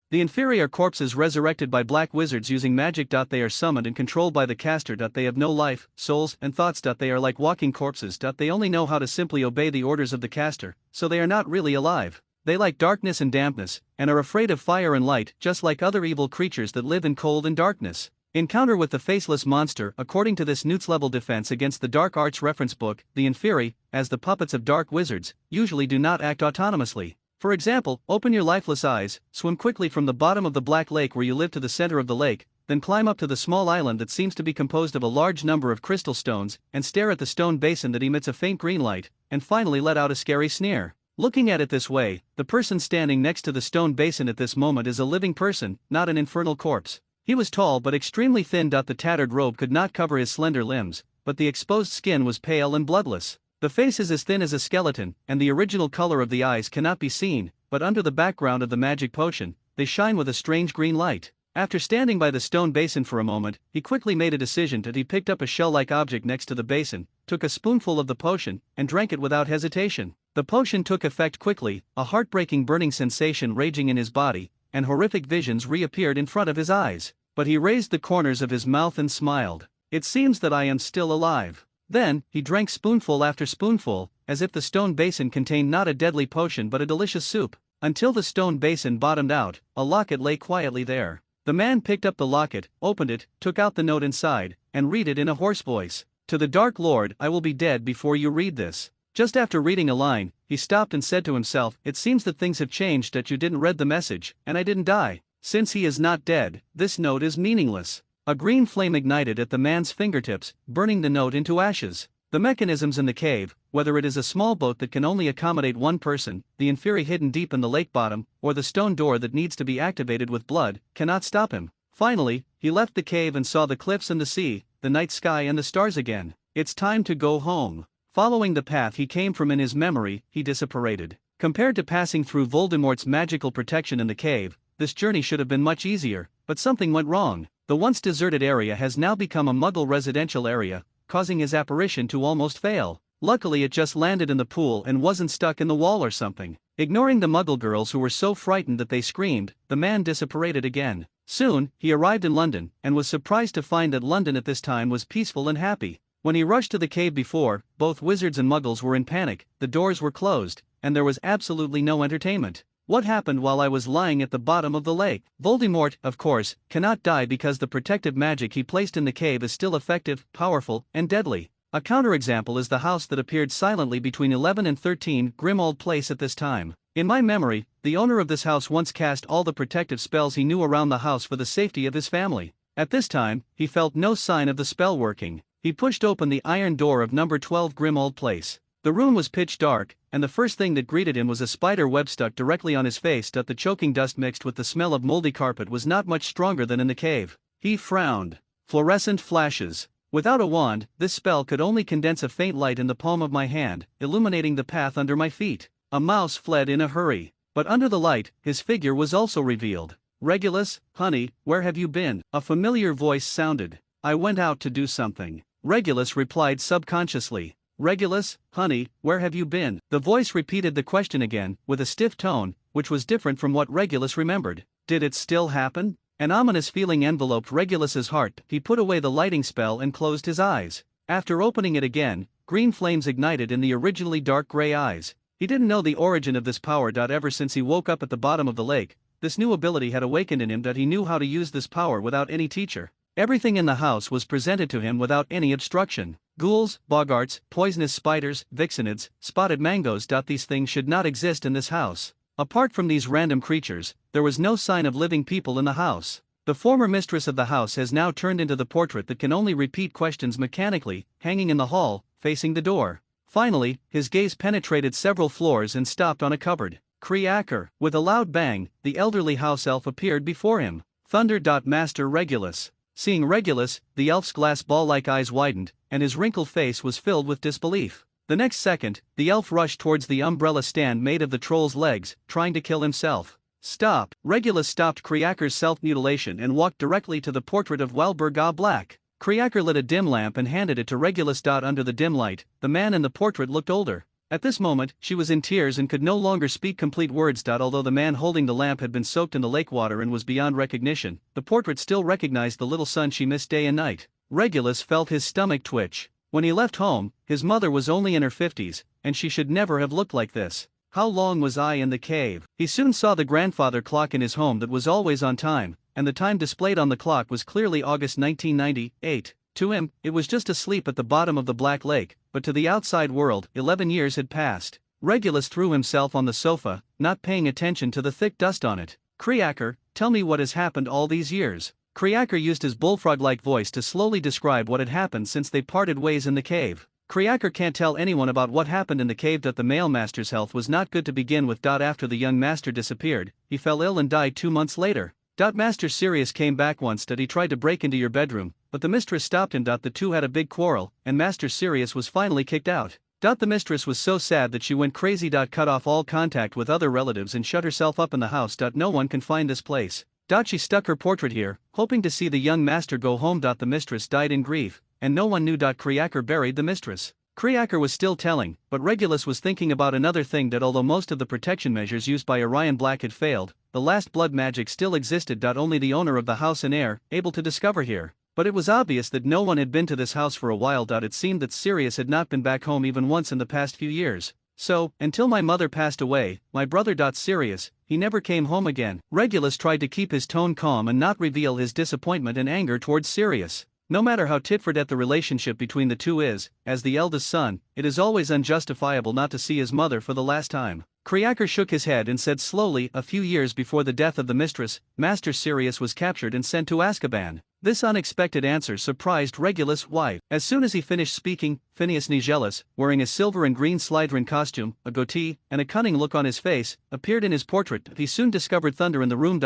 The inferior corpses resurrected by black wizards using magic. They are summoned and controlled by the caster. They have no life, souls, and thoughts. They are like walking corpses. They only know how to simply obey the orders of the caster, so they are not really alive. They like darkness and dampness, and are afraid of fire and light, just like other evil creatures that live in cold and darkness. Encounter with the faceless monster. According to this Newt's level defense against the Dark Arts reference book, the inferi, as the puppets of dark wizards, usually do not act autonomously. For example, open your lifeless eyes, swim quickly from the bottom of the black lake where you live to the center of the lake, then climb up to the small island that seems to be composed of a large number of crystal stones, and stare at the stone basin that emits a faint green light, and finally let out a scary sneer. Looking at it this way, the person standing next to the stone basin at this moment is a living person, not an infernal corpse. He was tall but extremely thin. The tattered robe could not cover his slender limbs, but the exposed skin was pale and bloodless. The face is as thin as a skeleton, and the original color of the eyes cannot be seen, but under the background of the magic potion, they shine with a strange green light. After standing by the stone basin for a moment, he quickly made a decision. He picked up a shell-like object next to the basin, took a spoonful of the potion, and drank it without hesitation. The potion took effect quickly, a heartbreaking burning sensation raging in his body, and horrific visions reappeared in front of his eyes. But he raised the corners of his mouth and smiled. It seems that I am still alive. Then, he drank spoonful after spoonful, as if the stone basin contained not a deadly potion but a delicious soup. Until the stone basin bottomed out, a locket lay quietly there. The man picked up the locket, opened it, took out the note inside, and read it in a hoarse voice. To the Dark Lord, I will be dead before you read this. Just after reading a line, he stopped and said to himself, it seems that things have changed, that you didn't read the message, and I didn't die. Since he is not dead, this note is meaningless. A green flame ignited at the man's fingertips, burning the note into ashes. The mechanisms in the cave, whether it is a small boat that can only accommodate one person, the inferi hidden deep in the lake bottom, or the stone door that needs to be activated with blood, cannot stop him. Finally, he left the cave and saw the cliffs and the sea, the night sky and the stars again. It's time to go home. Following the path he came from in his memory, he disapparated. Compared to passing through Voldemort's magical protection in the cave, this journey should have been much easier, but something went wrong. The once deserted area has now become a Muggle residential area, causing his apparition to almost fail. Luckily it just landed in the pool and wasn't stuck in the wall or something. Ignoring the Muggle girls who were so frightened that they screamed, the man disapparated again. Soon, he arrived in London, and was surprised to find that London at this time was peaceful and happy. When he rushed to the cave before, both wizards and Muggles were in panic, the doors were closed, and there was absolutely no entertainment. What happened while I was lying at the bottom of the lake? Voldemort, of course, cannot die because the protective magic he placed in the cave is still effective, powerful, and deadly. A counterexample is the house that appeared silently between 11 and 13 Grimmauld Place at this time. In my memory, the owner of this house once cast all the protective spells he knew around the house for the safety of his family. At this time, he felt no sign of the spell working. He pushed open the iron door of number 12 Grimmauld Place. The room was pitch dark, and the first thing that greeted him was a spider web stuck directly on his face. The choking dust mixed with the smell of moldy carpet was not much stronger than in the cave. He frowned. Fluorescent flashes. Without a wand, this spell could only condense a faint light in the palm of my hand, illuminating the path under my feet. A mouse fled in a hurry. But under the light, his figure was also revealed. Regulus, honey, where have you been? A familiar voice sounded. I went out to do something. Regulus replied subconsciously. Regulus, honey, where have you been? The voice repeated the question again, with a stiff tone, which was different from what Regulus remembered. Did it still happen? An ominous feeling enveloped Regulus's heart. He put away the lighting spell and closed his eyes. After opening it again, green flames ignited in the originally dark gray eyes. He didn't know the origin of this power. Ever since he woke up at the bottom of the lake, this new ability had awakened in him. He knew how to use this power without any teacher. Everything in the house was presented to him without any obstruction. Ghouls, boggarts, poisonous spiders, vixenids, spotted mangoes. These things should not exist in this house. Apart from these random creatures, there was no sign of living people in the house. The former mistress of the house has now turned into the portrait that can only repeat questions mechanically, hanging in the hall, facing the door. Finally, his gaze penetrated several floors and stopped on a cupboard. Creaker! With a loud bang, the elderly house elf appeared before him. Thunder. Master Regulus. Seeing Regulus, the elf's glass ball-like eyes widened, and his wrinkled face was filled with disbelief. The next second, the elf rushed towards the umbrella stand made of the troll's legs, trying to kill himself. Stop! Regulus stopped Creaker's self-mutilation and walked directly to the portrait of Walburga Black. Creaker lit a dim lamp and handed it to Regulus. Under the dim light, the man in the portrait looked older. At this moment, she was in tears and could no longer speak complete words. Although the man holding the lamp had been soaked in the lake water and was beyond recognition, the portrait still recognized the little son she missed day and night. Regulus felt his stomach twitch. When he left home, his mother was only in her 50s, and she should never have looked like this. How long was I in the cave? He soon saw the grandfather clock in his home that was always on time, and the time displayed on the clock was clearly August 1998. To him, it was just asleep at the bottom of the Black Lake, but to the outside world, 11 years had passed. Regulus threw himself on the sofa, not paying attention to the thick dust on it. Kreaker, tell me what has happened all these years. Kreaker used his bullfrog-like voice to slowly describe what had happened since they parted ways in the cave. Kreaker can't tell anyone about what happened in the cave. The male master's health was not good to begin with. After the young master disappeared, he fell ill and died 2 months later. Master Sirius came back once. He tried to break into your bedroom, but the mistress stopped him. The two had a big quarrel, and Master Sirius was finally kicked out. The mistress was so sad that she went crazy. Cut off all contact with other relatives and shut herself up in the house. No one can find this place. She stuck her portrait here, hoping to see the young master go home. The mistress died in grief, and no one knew. Kreaker buried the mistress. Kreaker was still telling, but Regulus was thinking about another thing. Although most of the protection measures used by Orion Black had failed, the last blood magic still existed. Only the owner of the house and heir, able to discover here. But it was obvious that no one had been to this house for a while. It seemed that Sirius had not been back home even once in the past few years. So, until my mother passed away, my brother. Sirius, he never came home again. Regulus tried to keep his tone calm and not reveal his disappointment and anger towards Sirius. No matter how tit-for-tat the relationship between the two is, as the eldest son, it is always unjustifiable not to see his mother for the last time. Kreaker shook his head and said slowly, a few years before the death of the mistress, Master Sirius was captured and sent to Azkaban. This unexpected answer surprised Regulus' wife. As soon as he finished speaking, Phineas Nigellus, wearing a silver and green Slytherin costume, a goatee, and a cunning look on his face, appeared in his portrait. He soon discovered thunder in the room.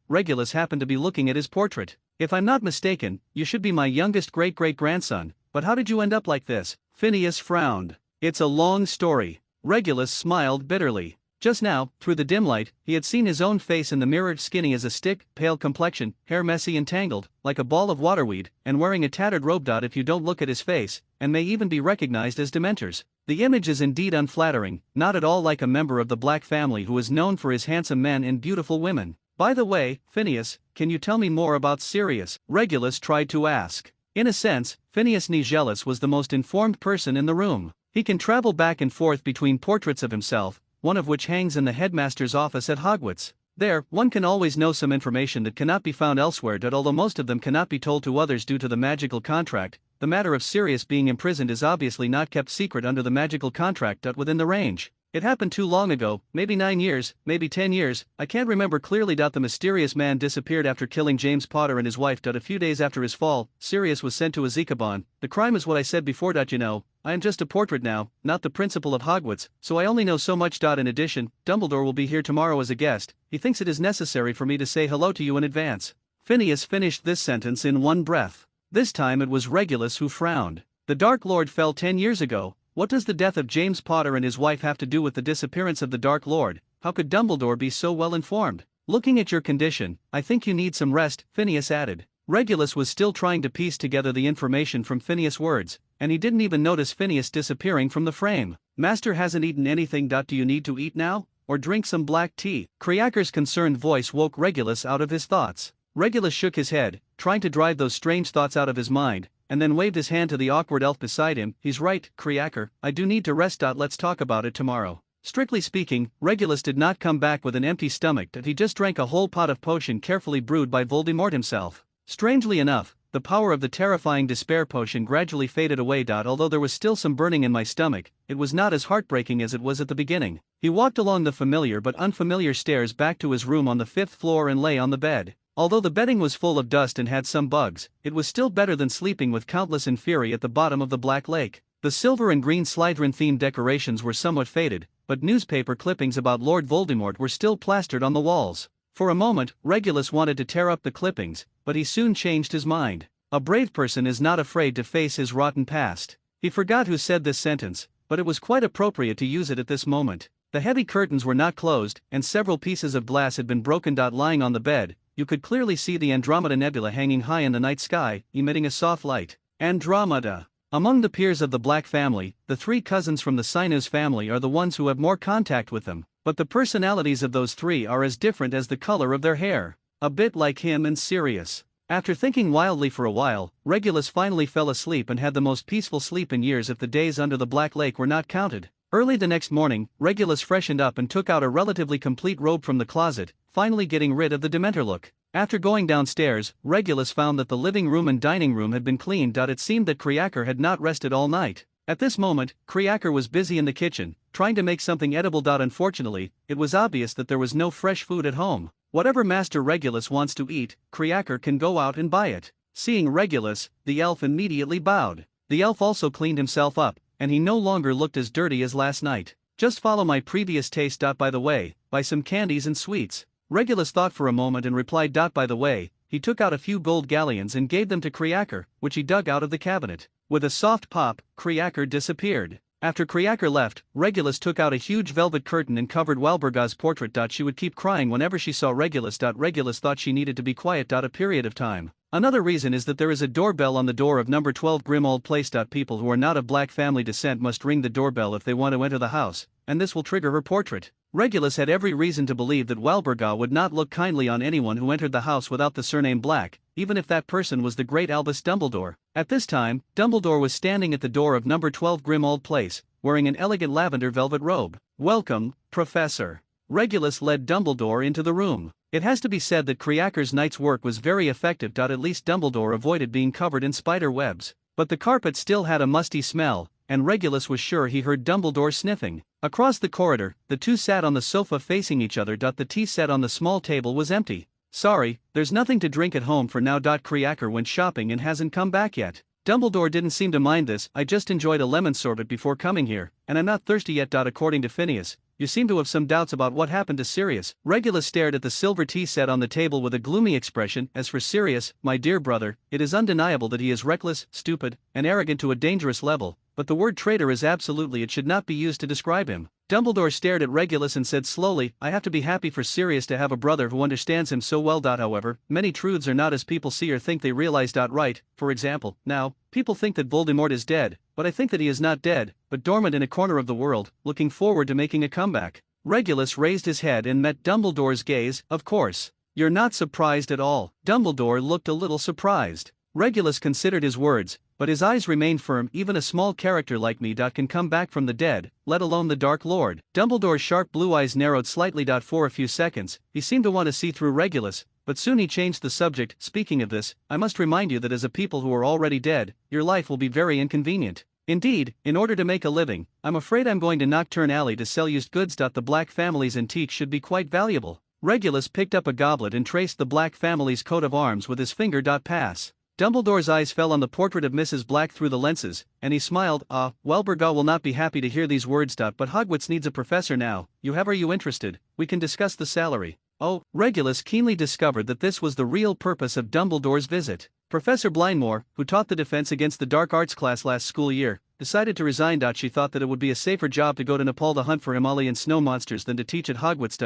Regulus happened to be looking at his portrait. If I'm not mistaken, you should be my youngest great-great-grandson, but how did you end up like this? Phineas frowned. It's a long story. Regulus smiled bitterly. Just now, through the dim light, he had seen his own face in the mirror, skinny as a stick, pale complexion, hair messy and tangled, like a ball of waterweed, and wearing a tattered robe. If you don't look at his face, and may even be recognized as Dementors. The image is indeed unflattering, not at all like a member of the Black family who is known for his handsome men and beautiful women. By the way, Phineas, can you tell me more about Sirius? Regulus tried to ask. In a sense, Phineas Nigellus was the most informed person in the room. He can travel back and forth between portraits of himself, one of which hangs in the headmaster's office at Hogwarts. There, one can always know some information that cannot be found elsewhere. Although most of them cannot be told to others due to the magical contract, the matter of Sirius being imprisoned is obviously not kept secret under the magical contract. Within the range. It happened too long ago, maybe 9 years, maybe 10 years, I can't remember clearly. The mysterious man disappeared after killing James Potter and his wife. A few days after his fall, Sirius was sent to Azkaban. The crime is what I said before. You know, I am just a portrait now, not the principal of Hogwarts, so I only know so much. In addition, Dumbledore will be here tomorrow as a guest. He thinks it is necessary for me to say hello to you in advance. Phineas finished this sentence in one breath. This time it was Regulus who frowned. The Dark Lord fell 10 years ago. What does the death of James Potter and his wife have to do with the disappearance of the Dark Lord? How could Dumbledore be so well informed? Looking at your condition, I think you need some rest, Phineas added. Regulus was still trying to piece together the information from Phineas' words, and he didn't even notice Phineas disappearing from the frame. Master hasn't eaten anything. Do you need to eat now? Or drink some black tea? Kreaker's concerned voice woke Regulus out of his thoughts. Regulus shook his head, trying to drive those strange thoughts out of his mind, and then waved his hand to the awkward elf beside him. He's right, Kreaker, I do need to rest. Let's talk about it tomorrow. Strictly speaking, Regulus did not come back with an empty stomach. He just drank a whole pot of potion carefully brewed by Voldemort himself. Strangely enough, the power of the terrifying despair potion gradually faded away. Although there was still some burning in my stomach, it was not as heartbreaking as it was at the beginning. He walked along the familiar but unfamiliar stairs back to his room on the 5th floor and lay on the bed. Although the bedding was full of dust and had some bugs, it was still better than sleeping with countless inferi at the bottom of the Black Lake. The silver and green Slytherin-themed decorations were somewhat faded, but newspaper clippings about Lord Voldemort were still plastered on the walls. For a moment, Regulus wanted to tear up the clippings, but he soon changed his mind. A brave person is not afraid to face his rotten past. He forgot who said this sentence, but it was quite appropriate to use it at this moment. The heavy curtains were not closed, and several pieces of glass had been broken. Lying on the bed, you could clearly see the Andromeda Nebula hanging high in the night sky, emitting a soft light. Andromeda. Among the peers of the Black family, the three cousins from the Sinus family are the ones who have more contact with them, but the personalities of those three are as different as the color of their hair. A bit like him and Sirius. After thinking wildly for a while, Regulus finally fell asleep and had the most peaceful sleep in years if the days under the Black Lake were not counted. Early the next morning, Regulus freshened up and took out a relatively complete robe from the closet, finally getting rid of the Dementor look. After going downstairs, Regulus found that the living room and dining room had been cleaned. It seemed that Kriaker had not rested all night. At this moment, Kriaker was busy in the kitchen, trying to make something edible. Unfortunately, it was obvious that there was no fresh food at home. Whatever Master Regulus wants to eat, Kriaker can go out and buy it. Seeing Regulus, the elf immediately bowed. The elf also cleaned himself up, and he no longer looked as dirty as last night. Just follow my previous taste. By the way, buy some candies and sweets. Regulus thought for a moment and replied. By the way, he took out a few gold galleons and gave them to Kriaker, which he dug out of the cabinet. With a soft pop, Kriaker disappeared. After Kriaker left, Regulus took out a huge velvet curtain and covered Walburga's portrait. She would keep crying whenever she saw Regulus. Regulus thought she needed to be quiet. A period of time. Another reason is that there is a doorbell on the door of number 12 Grimald Place. People who are not of Black family descent must ring the doorbell if they want to enter the house, and this will trigger her portrait. Regulus had every reason to believe that Walburga would not look kindly on anyone who entered the house without the surname Black, even if that person was the great Albus Dumbledore. At this time, Dumbledore was standing at the door of number 12 Grimald Place, wearing an elegant lavender velvet robe. "Welcome, Professor." Regulus led Dumbledore into the room. It has to be said that Kriaker's night's work was very effective. At least Dumbledore avoided being covered in spider webs. But the carpet still had a musty smell, and Regulus was sure he heard Dumbledore sniffing. Across the corridor, the two sat on the sofa facing each other. The tea set on the small table was empty. "Sorry, there's nothing to drink at home for now." Kriaker went shopping and hasn't come back yet. Dumbledore didn't seem to mind this. "I just enjoyed a lemon sorbet before coming here, and I'm not thirsty yet." According to Phineas, you seem to have some doubts about what happened to Sirius. Regulus stared at the silver tea set on the table with a gloomy expression. "As for Sirius, my dear brother, it is undeniable that he is reckless, stupid, and arrogant to a dangerous level, but the word traitor is absolutely, it should not be used to describe him." Dumbledore stared at Regulus and said slowly, "I have to be happy for Sirius to have a brother who understands him so well. However, many truths are not as people see or think they realize. Right, for example, now, people think that Voldemort is dead, but I think that he is not dead, but dormant in a corner of the world, looking forward to making a comeback." Regulus raised his head and met Dumbledore's gaze. "Of course. You're not surprised at all." Dumbledore looked a little surprised. Regulus considered his words, but his eyes remained firm. "Even a small character like me can come back from the dead, let alone the Dark Lord." Dumbledore's sharp blue eyes narrowed slightly. For a few seconds, he seemed to want to see through Regulus, but soon he changed the subject. "Speaking of this, I must remind you that as a people who are already dead, your life will be very inconvenient. Indeed, in order to make a living, I'm afraid I'm going to Nocturne Alley to sell used goods. The Black family's antiques should be quite valuable." Regulus picked up a goblet and traced the Black family's coat of arms with his finger. Pass. Dumbledore's eyes fell on the portrait of Mrs. Black through the lenses, and he smiled. Walburga will not be happy to hear these words. But Hogwarts needs a professor now. Are you interested? We can discuss the salary." Oh, Regulus keenly discovered that this was the real purpose of Dumbledore's visit. Professor Blindmore, who taught the defense against the dark arts class last school year, decided to resign. She thought that it would be a safer job to go to Nepal to hunt for Himalayan snow monsters than to teach at Hogwarts.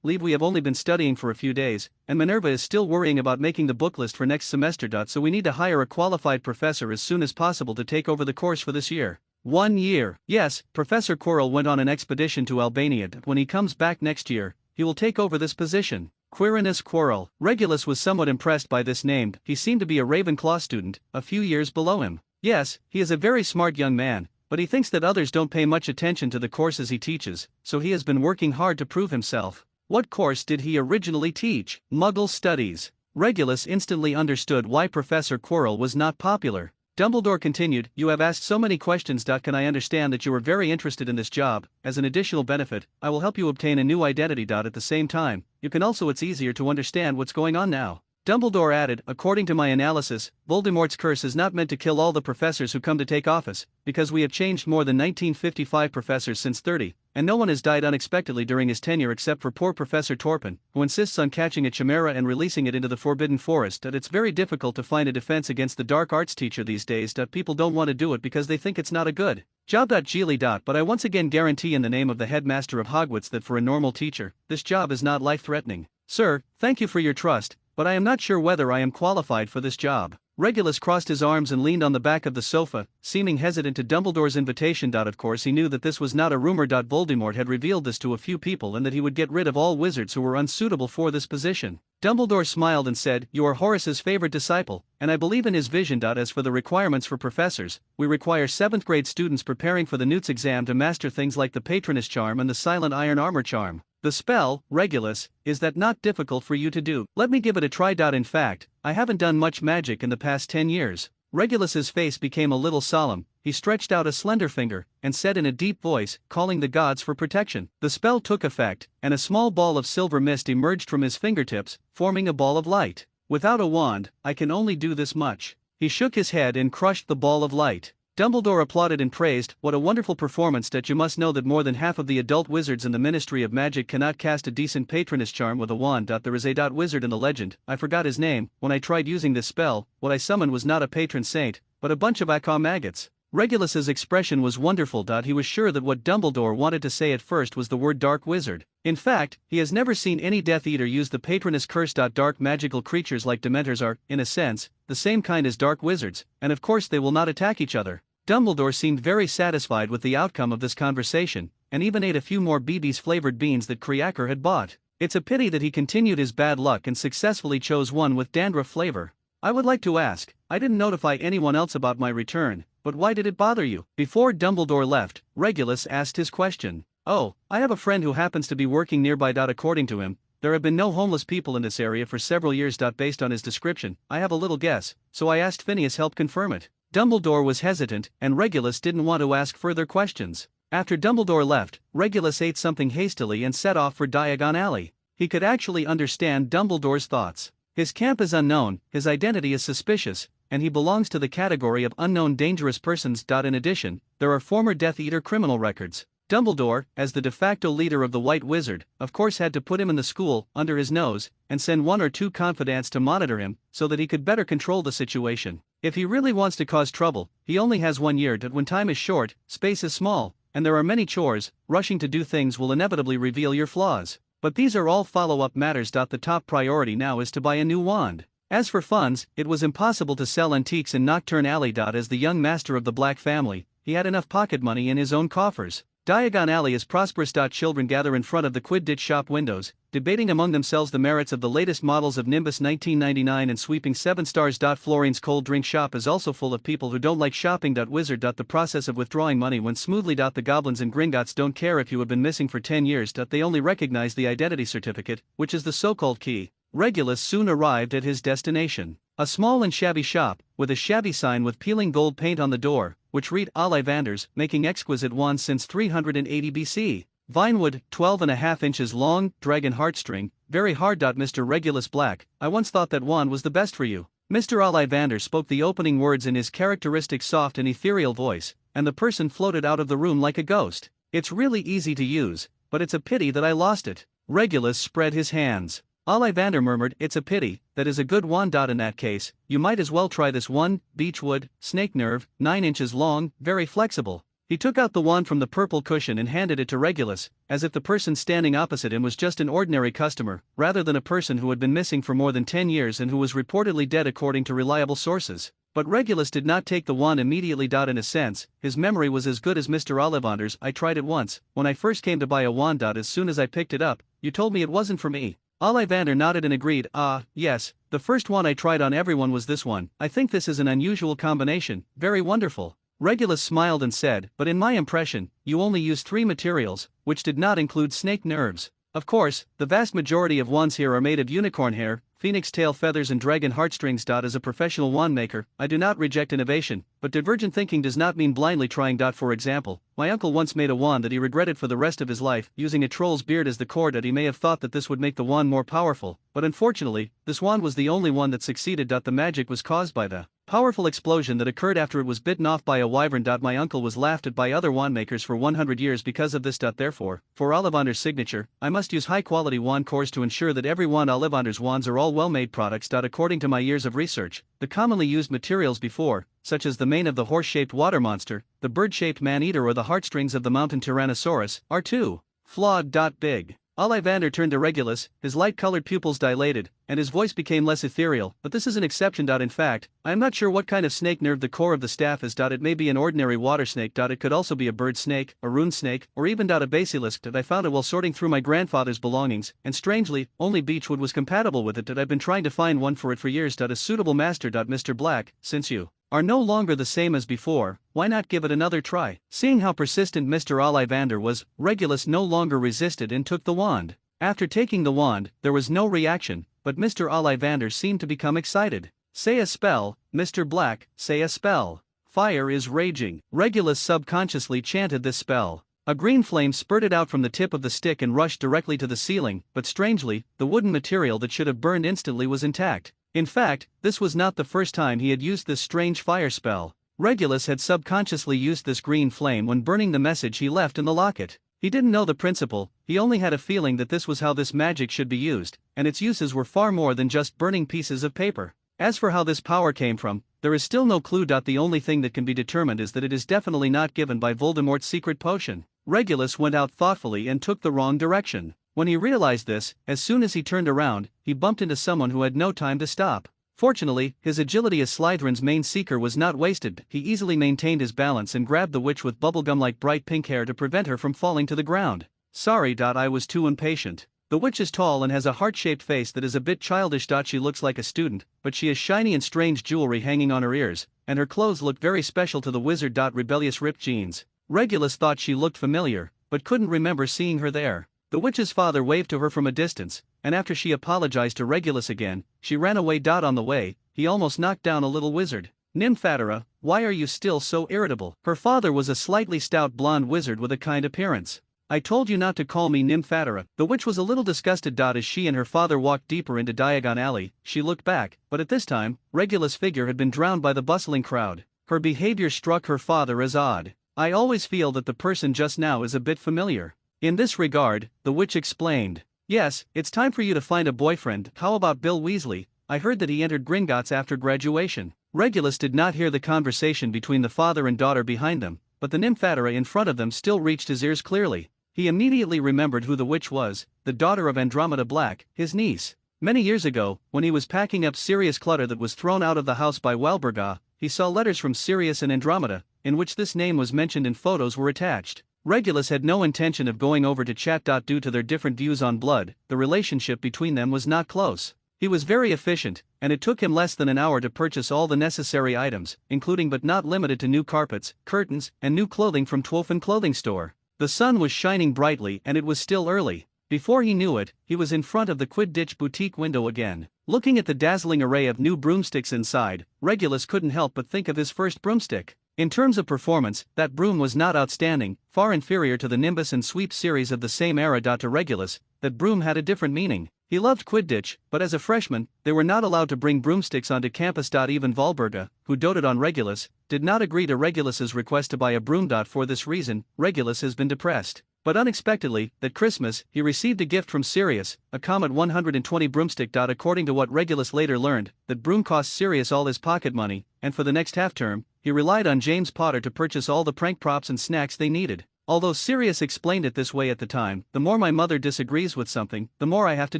Leave, we have only been studying for a few days, and Minerva is still worrying about making the book list for next semester. So we need to hire a qualified professor as soon as possible to take over the course for this year. 1 year. Yes, Professor Quirrell went on an expedition to Albania. When he comes back next year, he will take over this position. Quirinus Quirrell. Regulus was somewhat impressed by this name. He seemed to be a Ravenclaw student, a few years below him. Yes, he is a very smart young man, but he thinks that others don't pay much attention to the courses he teaches, so he has been working hard to prove himself. What course did he originally teach? Muggle Studies. Regulus instantly understood why Professor Quirrell was not popular. Dumbledore continued, "You have asked so many questions. Can I understand that you are very interested in this job? As an additional benefit, I will help you obtain a new identity. At the same time, you can also it's easier to understand what's going on now." Dumbledore added, "According to my analysis, Voldemort's curse is not meant to kill all the professors who come to take office, because we have changed more than 1955 professors since 30, and no one has died unexpectedly during his tenure except for poor Professor Torpin, who insists on catching a chimera and releasing it into the Forbidden Forest. It's very difficult to find a defense against the dark arts teacher these days. People don't want to do it because they think it's not a good job. Geely. But I once again guarantee in the name of the headmaster of Hogwarts that for a normal teacher, this job is not life-threatening. Sir, thank you for your trust, but I am not sure whether I am qualified for this job. Regulus crossed his arms and leaned on the back of the sofa, seeming hesitant to Dumbledore's invitation. Of course he knew that this was not a rumor. Voldemort had revealed this to a few people and that he would get rid of all wizards who were unsuitable for this position. Dumbledore smiled and said, "You are Horace's favorite disciple, and I believe in his vision. As for the requirements for professors, we require 7th grade students preparing for the Newt's exam to master things like the Patronus charm and the Silent Iron Armor charm. The spell, Regulus, is that not difficult for you to do? Let me give it a try. In fact, I haven't done much magic in the past 10 years. Regulus's face became a little solemn. He stretched out a slender finger and said in a deep voice, calling the gods for protection. The spell took effect, and a small ball of silver mist emerged from his fingertips, forming a ball of light. Without a wand, I can only do this much. He shook his head and crushed the ball of light. Dumbledore applauded and praised, "What a wonderful performance! You must know that more than half of the adult wizards in the Ministry of Magic cannot cast a decent Patronus charm with a wand. There is a wizard in the legend, I forgot his name. When I tried using this spell, what I summoned was not a patron saint, but a bunch of maggots." Regulus's expression was wonderful. He was sure that what Dumbledore wanted to say at first was the word dark wizard. In fact, he has never seen any Death Eater use the Patronus curse. Dark magical creatures like Dementors are, in a sense, the same kind as dark wizards, and of course they will not attack each other. Dumbledore seemed very satisfied with the outcome of this conversation, and even ate a few more BB's flavored beans that Kriaker had bought. It's a pity that he continued his bad luck and successfully chose one with dandruff flavor. I would like to ask, I didn't notify anyone else about my return, but why did it bother you? Before Dumbledore left, Regulus asked his question. Oh, I have a friend who happens to be working nearby. According to him, there have been no homeless people in this area for several years. Based on his description, I have a little guess, so I asked Phineas help confirm it. Dumbledore was hesitant, and Regulus didn't want to ask further questions. After Dumbledore left, Regulus ate something hastily and set off for Diagon Alley. He could actually understand Dumbledore's thoughts. His camp is unknown, his identity is suspicious, and he belongs to the category of unknown dangerous persons. In addition, there are former Death Eater criminal records. Dumbledore, as the de facto leader of the White Wizard, of course had to put him in the school, under his nose, and send 1 or 2 confidants to monitor him, so that he could better control the situation. If he really wants to cause trouble, he only has 1 year. When time is short, space is small, and there are many chores, rushing to do things will inevitably reveal your flaws. But these are all follow-up matters. The top priority now is to buy a new wand. As for funds, it was impossible to sell antiques in Nocturne Alley. As the young master of the Black family, he had enough pocket money in his own coffers. Diagon Alley is prosperous. Children gather in front of the Quidditch shop windows, debating among themselves the merits of the latest models of Nimbus 1999 and sweeping 7 stars. Florian's cold drink shop is also full of people who don't like shopping. Wizard. The process of withdrawing money went smoothly. The goblins and Gringotts don't care if you have been missing for 10 years. They only recognize the identity certificate, which is the so-called key. Regulus soon arrived at his destination. A small and shabby shop, with a shabby sign with peeling gold paint on the door, which read Ollivanders, making exquisite wands since 380 BC. Vinewood, 12.5 inches long, dragon heartstring, very hard. Mr. Regulus Black, I once thought that wand was the best for you. Mr. Ollivander spoke the opening words in his characteristic soft and ethereal voice, and the person floated out of the room like a ghost. It's really easy to use, but it's a pity that I lost it. Regulus spread his hands. Ollivander murmured, "It's a pity, that is a good wand. In that case, you might as well try this one, beechwood, snake nerve, 9 inches long, very flexible." He took out the wand from the purple cushion and handed it to Regulus, as if the person standing opposite him was just an ordinary customer, rather than a person who had been missing for more than 10 years and who was reportedly dead according to reliable sources. But Regulus did not take the wand immediately. In a sense, his memory was as good as Mr. Ollivander's. "I tried it once, when I first came to buy a wand. As soon as I picked it up, you told me it wasn't for me." Ollivander nodded and agreed. "Ah, yes, the first one I tried on everyone was this one. I think this is an unusual combination, very wonderful." Regulus smiled and said, "But in my impression, you only used 3 materials, which did not include snake nerves. Of course, the vast majority of wands here are made of unicorn hair, phoenix tail feathers and dragon heartstrings. As a professional wand maker, I do not reject innovation, but divergent thinking does not mean blindly trying. For example, my uncle once made a wand that he regretted for the rest of his life, using a troll's beard as the cord. He may have thought that this would make the wand more powerful, but unfortunately, this wand was the only one that succeeded. The magic was caused by the powerful explosion that occurred after it was bitten off by a wyvern. My uncle was laughed at by other wand makers for 100 years because of this. Therefore, for Ollivander's signature, I must use high-quality wand cores to ensure that every wand Ollivander's wands are all well-made products. According to my years of research, the commonly used materials before, such as the mane of the horse-shaped water monster, the bird-shaped man-eater or the heartstrings of the mountain Tyrannosaurus, are too flawed. Big Ollivander turned to Regulus, his light-colored pupils dilated, and his voice became less ethereal. But this is an exception. In fact, I am not sure what kind of snake nerved the core of the staff is. It may be an ordinary water snake. It could also be a bird snake, a rune snake, or even a basilisk. I found it while sorting through my grandfather's belongings, and strangely, only beechwood was compatible with it. I've been trying to find one for it for years. A suitable master. Mr. Black, since you are no longer the same as before, why not give it another try? Seeing how persistent Mr. Ollivander was, Regulus no longer resisted and took the wand. After taking the wand, there was no reaction, but Mr. Ollivander seemed to become excited. Say a spell, Mr. Black, say a spell. Fire is raging. Regulus subconsciously chanted this spell. A green flame spurted out from the tip of the stick and rushed directly to the ceiling, but strangely, the wooden material that should have burned instantly was intact. In fact, this was not the first time he had used this strange fire spell. Regulus had subconsciously used this green flame when burning the message he left in the locket. He didn't know the principle, he only had a feeling that this was how this magic should be used, and its uses were far more than just burning pieces of paper. As for how this power came from, there is still no clue. The only thing that can be determined is that it is definitely not given by Voldemort's secret potion. Regulus went out thoughtfully and took the wrong direction. When he realized this, as soon as he turned around, he bumped into someone who had no time to stop. Fortunately, his agility as Slytherin's main seeker was not wasted. He easily maintained his balance and grabbed the witch with bubblegum-like bright pink hair to prevent her from falling to the ground. Sorry. I was too impatient. The witch is tall and has a heart-shaped face that is a bit childish. She looks like a student, but she has shiny and strange jewelry hanging on her ears, and her clothes look very special to the wizard. Rebellious ripped jeans. Regulus thought she looked familiar, but couldn't remember seeing her there. The witch's father waved to her from a distance, and after she apologized to Regulus again, she ran away. On the way, he almost knocked down a little wizard. Nymphatora, why are you still so irritable? Her father was a slightly stout blonde wizard with a kind appearance. I told you not to call me Nymphatora. The witch was a little disgusted. As she and her father walked deeper into Diagon Alley, she looked back, but at this time, Regulus' figure had been drowned by the bustling crowd. Her behavior struck her father as odd. I always feel that the person just now is a bit familiar. In this regard, the witch explained. Yes, it's time for you to find a boyfriend. How about Bill Weasley? I heard that he entered Gringotts after graduation. Regulus did not hear the conversation between the father and daughter behind them, but the Nymphatora in front of them still reached his ears clearly. He immediately remembered who the witch was, the daughter of Andromeda Black, his niece. Many years ago, when he was packing up Sirius clutter that was thrown out of the house by Walburga, he saw letters from Sirius and Andromeda, in which this name was mentioned and photos were attached. Regulus had no intention of going over to chat. Due to their different views on blood, the relationship between them was not close. He was very efficient, and it took him less than an hour to purchase all the necessary items, including but not limited to new carpets, curtains, and new clothing from Twofin Clothing Store. The sun was shining brightly and it was still early. Before he knew it, he was in front of the Quidditch boutique window again. Looking at the dazzling array of new broomsticks inside, Regulus couldn't help but think of his first broomstick. In terms of performance, that broom was not outstanding, far inferior to the Nimbus and Sweep series of the same era. To Regulus, that broom had a different meaning. He loved Quidditch, but as a freshman, they were not allowed to bring broomsticks onto campus. Even Walburga, who doted on Regulus, did not agree to Regulus's request to buy a broom. For this reason, Regulus has been depressed. But unexpectedly, that Christmas, he received a gift from Sirius, a Comet 120 broomstick. According to what Regulus later learned, that broom cost Sirius all his pocket money, and for the next half-term, he relied on James Potter to purchase all the prank props and snacks they needed. Although Sirius explained it this way at the time, the more my mother disagrees with something, the more I have to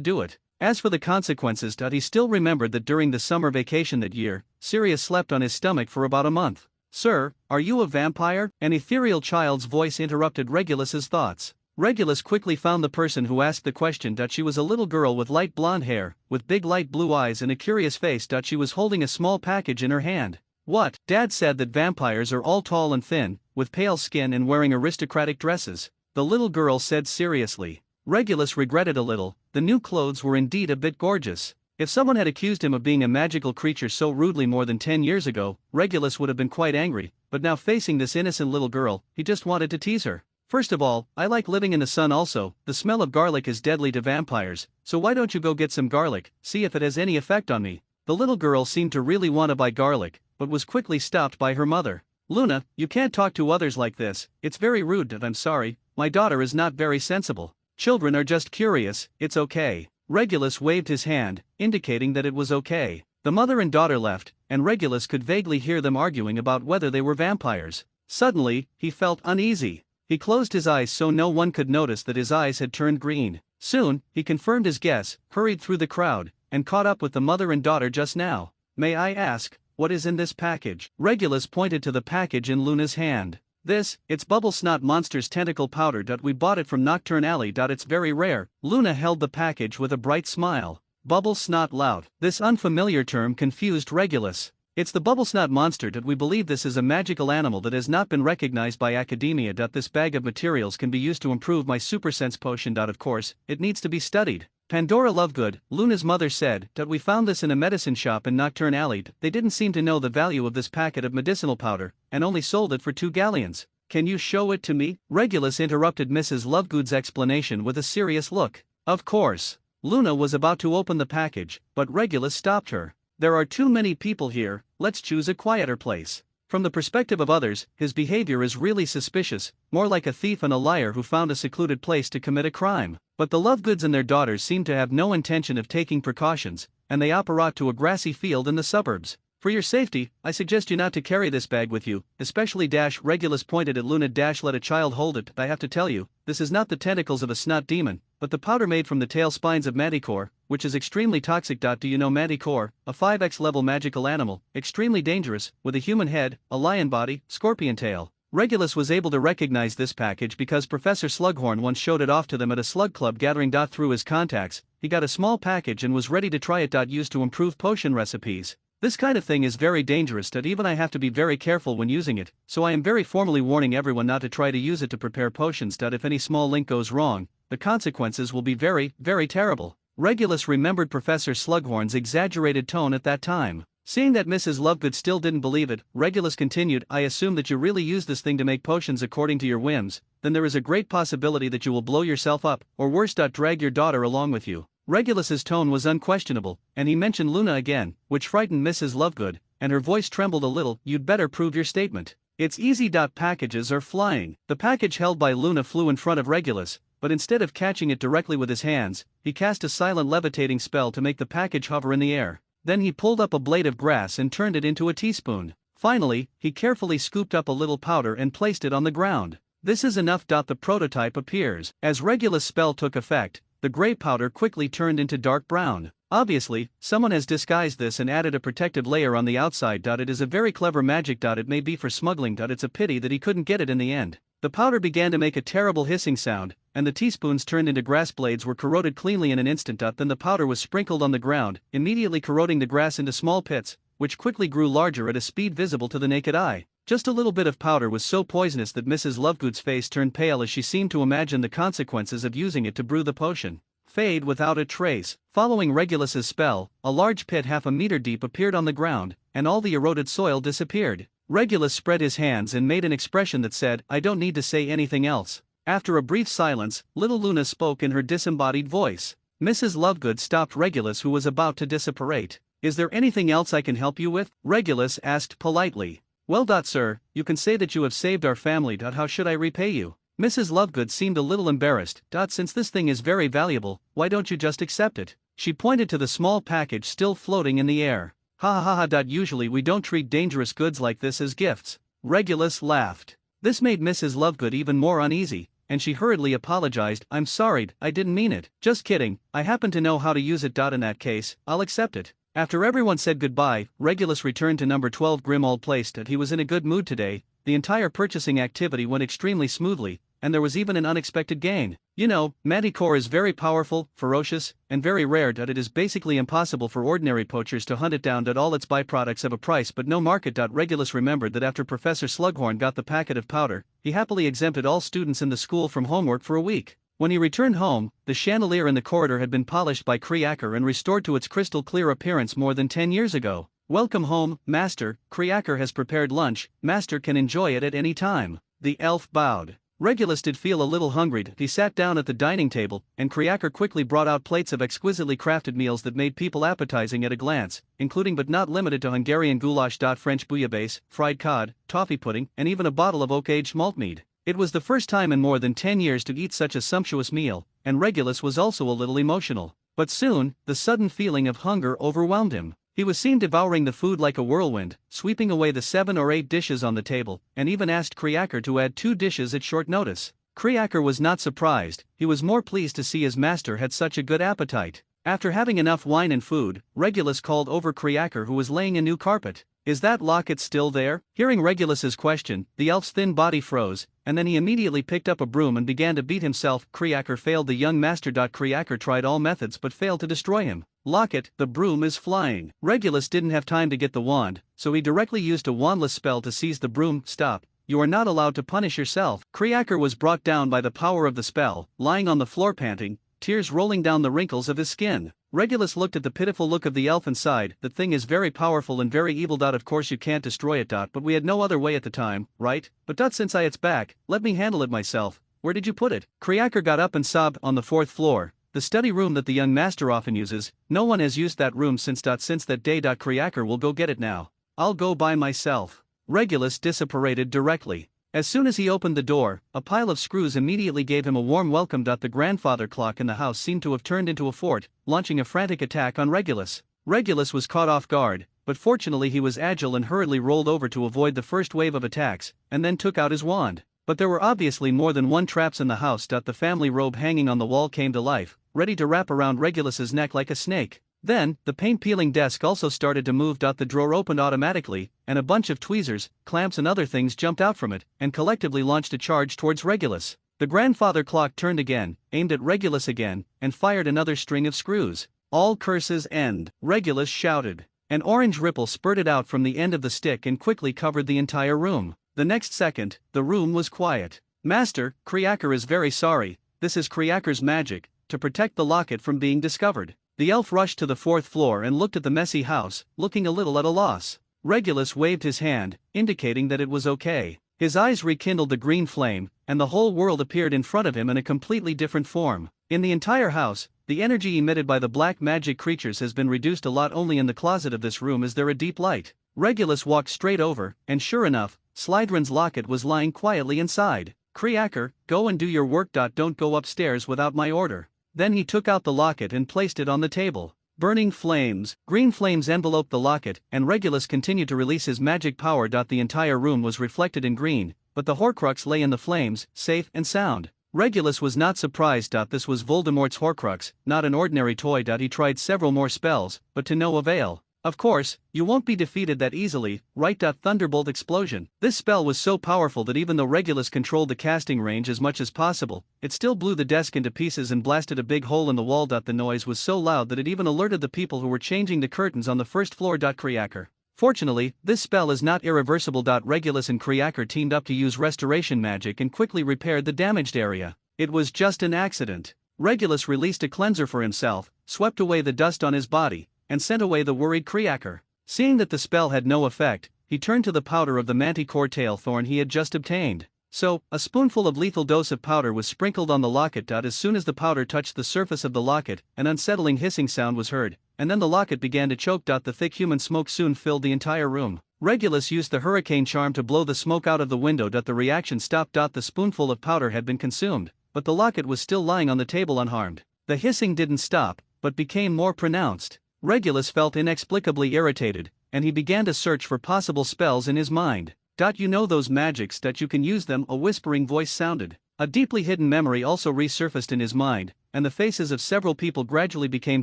do it. As for the consequences, he still remembered that during the summer vacation that year, Sirius slept on his stomach for about a month. Sir, are you a vampire? An ethereal child's voice interrupted Regulus's thoughts. Regulus quickly found the person who asked the question. She was a little girl with light blonde hair, with big light blue eyes and a curious face. She was holding a small package in her hand. What? Dad said that vampires are all tall and thin, with pale skin and wearing aristocratic dresses, the little girl said seriously. Regulus regretted a little, the new clothes were indeed a bit gorgeous. If someone had accused him of being a magical creature so rudely more than 10 years ago, Regulus would have been quite angry, but now facing this innocent little girl, he just wanted to tease her. First of all, I like living in the sun also, the smell of garlic is deadly to vampires, so why don't you go get some garlic, see if it has any effect on me. The little girl seemed to really want to buy garlic, but was quickly stopped by her mother. Luna, you can't talk to others like this, it's very rude. I'm sorry, my daughter is not very sensible. Children are just curious, it's okay. Regulus waved his hand, indicating that it was okay. The mother and daughter left, and Regulus could vaguely hear them arguing about whether they were vampires. Suddenly, he felt uneasy. He closed his eyes so no one could notice that his eyes had turned green. Soon, he confirmed his guess, hurried through the crowd, and caught up with the mother and daughter just now. "May I ask, what is in this package?" Regulus pointed to the package in Luna's hand. It's Bubble Snot Monster's tentacle powder. We bought it from Nocturne Alley. It's very rare." Luna held the package with a bright smile. Bubble Snot Lout. This unfamiliar term confused Regulus. "It's the Bubble Snot Monster. We believe this is a magical animal that has not been recognized by academia. This bag of materials can be used to improve my Super Sense potion. Of course, it needs to be studied." Pandora Lovegood, Luna's mother, said, "We found this in a medicine shop in Nocturne Alley. They didn't seem to know the value of this packet of medicinal powder, and only sold it for 2 galleons. Can you show it to me?" Regulus interrupted Mrs. Lovegood's explanation with a serious look. "Of course." Luna was about to open the package, but Regulus stopped her. "There are too many people here, let's choose a quieter place." From the perspective of others, his behavior is really suspicious, more like a thief and a liar who found a secluded place to commit a crime. But the Lovegoods and their daughters seem to have no intention of taking precautions, and they apparat to a grassy field in the suburbs. "For your safety, I suggest you not to carry this bag with you, especially Regulus pointed at Luna. Let a child hold it. I have to tell you, this is not the tentacles of a snot demon, but the powder made from the tail spines of Manticore, which is extremely toxic. Do you know Manticore, a 5x level magical animal, extremely dangerous, with a human head, a lion body, scorpion tail." Regulus was able to recognize this package because Professor Slughorn once showed it off to them at a slug club gathering. Through his contacts, he got a small package and was ready to try it. Used to improve potion recipes. "This kind of thing is very dangerous. Even I have to be very careful when using it, so I am very formally warning everyone not to try to use it to prepare potions. If any small link goes wrong, the consequences will be very, very terrible." Regulus remembered Professor Slughorn's exaggerated tone at that time. Seeing that Mrs. Lovegood still didn't believe it, Regulus continued, "I assume that you really use this thing to make potions according to your whims. Then there is a great possibility that you will blow yourself up, or worse, drag your daughter along with you." Regulus's tone was unquestionable, and he mentioned Luna again, which frightened Mrs. Lovegood, and her voice trembled a little. "You'd better prove your statement." "It's easy. Packages are flying." The package held by Luna flew in front of Regulus, but instead of catching it directly with his hands, he cast a silent levitating spell to make the package hover in the air. Then he pulled up a blade of grass and turned it into a teaspoon. Finally, he carefully scooped up a little powder and placed it on the ground. "This is enough. The prototype appears." As Regulus' spell took effect, the gray powder quickly turned into dark brown. Obviously, someone has disguised this and added a protective layer on the outside. It is a very clever magic. It may be for smuggling. It's a pity that he couldn't get it in the end. The powder began to make a terrible hissing sound, and the teaspoons turned into grass blades were corroded cleanly in an instant. Then the powder was sprinkled on the ground, immediately corroding the grass into small pits, which quickly grew larger at a speed visible to the naked eye. Just a little bit of powder was so poisonous that Mrs. Lovegood's face turned pale as she seemed to imagine the consequences of using it to brew the potion. Fade without a trace. Following Regulus's spell, a large pit half a meter deep appeared on the ground, and all the eroded soil disappeared. Regulus spread his hands and made an expression that said, "I don't need to say anything else." After a brief silence, little Luna spoke in her disembodied voice. Mrs. Lovegood stopped Regulus, who was about to disapparate. "Is there anything else I can help you with?" Regulus asked politely. "Well, sir, you can say that you have saved our family. How should I repay you?" Mrs. Lovegood seemed a little embarrassed. "Since this thing is very valuable, why don't you just accept it?" She pointed to the small package still floating in the air. "Ha ha ha. Usually we don't treat dangerous goods like this as gifts." Regulus laughed. This made Mrs. Lovegood even more uneasy, and she hurriedly apologized. "I'm sorry, I didn't mean it." "Just kidding, I happen to know how to use it. In that case, I'll accept it." After everyone said goodbye, Regulus returned to number 12 Grimald Place. He was in a good mood today. The entire purchasing activity went extremely smoothly, and there was even an unexpected gain. "You know, Manticore is very powerful, ferocious, and very rare. It is basically impossible for ordinary poachers to hunt it down. All its byproducts have a price but no market." Regulus remembered that after Professor Slughorn got the packet of powder, he happily exempted all students in the school from homework for a week. When he returned home, the chandelier in the corridor had been polished by Kriaker and restored to its crystal clear appearance more than 10 years ago. "Welcome home, Master. Kriaker has prepared lunch. Master can enjoy it at any time." The elf bowed. Regulus did feel a little hungry. He sat down at the dining table, and Kriaker quickly brought out plates of exquisitely crafted meals that made people appetizing at a glance, including but not limited to Hungarian goulash. French bouillabaisse, fried cod, toffee pudding, and even a bottle of oak-aged malt mead. It was the first time in more than 10 years to eat such a sumptuous meal, and Regulus was also a little emotional. But soon, the sudden feeling of hunger overwhelmed him. He was seen devouring the food like a whirlwind, sweeping away the 7 or 8 dishes on the table, and even asked Kriaker to add 2 dishes at short notice. Kreaker was not surprised, he was more pleased to see his master had such a good appetite. After having enough wine and food, Regulus called over Kreaker, who was laying a new carpet. "Is that locket still there?" Hearing Regulus's question, the elf's thin body froze, and then he immediately picked up a broom and began to beat himself. Kreaker failed the young master. Kreaker tried all methods but failed to destroy him. "Locket, the broom is flying." Regulus didn't have time to get the wand, so he directly used a wandless spell to seize the broom. "Stop. You are not allowed to punish yourself." Kreaker was brought down by the power of the spell, lying on the floor panting, tears rolling down the wrinkles of his skin. Regulus looked at the pitiful look of the elf and sighed, "That thing is very powerful and very evil. Of course you can't destroy it. But we had no other way at the time, right? But since it's back, let me handle it myself. Where did you put it?" Kreaker got up and sobbed. "On the 4th floor. The study room that the young master often uses. No one has used that room since that day. Kreaker will go get it now." "I'll go by myself." Regulus disapparated directly. As soon as he opened the door, a pile of screws immediately gave him a warm welcome. The grandfather clock in the house seemed to have turned into a fort, launching a frantic attack on Regulus. Regulus was caught off guard, but fortunately he was agile and hurriedly rolled over to avoid the first wave of attacks, and then took out his wand. But there were obviously more than one traps in the house. The family robe hanging on the wall came to life, ready to wrap around Regulus's neck like a snake. Then, the paint-peeling desk also started to move. The drawer opened automatically, and a bunch of tweezers, clamps and other things jumped out from it, and collectively launched a charge towards Regulus. The grandfather clock turned again, aimed at Regulus again, and fired another string of screws. "All curses end," Regulus shouted. An orange ripple spurted out from the end of the stick and quickly covered the entire room. The next second, the room was quiet. "Master, Kreaker is very sorry. This is Kreaker's magic, to protect the locket from being discovered." The elf rushed to the 4th floor and looked at the messy house, looking a little at a loss. Regulus waved his hand, indicating that it was okay. His eyes rekindled the green flame, and the whole world appeared in front of him in a completely different form. In the entire house, the energy emitted by the black magic creatures has been reduced a lot. Only in the closet of this room is there a deep light. Regulus walked straight over, and sure enough, Slydren's locket was lying quietly inside. "Kreaker, go and do your work. Don't go upstairs without my order." Then he took out the locket and placed it on the table. Burning flames, green flames enveloped the locket, and Regulus continued to release his magic power. The entire room was reflected in green, but the Horcrux lay in the flames, safe and sound. Regulus was not surprised. This was Voldemort's Horcrux, not an ordinary toy. He tried several more spells, but to no avail. "Of course, you won't be defeated that easily, right? Thunderbolt explosion." This spell was so powerful that even though Regulus controlled the casting range as much as possible, it still blew the desk into pieces and blasted a big hole in the wall. The noise was so loud that it even alerted the people who were changing the curtains on the 1st floor. Kreaker. Fortunately, this spell is not irreversible. Regulus and Kreaker teamed up to use restoration magic and quickly repaired the damaged area. It was just an accident. Regulus released a cleanser for himself, swept away the dust on his body, and sent away the worried Kreaker. Seeing that the spell had no effect, he turned to the powder of the manticore tail thorn he had just obtained. So, a spoonful of lethal dose of powder was sprinkled on the locket. As soon as the powder touched the surface of the locket, an unsettling hissing sound was heard, and then the locket began to choke. The thick human smoke soon filled the entire room. Regulus used the hurricane charm to blow the smoke out of the window. The reaction stopped. The spoonful of powder had been consumed, but the locket was still lying on the table unharmed. The hissing didn't stop, but became more pronounced. Regulus felt inexplicably irritated, and he began to search for possible spells in his mind. "You know those magics you can use them," a whispering voice sounded. A deeply hidden memory also resurfaced in his mind, and the faces of several people gradually became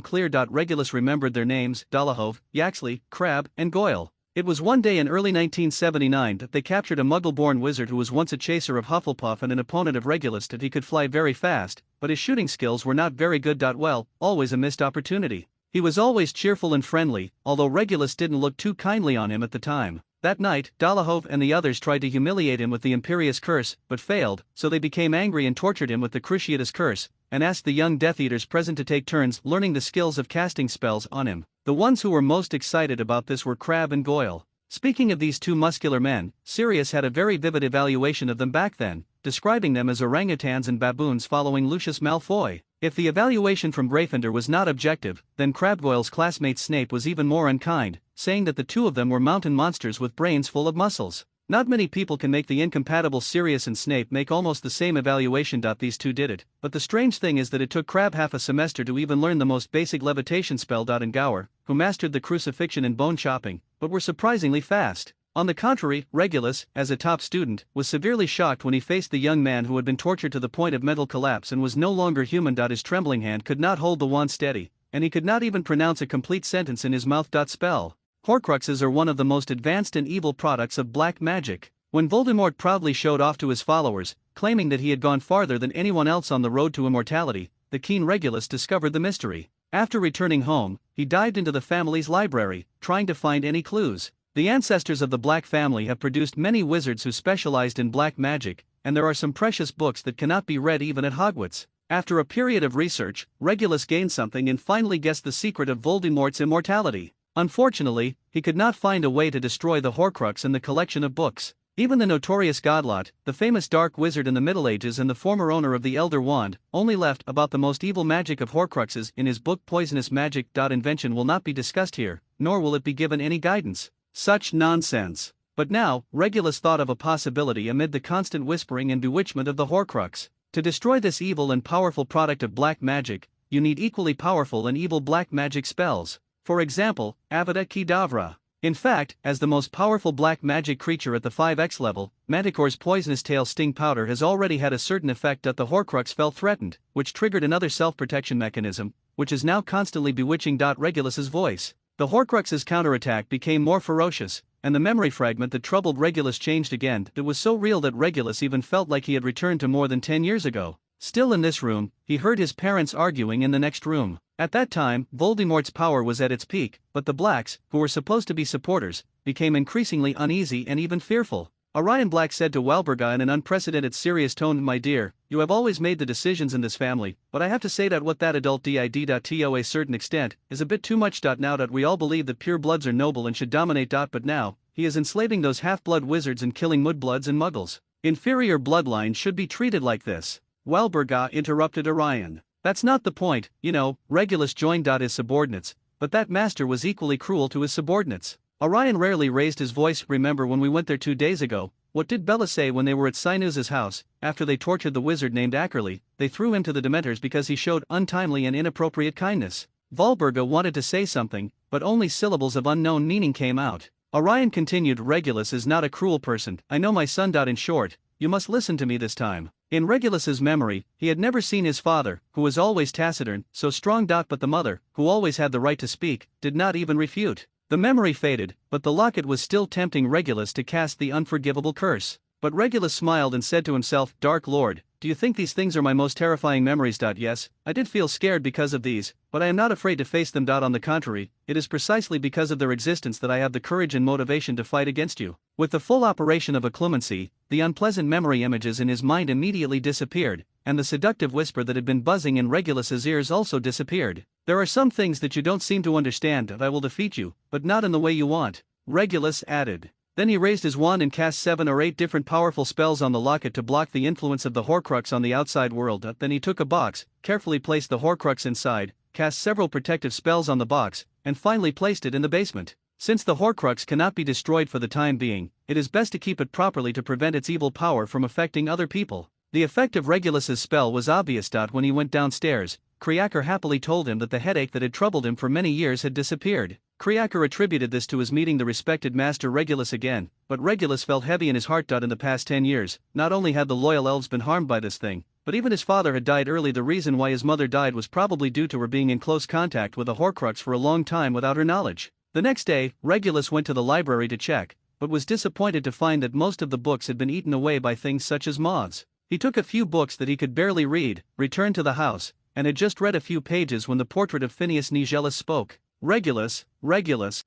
clear. Regulus remembered their names: Dollahove, Yaxley, Crabbe, and Goyle. It was one day in early 1979 that they captured a Muggle-born wizard who was once a chaser of Hufflepuff and an opponent of Regulus. He could fly very fast, but his shooting skills were not very good. Well, always a missed opportunity. He was always cheerful and friendly, although Regulus didn't look too kindly on him at the time. That night, Dollahove and the others tried to humiliate him with the Imperious Curse, but failed, so they became angry and tortured him with the Cruciatus Curse, and asked the young Death Eaters present to take turns learning the skills of casting spells on him. The ones who were most excited about this were Crabbe and Goyle. Speaking of these two muscular men, Sirius had a very vivid evaluation of them back then, describing them as orangutans and baboons following Lucius Malfoy. If the evaluation from Gryffindor was not objective, then Crabgoyle's classmate Snape was even more unkind, saying that the two of them were mountain monsters with brains full of muscles. Not many people can make the incompatible Sirius and Snape make almost the same evaluation. These two did it, but the strange thing is that it took Crabbe half a semester to even learn the most basic levitation spell. And Gower, who mastered the crucifixion and bone chopping, but were surprisingly fast. On the contrary, Regulus, as a top student, was severely shocked when he faced the young man who had been tortured to the point of mental collapse and was no longer human. His trembling hand could not hold the wand steady, and he could not even pronounce a complete sentence in his mouth. Spell. Horcruxes are one of the most advanced and evil products of black magic. When Voldemort proudly showed off to his followers, claiming that he had gone farther than anyone else on the road to immortality, the keen Regulus discovered the mystery. After returning home, he dived into the family's library, trying to find any clues. The ancestors of the Black family have produced many wizards who specialized in black magic, and there are some precious books that cannot be read even at Hogwarts. After a period of research, Regulus gained something and finally guessed the secret of Voldemort's immortality. Unfortunately, he could not find a way to destroy the Horcrux and the collection of books. Even the notorious Godlot, the famous dark wizard in the Middle Ages and the former owner of the Elder Wand, only left about the most evil magic of Horcruxes in his book Poisonous Magic. Invention will not be discussed here, nor will it be given any guidance. Such nonsense. But now, Regulus thought of a possibility amid the constant whispering and bewitchment of the Horcrux. To destroy this evil and powerful product of black magic, you need equally powerful and evil black magic spells. For example, Avada Kedavra. In fact, as the most powerful black magic creature at the 5x level, Manticore's poisonous tail sting powder has already had a certain effect. The Horcrux felt threatened, which triggered another self-protection mechanism, which is now constantly bewitching. Regulus's voice. The Horcrux's counterattack became more ferocious, and the memory fragment that troubled Regulus changed again. It was so real that Regulus even felt like he had returned to more than 10 years ago. Still in this room, he heard his parents arguing in the next room. At that time, Voldemort's power was at its peak, but the Blacks, who were supposed to be supporters, became increasingly uneasy and even fearful. Orion Black said to Walburga in an unprecedented serious tone, "My dear, you have always made the decisions in this family, but I have to say that what that adult did to a certain extent is a bit too much. Now that we all believe that pure bloods are noble and should dominate. But now, he is enslaving those half-blood wizards and killing mudbloods and muggles. Inferior bloodlines should be treated like this." Walburga interrupted Orion. "That's not the point, you know." Regulus joined his subordinates, but that master was equally cruel to his subordinates. Orion rarely raised his voice. "Remember when we went there 2 days ago? What did Bella say when they were at Sinus's house? After they tortured the wizard named Ackerley, they threw him to the Dementors because he showed untimely and inappropriate kindness." Walburga wanted to say something, but only syllables of unknown meaning came out. Orion continued, "Regulus is not a cruel person. I know my son. In short, you must listen to me this time." In Regulus's memory, he had never seen his father, who was always taciturn, so strong. But the mother, who always had the right to speak, did not even refute. The memory faded, but the locket was still tempting Regulus to cast the unforgivable curse. But Regulus smiled and said to himself, "Dark Lord, do you think these things are my most terrifying memories? Yes, I did feel scared because of these, but I am not afraid to face them. On the contrary, it is precisely because of their existence that I have the courage and motivation to fight against you." With the full operation of occlumency, the unpleasant memory images in his mind immediately disappeared, and the seductive whisper that had been buzzing in Regulus's ears also disappeared. "There are some things that you don't seem to understand. I will defeat you, but not in the way you want," Regulus added. Then he raised his wand and cast 7 or 8 different powerful spells on the locket to block the influence of the Horcrux on the outside world. Then he took a box, carefully placed the Horcrux inside, cast several protective spells on the box, and finally placed it in the basement. Since the Horcrux cannot be destroyed for the time being, it is best to keep it properly to prevent its evil power from affecting other people. The effect of Regulus's spell was obvious. When he went downstairs, Kriaker happily told him that the headache that had troubled him for many years had disappeared. Kriaker attributed this to his meeting the respected Master Regulus again, but Regulus felt heavy in his heart. In the past 10 years, not only had the loyal elves been harmed by this thing, but even his father had died early. The reason why his mother died was probably due to her being in close contact with a Horcrux for a long time without her knowledge. The next day, Regulus went to the library to check, but was disappointed to find that most of the books had been eaten away by things such as moths. He took a few books that he could barely read, returned to the house, and had just read a few pages when the portrait of Phineas Nigellus spoke. "Regulus,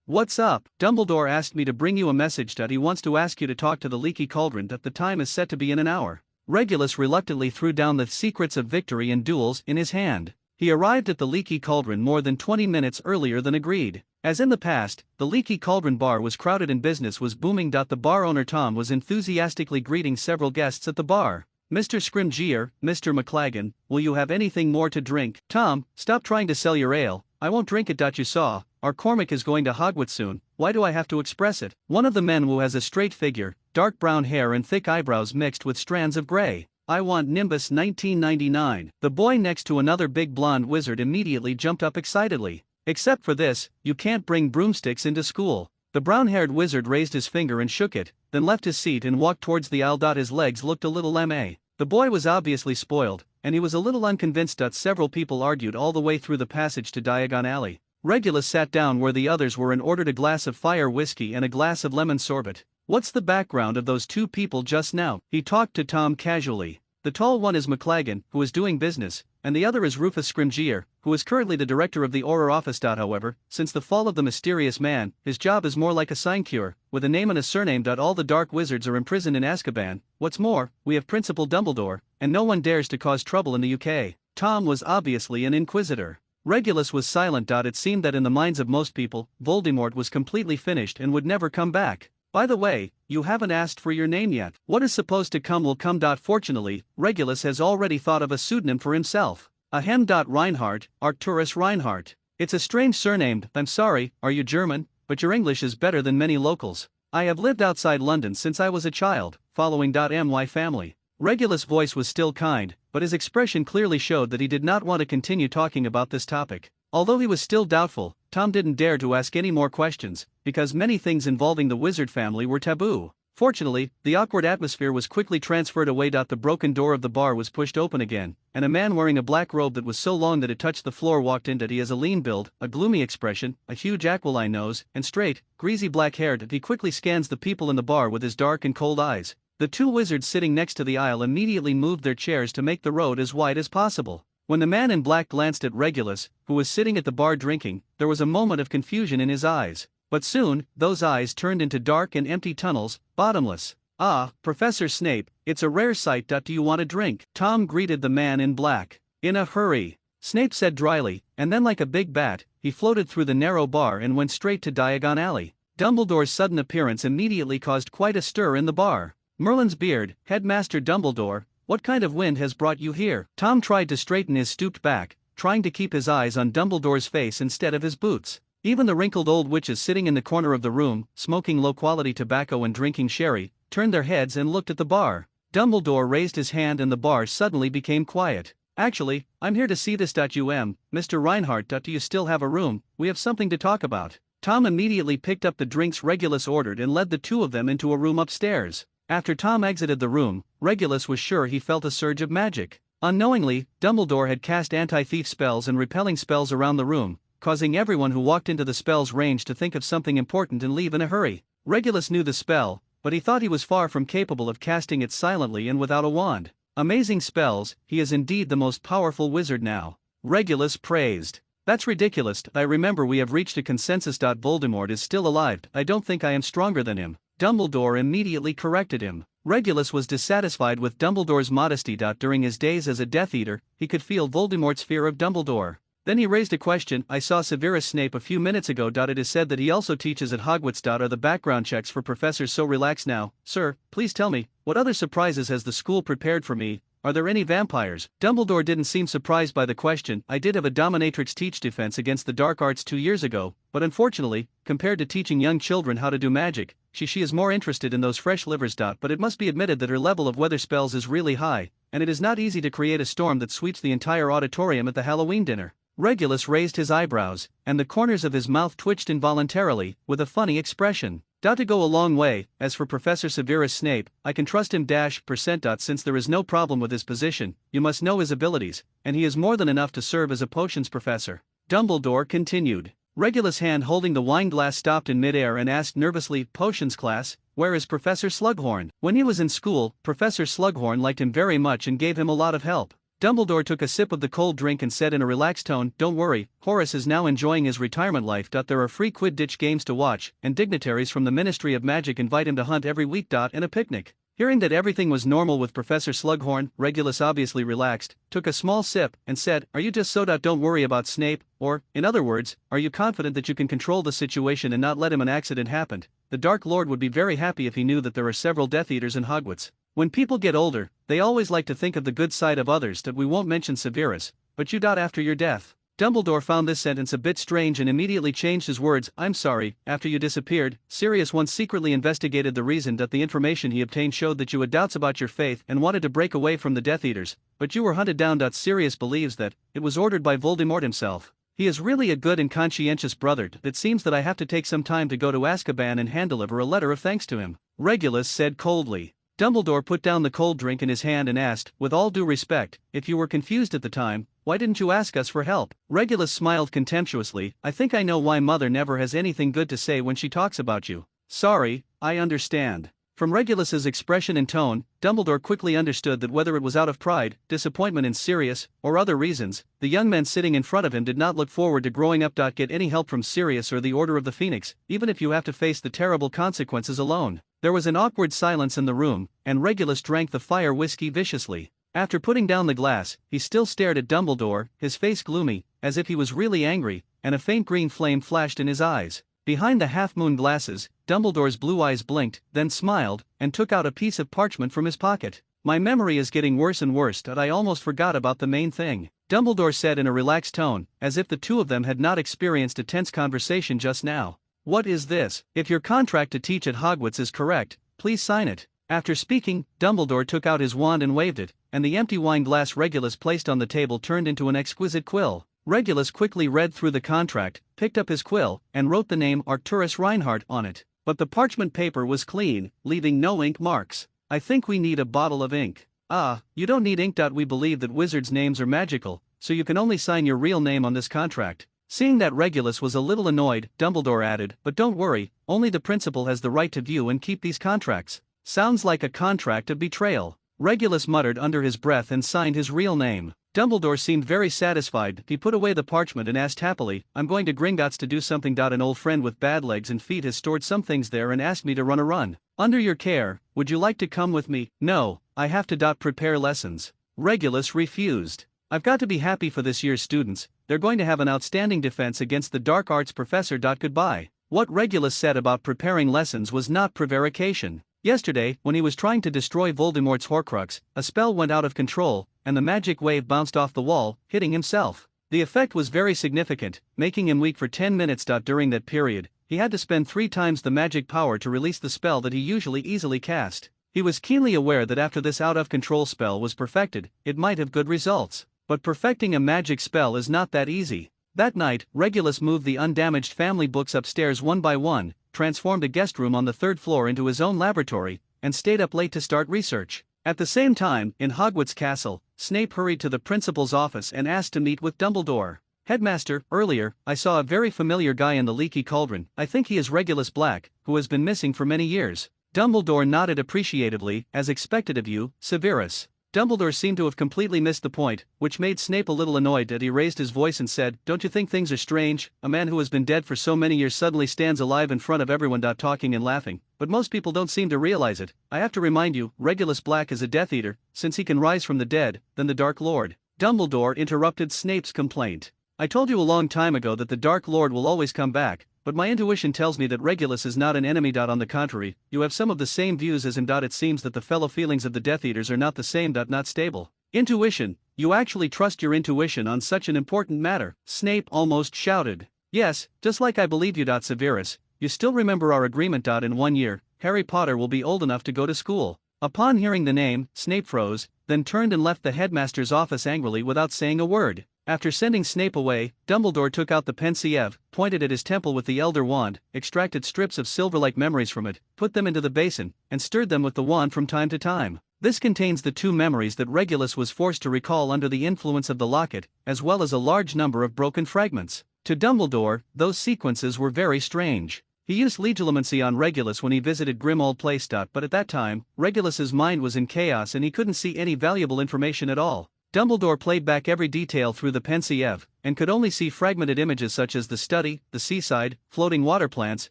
what's up? Dumbledore asked me to bring you a message. He wants to ask you to talk to the Leaky Cauldron. The time is set to be in an hour." Regulus reluctantly threw down the Secrets of Victory and Duels in his hand. He arrived at the Leaky Cauldron more than 20 minutes earlier than agreed. As in the past, the Leaky Cauldron bar was crowded and business was booming. The bar owner Tom was enthusiastically greeting several guests at the bar. "Mr. Scrimgeour, Mr. McLagan, will you have anything more to drink?" "Tom, stop trying to sell your ale. I won't drink it. You saw, our Cormac is going to Hogwarts soon. Why do I have to express it?" One of the men who has a straight figure, dark brown hair and thick eyebrows mixed with strands of gray. "I want Nimbus 1999. The boy next to another big blonde wizard immediately jumped up excitedly. "Except for this, you can't bring broomsticks into school." The brown-haired wizard raised his finger and shook it, then left his seat and walked towards the aisle. His legs looked a little lame. The boy was obviously spoiled, and he was a little unconvinced. Several people argued all the way through the passage to Diagon Alley. Regulus sat down where the others were and ordered a glass of fire whiskey and a glass of lemon sorbet. What's the background of those two people just now? He talked to Tom casually. The tall one is McLagan, who is doing business, and the other is Rufus Scrimgeour, who is currently the director of the Auror office. However, since the fall of the mysterious man, his job is more like a sinecure, with a name and a surname. All the dark wizards are imprisoned in Azkaban. What's more, we have Principal Dumbledore, and no one dares to cause trouble in the UK. Tom was obviously an inquisitor. Regulus was silent. It seemed that in the minds of most people, Voldemort was completely finished and would never come back. By the way, you haven't asked for your name yet. What is supposed to come will come. Fortunately, Regulus has already thought of a pseudonym for himself. Ahem. Reinhardt, Arcturus Reinhardt. It's a strange surname. I'm sorry, are you German? But your English is better than many locals. I have lived outside London since I was a child, following my family. Regulus' voice was still kind, but his expression clearly showed that he did not want to continue talking about this topic. Although he was still doubtful, Tom didn't dare to ask any more questions, because many things involving the wizard family were taboo. Fortunately, the awkward atmosphere was quickly transferred away. The broken door of the bar was pushed open again, and a man wearing a black robe that was so long that it touched the floor walked in. He has a lean build, a gloomy expression, a huge aquiline nose, and straight, greasy black hair. He quickly scans the people in the bar with his dark and cold eyes. The two wizards sitting next to the aisle immediately moved their chairs to make the road as wide as possible. When the man in black glanced at Regulus, who was sitting at the bar drinking, there was a moment of confusion in his eyes. But soon, those eyes turned into dark and empty tunnels, bottomless. Ah, Professor Snape, it's a rare sight. Do you want a drink? Tom greeted the man in black. In a hurry, Snape said dryly, and then like a big bat, he floated through the narrow bar and went straight to Diagon Alley. Dumbledore's sudden appearance immediately caused quite a stir in the bar. Merlin's beard, Headmaster Dumbledore, what kind of wind has brought you here? Tom tried to straighten his stooped back, trying to keep his eyes on Dumbledore's face instead of his boots. Even the wrinkled old witches sitting in the corner of the room, smoking low-quality tobacco and drinking sherry, turned their heads and looked at the bar. Dumbledore raised his hand and the bar suddenly became quiet. Actually, I'm here to see this. Mr. Reinhardt. Do you still have a room? We have something to talk about. Tom immediately picked up the drinks Regulus ordered and led the two of them into a room upstairs. After Tom exited the room, Regulus was sure he felt a surge of magic. Unknowingly, Dumbledore had cast anti-thief spells and repelling spells around the room, causing everyone who walked into the spell's range to think of something important and leave in a hurry. Regulus knew the spell, but he thought he was far from capable of casting it silently and without a wand. Amazing spells, he is indeed the most powerful wizard now. Regulus praised. That's ridiculous. I remember we have reached a consensus. Voldemort is still alive. I don't think I am stronger than him. Dumbledore immediately corrected him. Regulus was dissatisfied with Dumbledore's modesty. During his days as a Death Eater, he could feel Voldemort's fear of Dumbledore. Then he raised a question. I saw Severus Snape a few minutes ago. It is said that he also teaches at Hogwarts. Are the background checks for professors so relaxed now? Sir, please tell me, what other surprises has the school prepared for me? Are there any vampires? Dumbledore didn't seem surprised by the question. I did have a dominatrix teach defense against the dark arts 2 years ago, but unfortunately, compared to teaching young children how to do magic, she is more interested in those fresh livers. But it must be admitted that her level of weather spells is really high, and it is not easy to create a storm that sweeps the entire auditorium at the Halloween dinner. Regulus raised his eyebrows, and the corners of his mouth twitched involuntarily, with a funny expression. To go a long way. As for Professor Severus Snape, I can trust him %. Since there is no problem with his position, you must know his abilities, and he is more than enough to serve as a potions professor. Dumbledore continued. Regulus' hand holding the wine glass stopped in midair and asked nervously, Potions class, where is Professor Slughorn? When he was in school, Professor Slughorn liked him very much and gave him a lot of help. Dumbledore took a sip of the cold drink and said in a relaxed tone, Don't worry, Horace is now enjoying his retirement life. There are free Quidditch games to watch, and dignitaries from the Ministry of Magic invite him to hunt every week. And a picnic. Hearing that everything was normal with Professor Slughorn, Regulus obviously relaxed, took a small sip, and said, Are you just so don't worry about Snape? Or, in other words, are you confident that you can control the situation and not let an accident happen? The Dark Lord would be very happy if he knew that there are several Death Eaters in Hogwarts. When people get older, they always like to think of the good side of others. We won't mention Severus, but you. After your death. Dumbledore found this sentence a bit strange and immediately changed his words. I'm sorry, after you disappeared, Sirius once secretly investigated the reason that the information he obtained showed that you had doubts about your faith and wanted to break away from the Death Eaters, but you were hunted down. Sirius believes that it was ordered by Voldemort himself. He is really a good and conscientious brother. It seems that I have to take some time to go to Azkaban and hand-deliver a letter of thanks to him," Regulus said coldly. Dumbledore put down the cold drink in his hand and asked, with all due respect, "If you were confused at the time, why didn't you ask us for help?" Regulus smiled contemptuously. "I think I know why Mother never has anything good to say when she talks about you." "Sorry, I understand." From Regulus's expression and tone, Dumbledore quickly understood that whether it was out of pride, disappointment in Sirius, or other reasons, the young men sitting in front of him did not look forward to growing up. Get any help from Sirius or the Order of the Phoenix, even if you have to face the terrible consequences alone. There was an awkward silence in the room, and Regulus drank the fire whiskey viciously. After putting down the glass, he still stared at Dumbledore, his face gloomy, as if he was really angry, and a faint green flame flashed in his eyes. Behind the half-moon glasses, Dumbledore's blue eyes blinked, then smiled, and took out a piece of parchment from his pocket. "My memory is getting worse and worse, and I almost forgot about the main thing," Dumbledore said in a relaxed tone, as if the two of them had not experienced a tense conversation just now. "What is this? If your contract to teach at Hogwarts is correct, please sign it." After speaking, Dumbledore took out his wand and waved it, and the empty wine glass Regulus placed on the table turned into an exquisite quill. Regulus quickly read through the contract, picked up his quill, and wrote the name Arcturus Reinhardt on it. But the parchment paper was clean, leaving no ink marks. "I think we need a bottle of ink." "Ah, you don't need ink. We believe that wizards' names are magical, so you can only sign your real name on this contract." Seeing that Regulus was a little annoyed, Dumbledore added, "But don't worry, only the principal has the right to view and keep these contracts." "Sounds like a contract of betrayal," Regulus muttered under his breath and signed his real name. Dumbledore seemed very satisfied. He put away the parchment and asked happily, "I'm going to Gringotts to do something. An old friend with bad legs and feet has stored some things there and asked me to run a run. Under your care, would you like to come with me?" "No, I have to prepare lessons." Regulus refused. "I've got to be happy for this year's students. They're going to have an outstanding defense against the dark arts professor. Goodbye." What Regulus said about preparing lessons was not prevarication. Yesterday, when he was trying to destroy Voldemort's Horcrux, a spell went out of control, and the magic wave bounced off the wall, hitting himself. The effect was very significant, making him weak for 10 minutes. During that period, he had to spend 3 times the magic power to release the spell that he usually easily cast. He was keenly aware that after this out-of-control spell was perfected, it might have good results. But perfecting a magic spell is not that easy. That night, Regulus moved the undamaged family books upstairs one by one, transformed a guest room on the 3rd floor into his own laboratory, and stayed up late to start research. At the same time, in Hogwarts Castle, Snape hurried to the principal's office and asked to meet with Dumbledore. "Headmaster, earlier, I saw a very familiar guy in the leaky cauldron. I think he is Regulus Black, who has been missing for many years." Dumbledore nodded appreciatively. "As expected of you, Severus." Dumbledore seemed to have completely missed the point, which made Snape a little annoyed. He raised his voice and said, "Don't you think things are strange? A man who has been dead for so many years suddenly stands alive in front of everyone, talking and laughing. But most people don't seem to realize it. I have to remind you, Regulus Black is a Death Eater, since he can rise from the dead, then the Dark Lord." Dumbledore interrupted Snape's complaint. "I told you a long time ago that the Dark Lord will always come back, but my intuition tells me that Regulus is not an enemy. On the contrary, you have some of the same views as him. It seems that the fellow feelings of the Death Eaters are not the same. Not stable." "Intuition? You actually trust your intuition on such an important matter?" Snape almost shouted. "Yes, just like I believe you. Severus, you still remember our agreement. In 1 year, Harry Potter will be old enough to go to school." Upon hearing the name, Snape froze, then turned and left the headmaster's office angrily without saying a word. After sending Snape away, Dumbledore took out the pensieve, pointed at his temple with the Elder Wand, extracted strips of silver-like memories from it, put them into the basin, and stirred them with the wand from time to time. This contains the 2 memories that Regulus was forced to recall under the influence of the locket, as well as a large number of broken fragments. To Dumbledore, those sequences were very strange. He used legilimency on Regulus when he visited Grimmauld Place. But at that time, Regulus's mind was in chaos and he couldn't see any valuable information at all. Dumbledore played back every detail through the pensieve, and could only see fragmented images such as the study, the seaside, floating water plants,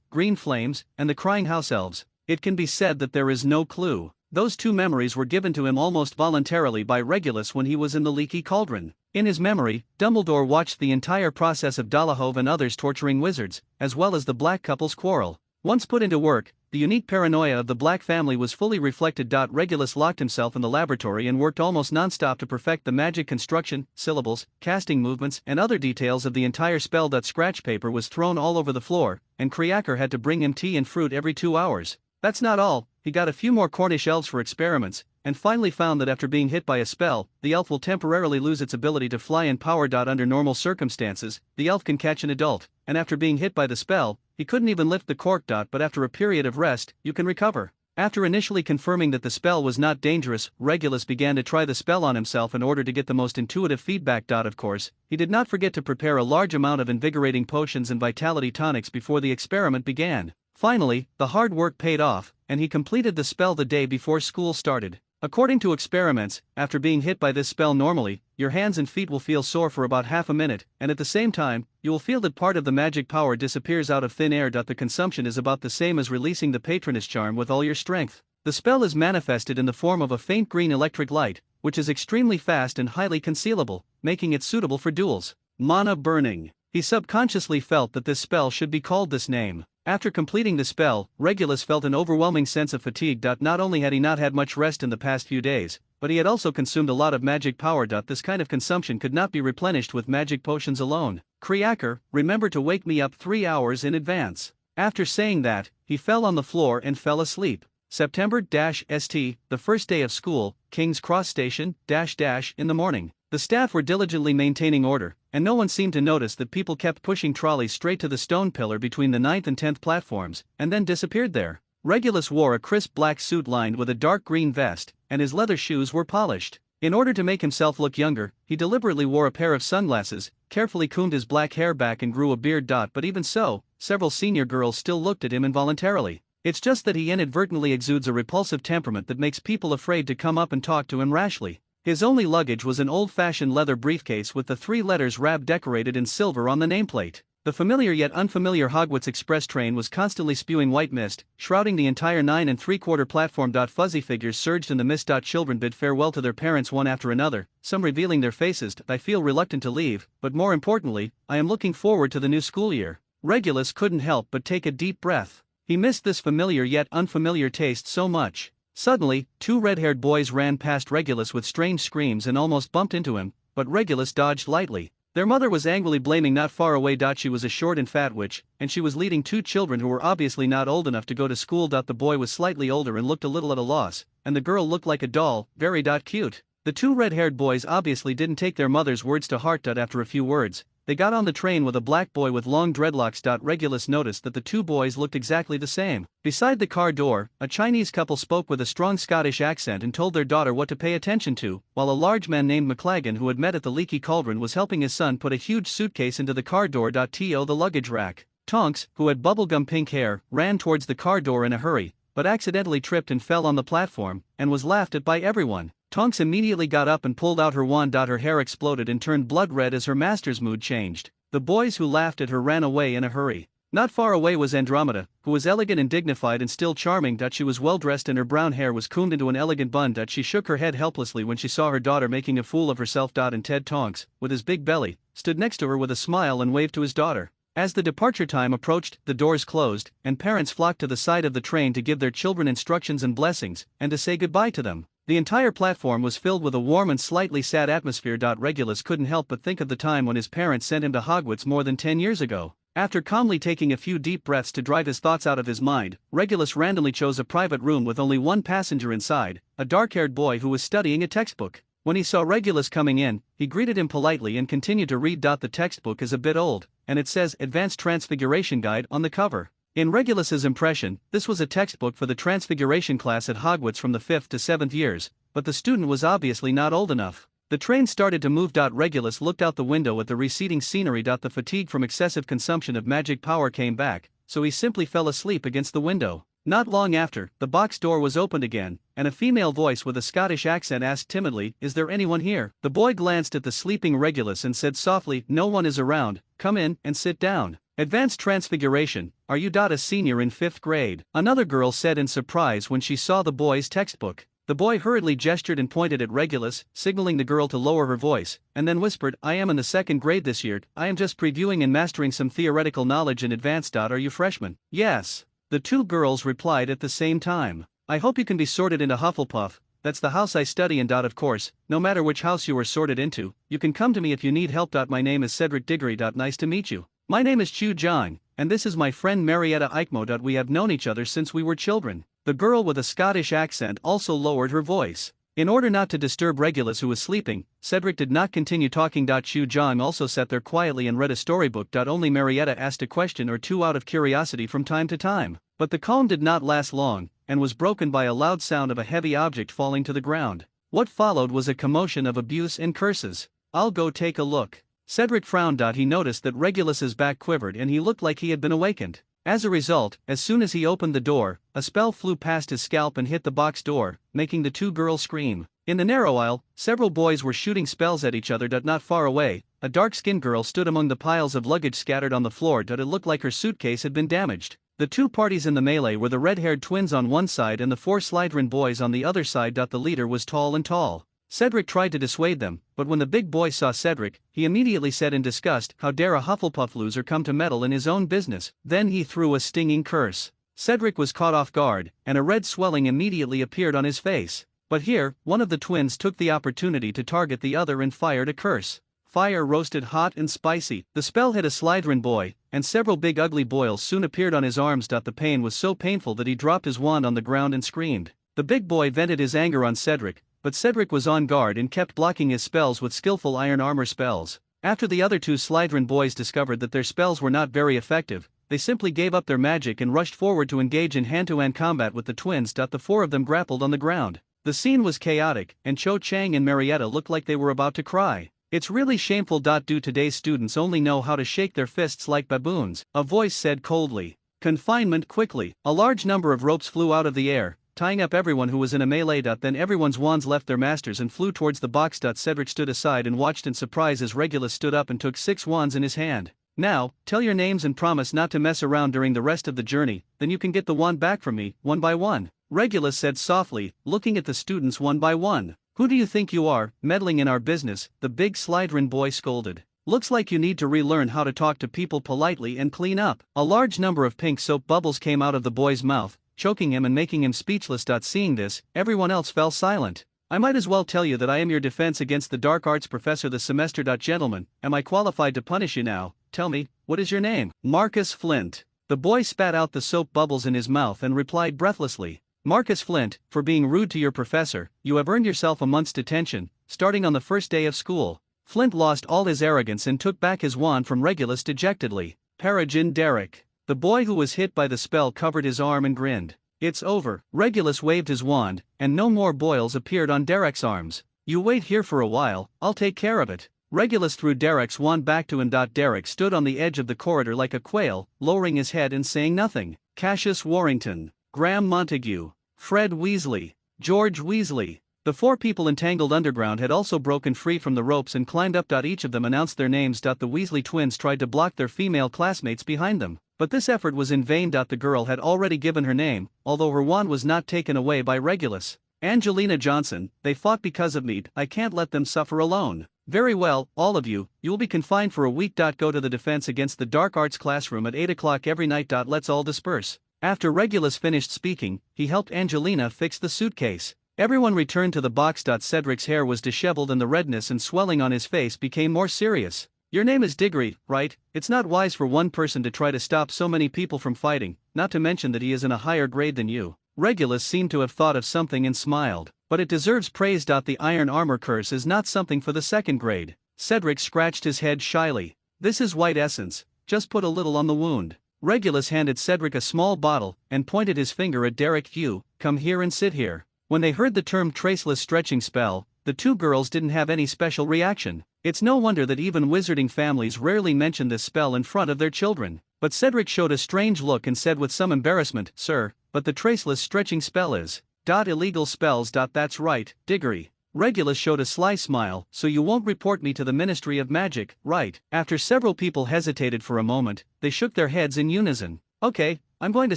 green flames, and the crying house elves. It can be said that there is no clue. Those 2 memories were given to him almost voluntarily by Regulus when he was in the leaky cauldron. In his memory, Dumbledore watched the entire process of Dolohov and others torturing wizards, as well as the black couple's quarrel. Once put into work, the unique paranoia of the Black family was fully reflected. Regulus locked himself in the laboratory and worked almost non-stop to perfect the magic construction, syllables, casting movements, and other details of the entire spell. Scratch paper was thrown all over the floor, and Kriaker had to bring him tea and fruit every 2 hours. That's not all, he got a few more Cornish elves for experiments, and finally found that after being hit by a spell, the elf will temporarily lose its ability to fly in power. Under normal circumstances, the elf can catch an adult, and after being hit by the spell, he couldn't even lift the cork. But after a period of rest, you can recover. After initially confirming that the spell was not dangerous, Regulus began to try the spell on himself in order to get the most intuitive feedback. Of course, he did not forget to prepare a large amount of invigorating potions and vitality tonics before the experiment began. Finally, the hard work paid off, and he completed the spell the day before school started. According to experiments, after being hit by this spell normally, your hands and feet will feel sore for about half a minute, and at the same time, you will feel that part of the magic power disappears out of thin air. The consumption is about the same as releasing the patroness charm with all your strength. The spell is manifested in the form of a faint green electric light, which is extremely fast and highly concealable, making it suitable for duels. Mana burning. He subconsciously felt that this spell should be called this name. After completing the spell, Regulus felt an overwhelming sense of fatigue. Not only had he not had much rest in the past few days, but he had also consumed a lot of magic power. This kind of consumption could not be replenished with magic potions alone. Kriaker, remember to wake me up 3 hours in advance. After saying that, he fell on the floor and fell asleep. September-ST, the first day of school, King's Cross Station, in the morning. The staff were diligently maintaining order, and no one seemed to notice that people kept pushing trolleys straight to the stone pillar between the 9th and 10th platforms, and then disappeared there. Regulus wore a crisp black suit lined with a dark green vest, and his leather shoes were polished. In order to make himself look younger, he deliberately wore a pair of sunglasses, carefully combed his black hair back and grew a beard. But even so, several senior girls still looked at him involuntarily. It's just that he inadvertently exudes a repulsive temperament that makes people afraid to come up and talk to him rashly. His only luggage was an old-fashioned leather briefcase with the 3 letters RAB decorated in silver on the nameplate. The familiar yet unfamiliar Hogwarts Express train was constantly spewing white mist, shrouding the entire 9 3/4 platform. Fuzzy figures surged in the mist. Children bid farewell to their parents one after another, some revealing their faces. I feel reluctant to leave, but more importantly, I am looking forward to the new school year. Regulus couldn't help but take a deep breath. He missed this familiar yet unfamiliar taste so much. Suddenly, 2 red-haired boys ran past Regulus with strange screams and almost bumped into him, but Regulus dodged lightly. Their mother was angrily blaming not far away. She was a short and fat witch, and she was leading 2 children who were obviously not old enough to go to school. The boy was slightly older and looked a little at a loss, and the girl looked like a doll, very cute. The 2 red-haired boys obviously didn't take their mother's words to heart. After a few words, they got on the train with a black boy with long dreadlocks. Regulus noticed that the 2 boys looked exactly the same. Beside the car door, a Chinese couple spoke with a strong Scottish accent and told their daughter what to pay attention to, while a large man named McLagan, who had met at the Leaky Cauldron, was helping his son put a huge suitcase into the car door. To the luggage rack. Tonks, who had bubblegum pink hair, ran towards the car door in a hurry, but accidentally tripped and fell on the platform, and was laughed at by everyone. Tonks immediately got up and pulled out her wand. Her hair exploded and turned blood red as her master's mood changed. The boys who laughed at her ran away in a hurry. Not far away was Andromeda, who was elegant and dignified and still charming. She was well dressed and her brown hair was combed into an elegant bun. She shook her head helplessly when she saw her daughter making a fool of herself. And Ted Tonks, with his big belly, stood next to her with a smile and waved to his daughter. As the departure time approached, the doors closed, and parents flocked to the side of the train to give their children instructions and blessings, and to say goodbye to them. The entire platform was filled with a warm and slightly sad atmosphere. Regulus couldn't help but think of the time when his parents sent him to Hogwarts more than 10 years ago. After calmly taking a few deep breaths to drive his thoughts out of his mind, Regulus randomly chose a private room with only 1 passenger inside, a dark-haired boy who was studying a textbook. When he saw Regulus coming in, he greeted him politely and continued to read. The textbook is a bit old, and it says Advanced Transfiguration Guide on the cover. In Regulus's impression, this was a textbook for the Transfiguration class at Hogwarts from the 5th to 7th years, but the student was obviously not old enough. The train started to move. Regulus looked out the window at the receding scenery. The fatigue from excessive consumption of magic power came back, so he simply fell asleep against the window. Not long after, the box door was opened again, and a female voice with a Scottish accent asked timidly, "Is there anyone here?" The boy glanced at the sleeping Regulus and said softly, "No one is around, come in and sit down." Advanced Transfiguration, are you a senior in 5th grade? Another girl said in surprise when she saw the boy's textbook. The boy hurriedly gestured and pointed at Regulus, signaling the girl to lower her voice, and then whispered, "I am in the 2nd grade this year. I am just previewing and mastering some theoretical knowledge in advance. Are you freshmen?" "Yes." The 2 girls replied at the same time. "I hope you can be sorted into Hufflepuff. That's the house I study in. Of course, no matter which house you are sorted into, you can come to me if you need help. My name is Cedric Diggory. Nice to meet you. My name is Chu Zhang, and this is my friend Marietta Eichmo. We have known each other since we were children." The girl with a Scottish accent also lowered her voice. In order not to disturb Regulus, who was sleeping, Cedric did not continue talking. Xu Zhang also sat there quietly and read a storybook. Only Marietta asked a question or two out of curiosity from time to time. But the calm did not last long, and was broken by a loud sound of a heavy object falling to the ground. What followed was a commotion of abuse and curses. "I'll go take a look." Cedric frowned. He noticed that Regulus's back quivered and he looked like he had been awakened. As a result, as soon as he opened the door, a spell flew past his scalp and hit the box door, making the two girls scream. In the narrow aisle, several boys were shooting spells at each other. Not far away, a dark-skinned girl stood among the piles of luggage scattered on the floor. It looked like her suitcase had been damaged. The two parties in the melee were the red-haired twins on one side and the four Slytherin boys on the other side. The leader was tall and tall. Cedric tried to dissuade them, but when the big boy saw Cedric, he immediately said in disgust, "How dare a Hufflepuff loser come to meddle in his own business?" Then he threw a stinging curse. Cedric was caught off guard, and a red swelling immediately appeared on his face. But here, one of the twins took the opportunity to target the other and fired a curse. Fire roasted hot and spicy. The spell hit a Slytherin boy, and several big ugly boils soon appeared on his arms. The pain was so painful that he dropped his wand on the ground and screamed. The big boy vented his anger on Cedric, but Cedric was on guard and kept blocking his spells with skillful iron armor spells. After the other two Slytherin boys discovered that their spells were not very effective, they simply gave up their magic and rushed forward to engage in hand-to-hand combat with the twins. The four of them grappled on the ground. The scene was chaotic, and Cho Chang and Marietta looked like they were about to cry. "It's really shameful. Do today's students only know how to shake their fists like baboons?" a voice said coldly. Confinement quickly. A large number of ropes flew out of the air, tying up everyone who was in a melee. Then everyone's wands left their masters and flew towards the box. Cedric stood aside and watched in surprise as Regulus stood up and took 6 wands in his hand. "Now, tell your names and promise not to mess around during the rest of the journey, then you can get the wand back from me, one by one," Regulus said softly, looking at the students one by one. "Who do you think you are, meddling in our business?" the big Slytherin boy scolded. "Looks like you need to relearn how to talk to people politely and clean up." A large number of pink soap bubbles came out of the boy's mouth, choking him and making him speechless. Seeing this, everyone else fell silent. "I might as well tell you that I am your defense against the dark arts professor this semester. Gentlemen, am I qualified to punish you now? Tell me, what is your name?" "Marcus Flint." The boy spat out the soap bubbles in his mouth and replied breathlessly. "Marcus Flint, for being rude to your professor, you have earned yourself a month's detention, starting on the first day of school." Flint lost all his arrogance and took back his wand from Regulus dejectedly. "Peregrine Derek." The boy who was hit by the spell covered his arm and grinned. "It's over." Regulus waved his wand, and no more boils appeared on Derek's arms. "You wait here for a while, I'll take care of it." Regulus threw Derek's wand back to him. Derek stood on the edge of the corridor like a quail, lowering his head and saying nothing. Cassius Warrington, Graham Montague, Fred Weasley, George Weasley. The 4 people entangled underground had also broken free from the ropes and climbed up. Each of them announced their names. The Weasley twins tried to block their female classmates behind them, but this effort was in vain. The girl had already given her name, although her wand was not taken away by Regulus. "Angelina Johnson. They fought because of me. I can't let them suffer alone." "Very well, all of you, you will be confined for a week. Go to the defense against the dark arts classroom at 8 o'clock every night. Let's all disperse." After Regulus finished speaking, he helped Angelina fix the suitcase. Everyone returned to the box. Cedric's hair was disheveled and the redness and swelling on his face became more serious. "Your name is Diggory, right? It's not wise for one person to try to stop so many people from fighting, not to mention that he is in a higher grade than you." Regulus seemed to have thought of something and smiled. "But it deserves praise. The iron armor curse is not something for the 2nd grade. Cedric scratched his head shyly. "This is white essence, just put a little on the wound." Regulus handed Cedric a small bottle and pointed his finger at Derek. "You, come here and sit here." When they heard the term traceless stretching spell, the 2 girls didn't have any special reaction. It's no wonder that even wizarding families rarely mention this spell in front of their children. But Cedric showed a strange look and said with some embarrassment, "Sir, but the traceless stretching spell is illegal spells. That's right, Diggory." Regulus showed a sly smile. "So you won't report me to the Ministry of Magic, right?" After several people hesitated for a moment, they shook their heads in unison. "Okay, I'm going to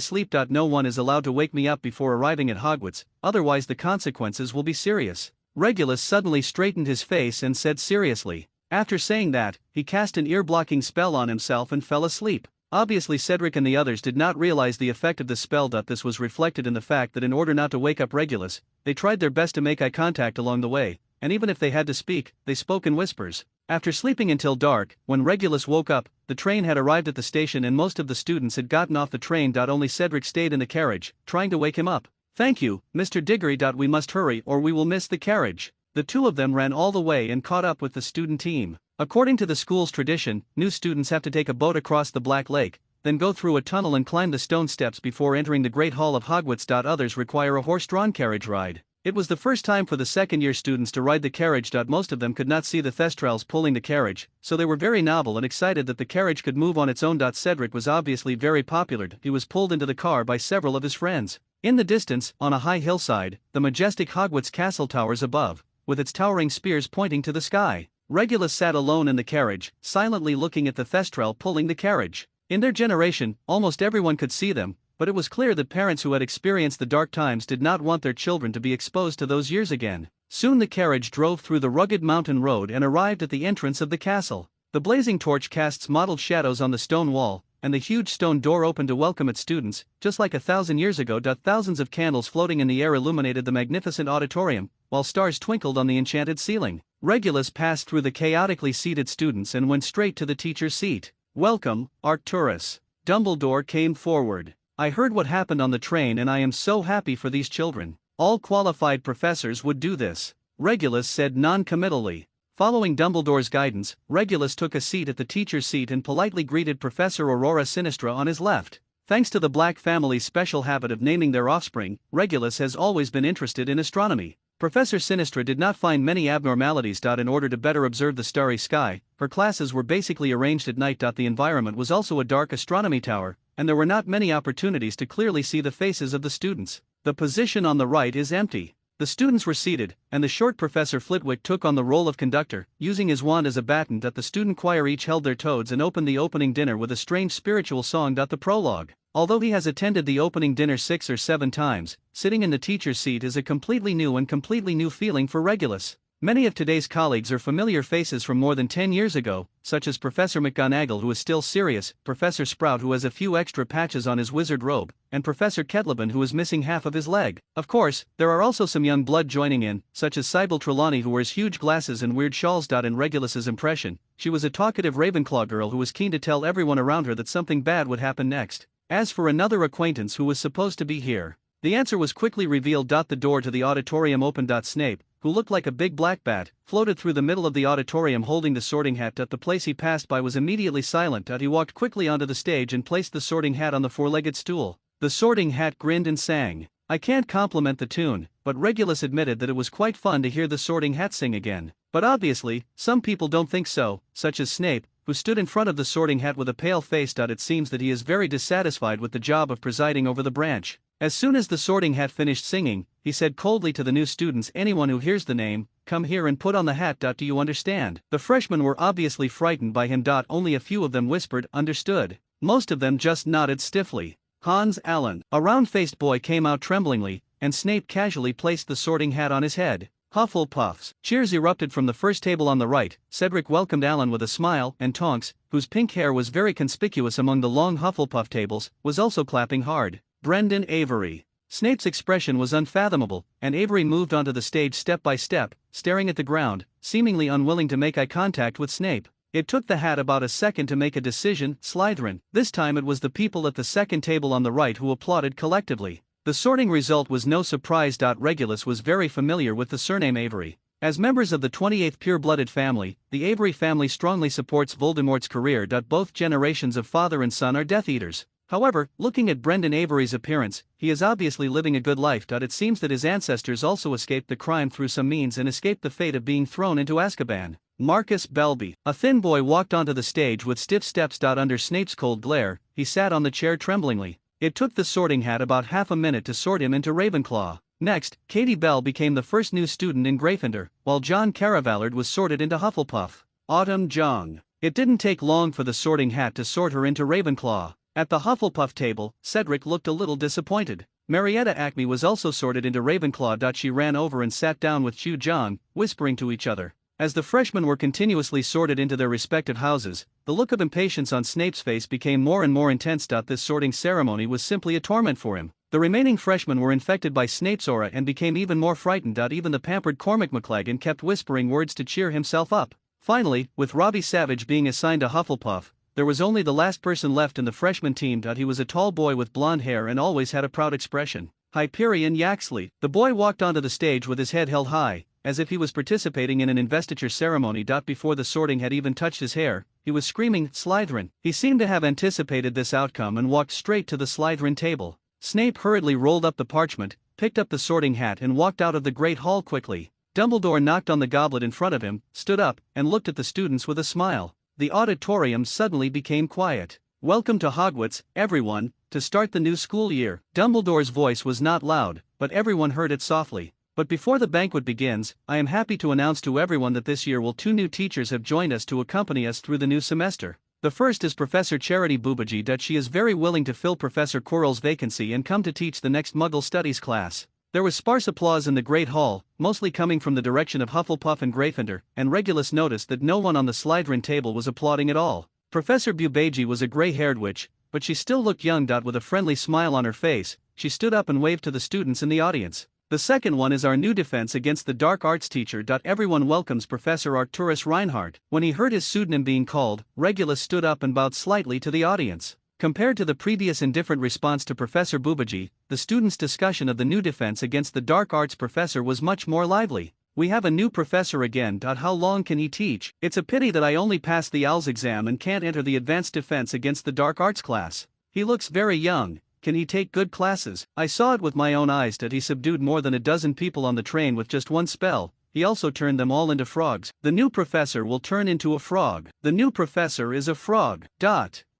sleep. No one is allowed to wake me up before arriving at Hogwarts, otherwise the consequences will be serious." Regulus suddenly straightened his face and said seriously. After saying that, he cast an ear-blocking spell on himself and fell asleep. Obviously Cedric and the others did not realize the effect of the spell. This was reflected in the fact that in order not to wake up Regulus, they tried their best to make eye contact along the way, and even if they had to speak, they spoke in whispers. After sleeping until dark, when Regulus woke up, the train had arrived at the station and most of the students had gotten off the train. Only Cedric stayed in the carriage, trying to wake him up. "Thank you, Mr. Diggory. We must hurry or we will miss the carriage." The two of them ran all the way and caught up with the student team. According to the school's tradition, new students have to take a boat across the Black Lake, then go through a tunnel and climb the stone steps before entering the Great Hall of Hogwarts. Others require a horse-drawn carriage ride. It was the first time for the second-year students to ride the carriage. Most of them could not see the Thestrals pulling the carriage, so they were very novel and excited that the carriage could move on its own. Cedric was obviously very popular. He was pulled into the car by several of his friends. In the distance, on a high hillside, the majestic Hogwarts castle towers above, with its towering spears pointing to the sky. Regulus sat alone in the carriage, silently looking at the Thestral pulling the carriage. In their generation, almost everyone could see them, but it was clear that parents who had experienced the dark times did not want their children to be exposed to those years again. Soon the carriage drove through the rugged mountain road and arrived at the entrance of the castle. The blazing torch casts mottled shadows on the stone wall, and the huge stone door opened to welcome its students, just like 1,000 years ago. Thousands of candles floating in the air illuminated the magnificent auditorium, while stars twinkled on the enchanted ceiling. Regulus passed through the chaotically seated students and went straight to the teacher's seat. "Welcome, Arcturus." Dumbledore came forward. "I heard what happened on the train and I am so happy for these children. All qualified professors would do this," Regulus said non-committally. Following Dumbledore's guidance, Regulus took a seat at the teacher's seat and politely greeted Professor Aurora Sinistra on his left. Thanks to the Black family's special habit of naming their offspring, Regulus has always been interested in astronomy. Professor Sinistra did not find many abnormalities. In order to better observe the starry sky, her classes were basically arranged at night. The environment was also a dark astronomy tower, and there were not many opportunities to clearly see the faces of the students. The position on the right is empty. The students were seated, and the short Professor Flitwick took on the role of conductor, using his wand as a baton. The student choir each held their toads and opened the opening dinner with a strange spiritual song. The prologue. Although he has attended the opening dinner 6 or 7 times, sitting in the teacher's seat is a completely new feeling for Regulus. Many of today's colleagues are familiar faces from more than 10 years ago, such as Professor McGonagall, who is still serious, Professor Sprout, who has a few extra patches on his wizard robe, and Professor Kedleben, who is missing half of his leg. Of course, there are also some young blood joining in, such as Sybil Trelawney, who wears huge glasses and weird shawls. In Regulus's impression, she was a talkative Ravenclaw girl who was keen to tell everyone around her that something bad would happen next. As for another acquaintance who was supposed to be here, the answer was quickly revealed. The door to the auditorium opened. Snape, who looked like a big black bat, floated through the middle of the auditorium holding the Sorting Hat. The place he passed by was immediately silent. He walked quickly onto the stage and placed the Sorting Hat on the 4-legged stool. The Sorting Hat grinned and sang. "I can't compliment the tune," but Regulus admitted that it was quite fun to hear the Sorting Hat sing again. But obviously, some people don't think so, such as Snape, who stood in front of the Sorting Hat with a pale face. It seems that he is very dissatisfied with the job of presiding over the branch. As soon as the Sorting Hat finished singing, he said coldly to the new students, "Anyone who hears the name, come here and put on the hat. Do you understand?" The freshmen were obviously frightened by him. Only a few of them whispered, "Understood." Most of them just nodded stiffly. Hans Allen, a round-faced boy, came out tremblingly, and Snape casually placed the Sorting Hat on his head. Hufflepuffs. Cheers erupted from the first table on the right. Cedric welcomed Alan with a smile, and Tonks, whose pink hair was very conspicuous among the long Hufflepuff tables, was also clapping hard. Brendan Avery. Snape's expression was unfathomable, and Avery moved onto the stage step by step, staring at the ground, seemingly unwilling to make eye contact with Snape. It took the hat about a second to make a decision. Slytherin. This time it was the people at the second table on the right who applauded collectively. The sorting result was no surprise. Regulus was very familiar with the surname Avery. As members of the 28th pure-blooded family, the Avery family strongly supports Voldemort's career. Both generations of father and son are Death Eaters. However, looking at Brendan Avery's appearance, he is obviously living a good life. It seems that his ancestors also escaped the crime through some means and escaped the fate of being thrown into Azkaban. Marcus Belby. A thin boy walked onto the stage with stiff steps. Under Snape's cold glare, he sat on the chair tremblingly. It took the Sorting Hat about half a minute to sort him into Ravenclaw. Next, Katie Bell became the first new student in Gryffindor, while John Caravallard was sorted into Hufflepuff. Autumn Jung. It didn't take long for the Sorting Hat to sort her into Ravenclaw. At the Hufflepuff table, Cedric looked a little disappointed. Marietta Acme was also sorted into Ravenclaw. She ran over and sat down with Chu Jong, whispering to each other. As the freshmen were continuously sorted into their respective houses, the look of impatience on Snape's face became more and more intense. This sorting ceremony was simply a torment for him. The remaining freshmen were infected by Snape's aura and became even more frightened. Even the pampered Cormac McLaggen kept whispering words to cheer himself up. Finally, with Robbie Savage being assigned to Hufflepuff, there was only the last person left in the freshman team. He was a tall boy with blonde hair and always had a proud expression. Hyperion Yaxley. The boy walked onto the stage with his head held high, as if he was participating in an investiture ceremony. Before the sorting had even touched his hair, he was screaming, Slytherin. He seemed to have anticipated this outcome and walked straight to the Slytherin table. Snape hurriedly rolled up the parchment, picked up the sorting hat and walked out of the Great Hall quickly. Dumbledore knocked on the goblet in front of him, stood up, and looked at the students with a smile. The auditorium suddenly became quiet. Welcome to Hogwarts, everyone, to start the new school year. Dumbledore's voice was not loud, but everyone heard it softly. But before the banquet begins, I am happy to announce to everyone that this year two new teachers have joined us to accompany us through the new semester. The first is Professor Charity Boobaji. She is very willing to fill Professor Quirrell's vacancy and come to teach the next Muggle Studies class. There was sparse applause in the Great Hall, mostly coming from the direction of Hufflepuff and Gryffindor, and Regulus noticed that no one on the Slytherin table was applauding at all. Professor Boobaji was a gray-haired witch, but she still looked young. With a friendly smile on her face, she stood up and waved to the students in the audience. The second one is our new defense against the dark arts teacher. Everyone welcomes Professor Arcturus Reinhardt. When he heard his pseudonym being called, Regulus stood up and bowed slightly to the audience. Compared to the previous indifferent response to Professor Boobaji, the students' discussion of the new defense against the dark arts professor was much more lively. We have a new professor again. How long can he teach? It's a pity that I only passed the OWLS exam and can't enter the advanced defense against the dark arts class. He looks very young. Can he take good classes? I saw it with my own eyes. He subdued more than a dozen people on the train with just one spell. He also turned them all into frogs. The new professor will turn into a frog. The new professor is a frog.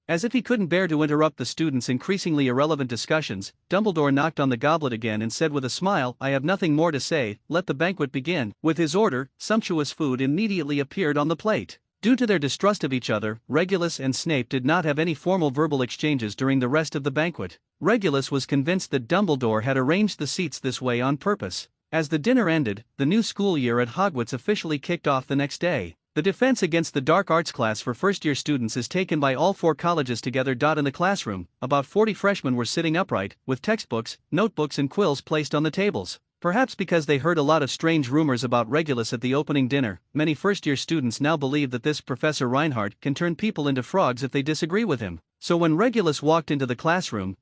As if he couldn't bear to interrupt the students' increasingly irrelevant discussions, Dumbledore knocked on the goblet again and said with a smile, I have nothing more to say, let the banquet begin. With his order, sumptuous food immediately appeared on the plate. Due to their distrust of each other, Regulus and Snape did not have any formal verbal exchanges during the rest of the banquet. Regulus was convinced that Dumbledore had arranged the seats this way on purpose. As the dinner ended, the new school year at Hogwarts officially kicked off the next day. The defense against the dark arts class for first-year students is taken by all 4 colleges together. In the classroom, about 40 freshmen were sitting upright, with textbooks, notebooks and quills placed on the tables. Perhaps because they heard a lot of strange rumors about Regulus at the opening dinner, many first-year students now believe that this Professor Reinhardt can turn people into frogs if they disagree with him. So when Regulus walked into the classroom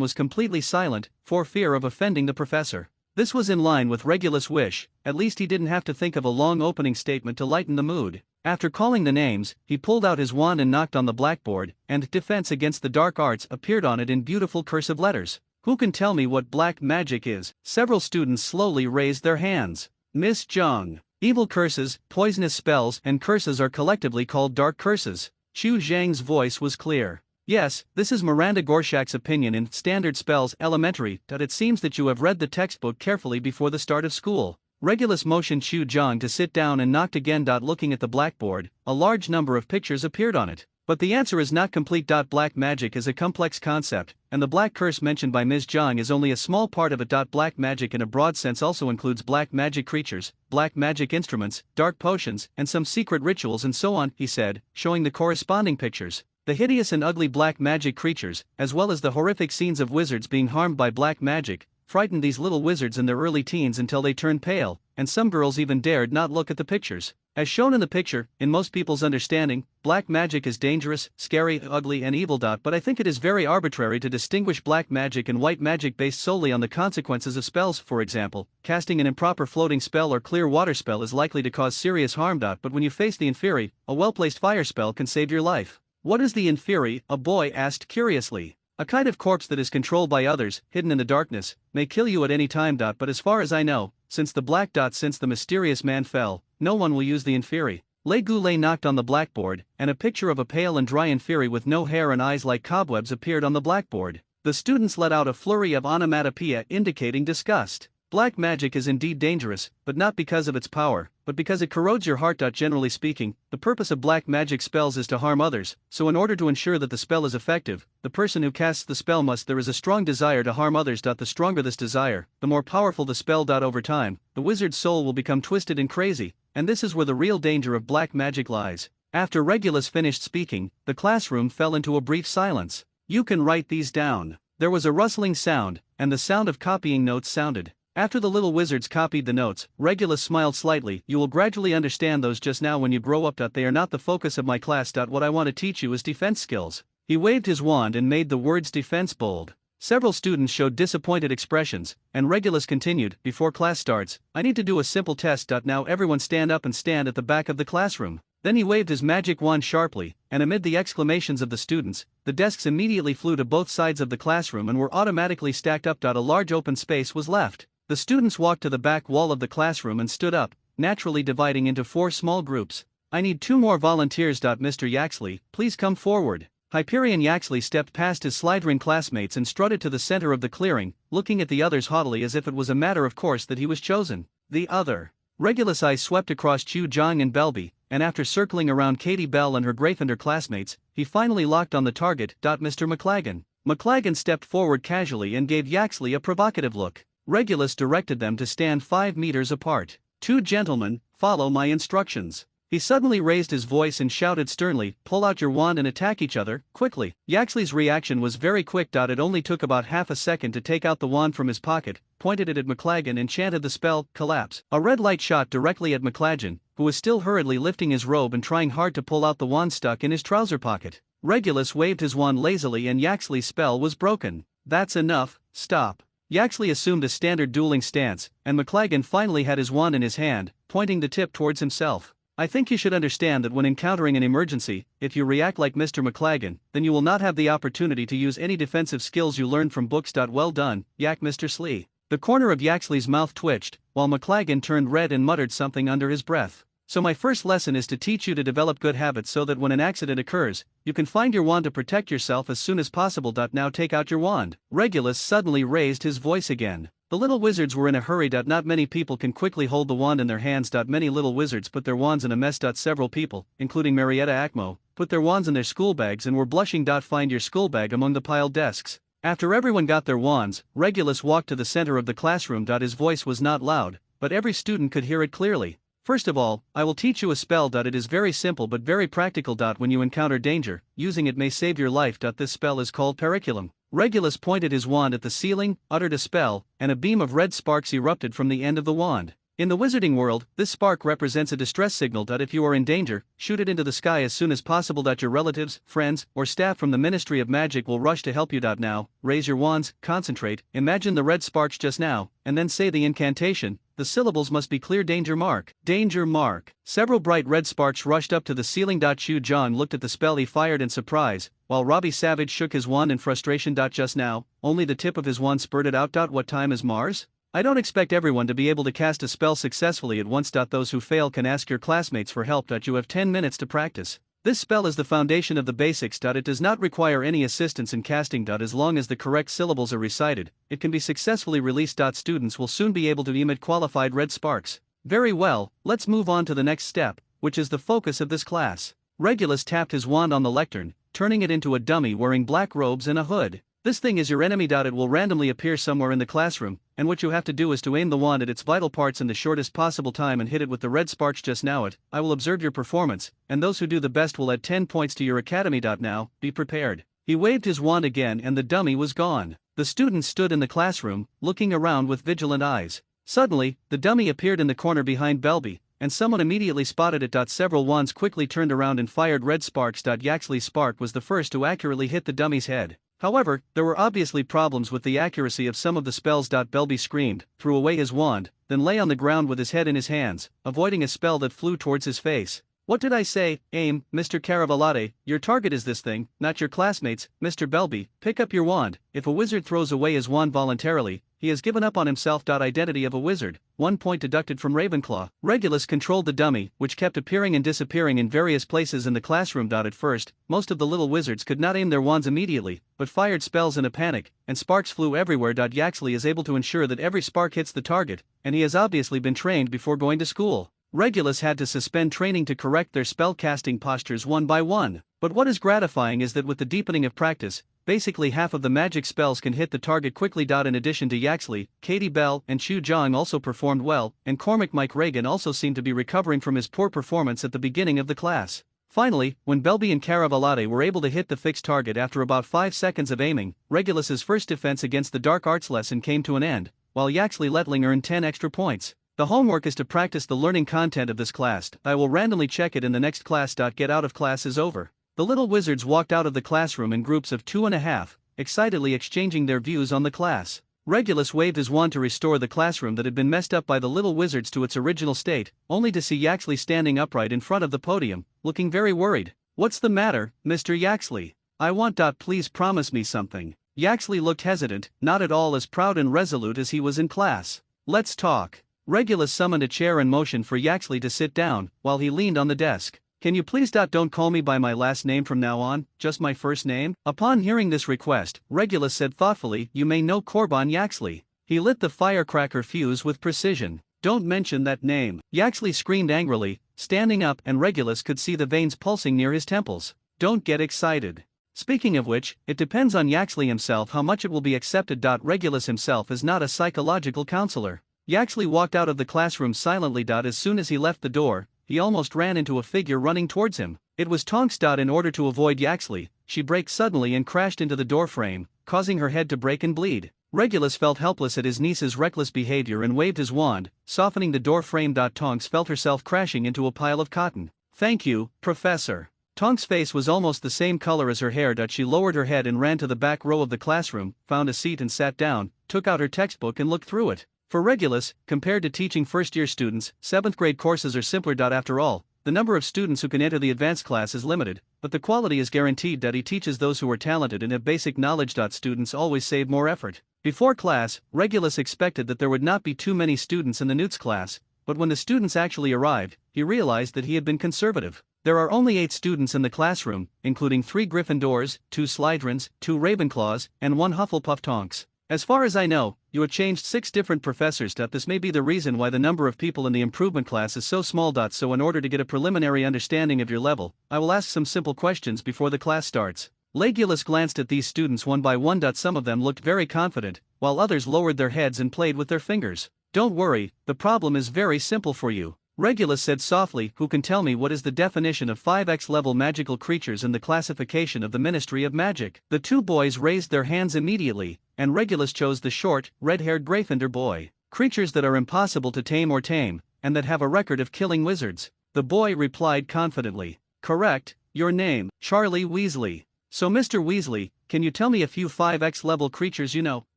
was completely silent, for fear of offending the professor. This was in line with Regulus' wish, at least he didn't have to think of a long opening statement to lighten the mood. After calling the names, he pulled out his wand and knocked on the blackboard, and Defense Against the Dark Arts appeared on it in beautiful cursive letters. Who can tell me what black magic is? Several students slowly raised their hands. Miss Zhang. Evil curses, poisonous spells, and curses are collectively called dark curses. Chu Zhang's voice was clear. Yes, this is Miranda Gorshak's opinion in Standard Spells Elementary. It seems that you have read the textbook carefully before the start of school. Regulus motioned Chu Zhang to sit down and knocked again. Looking at the blackboard, a large number of pictures appeared on it. But the answer is not complete. Black magic is a complex concept, and the black curse mentioned by Ms. Zhang is only a small part of it. Black magic in a broad sense also includes black magic creatures, black magic instruments, dark potions, and some secret rituals and so on, he said, showing the corresponding pictures. The hideous and ugly black magic creatures, as well as the horrific scenes of wizards being harmed by black magic, frightened these little wizards in their early teens until they turned pale, and some girls even dared not look at the pictures. As shown in the picture, in most people's understanding, black magic is dangerous, scary, ugly and evil. But I think it is very arbitrary to distinguish black magic and white magic based solely on the consequences of spells. For example, casting an improper floating spell or clear water spell is likely to cause serious harm. But when you face the Inferi, a well-placed fire spell can save your life. What is the Inferi? A boy asked curiously. A kind of corpse that is controlled by others, hidden in the darkness, may kill you at any time. But as far as I know, since the mysterious man fell, no one will use the Inferi. Le Goulet knocked on the blackboard, and a picture of a pale and dry Inferi with no hair and eyes like cobwebs appeared on the blackboard. The students let out a flurry of onomatopoeia indicating disgust. Black magic is indeed dangerous, but not because of its power, but because it corrodes your heart. Generally speaking, the purpose of black magic spells is to harm others, so in order to ensure that the spell is effective, the person who casts the spell there is a strong desire to harm others. The stronger this desire, the more powerful the spell. Over time, the wizard's soul will become twisted and crazy, and this is where the real danger of black magic lies. After Regulus finished speaking, the classroom fell into a brief silence. You can write these down. There was a rustling sound, and the sound of copying notes sounded. After the little wizards copied the notes, Regulus smiled slightly. You will gradually understand those just now when you grow up. They are not the focus of my class. What I want to teach you is defense skills. He waved his wand and made the words defense bold. Several students showed disappointed expressions, and Regulus continued, "Before class starts, I need to do a simple test. Now everyone stand up and stand at the back of the classroom." Then he waved his magic wand sharply, and amid the exclamations of the students, the desks immediately flew to both sides of the classroom and were automatically stacked up. A large open space was left. The students walked to the back wall of the classroom and stood up, naturally dividing into 4 small groups. "I need 2 more volunteers. Mr. Yaxley, please come forward." Hyperion Yaxley stepped past his slithering classmates and strutted to the center of the clearing, looking at the others haughtily as if it was a matter of course that he was chosen. The other. Regulus' eyes swept across Chu Zhang and Belby, and after circling around Katie Bell and her Gryffindor classmates, he finally locked on the target. Mr. McLagan. McLagan stepped forward casually and gave Yaxley a provocative look. Regulus directed them to stand 5 meters apart. "2 gentlemen, follow my instructions." He suddenly raised his voice and shouted sternly, "Pull out your wand and attack each other, quickly." Yaxley's reaction was very quick. It only took about half a second to take out the wand from his pocket, pointed it at McLagan and chanted the spell, "Collapse." A red light shot directly at McLagan, who was still hurriedly lifting his robe and trying hard to pull out the wand stuck in his trouser pocket. Regulus waved his wand lazily and Yaxley's spell was broken. "That's enough, stop." Yaxley assumed a standard dueling stance, and McLagan finally had his wand in his hand, pointing the tip towards himself. "I think you should understand that when encountering an emergency, if you react like Mr. McLagan, then you will not have the opportunity to use any defensive skills you learned from books. Well done, Yak Mr. Slee." The corner of Yaxley's mouth twitched, while McLagan turned red and muttered something under his breath. "So my first lesson is to teach you to develop good habits so that when an accident occurs, you can find your wand to protect yourself as soon as possible. Now take out your wand." Regulus suddenly raised his voice again. The little wizards were in a hurry. Not many people can quickly hold the wand in their hands. Many little wizards put their wands in a mess. Several people, including Marietta Acmo, put their wands in their school bags and were blushing. Find your school bag among the piled desks. After everyone got their wands, Regulus walked to the center of the classroom. His voice was not loud, but every student could hear it clearly. "First of all, I will teach you a spell. It is very simple but very practical. When you encounter danger, using it may save your life. This spell is called Periculum." Regulus pointed his wand at the ceiling, uttered a spell, and a beam of red sparks erupted from the end of the wand. In the wizarding world, this spark represents a distress signal. If you are in danger, shoot it into the sky as soon as possible. Your relatives, friends, or staff from the Ministry of Magic will rush to help you. Now, raise your wands, concentrate, imagine the red sparks just now, and then say the incantation. The syllables must be clear. Danger mark. Danger mark. Several bright red sparks rushed up to the ceiling. Chu Zhang looked at the spell he fired in surprise, while Robbie Savage shook his wand in frustration. Just now, only the tip of his wand spurted out. What time is Mars? I don't expect everyone to be able to cast a spell successfully at once. Those who fail can ask your classmates for help. You have 10 minutes to practice. This spell is the foundation of the basics. It does not require any assistance in casting. As long as the correct syllables are recited, it can be successfully released. Students will soon be able to emit qualified red sparks. Very well, let's move on to the next step, which is the focus of this class. Regulus tapped his wand on the lectern, turning it into a dummy wearing black robes and a hood. "This thing is your enemy. It will randomly appear somewhere in the classroom, and what you have to do is to aim the wand at its vital parts in the shortest possible time and hit it with the red sparks just now. I will observe your performance, and those who do the best will add 10 points to your academy. Now, be prepared." He waved his wand again and the dummy was gone. The students stood in the classroom, looking around with vigilant eyes. Suddenly, the dummy appeared in the corner behind Belby, and someone immediately spotted it. Several wands quickly turned around and fired red sparks. Yaxley's spark was the first to accurately hit the dummy's head. However, there were obviously problems with the accuracy of some of the spells. Belby screamed, threw away his wand, then lay on the ground with his head in his hands, avoiding a spell that flew towards his face. "What did I say? Aim, Mr. Caravalade. Your target is this thing, not your classmates. Mr. Belby, pick up your wand." If a wizard throws away his wand voluntarily, he has given up on himself. Identity of a wizard, 1 point deducted from Ravenclaw. Regulus controlled the dummy, which kept appearing and disappearing in various places in the classroom. At first, most of the little wizards could not aim their wands immediately, but fired spells in a panic, and sparks flew everywhere. Yaxley is able to ensure that every spark hits the target, and he has obviously been trained before going to school. Regulus had to suspend training to correct their spell-casting postures one by one. But what is gratifying is that with the deepening of practice, basically half of the magic spells can hit the target quickly. In addition to Yaxley, Katie Bell and Chu Zhang also performed well, and Cormac Mike Reagan also seemed to be recovering from his poor performance at the beginning of the class. Finally, when Belby and Caravalade were able to hit the fixed target after about 5 seconds of aiming, Regulus's first defense against the dark arts lesson came to an end, while Yaxley Letling earned 10 extra points. The homework is to practice the learning content of this class. I will randomly check it in the next class. Get out of class is over. The little wizards walked out of the classroom in groups of 2.5, excitedly exchanging their views on the class. Regulus waved his wand to restore the classroom that had been messed up by the little wizards to its original state, only to see Yaxley standing upright in front of the podium, looking very worried. "What's the matter, Mr. Yaxley? I want. Please promise me something." Yaxley looked hesitant, not at all as proud and resolute as he was in class. "Let's talk." Regulus summoned a chair and motioned for Yaxley to sit down, while he leaned on the desk. "Can you please don't call me by my last name from now on, just my first name?" Upon hearing this request, Regulus said thoughtfully, "You may know Korban Yaxley." He lit the firecracker fuse with precision. "Don't mention that name," Yaxley screamed angrily, standing up, and Regulus could see the veins pulsing near his temples. "Don't get excited. Speaking of which, it depends on Yaxley himself how much it will be accepted. Regulus himself is not a psychological counselor." Yaxley walked out of the classroom silently. As soon as he left the door, he almost ran into a figure running towards him. It was Tonks. In order to avoid Yaxley, she braked suddenly and crashed into the door frame, causing her head to break and bleed. Regulus felt helpless at his niece's reckless behavior and waved his wand, softening the door frame. Tonks felt herself crashing into a pile of cotton. "Thank you, Professor." Tonks' face was almost the same color as her hair. She lowered her head and ran to the back row of the classroom, found a seat and sat down, took out her textbook and looked through it. For Regulus, compared to teaching first-year students, 7th grade courses are simpler. After all, the number of students who can enter the advanced class is limited, but the quality is guaranteed. He teaches those who are talented and have basic knowledge. Students always save more effort. Before class, Regulus expected that there would not be too many students in the Newts class, but when the students actually arrived, he realized that he had been conservative. There are only 8 students in the classroom, including 3 Gryffindors, 2 Slytherins, 2 Ravenclaws, and 1 Hufflepuff. Tonks. "As far as I know, you have changed 6 different professors. This may be the reason why the number of people in the improvement class is so small. So in order to get a preliminary understanding of your level, I will ask some simple questions before the class starts." Regulus glanced at these students one by one. Some of them looked very confident, while others lowered their heads and played with their fingers. "Don't worry, the problem is very simple for you," Regulus said softly. "Who can tell me what is the definition of 5x level magical creatures in the classification of the Ministry of Magic?" The 2 boys raised their hands immediately, and Regulus chose the short, red-haired Gryffindor boy. "Creatures that are impossible to tame or tame, and that have a record of killing wizards," the boy replied confidently. "Correct. Your name, Charlie Weasley. So Mr. Weasley, can you tell me a few 5x level creatures you know?"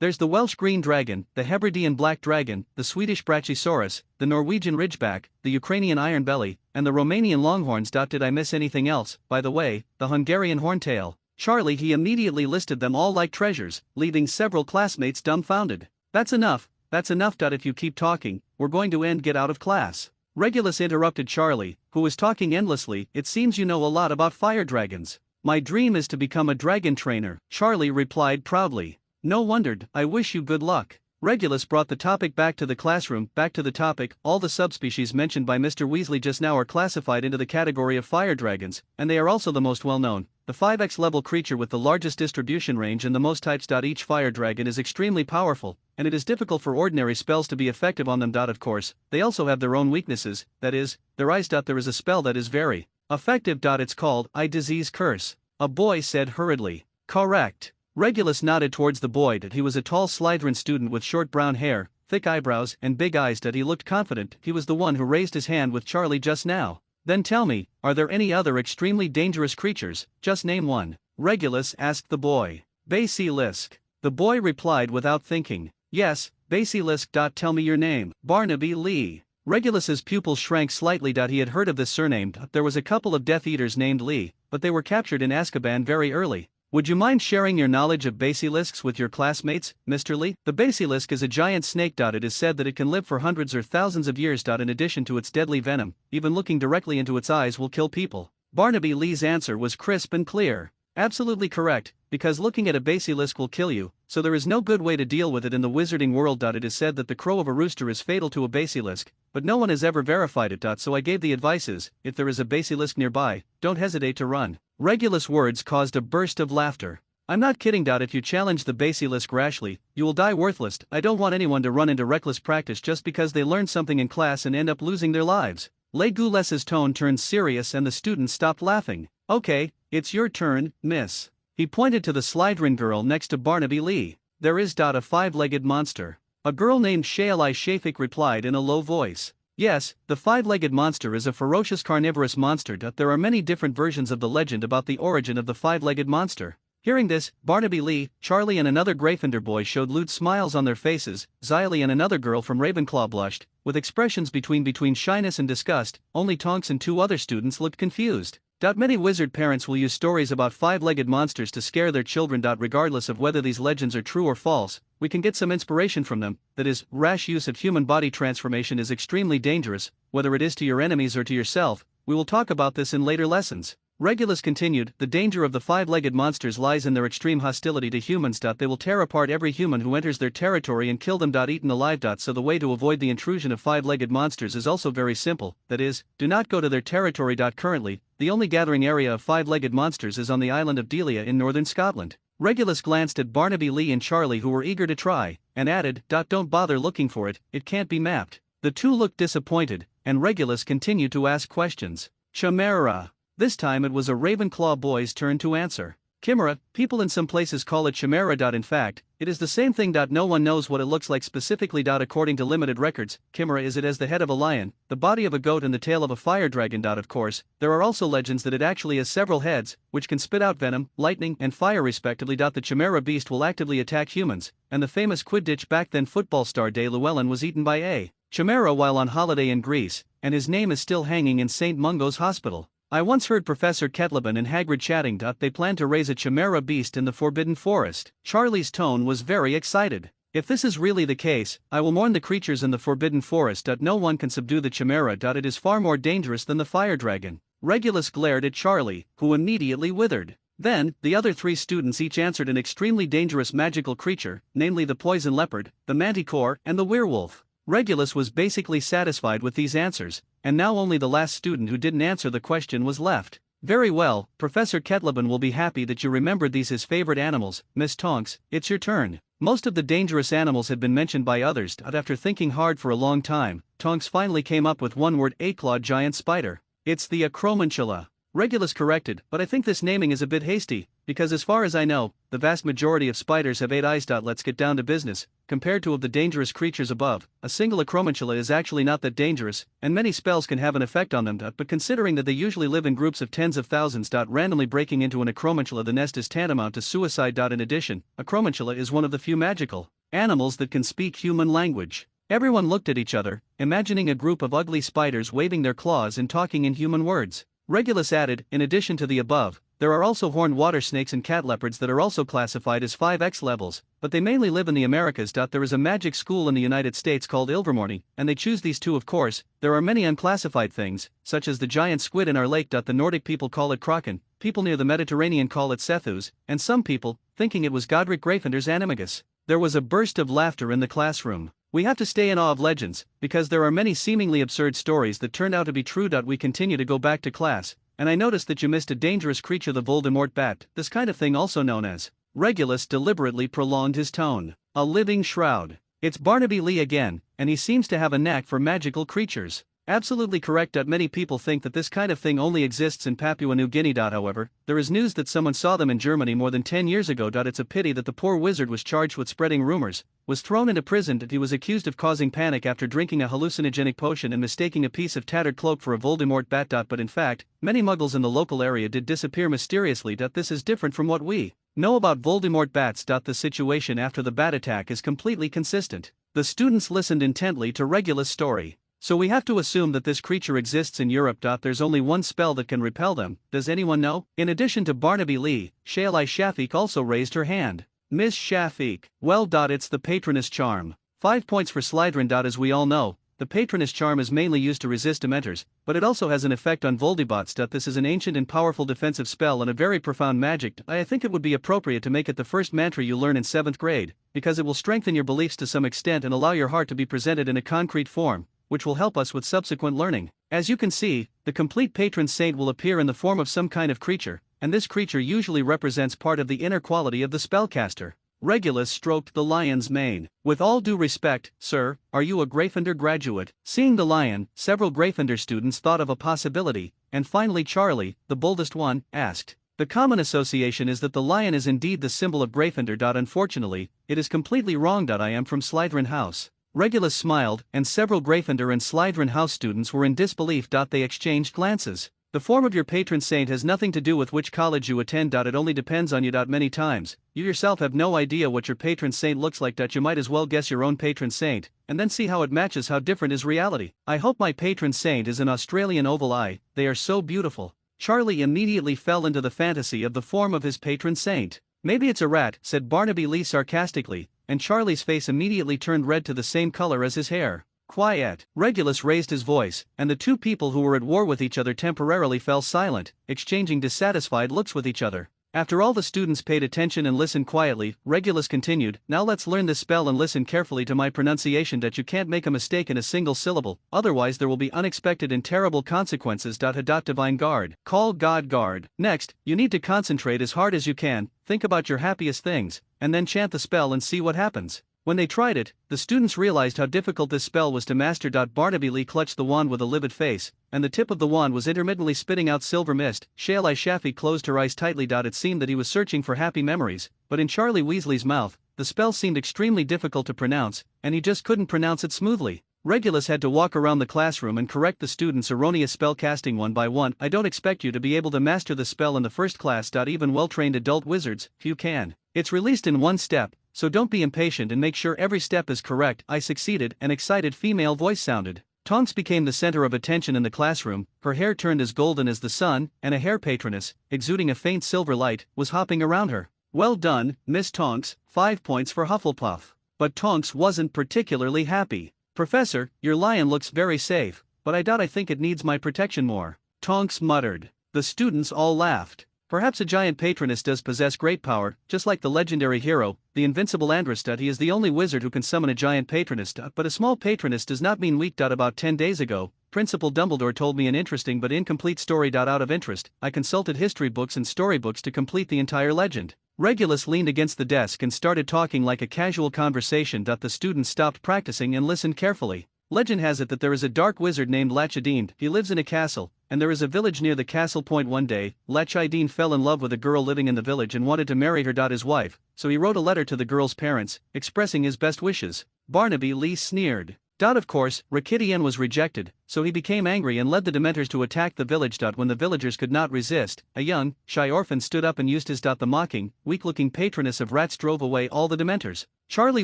"There's the Welsh green dragon, the Hebridean black dragon, the Swedish brachiosaurus, the Norwegian ridgeback, the Ukrainian ironbelly, and the Romanian longhorns. Did I miss anything else, by the way? The Hungarian horntail?" Charlie he immediately listed them all like treasures, leaving several classmates dumbfounded. That's enough. If you keep talking, we're going to get out of class." Regulus interrupted Charlie, who was talking endlessly. "It seems you know a lot about fire dragons." "My dream is to become a dragon trainer," Charlie replied proudly. "No wonder. I wish you good luck." Regulus brought the topic back to the classroom. Back to the topic, all the subspecies mentioned by Mr. Weasley just now are classified into the category of fire dragons, and they are also the most well-known. The 5x level creature with the largest distribution range and the most types. Each fire dragon is extremely powerful, and it is difficult for ordinary spells to be effective on them. Of course, they also have their own weaknesses, that is, their eyes. There is a spell that is very effective. It's called Eye Disease Curse, a boy said hurriedly. "Correct." Regulus nodded towards the boy. He was a tall Slytherin student with short brown hair, thick eyebrows, and big eyes. He looked confident. He was the one who raised his hand with Charlie just now. "Then tell me, are there any other extremely dangerous creatures? Just name one," Regulus asked the boy. "Basilisk," the boy replied without thinking. "Yes, Basilisk. Tell me your name." "Barnaby Lee." Regulus's pupils shrank slightly. He had heard of this surname. There was a couple of Death Eaters named Lee, but they were captured in Azkaban very early. "Would you mind sharing your knowledge of basilisks with your classmates, Mr. Lee?" The basilisk is a giant snake. It is said that it can live for hundreds or thousands of years. In addition to its deadly venom, even looking directly into its eyes will kill people. Barnaby Lee's answer was crisp and clear. "Absolutely correct, because looking at a basilisk will kill you, so there is no good way to deal with it in the wizarding world. It is said that the crow of a rooster is fatal to a basilisk, but no one has ever verified it. So I gave the advices: if there is a basilisk nearby, don't hesitate to run." Regulus' words caused a burst of laughter. "I'm not kidding. If you challenge the basilisk rashly, you will die worthless. I don't want anyone to run into reckless practice just because they learned something in class and end up losing their lives." Legules's tone turned serious and the students stopped laughing. "Okay, it's your turn, miss." He pointed to the Slytherin girl next to Barnaby Lee. "There is a 5-legged monster." A girl named Shaeli Shafik replied in a low voice. "Yes, the 5-legged monster is a ferocious carnivorous monster. There are many different versions of the legend about the origin of the 5-legged monster. Hearing this, Barnaby Lee, Charlie and another Gryffindor boy showed lewd smiles on their faces. Xylee and another girl from Ravenclaw blushed, with expressions between shyness and disgust. Only Tonks and two other students looked confused. Many wizard parents will use stories about five-legged monsters to scare their children. Regardless of whether these legends are true or false, we can get some inspiration from them. That is, rash use of human body transformation is extremely dangerous, whether it is to your enemies or to yourself. We will talk about this in later lessons. Regulus continued, the danger of the five-legged monsters lies in their extreme hostility to humans. They will tear apart every human who enters their territory and kill them. Eaten alive. So the way to avoid the intrusion of five-legged monsters is also very simple, that is, do not go to their territory. Currently, the only gathering area of five-legged monsters is on the island of Delia in northern Scotland. Regulus glanced at Barnaby Lee and Charlie, who were eager to try, and added, don't bother looking for it, it can't be mapped. The two looked disappointed, and Regulus continued to ask questions. Chimera. This time it was a Ravenclaw boy's turn to answer. Chimera, people in some places call it chimera. In fact, it is the same thing. No one knows what it looks like specifically. According to limited records, chimera is it as the head of a lion, the body of a goat and the tail of a fire dragon. Of course, there are also legends that it actually has several heads, which can spit out venom, lightning and fire respectively. The chimera beast will actively attack humans, and the famous Quidditch back then football star De Llewellyn was eaten by a chimera while on holiday in Greece, and his name is still hanging in St. Mungo's Hospital. I once heard Professor Kettleben and Hagrid chatting. They plan to raise a chimera beast in the Forbidden Forest. Charlie's tone was very excited. If this is really the case, I will mourn the creatures in the Forbidden Forest. No one can subdue the chimera. It is far more dangerous than the fire dragon. Regulus glared at Charlie, who immediately withered. Then, the other three students each answered an extremely dangerous magical creature, namely the poison leopard, the manticore, and the werewolf. Regulus was basically satisfied with these answers, and now only the last student who didn't answer the question was left. Very well, Professor Kettleben will be happy that you remembered these his favorite animals. Miss Tonks, it's your turn. Most of the dangerous animals had been mentioned by others. After thinking hard for a long time, Tonks finally came up with one word: eight-clawed giant spider. It's the acromantula. Regulus corrected, but I think this naming is a bit hasty, because as far as I know, the vast majority of spiders have 8 eyes. Let's get down to business. Compared to the dangerous creatures above, a single acromantula is actually not that dangerous, and many spells can have an effect on them. But considering that they usually live in groups of tens of thousands, randomly breaking into an acromantula the nest is tantamount to suicide. In addition, acromantula is one of the few magical animals that can speak human language. Everyone looked at each other, imagining a group of ugly spiders waving their claws and talking in human words. Regulus added, in addition to the above, there are also horned water snakes and cat leopards that are also classified as 5X levels, but they mainly live in the Americas. There is a magic school in the United States called Ilvermorny, and they choose these two. Of course, there are many unclassified things, such as the giant squid in our lake. The Nordic people call it kraken, people near the Mediterranean call it sethus, and some people, thinking it was Godric Gryffindor's animagus. There was a burst of laughter in the classroom. We have to stay in awe of legends, because there are many seemingly absurd stories that turned out to be true. We continue to go back to class, and I noticed that you missed a dangerous creature, the Voldemort bat, this kind of thing also known as. Regulus deliberately prolonged his tone. A living shroud. It's Barnaby Lee again, and he seems to have a knack for magical creatures. Absolutely correct. Many people think that this kind of thing only exists in Papua New Guinea. However, there is news that someone saw them in Germany more than 10 years ago. It's a pity that the poor wizard was charged with spreading rumors, was thrown into prison, and he was accused of causing panic after drinking a hallucinogenic potion and mistaking a piece of tattered cloak for a Voldemort bat. But in fact, many muggles in the local area did disappear mysteriously. This is different from what we know about Voldemort bats. The situation after the bat attack is completely consistent. The students listened intently to Regulus' story. So we have to assume that this creature exists in Europe. There's only one spell that can repel them. Does anyone know? In addition to Barnaby Lee, Shailai Shafiq also raised her hand. Miss Shafiq. Well. It's the Patronus Charm. 5 points for Slytherin. As we all know, the Patronus Charm is mainly used to resist Dementors, but it also has an effect on Voldibots. This is an ancient and powerful defensive spell and a very profound magic. I think it would be appropriate to make it the first mantra you learn in 7th grade, because it will strengthen your beliefs to some extent and allow your heart to be presented in a concrete form, which will help us with subsequent learning. As you can see, the complete patron saint will appear in the form of some kind of creature, and this creature usually represents part of the inner quality of the spellcaster. Regulus stroked the lion's mane. With all due respect, sir, are you a Gryffindor graduate? Seeing the lion, several Gryffindor students thought of a possibility, and finally Charlie, the boldest one, asked. The common association is that the lion is indeed the symbol of Gryffindor. Unfortunately, it is completely wrong. I am from Slytherin House. Regulus smiled, and several Gryffindor and Slytherin House students were in disbelief. They exchanged glances. The form of your patron saint has nothing to do with which college you attend. It only depends on you. Many times, you yourself have no idea what your patron saint looks like. You might as well guess your own patron saint, and then see how it matches. How different is reality. I hope my patron saint is an Australian oval eye, they are so beautiful. Charlie immediately fell into the fantasy of the form of his patron saint. Maybe it's a rat, said Barnaby Lee sarcastically, and Charlie's face immediately turned red to the same color as his hair. Quiet. Regulus raised his voice, and the two people who were at war with each other temporarily fell silent, exchanging dissatisfied looks with each other. After all the students paid attention and listened quietly, Regulus continued, now let's learn this spell and listen carefully to my pronunciation. You can't make a mistake in a single syllable, otherwise there will be unexpected and terrible consequences. Divine guard. Call God guard. Next, you need to concentrate as hard as you can, think about your happiest things, and then chant the spell and see what happens. When they tried it, the students realized how difficult this spell was to master. Barnaby Lee clutched the wand with a livid face, and the tip of the wand was intermittently spitting out silver mist. Shale Eye Shaffy closed her eyes tightly. It seemed that he was searching for happy memories, but in Charlie Weasley's mouth, the spell seemed extremely difficult to pronounce, and he just couldn't pronounce it smoothly. Regulus had to walk around the classroom and correct the students' erroneous spell casting one by one. I don't expect you to be able to master the spell in the first class. Even well-trained adult wizards, few can. It's released in one step, so don't be impatient and make sure every step is correct. I succeeded, an excited female voice sounded. Tonks became the center of attention in the classroom, her hair turned as golden as the sun, and a hair patroness, exuding a faint silver light, was hopping around her. Well done, Miss Tonks, 5 points for Hufflepuff. But Tonks wasn't particularly happy. Professor, your lion looks very safe, but I think it needs my protection more. Tonks muttered. The students all laughed. Perhaps a giant patroness does possess great power, just like the legendary hero, the invincible Andrus. He is the only wizard who can summon a giant patroness. But a small patroness does not mean weak. About 10 days ago, Principal Dumbledore told me an interesting but incomplete story. Out of interest, I consulted history books and storybooks to complete the entire legend. Regulus leaned against the desk and started talking like a casual conversation. The students stopped practicing and listened carefully. Legend has it that there is a dark wizard named Lachadine. He lives in a castle, and there is a village near the castle point. One day, Lachadine fell in love with a girl living in the village and wanted to marry her. His wife, so he wrote a letter to the girl's parents, expressing his best wishes. Barnaby Lee sneered. Of course, Rakidian was rejected, so he became angry and led the Dementors to attack the village. When the villagers could not resist, a young, shy orphan stood up and used his. The mocking, weak-looking patroness of rats drove away all the Dementors. Charlie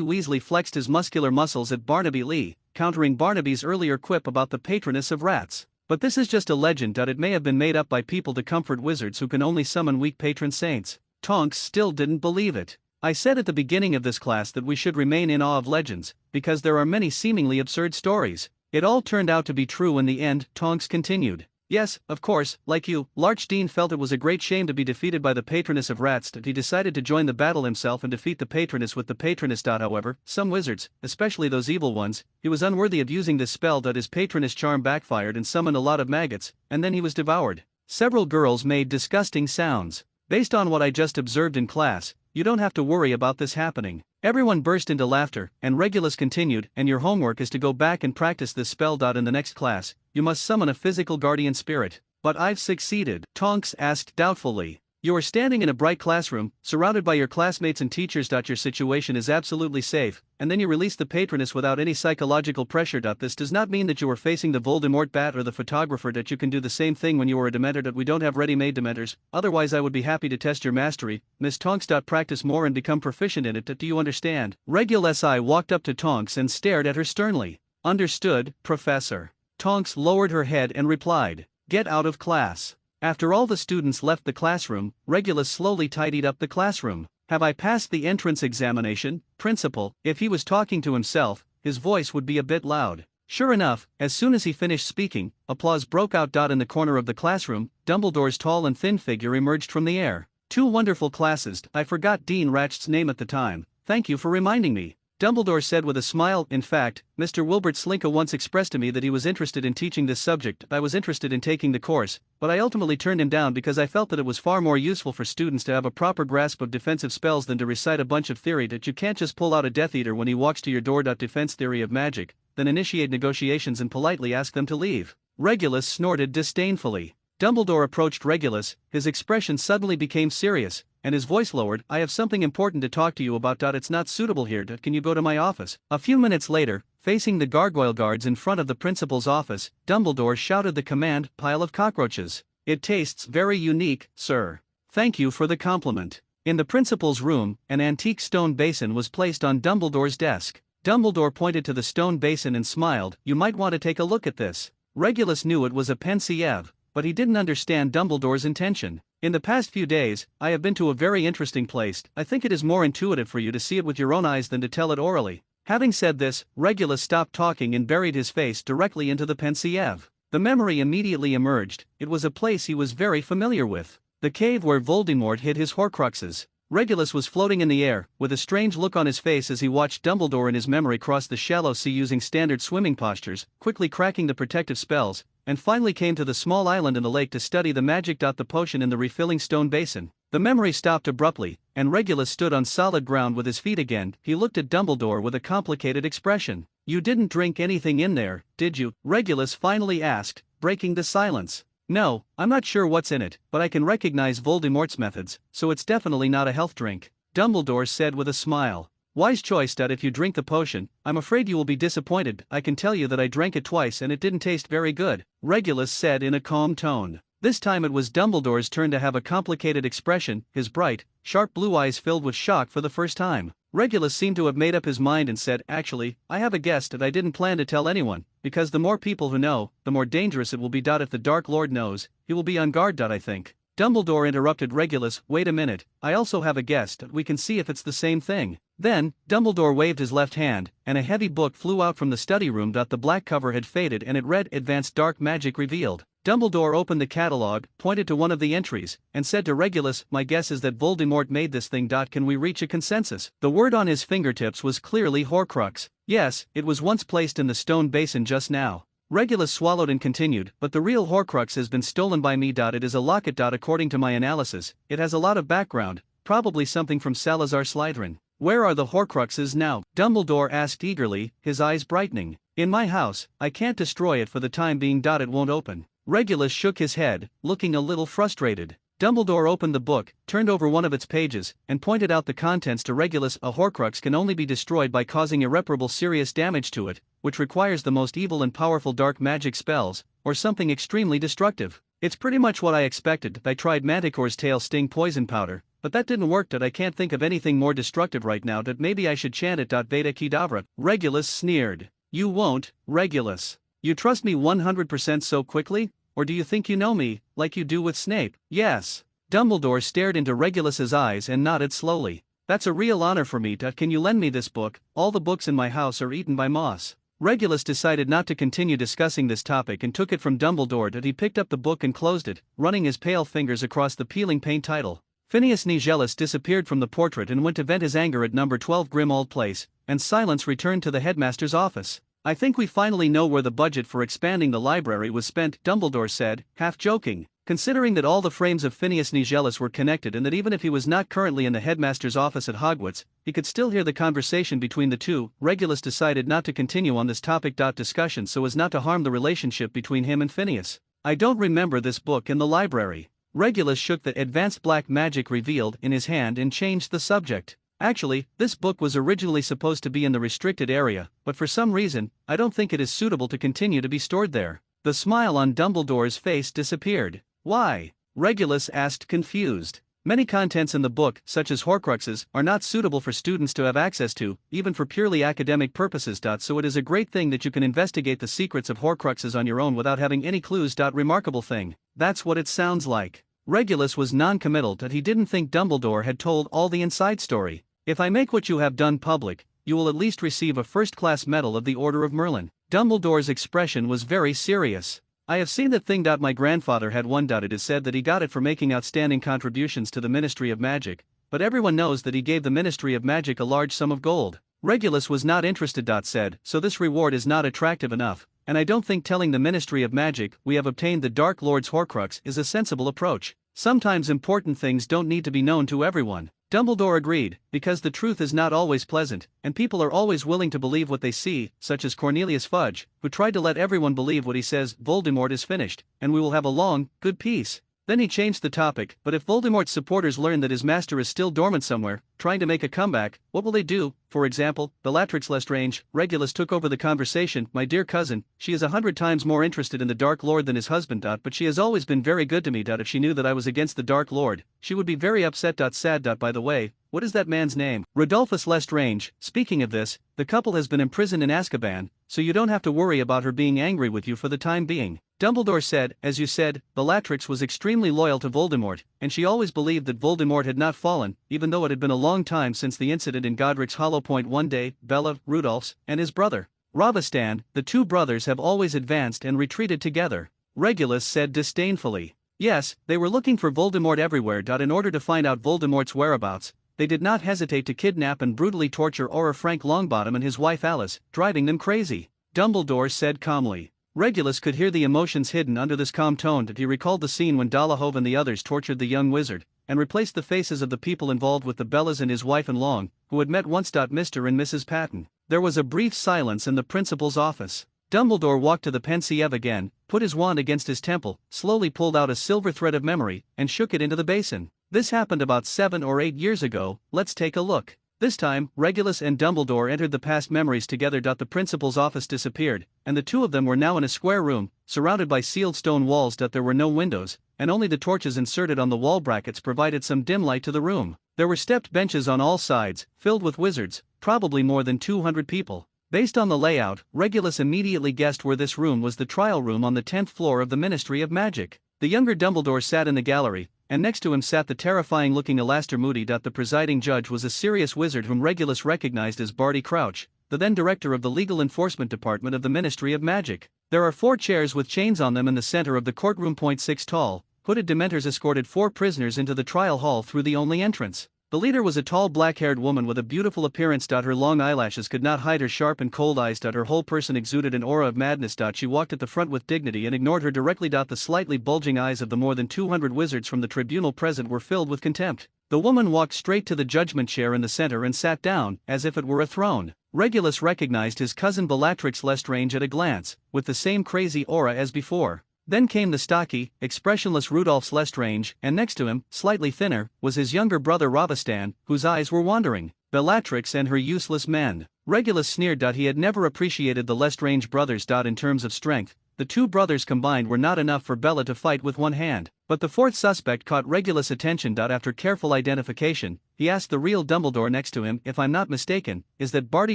Weasley flexed his muscular muscles at Barnaby Lee, countering Barnaby's earlier quip about the patroness of rats. But this is just a legend. It may have been made up by people to comfort wizards who can only summon weak patron saints. Tonks still didn't believe it. I said at the beginning of this class that we should remain in awe of legends, because there are many seemingly absurd stories. It all turned out to be true in the end, Tonks continued. Yes, of course, like you, Larchdean felt it was a great shame to be defeated by the patroness of rats. He decided to join the battle himself and defeat the patroness with the patroness. However, some wizards, especially those evil ones, he was unworthy of using this spell. His patroness charm backfired and summoned a lot of maggots, and then he was devoured. Several girls made disgusting sounds. Based on what I just observed in class, you don't have to worry about this happening. Everyone burst into laughter, and Regulus continued, and your homework is to go back and practice this spell. In the next class, you must summon a physical guardian spirit. But I've succeeded, Tonks asked doubtfully. You are standing in a bright classroom, surrounded by your classmates and teachers. Your situation is absolutely safe, and then you release the patroness without any psychological pressure. This does not mean that you are facing the Voldemort bat or the photographer. You can do the same thing when you are a Dementor. We don't have ready-made Dementors, otherwise I would be happy to test your mastery. Miss Tonks. Practice more and become proficient in it. Do you understand? Regulus I walked up to Tonks and stared at her sternly. Understood, Professor. Tonks lowered her head and replied, get out of class. After all the students left the classroom, Regulus slowly tidied up the classroom. Have I passed the entrance examination, Principal? If he was talking to himself, his voice would be a bit loud. Sure enough, as soon as he finished speaking, applause broke out. In the corner of the classroom, Dumbledore's tall and thin figure emerged from the air. 2 wonderful classes. I forgot Dean Ratch's name at the time. Thank you for reminding me. Dumbledore said with a smile. In fact, Mr. Wilbert Slinka once expressed to me that he was interested in teaching this subject. I was interested in taking the course, but I ultimately turned him down because I felt that it was far more useful for students to have a proper grasp of defensive spells than to recite a bunch of theory. That you can't just pull out a Death Eater when he walks to your door. Defense theory of magic, then initiate negotiations and politely ask them to leave. Regulus snorted disdainfully. Dumbledore approached Regulus, his expression suddenly became serious, and his voice lowered. I have something important to talk to you about. It's not suitable here. Can you go to my office? A few minutes later, facing the gargoyle guards in front of the principal's office, Dumbledore shouted the command, pile of cockroaches. It tastes very unique, sir. Thank you for the compliment. In the principal's room, an antique stone basin was placed on Dumbledore's desk. Dumbledore pointed to the stone basin and smiled. You might want to take a look at this. Regulus knew it was a pensieve, but he didn't understand Dumbledore's intention. In the past few days, I have been to a very interesting place. I think it is more intuitive for you to see it with your own eyes than to tell it orally. Having said this, Regulus stopped talking and buried his face directly into the pensieve. The memory immediately emerged. It was a place he was very familiar with. The cave where Voldemort hid his Horcruxes. Regulus was floating in the air, with a strange look on his face as he watched Dumbledore in his memory cross the shallow sea using standard swimming postures, quickly cracking the protective spells, and finally came to the small island in the lake to study the magic. The potion in the refilling stone basin. The memory stopped abruptly, and Regulus stood on solid ground with his feet again. He looked at Dumbledore with a complicated expression. You didn't drink anything in there, did you? Regulus finally asked, breaking the silence. No, I'm not sure what's in it, but I can recognize Voldemort's methods, so it's definitely not a health drink. Dumbledore said with a smile. Wise choice. If you drink the potion, I'm afraid you will be disappointed. I can tell you that I drank it twice and it didn't taste very good, Regulus said in a calm tone. This time it was Dumbledore's turn to have a complicated expression, his bright, sharp blue eyes filled with shock for the first time. Regulus seemed to have made up his mind and said, Actually, I have a guess that I didn't plan to tell anyone, because the more people who know, the more dangerous it will be. If the Dark Lord knows, he will be on guard. I think. Dumbledore interrupted Regulus. Wait a minute, I also have a guess. We can see if it's the same thing. Then, Dumbledore waved his left hand, and a heavy book flew out from the study room. The black cover had faded and it read Advanced Dark Magic Revealed. Dumbledore opened the catalogue, pointed to one of the entries, and said to Regulus, My guess is that Voldemort made this thing. Can we reach a consensus? The word on his fingertips was clearly Horcrux. Yes, it was once placed in the stone basin just now. Regulus swallowed and continued, but the real Horcrux has been stolen by me. It is a locket. According to my analysis, it has a lot of background, probably something from Salazar Slytherin. Where are the Horcruxes now? Dumbledore asked eagerly, his eyes brightening. In my house. I can't destroy it for the time being. It won't open. Regulus shook his head, looking a little frustrated. Dumbledore opened the book, turned over one of its pages, and pointed out the contents to Regulus. A Horcrux can only be destroyed by causing irreparable serious damage to it, which requires the most evil and powerful dark magic spells, or something extremely destructive. It's pretty much what I expected. I tried Manticore's tail sting poison powder, but that didn't work. I can't think of anything more destructive right now. Maybe I should chant it. Veda Kedavra. Regulus sneered. You won't, Regulus. You trust me 100% so quickly? Or do you think you know me, like you do with Snape? Yes. Dumbledore stared into Regulus's eyes and nodded slowly. That's a real honor for me. Can you lend me this book? All the books in my house are eaten by moss. Regulus decided not to continue discussing this topic and took it from Dumbledore. He picked up the book and closed it, running his pale fingers across the peeling paint title. Phineas Nigellus disappeared from the portrait and went to vent his anger at number 12 Grimmauld Place, and silence returned to the headmaster's office. I think we finally know where the budget for expanding the library was spent, Dumbledore said, half joking. Considering that all the frames of Phineas Nigellus were connected and that even if he was not currently in the headmaster's office at Hogwarts, he could still hear the conversation between the two, Regulus decided not to continue on this topic. Discussion so as not to harm the relationship between him and Phineas. I don't remember this book in the library. Regulus shook the Advanced Black Magic Revealed in his hand and changed the subject. Actually, this book was originally supposed to be in the restricted area, but for some reason, I don't think it is suitable to continue to be stored there. The smile on Dumbledore's face disappeared. Why? Regulus asked, confused. Many contents in the book, such as Horcruxes, are not suitable for students to have access to, even for purely academic purposes. So it is a great thing that you can investigate the secrets of Horcruxes on your own without having any clues. Remarkable thing. That's what it sounds like. Regulus was non-committal that he didn't think Dumbledore had told all the inside story. If I make what you have done public, you will at least receive a first-class medal of the Order of Merlin. Dumbledore's expression was very serious. I have seen that thing. My grandfather had one. It is said that he got it for making outstanding contributions to the Ministry of Magic, but everyone knows that he gave the Ministry of Magic a large sum of gold. Regulus was not interested. Said, so this reward is not attractive enough, and I don't think telling the Ministry of Magic we have obtained the Dark Lord's Horcrux is a sensible approach. Sometimes important things don't need to be known to everyone. Dumbledore agreed, because the truth is not always pleasant, and people are always willing to believe what they see, such as Cornelius Fudge, who tried to let everyone believe what he says. Voldemort is finished, and we will have a long, good peace. Then he changed the topic, but if Voldemort's supporters learn that his master is still dormant somewhere, trying to make a comeback, what will they do? For example, Bellatrix Lestrange. Regulus took over the conversation. My dear cousin, she is 100 times more interested in the Dark Lord than his husband. But she has always been very good to me. If she knew that I was against the Dark Lord, she would be very upset. Sad. By the way, what is that man's name? Rodolphus Lestrange. Speaking of this, the couple has been imprisoned in Azkaban, so you don't have to worry about her being angry with you for the time being. Dumbledore said, as you said, Bellatrix was extremely loyal to Voldemort, and she always believed that Voldemort had not fallen, even though it had been a long time since the incident in Godric's Hollow Point. One day, Bella, Rudolph's, and his brother, Ravastan, the two brothers have always advanced and retreated together. Regulus said disdainfully. Yes, they were looking for Voldemort everywhere. In order to find out Voldemort's whereabouts, they did not hesitate to kidnap and brutally torture Auror Frank Longbottom and his wife Alice, driving them crazy. Dumbledore said calmly. Regulus could hear the emotions hidden under this calm tone. He recalled the scene when Dolohov and the others tortured the young wizard, and replaced the faces of the people involved with the Bellas and his wife and Long, who had met once. Mr. and Mrs. Patton. There was a brief silence in the principal's office. Dumbledore walked to the Pensieve again, put his wand against his temple, slowly pulled out a silver thread of memory, and shook it into the basin. This happened about 7 or 8 years ago. Let's take a look. This time, Regulus and Dumbledore entered the past memories together. The principal's office disappeared, and the two of them were now in a square room, surrounded by sealed stone walls. There were no windows, and only the torches inserted on the wall brackets provided some dim light to the room. There were stepped benches on all sides, filled with wizards, probably more than 200 people. Based on the layout, Regulus immediately guessed where this room was: the trial room on the 10th floor of the Ministry of Magic. The younger Dumbledore sat in the gallery, and next to him sat the terrifying-looking Alastor Moody. The presiding judge was a serious wizard whom Regulus recognized as Barty Crouch, the then director of the Legal Enforcement Department of the Ministry of Magic. There are 4 chairs with chains on them in the center of the courtroom. 6 tall, hooded Dementors escorted 4 prisoners into the trial hall through the only entrance. The leader was a tall black-haired woman with a beautiful appearance. Her long eyelashes could not hide her sharp and cold eyes. Her whole person exuded an aura of madness. She walked at the front with dignity and ignored her directly. The slightly bulging eyes of the more than 200 wizards from the tribunal present were filled with contempt. The woman walked straight to the judgment chair in the center and sat down, as if it were a throne. Regulus recognized his cousin Bellatrix Lestrange at a glance, with the same crazy aura as before. Then came the stocky, expressionless Rudolphus Lestrange, and next to him, slightly thinner, was his younger brother Ravastan, whose eyes were wandering. Bellatrix and her useless men. Regulus sneered. He had never appreciated the Lestrange brothers. In terms of strength, the two brothers combined were not enough for Bella to fight with one hand. But the fourth suspect caught Regulus' attention. After careful identification, he asked the real Dumbledore next to him, "If I'm not mistaken, is that Barty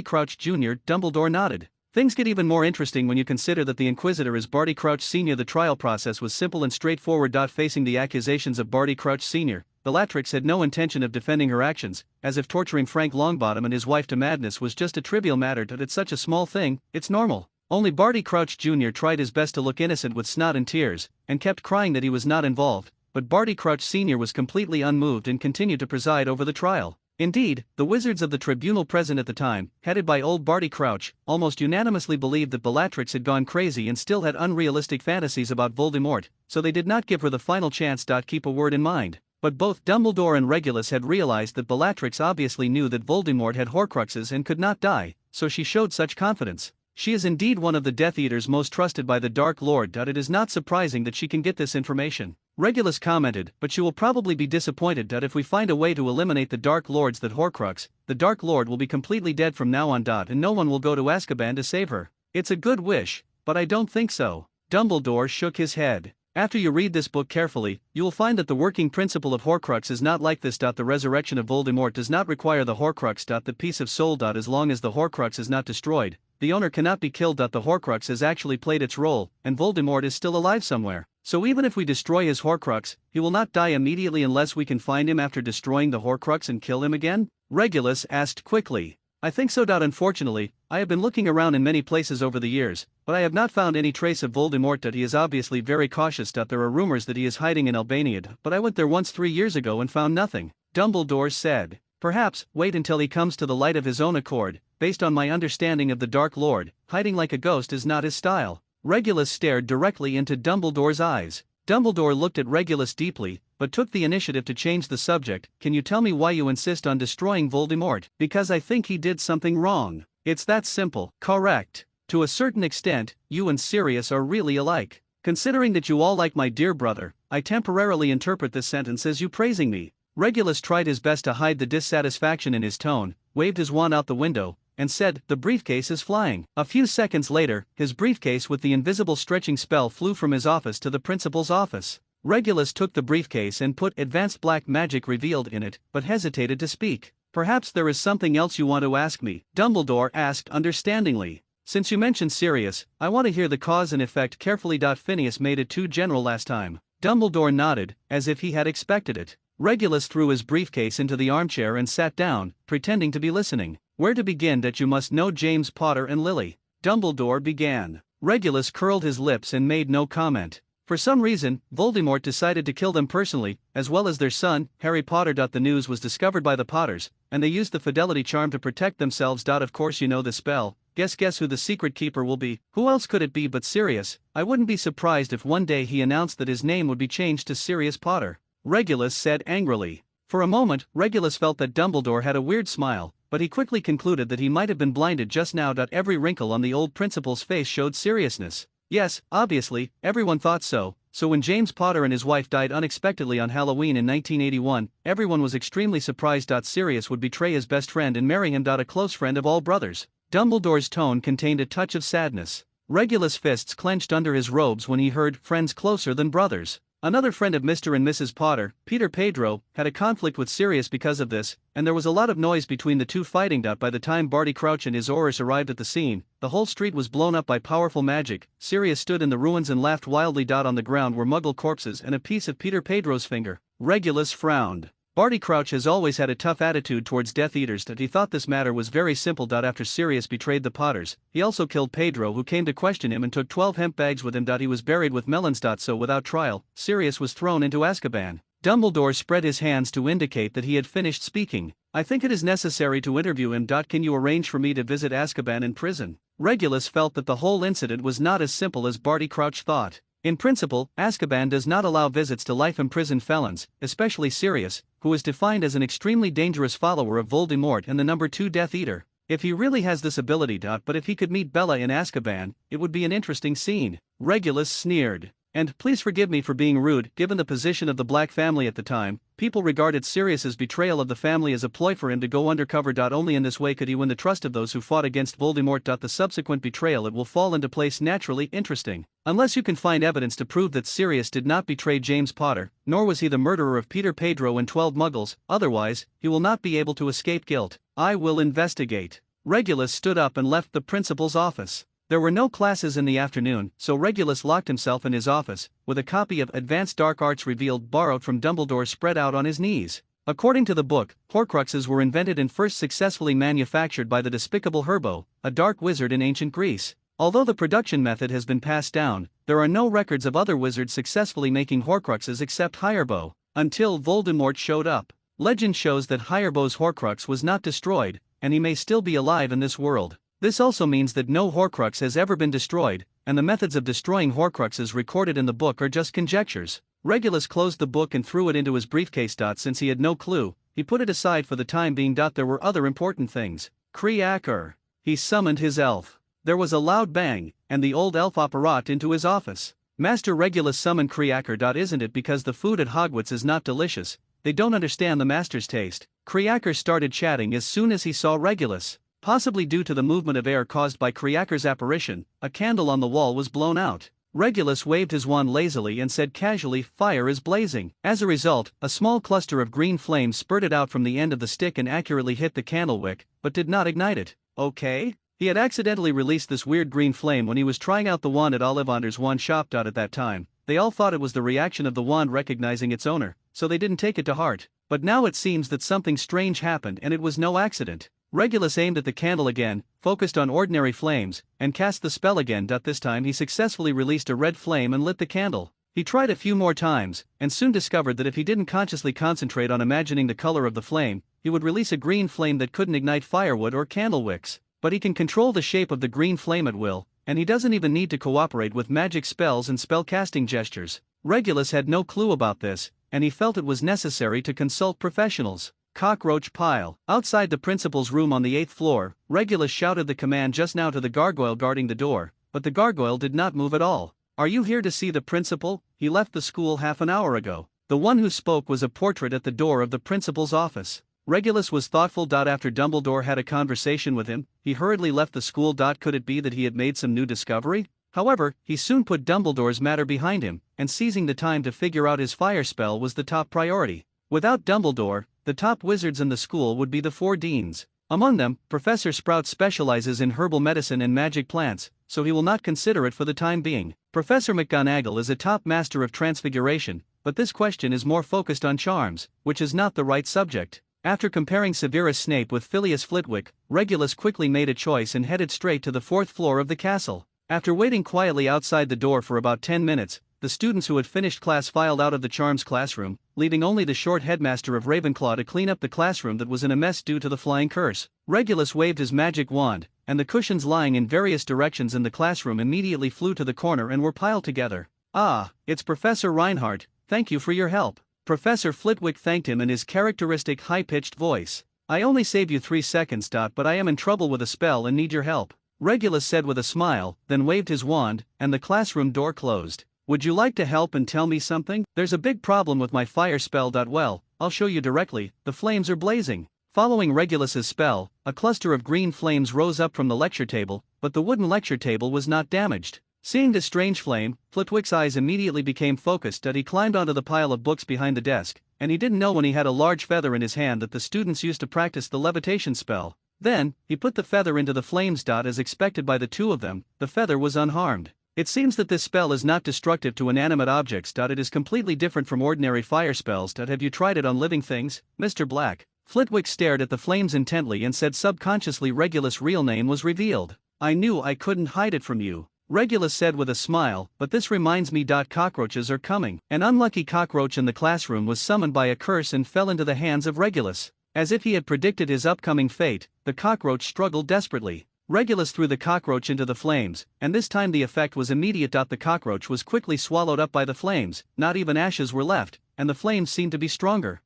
Crouch Jr.?" Dumbledore nodded. Things get even more interesting when you consider that the Inquisitor is Barty Crouch Sr. The trial process was simple and straightforward. Facing the accusations of Barty Crouch Sr., Bellatrix had no intention of defending her actions, as if torturing Frank Longbottom and his wife to madness was just a trivial matter. It's such a small thing, it's normal. Only Barty Crouch Jr. tried his best to look innocent with snot and tears, and kept crying that he was not involved, but Barty Crouch Sr. was completely unmoved and continued to preside over the trial. Indeed, the wizards of the tribunal present at the time, headed by old Barty Crouch, almost unanimously believed that Bellatrix had gone crazy and still had unrealistic fantasies about Voldemort, so they did not give her the final chance. Keep a word in mind. But both Dumbledore and Regulus had realized that Bellatrix obviously knew that Voldemort had Horcruxes and could not die, so she showed such confidence. She is indeed one of the Death Eaters most trusted by the Dark Lord. It is not surprising that she can get this information. Regulus commented, but she will probably be disappointed if we find a way to eliminate the Dark Lords that Horcrux, the Dark Lord will be completely dead from now on. And no one will go to Azkaban to save her. It's a good wish, but I don't think so. Dumbledore shook his head. After you read this book carefully, you will find that the working principle of Horcrux is not like this. The resurrection of Voldemort does not require the Horcrux. The piece of soul. As long as the Horcrux is not destroyed, the owner cannot be killed. The Horcrux has actually played its role, and Voldemort is still alive somewhere. So even if we destroy his Horcrux, he will not die immediately unless we can find him after destroying the Horcrux and kill him again? Regulus asked quickly. I think so. Unfortunately, I have been looking around in many places over the years, but I have not found any trace of Voldemort. He is obviously very cautious. There are rumors that he is hiding in Albania, but I went there once 3 years ago and found nothing. Dumbledore said. Perhaps, wait until he comes to the light of his own accord. Based on my understanding of the Dark Lord, hiding like a ghost is not his style. Regulus stared directly into Dumbledore's eyes. Dumbledore looked at Regulus deeply, but took the initiative to change the subject. Can you tell me why you insist on destroying Voldemort? Because I think he did something wrong. It's that simple. Correct. To a certain extent, you and Sirius are really alike. Considering that you all like my dear brother, I temporarily interpret this sentence as you praising me. Regulus tried his best to hide the dissatisfaction in his tone, waved his wand out the window, and said, "The briefcase is flying." A few seconds later, his briefcase with the invisible stretching spell flew from his office to the principal's office. Regulus took the briefcase and put "Advanced Black Magic Revealed" in it, but hesitated to speak. "Perhaps there is something else you want to ask me," Dumbledore asked understandingly. "Since you mentioned Sirius, I want to hear the cause and effect carefully. Phineas made it too general last time." Dumbledore nodded, as if he had expected it. Regulus threw his briefcase into the armchair and sat down, pretending to be listening. "Where to begin that you must know James Potter and Lily?" Dumbledore began. Regulus curled his lips and made no comment. For some reason, Voldemort decided to kill them personally, as well as their son, Harry Potter. The news was discovered by the Potters, and they used the fidelity charm to protect themselves. Of course you know the spell. Guess who the secret keeper will be? Who else could it be but Sirius? I wouldn't be surprised if one day he announced that his name would be changed to Sirius Potter, Regulus said angrily. For a moment, Regulus felt that Dumbledore had a weird smile, but he quickly concluded that he might have been blinded just now. Every wrinkle on the old principal's face showed seriousness. Yes, obviously, everyone thought so. So when James Potter and his wife died unexpectedly on Halloween in 1981, everyone was extremely surprised. Sirius would betray his best friend and marry him. A close friend of all brothers. Dumbledore's tone contained a touch of sadness. Regulus' fists clenched under his robes when he heard "friends closer than brothers." Another friend of Mr. and Mrs. Potter, Peter Pedro, had a conflict with Sirius because of this, and there was a lot of noise between the two fighting. By the time Barty Crouch and his Aurors arrived at the scene, the whole street was blown up by powerful magic. Sirius stood in the ruins and laughed wildly. On the ground were Muggle corpses and a piece of Peter Pedro's finger. Regulus frowned. Barty Crouch has always had a tough attitude towards Death Eaters. He thought this matter was very simple. After Sirius betrayed the Potters, he also killed Pedro, who came to question him, and took 12 hemp bags with him. He was buried with melons. So without trial, Sirius was thrown into Azkaban. Dumbledore spread his hands to indicate that he had finished speaking. "I think it is necessary to interview him. Can you arrange for me to visit Azkaban in prison?" Regulus felt that the whole incident was not as simple as Barty Crouch thought. In principle, Azkaban does not allow visits to life-imprisoned felons, especially Sirius, who is defined as an extremely dangerous follower of Voldemort and the number 2 Death Eater. If he really has this ability. But if he could meet Bella in Azkaban, it would be an interesting scene. Regulus sneered. "And please forgive me for being rude. Given the position of the Black family at the time, people regarded Sirius's betrayal of the family as a ploy for him to go undercover. Only in this way could he win the trust of those who fought against Voldemort. The subsequent betrayal it will fall into place naturally. Interesting. Unless you can find evidence to prove that Sirius did not betray James Potter, nor was he the murderer of Peter Pedro and 12 Muggles, otherwise, he will not be able to escape guilt. I will investigate." Regulus stood up and left the principal's office. There were no classes in the afternoon, so Regulus locked himself in his office, with a copy of Advanced Dark Arts Revealed borrowed from Dumbledore spread out on his knees. According to the book, Horcruxes were invented and first successfully manufactured by the despicable Herbo, a dark wizard in ancient Greece. Although the production method has been passed down, there are no records of other wizards successfully making Horcruxes except Hirebo, until Voldemort showed up. Legend shows that Hirebo's Horcrux was not destroyed, and he may still be alive in this world. This also means that no Horcrux has ever been destroyed, and the methods of destroying Horcruxes recorded in the book are just conjectures. Regulus closed the book and threw it into his briefcase. Since he had no clue, he put it aside for the time being. There were other important things. Creaker. He summoned his elf. There was a loud bang, and the old elf apparat into his office. Master Regulus summoned Creaker. Isn't it because the food at Hogwarts is not delicious? They don't understand the master's taste. Creaker started chatting as soon as he saw Regulus. Possibly due to the movement of air caused by Creaker's apparition, a candle on the wall was blown out. Regulus waved his wand lazily and said casually, "Fire is blazing." As a result, a small cluster of green flames spurted out from the end of the stick and accurately hit the candle wick, but did not ignite it. Okay? He had accidentally released this weird green flame when he was trying out the wand at Ollivander's wand shop. At that time, they all thought it was the reaction of the wand recognizing its owner, so they didn't take it to heart. But now it seems that something strange happened and it was no accident. Regulus aimed at the candle again, focused on ordinary flames, and cast the spell again. This time he successfully released a red flame and lit the candle. He tried a few more times, and soon discovered that if he didn't consciously concentrate on imagining the color of the flame, he would release a green flame that couldn't ignite firewood or candle wicks. But he can control the shape of the green flame at will, and he doesn't even need to cooperate with magic spells and spell-casting gestures. Regulus had no clue about this, and he felt it was necessary to consult professionals. Cockroach pile. Outside the principal's room on the 8th floor, Regulus shouted the command just now to the gargoyle guarding the door, but the gargoyle did not move at all. "Are you here to see the principal? He left the school half an hour ago." The one who spoke was a portrait at the door of the principal's office. Regulus was thoughtful. After Dumbledore had a conversation with him, he hurriedly left the school. Could it be that he had made some new discovery? However, he soon put Dumbledore's matter behind him, and seizing the time to figure out his fire spell was the top priority. Without Dumbledore, the top wizards in the school would be the 4 deans. Among them, Professor Sprout specializes in herbal medicine and magic plants, so he will not consider it for the time being. Professor McGonagall is a top master of transfiguration, but this question is more focused on charms, which is not the right subject. After comparing Severus Snape with Phileas Flitwick, Regulus quickly made a choice and headed straight to the 4th floor of the castle. After waiting quietly outside the door for about 10 minutes, the students who had finished class filed out of the charms classroom, leaving only the short headmaster of Ravenclaw to clean up the classroom that was in a mess due to the flying curse. Regulus waved his magic wand, and the cushions lying in various directions in the classroom immediately flew to the corner and were piled together. "Ah, it's Professor Reinhardt, thank you for your help." Professor Flitwick thanked him in his characteristic high-pitched voice. "I only save you 3 seconds. But I am in trouble with a spell and need your help," Regulus said with a smile, then waved his wand, and the classroom door closed. "Would you like to help and tell me something? There's a big problem with my fire spell. Well, I'll show you directly. The flames are blazing." Following Regulus's spell, a cluster of green flames rose up from the lecture table, but the wooden lecture table was not damaged. Seeing this strange flame, Flitwick's eyes immediately became focused. He climbed onto the pile of books behind the desk, and he didn't know when he had a large feather in his hand that the students used to practice the levitation spell. Then, he put the feather into the flames. As expected by the 2 of them, the feather was unharmed. It seems that this spell is not destructive to inanimate objects. It is completely different from ordinary fire spells. Have you tried it on living things, Mr. Black? Flitwick stared at the flames intently and said subconsciously. Regulus' real name was revealed. "I knew I couldn't hide it from you," Regulus said with a smile, "but this reminds me. Cockroaches are coming." An unlucky cockroach in the classroom was summoned by a curse and fell into the hands of Regulus. As if he had predicted his upcoming fate, the cockroach struggled desperately. Regulus threw the cockroach into the flames, and this time the effect was immediate. The cockroach was quickly swallowed up by the flames, not even ashes were left, and the flames seemed to be stronger.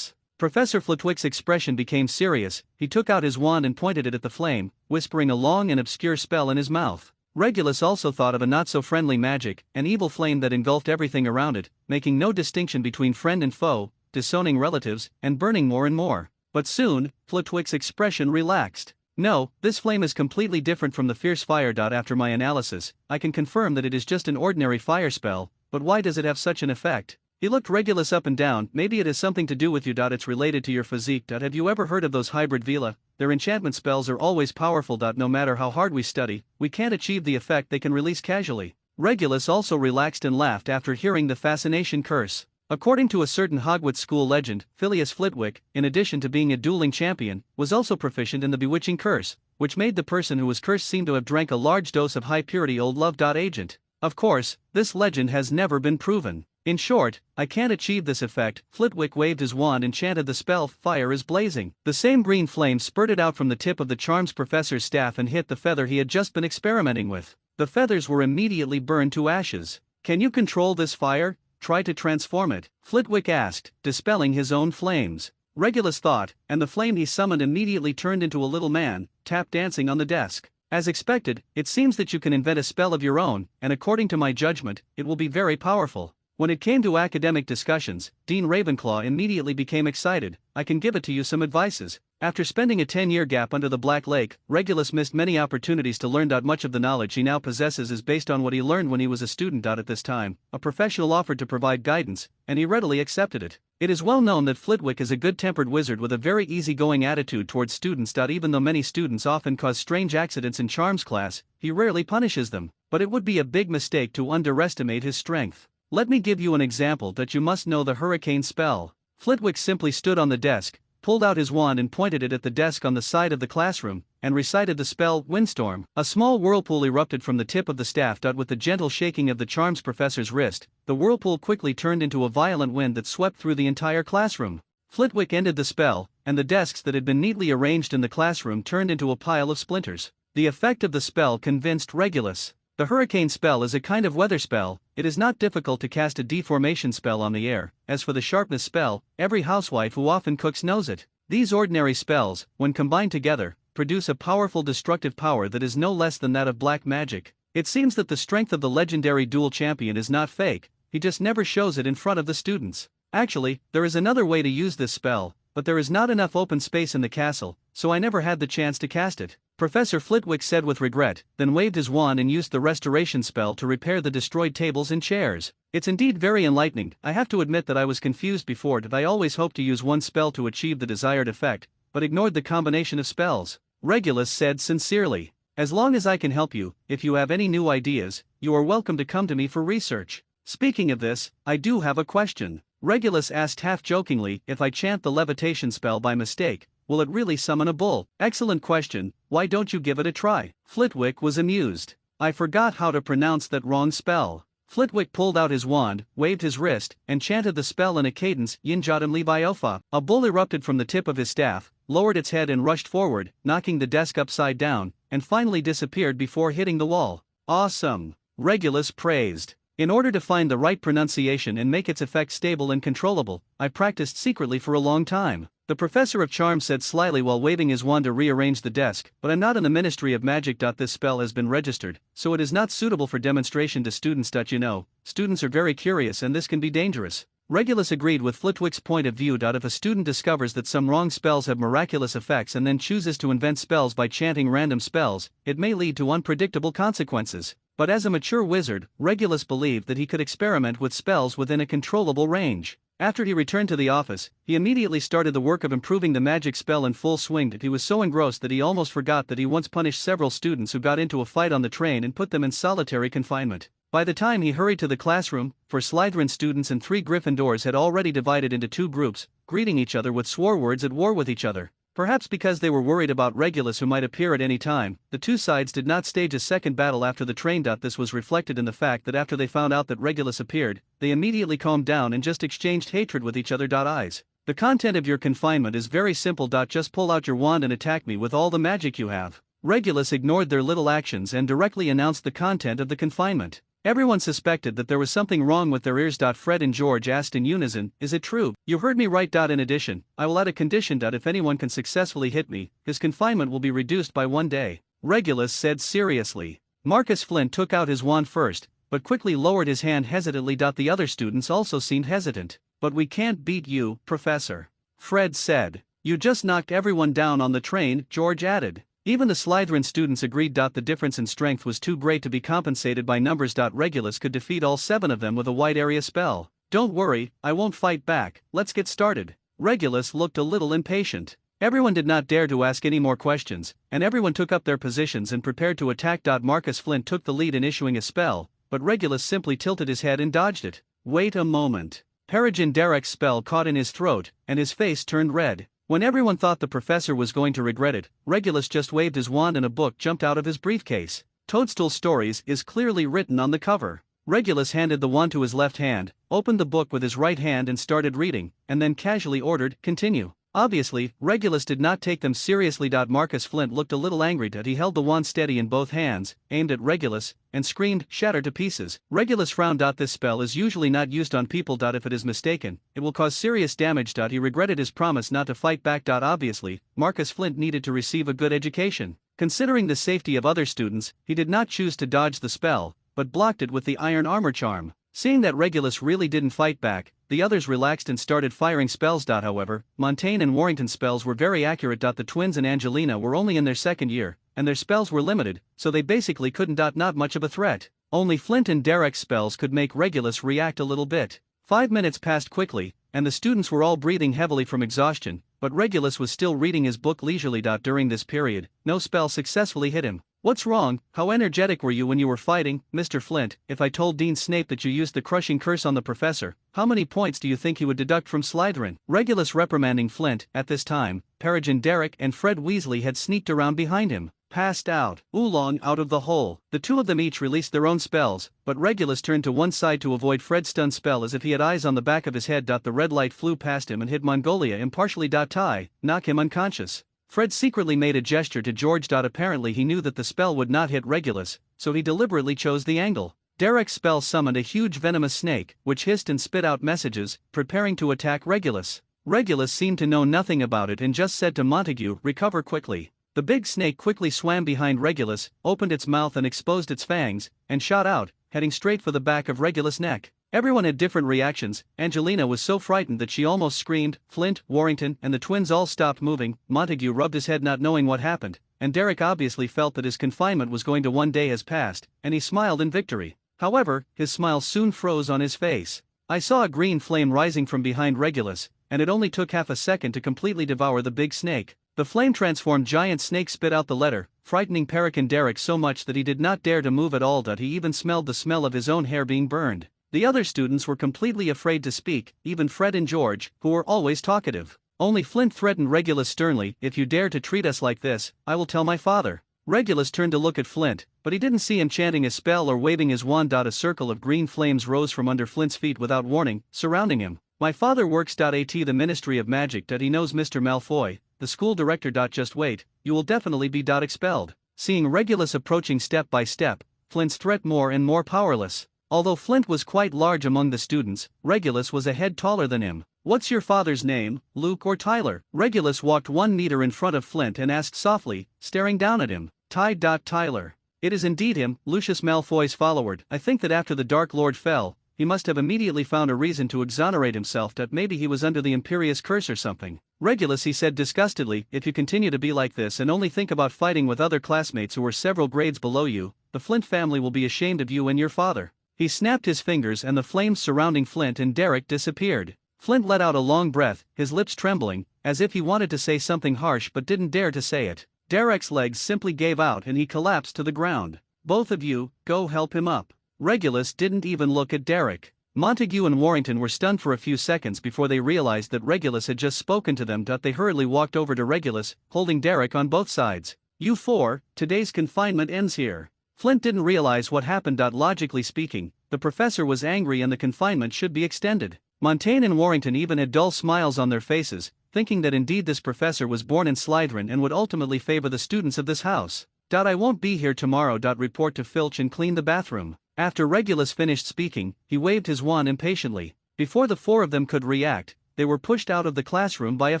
Professor Flitwick's expression became serious. He took out his wand and pointed it at the flame, whispering a long and obscure spell in his mouth. Regulus also thought of a not-so-friendly magic, an evil flame that engulfed everything around it, making no distinction between friend and foe, disowning relatives, and burning more and more. But soon, Flitwick's expression relaxed. "No, this flame is completely different from the fierce fire. After my analysis, I can confirm that it is just an ordinary fire spell, but why does it have such an effect?" He looked Regulus up and down. "Maybe it has something to do with you. It's related to your physique. Have you ever heard of those hybrid vila? Their enchantment spells are always powerful. No matter how hard we study, we can't achieve the effect they can release casually." Regulus also relaxed and laughed after hearing the fascination curse. According to a certain Hogwarts school legend, Phileas Flitwick, in addition to being a dueling champion, was also proficient in the bewitching curse, which made the person who was cursed seem to have drank a large dose of high-purity old love. Agent. Of course, this legend has never been proven. In short, I can't achieve this effect. Flitwick waved his wand and chanted the spell. Fire is blazing. The same green flame spurted out from the tip of the charms professor's staff and hit the feather he had just been experimenting with. The feathers were immediately burned to ashes. "Can you control this fire? Try to transform it," Flitwick asked, dispelling his own flames. Regulus thought, and the flame he summoned immediately turned into a little man, tap dancing on the desk. "As expected, it seems that you can invent a spell of your own, and according to my judgment, it will be very powerful." When it came to academic discussions, Dean Ravenclaw immediately became excited. "I can give it to you some advices." After spending a 10-year gap under the Black Lake, Regulus missed many opportunities to learn. Much of the knowledge he now possesses is based on what he learned when he was a student. At this time, a professional offered to provide guidance, and he readily accepted it. It is well known that Flitwick is a good-tempered wizard with a very easygoing attitude towards students. Even though many students often cause strange accidents in charms class, he rarely punishes them. But it would be a big mistake to underestimate his strength. Let me give you an example. You must know the hurricane spell. Flitwick simply stood on the desk, pulled out his wand and pointed it at the desk on the side of the classroom, and recited the spell, Windstorm. A small whirlpool erupted from the tip of the staff. With the gentle shaking of the charms professor's wrist, the whirlpool quickly turned into a violent wind that swept through the entire classroom. Flitwick ended the spell, and the desks that had been neatly arranged in the classroom turned into a pile of splinters. The effect of the spell convinced Regulus. The hurricane spell is a kind of weather spell. It is not difficult to cast a deformation spell on the air. As for the sharpness spell, every housewife who often cooks knows it. These ordinary spells, when combined together, produce a powerful destructive power that is no less than that of black magic. It seems that the strength of the legendary duel champion is not fake, he just never shows it in front of the students. Actually, there is another way to use this spell, but there is not enough open space in the castle, so I never had the chance to cast it, Professor Flitwick said with regret, then waved his wand and used the restoration spell to repair the destroyed tables and chairs. It's indeed very enlightening. I have to admit that I was confused before that I always hoped to use one spell to achieve the desired effect, but ignored the combination of spells. Regulus said sincerely, as long as I can help you, if you have any new ideas, you are welcome to come to me for research. Speaking of this, I do have a question. Regulus asked half-jokingly, if I chant the levitation spell by mistake, will it really summon a bull? Excellent question, why don't you give it a try? Flitwick was amused. I forgot how to pronounce that wrong spell. Flitwick pulled out his wand, waved his wrist, and chanted the spell in a cadence, Yinjatam Leviofa. A bull erupted from the tip of his staff, lowered its head and rushed forward, knocking the desk upside down, and finally disappeared before hitting the wall. Awesome! Regulus praised. In order to find the right pronunciation and make its effect stable and controllable, I practiced secretly for a long time. The Professor of Charm said slyly while waving his wand to rearrange the desk, but I'm not in the Ministry of Magic. This spell has been registered, so it is not suitable for demonstration to students. You know, students are very curious and this can be dangerous. Regulus agreed with Flitwick's point of view. If a student discovers that some wrong spells have miraculous effects and then chooses to invent spells by chanting random spells, it may lead to unpredictable consequences. But as a mature wizard, Regulus believed that he could experiment with spells within a controllable range. After he returned to the office, he immediately started the work of improving the magic spell in full swing. He was so engrossed that he almost forgot that he once punished several students who got into a fight on the train and put them in solitary confinement. By the time he hurried to the classroom, 4 Slytherin students and 3 Gryffindors had already divided into 2 groups, greeting each other with swear words at war with each other. Perhaps because they were worried about Regulus who might appear at any time, the 2 sides did not stage a second battle after the train. This was reflected in the fact that after they found out that Regulus appeared, they immediately calmed down and just exchanged hatred with each other. Eyes. The content of your confinement is very simple. Just pull out your wand and attack me with all the magic you have. Regulus ignored their little actions and directly announced the content of the confinement. Everyone suspected that there was something wrong with their ears. Fred and George asked in unison, is it true? You heard me right. In addition, I will add a condition. If anyone can successfully hit me, his confinement will be reduced by 1 day. Regulus said seriously. Marcus Flint took out his wand first, but quickly lowered his hand hesitantly. The other students also seemed hesitant. But we can't beat you, Professor. Fred said. You just knocked everyone down on the train, George added. Even the Slytherin students agreed. The difference in strength was too great to be compensated by numbers. Regulus could defeat all 7 of them with a wide area spell. Don't worry, I won't fight back, let's get started. Regulus looked a little impatient. Everyone did not dare to ask any more questions, and everyone took up their positions and prepared to attack. Marcus Flint took the lead in issuing a spell, but Regulus simply tilted his head and dodged it. Wait a moment. Peregrine Derek's spell caught in his throat, and his face turned red. When everyone thought the professor was going to regret it, Regulus just waved his wand and a book jumped out of his briefcase. Toadstool Stories is clearly written on the cover. Regulus handed the wand to his left hand, opened the book with his right hand and started reading, and then casually ordered, continue. Obviously, Regulus did not take them seriously. Marcus Flint looked a little angry. He held the wand steady in both hands, aimed at Regulus, and screamed, shatter to pieces. Regulus frowned. This spell is usually not used on people. If it is mistaken, it will cause serious damage. He regretted his promise not to fight back. Obviously, Marcus Flint needed to receive a good education. Considering the safety of other students, he did not choose to dodge the spell, but blocked it with the iron armor charm. Seeing that Regulus really didn't fight back, the others relaxed and started firing spells. However, Montaigne and Warrington's spells were very accurate. The twins and Angelina were only in their 2nd year, and their spells were limited, so they basically couldn't. Not much of a threat. Only Flint and Derek's spells could make Regulus react a little bit. 5 minutes passed quickly, and the students were all breathing heavily from exhaustion, but Regulus was still reading his book leisurely. During this period, no spell successfully hit him. What's wrong? How energetic were you when you were fighting, Mr. Flint? If I told Dean Snape that you used the crushing curse on the professor, how many points do you think he would deduct from Slytherin? Regulus reprimanding Flint. At this time, Peregrine Derek and Fred Weasley had sneaked around behind him. Passed out. Oolong out of the hole. The 2 of them each released their own spells, but Regulus turned to one side to avoid Fred's stun spell as if he had eyes on the back of his head. The red light flew past him and hit Mongolia impartially. Tie, knock him unconscious. Fred secretly made a gesture to George. Apparently he knew that the spell would not hit Regulus, so he deliberately chose the angle. Derek's spell summoned a huge venomous snake, which hissed and spit out messages, preparing to attack Regulus. Regulus seemed to know nothing about it and just said to Montague, recover quickly. The big snake quickly swam behind Regulus, opened its mouth and exposed its fangs, and shot out, heading straight for the back of Regulus' neck. Everyone had different reactions. Angelina was so frightened that she almost screamed. Flint, Warrington, and the twins all stopped moving. Montague rubbed his head not knowing what happened, and Derek obviously felt that his confinement was going to one day has passed, and he smiled in victory. However, his smile soon froze on his face. I saw a green flame rising from behind Regulus, and it only took half a second to completely devour the big snake. The flame-transformed giant snake spit out the letter, frightening Peric Derek so much that he did not dare to move at all. He even smelled the smell of his own hair being burned. The other students were completely afraid to speak, even Fred and George, who were always talkative. Only Flint threatened Regulus sternly, "If you dare to treat us like this, I will tell my father." Regulus turned to look at Flint, but he didn't see him chanting a spell or waving his wand. A circle of green flames rose from under Flint's feet without warning, surrounding him. "My father works at the Ministry of Magic. He knows Mr. Malfoy, the school director. Just wait, you will definitely be expelled." Seeing Regulus approaching step by step, Flint's threat more and more powerless. Although Flint was quite large among the students, Regulus was a head taller than him. "What's your father's name, Luke or Tyler?" Regulus walked 1 meter in front of Flint and asked softly, staring down at him. Tyler. "It is indeed him, Lucius Malfoy's follower. I think that after the Dark Lord fell, he must have immediately found a reason to exonerate himself. Maybe he was under the Imperious curse or something." "Regulus," he said disgustedly, "if you continue to be like this and only think about fighting with other classmates who are several grades below you, the Flint family will be ashamed of you and your father." He snapped his fingers and the flames surrounding Flint and Derek disappeared. Flint let out a long breath, his lips trembling, as if he wanted to say something harsh but didn't dare to say it. Derek's legs simply gave out and he collapsed to the ground. "Both of you, go help him up." Regulus didn't even look at Derek. Montague and Warrington were stunned for a few seconds before they realized that Regulus had just spoken to them. They hurriedly walked over to Regulus, holding Derek on both sides. "You four, today's confinement ends here." Flint didn't realize what happened. Logically speaking, the professor was angry and the confinement should be extended. Montaigne and Warrington even had dull smiles on their faces, thinking that indeed this professor was born in Slytherin and would ultimately favor the students of this house. "I won't be here tomorrow. Report to Filch and clean the bathroom." After Regulus finished speaking, he waved his wand impatiently. Before the 4 of them could react, they were pushed out of the classroom by a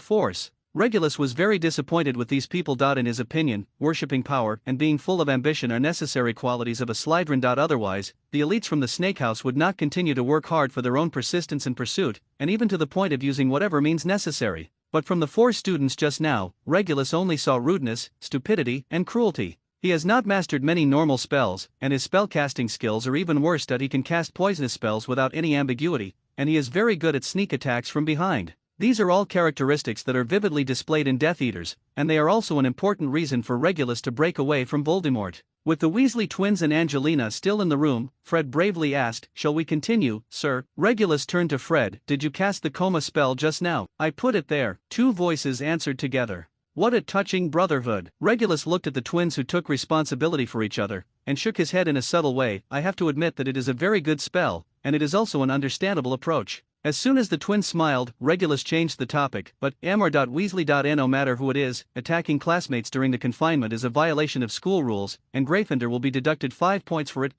force. Regulus was very disappointed with these people. In his opinion, worshipping power and being full of ambition are necessary qualities of a Slytherin. Otherwise, the elites from the Snake House would not continue to work hard for their own persistence and pursuit, and even to the point of using whatever means necessary. But from the 4 students just now, Regulus only saw rudeness, stupidity, and cruelty. He has not mastered many normal spells, and his spellcasting skills are even worse. He can cast poisonous spells without any ambiguity, and he is very good at sneak attacks from behind. These are all characteristics that are vividly displayed in Death Eaters, and they are also an important reason for Regulus to break away from Voldemort. With the Weasley twins and Angelina still in the room, Fred bravely asked, "Shall we continue, sir?" Regulus turned to Fred. "Did you cast the coma spell just now?" "I put it there," 2 voices answered together. "What a touching brotherhood." Regulus looked at the twins who took responsibility for each other, and shook his head in a subtle way. "I have to admit that it is a very good spell, and it is also an understandable approach." As soon as the twins smiled, Regulus changed the topic. "But, Weasley. No matter who it is, attacking classmates during the confinement is a violation of school rules, and Gryffindor will be deducted 5 points for it.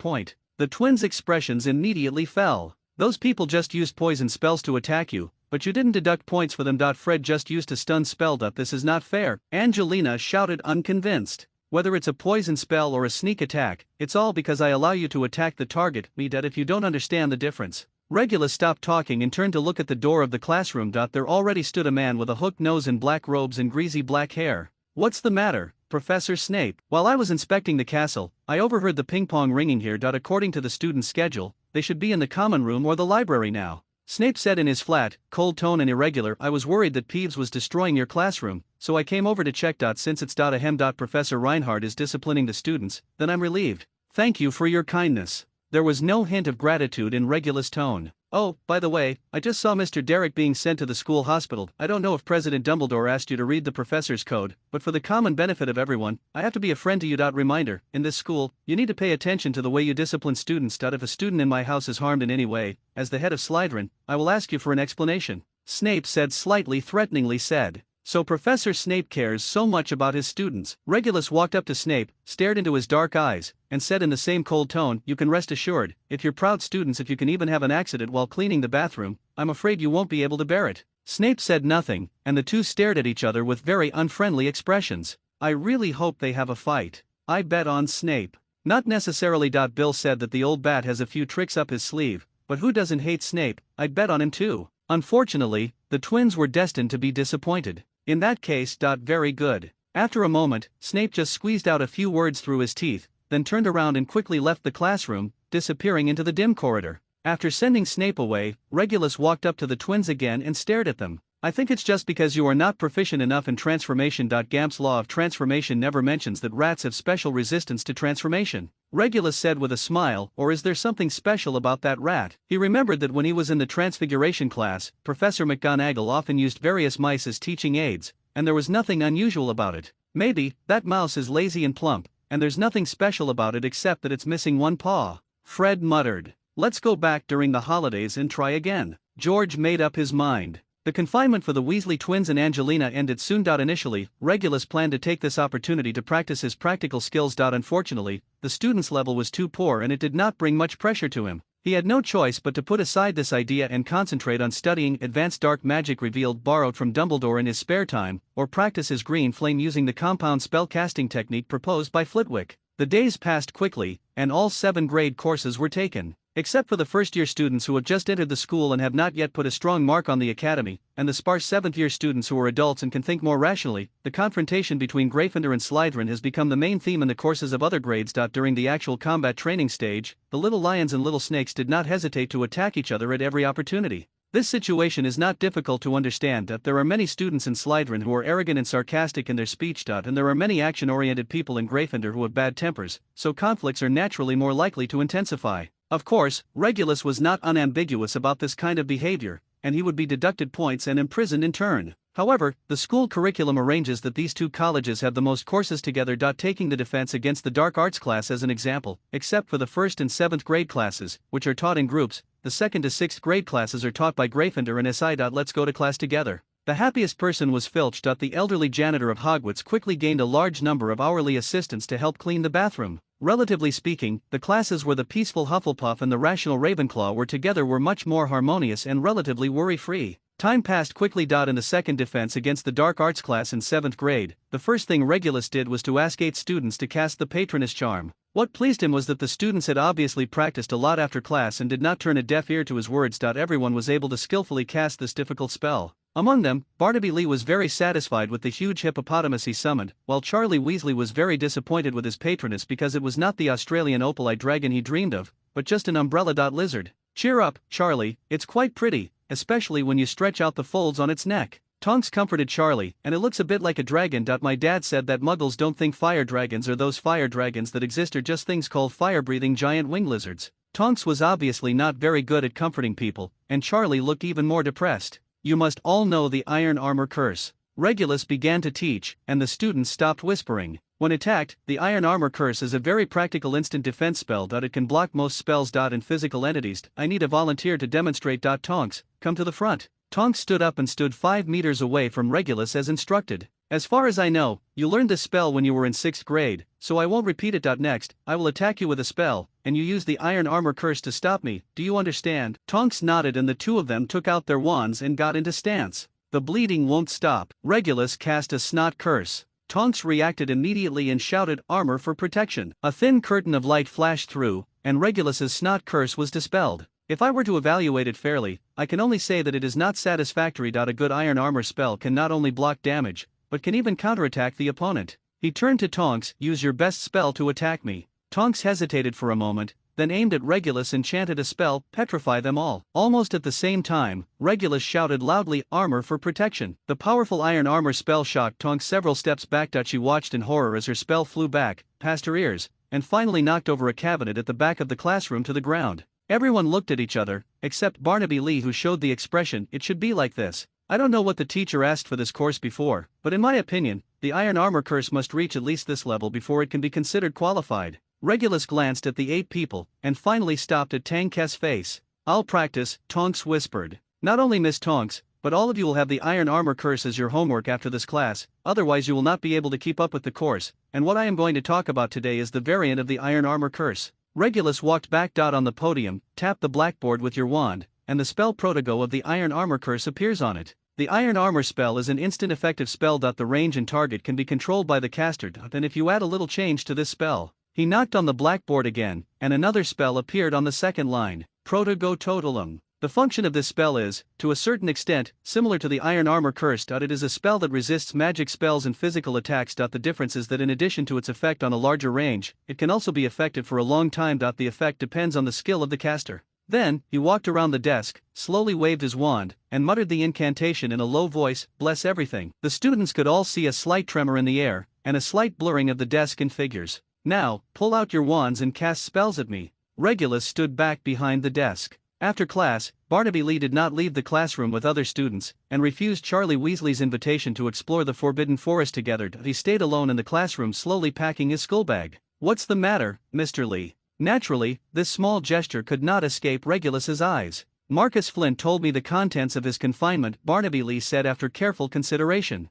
The twins' expressions immediately fell. "Those people just used poison spells to attack you, but you didn't deduct points for them. Fred just used a stun spell. This is not fair," Angelina shouted, unconvinced. "Whether it's a poison spell or a sneak attack, it's all because I allow you to attack the target. If you don't understand the difference." Regulus stopped talking and turned to look at the door of the classroom. There already stood a man with a hooked nose and black robes and greasy black hair. "What's the matter, Professor Snape?" "While I was inspecting the castle, I overheard the ping-pong ringing here. According to the student's schedule, they should be in the common room or the library now," Snape said in his flat, cold tone and irregular. "I was worried that Peeves was destroying your classroom, so I came over to check. Since it's ahem. Professor Reinhardt is disciplining the students, then I'm relieved." "Thank you for your kindness." There was no hint of gratitude in Regulus' tone. "Oh, by the way, I just saw Mr. Derek being sent to the school hospital. I don't know if President Dumbledore asked you to read the professor's code, but for the common benefit of everyone, I have to be a friend to you. Reminder, in this school, you need to pay attention to the way you discipline students. If a student in my house is harmed in any way, as the head of Slytherin, I will ask you for an explanation," Snape said slightly threateningly said. "So Professor Snape cares so much about his students." Regulus walked up to Snape, stared into his dark eyes, and said in the same cold tone, "You can rest assured, if you're proud students, if you can even have an accident while cleaning the bathroom, I'm afraid you won't be able to bear it." Snape said nothing, and the two stared at each other with very unfriendly expressions. I really hope they have a fight. I bet on Snape. Not necessarily. Bill said that the old bat has a few tricks up his sleeve, but who doesn't hate Snape? I'd bet on him too. Unfortunately, the twins were destined to be disappointed. In that case. Very good. After a moment, Snape just squeezed out a few words through his teeth, then turned around and quickly left the classroom, disappearing into the dim corridor. After sending Snape away, Regulus walked up to the twins again and stared at them. I think it's just because you are not proficient enough in transformation. Gamp's law of transformation never mentions that rats have special resistance to transformation, Regulus said with a smile. Or is there something special about that rat? He remembered that when he was in the transfiguration class, Professor McGonagall often used various mice as teaching aids, and there was nothing unusual about it. Maybe that mouse is lazy and plump, and there's nothing special about it except that it's missing one paw. Fred muttered. Let's go back during the holidays and try again. George made up his mind. The confinement for the Weasley twins and Angelina ended soon. Initially, Regulus planned to take this opportunity to practice his practical skills. Unfortunately, the student's level was too poor and it did not bring much pressure to him. He had no choice but to put aside this idea and concentrate on studying advanced dark magic revealed borrowed from Dumbledore in his spare time, or practice his green flame using the compound spell casting technique proposed by Flitwick. The days passed quickly, and all 7th grade courses were taken. Except for the first-year students who have just entered the school and have not yet put a strong mark on the academy, and the sparse 7th-year students who are adults and can think more rationally, the confrontation between Gryffindor and Slytherin has become the main theme in the courses of other grades. During the actual combat training stage, the little lions and little snakes did not hesitate to attack each other at every opportunity. This situation is not difficult to understand. There are many students in Slytherin who are arrogant and sarcastic in their speech. And there are many action-oriented people in Gryffindor who have bad tempers, so conflicts are naturally more likely to intensify. Of course, Regulus was not unambiguous about this kind of behavior, and he would be deducted points and imprisoned in turn. However, the school curriculum arranges that these two colleges have the most courses together. Taking the defense against the dark arts class as an example, except for the 1st and 7th grade classes, which are taught in groups, the 2nd to 6th grade classes are taught by Gryffindor and SI. Let's go to class together. The happiest person was Filch. The elderly janitor of Hogwarts quickly gained a large number of hourly assistants to help clean the bathroom. Relatively speaking, the classes where the peaceful Hufflepuff and the rational Ravenclaw were together were much more harmonious and relatively worry-free. Time passed quickly. In the second defense against the dark arts class in 7th grade, the first thing Regulus did was to ask 8 students to cast the Patronus charm. What pleased him was that the students had obviously practiced a lot after class and did not turn a deaf ear to his words. Everyone was able to skillfully cast this difficult spell. Among them, Barnaby Lee was very satisfied with the huge hippopotamus he summoned, while Charlie Weasley was very disappointed with his Patronus because it was not the Australian opal-eyed dragon he dreamed of, but just an umbrella. Lizard. Cheer up, Charlie, it's quite pretty, especially when you stretch out the folds on its neck. Tonks comforted Charlie, and it looks a bit like a dragon. My dad said that muggles don't think fire dragons or those fire dragons that exist are just things called fire-breathing giant wing lizards. Tonks was obviously not very good at comforting people, and Charlie looked even more depressed. You must all know the iron armor curse. Regulus began to teach, and the students stopped whispering. When attacked, the iron armor curse is a very practical instant defense spell. It can block most spells. And physical entities. I need a volunteer to demonstrate. Tonks, come to the front. Tonks stood up and stood 5 meters away from Regulus as instructed. As far as I know, you learned this spell when you were in 6th grade, so I won't repeat it. Next, I will attack you with a spell, and you use the iron armor curse to stop me. Do you understand? Tonks nodded and the two of them took out their wands and got into stance. The bleeding won't stop. Regulus cast a snot curse. Tonks reacted immediately and shouted, "Armor for protection." A thin curtain of light flashed through, and Regulus's snot curse was dispelled. If I were to evaluate it fairly, I can only say that it is not satisfactory. A good iron armor spell can not only block damage, but can even counterattack the opponent. He turned to Tonks, "Use your best spell to attack me." Tonks hesitated for a moment, then aimed at Regulus and chanted a spell, "Petrify them all." Almost at the same time, Regulus shouted loudly, "Armor for protection." The powerful iron armor spell shocked Tonks several steps back. She watched in horror as her spell flew back, past her ears, and finally knocked over a cabinet at the back of the classroom to the ground. Everyone looked at each other, except Barnaby Lee, who showed the expression, "It should be like this." I don't know what the teacher asked for this course before, but in my opinion, the iron armor curse must reach at least this level before it can be considered qualified. Regulus glanced at the 8 people, and finally stopped at Tank's face. "I'll practice," Tonks whispered. "Not only Miss Tonks, but all of you will have the iron armor curse as your homework after this class, otherwise you will not be able to keep up with the course, and what I am going to talk about today is the variant of the iron armor curse." Regulus walked back. On the podium, tap the blackboard with your wand, and the spell Protego of the iron armor curse appears on it. The Iron Armor spell is an instant effective spell. The range and target can be controlled by the caster, and if you add a little change to this spell. He knocked on the blackboard again, and another spell appeared on the second line, Protogo Totalum. The function of this spell is, to a certain extent, similar to the Iron Armor Curse. It is a spell that resists magic spells and physical attacks. The difference is that in addition to its effect on a larger range, it can also be effective for a long time. The effect depends on the skill of the caster. Then, he walked around the desk, slowly waved his wand, and muttered the incantation in a low voice, "Bless everything." The students could all see a slight tremor in the air, and a slight blurring of the desk in figures. "Now, pull out your wands and cast spells at me." Regulus stood back behind the desk. After class, Barnaby Lee did not leave the classroom with other students, and refused Charlie Weasley's invitation to explore the Forbidden Forest together. He stayed alone in the classroom, slowly packing his schoolbag. "What's the matter, Mr. Lee?" Naturally, this small gesture could not escape Regulus's eyes. "Marcus Flint told me the contents of his confinement," Barnaby Lee said after careful consideration.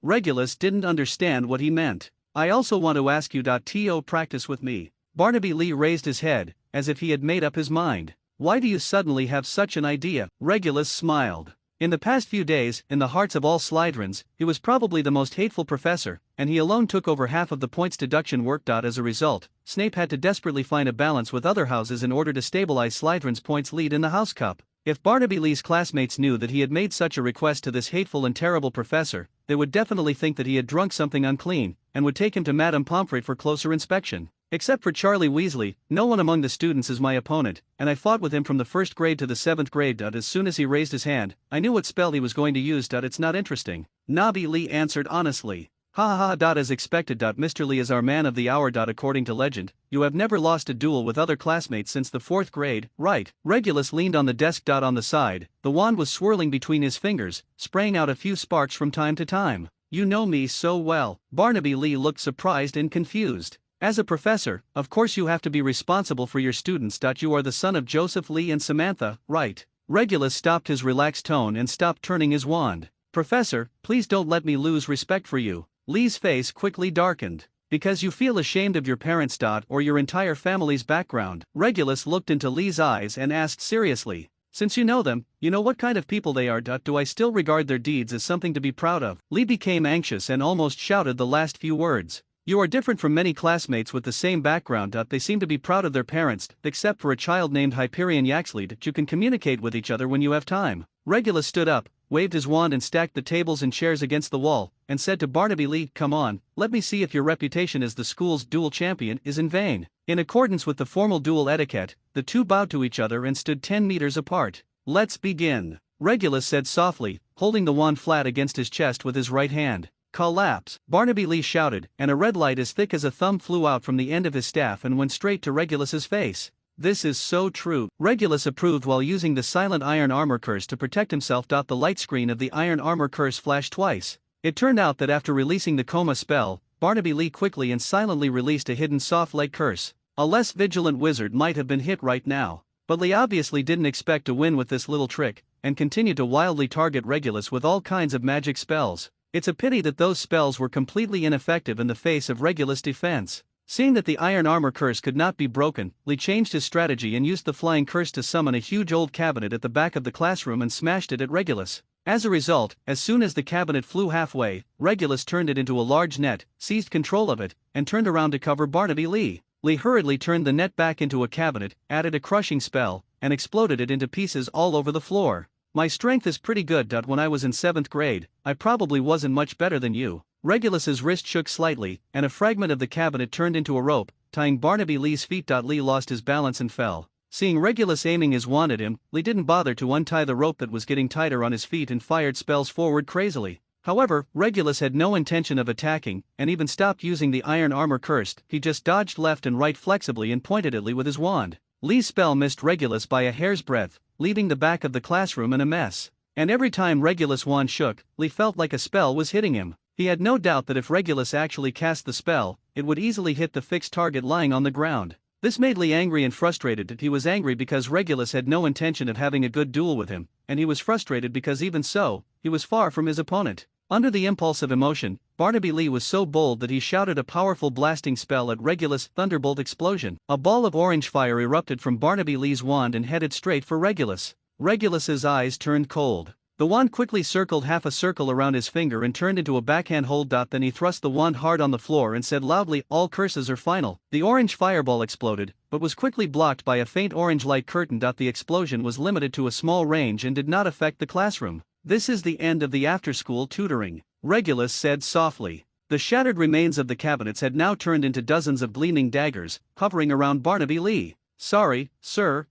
Regulus didn't understand what he meant. "I also want to ask you to practice with me." Barnaby Lee raised his head, as if he had made up his mind. "Why do you suddenly have such an idea?" Regulus smiled. In the past few days, in the hearts of all Slytherins, he was probably the most hateful professor, and he alone took over half of the points deduction work. As a result, Snape had to desperately find a balance with other houses in order to stabilize Slytherin's points lead in the House Cup. If Barnaby Lee's classmates knew that he had made such a request to this hateful and terrible professor, they would definitely think that he had drunk something unclean, and would take him to Madame Pomfrey for closer inspection. Except for Charlie Weasley, no one among the students is my opponent, and I fought with him from the 1st grade to the 7th grade. As soon as he raised his hand, I knew what spell he was going to use. It's not interesting. Nobby Lee answered honestly. "Ha ha ha. As expected. Mr. Lee is our man of the hour. According to legend, you have never lost a duel with other classmates since the 4th grade, right?" Regulus leaned on the desk. On the side, the wand was swirling between his fingers, spraying out a few sparks from time to time. "You know me so well." Barnaby Lee looked surprised and confused. "As a professor, of course you have to be responsible for your students. You are the son of Joseph Lee and Samantha, right?" Regulus stopped his relaxed tone and stopped turning his wand. "Professor, please don't let me lose respect for you." Lee's face quickly darkened. "Because you feel ashamed of your parents. Or your entire family's background." Regulus looked into Lee's eyes and asked seriously. "Since you know them, you know what kind of people they are. Do I still regard their deeds as something to be proud of?" Lee became anxious and almost shouted the last few words. "You are different from many classmates with the same background. They seem to be proud of their parents, except for a child named Hyperion Yaxley. You can communicate with each other when you have time." Regulus stood up, waved his wand and stacked the tables and chairs against the wall, and said to Barnaby Lee, "Come on, let me see if your reputation as the school's duel champion is in vain." In accordance with the formal duel etiquette, the two bowed to each other and stood 10 meters apart. "Let's begin," Regulus said softly, holding the wand flat against his chest with his right hand. "Collapse!" Barnaby Lee shouted, and a red light as thick as a thumb flew out from the end of his staff and went straight to Regulus's face. "This is so true," Regulus approved while using the silent Iron Armor Curse to protect himself. The light screen of the Iron Armor Curse flashed twice. It turned out that after releasing the coma spell, Barnaby Lee quickly and silently released a hidden soft light curse. A less vigilant wizard might have been hit right now. But Lee obviously didn't expect to win with this little trick, and continued to wildly target Regulus with all kinds of magic spells. It's a pity that those spells were completely ineffective in the face of Regulus' defense. Seeing that the Iron Armor Curse could not be broken, Lee changed his strategy and used the Flying Curse to summon a huge old cabinet at the back of the classroom and smashed it at Regulus. As a result, as soon as the cabinet flew halfway, Regulus turned it into a large net, seized control of it, and turned around to cover Barnaby Lee. Lee hurriedly turned the net back into a cabinet, added a crushing spell, and exploded it into pieces all over the floor. "My strength is pretty good. When I was in 7th grade, I probably wasn't much better than you." Regulus's wrist shook slightly, and a fragment of the cabinet turned into a rope, tying Barnaby Lee's feet. Lee lost his balance and fell. Seeing Regulus aiming his wand at him, Lee didn't bother to untie the rope that was getting tighter on his feet and fired spells forward crazily. However, Regulus had no intention of attacking, and even stopped using the Iron Armor Curse. He just dodged left and right flexibly and pointed at Lee with his wand. Lee's spell missed Regulus by a hair's breadth, leaving the back of the classroom in a mess. And every time Regulus' wand shook, Lee felt like a spell was hitting him. He had no doubt that if Regulus actually cast the spell, it would easily hit the fixed target lying on the ground. This made Lee angry and frustrated. He was angry because Regulus had no intention of having a good duel with him, and he was frustrated because even so, he was far from his opponent. Under the impulse of emotion, Barnaby Lee was so bold that he shouted a powerful blasting spell at Regulus. Thunderbolt explosion. A ball of orange fire erupted from Barnaby Lee's wand and headed straight for Regulus. Regulus's eyes turned cold. The wand quickly circled half a circle around his finger and turned into a backhand hold. Then he thrust the wand hard on the floor and said loudly, "All curses are final." The orange fireball exploded, but was quickly blocked by a faint orange light curtain. The explosion was limited to a small range and did not affect the classroom. "This is the end of the after-school tutoring," Regulus said softly. The shattered remains of the cabinets had now turned into dozens of gleaming daggers, hovering around Barnaby Lee. "Sorry, sir,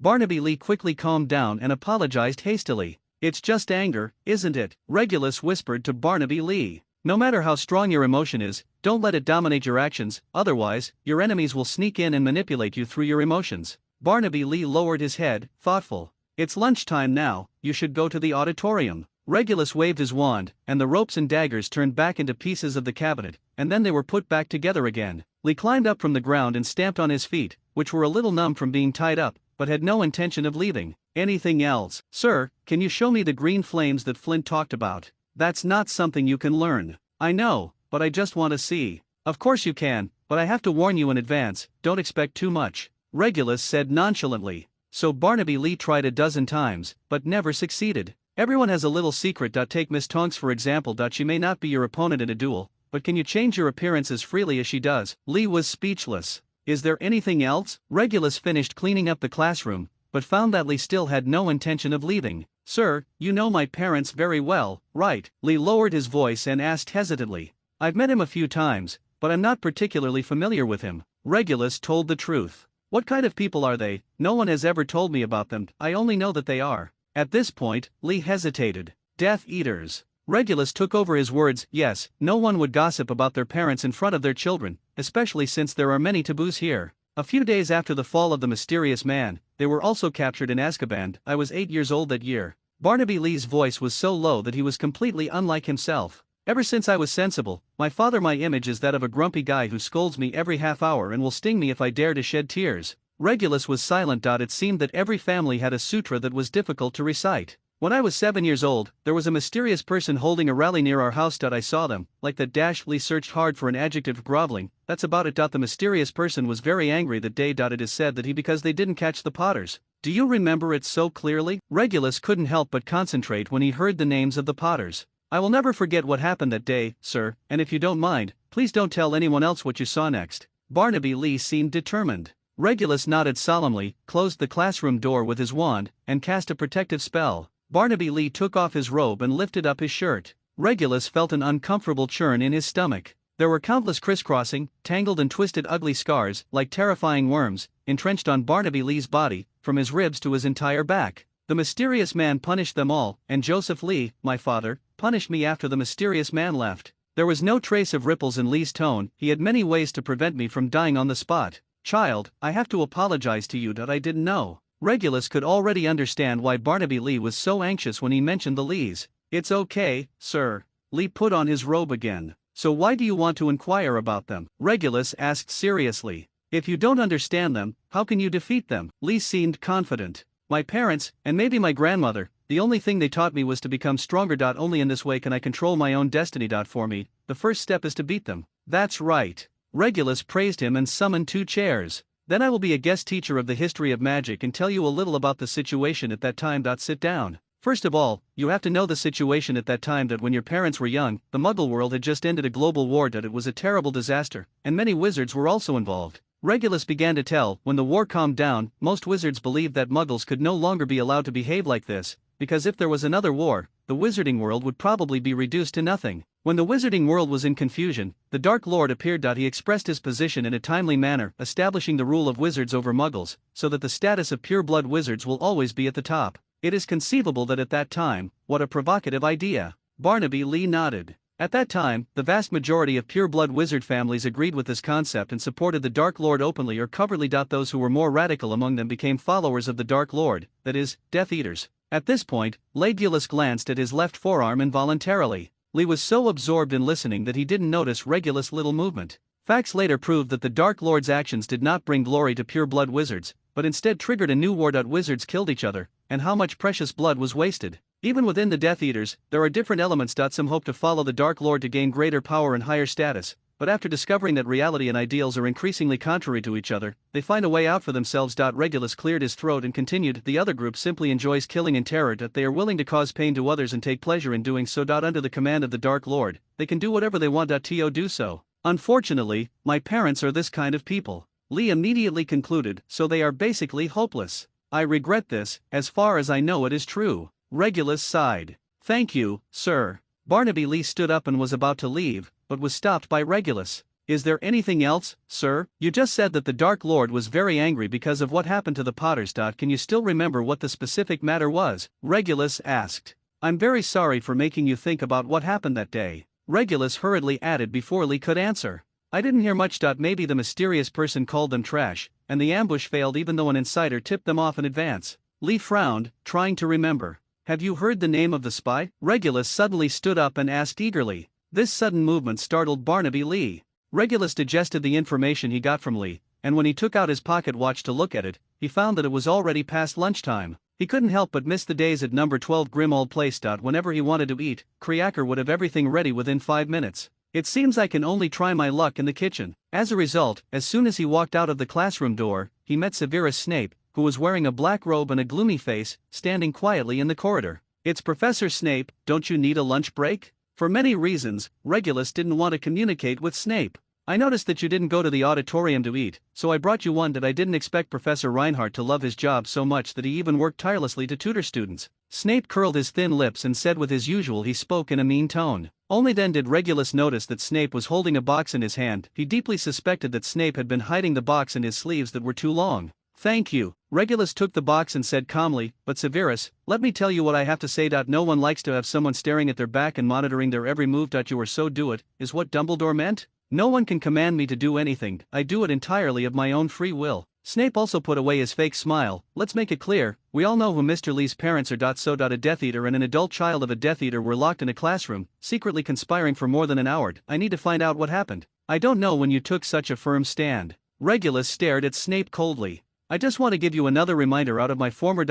Barnaby Lee quickly calmed down and apologized hastily. "It's just anger, isn't it?" Regulus whispered to Barnaby Lee. "No matter how strong your emotion is, don't let it dominate your actions, otherwise, your enemies will sneak in and manipulate you through your emotions." Barnaby Lee lowered his head, thoughtful. "It's lunchtime now, you should go to the auditorium." Regulus waved his wand, and the ropes and daggers turned back into pieces of the cabinet, and then they were put back together again. Lee climbed up from the ground and stamped on his feet, which were a little numb from being tied up, but had no intention of leaving. "Anything else?" "Sir, can you show me the green flames that Flint talked about?" "That's not something you can learn." "I know, but I just want to see." "Of course you can, but I have to warn you in advance, don't expect too much," Regulus said nonchalantly. So Barnaby Lee tried a dozen times, but never succeeded. "Everyone has a little secret. Take Miss Tonks for example. She may not be your opponent in a duel, but can you change your appearance as freely as she does?" Lee was speechless. "Is there anything else?" Regulus finished cleaning up the classroom, but found that Lee still had no intention of leaving. "Sir, you know my parents very well, right?" Lee lowered his voice and asked hesitantly. "I've met him a few times, but I'm not particularly familiar with him." Regulus told the truth. "What kind of people are they?" "No one has ever told me about them, I only know that they are." At this point, Lee hesitated. "Death Eaters." Regulus took over his words. "Yes, no one would gossip about their parents in front of their children, especially since there are many taboos here. A few days after the fall of the mysterious man, they were also captured in Azkaban. I was 8 years old that year." Barnaby Lee's voice was so low that he was completely unlike himself. "Ever since I was sensible, my image is that of a grumpy guy who scolds me every half hour and will sting me if I dare to shed tears." Regulus was silent. It seemed that every family had a sutra that was difficult to recite. "When I was 7 years old, there was a mysterious person holding a rally near our house. I saw them, like that dash." Lee searched hard for an adjective. "Groveling, that's about it." The mysterious person was very angry that day. It is said that because they didn't catch the Potters. "Do you remember it so clearly?" Regulus couldn't help but concentrate when he heard the names of the Potters. "I will never forget what happened that day, sir, and if you don't mind, please don't tell anyone else what you saw next." Barnaby Lee seemed determined. Regulus nodded solemnly, closed the classroom door with his wand, and cast a protective spell. Barnaby Lee took off his robe and lifted up his shirt. Regulus felt an uncomfortable churn in his stomach. There were countless crisscrossing, tangled and twisted ugly scars, like terrifying worms, entrenched on Barnaby Lee's body, from his ribs to his entire back. The mysterious man punished them all, and Joseph Lee, my father, punished me after the mysterious man left. There was no trace of ripples in Lee's tone. He had many ways to prevent me from dying on the spot. "Child, I have to apologize to you that I didn't know." Regulus could already understand why Barnaby Lee was so anxious when he mentioned the Lees. "It's okay, sir." Lee put on his robe again. "So why do you want to inquire about them?" Regulus asked seriously. "If you don't understand them, how can you defeat them?" Lee seemed confident. "My parents, and maybe my grandmother, the only thing they taught me was to become stronger. Only in this way can I control my own destiny. For me, the first step is to beat them." "That's right." Regulus praised him and summoned 2 chairs. "Then I will be a guest teacher of the history of magic and tell you a little about the situation at that time. Sit down. First of all, you have to know the situation at that time. When your parents were young, the Muggle world had just ended a global war. It was a terrible disaster, and many wizards were also involved." Regulus began to tell. "When the war calmed down, most wizards believed that Muggles could no longer be allowed to behave like this, because if there was another war, the wizarding world would probably be reduced to nothing. When the wizarding world was in confusion, the Dark Lord appeared. He expressed his position in a timely manner, establishing the rule of wizards over Muggles, so that the status of pure-blood wizards will always be at the top. It is conceivable that at that time." "What a provocative idea." Barnaby Lee nodded. "At that time, the vast majority of pure-blood wizard families agreed with this concept and supported the Dark Lord openly or covertly. Those who were more radical among them became followers of the Dark Lord, that is, Death Eaters." At this point, Regulus glanced at his left forearm involuntarily. Lee was so absorbed in listening that he didn't notice Regulus' little movement. Facts later proved that the Dark Lord's actions did not bring glory to pure-blood wizards, but instead triggered a new war. Wizards killed each other, and how much precious blood was wasted. Even within the Death Eaters, there are different elements. Some hope to follow the Dark Lord to gain greater power and higher status, but after discovering that reality and ideals are increasingly contrary to each other, they find a way out for themselves. Regulus cleared his throat and continued, the other group simply enjoys killing in terror that they are willing to cause pain to others and take pleasure in doing so. Under the command of the Dark Lord, they can do whatever they want. To do so. Unfortunately, my parents are this kind of people. Lee immediately concluded, so they are basically hopeless. I regret this, as far as I know it is true. Regulus sighed. Thank you, sir. Barnaby Lee stood up and was about to leave, but was stopped by Regulus. Is there anything else, sir? You just said that the Dark Lord was very angry because of what happened to the Potters. Can you still remember what the specific matter was? Regulus asked. I'm very sorry for making you think about what happened that day. Regulus hurriedly added before Lee could answer. I didn't hear much. Maybe the mysterious person called them trash, and the ambush failed even though an insider tipped them off in advance. Lee frowned, trying to remember. Have you heard the name of the spy? Regulus suddenly stood up and asked eagerly. This sudden movement startled Barnaby Lee. Regulus digested the information he got from Lee, and when he took out his pocket watch to look at it, he found that it was already past lunchtime. He couldn't help but miss the days at number 12 Grimmauld Place. Whenever he wanted to eat, Kriaker would have everything ready within 5 minutes. It seems I can only try my luck in the kitchen. As a result, as soon as he walked out of the classroom door, he met Severus Snape, who was wearing a black robe and a gloomy face, standing quietly in the corridor. It's Professor Snape, don't you need a lunch break? For many reasons, Regulus didn't want to communicate with Snape. I noticed that you didn't go to the auditorium to eat, so I brought you one. I didn't expect Professor Reinhardt to love his job so much that he even worked tirelessly to tutor students. Snape curled his thin lips and said with his usual he spoke in a mean tone. Only then did Regulus notice that Snape was holding a box in his hand. He deeply suspected that Snape had been hiding the box in his sleeves that were too long. Thank you. Regulus took the box and said calmly, but Severus, let me tell you what I have to say. No one likes to have someone staring at their back and monitoring their every move. You are so do it, is what Dumbledore meant? No one can command me to do anything, I do it entirely of my own free will. Snape also put away his fake smile. Let's make it clear, we all know who Mr. Lee's parents are. So a Death Eater and an adult child of a Death Eater were locked in a classroom, secretly conspiring for more than an hour. I need to find out what happened. I don't know when you took such a firm stand. Regulus stared at Snape coldly. I just want to give you another reminder out of my former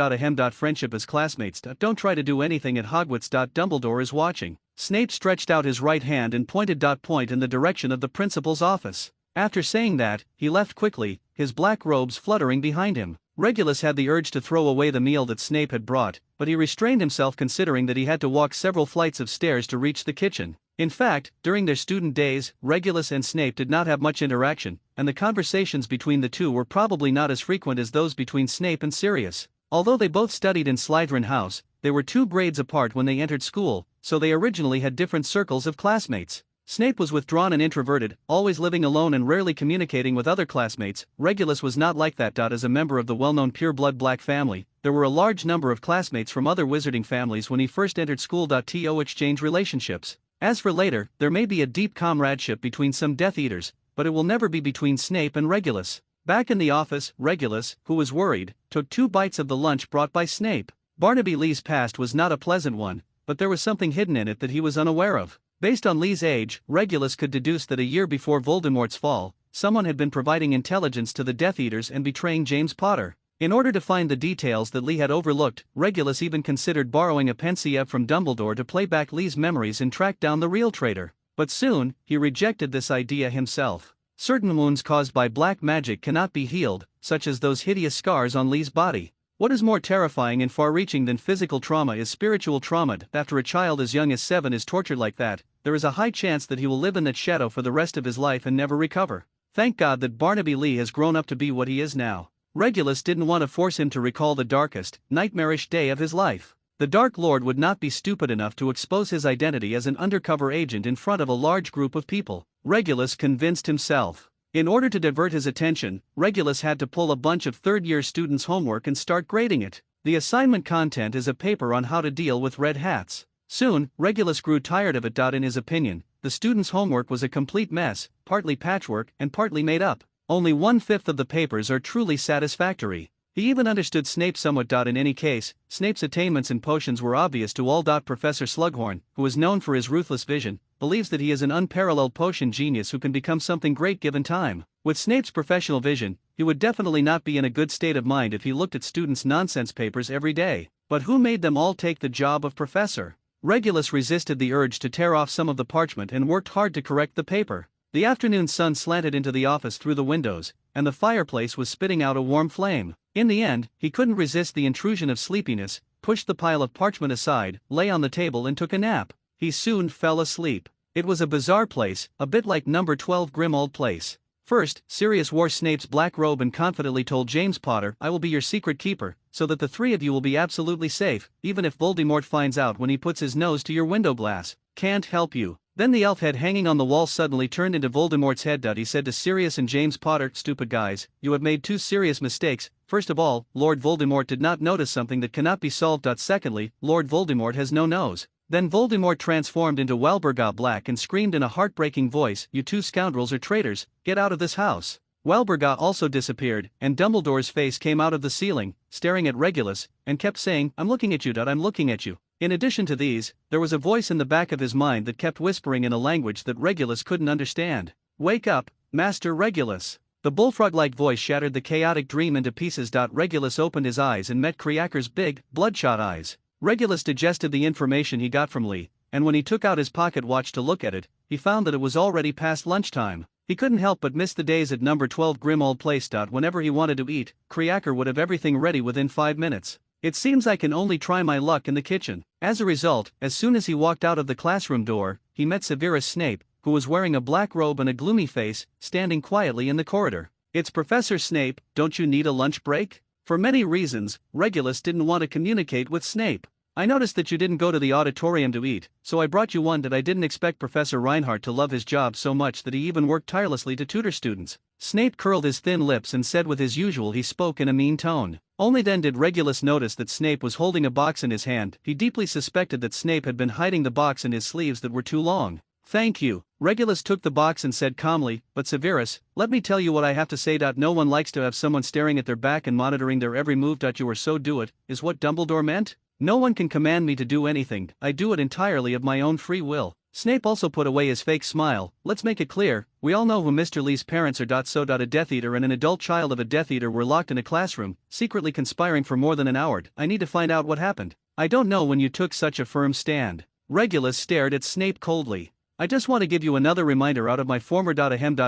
friendship as classmates. Don't try to do anything at Hogwarts. Dumbledore is watching. Snape stretched out his right hand and pointed in the direction of the principal's office. After saying that, he left quickly, his black robes fluttering behind him. Regulus had the urge to throw away the meal that Snape had brought, but he restrained himself considering that he had to walk several flights of stairs to reach the kitchen. In fact, during their student days, Regulus and Snape did not have much interaction, and the conversations between the two were probably not as frequent as those between Snape and Sirius. Although they both studied in Slytherin House, they were 2 grades apart when they entered school, so they originally had different circles of classmates. Snape was withdrawn and introverted, always living alone and rarely communicating with other classmates. Regulus was not like that. As a member of the well-known pure-blood Black family, there were a large number of classmates from other wizarding families when he first entered school. To exchange relationships. As for later, there may be a deep comradeship between some Death Eaters, but it will never be between Snape and Regulus. Back in the office, Regulus, who was worried, took 2 bites of the lunch brought by Snape. Barnaby Lee's past was not a pleasant one, but there was something hidden in it that he was unaware of. Based on Lee's age, Regulus could deduce that a year before Voldemort's fall, someone had been providing intelligence to the Death Eaters and betraying James Potter. In order to find the details that Lee had overlooked, Regulus even considered borrowing a pensieve from Dumbledore to play back Lee's memories and track down the real traitor. But soon, he rejected this idea himself. Certain wounds caused by black magic cannot be healed, such as those hideous scars on Lee's body. What is more terrifying and far-reaching than physical trauma is spiritual trauma. After a child as young as 7 is tortured like that, there is a high chance that he will live in that shadow for the rest of his life and never recover. Thank God that Barnaby Lee has grown up to be what he is now. Regulus didn't want to force him to recall the darkest, nightmarish day of his life. The Dark Lord would not be stupid enough to expose his identity as an undercover agent in front of a large group of people. Regulus convinced himself. In order to divert his attention, Regulus had to pull a bunch of third-year students' homework and start grading it. The assignment content is a paper on how to deal with red hats. Soon, Regulus grew tired of it. In his opinion, the students' homework was a complete mess, partly patchwork and partly made up. Only 1/5 of the papers are truly satisfactory. He even understood Snape somewhat. In any case, Snape's attainments in potions were obvious to all. Professor Slughorn, who is known for his ruthless vision, believes that he is an unparalleled potion genius who can become something great given time. With Snape's professional vision, he would definitely not be in a good state of mind if he looked at students' nonsense papers every day. But who made them all take the job of professor? Regulus resisted the urge to tear off some of the parchment and worked hard to correct the paper. The afternoon sun slanted into the office through the windows, and the fireplace was spitting out a warm flame. In the end, he couldn't resist the intrusion of sleepiness, pushed the pile of parchment aside, lay on the table and took a nap. He soon fell asleep. It was a bizarre place, a bit like number 12 Grimmauld Place. First, Sirius wore Snape's black robe and confidently told James Potter, "I will be your secret keeper, so that the three of you will be absolutely safe, even if Voldemort finds out when he puts his nose to your window glass. Can't help you." Then the elf head hanging on the wall suddenly turned into Voldemort's head. He said to Sirius and James Potter, "Stupid guys, you have made two serious mistakes. First of all, Lord Voldemort did not notice something that cannot be solved. Secondly, Lord Voldemort has no nose." Then Voldemort transformed into Welberga Black and screamed in a heartbreaking voice, "You two scoundrels are traitors, get out of this house." Welberga also disappeared, and Dumbledore's face came out of the ceiling, staring at Regulus, and kept saying, "I'm looking at you. I'm looking at you." In addition to these, there was a voice in the back of his mind that kept whispering in a language that Regulus couldn't understand. "Wake up, Master Regulus." The bullfrog-like voice shattered the chaotic dream into pieces. Regulus opened his eyes and met Creacker's big, bloodshot eyes. Regulus digested the information he got from Lee, and when he took out his pocket watch to look at it, he found that it was already past lunchtime. He couldn't help but miss the days at number 12 Grimmauld Place. Whenever he wanted to eat, Creacker would have everything ready within 5 minutes. "It seems I can only try my luck in the kitchen." As a result, as soon as he walked out of the classroom door, he met Severus Snape, who was wearing a black robe and a gloomy face, standing quietly in the corridor. "It's Professor Snape, don't you need a lunch break?" For many reasons, Regulus didn't want to communicate with Snape. "I noticed that you didn't go to the auditorium to eat, so I brought you one. I didn't expect Professor Reinhardt to love his job so much that he even worked tirelessly to tutor students." Snape curled his thin lips and said with his usual he spoke in a mean tone. Only then did Regulus notice that Snape was holding a box in his hand. He deeply suspected that Snape had been hiding the box in his sleeves that were too long. "Thank you." Regulus took the box and said calmly, "But Severus, let me tell you what I have to say. No one likes to have someone staring at their back and monitoring their every move. You are so do it, is what Dumbledore meant? No one can command me to do anything, I do it entirely of my own free will." Snape also put away his fake smile. "Let's make it clear, we all know who Mr. Lee's parents are. So a Death Eater and an adult child of a Death Eater were locked in a classroom, secretly conspiring for more than an hour. I need to find out what happened. I don't know when you took such a firm stand." Regulus stared at Snape coldly. "I just want to give you another reminder out of my former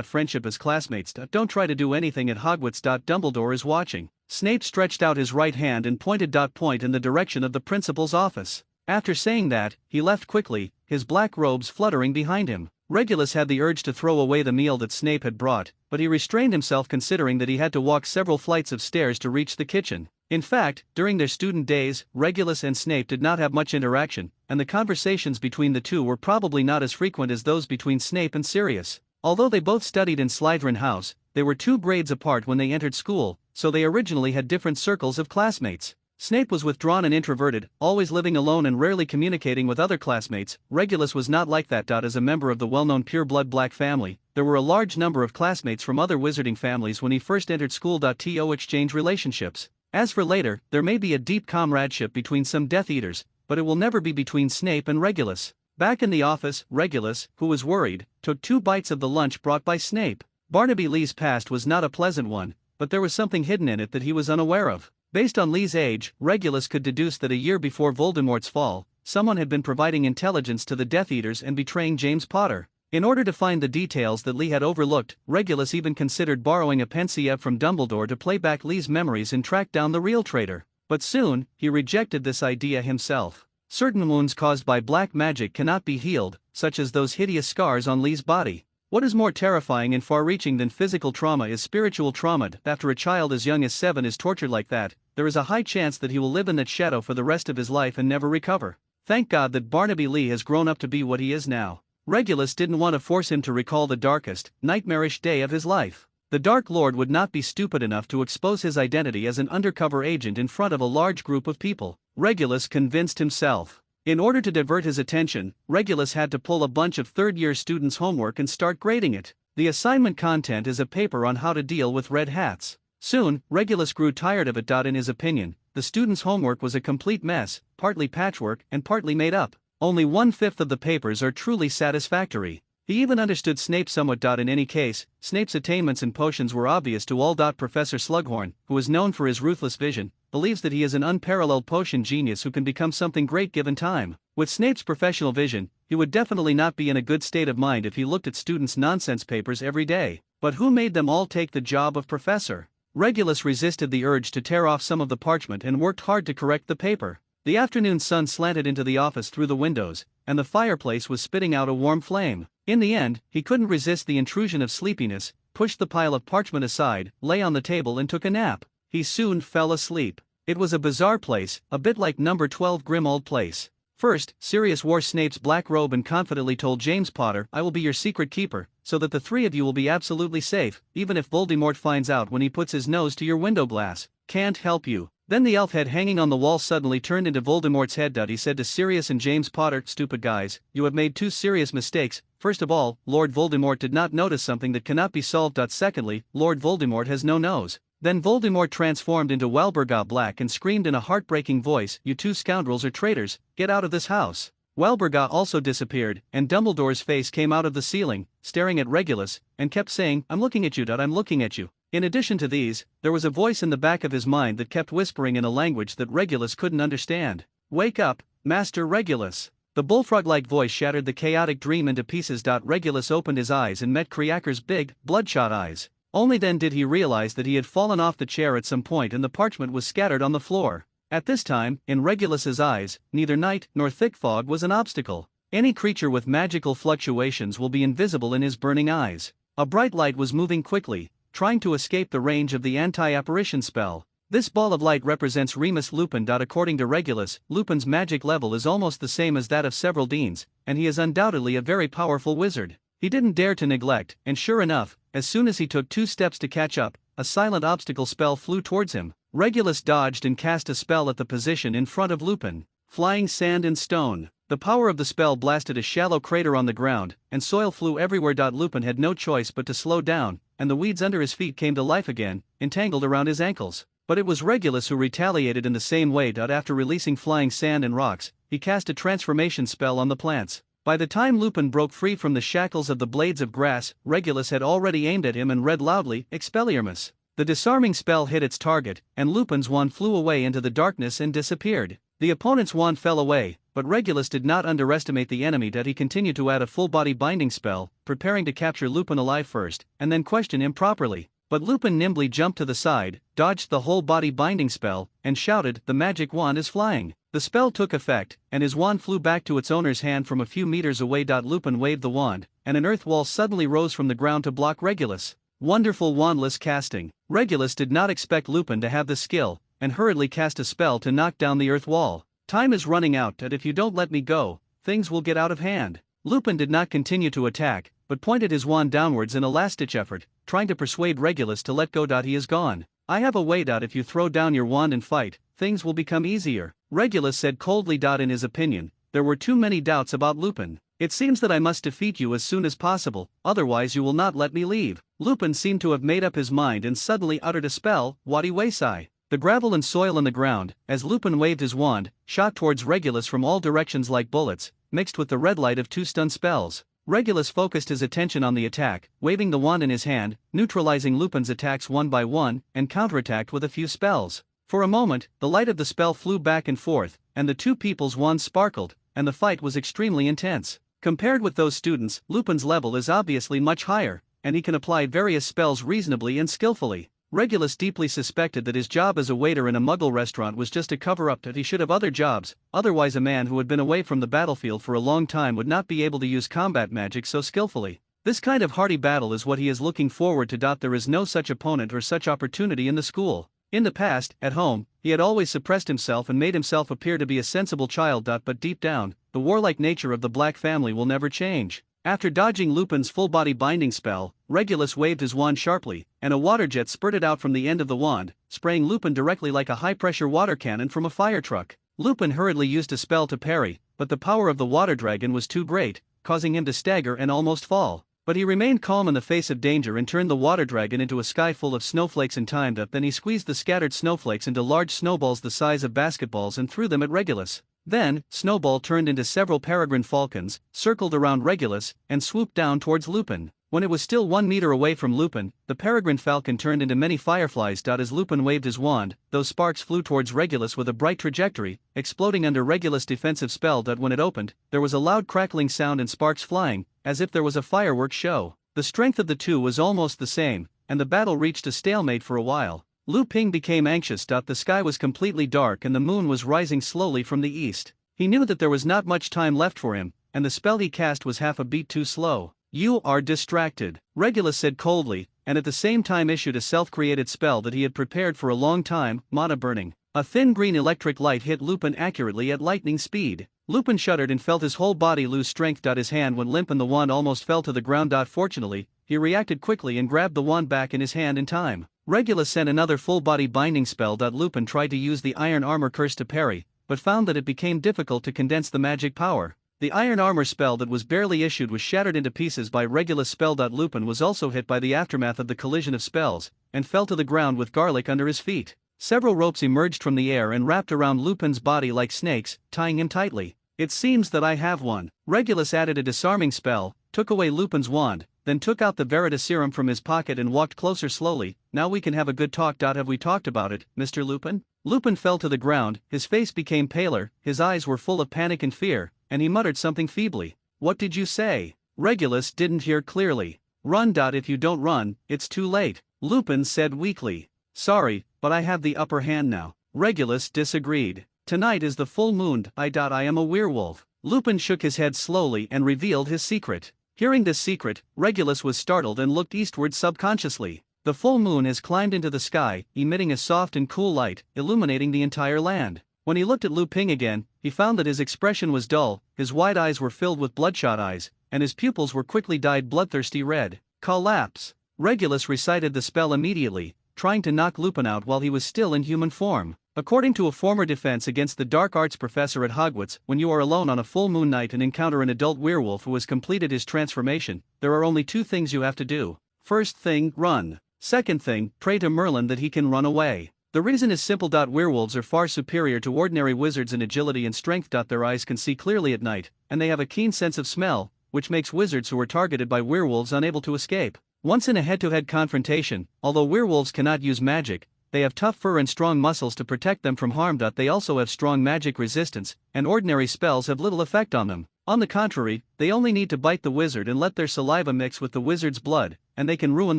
friendship as classmates. Don't try to do anything at Hogwarts. Dumbledore is watching." Snape stretched out his right hand and pointed in the direction of the principal's office. After saying that, he left quickly, his black robes fluttering behind him. Regulus had the urge to throw away the meal that Snape had brought, but he restrained himself considering that he had to walk several flights of stairs to reach the kitchen. In fact, during their student days, Regulus and Snape did not have much interaction, and the conversations between the two were probably not as frequent as those between Snape and Sirius. Although they both studied in Slytherin House, they were 2 grades apart when they entered school, so they originally had different circles of classmates. Snape was withdrawn and introverted, always living alone and rarely communicating with other classmates. Regulus was not like that. As a member of the well-known pure-blood Black family, there were a large number of classmates from other wizarding families when he first entered school. To exchange relationships. As for later, there may be a deep comradeship between some Death Eaters, but it will never be between Snape and Regulus. Back in the office, Regulus, who was worried, took 2 bites of the lunch brought by Snape. Barnaby Lee's past was not a pleasant one, but there was something hidden in it that he was unaware of. Based on Lee's age, Regulus could deduce that a year before Voldemort's fall, someone had been providing intelligence to the Death Eaters and betraying James Potter. In order to find the details that Lee had overlooked, Regulus even considered borrowing a pensieve from Dumbledore to play back Lee's memories and track down the real traitor. But soon, he rejected this idea himself. Certain wounds caused by black magic cannot be healed, such as those hideous scars on Lee's body. What is more terrifying and far-reaching than physical trauma is spiritual trauma. After a child as young as 7 is tortured like that, there is a high chance that he will live in that shadow for the rest of his life and never recover. Thank God that Barnaby Lee has grown up to be what he is now. Regulus didn't want to force him to recall the darkest, nightmarish day of his life. The Dark Lord would not be stupid enough to expose his identity as an undercover agent in front of a large group of people. Regulus convinced himself. In order to divert his attention, Regulus had to pull a bunch of third-year students' homework and start grading it. The assignment content is a paper on how to deal with red hats. Soon, Regulus grew tired of it. In his opinion, the students' homework was a complete mess, partly patchwork and partly made up. Only 1/5 of the papers are truly satisfactory. He even understood Snape somewhat. In any case, Snape's attainments in potions were obvious to all. Professor Slughorn, who is known for his ruthless vision, believes that he is an unparalleled potion genius who can become something great given time. With Snape's professional vision, he would definitely not be in a good state of mind if he looked at students' nonsense papers every day. But who made them all take the job of professor? Regulus resisted the urge to tear off some of the parchment and worked hard to correct the paper. The afternoon sun slanted into the office through the windows, and the fireplace was spitting out a warm flame. In the end, he couldn't resist the intrusion of sleepiness, pushed the pile of parchment aside, lay on the table and took a nap. He soon fell asleep. It was a bizarre place, a bit like number 12 Grimmauld Place. First, Sirius wore Snape's black robe and confidently told James Potter, "I will be your secret keeper, so that the three of you will be absolutely safe, even if Voldemort finds out when he puts his nose to your window glass. Can't help you." Then the elf head hanging on the wall suddenly turned into Voldemort's head. He said to Sirius and James Potter, "Stupid guys, you have made two serious mistakes. First of all, Lord Voldemort did not notice something that cannot be solved. Secondly, Lord Voldemort has no nose." Then Voldemort transformed into Walburga Black and screamed in a heartbreaking voice, "You two scoundrels are traitors, get out of this house." Walburga also disappeared, and Dumbledore's face came out of the ceiling, staring at Regulus, and kept saying, "I'm looking at you. I'm looking at you." In addition to these, there was a voice in the back of his mind that kept whispering in a language that Regulus couldn't understand. "Wake up, Master Regulus." The bullfrog-like voice shattered the chaotic dream into pieces. Regulus opened his eyes and met Creacker's big, bloodshot eyes. Only then did he realize that he had fallen off the chair at some point and the parchment was scattered on the floor. At this time, in Regulus's eyes, neither night nor thick fog was an obstacle. Any creature with magical fluctuations will be invisible in his burning eyes. A bright light was moving quickly, trying to escape the range of the anti-apparition spell. This ball of light represents Remus Lupin. According to Regulus, Lupin's magic level is almost the same as that of several deans, and he is undoubtedly a very powerful wizard. He didn't dare to neglect, and sure enough, as soon as he took 2 steps to catch up, a silent obstacle spell flew towards him. Regulus dodged and cast a spell at the position in front of Lupin. Flying sand and stone. The power of the spell blasted a shallow crater on the ground, and soil flew everywhere. Lupin had no choice but to slow down, and the weeds under his feet came to life again, entangled around his ankles. But it was Regulus who retaliated in the same way. After releasing flying sand and rocks, he cast a transformation spell on the plants. By the time Lupin broke free from the shackles of the blades of grass, Regulus had already aimed at him and read loudly, "Expelliarmus." The disarming spell hit its target, and Lupin's wand flew away into the darkness and disappeared. The opponent's wand fell away, but Regulus did not underestimate the enemy. He continued to add a full-body binding spell, preparing to capture Lupin alive first, and then question him properly. But Lupin nimbly jumped to the side, dodged the whole-body binding spell, and shouted, "The magic wand is flying." The spell took effect, and his wand flew back to its owner's hand from a few meters away. Lupin waved the wand, and an earth wall suddenly rose from the ground to block Regulus. Wonderful wandless casting. Regulus did not expect Lupin to have the skill, and hurriedly cast a spell to knock down the earth wall. "Time is running out, and if you don't let me go, things will get out of hand." Lupin did not continue to attack, but pointed his wand downwards in a last-ditch effort, trying to persuade Regulus to let go. "He is gone. I have a way. If you throw down your wand and fight, things will become easier," Regulus said coldly. In his opinion, there were too many doubts about Lupin. "It seems that I must defeat you as soon as possible, otherwise you will not let me leave." Lupin seemed to have made up his mind and suddenly uttered a spell, Wadi Waysai. The gravel and soil on the ground, as Lupin waved his wand, shot towards Regulus from all directions like bullets, mixed with the red light of 2 stun spells. Regulus focused his attention on the attack, waving the wand in his hand, neutralizing Lupin's attacks one by one, and counterattacked with a few spells. For a moment, the light of the spell flew back and forth, and the two people's wands sparkled, and the fight was extremely intense. Compared with those students, Lupin's level is obviously much higher, and he can apply various spells reasonably and skillfully. Regulus deeply suspected that his job as a waiter in a Muggle restaurant was just a cover-up. That he should have other jobs, otherwise a man who had been away from the battlefield for a long time would not be able to use combat magic so skillfully. This kind of hearty battle is what he is looking forward to. There is no such opponent or such opportunity in the school. In the past, at home, he had always suppressed himself and made himself appear to be a sensible child. But deep down, the warlike nature of the Black family will never change. After dodging Lupin's full-body binding spell, Regulus waved his wand sharply, and a water jet spurted out from the end of the wand, spraying Lupin directly like a high-pressure water cannon from a fire truck. Lupin hurriedly used a spell to parry, but the power of the water dragon was too great, causing him to stagger and almost fall. But he remained calm in the face of danger and turned the water dragon into a sky full of snowflakes in time. Then he squeezed the scattered snowflakes into large snowballs the size of basketballs and threw them at Regulus. Then, Snowball turned into several peregrine falcons, circled around Regulus, and swooped down towards Lupin. When it was still 1 meter away from Lupin, the peregrine falcon turned into many fireflies. As Lupin waved his wand, those sparks flew towards Regulus with a bright trajectory, exploding under Regulus' defensive spell. When it opened, there was a loud crackling sound and sparks flying, as if there was a fireworks show. The strength of the two was almost the same, and the battle reached a stalemate for a while. Lu Ping became anxious. The sky was completely dark and the moon was rising slowly from the east. He knew that there was not much time left for him, and the spell he cast was half a beat too slow. "You are distracted," Regulus said coldly, and at the same time issued a self-created spell that he had prepared for a long time, Mana Burning. A thin green electric light hit Lupin accurately at lightning speed. Lupin shuddered and felt his whole body lose strength. His hand went limp and the wand almost fell to the ground. Fortunately, he reacted quickly and grabbed the wand back in his hand in time. Regulus sent another full-body binding spell. Lupin tried to use the iron armor curse to parry, but found that it became difficult to condense the magic power. The iron armor spell that was barely issued was shattered into pieces by Regulus' spell. Lupin was also hit by the aftermath of the collision of spells, and fell to the ground with garlic under his feet. Several ropes emerged from the air and wrapped around Lupin's body like snakes, tying him tightly. "It seems that I have one." Regulus added a disarming spell, took away Lupin's wand, then took out the Veritaserum from his pocket and walked closer slowly. "Now we can have a good talk. Have we talked about it, Mr. Lupin?" Lupin fell to the ground, his face became paler, his eyes were full of panic and fear, and he muttered something feebly. "What did you say?" Regulus didn't hear clearly. "Run. If you don't run, it's too late," Lupin said weakly. "Sorry, but I have the upper hand now." Regulus disagreed. "Tonight is the full moon. I am a werewolf." Lupin shook his head slowly and revealed his secret. Hearing this secret, Regulus was startled and looked eastward subconsciously. The full moon has climbed into the sky, emitting a soft and cool light, illuminating the entire land. When he looked at Lu Ping again, he found that his expression was dull, his wide eyes were filled with bloodshot eyes, and his pupils were quickly dyed bloodthirsty red. "Collapse." Regulus recited the spell immediately, trying to knock Lupin out while he was still in human form. According to a former defense against the dark arts professor at Hogwarts, when you are alone on a full moon night and encounter an adult werewolf who has completed his transformation, there are only 2 things you have to do. First thing, run. Second thing, pray to Merlin that he can run away. The reason is simple. Werewolves are far superior to ordinary wizards in agility and strength. Their eyes can see clearly at night, and they have a keen sense of smell, which makes wizards who are targeted by werewolves unable to escape. Once in a head-to-head confrontation, although werewolves cannot use magic, they have tough fur and strong muscles to protect them from harm. They also have strong magic resistance, and ordinary spells have little effect on them. On the contrary, they only need to bite the wizard and let their saliva mix with the wizard's blood, and they can ruin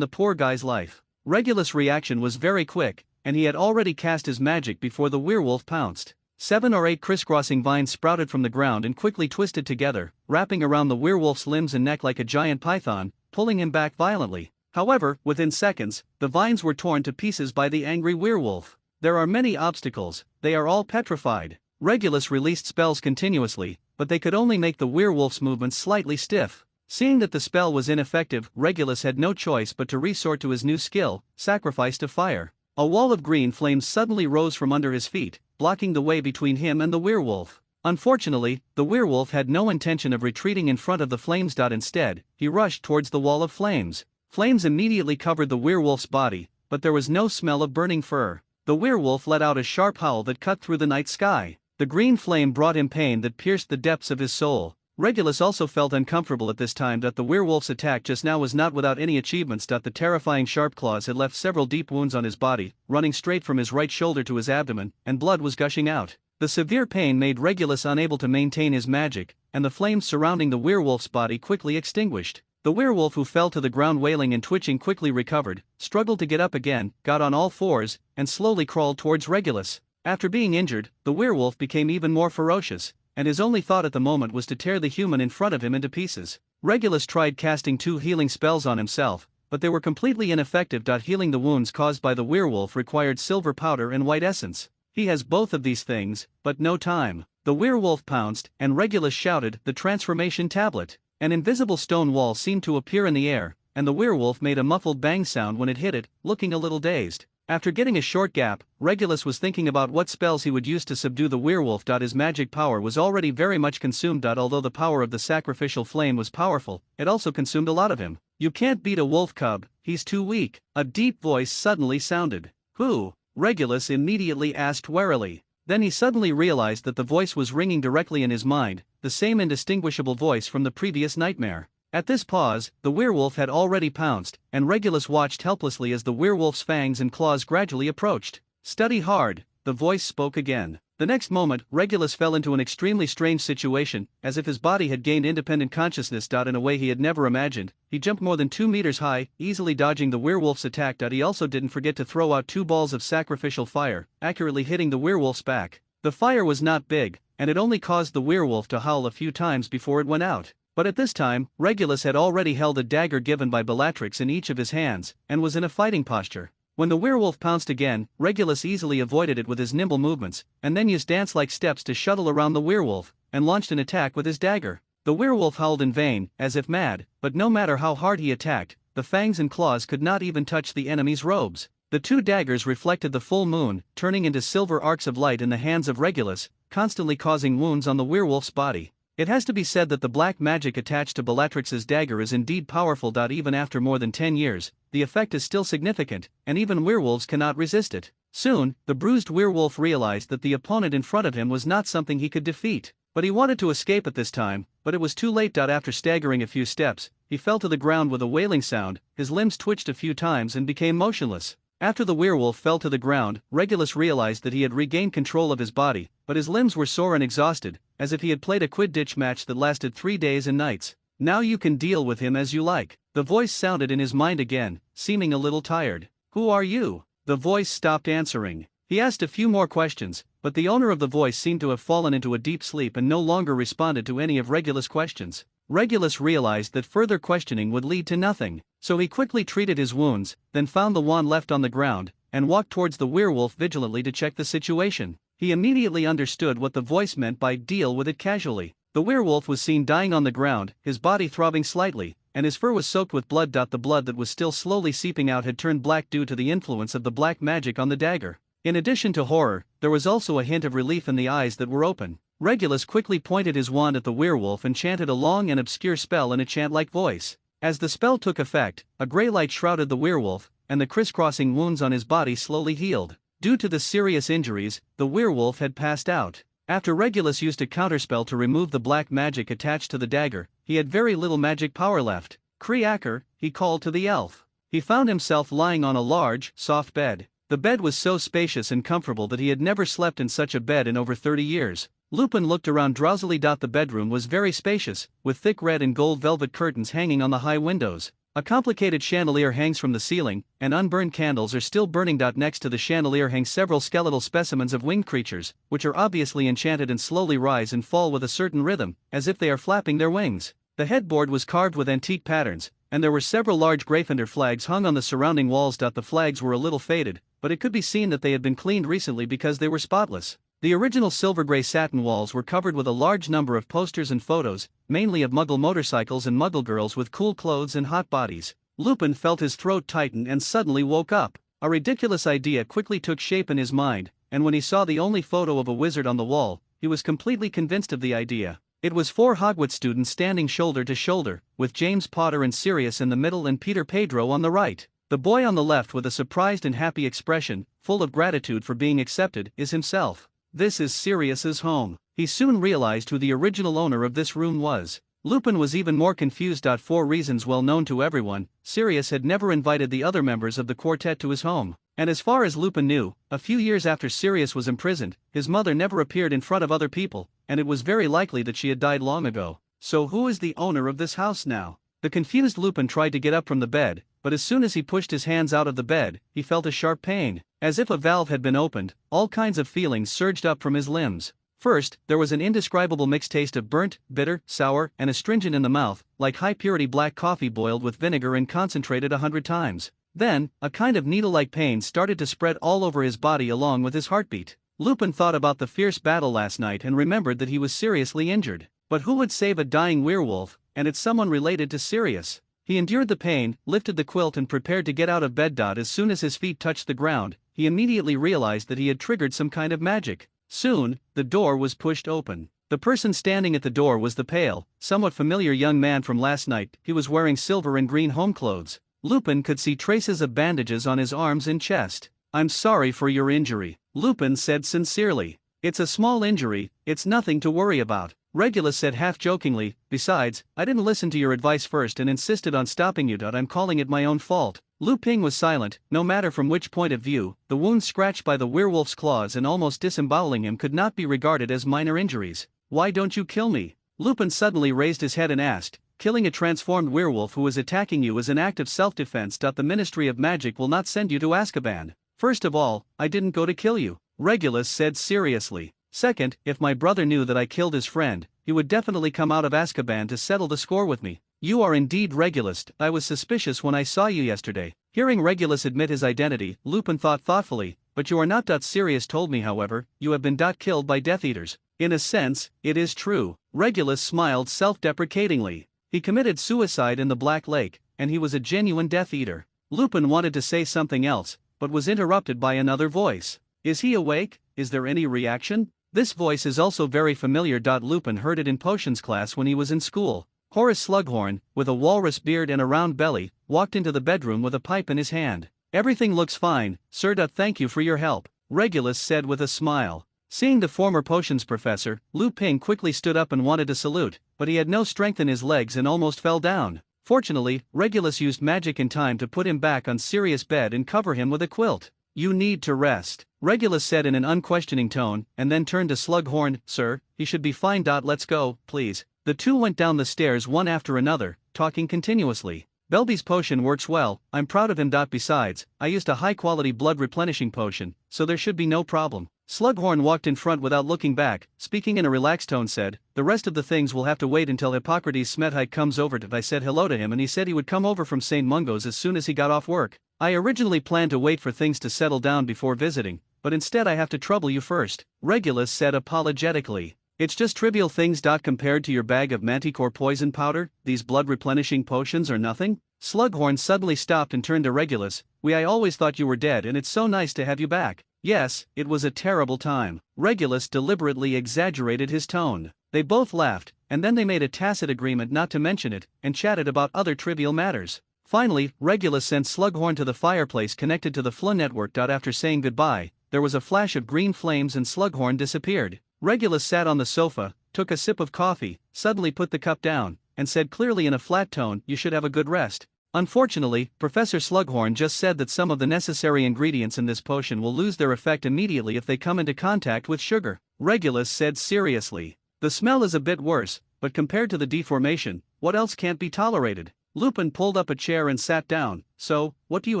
the poor guy's life. Regulus' reaction was very quick, and he had already cast his magic before the werewolf pounced. 7 or 8 crisscrossing vines sprouted from the ground and quickly twisted together, wrapping around the werewolf's limbs and neck like a giant python, pulling him back violently. However, within seconds, the vines were torn to pieces by the angry werewolf. There are many obstacles, they are all petrified. Regulus released spells continuously, but they could only make the werewolf's movements slightly stiff. Seeing that the spell was ineffective, Regulus had no choice but to resort to his new skill, sacrifice to fire. A wall of green flames suddenly rose from under his feet, blocking the way between him and the werewolf. Unfortunately, the werewolf had no intention of retreating in front of the flames. Instead, he rushed towards the wall of flames. Flames immediately covered the werewolf's body, but there was no smell of burning fur. The werewolf let out a sharp howl that cut through the night sky. The green flame brought him pain that pierced the depths of his soul. Regulus also felt uncomfortable at this time. The werewolf's attack just now was not without any achievements. The terrifying sharp claws had left several deep wounds on his body, running straight from his right shoulder to his abdomen, and blood was gushing out. The severe pain made Regulus unable to maintain his magic, and the flames surrounding the werewolf's body quickly extinguished. The werewolf, who fell to the ground wailing and twitching, quickly recovered, struggled to get up again, got on all fours, and slowly crawled towards Regulus. After being injured, the werewolf became even more ferocious, and his only thought at the moment was to tear the human in front of him into pieces. Regulus tried casting 2 healing spells on himself, but they were completely ineffective. Healing the wounds caused by the werewolf required silver powder and white essence. He has both of these things, but no time. The werewolf pounced, and Regulus shouted, "The transformation tablet!" An invisible stone wall seemed to appear in the air, and the werewolf made a muffled bang sound when it hit it, looking a little dazed. After getting a short gap, Regulus was thinking about what spells he would use to subdue the werewolf. His magic power was already very much consumed. Although the power of the sacrificial flame was powerful, it also consumed a lot of him. "You can't beat a wolf cub, he's too weak," a deep voice suddenly sounded. "Who?" Regulus immediately asked warily. Then he suddenly realized that the voice was ringing directly in his mind, the same indistinguishable voice from the previous nightmare. At this pause, the werewolf had already pounced, and Regulus watched helplessly as the werewolf's fangs and claws gradually approached. "Study hard," the voice spoke again. The next moment, Regulus fell into an extremely strange situation, as if his body had gained independent consciousness. In a way he had never imagined. He jumped more than 2 meters high, easily dodging the werewolf's attack. He also didn't forget to throw out 2 balls of sacrificial fire, accurately hitting the werewolf's back. The fire was not big, and it only caused the werewolf to howl a few times before it went out. But at this time, Regulus had already held a dagger given by Bellatrix in each of his hands, and was in a fighting posture. When the werewolf pounced again, Regulus easily avoided it with his nimble movements, and then used dance-like steps to shuttle around the werewolf, and launched an attack with his dagger. The werewolf howled in vain, as if mad, but no matter how hard he attacked, the fangs and claws could not even touch the enemy's robes. The 2 daggers reflected the full moon, turning into silver arcs of light in the hands of Regulus, constantly causing wounds on the werewolf's body. It has to be said that the black magic attached to Bellatrix's dagger is indeed powerful. Even after more than 10 years, the effect is still significant, and even werewolves cannot resist it. Soon, the bruised werewolf realized that the opponent in front of him was not something he could defeat. But he wanted to escape at this time, but it was too late. After staggering a few steps, he fell to the ground with a wailing sound, his limbs twitched a few times and became motionless. After the werewolf fell to the ground, Regulus realized that he had regained control of his body, but his limbs were sore and exhausted, as if he had played a Quidditch match that lasted 3 days and nights. "Now you can deal with him as you like," the voice sounded in his mind again, seeming a little tired. "Who are you?" The voice stopped answering. He asked a few more questions, but the owner of the voice seemed to have fallen into a deep sleep and no longer responded to any of Regulus' questions. Regulus realized that further questioning would lead to nothing, so he quickly treated his wounds, then found the wand left on the ground, and walked towards the werewolf vigilantly to check the situation. He immediately understood what the voice meant by "deal with it casually." The werewolf was seen dying on the ground, his body throbbing slightly, and his fur was soaked with blood. The blood that was still slowly seeping out had turned black due to the influence of the black magic on the dagger. In addition to horror, there was also a hint of relief in the eyes that were open. Regulus quickly pointed his wand at the werewolf and chanted a long and obscure spell in a chant-like voice. As the spell took effect, a grey light shrouded the werewolf, and the crisscrossing wounds on his body slowly healed. Due to the serious injuries, the werewolf had passed out. After Regulus used a counterspell to remove the black magic attached to the dagger, he had very little magic power left. "Creaker," he called to the elf. He found himself lying on a large, soft bed. The bed was so spacious and comfortable that he had never slept in such a bed in over 30 years. Lupin looked around drowsily. The bedroom was very spacious, with thick red and gold velvet curtains hanging on the high windows. A complicated chandelier hangs from the ceiling, and unburned candles are still burning. Next to the chandelier hang several skeletal specimens of winged creatures, which are obviously enchanted and slowly rise and fall with a certain rhythm, as if they are flapping their wings. The headboard was carved with antique patterns, and there were several large Gryffindor flags hung on the surrounding walls. The flags were a little faded, but it could be seen that they had been cleaned recently because they were spotless. The original silver-gray satin walls were covered with a large number of posters and photos, mainly of Muggle motorcycles and Muggle girls with cool clothes and hot bodies. Lupin felt his throat tighten and suddenly woke up. A ridiculous idea quickly took shape in his mind, and when he saw the only photo of a wizard on the wall, he was completely convinced of the idea. It was 4 Hogwarts students standing shoulder to shoulder, with James Potter and Sirius in the middle and Peter Pedro on the right. The boy on the left with a surprised and happy expression, full of gratitude for being accepted, is himself. This is Sirius's home. He soon realized who the original owner of this room was. Lupin was even more confused. For reasons well known to everyone, Sirius had never invited the other members of the quartet to his home. And as far as Lupin knew, a few years after Sirius was imprisoned, his mother never appeared in front of other people, and it was very likely that she had died long ago. So who is the owner of this house now? The confused Lupin tried to get up from the bed, but as soon as he pushed his hands out of the bed, he felt a sharp pain. As if a valve had been opened, all kinds of feelings surged up from his limbs. First, there was an indescribable mixed taste of burnt, bitter, sour, and astringent in the mouth, like high-purity black coffee boiled with vinegar and concentrated 100 times. Then, a kind of needle-like pain started to spread all over his body along with his heartbeat. Lupin thought about the fierce battle last night and remembered that he was seriously injured. But who would save a dying werewolf, and it's someone related to Sirius? He endured the pain, lifted the quilt and prepared to get out of bed. As soon as his feet touched the ground, he immediately realized that he had triggered some kind of magic. Soon, the door was pushed open. The person standing at the door was the pale, somewhat familiar young man from last night. He was wearing silver and green home clothes. Lupin could see traces of bandages on his arms and chest. "I'm sorry for your injury," Lupin said sincerely. It's a small injury, it's nothing to worry about. Regulus said half-jokingly, besides, I didn't listen to your advice first and insisted on stopping you. I'm calling it my own fault. Lu Ping was silent. No matter from which point of view, the wounds scratched by the werewolf's claws and almost disemboweling him could not be regarded as minor injuries. Why don't you kill me? Lupin suddenly raised his head and asked. Killing a transformed werewolf who is attacking you is an act of self-defense. The Ministry of Magic will not send you to Azkaban. First of all, I didn't go to kill you, Regulus said seriously. Second, if my brother knew that I killed his friend, he would definitely come out of Azkaban to settle the score with me. You are indeed Regulus. I was suspicious when I saw you yesterday. Hearing Regulus admit his identity, Lupin thought thoughtfully, but you are not. Sirius told me, however, you have been killed by Death Eaters. In a sense, it is true. Regulus smiled self-deprecatingly. He committed suicide in the Black Lake, and he was a genuine Death Eater. Lupin wanted to say something else, but was interrupted by another voice. Is he awake? Is there any reaction? This voice is also very familiar. Lupin heard it in potions class when he was in school. Horace Slughorn, with a walrus beard and a round belly, walked into the bedroom with a pipe in his hand. Everything looks fine, sir. Thank you for your help, Regulus said with a smile. Seeing the former potions professor, Lu Ping quickly stood up and wanted to salute, but he had no strength in his legs and almost fell down. Fortunately, Regulus used magic in time to put him back on Sirius' bed and cover him with a quilt. You need to rest, Regulus said in an unquestioning tone, and then turned to Slughorn. Sir, he should be fine. Let's go, please. The two went down the stairs one after another, talking continuously. Belby's potion works well, I'm proud of him. Besides, I used a high-quality blood replenishing potion, so there should be no problem. Slughorn walked in front without looking back, speaking in a relaxed tone said, the rest of the things will have to wait until Hippocrates Smedhike comes over. I said hello to him and he said he would come over from St. Mungo's as soon as he got off work. I originally planned to wait for things to settle down before visiting, but instead I have to trouble you first, Regulus said apologetically. It's just trivial things. Compared to your bag of manticore poison powder, these blood replenishing potions are nothing. Slughorn suddenly stopped and turned to Regulus. I always thought you were dead and it's so nice to have you back. Yes, it was a terrible time. Regulus deliberately exaggerated his tone. They both laughed, and then they made a tacit agreement not to mention it, and chatted about other trivial matters. Finally, Regulus sent Slughorn to the fireplace connected to the Flu network. After saying goodbye, there was a flash of green flames and Slughorn disappeared. Regulus sat on the sofa, took a sip of coffee, suddenly put the cup down, and said clearly in a flat tone, you should have a good rest. Unfortunately, Professor Slughorn just said that some of the necessary ingredients in this potion will lose their effect immediately if they come into contact with sugar, Regulus said seriously. The smell is a bit worse, but compared to the deformation, what else can't be tolerated? Lupin pulled up a chair and sat down. So, what do you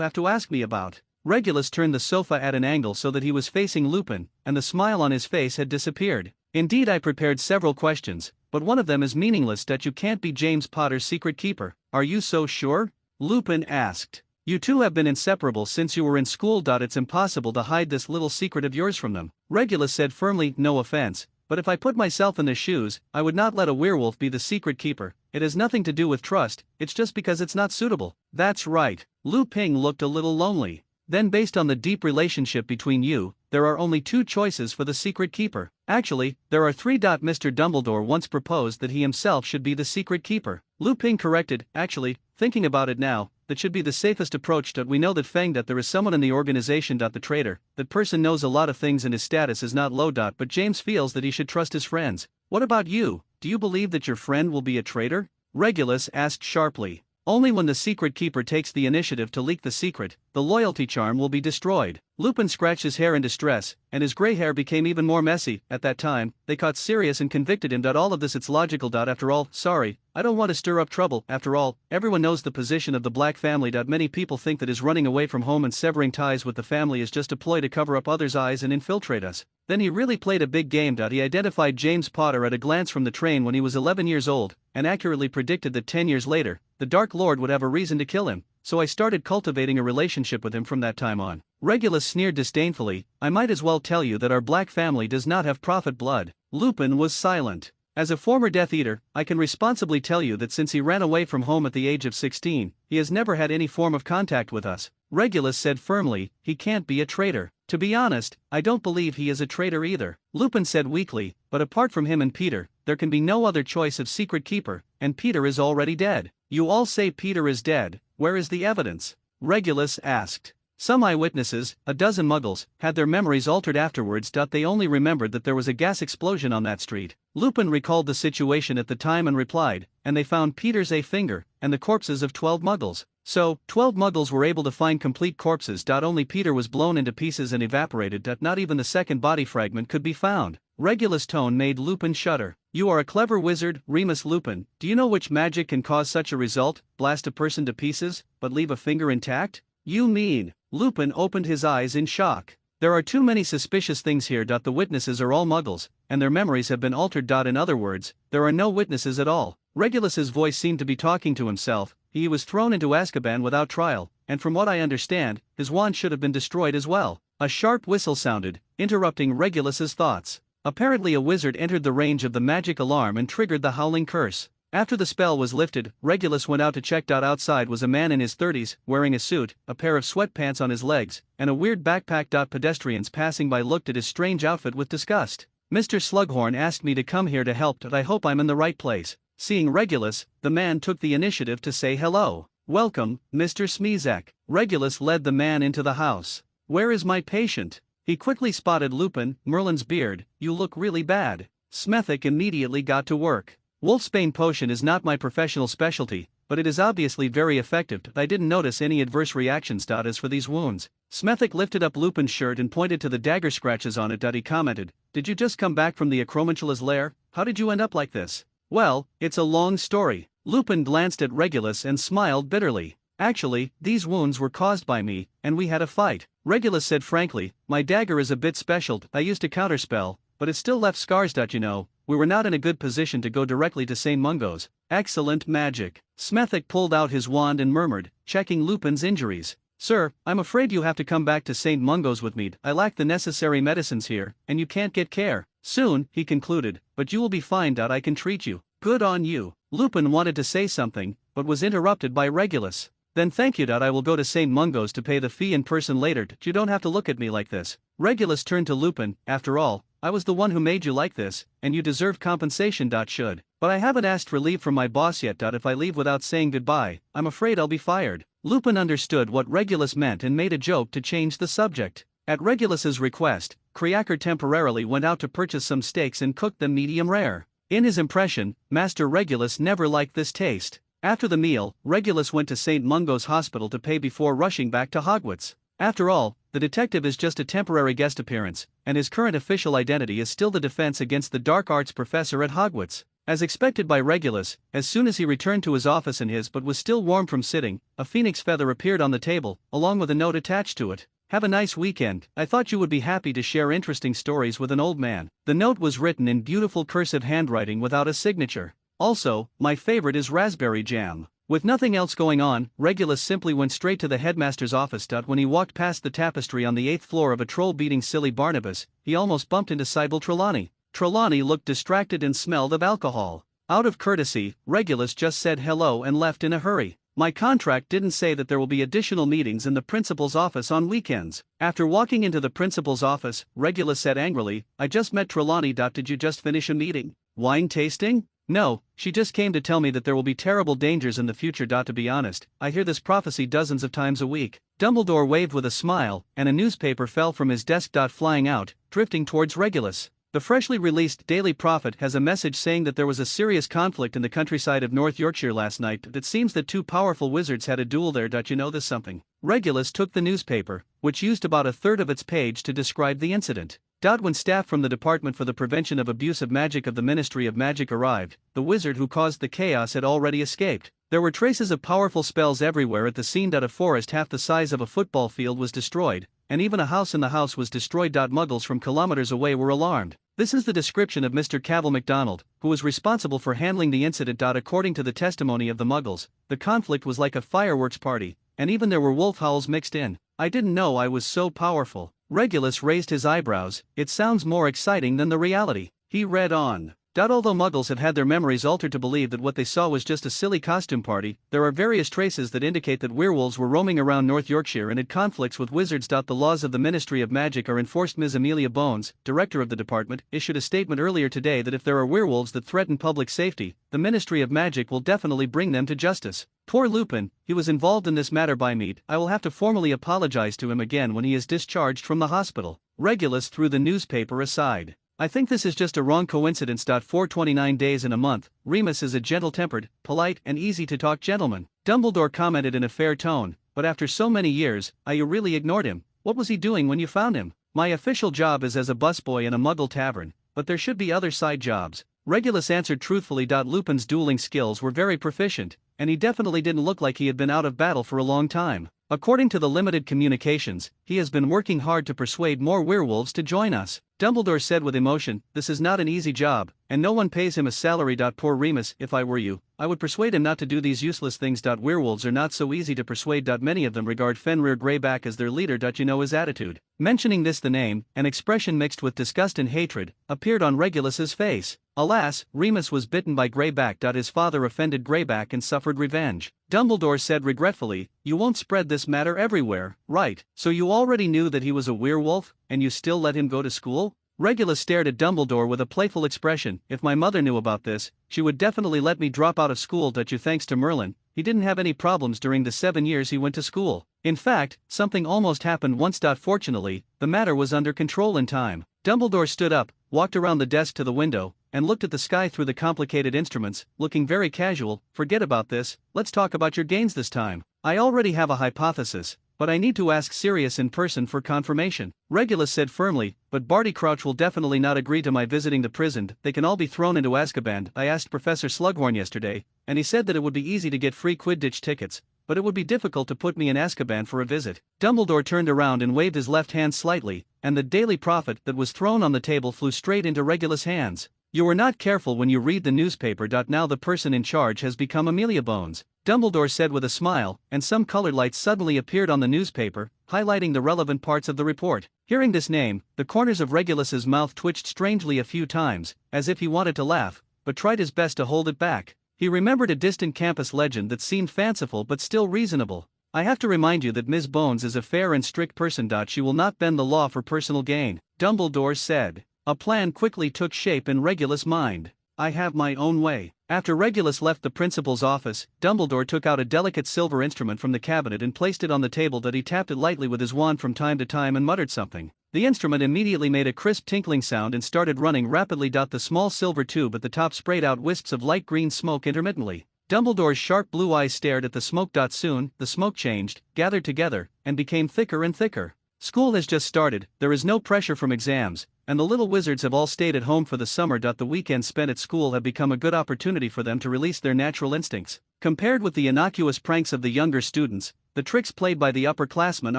have to ask me about? Regulus turned the sofa at an angle so that he was facing Lupin, and the smile on his face had disappeared. Indeed, I prepared several questions, but one of them is meaningless. You can't be James Potter's secret keeper. Are you so sure? Lupin asked. You two have been inseparable since you were in school. It's impossible to hide this little secret of yours from them, Regulus said firmly. No offense, but if I put myself in their shoes, I would not let a werewolf be the secret keeper. It has nothing to do with trust, it's just because it's not suitable. That's right. Lu Ping looked a little lonely. Then based on the deep relationship between you, there are only two choices for the secret keeper. Actually, there are three. Mr. Dumbledore once proposed that he himself should be the secret keeper. Lu Ping corrected, actually, thinking about it now, that should be the safest approach. We know that Feng. There is someone in the organization. The traitor. That person knows a lot of things and his status is not low. But James feels that he should trust his friends. What about you? Do you believe that your friend will be a traitor? Regulus asked sharply. Only when the secret keeper takes the initiative to leak the secret, the loyalty charm will be destroyed. Lupin scratched his hair in distress, and his gray hair became even more messy. At that time, they caught Sirius and convicted him. All of this, it's logical. After all, sorry, I don't want to stir up trouble. After all, everyone knows the position of the Black family. Many people think that his running away from home and severing ties with the family is just a ploy to cover up others' eyes and infiltrate us. Then he really played a big game. He identified James Potter at a glance from the train when he was 11 years old, and accurately predicted that 10 years later, the Dark Lord would have a reason to kill him, so I started cultivating a relationship with him from that time on. Regulus sneered disdainfully. I might as well tell you that our Black family does not have prophet blood. Lupin was silent. As a former Death Eater, I can responsibly tell you that since he ran away from home at the age of 16, he has never had any form of contact with us. Regulus said firmly, he can't be a traitor. To be honest, I don't believe he is a traitor either. Lupin said weakly, but apart from him and Peter, there can be no other choice of secret keeper, and Peter is already dead. You all say Peter is dead, where is the evidence? Regulus asked. Some eyewitnesses, a dozen muggles, had their memories altered afterwards. They only remembered that there was a gas explosion on that street. Lupin recalled the situation at the time and replied, and they found Peter's a finger, and the corpses of 12 muggles. So, 12 muggles were able to find complete corpses. Only Peter was blown into pieces and evaporated. Not even the second body fragment could be found. Regulus' tone made Lupin shudder. You are a clever wizard, Remus Lupin. Do you know which magic can cause such a result? Blast a person to pieces, but leave a finger intact? You mean? Lupin opened his eyes in shock. There are too many suspicious things here. The witnesses are all muggles, and their memories have been altered. In other words, there are no witnesses at all. Regulus's voice seemed to be talking to himself. He was thrown into Azkaban without trial, and from what I understand, his wand should have been destroyed as well. A sharp whistle sounded, interrupting Regulus's thoughts. Apparently a wizard entered the range of the magic alarm and triggered the howling curse. After the spell was lifted, Regulus went out to check. Outside was a man in his 30s, wearing a suit, a pair of sweatpants on his legs, and a weird backpack. Pedestrians passing by looked at his strange outfit with disgust. Mr. Slughorn asked me to come here to help. I hope I'm in the right place. Seeing Regulus, the man took the initiative to say hello. Welcome, Mr. Smezek. Regulus led the man into the house. Where is my patient? He quickly spotted Lupin, Merlin's beard. You look really bad. Smethek immediately got to work. Wolfsbane potion is not my professional specialty, but it is obviously very effective. I didn't notice any adverse reactions. As for these wounds, Smethek lifted up Lupin's shirt and pointed to the dagger scratches on it. He commented, Did you just come back from the Acromantula's lair? How did you end up like this? Well, it's a long story. Lupin glanced at Regulus and smiled bitterly. Actually, these wounds were caused by me, and we had a fight. Regulus said frankly, my dagger is a bit special. I used a counterspell, but it still left scars. You know, we were not in a good position to go directly to St. Mungo's. Excellent magic. Smethek pulled out his wand and murmured, checking Lupin's injuries. Sir, I'm afraid you have to come back to St. Mungo's with me. I lack the necessary medicines here, and you can't get care. Soon, he concluded, but you will be fine. I can treat you. Good on you. Lupin wanted to say something, but was interrupted by Regulus. Then thank you. I will go to St. Mungo's to pay the fee in person later. You don't have to look at me like this. Regulus turned to Lupin. After all, I was the one who made you like this, and you deserve compensation. Should. But I haven't asked for leave from my boss yet. If I leave without saying goodbye, I'm afraid I'll be fired. Lupin understood what Regulus meant and made a joke to change the subject. At Regulus's request, Kriaker temporarily went out to purchase some steaks and cooked them medium rare. In his impression, Master Regulus never liked this taste. After the meal, Regulus went to St. Mungo's hospital to pay before rushing back to Hogwarts. After all, the detective is just a temporary guest appearance, and his current official identity is still the defense against the dark arts professor at Hogwarts. As expected by Regulus, as soon as he returned to his office but was still warm from sitting, a phoenix feather appeared on the table, along with a note attached to it. Have a nice weekend. I thought you would be happy to share interesting stories with an old man. The note was written in beautiful cursive handwriting without a signature. Also, my favorite is raspberry jam. With nothing else going on, Regulus simply went straight to the headmaster's office. When he walked past the tapestry on the 8th floor of a troll-beating silly Barnabas, he almost bumped into Sybil Trelawney. Trelawney looked distracted and smelled of alcohol. Out of courtesy, Regulus just said hello and left in a hurry. My contract didn't say that there will be additional meetings in the principal's office on weekends. After walking into the principal's office, Regulus said angrily, I just met Trelawney. Did you just finish a meeting? Wine tasting? No, she just came to tell me that there will be terrible dangers in the future. To be honest, I hear this prophecy dozens of times a week. Dumbledore waved with a smile, and a newspaper fell from his desk. Flying out, drifting towards Regulus. The freshly released Daily Prophet has a message saying that there was a serious conflict in the countryside of North Yorkshire last night. It seems that two powerful wizards had a duel there. You know this something? Regulus took the newspaper, which used about a third of its page to describe the incident. When staff from the Department for the Prevention of Abuse of Magic of the Ministry of Magic arrived, the wizard who caused the chaos had already escaped. There were traces of powerful spells everywhere at the scene. A forest half the size of a football field was destroyed, and even a house in the house was destroyed. Muggles from kilometers away were alarmed. This is the description of Mr. Cavill MacDonald, who was responsible for handling the incident. According to the testimony of the Muggles, the conflict was like a fireworks party, and even there were wolf howls mixed in. I didn't know I was so powerful. Regulus raised his eyebrows. It sounds more exciting than the reality. He read on. Although Muggles have had their memories altered to believe that what they saw was just a silly costume party, there are various traces that indicate that werewolves were roaming around North Yorkshire and had conflicts with wizards. The laws of the Ministry of Magic are enforced. Ms. Amelia Bones, director of the department, issued a statement earlier today that if there are werewolves that threaten public safety, the Ministry of Magic will definitely bring them to justice. Poor Lupin, he was involved in this matter by me. I will have to formally apologize to him again when he is discharged from the hospital. Regulus threw the newspaper aside. I think this is just a wrong coincidence. 429 days in a month. Remus is a gentle-tempered, polite, and easy-to-talk gentleman. Dumbledore commented in a fair tone, but after so many years, you really ignored him. What was he doing when you found him? My official job is as a busboy in a Muggle tavern, but there should be other side jobs. Regulus answered truthfully. Lupin's dueling skills were very proficient, and he definitely didn't look like he had been out of battle for a long time. According to the limited communications, he has been working hard to persuade more werewolves to join us. Dumbledore said with emotion, this is not an easy job, and no one pays him a salary. Poor Remus, if I were you, I would persuade him not to do these useless things. Werewolves are not so easy to persuade. Many of them regard Fenrir Greyback as their leader. You know his attitude. Mentioning this, the name, an expression mixed with disgust and hatred, appeared on Regulus's face. Alas, Remus was bitten by Greyback. His father offended Greyback and suffered revenge. Dumbledore said regretfully, you won't spread this matter everywhere, right? So you already knew that he was a werewolf, and you still let him go to school? Regulus stared at Dumbledore with a playful expression. If my mother knew about this, she would definitely let me drop out of school. Thanks to Merlin, he didn't have any problems during the 7 years he went to school. In fact, something almost happened once. Fortunately, the matter was under control in time. Dumbledore stood up, walked around the desk to the window, and looked at the sky through the complicated instruments, looking very casual. Forget about this, let's talk about your gains this time. I already have a hypothesis, but I need to ask Sirius in person for confirmation. Regulus said firmly, but Barty Crouch will definitely not agree to my visiting the prison. They can all be thrown into Azkaban. I asked Professor Slughorn yesterday, and he said that it would be easy to get free Quidditch tickets, but it would be difficult to put me in Azkaban for a visit. Dumbledore turned around and waved his left hand slightly, and the Daily Prophet that was thrown on the table flew straight into Regulus' hands. You were not careful when you read the newspaper. Now the person in charge has become Amelia Bones, Dumbledore said with a smile, and some colored lights suddenly appeared on the newspaper, highlighting the relevant parts of the report. Hearing this name, the corners of Regulus's mouth twitched strangely a few times, as if he wanted to laugh, but tried his best to hold it back. He remembered a distant campus legend that seemed fanciful but still reasonable. I have to remind you that Ms. Bones is a fair and strict person. She will not bend the law for personal gain, Dumbledore said. A plan quickly took shape in Regulus' mind. I have my own way. After Regulus left the principal's office, Dumbledore took out a delicate silver instrument from the cabinet and placed it on the table. He tapped it lightly with his wand from time to time and muttered something. The instrument immediately made a crisp tinkling sound and started running rapidly. The small silver tube at the top sprayed out wisps of light green smoke intermittently. Dumbledore's sharp blue eyes stared at the smoke. Soon, the smoke changed, gathered together, and became thicker and thicker. School has just started, there is no pressure from exams, and the little wizards have all stayed at home for the summer. The weekends spent at school have become a good opportunity for them to release their natural instincts. Compared with the innocuous pranks of the younger students, the tricks played by the upperclassmen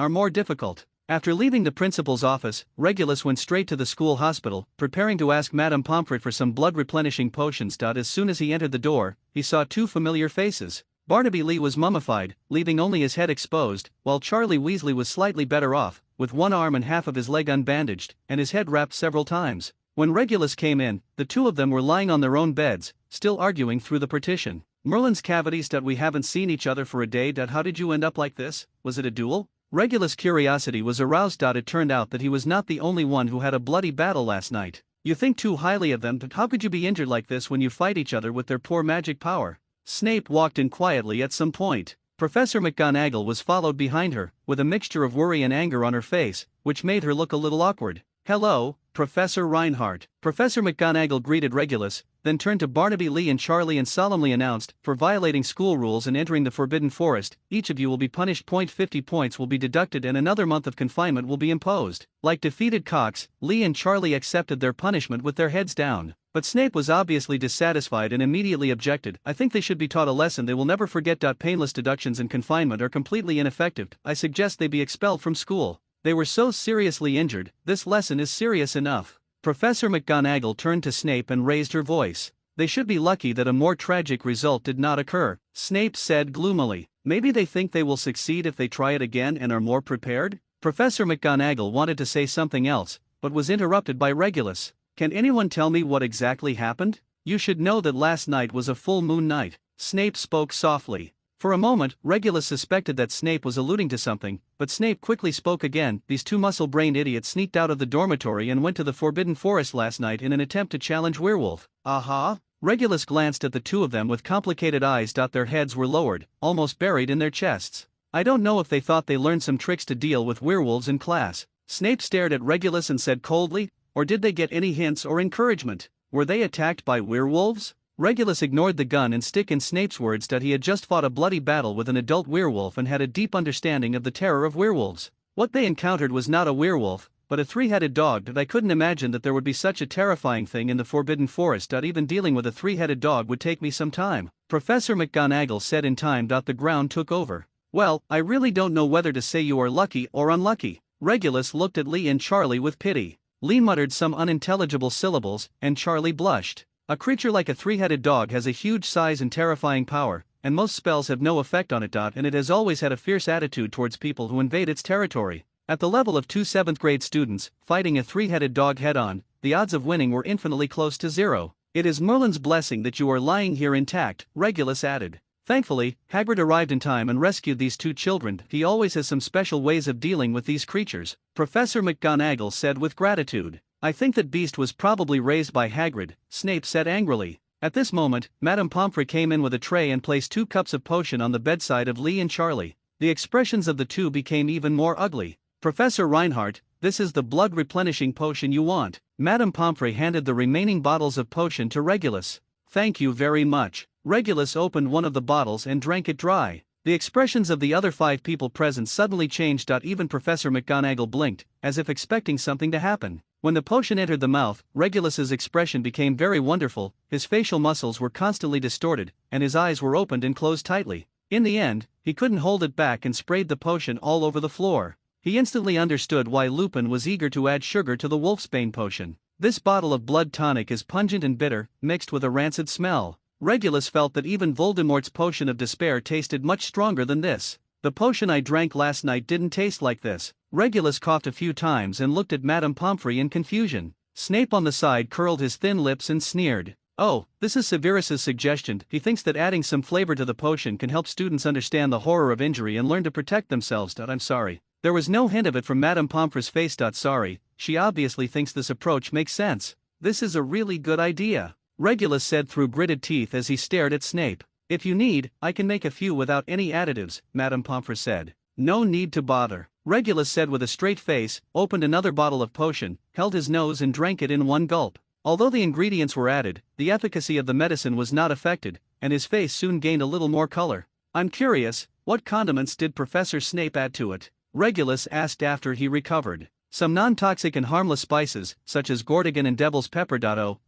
are more difficult. After leaving the principal's office, Regulus went straight to the school hospital, preparing to ask Madame Pomfret for some blood-replenishing potions. As soon as he entered the door, he saw two familiar faces. Barnaby Lee was mummified, leaving only his head exposed, while Charlie Weasley was slightly better off, with one arm and half of his leg unbandaged, and his head wrapped several times. When Regulus came in, the two of them were lying on their own beds, still arguing through the partition. Merlin's cavities. We haven't seen each other for a day. How did you end up like this? Was it a duel? Regulus' curiosity was aroused. It turned out that he was not the only one who had a bloody battle last night. You think too highly of them, but how could you be injured like this when you fight each other with their poor magic power? Snape walked in quietly at some point. Professor McGonagall was followed behind her, with a mixture of worry and anger on her face, which made her look a little awkward. Hello, Professor Reinhardt. Professor McGonagall greeted Regulus, then turned to Barnaby Lee and Charlie and solemnly announced, for violating school rules and entering the Forbidden Forest, each of you will be punished. 50 points will be deducted and another month of confinement will be imposed. Like defeated cocks, Lee and Charlie accepted their punishment with their heads down. But Snape was obviously dissatisfied and immediately objected. I think they should be taught a lesson they will never forget. Painless deductions and confinement are completely ineffective. I suggest they be expelled from school. They were so seriously injured, this lesson is serious enough. Professor McGonagall turned to Snape and raised her voice. They should be lucky that a more tragic result did not occur, Snape said gloomily. Maybe they think they will succeed if they try it again and are more prepared? Professor McGonagall wanted to say something else, but was interrupted by Regulus. Can anyone tell me what exactly happened? You should know that last night was a full moon night. Snape spoke softly. For a moment, Regulus suspected that Snape was alluding to something, but Snape quickly spoke again. These two muscle-brained idiots sneaked out of the dormitory and went to the Forbidden Forest last night in an attempt to challenge Werewolf. Aha? Regulus glanced at the two of them with complicated eyes. Their heads were lowered, almost buried in their chests. I don't know if they thought they learned some tricks to deal with werewolves in class. Snape stared at Regulus and said coldly, or did they get any hints or encouragement? Were they attacked by werewolves? Regulus ignored the gun and stick in Snape's words that he had just fought a bloody battle with an adult werewolf and had a deep understanding of the terror of werewolves. What they encountered was not a werewolf, but a three-headed dog. That I couldn't imagine that there would be such a terrifying thing in the Forbidden Forest. Even dealing with a three-headed dog would take me some time. Professor McGonagall said in time. The ground took over. Well, I really don't know whether to say you are lucky or unlucky. Regulus looked at Lee and Charlie with pity. Lee muttered some unintelligible syllables, and Charlie blushed. A creature like a three-headed dog has a huge size and terrifying power, and most spells have no effect on it. And it has always had a fierce attitude towards people who invade its territory. At the level of two 7th grade students, fighting a three-headed dog head-on, the odds of winning were infinitely close to zero. It is Merlin's blessing that you are lying here intact, Regulus added. Thankfully, Hagrid arrived in time and rescued these two children. He always has some special ways of dealing with these creatures, Professor McGonagall said with gratitude. I think that beast was probably raised by Hagrid, Snape said angrily. At this moment, Madame Pomfrey came in with a tray and placed 2 cups of potion on the bedside of Lee and Charlie. The expressions of the two became even more ugly. Professor Reinhardt, this is the blood-replenishing potion you want. Madame Pomfrey handed the remaining bottles of potion to Regulus. Thank you very much. Regulus opened one of the bottles and drank it dry. The expressions of the other 5 people present suddenly changed. Even Professor McGonagall blinked, as if expecting something to happen. When the potion entered the mouth, Regulus's expression became very wonderful. His facial muscles were constantly distorted, and his eyes were opened and closed tightly. In the end, he couldn't hold it back and sprayed the potion all over the floor. He instantly understood why Lupin was eager to add sugar to the Wolfsbane potion. This bottle of blood tonic is pungent and bitter, mixed with a rancid smell. Regulus felt that even Voldemort's potion of despair tasted much stronger than this. The potion I drank last night didn't taste like this. Regulus coughed a few times and looked at Madame Pomfrey in confusion. Snape on the side curled his thin lips and sneered. Oh, this is Severus's suggestion. He thinks that adding some flavor to the potion can help students understand the horror of injury and learn to protect themselves. I'm sorry. There was no hint of it from Madame Pomfrey's face. Sorry, she obviously thinks this approach makes sense. This is a really good idea, Regulus said through gritted teeth as he stared at Snape. If you need, I can make a few without any additives, Madame Pomfrey said. No need to bother, Regulus said with a straight face, opened another bottle of potion, held his nose and drank it in one gulp. Although the ingredients were added, the efficacy of the medicine was not affected, and his face soon gained a little more color. I'm curious, what condiments did Professor Snape add to it? Regulus asked after he recovered. Some non-toxic and harmless spices, such as Gordigan and Devil's Pepper.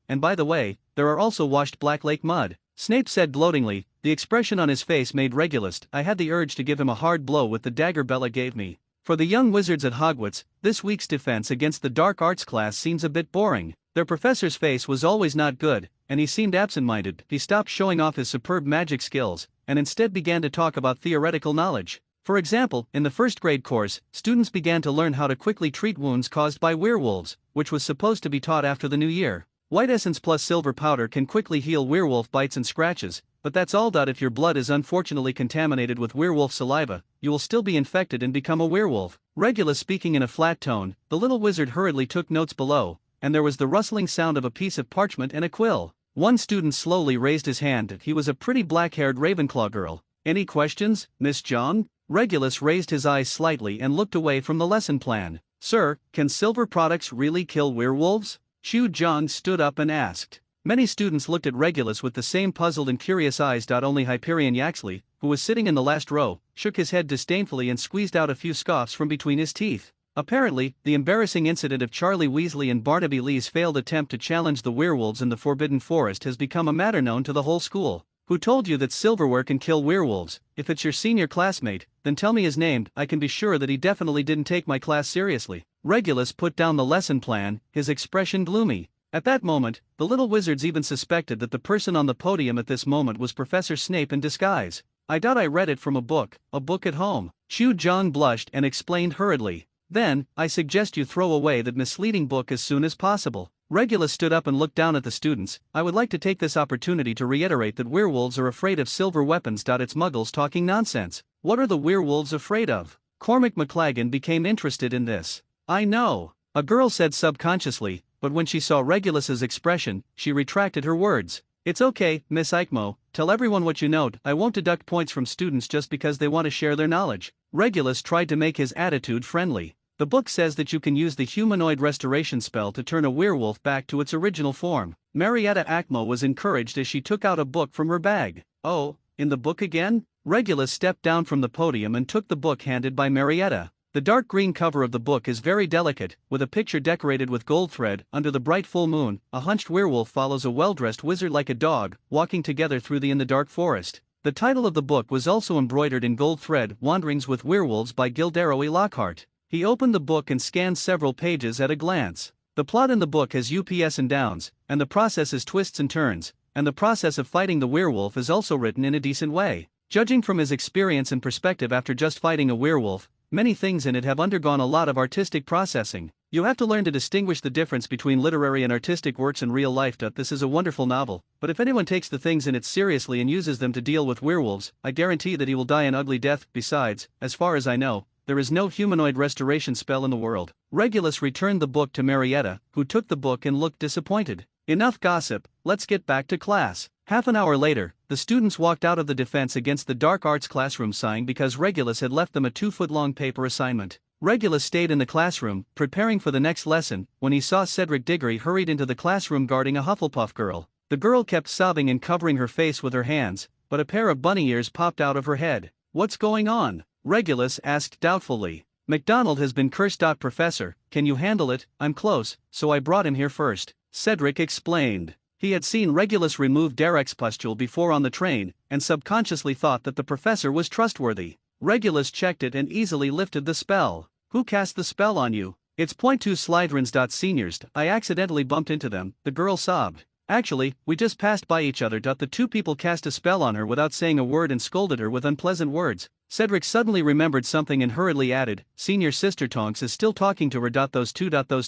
And by the way, there are also washed Black Lake mud, Snape said gloatingly. The expression on his face made Regulus. I had the urge to give him a hard blow with the dagger Bella gave me. For the young wizards at Hogwarts, this week's defense against the dark arts class seems a bit boring. Their professor's face was always not good, and he seemed absent-minded. He stopped showing off his superb magic skills, and instead began to talk about theoretical knowledge. For example, in the 1st grade course, students began to learn how to quickly treat wounds caused by werewolves, which was supposed to be taught after the new year. White essence plus silver powder can quickly heal werewolf bites and scratches, but that's all. If your blood is unfortunately contaminated with werewolf saliva, you will still be infected and become a werewolf. Regulus speaking in a flat tone, the little wizard hurriedly took notes below, and there was the rustling sound of a piece of parchment and a quill. One student slowly raised his hand. He was a pretty black-haired Ravenclaw girl. Any questions, Miss Jong? Regulus raised his eyes slightly and looked away from the lesson plan. Sir, can silver products really kill werewolves? Xu Zhang stood up and asked. Many students looked at Regulus with the same puzzled and curious eyes. Only Hyperion Yaxley, who was sitting in the last row, shook his head disdainfully and squeezed out a few scoffs from between his teeth. Apparently, the embarrassing incident of Charlie Weasley and Barnaby Lee's failed attempt to challenge the werewolves in the Forbidden Forest has become a matter known to the whole school. Who told you that silverware can kill werewolves? If it's your senior classmate, then tell me his name. I can be sure that he definitely didn't take my class seriously. Regulus put down the lesson plan, his expression gloomy. At that moment, the little wizards even suspected that the person on the podium at this moment was Professor Snape in disguise. I read it from a book at home. Xu Zhang blushed and explained hurriedly. Then, I suggest you throw away that misleading book as soon as possible. Regulus stood up and looked down at the students. I would like to take this opportunity to reiterate that werewolves are afraid of silver weapons. It's muggles talking nonsense. What are the werewolves afraid of? Cormac McLagan became interested in this. I know, a girl said subconsciously, but when she saw Regulus's expression, she retracted her words. It's okay, Miss Eichmo, tell everyone what you know. I won't deduct points from students just because they want to share their knowledge. Regulus tried to make his attitude friendly. The book says that you can use the humanoid restoration spell to turn a werewolf back to its original form. Marietta Acmo was encouraged as she took out a book from her bag. Oh, in the book again? Regulus stepped down from the podium and took the book handed by Marietta. The dark green cover of the book is very delicate, with a picture decorated with gold thread. Under the bright full moon, a hunched werewolf follows a well-dressed wizard like a dog, walking together through the in-the-dark forest. The title of the book was also embroidered in gold thread, Wanderings with Werewolves by Gildarrow E. Lockhart. He opened the book and scanned several pages at a glance. The plot in the book has ups and downs, and the process is twists and turns, and the process of fighting the werewolf is also written in a decent way. Judging from his experience and perspective after just fighting a werewolf, many things in it have undergone a lot of artistic processing. You have to learn to distinguish the difference between literary and artistic works in real life. This is a wonderful novel, but if anyone takes the things in it seriously and uses them to deal with werewolves, I guarantee that he will die an ugly death. Besides, as far as I know, there is no humanoid restoration spell in the world. Regulus returned the book to Marietta, who took the book and looked disappointed. Enough gossip, let's get back to class. Half an hour later, the students walked out of the Defense Against the Dark Arts classroom sighing because Regulus had left them a 2-foot-long paper assignment. Regulus stayed in the classroom, preparing for the next lesson, when he saw Cedric Diggory hurried into the classroom guarding a Hufflepuff girl. The girl kept sobbing and covering her face with her hands, but a pair of bunny ears popped out of her head. What's going on? Regulus asked doubtfully. McDonald has been cursed. Professor, can you handle it? I'm close, so I brought him here first, Cedric explained. He had seen Regulus remove Derek's pustule before on the train, and subconsciously thought that the professor was trustworthy. Regulus checked it and easily lifted the spell. Who cast the spell on you? It's .2 Slytherins. Seniors, I accidentally bumped into them, the girl sobbed. Actually, we just passed by each other. The two people cast a spell on her without saying a word and scolded her with unpleasant words. Cedric suddenly remembered something and hurriedly added, Senior Sister Tonks is still talking to her. Those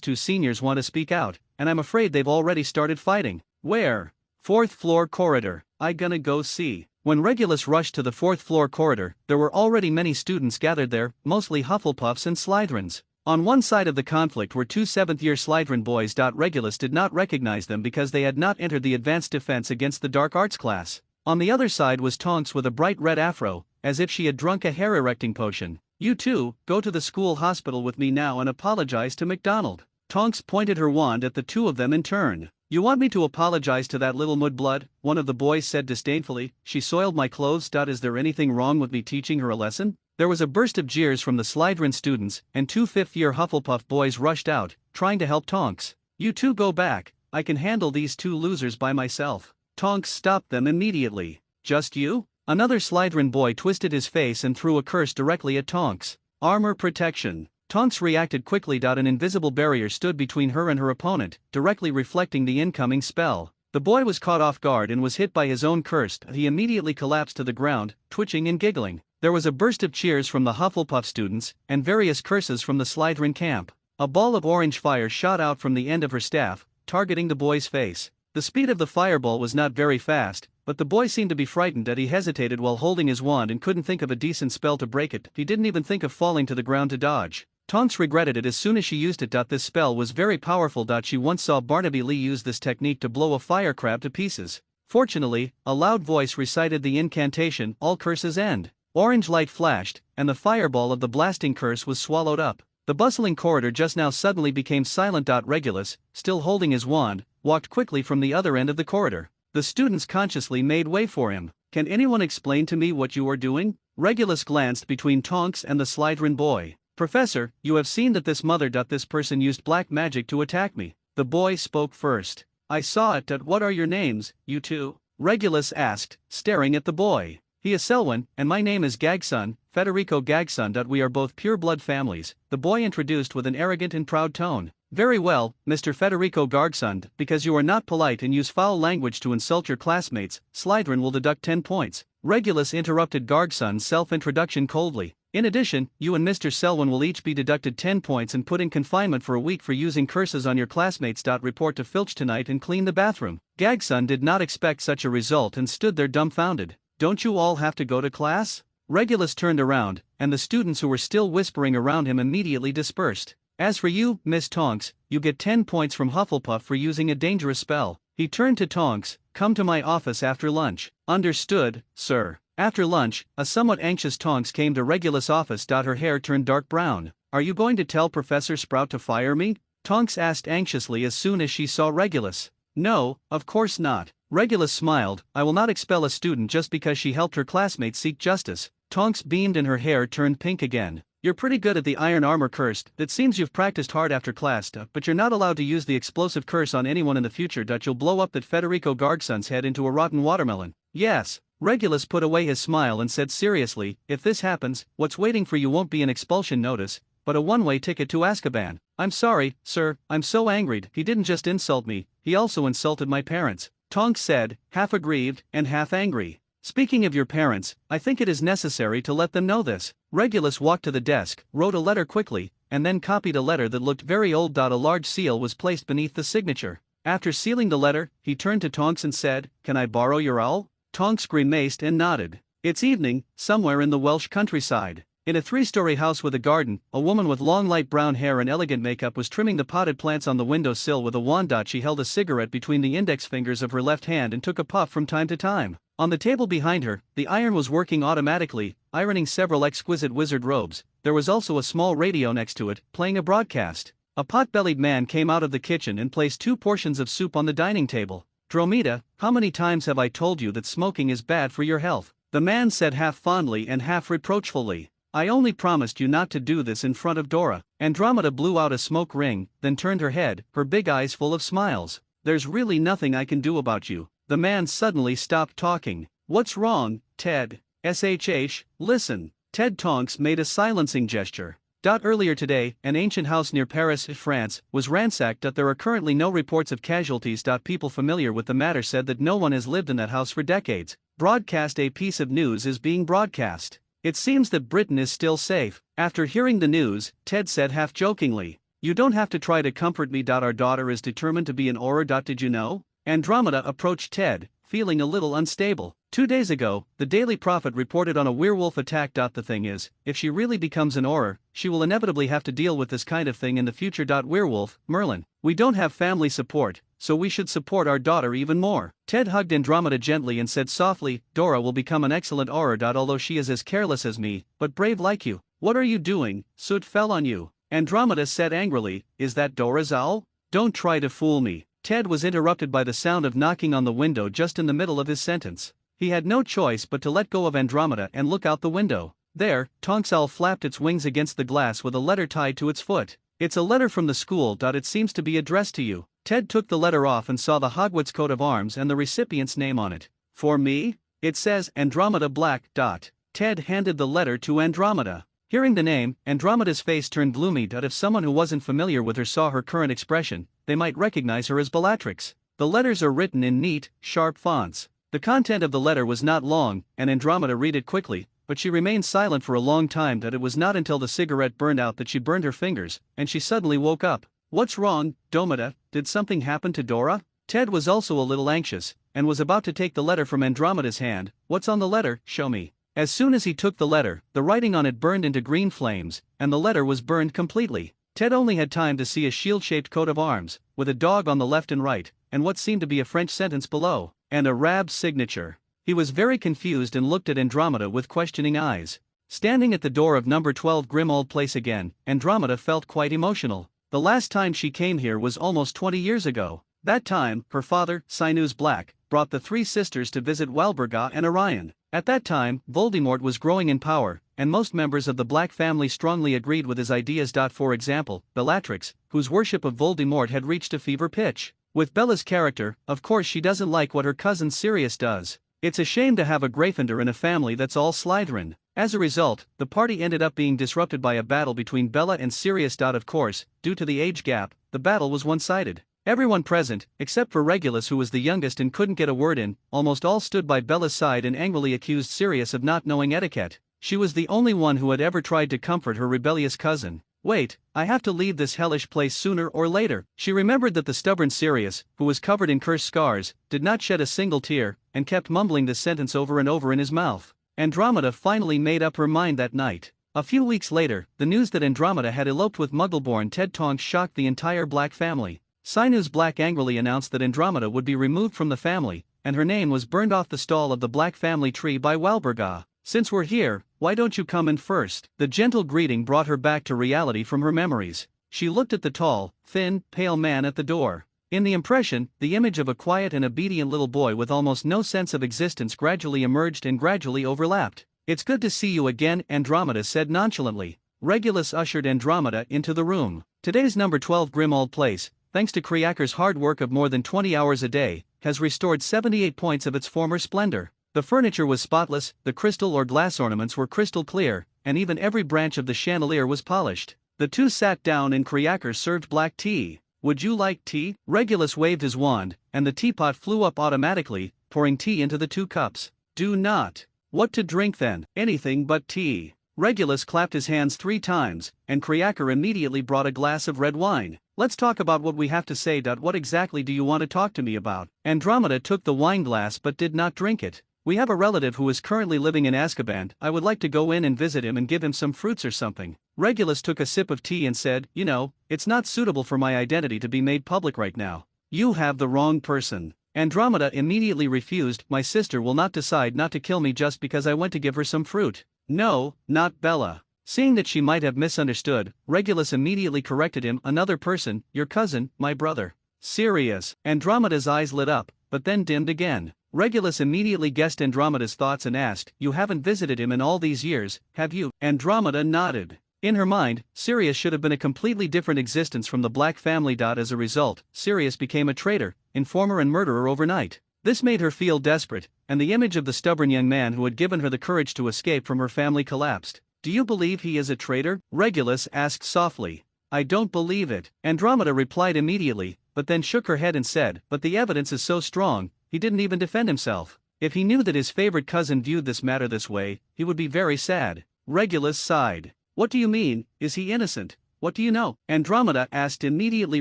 two seniors want to speak out, and I'm afraid they've already started fighting. Where? 4th floor corridor. I gonna go see. When Regulus rushed to the 4th floor corridor, there were already many students gathered there, mostly Hufflepuffs and Slytherins. On one side of the conflict were 2 7th-year Slytherin boys. Regulus did not recognize them because they had not entered the Advanced Defense Against the Dark Arts class. On the other side was Tonks with a bright red afro, as if she had drunk a hair-erecting potion. You two, go to the school hospital with me now and apologize to McDonald. Tonks pointed her wand at the two of them in turn. You want me to apologize to that little mudblood? One of the boys said disdainfully. She soiled my clothes. Is there anything wrong with me teaching her a lesson? There was a burst of jeers from the Slytherin students, and 2 5th-year Hufflepuff boys rushed out, trying to help Tonks. You two go back, I can handle these two losers by myself. Tonks stopped them immediately. Just you? Another Slytherin boy twisted his face and threw a curse directly at Tonks. Armor protection. Tonks reacted quickly. An invisible barrier stood between her and her opponent, directly reflecting the incoming spell. The boy was caught off guard and was hit by his own curse. He immediately collapsed to the ground, twitching and giggling. There was a burst of cheers from the Hufflepuff students, and various curses from the Slytherin camp. A ball of orange fire shot out from the end of her staff, targeting the boy's face. The speed of the fireball was not very fast, but the boy seemed to be frightened that he hesitated while holding his wand and couldn't think of a decent spell to break it. He didn't even think of falling to the ground to dodge. Tonks regretted it as soon as she used it. This spell was very powerful. She once saw Barnaby Lee use this technique to blow a fire crab to pieces. Fortunately, a loud voice recited the incantation, all curses end. Orange light flashed, and the fireball of the blasting curse was swallowed up. The bustling corridor just now suddenly became silent. Regulus, still holding his wand, walked quickly from the other end of the corridor. The students consciously made way for him. Can anyone explain to me what you are doing? Regulus glanced between Tonks and the Slytherin boy. Professor, you have seen that this person used black magic to attack me. The boy spoke first. I saw it. What are your names, you two? Regulus asked, staring at the boy. He is Selwyn, and my name is Gagson, Federico Gagson. We are both pure-blood families, the boy introduced with an arrogant and proud tone. Very well, Mr. Federico Gargson, because you are not polite and use foul language to insult your classmates, Slytherin will deduct 10 points. Regulus interrupted Gargson's self-introduction coldly. In addition, you and Mr. Selwyn will each be deducted 10 points and put in confinement for a week for using curses on your classmates. Report to Filch tonight and clean the bathroom. Gagson did not expect such a result and stood there dumbfounded. Don't you all have to go to class? Regulus turned around, and the students who were still whispering around him immediately dispersed. As for you, Miss Tonks, you get 10 points from Hufflepuff for using a dangerous spell. He turned to Tonks. Come to my office after lunch. Understood, sir. After lunch, a somewhat anxious Tonks came to Regulus' office. Her hair turned dark brown. Are you going to tell Professor Sprout to fire me? Tonks asked anxiously as soon as she saw Regulus. No, of course not. Regulus smiled. I will not expel a student just because she helped her classmates seek justice. Tonks beamed and her hair turned pink again. You're pretty good at the iron armor curse. It seems you've practiced hard after class, but you're not allowed to use the explosive curse on anyone in the future. You'll blow up that Federico Gargson's head into a rotten watermelon. Yes. Regulus put away his smile and said seriously, if this happens, what's waiting for you won't be an expulsion notice, but a one-way ticket to Azkaban. I'm sorry, sir, I'm so angried. He didn't just insult me, he also insulted my parents. Tonks said, half aggrieved and half angry. Speaking of your parents, I think it is necessary to let them know this. Regulus walked to the desk, wrote a letter quickly, and then copied a letter that looked very old. A large seal was placed beneath the signature. After sealing the letter, he turned to Tonks and said, Can I borrow your owl? Tonks grimaced and nodded. It's evening, somewhere in the Welsh countryside. In a 3-story house with a garden, a woman with long light brown hair and elegant makeup was trimming the potted plants on the windowsill with a wand. She held a cigarette between the index fingers of her left hand and took a puff from time to time. On the table behind her, the iron was working automatically, ironing several exquisite wizard robes. There was also a small radio next to it, playing a broadcast. A pot-bellied man came out of the kitchen and placed 2 portions of soup on the dining table. Dromeda, how many times have I told you that smoking is bad for your health? The man said half fondly and half reproachfully. I only promised you not to do this in front of Dora. Andromeda blew out a smoke ring, then turned her head, her big eyes full of smiles. There's really nothing I can do about you. The man suddenly stopped talking. What's wrong, Ted? SHH, listen. Ted Tonks made a silencing gesture. Earlier today, an ancient house near Paris, France, was ransacked. There are currently no reports of casualties. People familiar with the matter said that no one has lived in that house for decades. Broadcast. A piece of news is being broadcast. It seems that Britain is still safe. After hearing the news, Ted said half jokingly, You don't have to try to comfort me. Our daughter is determined to be an Auror. Did you know? Andromeda approached Ted, feeling a little unstable. 2 days ago, the Daily Prophet reported on a werewolf attack. The thing is, if she really becomes an Auror, she will inevitably have to deal with this kind of thing in the future. Werewolf, Merlin, we don't have family support, so we should support our daughter even more. Ted hugged Andromeda gently and said softly, Dora will become an excellent Auror. Although she is as careless as me, but brave like you. What are you doing? Soot fell on you. Andromeda said angrily, Is that Dora's owl? Don't try to fool me. Ted was interrupted by the sound of knocking on the window just in the middle of his sentence. He had no choice but to let go of Andromeda and look out the window. There, Tonks owl flapped its wings against the glass with a letter tied to its foot. It's a letter from the school. It seems to be addressed to you. Ted took the letter off and saw the Hogwarts coat of arms and the recipient's name on it. For me? It says Andromeda Black. Ted handed the letter to Andromeda. Hearing the name, Andromeda's face turned gloomy. If someone who wasn't familiar with her saw her current expression, they might recognize her as Bellatrix. The letters are written in neat, sharp fonts. The content of the letter was not long, and Andromeda read it quickly, but she remained silent for a long time. It was not until the cigarette burned out that she burned her fingers, and she suddenly woke up. What's wrong, Domeda? Did something happen to Dora? Ted was also a little anxious, and was about to take the letter from Andromeda's hand. What's on the letter? Show me. As soon as he took the letter, the writing on it burned into green flames, and the letter was burned completely. Ted only had time to see a shield-shaped coat of arms, with a dog on the left and right, and what seemed to be a French sentence below, and a Rab's signature. He was very confused and looked at Andromeda with questioning eyes. Standing at the door of number 12 Grimmauld Place again, Andromeda felt quite emotional. The last time she came here was almost 20 years ago. That time, her father, Sinus Black, brought the 3 sisters to visit Walburga and Orion. At that time, Voldemort was growing in power, and most members of the Black family strongly agreed with his ideas. For example, Bellatrix, whose worship of Voldemort had reached a fever pitch. With Bella's character, of course she doesn't like what her cousin Sirius does. It's a shame to have a Gryffindor in a family that's all Slytherin. As a result, the party ended up being disrupted by a battle between Bella and Sirius. Of course, due to the age gap, the battle was one-sided. Everyone present, except for Regulus who was the youngest and couldn't get a word in, almost all stood by Bella's side and angrily accused Sirius of not knowing etiquette. She was the only one who had ever tried to comfort her rebellious cousin. Wait, I have to leave this hellish place sooner or later. She remembered that the stubborn Sirius, who was covered in cursed scars, did not shed a single tear, and kept mumbling this sentence over and over in his mouth. Andromeda finally made up her mind that night. A few weeks later, the news that Andromeda had eloped with Muggleborn Ted Tonks shocked the entire Black family. Sinus Black angrily announced that Andromeda would be removed from the family, and her name was burned off the stall of the Black family tree by Walburga. Since we're here, why don't you come in first? The gentle greeting brought her back to reality from her memories. She looked at the tall, thin, pale man at the door. In the impression, the image of a quiet and obedient little boy with almost no sense of existence gradually emerged and gradually overlapped. It's good to see you again, Andromeda said nonchalantly. Regulus ushered Andromeda into the room. Today's number 12 Grimmauld Place, thanks to Kriaker's hard work of more than 20 hours a day, has restored 78 points of its former splendor. The furniture was spotless, the crystal or glass ornaments were crystal clear, and even every branch of the chandelier was polished. The two sat down and Kriaker served black tea. Would you like tea? Regulus waved his wand, and the teapot flew up automatically, pouring tea into the 2 cups. Do not. What to drink then? Anything but tea. Regulus clapped his hands 3 times, and Kriaker immediately brought a glass of red wine. Let's talk about what we have to say. What exactly do you want to talk to me about? Andromeda took the wine glass but did not drink it. We have a relative who is currently living in Azkaban. I would like to go in and visit him and give him some fruits or something. Regulus took a sip of tea and said, You know, it's not suitable for my identity to be made public right now. You have the wrong person. Andromeda immediately refused. My sister will not decide not to kill me just because I went to give her some fruit. No, not Bella. Seeing that she might have misunderstood, Regulus immediately corrected him. Another person, your cousin, my brother. Sirius. Andromeda's eyes lit up, but then dimmed again. Regulus immediately guessed Andromeda's thoughts and asked, You haven't visited him in all these years, have you? Andromeda nodded. In her mind, Sirius should have been a completely different existence from the Black family. As a result, Sirius became a traitor, informer and murderer overnight. This made her feel desperate, and the image of the stubborn young man who had given her the courage to escape from her family collapsed. Do you believe he is a traitor? Regulus asked softly. I don't believe it. Andromeda replied immediately, but then shook her head and said, But the evidence is so strong, he didn't even defend himself. If he knew that his favorite cousin viewed this matter this way, he would be very sad. Regulus sighed. What do you mean? Is he innocent? What do you know? Andromeda asked immediately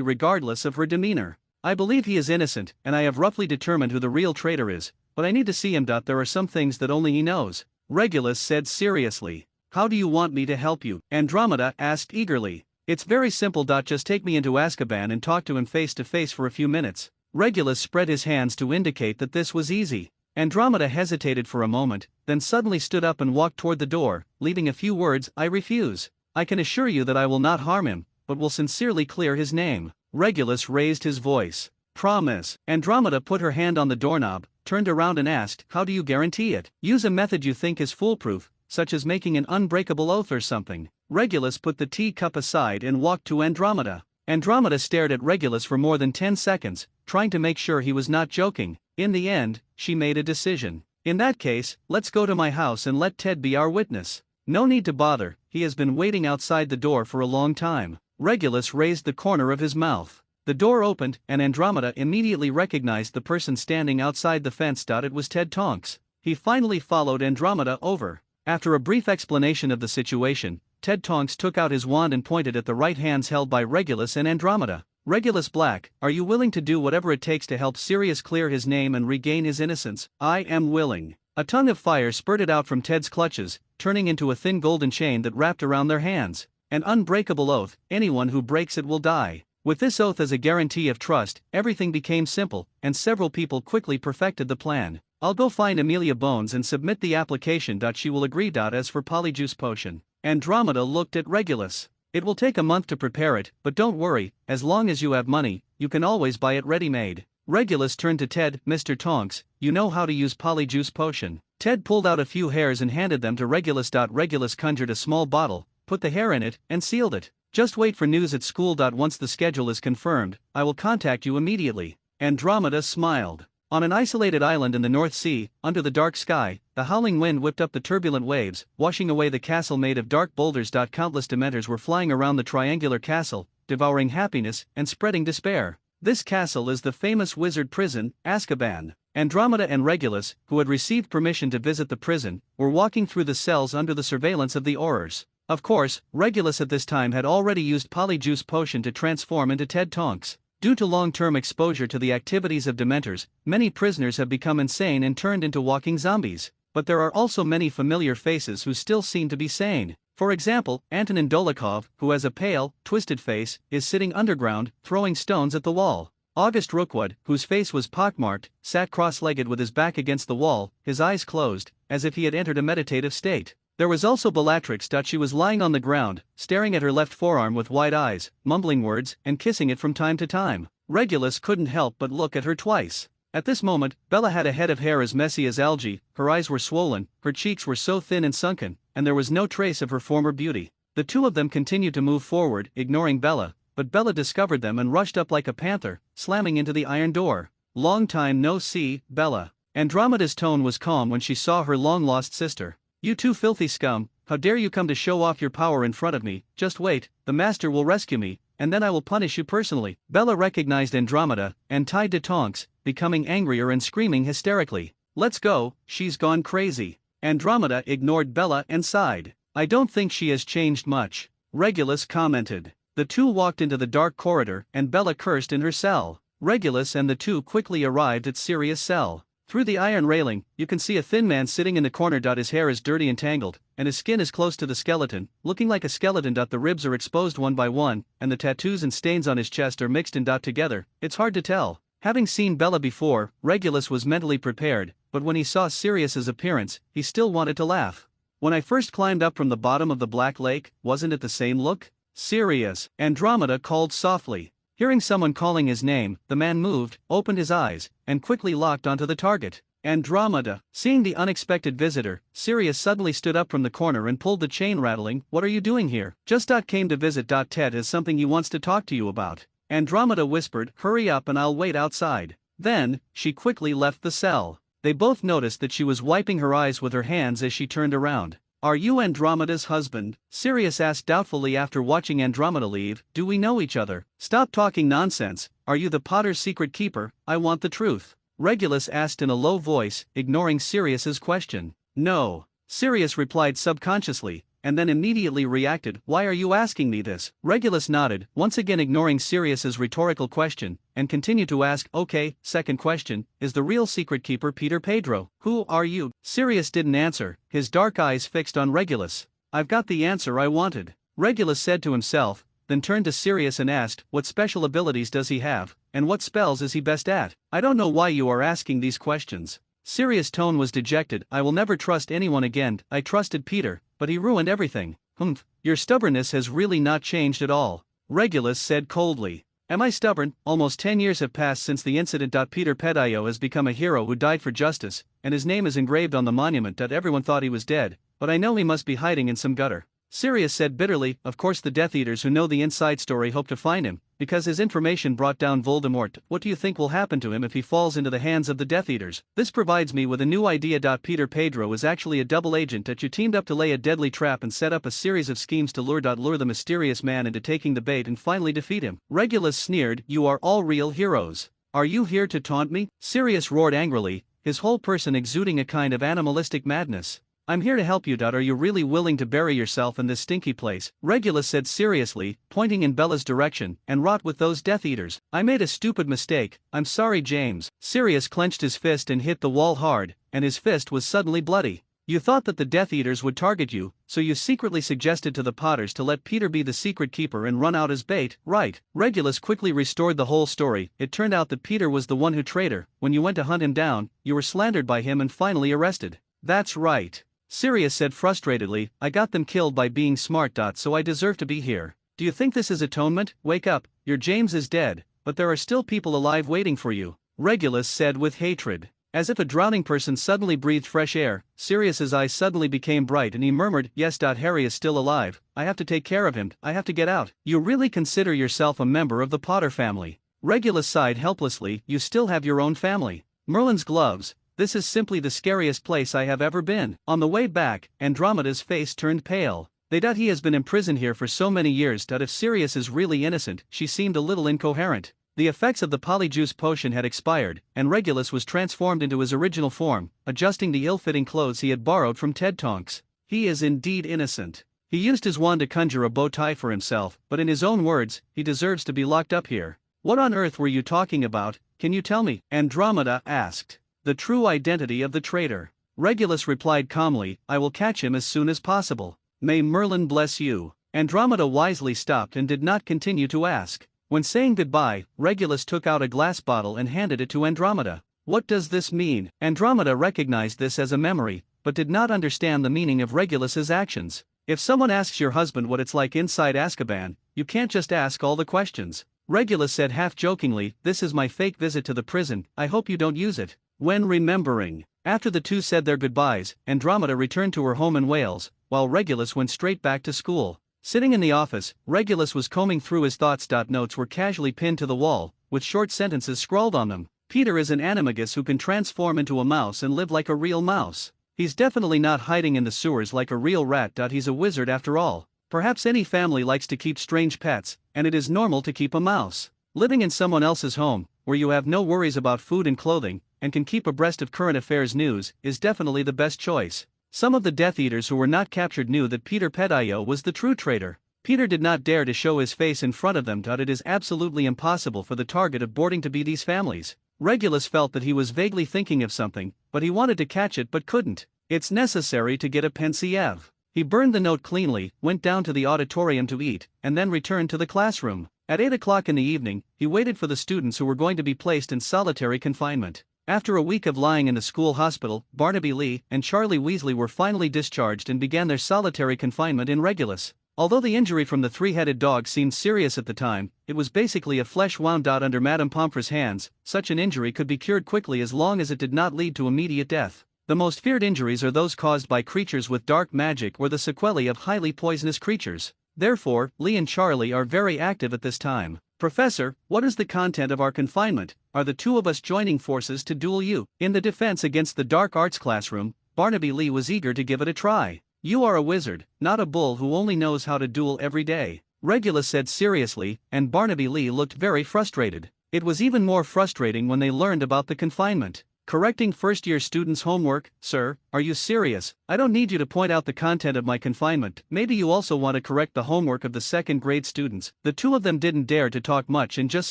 regardless of her demeanor. I believe he is innocent, and I have roughly determined who the real traitor is, but I need to see him. There are some things that only he knows. Regulus said seriously. How do you want me to help you? Andromeda asked eagerly. It's very simple. Just take me into Azkaban and talk to him face to face for a few minutes. Regulus spread his hands to indicate that this was easy. Andromeda hesitated for a moment, then suddenly stood up and walked toward the door, leaving a few words. I refuse. I can assure you that I will not harm him, but will sincerely clear his name. Regulus raised his voice. Promise. Andromeda put her hand on the doorknob, turned around and asked, How do you guarantee it? Use a method you think is foolproof, such as making an unbreakable oath or something. Regulus put the teacup aside and walked to Andromeda. Andromeda stared at Regulus for more than 10 seconds, trying to make sure he was not joking. In the end, she made a decision. In that case, let's go to my house and let Ted be our witness. No need to bother, he has been waiting outside the door for a long time. Regulus raised the corner of his mouth. The door opened, and Andromeda immediately recognized the person standing outside the fence. It was Ted Tonks. He finally followed Andromeda over. After a brief explanation of the situation, Ted Tonks took out his wand and pointed at the right hands held by Regulus and Andromeda. Regulus Black, are you willing to do whatever it takes to help Sirius clear his name and regain his innocence? I am willing. A tongue of fire spurted out from Ted's clutches, turning into a thin golden chain that wrapped around their hands. An unbreakable oath, anyone who breaks it will die. With this oath as a guarantee of trust, everything became simple, and several people quickly perfected the plan. I'll go find Amelia Bones and submit the application. She will agree. As for Polyjuice Potion, Andromeda looked at Regulus. It will take a month to prepare it, but don't worry, as long as you have money, you can always buy it ready-made. Regulus turned to Ted. Mr. Tonks, you know how to use Polyjuice Potion. Ted pulled out a few hairs and handed them to Regulus. Regulus conjured a small bottle, put the hair in it, and sealed it. Just wait for news at school. Once the schedule is confirmed, I will contact you immediately. Andromeda smiled. On an isolated island in the North Sea, under the dark sky, the howling wind whipped up the turbulent waves, washing away the castle made of dark boulders. Countless dementors were flying around the triangular castle, devouring happiness and spreading despair. This castle is the famous wizard prison, Azkaban. Andromeda and Regulus, who had received permission to visit the prison, were walking through the cells under the surveillance of the Aurors. Of course, Regulus at this time had already used Polyjuice Potion to transform into Ted Tonks. Due to long-term exposure to the activities of Dementors, many prisoners have become insane and turned into walking zombies. But there are also many familiar faces who still seem to be sane. For example, Antonin Dolokhov, who has a pale, twisted face, is sitting underground, throwing stones at the wall. August Rookwood, whose face was pockmarked, sat cross-legged with his back against the wall, his eyes closed, as if he had entered a meditative state. There was also Bellatrix. She was lying on the ground, staring at her left forearm with wide eyes, mumbling words, and kissing it from time to time. Regulus couldn't help but look at her twice. At this moment, Bella had a head of hair as messy as algae, her eyes were swollen, her cheeks were so thin and sunken, and there was no trace of her former beauty. The two of them continued to move forward, ignoring Bella, but Bella discovered them and rushed up like a panther, slamming into the iron door. "Long time no see, Bella." Andromeda's tone was calm when she saw her long-lost sister. "You two filthy scum, how dare you come to show off your power in front of me? Just wait, the master will rescue me, and then I will punish you personally." Bella recognized Andromeda, and tied to Tonks, becoming angrier and screaming hysterically. "Let's go, she's gone crazy." Andromeda ignored Bella and sighed. "I don't think she has changed much," Regulus commented. The two walked into the dark corridor, and Bella cursed in her cell. Regulus and the two quickly arrived at Sirius' cell. Through the iron railing, you can see a thin man sitting in the corner. His hair is dirty and tangled, and his skin is close to the skeleton, looking like a skeleton. The ribs are exposed one by one, and the tattoos and stains on his chest are mixed and together. It's hard to tell. Having seen Bella before, Regulus was mentally prepared, but when he saw Sirius's appearance, he still wanted to laugh. "When I first climbed up from the bottom of the Black Lake, wasn't it the same look?" "Sirius," Andromeda called softly. Hearing someone calling his name, the man moved, opened his eyes, and quickly locked onto the target. Andromeda. Seeing the unexpected visitor, Sirius suddenly stood up from the corner and pulled the chain, rattling. "What are you doing here?" "Just came to visit. Ted has something he wants to talk to you about." Andromeda whispered, "Hurry up and I'll wait outside." Then, she quickly left the cell. They both noticed that she was wiping her eyes with her hands as she turned around. "Are you Andromeda's husband?" Sirius asked doubtfully after watching Andromeda leave. "Do we know each other?" "Stop talking nonsense. Are you the Potter's secret keeper? I want the truth," Regulus asked in a low voice, ignoring Sirius's question. "No," Sirius replied subconsciously, and then immediately reacted. "Why are you asking me this?" Regulus nodded, once again ignoring Sirius's rhetorical question, and continued to ask, "Okay, second question, is the real secret keeper Peter Pedro? Who are you?" Sirius didn't answer, his dark eyes fixed on Regulus. "I've got the answer I wanted," Regulus said to himself, then turned to Sirius and asked, "What special abilities does he have, and what spells is he best at?" "I don't know why you are asking these questions." Sirius' tone was dejected. "I will never trust anyone again. I trusted Peter, but he ruined everything." "Humph, your stubbornness has really not changed at all," Regulus said coldly. "Am I stubborn? Almost 10 years have passed since the incident. Peter Pedro has become a hero who died for justice, and his name is engraved on the monument. Everyone thought he was dead, but I know he must be hiding in some gutter." Sirius said bitterly, "Of course the Death Eaters who know the inside story hope to find him, because his information brought down Voldemort. What do you think will happen to him if he falls into the hands of the Death Eaters? This provides me with a new idea. Peter Pedro is actually a double agent that you teamed up to lay a deadly trap and set up a series of schemes to lure the mysterious man into taking the bait and finally defeat him." Regulus sneered, "You are all real heroes. Are you here to taunt me?" Sirius roared angrily, his whole person exuding a kind of animalistic madness. "I'm here to help you. Are you really willing to bury yourself in this stinky place?" Regulus said seriously, pointing in Bella's direction, "and rot with those Death Eaters." "I made a stupid mistake, I'm sorry, James." Sirius clenched his fist and hit the wall hard, and his fist was suddenly bloody. "You thought that the Death Eaters would target you, so you secretly suggested to the Potters to let Peter be the secret keeper and run out as bait, right?" Regulus quickly restored the whole story. "It turned out that Peter was the one who traitor. When you went to hunt him down, you were slandered by him and finally arrested." "That's right," Sirius said frustratedly, "I got them killed by being smart. So I deserve to be here. Do you think this is atonement? Wake up, your James is dead, but there are still people alive waiting for you," Regulus said with hatred. As if a drowning person suddenly breathed fresh air, Sirius's eyes suddenly became bright and he murmured, "Yes. Harry is still alive. I have to take care of him. I have to get out." "You really consider yourself a member of the Potter family?" Regulus sighed helplessly. "You still have your own family." Merlin's gloves. "This is simply the scariest place I have ever been." On the way back, Andromeda's face turned pale. He has been imprisoned here for so many years. If Sirius is really innocent, she seemed a little incoherent. The effects of the polyjuice potion had expired, and Regulus was transformed into his original form, adjusting the ill-fitting clothes he had borrowed from Ted Tonks. He is indeed innocent. He used his wand to conjure a bow tie for himself, but in his own words, he deserves to be locked up here. What on earth were you talking about? Can you tell me? Andromeda asked. The true identity of the traitor. Regulus replied calmly, I will catch him as soon as possible. May Merlin bless you. Andromeda wisely stopped and did not continue to ask. When saying goodbye, Regulus took out a glass bottle and handed it to Andromeda. What does this mean? Andromeda recognized this as a memory, but did not understand the meaning of Regulus's actions. If someone asks your husband what it's like inside Azkaban, you can't just ask all the questions. Regulus said half-jokingly, this is my fake visit to the prison, I hope you don't use it. When remembering. After the two said their goodbyes, Andromeda returned to her home in Wales, while Regulus went straight back to school. Sitting in the office, Regulus was combing through his thoughts. Notes were casually pinned to the wall, with short sentences scrawled on them. Peter is an animagus who can transform into a mouse and live like a real mouse. He's definitely not hiding in the sewers like a real rat. He's a wizard after all. Perhaps any family likes to keep strange pets, and it is normal to keep a mouse. Living in someone else's home, where you have no worries about food and clothing, and can keep abreast of current affairs news, is definitely the best choice. Some of the Death Eaters who were not captured knew that Peter Pettigrew was the true traitor. Peter did not dare to show his face in front of them. It is absolutely impossible for the target of boarding to be these families. Regulus felt that he was vaguely thinking of something, but he wanted to catch it but couldn't. It's necessary to get a pensieve. He burned the note cleanly, went down to the auditorium to eat, and then returned to the classroom. At 8 o'clock in the evening, he waited for the students who were going to be placed in solitary confinement. After a week of lying in the school hospital, Barnaby Lee and Charlie Weasley were finally discharged and began their solitary confinement in Regulus. Although the injury from the three-headed dog seemed serious at the time, it was basically a flesh wound out under Madame Pomfrey's hands. Such an injury could be cured quickly as long as it did not lead to immediate death. The most feared injuries are those caused by creatures with dark magic or the sequelae of highly poisonous creatures. Therefore, Lee and Charlie are very active at this time. Professor, what is the content of our confinement? Are the two of us joining forces to duel you? In the defense against the dark arts classroom, Barnaby Lee was eager to give it a try. You are a wizard, not a bull who only knows how to duel every day, Regulus said seriously, and Barnaby Lee looked very frustrated. It was even more frustrating when they learned about the confinement. Correcting first-year students' homework, sir, are you serious? I don't need you to point out the content of my confinement. Maybe you also want to correct the homework of the second-grade students. The two of them didn't dare to talk much and just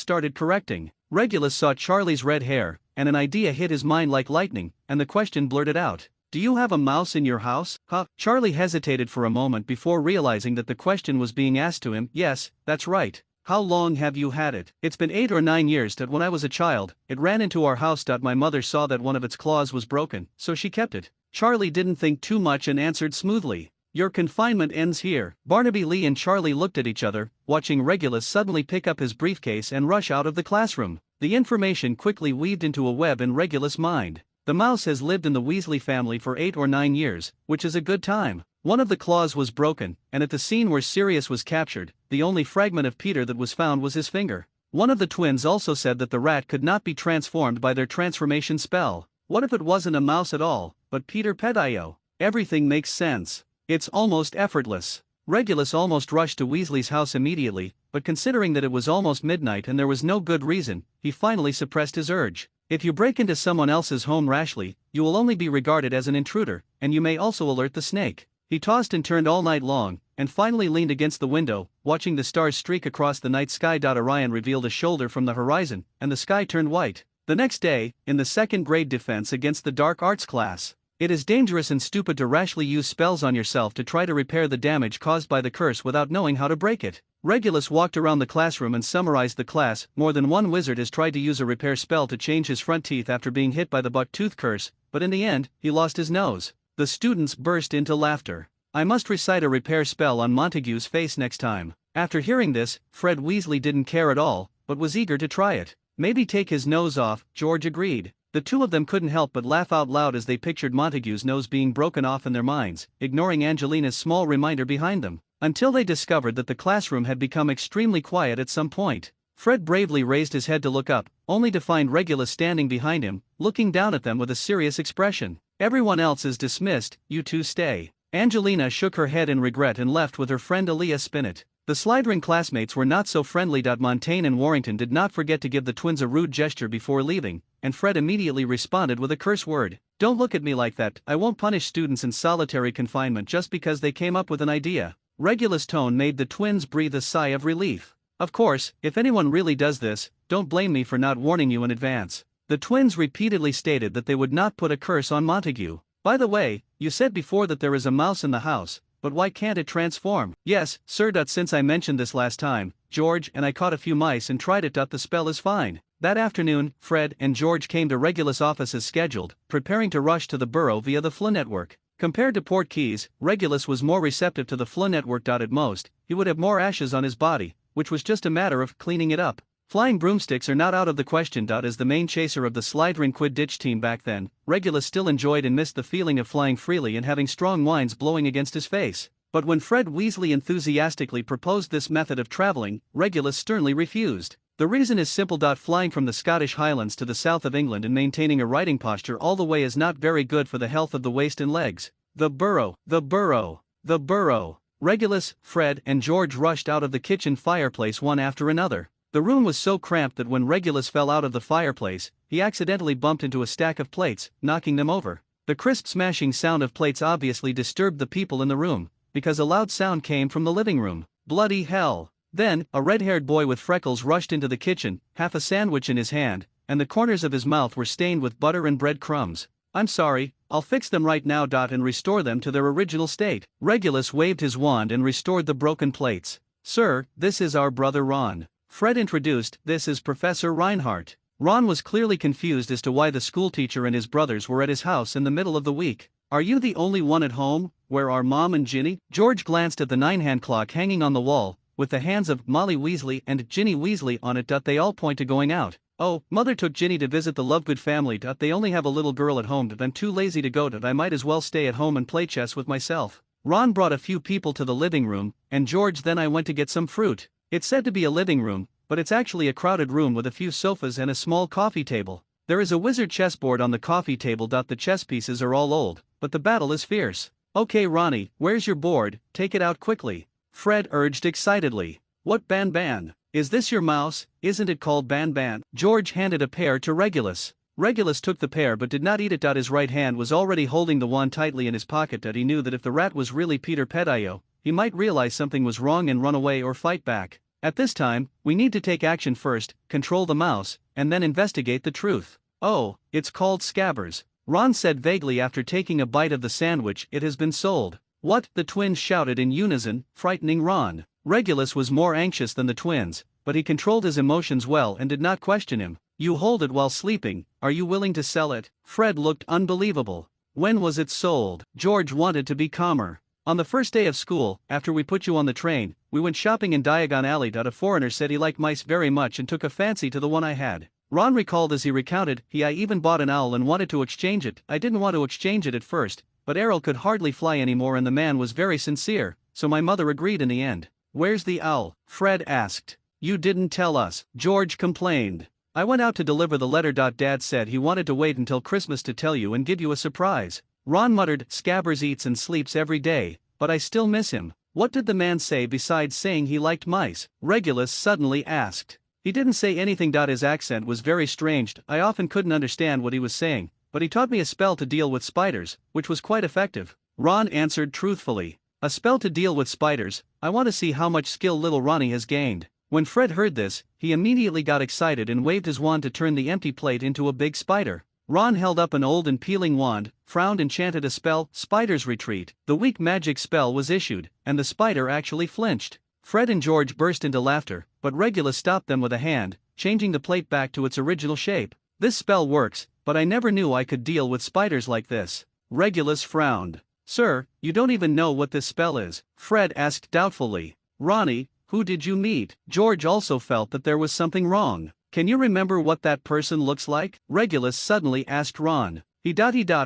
started correcting. Regulus saw Charlie's red hair, and an idea hit his mind like lightning, and the question blurted out. Do you have a mouse in your house? Huh? Charlie hesitated for a moment before realizing that the question was being asked to him. Yes, that's right. How long have you had it? It's been 8 or 9 years. When I was a child, it ran into our house. My mother saw that one of its claws was broken, so she kept it. Charlie didn't think too much and answered smoothly. Your confinement ends here. Barnaby Lee and Charlie looked at each other, watching Regulus suddenly pick up his briefcase and rush out of the classroom. The information quickly weaved into a web in Regulus' mind. The mouse has lived in the Weasley family for 8 or 9 years, which is a good time. One of the claws was broken, and at the scene where Sirius was captured, the only fragment of Peter that was found was his finger. One of the twins also said that the rat could not be transformed by their transformation spell. What if it wasn't a mouse at all, but Peter Pettigrew? Everything makes sense. It's almost effortless. Regulus almost rushed to Weasley's house immediately, but considering that it was almost midnight and there was no good reason, he finally suppressed his urge. If you break into someone else's home rashly, you will only be regarded as an intruder, and you may also alert the snake. He tossed and turned all night long, and finally leaned against the window, watching the stars streak across the night sky. Orion revealed a shoulder from the horizon, and the sky turned white. The next day, in the second-grade defense against the dark arts class, it is dangerous and stupid to rashly use spells on yourself to try to repair the damage caused by the curse without knowing how to break it. Regulus walked around the classroom and summarized the class. More than one wizard has tried to use a repair spell to change his front teeth after being hit by the buck-tooth curse, but in the end, he lost his nose. The students burst into laughter. I must recite a repair spell on Montague's face next time. After hearing this, Fred Weasley didn't care at all, but was eager to try it. Maybe take his nose off, George agreed. The two of them couldn't help but laugh out loud as they pictured Montague's nose being broken off in their minds, ignoring Angelina's small reminder behind them, until they discovered that the classroom had become extremely quiet at some point. Fred bravely raised his head to look up, only to find Regulus standing behind him, looking down at them with a serious expression. Everyone else is dismissed, you two stay. Angelina shook her head in regret and left with her friend Aaliyah Spinnet. The slide-ring classmates were not so friendly. Montaigne and Warrington did not forget to give the twins a rude gesture before leaving, and Fred immediately responded with a curse word. "Don't look at me like that, I won't punish students in solitary confinement just because they came up with an idea." Regulus' tone made the twins breathe a sigh of relief. "Of course, if anyone really does this, don't blame me for not warning you in advance." The twins repeatedly stated that they would not put a curse on Montague. "By the way, you said before that there is a mouse in the house, but why can't it transform?" "Yes, sir. Since I mentioned this last time, George and I caught a few mice and tried it. The spell is fine." That afternoon, Fred and George came to Regulus' office as scheduled, preparing to rush to the borough via the FLA network. Compared to Port Keys, Regulus was more receptive to the FLA network. At most, he would have more ashes on his body, which was just a matter of cleaning it up. Flying broomsticks are not out of the question. As the main chaser of the slide-ring Quidditch team back then, Regulus still enjoyed and missed the feeling of flying freely and having strong winds blowing against his face. But when Fred Weasley enthusiastically proposed this method of traveling, Regulus sternly refused. The reason is simple. Flying from the Scottish Highlands to the south of England and maintaining a riding posture all the way is not very good for the health of the waist and legs. The borough, the borough, the borough. Regulus, Fred, and George rushed out of the kitchen fireplace one after another. The room was so cramped that when Regulus fell out of the fireplace, he accidentally bumped into a stack of plates, knocking them over. The crisp smashing sound of plates obviously disturbed the people in the room, because a loud sound came from the living room. Bloody hell! Then, a red-haired boy with freckles rushed into the kitchen, half a sandwich in his hand, and the corners of his mouth were stained with butter and bread crumbs. "I'm sorry, I'll fix them right now. And restore them to their original state." Regulus waved his wand and restored the broken plates. "Sir, this is our brother Ron," Fred introduced. "This is Professor Reinhardt." Ron was clearly confused as to why the schoolteacher and his brothers were at his house in the middle of the week. "Are you the only one at home? Where are Mom and Ginny?" George glanced at the 9-hand clock hanging on the wall, with the hands of Molly Weasley and Ginny Weasley on it. They all point to going out. "Oh, Mother took Ginny to visit the Lovegood family. They only have a little girl at home. I'm too lazy to go. I might as well stay at home and play chess with myself." Ron brought a few people to the living room, and George then I went to get some fruit. It's said to be a living room, but it's actually a crowded room with a few sofas and a small coffee table. There is a wizard chessboard on the coffee table. The chess pieces are all old, but the battle is fierce. "Okay, Ronnie, where's your board? Take it out quickly," Fred urged excitedly. "What Ban? Is this your mouse? Isn't it called Ban?" George handed a pear to Regulus. Regulus took the pear but did not eat it. His right hand was already holding the wand tightly in his pocket. He knew that if the rat was really Peter Pettigrew, he might realize something was wrong and run away or fight back. "At this time, we need to take action first, control the mouse, and then investigate the truth." "Oh, it's called Scabbers," Ron said vaguely after taking a bite of the sandwich. "It has been sold." "What?" the twins shouted in unison, frightening Ron. Regulus was more anxious than the twins, but he controlled his emotions well and did not question him. "You hold it while sleeping, are you willing to sell it?" Fred looked unbelievable. "When was it sold?" George wanted to be calmer. "On the first day of school, after we put you on the train, we went shopping in Diagon Alley. A foreigner said he liked mice very much and took a fancy to the one I had." Ron recalled as he recounted, I even bought an owl and wanted to exchange it. I didn't want to exchange it at first, but Errol could hardly fly anymore and the man was very sincere, so my mother agreed in the end." "Where's the owl?" Fred asked. "You didn't tell us," George complained. "I went out to deliver the letter. Dad said he wanted to wait until Christmas to tell you and give you a surprise." Ron muttered, "Scabbers eats and sleeps every day, but I still miss him." "What did the man say besides saying he liked mice?" Regulus suddenly asked. "He didn't say anything. His accent was very strange. I often couldn't understand what he was saying, but he taught me a spell to deal with spiders, which was quite effective." Ron answered truthfully. "A spell to deal with spiders? I want to see how much skill little Ronnie has gained." When Fred heard this, he immediately got excited and waved his wand to turn the empty plate into a big spider. Ron held up an old and peeling wand, frowned and chanted a spell, "Spiders Retreat." The weak magic spell was issued, and the spider actually flinched. Fred and George burst into laughter, but Regulus stopped them with a hand, changing the plate back to its original shape. "This spell works, but I never knew I could deal with spiders like this." Regulus frowned. "Sir, you don't even know what this spell is?" Fred asked doubtfully. "Ronnie, who did you meet?" George also felt that there was something wrong. "Can you remember what that person looks like?" Regulus suddenly asked Ron.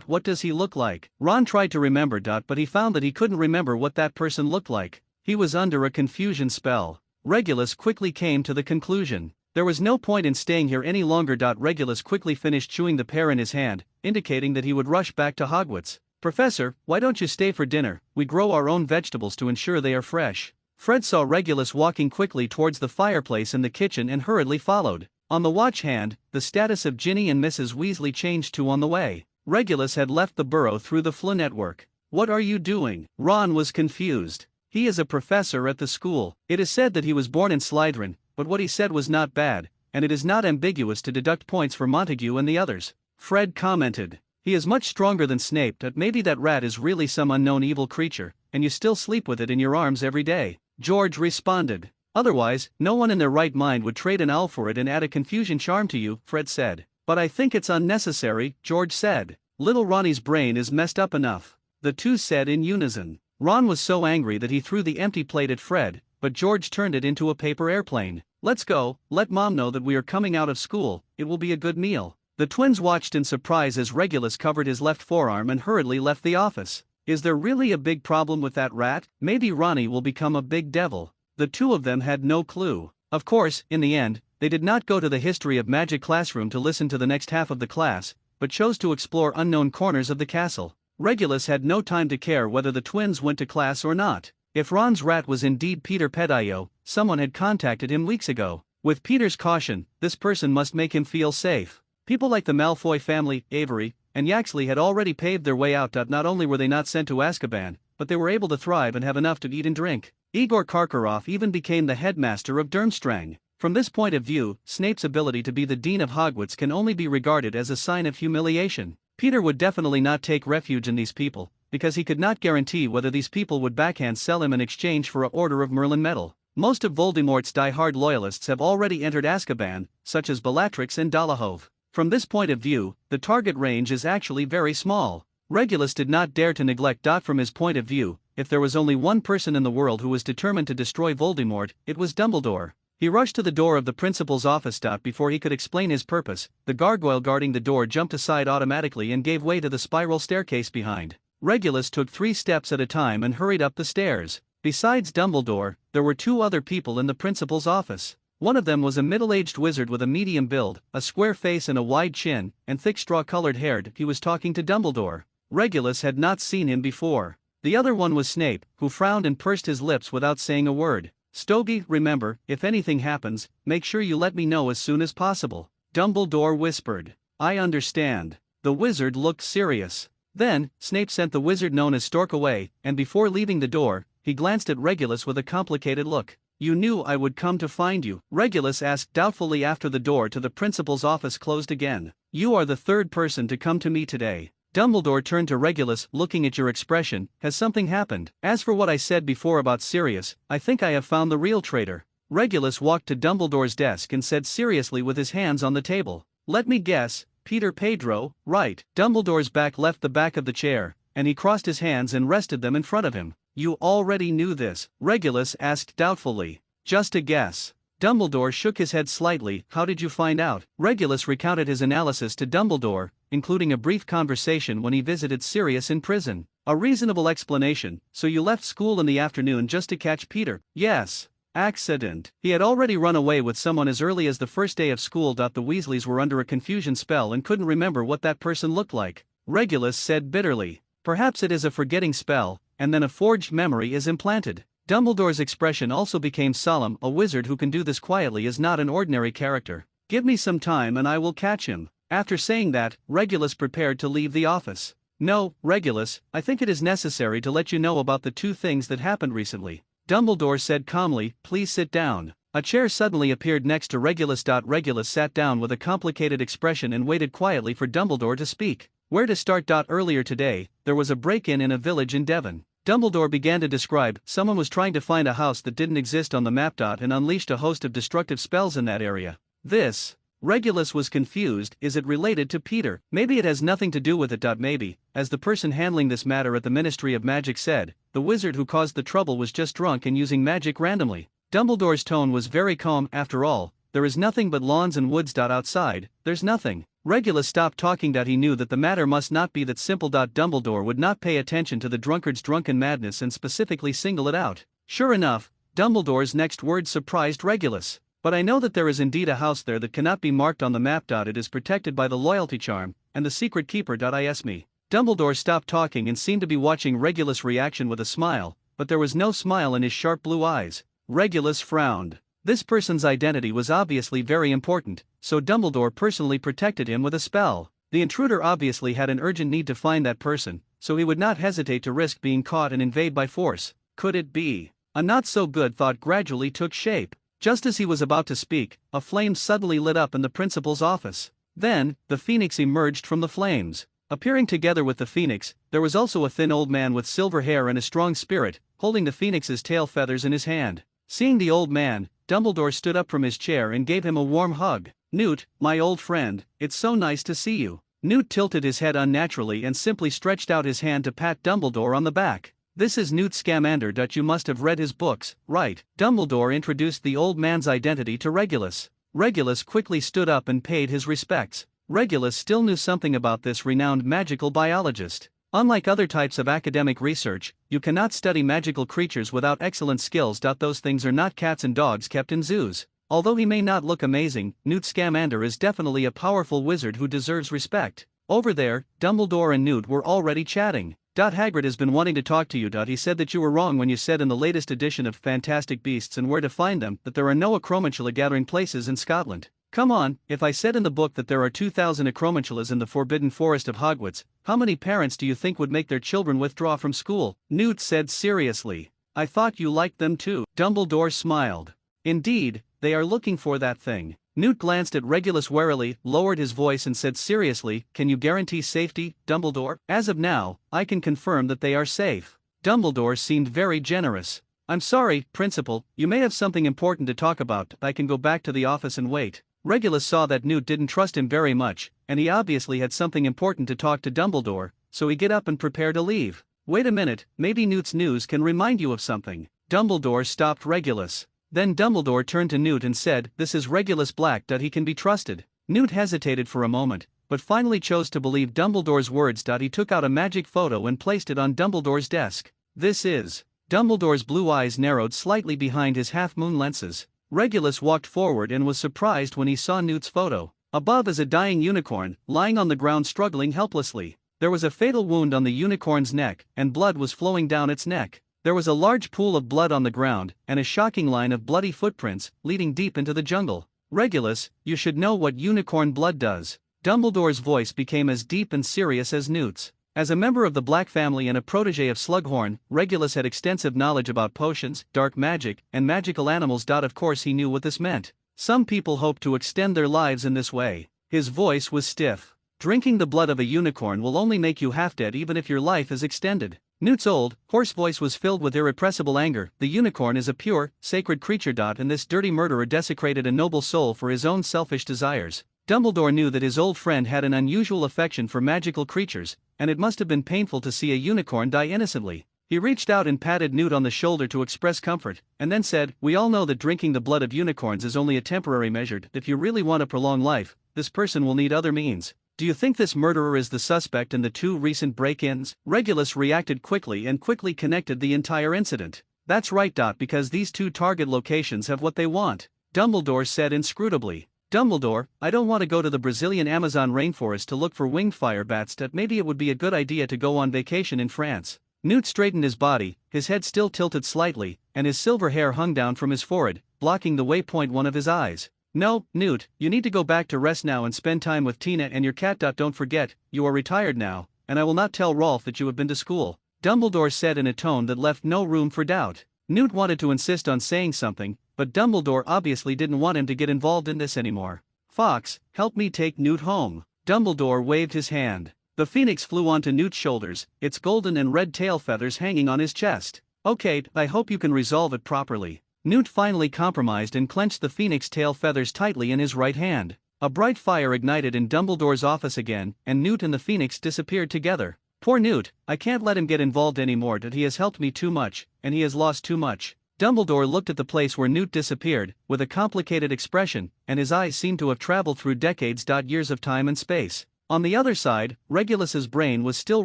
What does he look like?" Ron tried to remember. But he found that he couldn't remember what that person looked like. He was under a confusion spell. Regulus quickly came to the conclusion. There was no point in staying here any longer. Regulus quickly finished chewing the pear in his hand, indicating that he would rush back to Hogwarts. "Professor, why don't you stay for dinner? We grow our own vegetables to ensure they are fresh." Fred saw Regulus walking quickly towards the fireplace in the kitchen and hurriedly followed. On the watch hand, the status of Ginny and Mrs. Weasley changed to on the way. Regulus had left the burrow through the Floo network. "What are you doing?" Ron was confused. He is a professor at the school. It is said that he was born in Slytherin, but what he said was not bad, and it is not ambiguous to deduct points for Montague and the others. Fred commented. "He is much stronger than Snape, but maybe that rat is really some unknown evil creature, and you still sleep with it in your arms every day." George responded. "Otherwise, no one in their right mind would trade an owl for it and add a confusion charm to you," Fred said. "But I think it's unnecessary," George said. "Little Ronnie's brain is messed up enough," the two said in unison. Ron was so angry that he threw the empty plate at Fred, but George turned it into a paper airplane. "Let's go, let Mom know that we are coming out of school, it will be a good meal." The twins watched in surprise as Regulus covered his left forearm and hurriedly left the office. Is there really a big problem with that rat? Maybe Ronnie will become a big devil. The two of them had no clue. Of course, in the end, they did not go to the History of Magic classroom to listen to the next half of the class, but chose to explore unknown corners of the castle. Regulus had no time to care whether the twins went to class or not. If Ron's rat was indeed Peter Pettigrew, someone had contacted him weeks ago. With Peter's caution, this person must make him feel safe. People like the Malfoy family, Avery, and Yaxley had already paved their way out. Not only were they not sent to Azkaban, but they were able to thrive and have enough to eat and drink. Igor Karkaroff even became the headmaster of Durmstrang. From this point of view, Snape's ability to be the dean of Hogwarts can only be regarded as a sign of humiliation. Peter would definitely not take refuge in these people, because he could not guarantee whether these people would backhand sell him in exchange for a Order of Merlin medal. Most of Voldemort's die-hard loyalists have already entered Azkaban, such as Bellatrix and Dolohov. From this point of view, the target range is actually very small. Regulus did not dare to neglect. From his point of view, if there was only one person in the world who was determined to destroy Voldemort, it was Dumbledore. He rushed to the door of the principal's office. Before he could explain his purpose, the gargoyle guarding the door jumped aside automatically and gave way to the spiral staircase behind. Regulus took 3 steps at a time and hurried up the stairs. Besides Dumbledore, there were 2 other people in the principal's office. One of them was a middle-aged wizard with a medium build, a square face and a wide chin, and thick straw-colored hair. He was talking to Dumbledore. Regulus had not seen him before. The other one was Snape, who frowned and pursed his lips without saying a word. "Stogie, remember, if anything happens, make sure you let me know as soon as possible," Dumbledore whispered. "I understand." The wizard looked serious. Then, Snape sent the wizard known as Stork away, and before leaving the door, he glanced at Regulus with a complicated look. "You knew I would come to find you?" Regulus asked doubtfully after the door to the principal's office closed again. "You are the 3rd person to come to me today." Dumbledore turned to Regulus. "Looking at your expression, has something happened? As for what I said before about Sirius, I think I have found the real traitor." Regulus walked to Dumbledore's desk and said seriously with his hands on the table, "Let me guess, Peter Pedro, right?" Dumbledore's back left the back of the chair, and he crossed his hands and rested them in front of him. "You already knew this?" Regulus asked doubtfully. "Just a guess." Dumbledore shook his head slightly. "How did you find out?" Regulus recounted his analysis to Dumbledore, including a brief conversation when he visited Sirius in prison. "A reasonable explanation. So you left school in the afternoon just to catch Peter?" "Yes. Accident. He had already run away with someone as early as the first day of school. The Weasleys were under a confusion spell and couldn't remember what that person looked like," Regulus said bitterly. "Perhaps it is a forgetting spell, and then a forged memory is implanted." Dumbledore's expression also became solemn. "A wizard who can do this quietly is not an ordinary character. Give me some time and I will catch him." After saying that, Regulus prepared to leave the office. "No, Regulus, I think it is necessary to let you know about the 2 things that happened recently," Dumbledore said calmly. "Please sit down." A chair suddenly appeared next to Regulus. Regulus sat down with a complicated expression and waited quietly for Dumbledore to speak. "Where to start? Earlier today, there was a break-in in a village in Devon." Dumbledore began to describe. "Someone was trying to find a house that didn't exist on the map. And unleashed a host of destructive spells in that area." This. Regulus was confused. Is it related to Peter? Maybe it has nothing to do with it. Maybe, as the person handling this matter at the Ministry of Magic said, the wizard who caused the trouble was just drunk and using magic randomly. Dumbledore's tone was very calm. "After all, there is nothing but lawns and woods. Outside, there's nothing." Regulus stopped talking. He knew that the matter must not be that simple. Dumbledore would not pay attention to the drunkard's drunken madness and specifically single it out. Sure enough, Dumbledore's next words surprised Regulus. "But I know that there is indeed a house there that cannot be marked on the map. It is protected by the loyalty charm, and the secret keeper. Is me." Dumbledore stopped talking and seemed to be watching Regulus' reaction with a smile. but there was no smile in his sharp blue eyes. Regulus frowned. This person's identity was obviously very important, so Dumbledore personally protected him with a spell. The intruder obviously had an urgent need to find that person, so he would not hesitate to risk being caught and invade by force. Could it be? A not-so-good thought gradually took shape. Just as he was about to speak, a flame suddenly lit up in the principal's office. Then, the Phoenix emerged from the flames. Appearing together with the Phoenix, there was also a thin old man with silver hair and a strong spirit, holding the Phoenix's tail feathers in his hand. Seeing the old man, Dumbledore stood up from his chair and gave him a warm hug. "Newt, my old friend, it's so nice to see you." Newt tilted his head unnaturally and simply stretched out his hand to pat Dumbledore on the back. "This is Newt Scamander. You must have read his books, right?" Dumbledore introduced the old man's identity to Regulus. Regulus quickly stood up and paid his respects. Regulus still knew something about this renowned magical biologist. Unlike other types of academic research, you cannot study magical creatures without excellent skills. Those things are not cats and dogs kept in zoos. Although he may not look amazing, Newt Scamander is definitely a powerful wizard who deserves respect. Over there, Dumbledore and Newt were already chatting. Hagrid has been wanting to talk to you. He said that you were wrong when you said in the latest edition of Fantastic Beasts and Where to Find Them that there are no acromantula gathering places in Scotland. Come on, if I said in the book that there are 2,000 acromantulas in the Forbidden Forest of Hogwarts, how many parents do you think would make their children withdraw from school? Newt said seriously. "I thought you liked them too." Dumbledore smiled. "Indeed, they are looking for that thing." Newt glanced at Regulus warily, lowered his voice and said seriously, "Can you guarantee safety, Dumbledore?" "As of now, I can confirm that they are safe." Dumbledore seemed very generous. "I'm sorry, Principal, you may have something important to talk about. I can go back to the office and wait." Regulus saw that Newt didn't trust him very much, and he obviously had something important to talk to Dumbledore, so he got up and prepared to leave. "Wait a minute, maybe Newt's news can remind you of something." Dumbledore stopped Regulus. Then Dumbledore turned to Newt and said, "This is Regulus Black. He can be trusted." Newt hesitated for a moment, but finally chose to believe Dumbledore's words. He took out a magic photo and placed it on Dumbledore's desk. "This is..." Dumbledore's blue eyes narrowed slightly behind his half-moon lenses. Regulus walked forward and was surprised when he saw Newt's photo. Above is a dying unicorn, lying on the ground struggling helplessly. There was a fatal wound on the unicorn's neck, and blood was flowing down its neck. There was a large pool of blood on the ground, and a shocking line of bloody footprints, leading deep into the jungle. "Regulus, you should know what unicorn blood does." Dumbledore's voice became as deep and serious as Newt's. As a member of the Black family and a protege of Slughorn, Regulus had extensive knowledge about potions, dark magic, and magical animals. Of course he knew what this meant. Some people hope to extend their lives in this way. His voice was stiff. "Drinking the blood of a unicorn will only make you half dead even if your life is extended." Newt's old, hoarse voice was filled with irrepressible anger. "The unicorn is a pure, sacred creature. And this dirty murderer desecrated a noble soul for his own selfish desires." Dumbledore knew that his old friend had an unusual affection for magical creatures, and it must have been painful to see a unicorn die innocently. He reached out and patted Newt on the shoulder to express comfort, and then said, "We all know that drinking the blood of unicorns is only a temporary measure. If you really want a prolonged life, this person will need other means." "Do you think this murderer is the suspect in the 2 recent break-ins?" Regulus reacted quickly and quickly connected the entire incident. "That's right. Because these 2 target locations have what they want," Dumbledore said inscrutably. "Dumbledore, I don't want to go to the Brazilian Amazon rainforest to look for winged fire bats. Maybe it would be a good idea to go on vacation in France." Newt straightened his body, his head still tilted slightly, and his silver hair hung down from his forehead, blocking the waypoint one of his eyes. "No, Newt, you need to go back to rest now and spend time with Tina and your cat. Don't forget, you are retired now, and I will not tell Rolf that you have been to school," Dumbledore said in a tone that left no room for doubt. Newt wanted to insist on saying something, but Dumbledore obviously didn't want him to get involved in this anymore. "Fox, help me take Newt home." Dumbledore waved his hand. The Phoenix flew onto Newt's shoulders, its golden and red tail feathers hanging on his chest. "Okay, I hope you can resolve it properly." Newt finally compromised and clenched the Phoenix tail feathers tightly in his right hand. A bright fire ignited in Dumbledore's office again, and Newt and the Phoenix disappeared together. "Poor Newt, I can't let him get involved anymore. He has helped me too much, and he has lost too much." Dumbledore looked at the place where Newt disappeared, with a complicated expression, and his eyes seemed to have traveled through decades. Years of time and space. On the other side, Regulus's brain was still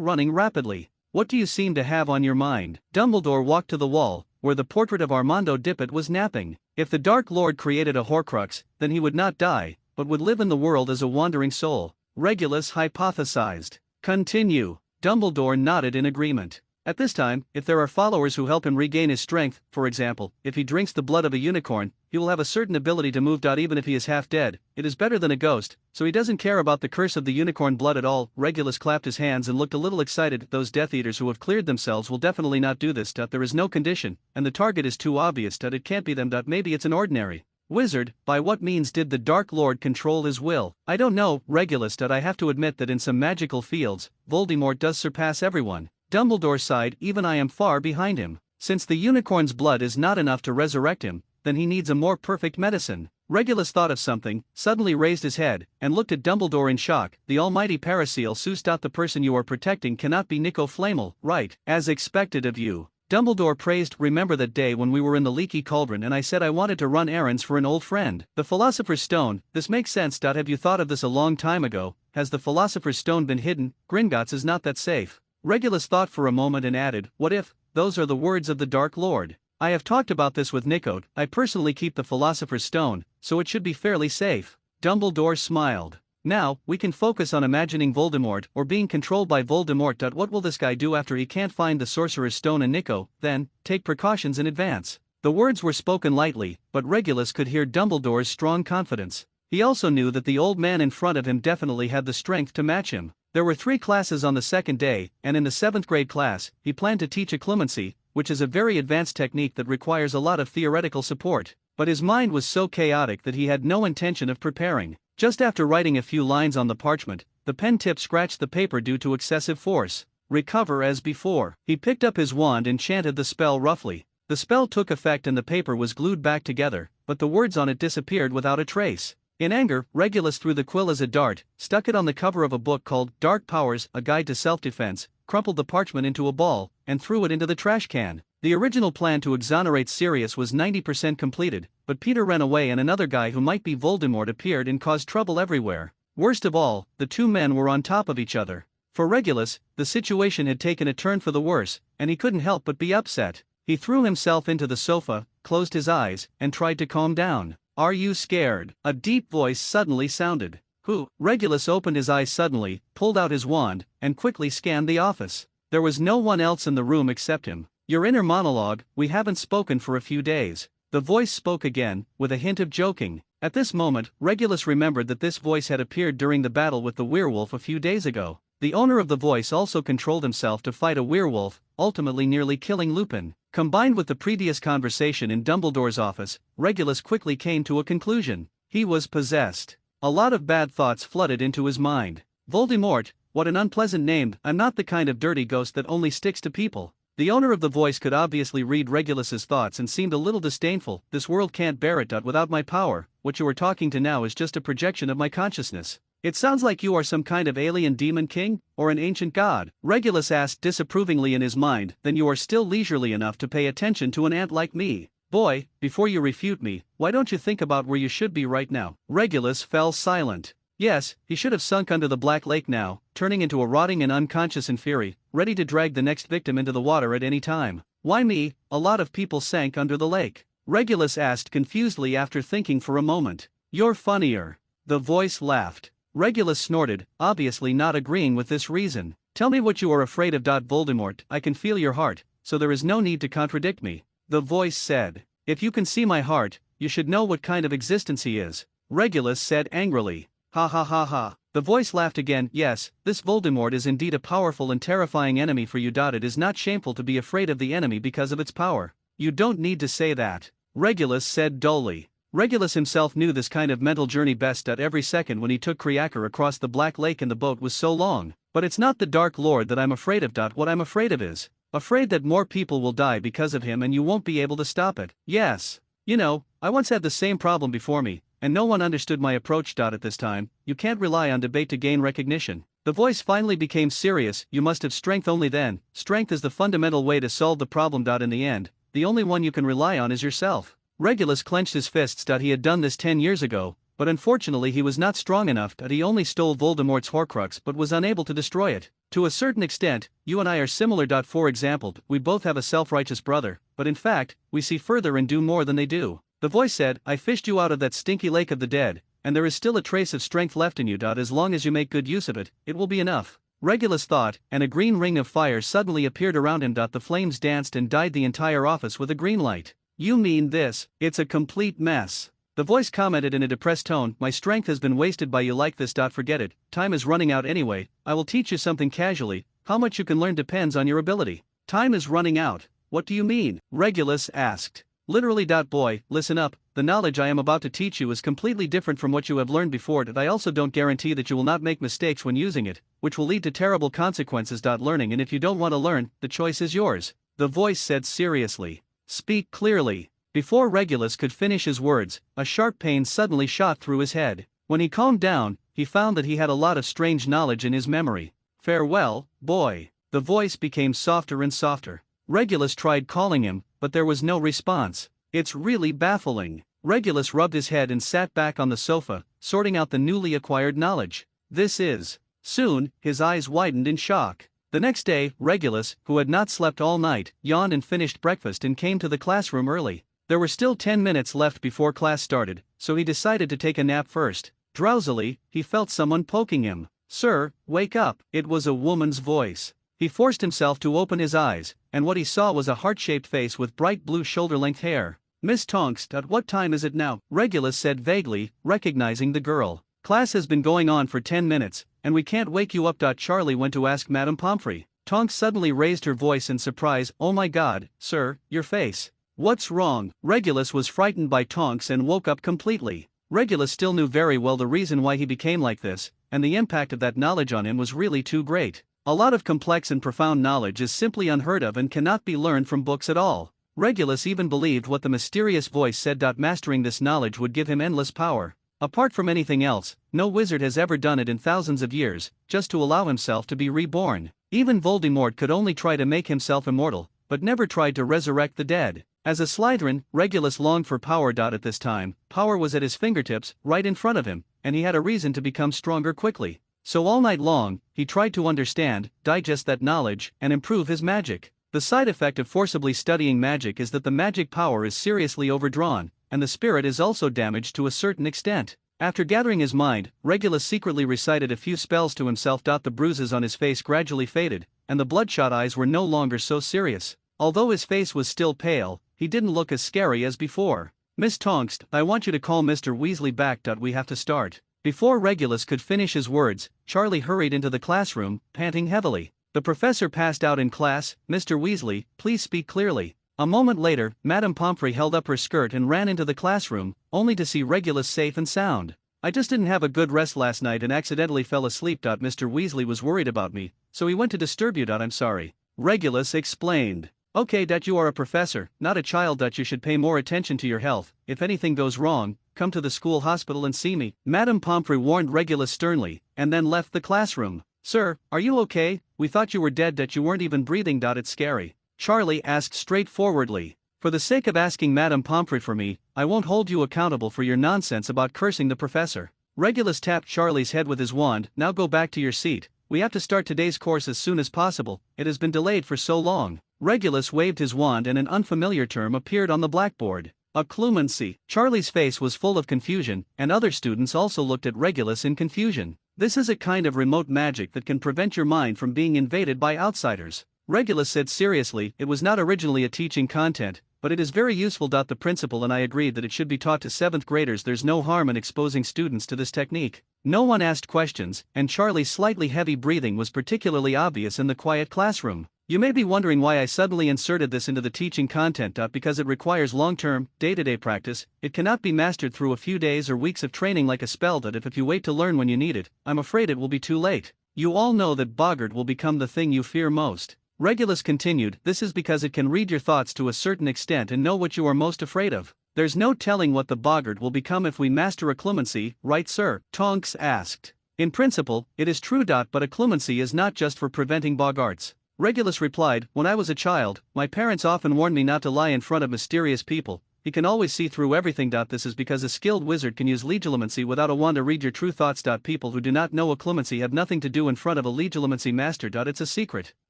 running rapidly. "What do you seem to have on your mind?" Dumbledore walked to the wall, where the portrait of Armando Dippet was napping. If the Dark Lord created a Horcrux, then he would not die, but would live in the world as a wandering soul, Regulus hypothesized. "Continue." Dumbledore nodded in agreement. At this time, if there are followers who help him regain his strength, for example, if he drinks the blood of a unicorn, he will have a certain ability to move. Even if he is half dead, it is better than a ghost, so he doesn't care about the curse of the unicorn blood at all. Regulus clapped his hands and looked a little excited. Those Death Eaters who have cleared themselves will definitely not do this. There is no condition, and the target is too obvious. It can't be them. Maybe it's an ordinary wizard. By what means did the Dark Lord control his will? I don't know, Regulus. I have to admit that in some magical fields, Voldemort does surpass everyone. Dumbledore sighed. Even I am far behind him. Since the unicorn's blood is not enough to resurrect him, then he needs a more perfect medicine. Regulus thought of something, suddenly raised his head, and looked at Dumbledore in shock. The almighty Paracelsus. The person you are protecting cannot be Nico Flamel, right? As expected of you. Dumbledore praised. Remember that day when we were in the leaky cauldron and I said I wanted to run errands for an old friend? The Philosopher's Stone. This makes sense. Have you thought of this a long time ago? Has the Philosopher's Stone been hidden? Gringotts is not that safe. Regulus thought for a moment and added, what if those are the words of the Dark Lord? I have talked about this with Nico. I personally keep the Philosopher's Stone, so it should be fairly safe. Dumbledore smiled. Now, we can focus on imagining Voldemort or being controlled by Voldemort. What will this guy do after he can't find the Sorcerer's Stone? And Nico, then, take precautions in advance. The words were spoken lightly, but Regulus could hear Dumbledore's strong confidence. He also knew that the old man in front of him definitely had the strength to match him. There were 3 classes on the second day, and in the 7th grade class, he planned to teach occlumency, which is a very advanced technique that requires a lot of theoretical support. But his mind was so chaotic that he had no intention of preparing. Just after writing a few lines on the parchment, the pen tip scratched the paper due to excessive force. Recover as before. He picked up his wand and chanted the spell roughly. The spell took effect and the paper was glued back together, but the words on it disappeared without a trace. In anger, Regulus threw the quill as a dart, stuck it on the cover of a book called Dark Powers, A Guide to Self-Defense, crumpled the parchment into a ball, and threw it into the trash can. The original plan to exonerate Sirius was 90% completed, but Peter ran away and another guy who might be Voldemort appeared and caused trouble everywhere. Worst of all, the 2 men were on top of each other. For Regulus, the situation had taken a turn for the worse, and he couldn't help but be upset. He threw himself into the sofa, closed his eyes, and tried to calm down. Are you scared? A deep voice suddenly sounded. Who? Regulus opened his eyes suddenly, pulled out his wand, and quickly scanned the office. There was no one else in the room except him. Your inner monologue, we haven't spoken for a few days. The voice spoke again, with a hint of joking. At this moment, Regulus remembered that this voice had appeared during the battle with the werewolf a few days ago. The owner of the voice also controlled himself to fight a werewolf, ultimately nearly killing Lupin. Combined with the previous conversation in Dumbledore's office, Regulus quickly came to a conclusion. He was possessed. A lot of bad thoughts flooded into his mind. Voldemort, what an unpleasant name. I'm not the kind of dirty ghost that only sticks to people. The owner of the voice could obviously read Regulus's thoughts and seemed a little disdainful. This world can't bear it. Without my power, what you are talking to now is just a projection of my consciousness. It sounds like you are some kind of alien demon king, or an ancient god. Regulus asked disapprovingly in his mind. Then you are still leisurely enough to pay attention to an ant like me. Boy, before you refute me, why don't you think about where you should be right now? Regulus fell silent. Yes, he should have sunk under the Black Lake now, turning into a rotting and unconscious inferi, ready to drag the next victim into the water at any time. Why me? A lot of people sank under the lake. Regulus asked confusedly after thinking for a moment. You're funnier. The voice laughed. Regulus snorted, obviously not agreeing with this reason. Tell me what you are afraid of. Voldemort, I can feel your heart, so there is no need to contradict me. The voice said. If you can see my heart, you should know what kind of existence he is. Regulus said angrily. Ha ha ha ha. The voice laughed again. Yes, this Voldemort is indeed a powerful and terrifying enemy for you. It is not shameful to be afraid of the enemy because of its power. You don't need to say that. Regulus said dully. Regulus himself knew this kind of mental journey best. Every second when he took Kriaker across the Black Lake and the boat was so long. But it's not the Dark Lord that I'm afraid of. What I'm afraid of is afraid that more people will die because of him and you won't be able to stop it. Yes. You know, I once had the same problem before me, and no one understood my approach. At this time, you can't rely on debate to gain recognition. The voice finally became serious. You must have strength only then. Strength is the fundamental way to solve the problem. In the end, the only one you can rely on is yourself. Regulus clenched his fists. He had done this 10 years ago, but unfortunately he was not strong enough. He only stole Voldemort's Horcrux but was unable to destroy it. To a certain extent, you and I are similar. For example, we both have a self-righteous brother, but in fact, we see further and do more than they do. The voice said, I fished you out of that stinky lake of the dead, and there is still a trace of strength left in you. As long as you make good use of it, it will be enough. Regulus thought, and a green ring of fire suddenly appeared around him. The flames danced and dyed the entire office with a green light. You mean this? It's a complete mess. The voice commented in a depressed tone, my strength has been wasted by you like this. Forget it, time is running out anyway, I will teach you something casually, how much you can learn depends on your ability. Time is running out. What do you mean? Regulus asked. Literally. Boy, listen up, the knowledge I am about to teach you is completely different from what you have learned before. I also don't guarantee that you will not make mistakes when using it, which will lead to terrible consequences. Learning, and if you don't want to learn, the choice is yours, the voice said seriously. Speak clearly. Before Regulus could finish his words, a sharp pain suddenly shot through his head. When he calmed down, he found that he had a lot of strange knowledge in his memory. Farewell, boy. The voice became softer and softer. Regulus tried calling him, but there was no response. It's really baffling. Regulus rubbed his head and sat back on the sofa, sorting out the newly acquired knowledge. This is. Soon, his eyes widened in shock. The next day, Regulus, who had not slept all night, yawned and finished breakfast and came to the classroom early. There were still 10 minutes left before class started, so he decided to take a nap first. Drowsily, he felt someone poking him. Sir, wake up. It was a woman's voice. He forced himself to open his eyes, and what he saw was a heart-shaped face with bright blue shoulder-length hair. Miss Tonks, what time is it now? Regulus said vaguely, recognizing the girl. Class has been going on for 10 minutes, and we can't wake you up. Charlie went to ask Madame Pomfrey. Tonks suddenly raised her voice in surprise. Oh my God, sir, your face. What's wrong? Regulus was frightened by Tonks and woke up completely. Regulus still knew very well the reason why he became like this, and the impact of that knowledge on him was really too great. A lot of complex and profound knowledge is simply unheard of and cannot be learned from books at all. Regulus even believed what the mysterious voice said. Mastering this knowledge would give him endless power. Apart from anything else, no wizard has ever done it in thousands of years, just to allow himself to be reborn. Even Voldemort could only try to make himself immortal, but never tried to resurrect the dead. As a Slytherin, Regulus longed for power. At this time, power was at his fingertips, right in front of him, and he had a reason to become stronger quickly. So all night long, he tried to understand, digest that knowledge, and improve his magic. The side effect of forcibly studying magic is that the magic power is seriously overdrawn, and the spirit is also damaged to a certain extent. After gathering his mind, Regulus secretly recited a few spells to himself. The bruises on his face gradually faded, and the bloodshot eyes were no longer so serious. Although his face was still pale, he didn't look as scary as before. Miss Tonks, I want you to call Mr. Weasley back. We have to start. Before Regulus could finish his words, Charlie hurried into the classroom, panting heavily. The professor passed out in class. Mr. Weasley, please speak clearly. A moment later, Madame Pomfrey held up her skirt and ran into the classroom, only to see Regulus safe and sound. I just didn't have a good rest last night and accidentally fell asleep. Mr. Weasley was worried about me, so he went to disturb you. I'm sorry. Regulus explained. Okay, you are a professor, not a child. You should pay more attention to your health. If anything goes wrong, come to the school hospital and see me. Madame Pomfrey warned Regulus sternly, and then left the classroom. Sir, are you okay? We thought you were dead. You weren't even breathing. It's scary. Charlie asked straightforwardly. For the sake of asking Madame Pomfrey for me, I won't hold you accountable for your nonsense about cursing the professor. Regulus tapped Charlie's head with his wand. Now go back to your seat. We have to start today's course as soon as possible. It has been delayed for so long. Regulus waved his wand and an unfamiliar term appeared on the blackboard. Occlumency. Charlie's face was full of confusion, and other students also looked at Regulus in confusion. This is a kind of remote magic that can prevent your mind from being invaded by outsiders. Regulus said seriously, it was not originally a teaching content, but it is very useful. The principal and I agreed that it should be taught to 7th graders. There's no harm in exposing students to this technique. No one asked questions, and Charlie's slightly heavy breathing was particularly obvious in the quiet classroom. You may be wondering why I suddenly inserted this into the teaching content. Because it requires long-term, day-to-day practice. It cannot be mastered through a few days or weeks of training like a spell. If you wait to learn when you need it, I'm afraid it will be too late. You all know that Boggart will become the thing you fear most. Regulus continued, this is because it can read your thoughts to a certain extent and know what you are most afraid of. There's no telling what the Boggart will become if we master occlumency, right sir? Tonks asked. In principle, it is true. But occlumency is not just for preventing Boggarts. Regulus replied, when I was a child, my parents often warned me not to lie in front of mysterious people. He can always see through everything. This is because a skilled wizard can use legilimency without a wand to read your true thoughts. People who do not know occlumency have nothing to do in front of a legilimency master. It's a secret.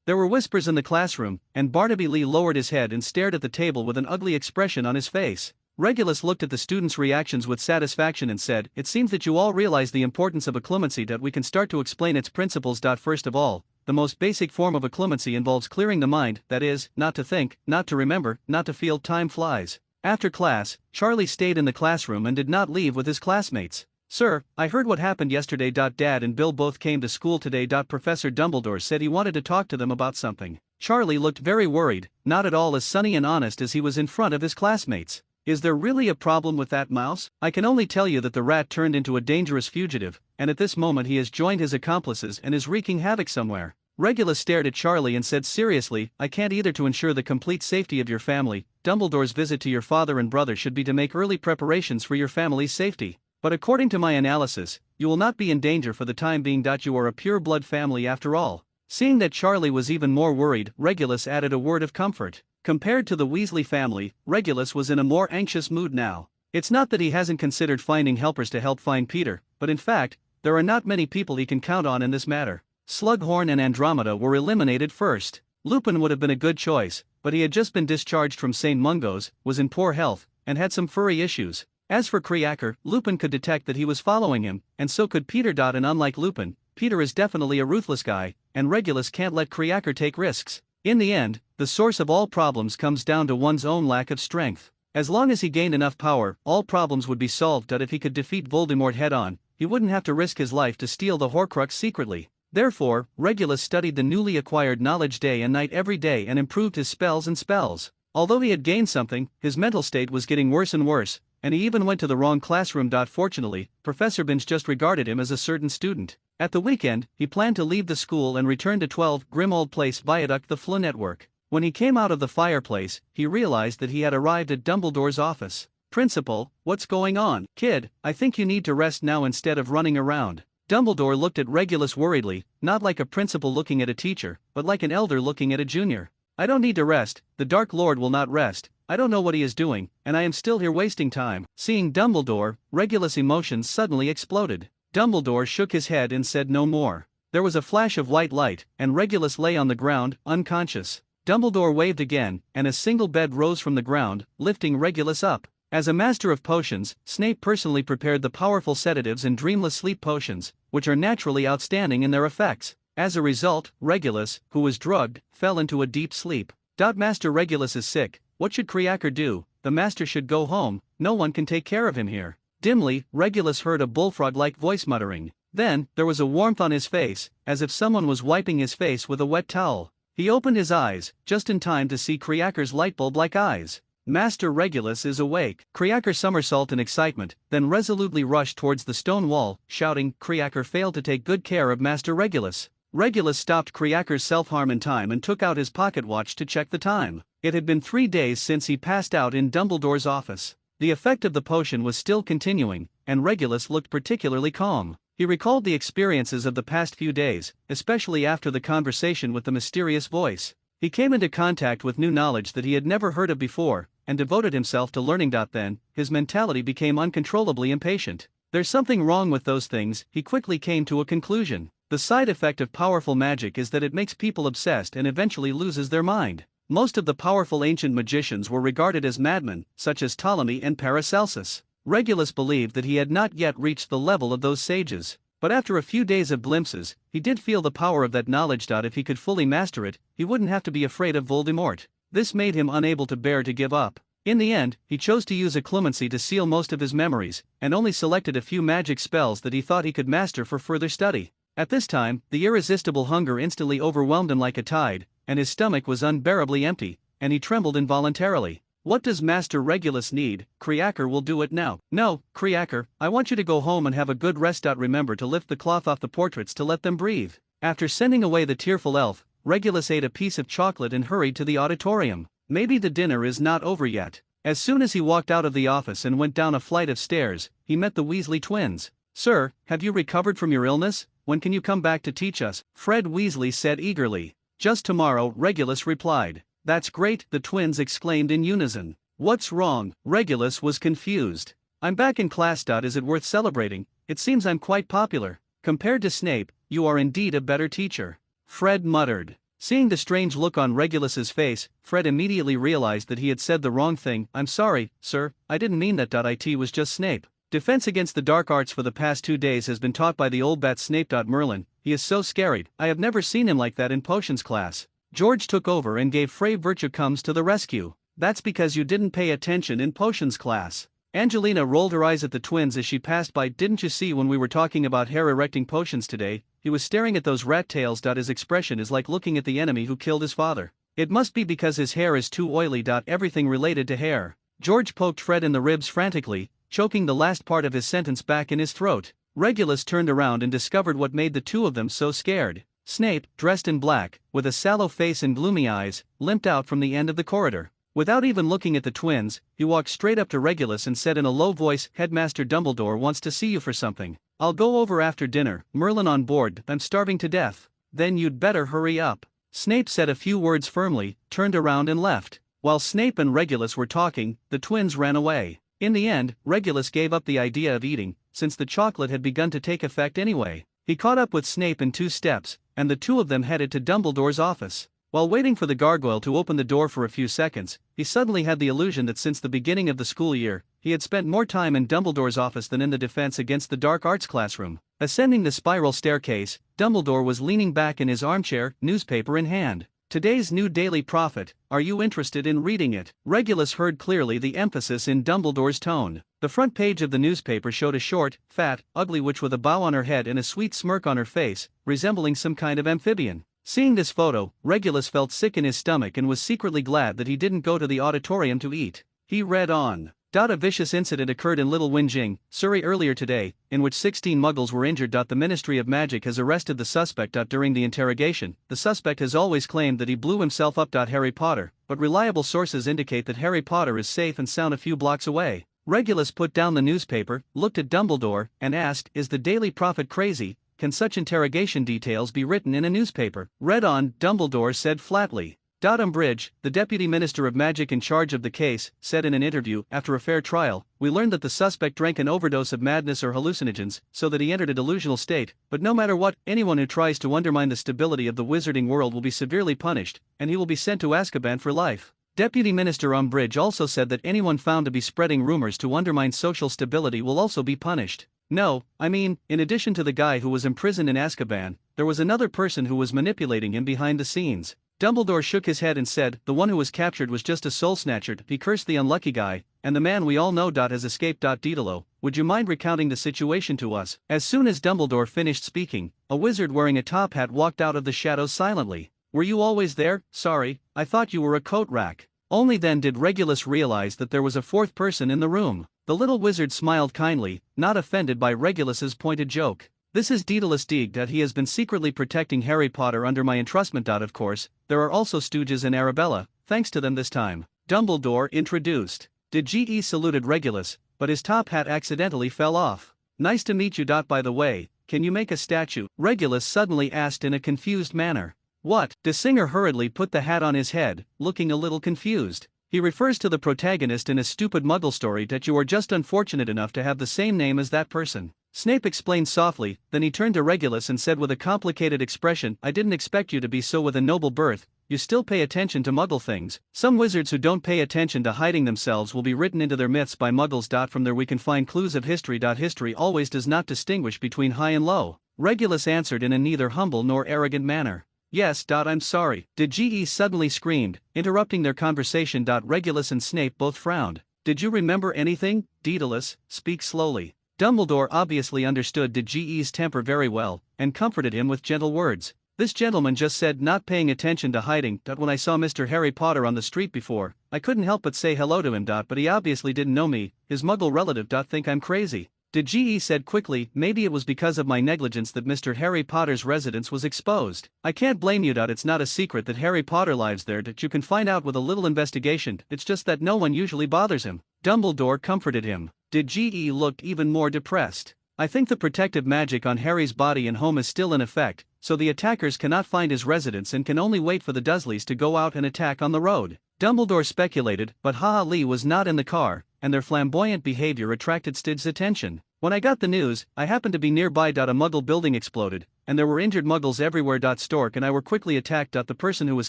There were whispers in the classroom, and Barnaby Lee lowered his head and stared at the table with an ugly expression on his face. Regulus looked at the students' reactions with satisfaction and said, "It seems that you all realize the importance of occlumency. We can start to explain its principles. First of all, the most basic form of occlumency involves clearing the mind, that is, not to think, not to remember, not to feel. Time flies." After class, Charlie stayed in the classroom and did not leave with his classmates. "Sir, I heard what happened yesterday. Dad and Bill both came to school today. Professor Dumbledore said he wanted to talk to them about something." Charlie looked very worried, not at all as sunny and honest as he was in front of his classmates. "Is there really a problem with that mouse? I can only tell you that the rat turned into a dangerous fugitive, and at this moment he has joined his accomplices and is wreaking havoc somewhere." Regulus stared at Charlie and said seriously, "I can't either. To ensure the complete safety of your family, Dumbledore's visit to your father and brother should be to make early preparations for your family's safety. But according to my analysis, you will not be in danger for the time being. You are a pure-blood family after all." Seeing that Charlie was even more worried, Regulus added a word of comfort. Compared to the Weasley family, Regulus was in a more anxious mood now. It's not that he hasn't considered finding helpers to help find Peter, but in fact, there are not many people he can count on in this matter. Slughorn and Andromeda were eliminated first. Lupin would have been a good choice, but he had just been discharged from St. Mungo's, was in poor health, and had some furry issues. As for Creacker, Lupin could detect that he was following him, and so could Peter. And unlike Lupin, Peter is definitely a ruthless guy, and Regulus can't let Creacker take risks. In the end, the source of all problems comes down to one's own lack of strength. As long as he gained enough power, all problems would be solved. If he could defeat Voldemort head-on, he wouldn't have to risk his life to steal the Horcrux secretly. Therefore, Regulus studied the newly acquired knowledge day and night every day and improved his spells. Although he had gained something, his mental state was getting worse and worse, and he even went to the wrong classroom. Fortunately, Professor Binch just regarded him as a certain student. At the weekend, he planned to leave the school and return to 12 Grimmauld Place Viaduct, the Floo network. When he came out of the fireplace, he realized that he had arrived at Dumbledore's office. "Principal, what's going on? Kid, I think you need to rest now instead of running around." Dumbledore looked at Regulus worriedly, not like a principal looking at a teacher, but like an elder looking at a junior. "I don't need to rest, the Dark Lord will not rest. I don't know what he is doing, and I am still here wasting time." Seeing Dumbledore, Regulus' emotions suddenly exploded. Dumbledore shook his head and said no more. There was a flash of white light, and Regulus lay on the ground, unconscious. Dumbledore waved again, and a single bed rose from the ground, lifting Regulus up. As a master of potions, Snape personally prepared the powerful sedatives and dreamless sleep potions, which are naturally outstanding in their effects. As a result, Regulus, who was drugged, fell into a deep sleep. "Master Regulus is sick. What should Creacker do? The master should go home, no one can take care of him here." Dimly, Regulus heard a bullfrog-like voice muttering. Then, there was a warmth on his face, as if someone was wiping his face with a wet towel. He opened his eyes, just in time to see Creacker's lightbulb-like eyes. "Master Regulus is awake." Creacker somersaulted in excitement, then resolutely rushed towards the stone wall, shouting. Creacker failed to take good care of Master Regulus. Regulus stopped Creacker's self-harm in time and took out his pocket watch to check the time. It had been 3 days since he passed out in Dumbledore's office. The effect of the potion was still continuing, and Regulus looked particularly calm. He recalled the experiences of the past few days, especially after the conversation with the mysterious voice. He came into contact with new knowledge that he had never heard of before, and devoted himself to learning. Then, his mentality became uncontrollably impatient. There's something wrong with those things, he quickly came to a conclusion. The side effect of powerful magic is that it makes people obsessed and eventually loses their mind. Most of the powerful ancient magicians were regarded as madmen, such as Ptolemy and Paracelsus. Regulus believed that he had not yet reached the level of those sages. But after a few days of glimpses, he did feel the power of that knowledge. If he could fully master it, he wouldn't have to be afraid of Voldemort. This made him unable to bear to give up. In the end, he chose to use occlumency to seal most of his memories, and only selected a few magic spells that he thought he could master for further study. At this time, the irresistible hunger instantly overwhelmed him like a tide, and his stomach was unbearably empty, and he trembled involuntarily. "What does Master Regulus need? Creacker will do it now." "No, Creacker, I want you to go home and have a good rest. Remember to lift the cloth off the portraits to let them breathe." After sending away the tearful elf, Regulus ate a piece of chocolate and hurried to the auditorium. Maybe the dinner is not over yet. As soon as he walked out of the office and went down a flight of stairs, he met the Weasley twins. "Sir, have you recovered from your illness? When can you come back to teach us?" Fred Weasley said eagerly. "Just tomorrow," Regulus replied. "That's great," the twins exclaimed in unison. "What's wrong?" Regulus was confused. "I'm back in class. Is it worth celebrating? It seems I'm quite popular. Compared to Snape, you are indeed a better teacher." Fred muttered. Seeing the strange look on Regulus's face, Fred immediately realized that he had said the wrong thing. "I'm sorry, sir, I didn't mean that. It was just Snape. Defense against the dark arts for the past 2 days has been taught by the old bat Snape. Merlin, he is so scary. I have never seen him like that in potions class." George took over and gave Frey Virtue comes to the rescue. "That's because you didn't pay attention in potions class." Angelina rolled her eyes at the twins as she passed by. "Didn't you see when we were talking about hair erecting potions today, he was staring at those rat tails. His expression is like looking at the enemy who killed his father. It must be because his hair is too oily. Everything related to hair." George poked Fred in the ribs frantically, choking the last part of his sentence back in his throat. Regulus turned around and discovered what made the two of them so scared. Snape, dressed in black, with a sallow face and gloomy eyes, limped out from the end of the corridor. Without even looking at the twins, he walked straight up to Regulus and said in a low voice, "Headmaster Dumbledore wants to see you for something. I'll go over after dinner. Merlin on board. I'm starving to death." "Then you'd better hurry up." Snape said a few words firmly, turned around and left. While Snape and Regulus were talking, the twins ran away. In the end, Regulus gave up the idea of eating, since the chocolate had begun to take effect anyway. He caught up with Snape in 2 steps, and the two of them headed to Dumbledore's office. While waiting for the gargoyle to open the door for a few seconds, he suddenly had the illusion that since the beginning of the school year, he had spent more time in Dumbledore's office than in the Defense Against the Dark Arts classroom. Ascending the spiral staircase, Dumbledore was leaning back in his armchair, newspaper in hand. "Today's new Daily Prophet, are you interested in reading it?" Regulus heard clearly the emphasis in Dumbledore's tone. The front page of the newspaper showed a short, fat, ugly witch with a bow on her head and a sweet smirk on her face, resembling some kind of amphibian. Seeing this photo, Regulus felt sick in his stomach and was secretly glad that he didn't go to the auditorium to eat. He read on. A vicious incident occurred in Little Winjing, Surrey earlier today, in which 16 muggles were injured. The Ministry of Magic has arrested the suspect. During the interrogation, the suspect has always claimed that he blew himself up. Harry Potter, but reliable sources indicate that Harry Potter is safe and sound a few blocks away. Regulus put down the newspaper, looked at Dumbledore, and asked, "Is the Daily Prophet crazy? Can such interrogation details be written in a newspaper?" "Read on," Dumbledore said flatly. Umbridge, the Deputy Minister of Magic in charge of the case, said in an interview, "After a fair trial, we learned that the suspect drank an overdose of madness or hallucinogens, so that he entered a delusional state, but no matter what, anyone who tries to undermine the stability of the wizarding world will be severely punished, and he will be sent to Azkaban for life." Deputy Minister Umbridge also said that anyone found to be spreading rumors to undermine social stability will also be punished. "No, I mean, in addition to the guy who was imprisoned in Azkaban, there was another person who was manipulating him behind the scenes." Dumbledore shook his head and said, "The one who was captured was just a soul snatcher. He cursed the unlucky guy, and the man we all know has escaped. Daedalo, would you mind recounting the situation to us?" As soon as Dumbledore finished speaking, a wizard wearing a top hat walked out of the shadows silently. "Were you always there? Sorry, I thought you were a coat rack." Only then did Regulus realize that there was a fourth person in the room. The little wizard smiled kindly, not offended by Regulus's pointed joke. "This is Daedalus Deeg. He has been secretly protecting Harry Potter under my entrustment. Of course, there are also Stooges and Arabella, thanks to them this time," Dumbledore introduced. Ge saluted Regulus, but his top hat accidentally fell off. "Nice to meet you. By the way, can you make a statue?" Regulus suddenly asked in a confused manner. "What?" De Singer hurriedly put the hat on his head, looking a little confused. "He refers to the protagonist in a stupid muggle story. You are just unfortunate enough to have the same name as that person," Snape explained softly. Then he turned to Regulus and said with a complicated expression, "I didn't expect you to be so with a noble birth. You still pay attention to muggle things. Some wizards who don't pay attention to hiding themselves will be written into their myths by muggles. From there we can find clues of history. History always does not distinguish between high and low." Regulus answered in a neither humble nor arrogant manner. "Yes. I'm sorry," Ge suddenly screamed, interrupting their conversation. Regulus and Snape both frowned. "Did you remember anything, Daedalus? Speak slowly." Dumbledore obviously understood Ge's temper very well, and comforted him with gentle words. "This gentleman just said not paying attention to hiding. When I saw Mr. Harry Potter on the street before, I couldn't help but say hello to him. But he obviously didn't know me. His muggle relative. Think I'm crazy." Ge said quickly, "Maybe it was because of my negligence that Mr. Harry Potter's residence was exposed. I can't blame you. It's not a secret that Harry Potter lives there. You can find out with a little investigation. It's just that no one usually bothers him." Dumbledore comforted him. Ge looked even more depressed. "I think the protective magic on Harry's body and home is still in effect, so the attackers cannot find his residence and can only wait for the Dursleys to go out and attack on the road." Dumbledore speculated, but Ha-Ha Lee was not in the car, and their flamboyant behavior attracted Stid's attention. When I got the news, I happened to be nearby. A Muggle building exploded, and there were injured Muggles everywhere. Stork and I were quickly attacked. The person who was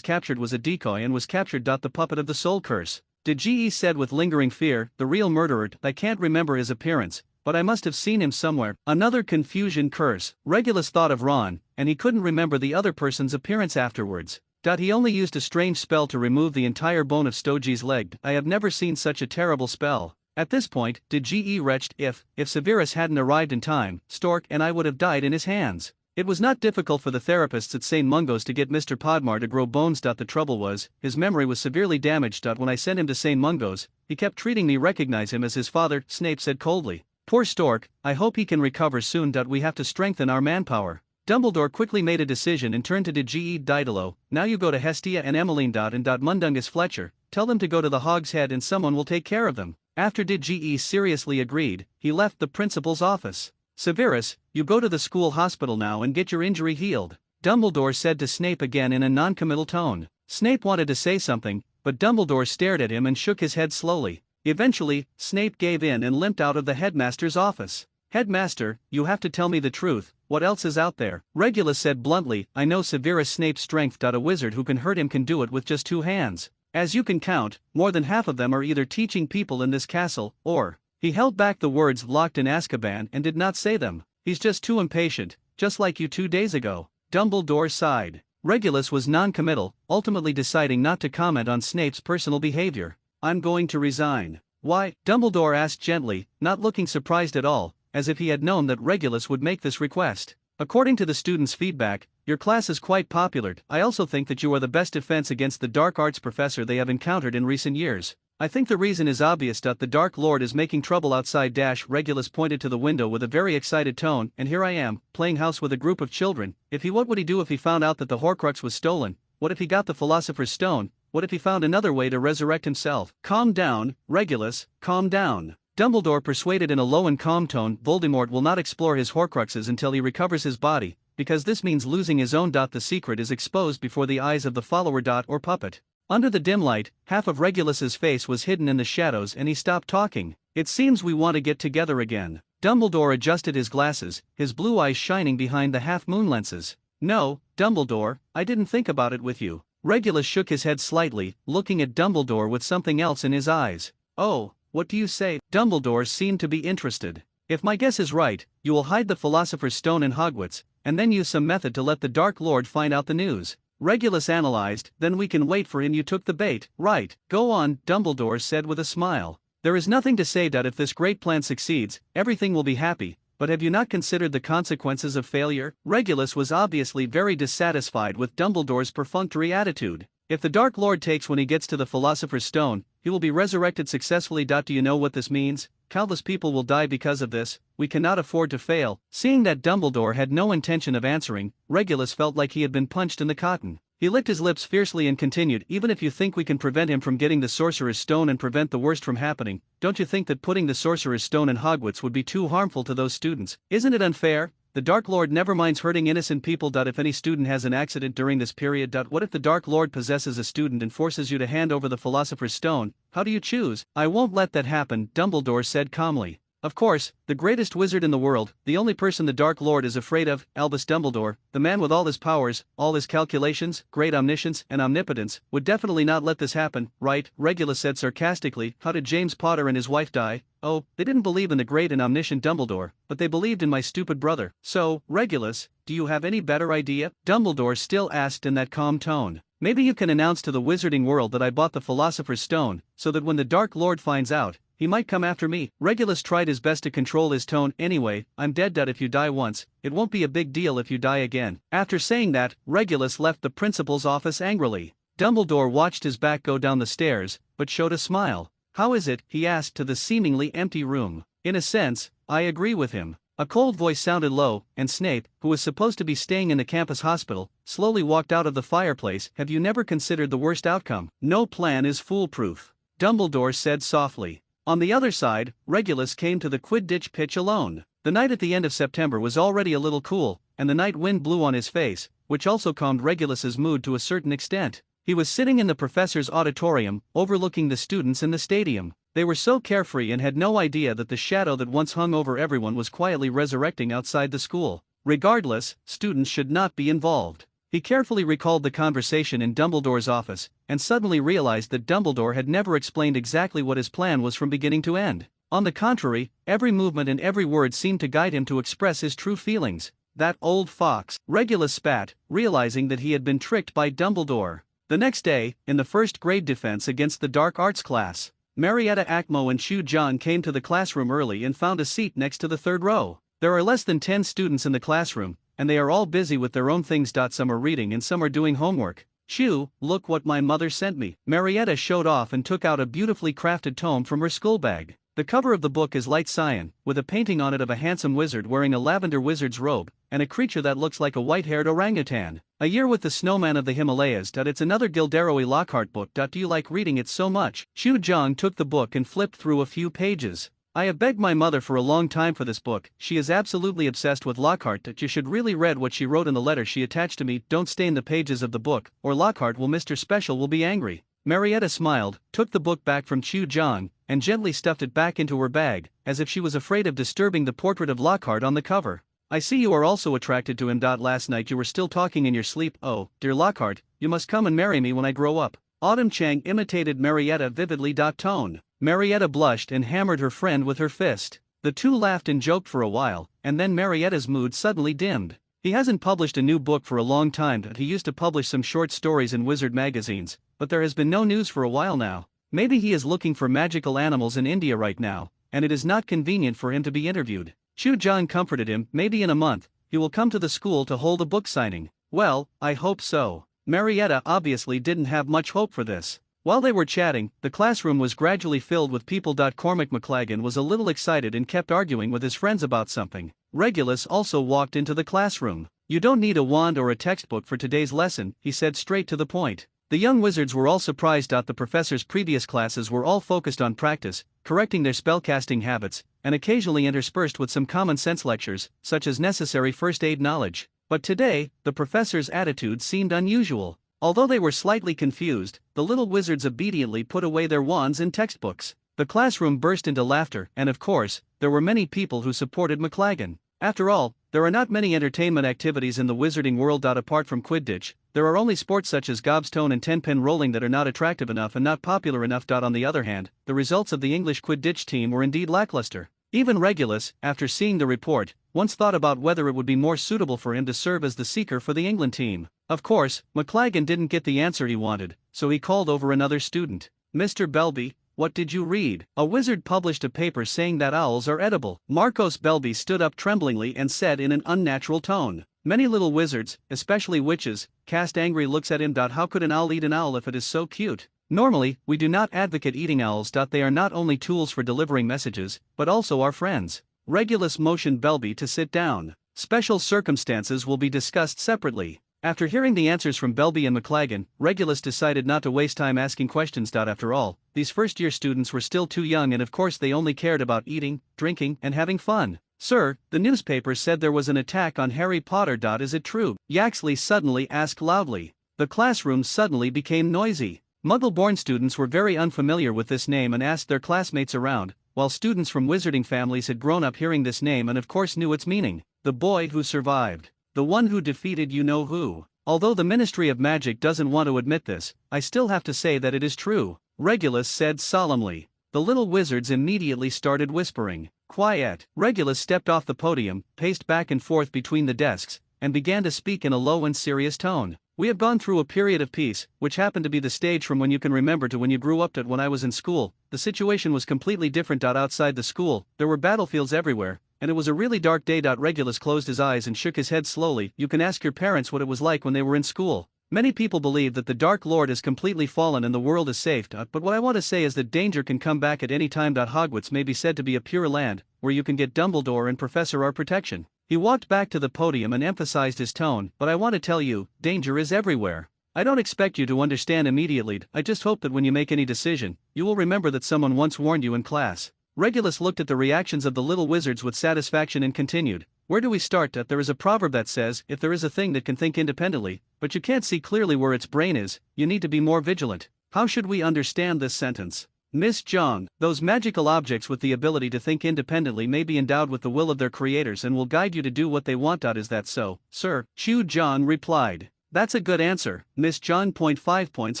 captured was a decoy and was captured. The puppet of the soul curse. Did GE said with lingering fear, the real murderer. I can't remember his appearance, but I must have seen him somewhere. Another confusion curse. Regulus thought of Ron, and he couldn't remember the other person's appearance afterwards. He only used a strange spell to remove the entire bone of Stogi's leg. I have never seen such a terrible spell. At this point, did GE retched if Severus hadn't arrived in time, Stork and I would have died in his hands. It was not difficult for the therapists at St. Mungo's to get Mr. Podmar to grow bones. The trouble was, his memory was severely damaged. When I sent him to St. Mungo's, he kept treating me recognize him as his father, Snape said coldly. Poor Stork, I hope he can recover soon. We have to strengthen our manpower. Dumbledore quickly made a decision and turned to DGE Daedalo. Now you go to Hestia and Emmeline. And Mundungus Fletcher, tell them to go to the Hog's Head and someone will take care of them. After DGE seriously agreed, he left the principal's office. Severus, you go to the school hospital now and get your injury healed, Dumbledore said to Snape again in a non-committal tone. Snape wanted to say something, but Dumbledore stared at him and shook his head slowly. Eventually, Snape gave in and limped out of the headmaster's office. Headmaster, you have to tell me the truth, what else is out there? Regulus said bluntly, I know Severus Snape's strength. A wizard who can hurt him can do it with just 2 hands. As you can count, more than half of them are either teaching people in this castle, or... He held back the words locked in Azkaban and did not say them. He's just too impatient, just like you 2 days ago. Dumbledore sighed. Regulus was non-committal, ultimately deciding not to comment on Snape's personal behavior. I'm going to resign. Why? Dumbledore asked gently, not looking surprised at all, as if he had known that Regulus would make this request. According to the students' feedback, your class is quite popular. I also think that you are the best defense against the dark arts professor they have encountered in recent years. I think the reason is obvious. The Dark Lord is making trouble outside. Regulus pointed to the window with a very excited tone, and here I am, playing house with a group of children. What would he do if he found out that the Horcrux was stolen? What if he got the Philosopher's Stone? What if he found another way to resurrect himself? Calm down, Regulus, calm down. Dumbledore persuaded in a low and calm tone. Voldemort will not explore his Horcruxes until he recovers his body, because this means losing his own. The secret is exposed before the eyes of the follower. Or puppet. Under the dim light, half of Regulus's face was hidden in the shadows and he stopped talking. It seems we want to get together again. Dumbledore adjusted his glasses, his blue eyes shining behind the half-moon lenses. No, Dumbledore, I didn't think about it with you. Regulus shook his head slightly, looking at Dumbledore with something else in his eyes. Oh, what do you say? Dumbledore seemed to be interested. If my guess is right, you will hide the Philosopher's Stone in Hogwarts, and then use some method to let the Dark Lord find out the news. Regulus analyzed, then we can wait for him. You took the bait, right? Go on, Dumbledore said with a smile. There is nothing to say that if this great plan succeeds, everything will be happy, but have you not considered the consequences of failure? Regulus was obviously very dissatisfied with Dumbledore's perfunctory attitude. If the Dark Lord takes when he gets to the Philosopher's Stone, he will be resurrected successfully. Do you know what this means? Countless people will die because of this. We cannot afford to fail. Seeing that Dumbledore had no intention of answering, Regulus felt like he had been punched in the cotton. He licked his lips fiercely and continued, even if you think we can prevent him from getting the Sorcerer's Stone and prevent the worst from happening, don't you think that putting the Sorcerer's Stone in Hogwarts would be too harmful to those students? Isn't it unfair? The Dark Lord never minds hurting innocent people. If any student has an accident during this period. What if the Dark Lord possesses a student and forces you to hand over the Philosopher's Stone? How do you choose? I won't let that happen, Dumbledore said calmly. Of course, the greatest wizard in the world, the only person the Dark Lord is afraid of, Albus Dumbledore, the man with all his powers, all his calculations, great omniscience and omnipotence, would definitely not let this happen, right? Regulus said sarcastically. How did James Potter and his wife die? Oh, they didn't believe in the great and omniscient Dumbledore, but they believed in my stupid brother. So, Regulus, do you have any better idea? Dumbledore still asked in that calm tone. Maybe you can announce to the wizarding world that I bought the Philosopher's Stone, so that when the Dark Lord finds out, he might come after me. Regulus tried his best to control his tone. Anyway, I'm dead. If you die once, it won't be a big deal if you die again. After saying that, Regulus left the principal's office angrily. Dumbledore watched his back go down the stairs, but showed a smile. How is it? He asked to the seemingly empty room. In a sense, I agree with him. A cold voice sounded low, and Snape, who was supposed to be staying in the campus hospital, slowly walked out of the fireplace. Have you never considered the worst outcome? No plan is foolproof, Dumbledore said softly. On the other side, Regulus came to the Quidditch pitch alone. The night at the end of September was already a little cool, and the night wind blew on his face, which also calmed Regulus's mood to a certain extent. He was sitting in the professor's auditorium, overlooking the students in the stadium. They were so carefree and had no idea that the shadow that once hung over everyone was quietly resurrecting outside the school. Regardless, students should not be involved. He carefully recalled the conversation in Dumbledore's office, and suddenly realized that Dumbledore had never explained exactly what his plan was from beginning to end. On the contrary, every movement and every word seemed to guide him to express his true feelings. That old fox, Regulus spat, realizing that he had been tricked by Dumbledore. The next day, in the first grade defense against the dark arts class, Marietta Acmo and Chu John came to the classroom early and found a seat next to the third row. There are less than 10 students in the classroom, and they are all busy with their own things. Some are reading and some are doing homework. Chu, look what my mother sent me. Marietta showed off and took out a beautifully crafted tome from her school bag. The cover of the book is light cyan, with a painting on it of a handsome wizard wearing a lavender wizard's robe, and a creature that looks like a white-haired orangutan. A Year with the Snowman of the Himalayas. It's another Gilderoy Lockhart book. Do you like reading it so much? Chu Jong took the book and flipped through a few pages. I have begged my mother for a long time for this book. She is absolutely obsessed with Lockhart. That you should really read what she wrote in the letter she attached to me. Don't stain the pages of the book, or Lockhart will Mr. Special will be angry. Marietta smiled, took the book back from Chu Jong, and gently stuffed it back into her bag, as if she was afraid of disturbing the portrait of Lockhart on the cover. I see you are also attracted to him. Last night you were still talking in your sleep. Oh, dear Lockhart, you must come and marry me when I grow up. Autumn Chang imitated Marietta vividly. Tone. Marietta blushed and hammered her friend with her fist. The two laughed and joked for a while, and then Marietta's mood suddenly dimmed. He hasn't published a new book for a long time. He used to publish some short stories in Wizard magazines, but there has been no news for a while now. Maybe he is looking for magical animals in India right now, and it is not convenient for him to be interviewed. Chu John comforted him. Maybe in a month, he will come to the school to hold a book signing. Well, I hope so. Marietta obviously didn't have much hope for this. While they were chatting, the classroom was gradually filled with people. Cormac McLagan was a little excited and kept arguing with his friends about something. Regulus also walked into the classroom. You don't need a wand or a textbook for today's lesson, he said straight to the point. The young wizards were all surprised. The professor's previous classes were all focused on practice, correcting their spellcasting habits, and occasionally interspersed with some common sense lectures, such as necessary first aid knowledge. But today, the professor's attitude seemed unusual. Although they were slightly confused, the little wizards obediently put away their wands and textbooks. The classroom burst into laughter, and of course, there were many people who supported McLagan. After all, there are not many entertainment activities in the wizarding world. Apart from Quidditch, there are only sports such as gobstone and 10-pin rolling that are not attractive enough and not popular enough. On the other hand, the results of the English Quidditch team were indeed lackluster. Even Regulus, after seeing the report, once thought about whether it would be more suitable for him to serve as the seeker for the England team. Of course, McLagan didn't get the answer he wanted, so he called over another student. Mr. Belby, what did you read? A wizard published a paper saying that owls are edible. Marcos Belby stood up tremblingly and said in an unnatural tone. Many little wizards, especially witches, cast angry looks at him. How could an owl eat an owl if it is so cute? Normally, we do not advocate eating owls. They are not only tools for delivering messages, but also our friends. Regulus motioned Belby to sit down. Special circumstances will be discussed separately. After hearing the answers from Belby and McLagan, Regulus decided not to waste time asking questions. After all, these first-year students were still too young, and of course they only cared about eating, drinking, and having fun. Sir, the newspaper said there was an attack on Harry Potter. Is it true? Yaxley suddenly asked loudly. The classroom suddenly became noisy. Muggle-born students were very unfamiliar with this name and asked their classmates around, while students from wizarding families had grown up hearing this name and of course knew its meaning. The boy who survived. The one who defeated you-know-who. Although the Ministry of Magic doesn't want to admit this, I still have to say that it is true, Regulus said solemnly. The little wizards immediately started whispering. Quiet. Regulus stepped off the podium, paced back and forth between the desks, and began to speak in a low and serious tone. We have gone through a period of peace, which happened to be the stage from when you can remember to when you grew up. When I was in school, the situation was completely different. Outside the school, there were battlefields everywhere, and it was a really dark day. Regulus closed his eyes and shook his head slowly. You can ask your parents what it was like when they were in school. Many people believe that the Dark Lord has completely fallen and the world is safe. But what I want to say is that danger can come back at any time. Hogwarts may be said to be a pure land, where you can get Dumbledore and Professor R protection. He walked back to the podium and emphasized his tone. But I want to tell you, danger is everywhere. I don't expect you to understand immediately. I just hope that when you make any decision, you will remember that someone once warned you in class. Regulus looked at the reactions of the little wizards with satisfaction and continued. Where do we start? There is a proverb that says, if there is a thing that can think independently, but you can't see clearly where its brain is, you need to be more vigilant. How should we understand this sentence? Miss Zhang, those magical objects with the ability to think independently may be endowed with the will of their creators and will guide you to do what they want. Is that so, sir? Chu John replied. That's a good answer, Miss Zhang. 5 points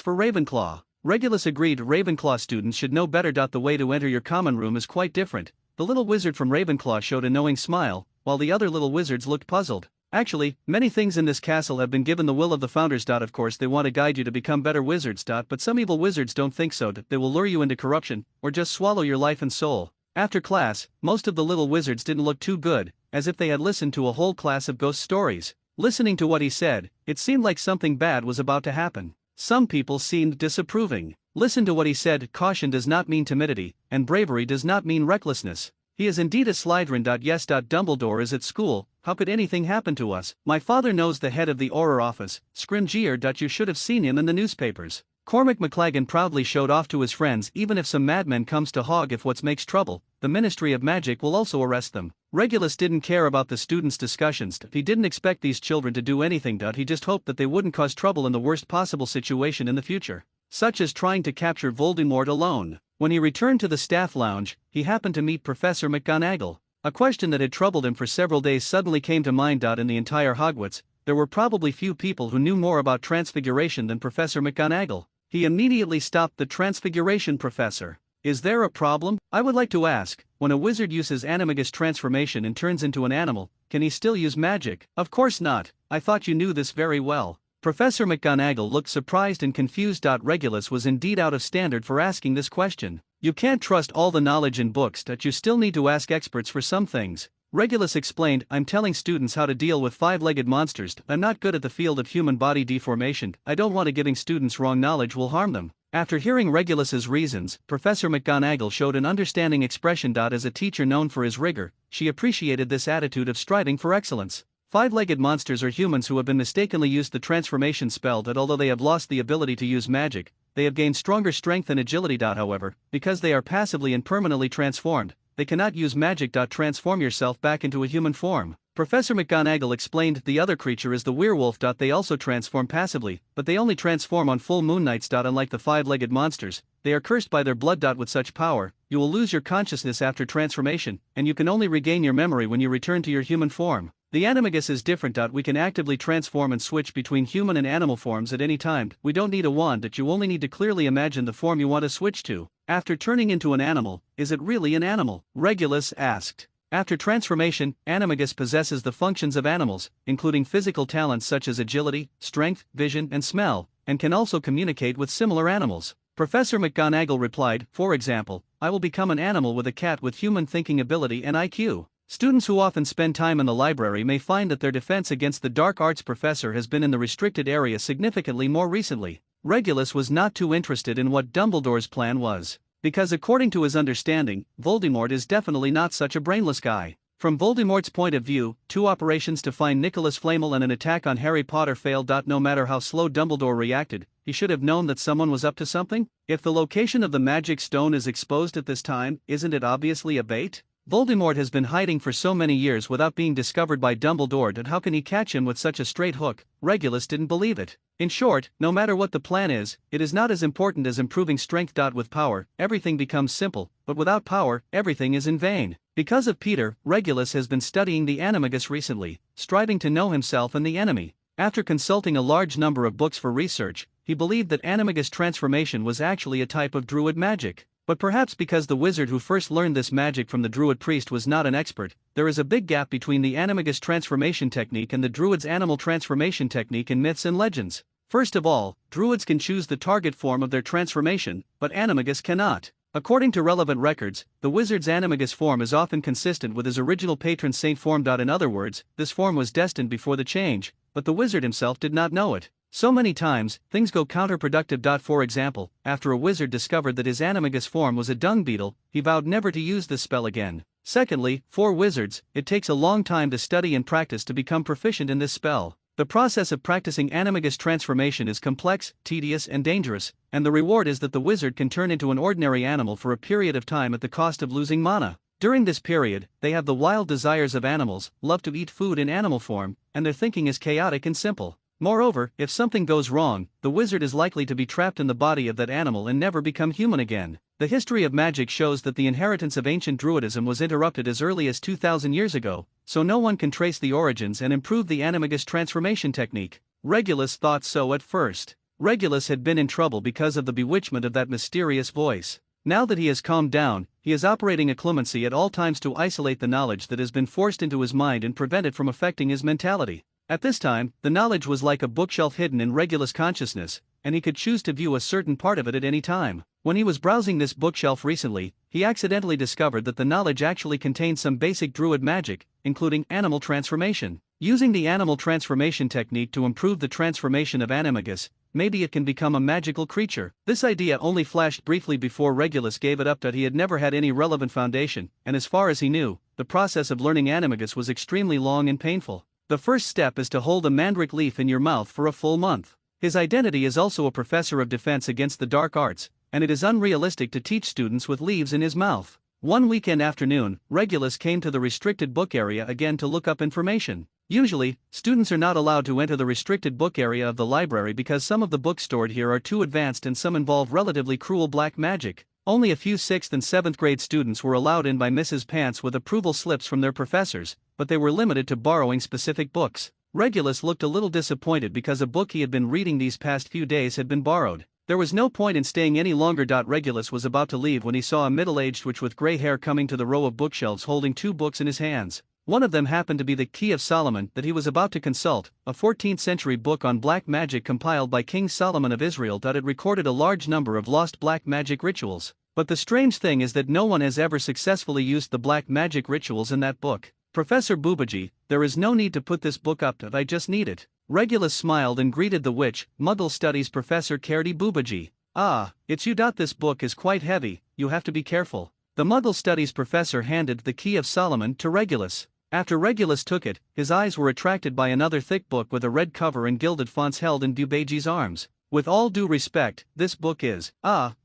for Ravenclaw. Regulus agreed Ravenclaw students should know better. The way to enter your common room is quite different. The little wizard from Ravenclaw showed a knowing smile, while the other little wizards looked puzzled. Actually, many things in this castle have been given the will of the founders. Of course, they want to guide you to become better wizards. But some evil wizards don't think so. They will lure you into corruption, or just swallow your life and soul. After class, most of the little wizards didn't look too good, as if they had listened to a whole class of ghost stories. Listening to what he said, it seemed like something bad was about to happen. Some people seemed disapproving. Listen to what he said. Caution does not mean timidity, and bravery does not mean recklessness. He is indeed a Slytherin. Yes. Dumbledore is at school. How could anything happen to us? My father knows the head of the Auror office, Scrimgeour. You should have seen him in the newspapers. Cormac McLaggen proudly showed off to his friends. Even if some madman comes to hog if what makes trouble, the Ministry of Magic will also arrest them. Regulus didn't care about the students' discussions. He didn't expect these children to do anything. He just hoped that they wouldn't cause trouble in the worst possible situation in the future, such as trying to capture Voldemort alone. When he returned to the staff lounge, he happened to meet Professor McGonagall. A question that had troubled him for several days suddenly came to mind. In the entire Hogwarts, there were probably few people who knew more about transfiguration than Professor McGonagall. He immediately stopped the transfiguration. Professor, is there a problem? I would like to ask, when a wizard uses animagus transformation and turns into an animal, can he still use magic? Of course not. I thought you knew this very well. Professor McGonagall looked surprised and confused. Regulus was indeed out of standard for asking this question. You can't trust all the knowledge in books. You still need to ask experts for some things. Regulus explained, I'm telling students how to deal with five-legged monsters. I'm not good at the field of human body deformation. I don't want to giving students wrong knowledge will harm them. After hearing Regulus's reasons, Professor McGonagall showed an understanding expression. As a teacher known for his rigor, she appreciated this attitude of striving for excellence. Five-legged monsters are humans who have been mistakenly used the transformation spell. Although they have lost the ability to use magic, they have gained stronger strength and agility. However, because they are passively and permanently transformed, they cannot use magic. Transform yourself back into a human form. Professor McGonagall explained the other creature is the werewolf. They also transform passively, but they only transform on full moon nights. Unlike the five-legged monsters, they are cursed by their blood. With such power, you will lose your consciousness after transformation, and you can only regain your memory when you return to your human form. The animagus is different. We can actively transform and switch between human and animal forms at any time. We don't need a wand. You only need to clearly imagine the form you want to switch to. After turning into an animal, is it really an animal? Regulus asked. After transformation, animagus possesses the functions of animals, including physical talents such as agility, strength, vision, and smell, and can also communicate with similar animals. Professor McGonagall replied, for example, I will become an animal with a cat with human thinking ability and IQ. Students who often spend time in the library may find that their defense against the dark arts professor has been in the restricted area significantly more recently. Regulus was not too interested in what Dumbledore's plan was, because according to his understanding, Voldemort is definitely not such a brainless guy. From Voldemort's point of view, 2 operations to find Nicholas Flamel and an attack on Harry Potter failed. No matter how slow Dumbledore reacted, he should have known that someone was up to something. If the location of the magic stone is exposed at this time, isn't it obviously a bait? Voldemort has been hiding for so many years without being discovered by Dumbledore. How can he catch him with such a straight hook? Regulus didn't believe it. In short, no matter what the plan is, it is not as important as improving strength. With power, everything becomes simple, but without power, everything is in vain. Because of Peter, Regulus has been studying the animagus recently, striving to know himself and the enemy. After consulting a large number of books for research, he believed that animagus transformation was actually a type of druid magic. But perhaps because the wizard who first learned this magic from the druid priest was not an expert, there is a big gap between the animagus transformation technique and the druid's animal transformation technique in myths and legends. First of all, druids can choose the target form of their transformation, but animagus cannot. According to relevant records, the wizard's animagus form is often consistent with his original patron saint form. In other words, this form was destined before the change, but the wizard himself did not know it. So many times, things go counterproductive. For example, after a wizard discovered that his animagus form was a dung beetle, he vowed never to use this spell again. Secondly, for wizards, it takes a long time to study and practice to become proficient in this spell. The process of practicing animagus transformation is complex, tedious, and dangerous, and the reward is that the wizard can turn into an ordinary animal for a period of time at the cost of losing mana. During this period, they have the wild desires of animals, love to eat food in animal form, and their thinking is chaotic and simple. Moreover, if something goes wrong, the wizard is likely to be trapped in the body of that animal and never become human again. The history of magic shows that the inheritance of ancient druidism was interrupted as early as 2000 years ago, so no one can trace the origins and improve the animagus transformation technique. Regulus thought so at first. Regulus had been in trouble because of the bewitchment of that mysterious voice. Now that he has calmed down, he is operating a clemency at all times to isolate the knowledge that has been forced into his mind and prevent it from affecting his mentality. At this time, the knowledge was like a bookshelf hidden in Regulus' consciousness, and he could choose to view a certain part of it at any time. When he was browsing this bookshelf recently, he accidentally discovered that the knowledge actually contained some basic druid magic, including animal transformation. Using the animal transformation technique to improve the transformation of animagus, maybe it can become a magical creature. This idea only flashed briefly before Regulus gave it up that he had never had any relevant foundation, and as far as he knew, the process of learning animagus was extremely long and painful. The first step is to hold a mandrake leaf in your mouth for a full month. His identity is also a professor of defense against the dark arts, and it is unrealistic to teach students with leaves in his mouth. One weekend afternoon, Regulus came to the restricted book area again to look up information. Usually, students are not allowed to enter the restricted book area of the library because some of the books stored here are too advanced and some involve relatively cruel black magic. Only a few 6th and 7th grade students were allowed in by Mrs. Pants with approval slips from their professors, but they were limited to borrowing specific books. Regulus looked a little disappointed because a book he had been reading these past few days had been borrowed. There was no point in staying any longer. Regulus was about to leave when he saw a middle-aged witch with gray hair coming to the row of bookshelves holding 2 books in his hands. One of them happened to be the Key of Solomon that he was about to consult, a 14th century book on black magic compiled by King Solomon of Israel. It recorded a large number of lost black magic rituals. But the strange thing is that no one has ever successfully used the black magic rituals in that book. Professor Boobaji, there is no need to put this book up. I just need it. Regulus smiled and greeted the witch, Muggle Studies Professor Kerti Boobaji. Ah, it's you. This book is quite heavy, you have to be careful. The Muggle Studies professor handed the Key of Solomon to Regulus. After Regulus took it, his eyes were attracted by another thick book with a red cover and gilded fonts held in Boobaji's arms. With all due respect, this book is,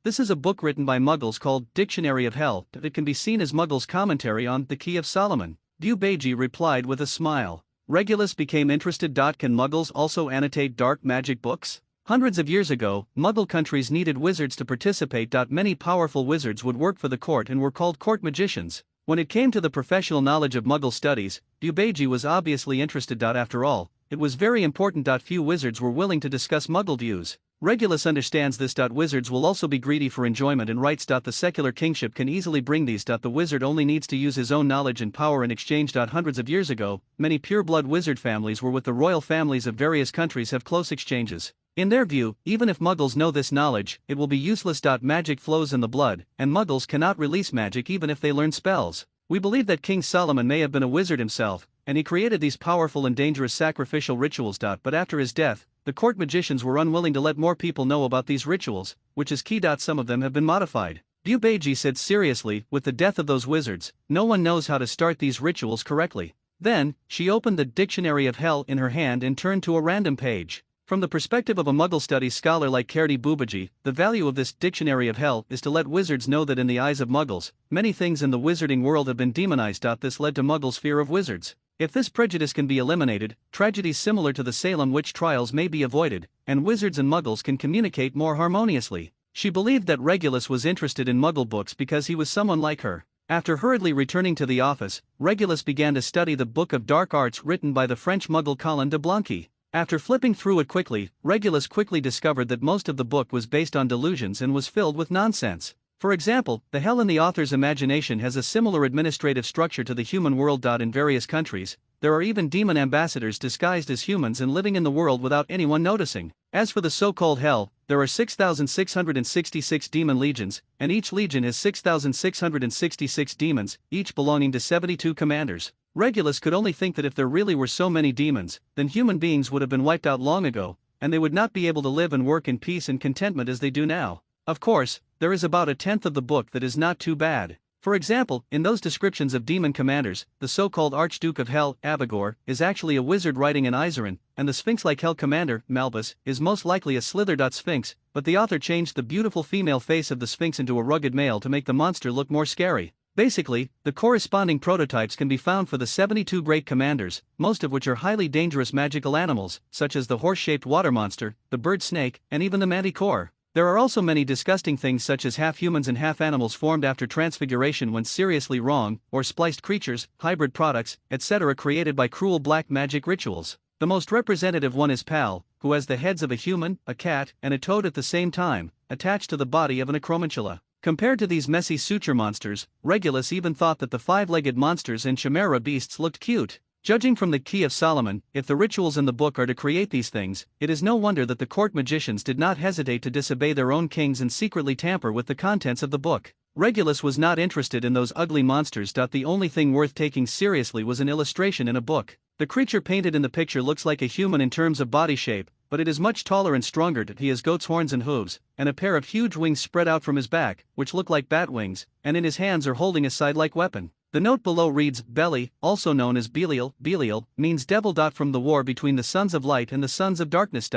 this is a book written by Muggles called Dictionary of Hell. It can be seen as Muggles' commentary on the Key of Solomon. Boobaji replied with a smile. Regulus became interested. Can Muggles also annotate dark magic books? Hundreds of years ago, Muggle countries needed wizards to participate. Many powerful wizards would work for the court and were called court magicians. When it came to the professional knowledge of Muggle studies, Boobaji was obviously interested. After all, it was very important. Few wizards were willing to discuss Muggle views. Regulus understands this. Wizards will also be greedy for enjoyment and rights. The secular kingship can easily bring these. The wizard only needs to use his own knowledge and power in exchange. Hundreds of years ago, many pure-blood wizard families were with the royal families of various countries have close exchanges. In their view, even if Muggles know this knowledge, it will be useless. Magic flows in the blood, and Muggles cannot release magic even if they learn spells. We believe that King Solomon may have been a wizard himself, and he created these powerful and dangerous sacrificial rituals. But after his death, the court magicians were unwilling to let more people know about these rituals, which is key. Some of them have been modified. Boobaji said seriously, with the death of those wizards, no one knows how to start these rituals correctly. Then, she opened the Dictionary of Hell in her hand and turned to a random page. From the perspective of a Muggle studies scholar like Kerti Boobaji, the value of this Dictionary of Hell is to let wizards know that in the eyes of Muggles, many things in the wizarding world have been demonized. This led to Muggles' fear of wizards. If this prejudice can be eliminated, tragedies similar to the Salem witch trials may be avoided, and wizards and Muggles can communicate more harmoniously. She believed that Regulus was interested in Muggle books because he was someone like her. After hurriedly returning to the office, Regulus began to study the Book of Dark Arts written by the French Muggle Colin de Blanqui. After flipping through it quickly, Regulus quickly discovered that most of the book was based on delusions and was filled with nonsense. For example, the hell in the author's imagination has a similar administrative structure to the human world. In various countries, there are even demon ambassadors disguised as humans and living in the world without anyone noticing. As for the so-called hell, there are 6,666 demon legions, and each legion has 6,666 demons, each belonging to 72 commanders. Regulus could only think that if there really were so many demons, then human beings would have been wiped out long ago, and they would not be able to live and work in peace and contentment as they do now. Of course, there is about a tenth of the book that is not too bad. For example, in those descriptions of demon commanders, the so-called Archduke of Hell, Abigor, is actually a wizard riding an Izarin, and the Sphinx-like Hell commander, Malbus, is most likely a Slither. Sphinx, but the author changed the beautiful female face of the Sphinx into a rugged male to make the monster look more scary. Basically, the corresponding prototypes can be found for the 72 great commanders, most of which are highly dangerous magical animals, such as the horse-shaped water monster, the bird snake, and even the manticore. There are also many disgusting things such as half humans and half animals formed after transfiguration when seriously wrong, or spliced creatures, hybrid products, etc. created by cruel black magic rituals. The most representative one is Pal, who has the heads of a human, a cat, and a toad at the same time, attached to the body of an acromantula. Compared to these messy suture monsters, Regulus even thought that the five-legged monsters and chimera beasts looked cute. Judging from the Key of Solomon, if the rituals in the book are to create these things, it is no wonder that the court magicians did not hesitate to disobey their own kings and secretly tamper with the contents of the book. Regulus was not interested in those ugly monsters. The only thing worth taking seriously was an illustration in a book. The creature painted in the picture looks like a human in terms of body shape, but it is much taller and stronger. He has goat's horns and hooves, and a pair of huge wings spread out from his back, which look like bat wings, and in his hands are holding a side-like weapon. The note below reads, Beli, also known as Belial. Belial means devil. From the war between the sons of light and the sons of darkness.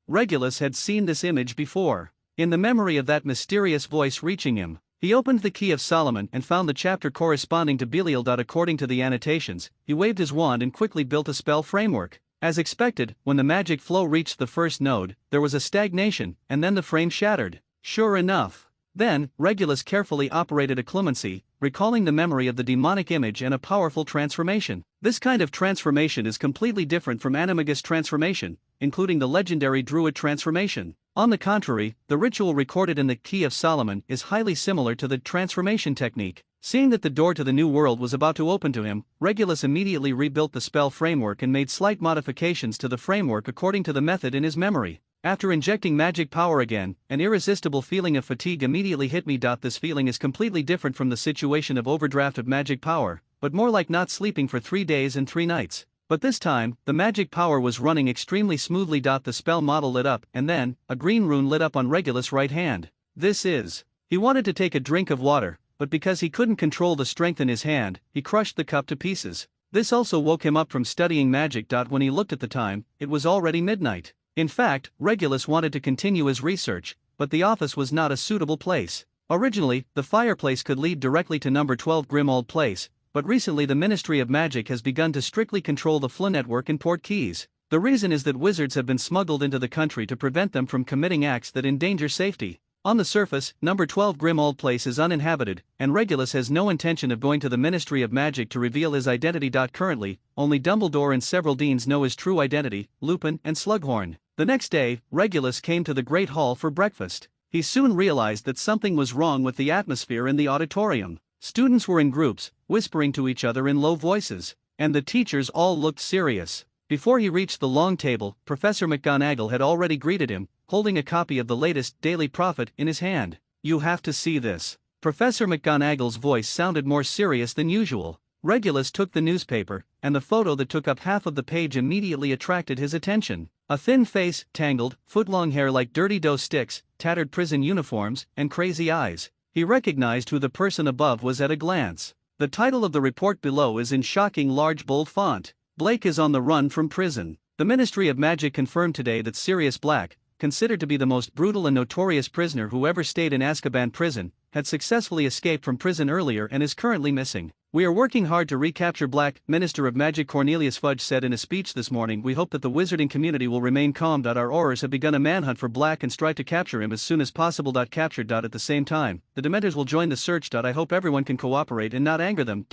Regulus had seen this image before. In the memory of that mysterious voice reaching him, he opened the Key of Solomon and found the chapter corresponding to Belial. According to the annotations, he waved his wand and quickly built a spell framework. As expected, when the magic flow reached the first node, there was a stagnation, and then the frame shattered. Sure enough. Then, Regulus carefully operated a clemency, recalling the memory of the demonic image and a powerful transformation. This kind of transformation is completely different from animagus transformation, including the legendary druid transformation. On the contrary, the ritual recorded in the Key of Solomon is highly similar to the transformation technique. Seeing that the door to the new world was about to open to him, Regulus immediately rebuilt the spell framework and made slight modifications to the framework according to the method in his memory. After injecting magic power again, an irresistible feeling of fatigue immediately hit me. This feeling is completely different from the situation of overdraft of magic power, but more like not sleeping for 3 days and 3 nights. But this time, the magic power was running extremely smoothly. The spell model lit up, and then, a green rune lit up on Regulus' right hand. This is. He wanted to take a drink of water, but because he couldn't control the strength in his hand, he crushed the cup to pieces. This also woke him up from studying magic. When he looked at the time, it was already midnight. In fact, Regulus wanted to continue his research, but the office was not a suitable place. Originally, the fireplace could lead directly to number 12 Grimald Place, but recently the Ministry of Magic has begun to strictly control the FLA network in Port Keys. The reason is that wizards have been smuggled into the country to prevent them from committing acts that endanger safety. On the surface, number 12 Grimald Place is uninhabited, and Regulus has no intention of going to the Ministry of Magic to reveal his identity. Currently, only Dumbledore and several deans know his true identity, Lupin and Slughorn. The next day, Regulus came to the Great Hall for breakfast. He soon realized that something was wrong with the atmosphere in the auditorium. Students were in groups, whispering to each other in low voices, and the teachers all looked serious. Before he reached the long table, Professor McGonagall had already greeted him, holding a copy of the latest Daily Prophet in his hand. You have to see this. Professor McGonagall's voice sounded more serious than usual. Regulus took the newspaper, and the photo that took up half of the page immediately attracted his attention. A thin face, tangled, foot-long hair like dirty dough sticks, tattered prison uniforms, and crazy eyes. He recognized who the person above was at a glance. The title of the report below is in shocking large bold font. Blake is on the run from prison. The Ministry of Magic confirmed today that Sirius Black, considered to be the most brutal and notorious prisoner who ever stayed in Azkaban prison, had successfully escaped from prison earlier and is currently missing. We are working hard to recapture Black, Minister of Magic Cornelius Fudge said in a speech this morning. We hope that the wizarding community will remain calm. Our Aurors have begun a manhunt for Black and strive to capture him as soon as possible. Captured. At the same time, the Dementors will join the search. I hope everyone can cooperate and not anger them.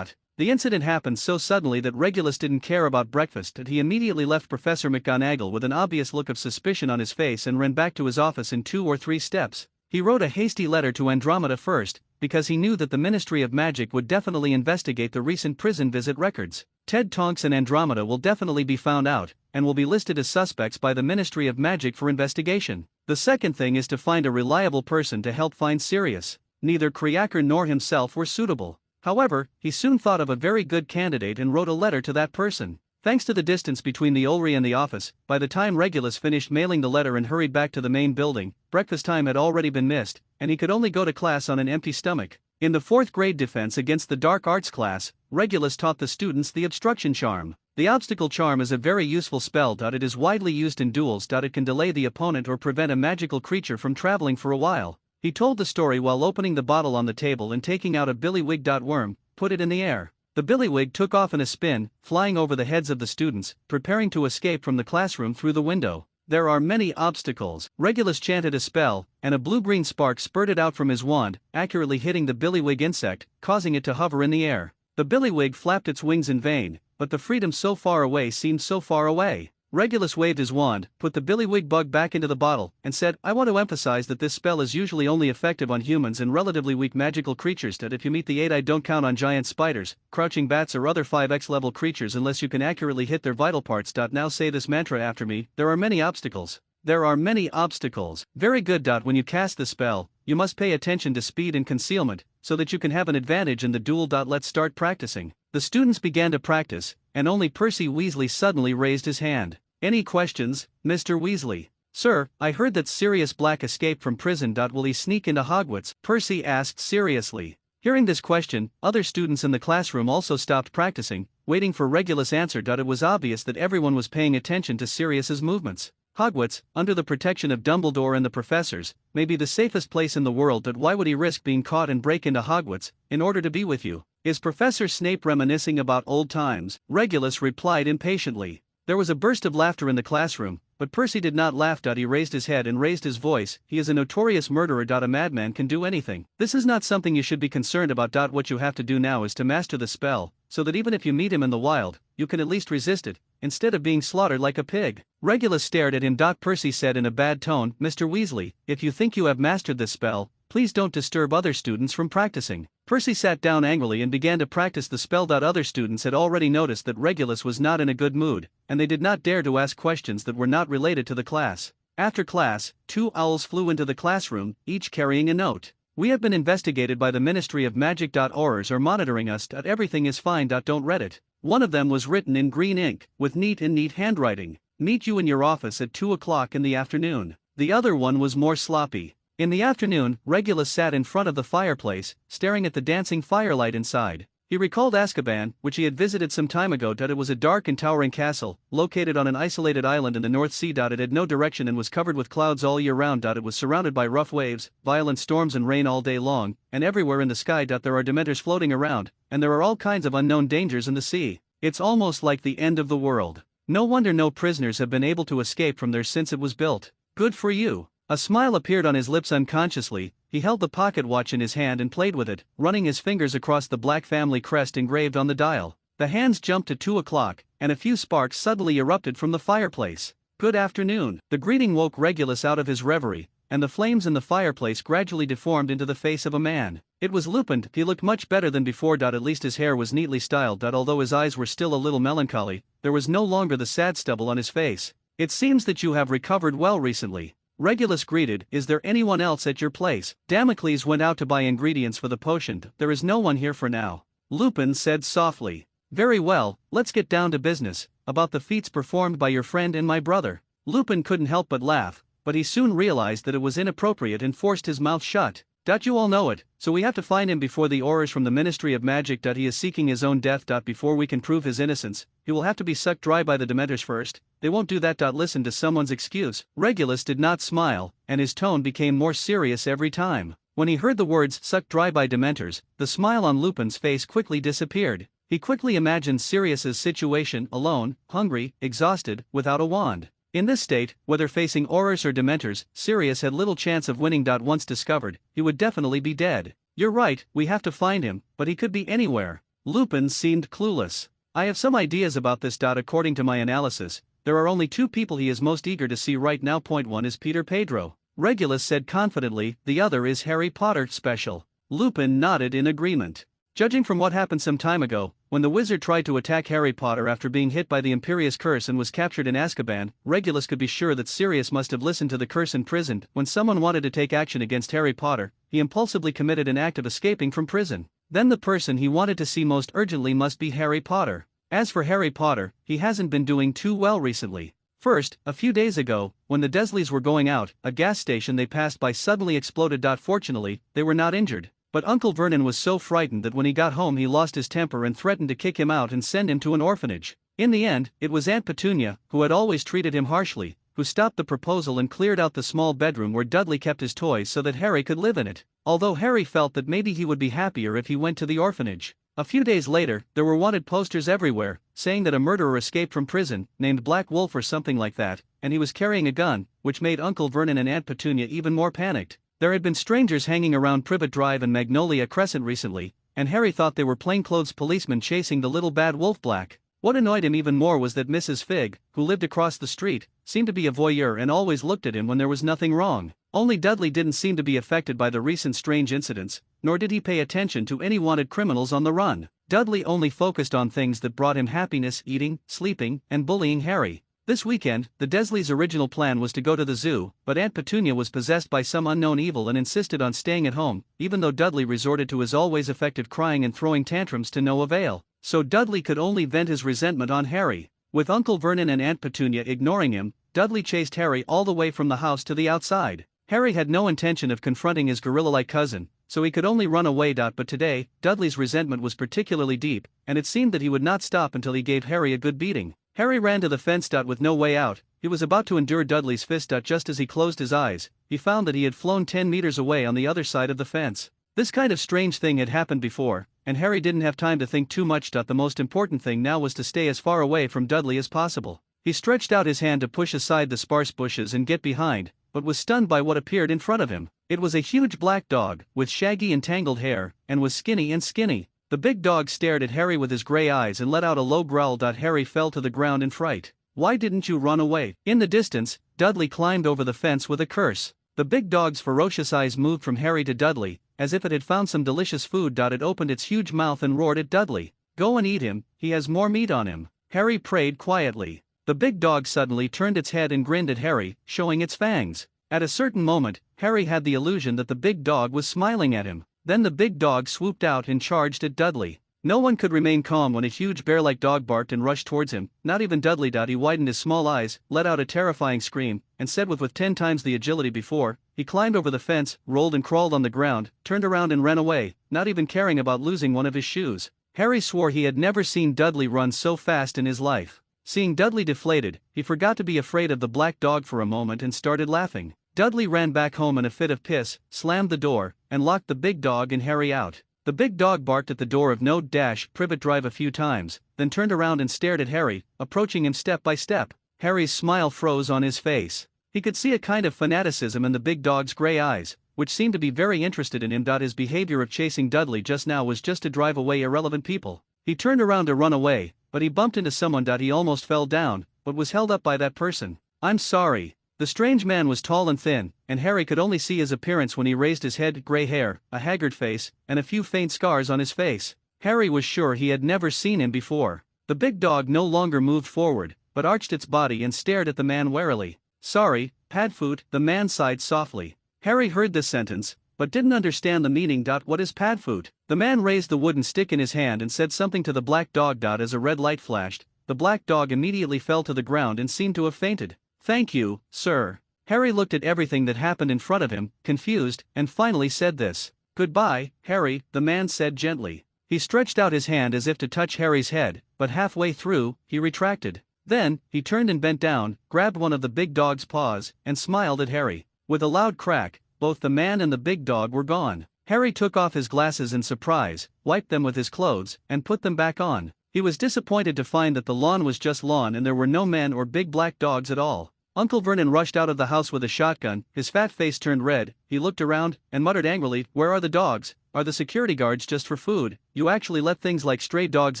The incident happened so suddenly that Regulus didn't care about breakfast, and he immediately left Professor McGonagall with an obvious look of suspicion on his face and ran back to his office in 2 or 3 steps. He wrote a hasty letter to Andromeda first, because he knew that the Ministry of Magic would definitely investigate the recent prison visit records. Ted Tonks and Andromeda will definitely be found out, and will be listed as suspects by the Ministry of Magic for investigation. The second thing is to find a reliable person to help find Sirius. Neither Kriaker nor himself were suitable. However, he soon thought of a very good candidate and wrote a letter to that person. Thanks to the distance between the Olry and the office, by the time Regulus finished mailing the letter and hurried back to the main building, breakfast time had already been missed, and he could only go to class on an empty stomach. In the 4th grade defense against the dark arts class, Regulus taught the students the obstruction charm. The obstacle charm is a very useful spell. It is widely used in duels. It can delay the opponent or prevent a magical creature from traveling for a while. He told the story while opening the bottle on the table and taking out a billywig. Worm, put it in the air. The billywig took off in a spin, flying over the heads of the students, preparing to escape from the classroom through the window. There are many obstacles. Regulus chanted a spell, and a blue-green spark spurted out from his wand, accurately hitting the billywig insect, causing it to hover in the air. The billywig flapped its wings in vain, but the freedom so far away seemed so far away. Regulus waved his wand, put the billywig bug back into the bottle, and said, "I want to emphasize that this spell is usually only effective on humans and relatively weak magical creatures. That if you meet the 8, I don't count on giant spiders, crouching bats or other 5x level creatures unless you can accurately hit their vital parts. Now say this mantra after me. There are many obstacles. There are many obstacles. Very good. When you cast the spell, you must pay attention to speed and concealment, so that you can have an advantage in the duel. Let's start practicing." The students began to practice, and only Percy Weasley suddenly raised his hand. "Any questions, Mr. Weasley?" "Sir, I heard that Sirius Black escaped from prison. Will he sneak into Hogwarts?" Percy asked seriously. Hearing this question, other students in the classroom also stopped practicing, waiting for Regulus' answer. It was obvious that everyone was paying attention to Sirius's movements. Hogwarts, under the protection of Dumbledore and the professors, may be the safest place in the world. Why would he risk being caught and break into Hogwarts, in order to be with you? Is Professor Snape reminiscing about old times? Regulus replied impatiently. There was a burst of laughter in the classroom, but Percy did not laugh. He raised his head and raised his voice. "He is a notorious murderer. A madman can do anything. This is not something you should be concerned about. What you have to do now is to master the spell, so that even if you meet him in the wild, you can at least resist it, instead of being slaughtered like a pig." Regulus stared at him. Percy said in a bad tone, "Mr. Weasley, if you think you have mastered this spell, please don't disturb other students from practicing." Percy sat down angrily and began to practice the spell. Other students had already noticed that Regulus was not in a good mood, and they did not dare to ask questions that were not related to the class. After class, 2 owls flew into the classroom, each carrying a note. "We have been investigated by the Ministry of Magic. Aurors are monitoring us. Everything is fine. Don't read it." One of them was written in green ink, with neat handwriting. "Meet you in your office at 2 o'clock in the afternoon." The other one was more sloppy. In the afternoon, Regulus sat in front of the fireplace, staring at the dancing firelight inside. He recalled Azkaban, which he had visited some time ago. It was a dark and towering castle, located on an isolated island in the North Sea. It had no direction and was covered with clouds all year round. It was surrounded by rough waves, violent storms and rain all day long, and everywhere in the sky. There are dementors floating around, and there are all kinds of unknown dangers in the sea. It's almost like the end of the world. No wonder no prisoners have been able to escape from there since it was built. Good for you. A smile appeared on his lips unconsciously. He held the pocket watch in his hand and played with it, running his fingers across the Black family crest engraved on the dial. The hands jumped to 2 o'clock, and a few sparks suddenly erupted from the fireplace. "Good afternoon." The greeting woke Regulus out of his reverie, and the flames in the fireplace gradually deformed into the face of a man. It was Lupin. He looked much better than before. At least his hair was neatly styled. Although his eyes were still a little melancholy, there was no longer the sad stubble on his face. "It seems that you have recovered well recently." Regulus greeted. "Is there anyone else at your place?" Damocles went out to buy ingredients for the potion. "There is no one here for now," Lupin said softly. "Very well, let's get down to business. About the feats performed by your friend and my brother." Lupin couldn't help but laugh, but he soon realized that it was inappropriate and forced his mouth shut. "You all know it, so we have to find him before the Aurors from the Ministry of Magic. He is seeking his own death. Before we can prove his innocence, he will have to be sucked dry by the Dementors first. They won't do that. Listen to someone's excuse." Regulus did not smile, and his tone became more serious every time. When he heard the words "sucked dry by Dementors," the smile on Lupin's face quickly disappeared. He quickly imagined Sirius's situation, alone, hungry, exhausted, without a wand. In this state, whether facing Aurors or Dementors, Sirius had little chance of winning. Once discovered, he would definitely be dead. "You're right, we have to find him, but he could be anywhere." Lupin seemed clueless. "I have some ideas about this. According to my analysis, there are only 2 people he is most eager to see right now. One is Peter Pedro," Regulus said confidently. "The other is Harry Potter special." Lupin nodded in agreement. Judging from what happened some time ago, when the wizard tried to attack Harry Potter after being hit by the Imperious Curse and was captured in Azkaban, Regulus could be sure that Sirius must have listened to the curse and prisoned. When someone wanted to take action against Harry Potter, he impulsively committed an act of escaping from prison. Then the person he wanted to see most urgently must be Harry Potter. As for Harry Potter, he hasn't been doing too well recently. First, a few days ago, when the Dursleys were going out, a gas station they passed by suddenly exploded. Fortunately, they were not injured. But Uncle Vernon was so frightened that when he got home he lost his temper and threatened to kick him out and send him to an orphanage. In the end, it was Aunt Petunia, who had always treated him harshly, who stopped the proposal and cleared out the small bedroom where Dudley kept his toys so that Harry could live in it. Although Harry felt that maybe he would be happier if he went to the orphanage. A few days later, there were wanted posters everywhere, saying that a murderer escaped from prison, named Black Wolf or something like that, and he was carrying a gun, which made Uncle Vernon and Aunt Petunia even more panicked. There had been strangers hanging around Privet Drive and Magnolia Crescent recently, and Harry thought they were plainclothes policemen chasing the little bad wolf Black. What annoyed him even more was that Mrs. Figg, who lived across the street, seemed to be a voyeur and always looked at him when there was nothing wrong. Only Dudley didn't seem to be affected by the recent strange incidents, nor did he pay attention to any wanted criminals on the run. Dudley only focused on things that brought him happiness: eating, sleeping, and bullying Harry. This weekend, the Dursleys' original plan was to go to the zoo, but Aunt Petunia was possessed by some unknown evil and insisted on staying at home, even though Dudley resorted to his always effective crying and throwing tantrums to no avail. So Dudley could only vent his resentment on Harry. With Uncle Vernon and Aunt Petunia ignoring him, Dudley chased Harry all the way from the house to the outside. Harry had no intention of confronting his gorilla-like cousin, so he could only run away. But today, Dudley's resentment was particularly deep, and it seemed that he would not stop until he gave Harry a good beating. Harry ran to the fence. With no way out, he was about to endure Dudley's fist. Just as he closed his eyes, he found that he had flown 10 meters away on the other side of the fence. This kind of strange thing had happened before, and Harry didn't have time to think too much. The most important thing now was to stay as far away from Dudley as possible. He stretched out his hand to push aside the sparse bushes and get behind, but was stunned by what appeared in front of him. It was a huge black dog, with shaggy and tangled hair, and was skinny. The big dog stared at Harry with his gray eyes and let out a low growl. Harry fell to the ground in fright. "Why didn't you run away?" In the distance, Dudley climbed over the fence with a curse. The big dog's ferocious eyes moved from Harry to Dudley, as if it had found some delicious food. It opened its huge mouth and roared at Dudley. "Go and eat him, he has more meat on him." Harry prayed quietly. The big dog suddenly turned its head and grinned at Harry, showing its fangs. At a certain moment, Harry had the illusion that the big dog was smiling at him. Then the big dog swooped out and charged at Dudley. No one could remain calm when a huge bear-like dog barked and rushed towards him, not even Dudley. He widened his small eyes, let out a terrifying scream, and said with 10 times the agility before, he climbed over the fence, rolled and crawled on the ground, turned around and ran away, not even caring about losing one of his shoes. Harry swore he had never seen Dudley run so fast in his life. Seeing Dudley deflated, he forgot to be afraid of the black dog for a moment and started laughing. Dudley ran back home in a fit of piss, slammed the door, and locked the big dog and Harry out. The big dog barked at the door of No. Privet Drive a few times, then turned around and stared at Harry, approaching him step by step. Harry's smile froze on his face. He could see a kind of fanaticism in the big dog's gray eyes, which seemed to be very interested in him. His behavior of chasing Dudley just now was just to drive away irrelevant people. He turned around to run away, but he bumped into someone. He almost fell down, but was held up by that person. "I'm sorry." The strange man was tall and thin, and Harry could only see his appearance when he raised his head. Gray hair, a haggard face, and a few faint scars on his face. Harry was sure he had never seen him before. The big dog no longer moved forward, but arched its body and stared at the man warily. "Sorry, Padfoot," the man sighed softly. Harry heard this sentence, but didn't understand the meaning. "What is Padfoot?" The man raised the wooden stick in his hand and said something to the black dog. As a red light flashed, the black dog immediately fell to the ground and seemed to have fainted. "Thank you, sir." Harry looked at everything that happened in front of him, confused, and finally said this. "Goodbye, Harry," the man said gently. He stretched out his hand as if to touch Harry's head, but halfway through, he retracted. Then, he turned and bent down, grabbed one of the big dog's paws, and smiled at Harry. With a loud crack, both the man and the big dog were gone. Harry took off his glasses in surprise, wiped them with his clothes, and put them back on. He was disappointed to find that the lawn was just lawn and there were no men or big black dogs at all. Uncle Vernon rushed out of the house with a shotgun, his fat face turned red. He looked around, and muttered angrily, "Where are the dogs? Are the security guards just for food? You actually let things like stray dogs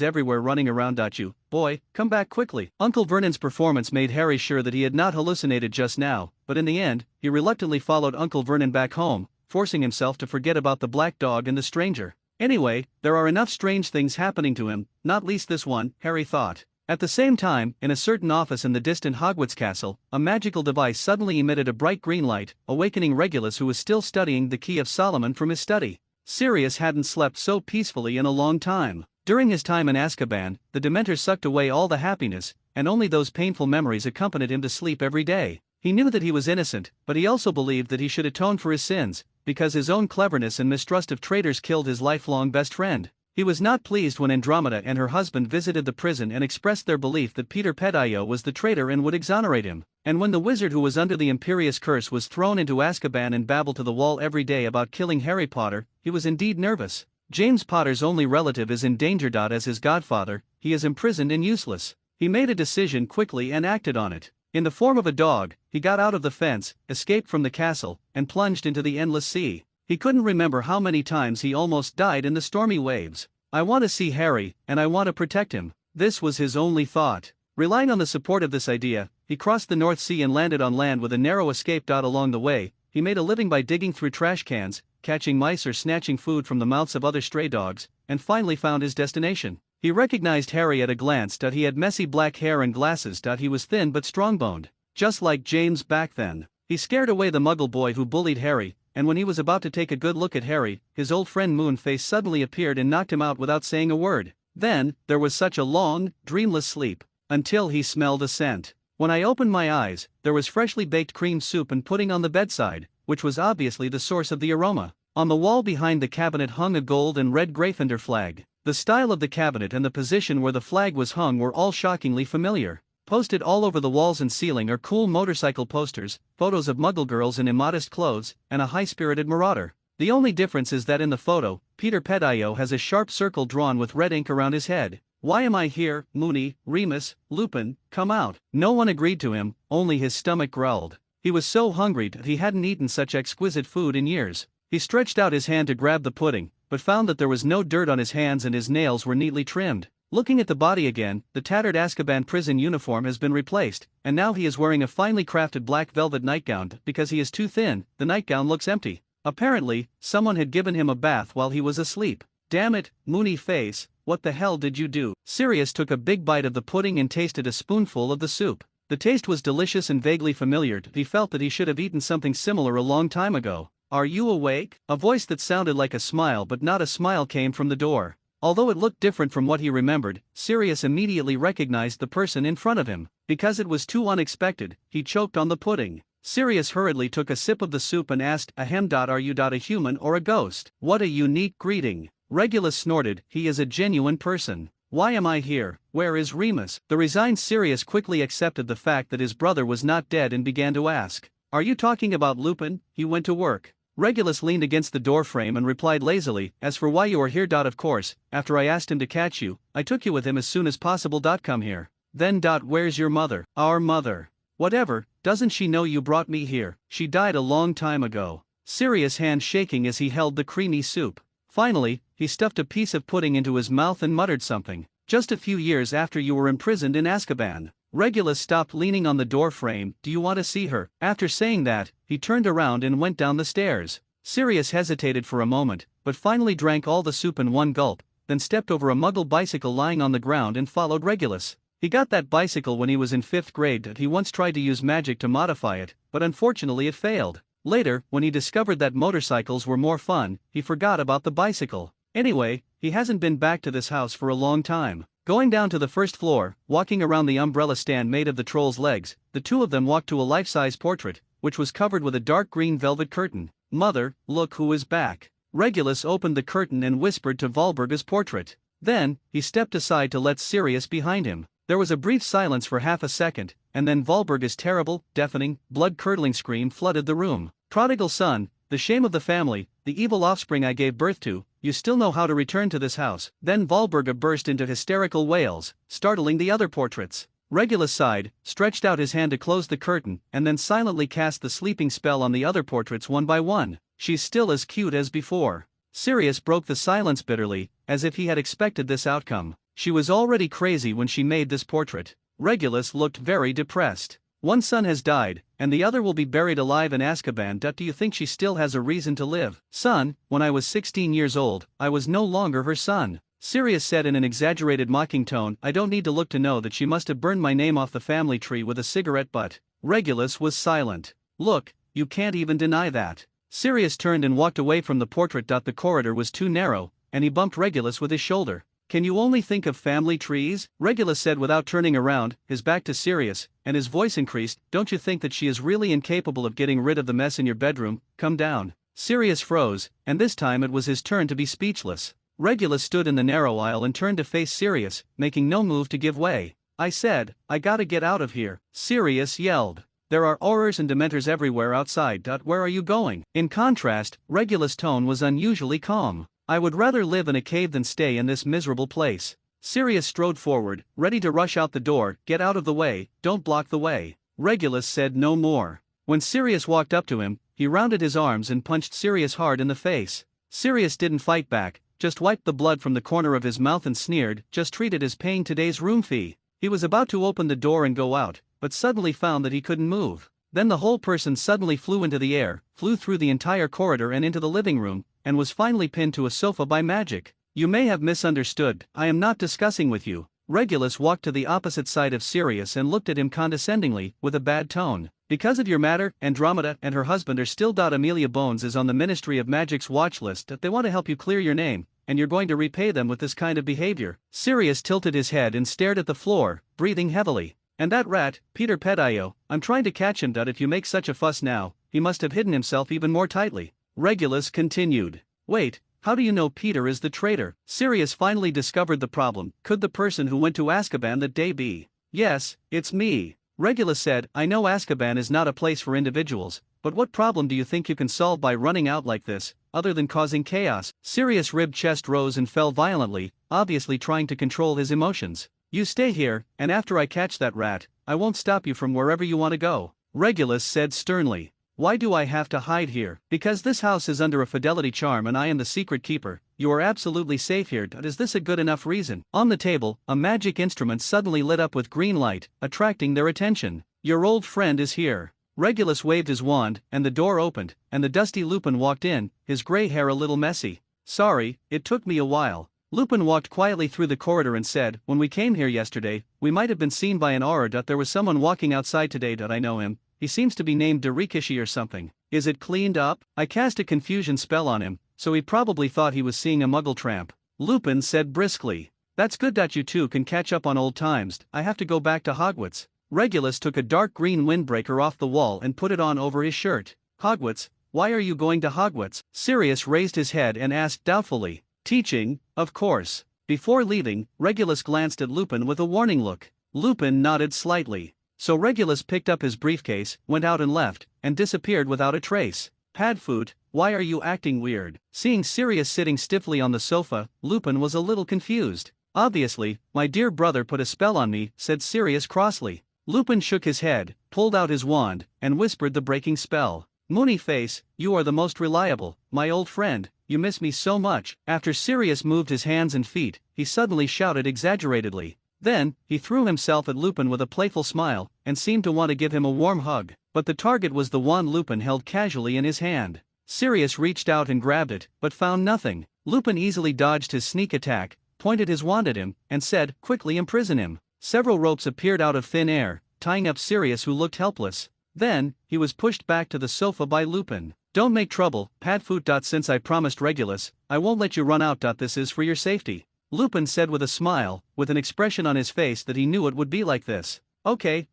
everywhere running around. You, boy, come back quickly." Uncle Vernon's performance made Harry sure that he had not hallucinated just now, but in the end, he reluctantly followed Uncle Vernon back home, forcing himself to forget about the black dog and the stranger. Anyway, there are enough strange things happening to him, not least this one, Harry thought. At the same time, in a certain office in the distant Hogwarts castle, a magical device suddenly emitted a bright green light, awakening Regulus, who was still studying the Key of Solomon, from his study. Sirius hadn't slept so peacefully in a long time. During his time in Azkaban, the Dementors sucked away all the happiness, and only those painful memories accompanied him to sleep every day. He knew that he was innocent, but he also believed that he should atone for his sins, because his own cleverness and mistrust of traitors killed his lifelong best friend. He was not pleased when Andromeda and her husband visited the prison and expressed their belief that Peter Pettigrew was the traitor and would exonerate him. And when the wizard who was under the Imperious Curse was thrown into Azkaban and babbled to the wall every day about killing Harry Potter, he was indeed nervous. James Potter's only relative is in danger. As his godfather, he is imprisoned and useless. He made a decision quickly and acted on it. In the form of a dog, he got out of the fence, escaped from the castle, and plunged into the endless sea. He couldn't remember how many times he almost died in the stormy waves. I want to see Harry, and I want to protect him. This was his only thought. Relying on the support of this idea, he crossed the North Sea and landed on land with a narrow escape. Along the way, he made a living by digging through trash cans, catching mice or snatching food from the mouths of other stray dogs, and finally found his destination. He recognized Harry at a glance. He had messy black hair and glasses. He was thin but strong-boned, just like James back then. He scared away the Muggle boy who bullied Harry, and when he was about to take a good look at Harry, his old friend Moonface suddenly appeared and knocked him out without saying a word. Then, there was such a long, dreamless sleep, until he smelled a scent. When I opened my eyes, there was freshly baked cream soup and pudding on the bedside, which was obviously the source of the aroma. On the wall behind the cabinet hung a gold and red Gryffindor flag. The style of the cabinet and the position where the flag was hung were all shockingly familiar. Posted all over the walls and ceiling are cool motorcycle posters, photos of Muggle girls in immodest clothes, and a high-spirited marauder. The only difference is that in the photo, Peter Pettigrew has a sharp circle drawn with red ink around his head. Why am I here, Moony, Remus, Lupin, come out? No one agreed to him, only his stomach growled. He was so hungry that he hadn't eaten such exquisite food in years. He stretched out his hand to grab the pudding, but found that there was no dirt on his hands and his nails were neatly trimmed. Looking at the body again, the tattered Azkaban prison uniform has been replaced, and now he is wearing a finely crafted black velvet nightgown. Because he is too thin, the nightgown looks empty. Apparently, someone had given him a bath while he was asleep. Damn it, Moony face, what the hell did you do? Sirius took a big bite of the pudding and tasted a spoonful of the soup. The taste was delicious and vaguely familiar. He felt that he should have eaten something similar a long time ago. Are you awake? A voice that sounded like a smile but not a smile came from the door. Although it looked different from what he remembered, Sirius immediately recognized the person in front of him. Because it was too unexpected, he choked on the pudding. Sirius hurriedly took a sip of the soup and asked, Ahem. Are you a human or a ghost? What a unique greeting. Regulus snorted, he is a genuine person. Why am I here? Where is Remus? The resigned Sirius quickly accepted the fact that his brother was not dead and began to ask, are you talking about Lupin? He went to work. Regulus leaned against the doorframe and replied lazily, as for why you are here. Of course, after I asked him to catch you, I took you with him as soon as possible. Come here. Then. Where's your mother? Our mother. Whatever, doesn't she know you brought me here? She died a long time ago. Sirius' hand shaking as he held the creamy soup. Finally, he stuffed a piece of pudding into his mouth and muttered something. Just a few years after you were imprisoned in Azkaban. Regulus stopped leaning on the door frame. Do you want to see her? After saying that, he turned around and went down the stairs. Sirius hesitated for a moment, but finally drank all the soup in one gulp, then stepped over a Muggle bicycle lying on the ground and followed Regulus. He got that bicycle when he was in 5th grade. He once tried to use magic to modify it, but unfortunately it failed. Later, when he discovered that motorcycles were more fun, he forgot about the bicycle. Anyway, he hasn't been back to this house for a long time. Going down to the first floor, walking around the umbrella stand made of the troll's legs, the two of them walked to a life-size portrait, which was covered with a dark green velvet curtain. Mother, look who is back. Regulus opened the curtain and whispered to Valburga's portrait. Then, he stepped aside to let Sirius behind him. There was a brief silence for half a second, and then Valburga's terrible, deafening, blood-curdling scream flooded the room. Prodigal son, the shame of the family, the evil offspring I gave birth to, you still know how to return to this house. Then Valburga burst into hysterical wails, startling the other portraits. Regulus sighed, stretched out his hand to close the curtain, and then silently cast the sleeping spell on the other portraits one by one. She's still as cute as before. Sirius broke the silence bitterly, as if he had expected this outcome. She was already crazy when she made this portrait. Regulus looked very depressed. One son has died, and the other will be buried alive in Azkaban. Do you think she still has a reason to live? Son, when I was 16 years old, I was no longer her son. Sirius said in an exaggerated mocking tone, I don't need to look to know that she must have burned my name off the family tree with a cigarette butt. Regulus was silent. Look, you can't even deny that. Sirius turned and walked away from the portrait. The corridor was too narrow, and he bumped Regulus with his shoulder. Can you only think of family trees? Regulus said without turning around, his back to Sirius, and his voice increased, don't you think that she is really incapable of getting rid of the mess in your bedroom? Come down. Sirius froze, and this time it was his turn to be speechless. Regulus stood in the narrow aisle and turned to face Sirius, making no move to give way. I said, I gotta get out of here, Sirius yelled. There are Aurors and Dementors everywhere outside. Where are you going? In contrast, Regulus' tone was unusually calm. I would rather live in a cave than stay in this miserable place. Sirius strode forward, ready to rush out the door. Get out of the way, don't block the way. Regulus said no more. When Sirius walked up to him, he rounded his arms and punched Sirius hard in the face. Sirius didn't fight back, just wiped the blood from the corner of his mouth and sneered, just treat it as paying today's room fee. He was about to open the door and go out, but suddenly found that he couldn't move. Then the whole person suddenly flew into the air, flew through the entire corridor and into the living room, and was finally pinned to a sofa by magic. You may have misunderstood, I am not discussing with you. Regulus walked to the opposite side of Sirius and looked at him condescendingly, with a bad tone. Because of your matter, Andromeda and her husband are still. Amelia Bones is on the Ministry of Magic's watch list. They want to help you clear your name, and you're going to repay them with this kind of behavior. Sirius tilted his head and stared at the floor, breathing heavily. And that rat, Peter Petio, I'm trying to catch him. If you make such a fuss now, he must have hidden himself even more tightly. Regulus continued. Wait, how do you know Peter is the traitor? Sirius finally discovered the problem. Could the person who went to Azkaban that day be? Yes, it's me. Regulus said, I know Azkaban is not a place for individuals, but what problem do you think you can solve by running out like this, other than causing chaos? Sirius' ribbed chest rose and fell violently, obviously trying to control his emotions. You stay here, and after I catch that rat, I won't stop you from wherever you want to go. Regulus said sternly. Why do I have to hide here? Because this house is under a fidelity charm and I am the secret keeper. You are absolutely safe here. Is this a good enough reason? On the table, a magic instrument suddenly lit up with green light, attracting their attention. Your old friend is here. Regulus waved his wand, and the door opened, and the dusty Lupin walked in, his gray hair a little messy. Sorry, it took me a while. Lupin walked quietly through the corridor and said, when we came here yesterday, we might have been seen by an aura. There was someone walking outside today. I know him. He seems to be named Darikishi or something. Is it cleaned up? I cast a confusion spell on him, so he probably thought he was seeing a muggle tramp. Lupin said briskly. That's good. You two can catch up on old times. I have to go back to Hogwarts. Regulus took a dark green windbreaker off the wall and put it on over his shirt. Hogwarts? Why are you going to Hogwarts? Sirius raised his head and asked doubtfully. Teaching, of course. Before leaving, Regulus glanced at Lupin with a warning look. Lupin nodded slightly. So Regulus picked up his briefcase, went out and left, and disappeared without a trace. Padfoot, why are you acting weird? Seeing Sirius sitting stiffly on the sofa, Lupin was a little confused. Obviously, my dear brother put a spell on me, said Sirius crossly. Lupin shook his head, pulled out his wand, and whispered the breaking spell. Moony face, you are the most reliable, my old friend, you miss me so much. After Sirius moved his hands and feet, he suddenly shouted exaggeratedly. Then, he threw himself at Lupin with a playful smile, and seemed to want to give him a warm hug, but the target was the wand Lupin held casually in his hand. Sirius reached out and grabbed it, but found nothing. Lupin easily dodged his sneak attack, pointed his wand at him, and said, quickly imprison him. Several ropes appeared out of thin air, tying up Sirius who looked helpless. Then, he was pushed back to the sofa by Lupin. Don't make trouble, Padfoot. Since I promised Regulus, I won't let you run out. This is for your safety. Lupin said with a smile, with an expression on his face that he knew it would be like this. Okay,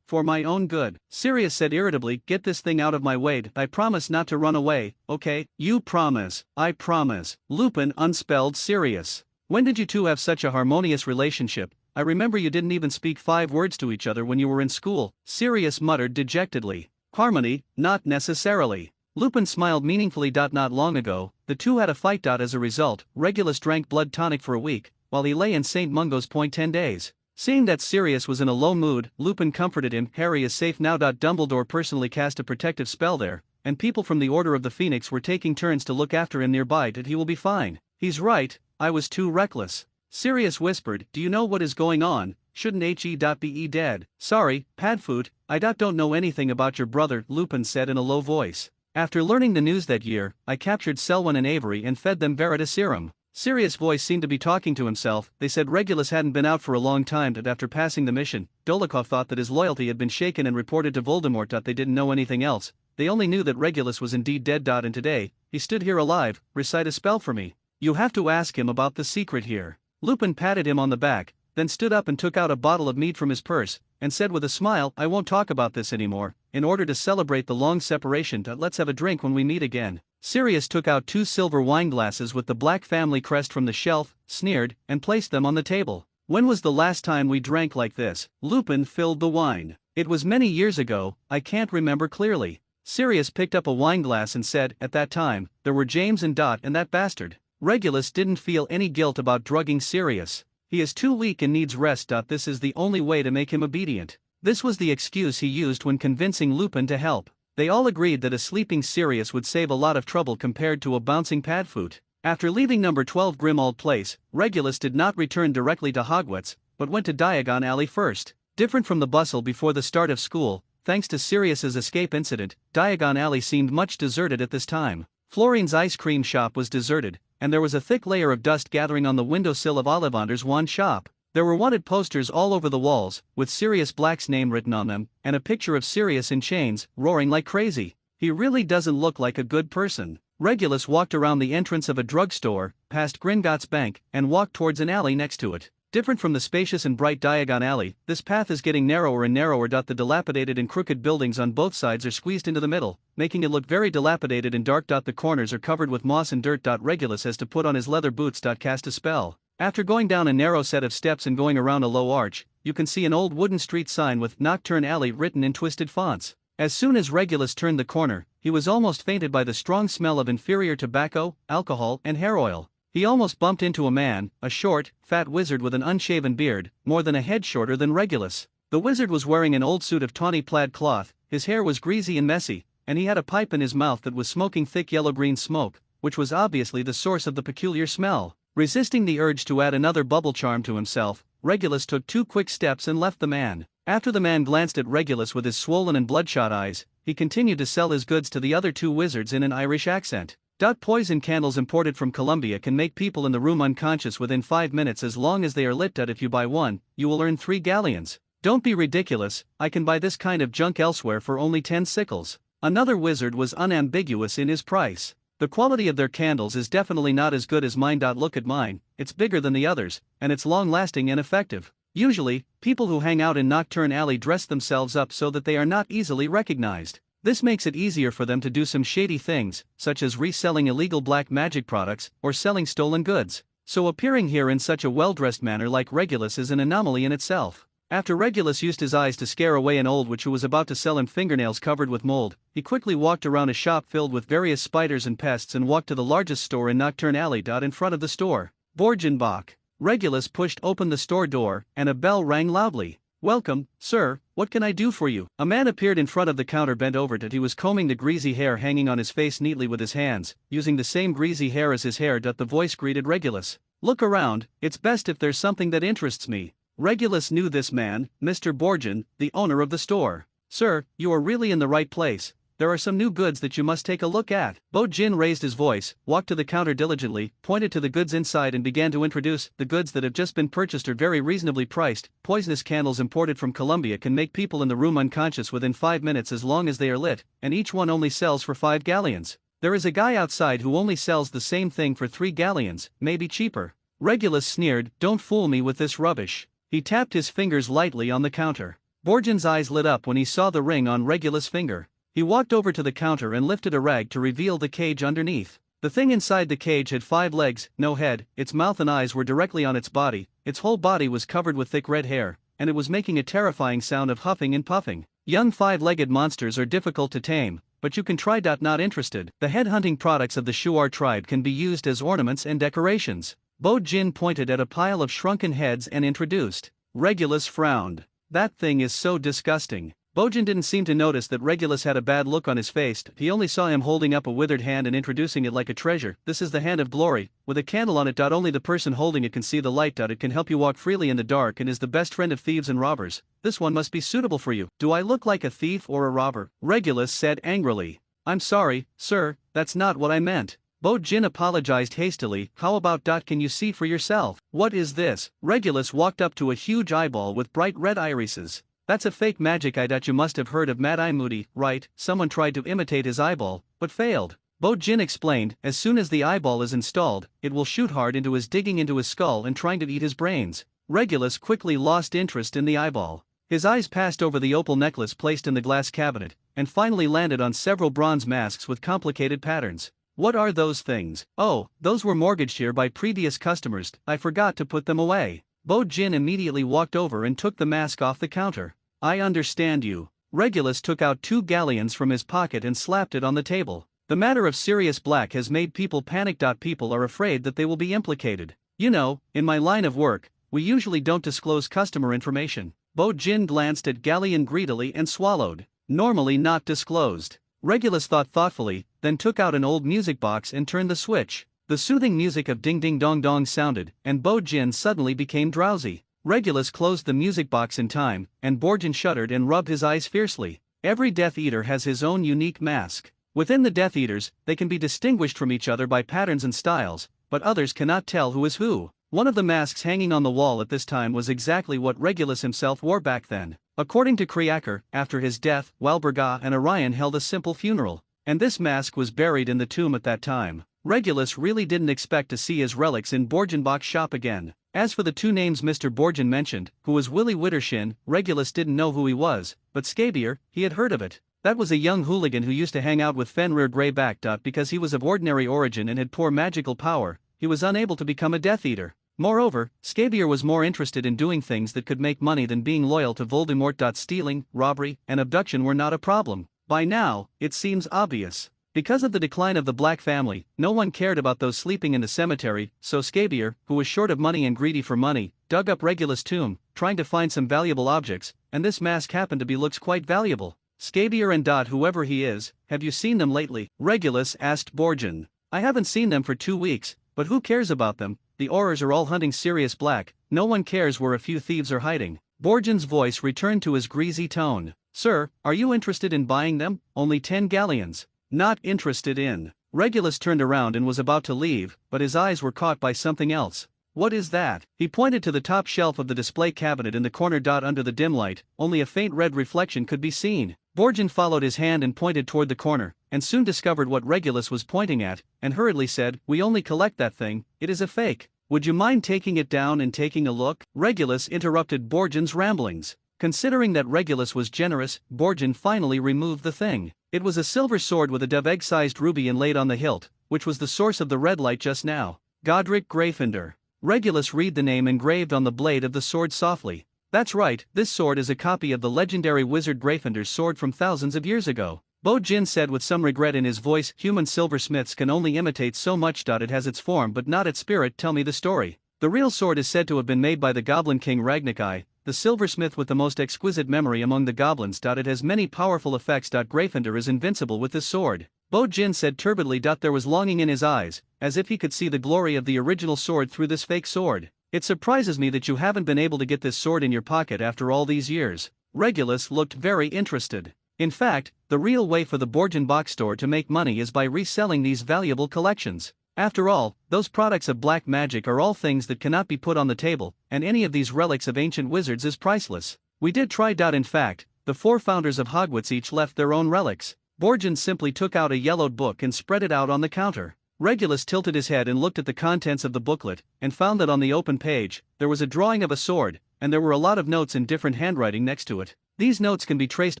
for my own good. Sirius said irritably, get this thing out of my way. I promise not to run away, okay? You promise. I promise. Lupin unspelled Sirius. When did you two have such a harmonious relationship? I remember you didn't even speak 5 words to each other when you were in school. Sirius muttered dejectedly. Harmony, not necessarily. Lupin smiled meaningfully. Not long ago, the two had a fight. As a result, Regulus drank blood tonic for a week, while he lay in St. Mungo's Point 10 days. Seeing that Sirius was in a low mood, Lupin comforted him. Harry is safe now. Dumbledore personally cast a protective spell there, and people from the Order of the Phoenix were taking turns to look after him nearby. He will be fine. He's right, I was too reckless. Sirius whispered, do you know what is going on? Shouldn't he be dead? Sorry, Padfoot, I don't know anything about your brother, Lupin said in a low voice. After learning the news that year, I captured Selwyn and Avery and fed them Veritaserum. Sirius' voice seemed to be talking to himself. They said Regulus hadn't been out for a long time. After passing the mission, Dolokhov thought that his loyalty had been shaken and reported to Voldemort. They didn't know anything else. They only knew that Regulus was indeed dead. And today, he stood here alive. Recite a spell for me. You have to ask him about the secret here. Lupin patted him on the back, then stood up and took out a bottle of mead from his purse, and said with a smile, I won't talk about this anymore. In order to celebrate the long separation, let's have a drink when we meet again. Sirius took out 2 silver wine glasses with the Black family crest from the shelf, sneered, and placed them on the table. When was the last time we drank like this? Lupin filled the wine. It was many years ago, I can't remember clearly. Sirius picked up a wineglass and said, at that time, there were James and Dot and that bastard. Regulus didn't feel any guilt about drugging Sirius. He is too weak and needs rest. This is the only way to make him obedient. This was the excuse he used when convincing Lupin to help. They all agreed that a sleeping Sirius would save a lot of trouble compared to a bouncing Padfoot. After leaving number 12 Grimald Place, Regulus did not return directly to Hogwarts, but went to Diagon Alley first. Different from the bustle before the start of school, thanks to Sirius's escape incident, Diagon Alley seemed much deserted at this time. Florine's ice cream shop was deserted, and there was a thick layer of dust gathering on the windowsill of Ollivander's wand shop. There were wanted posters all over the walls, with Sirius Black's name written on them, and a picture of Sirius in chains, roaring like crazy. He really doesn't look like a good person. Regulus walked around the entrance of a drugstore, past Gringotts Bank, and walked towards an alley next to it. Different from the spacious and bright Diagon Alley, this path is getting narrower and narrower. The dilapidated and crooked buildings on both sides are squeezed into the middle, making it look very dilapidated and dark. The corners are covered with moss and dirt. Regulus has to put on his leather boots. Cast a spell. After going down a narrow set of steps and going around a low arch, you can see an old wooden street sign with Nocturne Alley written in twisted fonts. As soon as Regulus turned the corner, he was almost fainted by the strong smell of inferior tobacco, alcohol, and hair oil. He almost bumped into a man, a short, fat wizard with an unshaven beard, more than a head shorter than Regulus. The wizard was wearing an old suit of tawny plaid cloth, his hair was greasy and messy, and he had a pipe in his mouth that was smoking thick yellow-green smoke, which was obviously the source of the peculiar smell. Resisting the urge to add another bubble charm to himself, Regulus took 2 quick steps and left the man. After the man glanced at Regulus with his swollen and bloodshot eyes, he continued to sell his goods to the other 2 wizards in an Irish accent. Poison candles imported from Colombia can make people in the room unconscious within 5 minutes as long as they are lit. If you buy one, you will earn 3 galleons. Don't be ridiculous, I can buy this kind of junk elsewhere for only 10 sickles. Another wizard was unambiguous in his price. The quality of their candles is definitely not as good as mine. Look at mine, it's bigger than the others, and it's long-lasting and effective. Usually, people who hang out in Nocturne Alley dress themselves up so that they are not easily recognized. This makes it easier for them to do some shady things, such as reselling illegal black magic products or selling stolen goods. So appearing here in such a well-dressed manner like Regulus is an anomaly in itself. After Regulus used his eyes to scare away an old witch who was about to sell him fingernails covered with mold, he quickly walked around a shop filled with various spiders and pests and walked to the largest store in Nocturne Alley. In front of the store, Borgenbach. Regulus pushed open the store door, and a bell rang loudly. "Welcome, sir, what can I do for you?" A man appeared in front of the counter, bent over it. He was combing the greasy hair hanging on his face neatly with his hands, using the same greasy hair as his hair. The voice greeted Regulus. "Look around, it's best if there's something that interests me." Regulus knew this man, Mr. Borgen, the owner of the store. "Sir, you are really in the right place. There are some new goods that you must take a look at." Borgen raised his voice, walked to the counter diligently, pointed to the goods inside and began to introduce. "The goods that have just been purchased are very reasonably priced. Poisonous candles imported from Colombia can make people in the room unconscious within 5 minutes as long as they are lit, and each one only sells for 5 galleons. There is a guy outside who only sells the same thing for 3 galleons, maybe cheaper." Regulus sneered, "Don't fool me with this rubbish." He tapped his fingers lightly on the counter. Borgen's eyes lit up when he saw the ring on Regulus' finger. He walked over to the counter and lifted a rag to reveal the cage underneath. The thing inside the cage had 5 legs, no head, its mouth and eyes were directly on its body, its whole body was covered with thick red hair, and it was making a terrifying sound of huffing and puffing. Young 5-legged monsters are difficult to tame, but you can try. Not interested. The head-hunting products of the Shuar tribe can be used as ornaments and decorations. Borgen pointed at a pile of shrunken heads and introduced. Regulus frowned. "That thing is so disgusting." Borgen didn't seem to notice that Regulus had a bad look on his face. He only saw him holding up a withered hand and introducing it like a treasure. "This is the hand of glory, with a candle on it. Only the person holding it can see the light. It can help you walk freely in the dark and is the best friend of thieves and robbers. This one must be suitable for you." "Do I look like a thief or a robber?" Regulus said angrily. "I'm sorry, sir, that's not what I meant." Borgen apologized hastily. "How about can you see for yourself?" "What is this?" Regulus walked up to a huge eyeball with bright red irises. "That's a fake magic eye. You must have heard of Mad Eye Moody, right? Someone tried to imitate his eyeball, but failed." Borgen explained, "As soon as the eyeball is installed, it will shoot hard into his, digging into his skull and trying to eat his brains." Regulus quickly lost interest in the eyeball. His eyes passed over the opal necklace placed in the glass cabinet, and finally landed on several bronze masks with complicated patterns. "What are those things?" "Oh, those were mortgaged here by previous customers. I forgot to put them away." Borgen immediately walked over and took the mask off the counter. "I understand you." Regulus took out 2 galleons from his pocket and slapped it on the table. The matter of Sirius Black has made people panic. People are afraid that they will be implicated. You know, in my line of work, we usually don't disclose customer information. Bo Jin glanced at Galleon greedily and swallowed. Normally not disclosed. Regulus thought thoughtfully, then took out an old music box and turned the switch. The soothing music of ding ding dong dong sounded, and Bo Jin suddenly became drowsy. Regulus closed the music box in time, and Borgin shuddered and rubbed his eyes fiercely. Every Death Eater has his own unique mask. Within the Death Eaters, they can be distinguished from each other by patterns and styles, but others cannot tell who is who. One of the masks hanging on the wall at this time was exactly what Regulus himself wore back then. According to Kriaker, after his death, Walburga and Orion held a simple funeral, and this mask was buried in the tomb at that time. Regulus really didn't expect to see his relics in Borgenbach's shop again. As for the two names Mr. Borgin mentioned, who was Willie Wittershin, Regulus didn't know who he was, but Scabier, he had heard of it. That was a young hooligan who used to hang out with Fenrir Greyback. Because he was of ordinary origin and had poor magical power, he was unable to become a Death Eater. Moreover, Scabier was more interested in doing things that could make money than being loyal to Voldemort. Stealing, robbery, and abduction were not a problem. By now, it seems obvious. Because of the decline of the Black family, no one cared about those sleeping in the cemetery, so Scabier, who was short of money and greedy for money, dug up Regulus' tomb, trying to find some valuable objects, and this mask happened to be looks quite valuable. Scabier and whoever he is, have you seen them lately? Regulus asked Borgin. I haven't seen them for 2 weeks, but who cares about them? The Aurors are all hunting Sirius Black, no one cares where a few thieves are hiding. Borgin's voice returned to his greasy tone. Sir, are you interested in buying them? Only 10 galleons. Not interested in. Regulus turned around and was about to leave, but his eyes were caught by something else. What is that? He pointed to the top shelf of the display cabinet in the corner. Under the dim light, only a faint red reflection could be seen. Borgin followed his hand and pointed toward the corner, and soon discovered what Regulus was pointing at, and hurriedly said, "We only collect that thing, it is a fake. Would you mind taking it down and taking a look?" Regulus interrupted Borgin's ramblings. Considering that Regulus was generous, Borgin finally removed the thing. It was a silver sword with a dove egg-sized ruby inlaid on the hilt, which was the source of the red light just now. Godric Gryffindor. Regulus read the name engraved on the blade of the sword softly. That's right, this sword is a copy of the legendary wizard Gryffindor's sword from thousands of years ago. Bo Jin said with some regret in his voice, human silversmiths can only imitate so much. It has its form but not its spirit. Tell me the story. The real sword is said to have been made by the Goblin King Ragnakai, the silversmith with the most exquisite memory among the goblins. It has many powerful effects. Gryffindor is invincible with this sword. Bo Jin said turbidly. There was longing in his eyes, as if he could see the glory of the original sword through this fake sword. It surprises me that you haven't been able to get this sword in your pocket after all these years. Regulus looked very interested. In fact, the real way for the Borgin box store to make money is by reselling these valuable collections. After all, those products of black magic are all things that cannot be put on the table, and any of these relics of ancient wizards is priceless. We did try. In fact, the 4 founders of Hogwarts each left their own relics. Borgin simply took out a yellowed book and spread it out on the counter. Regulus tilted his head and looked at the contents of the booklet, and found that on the open page, there was a drawing of a sword, and there were a lot of notes in different handwriting next to it. These notes can be traced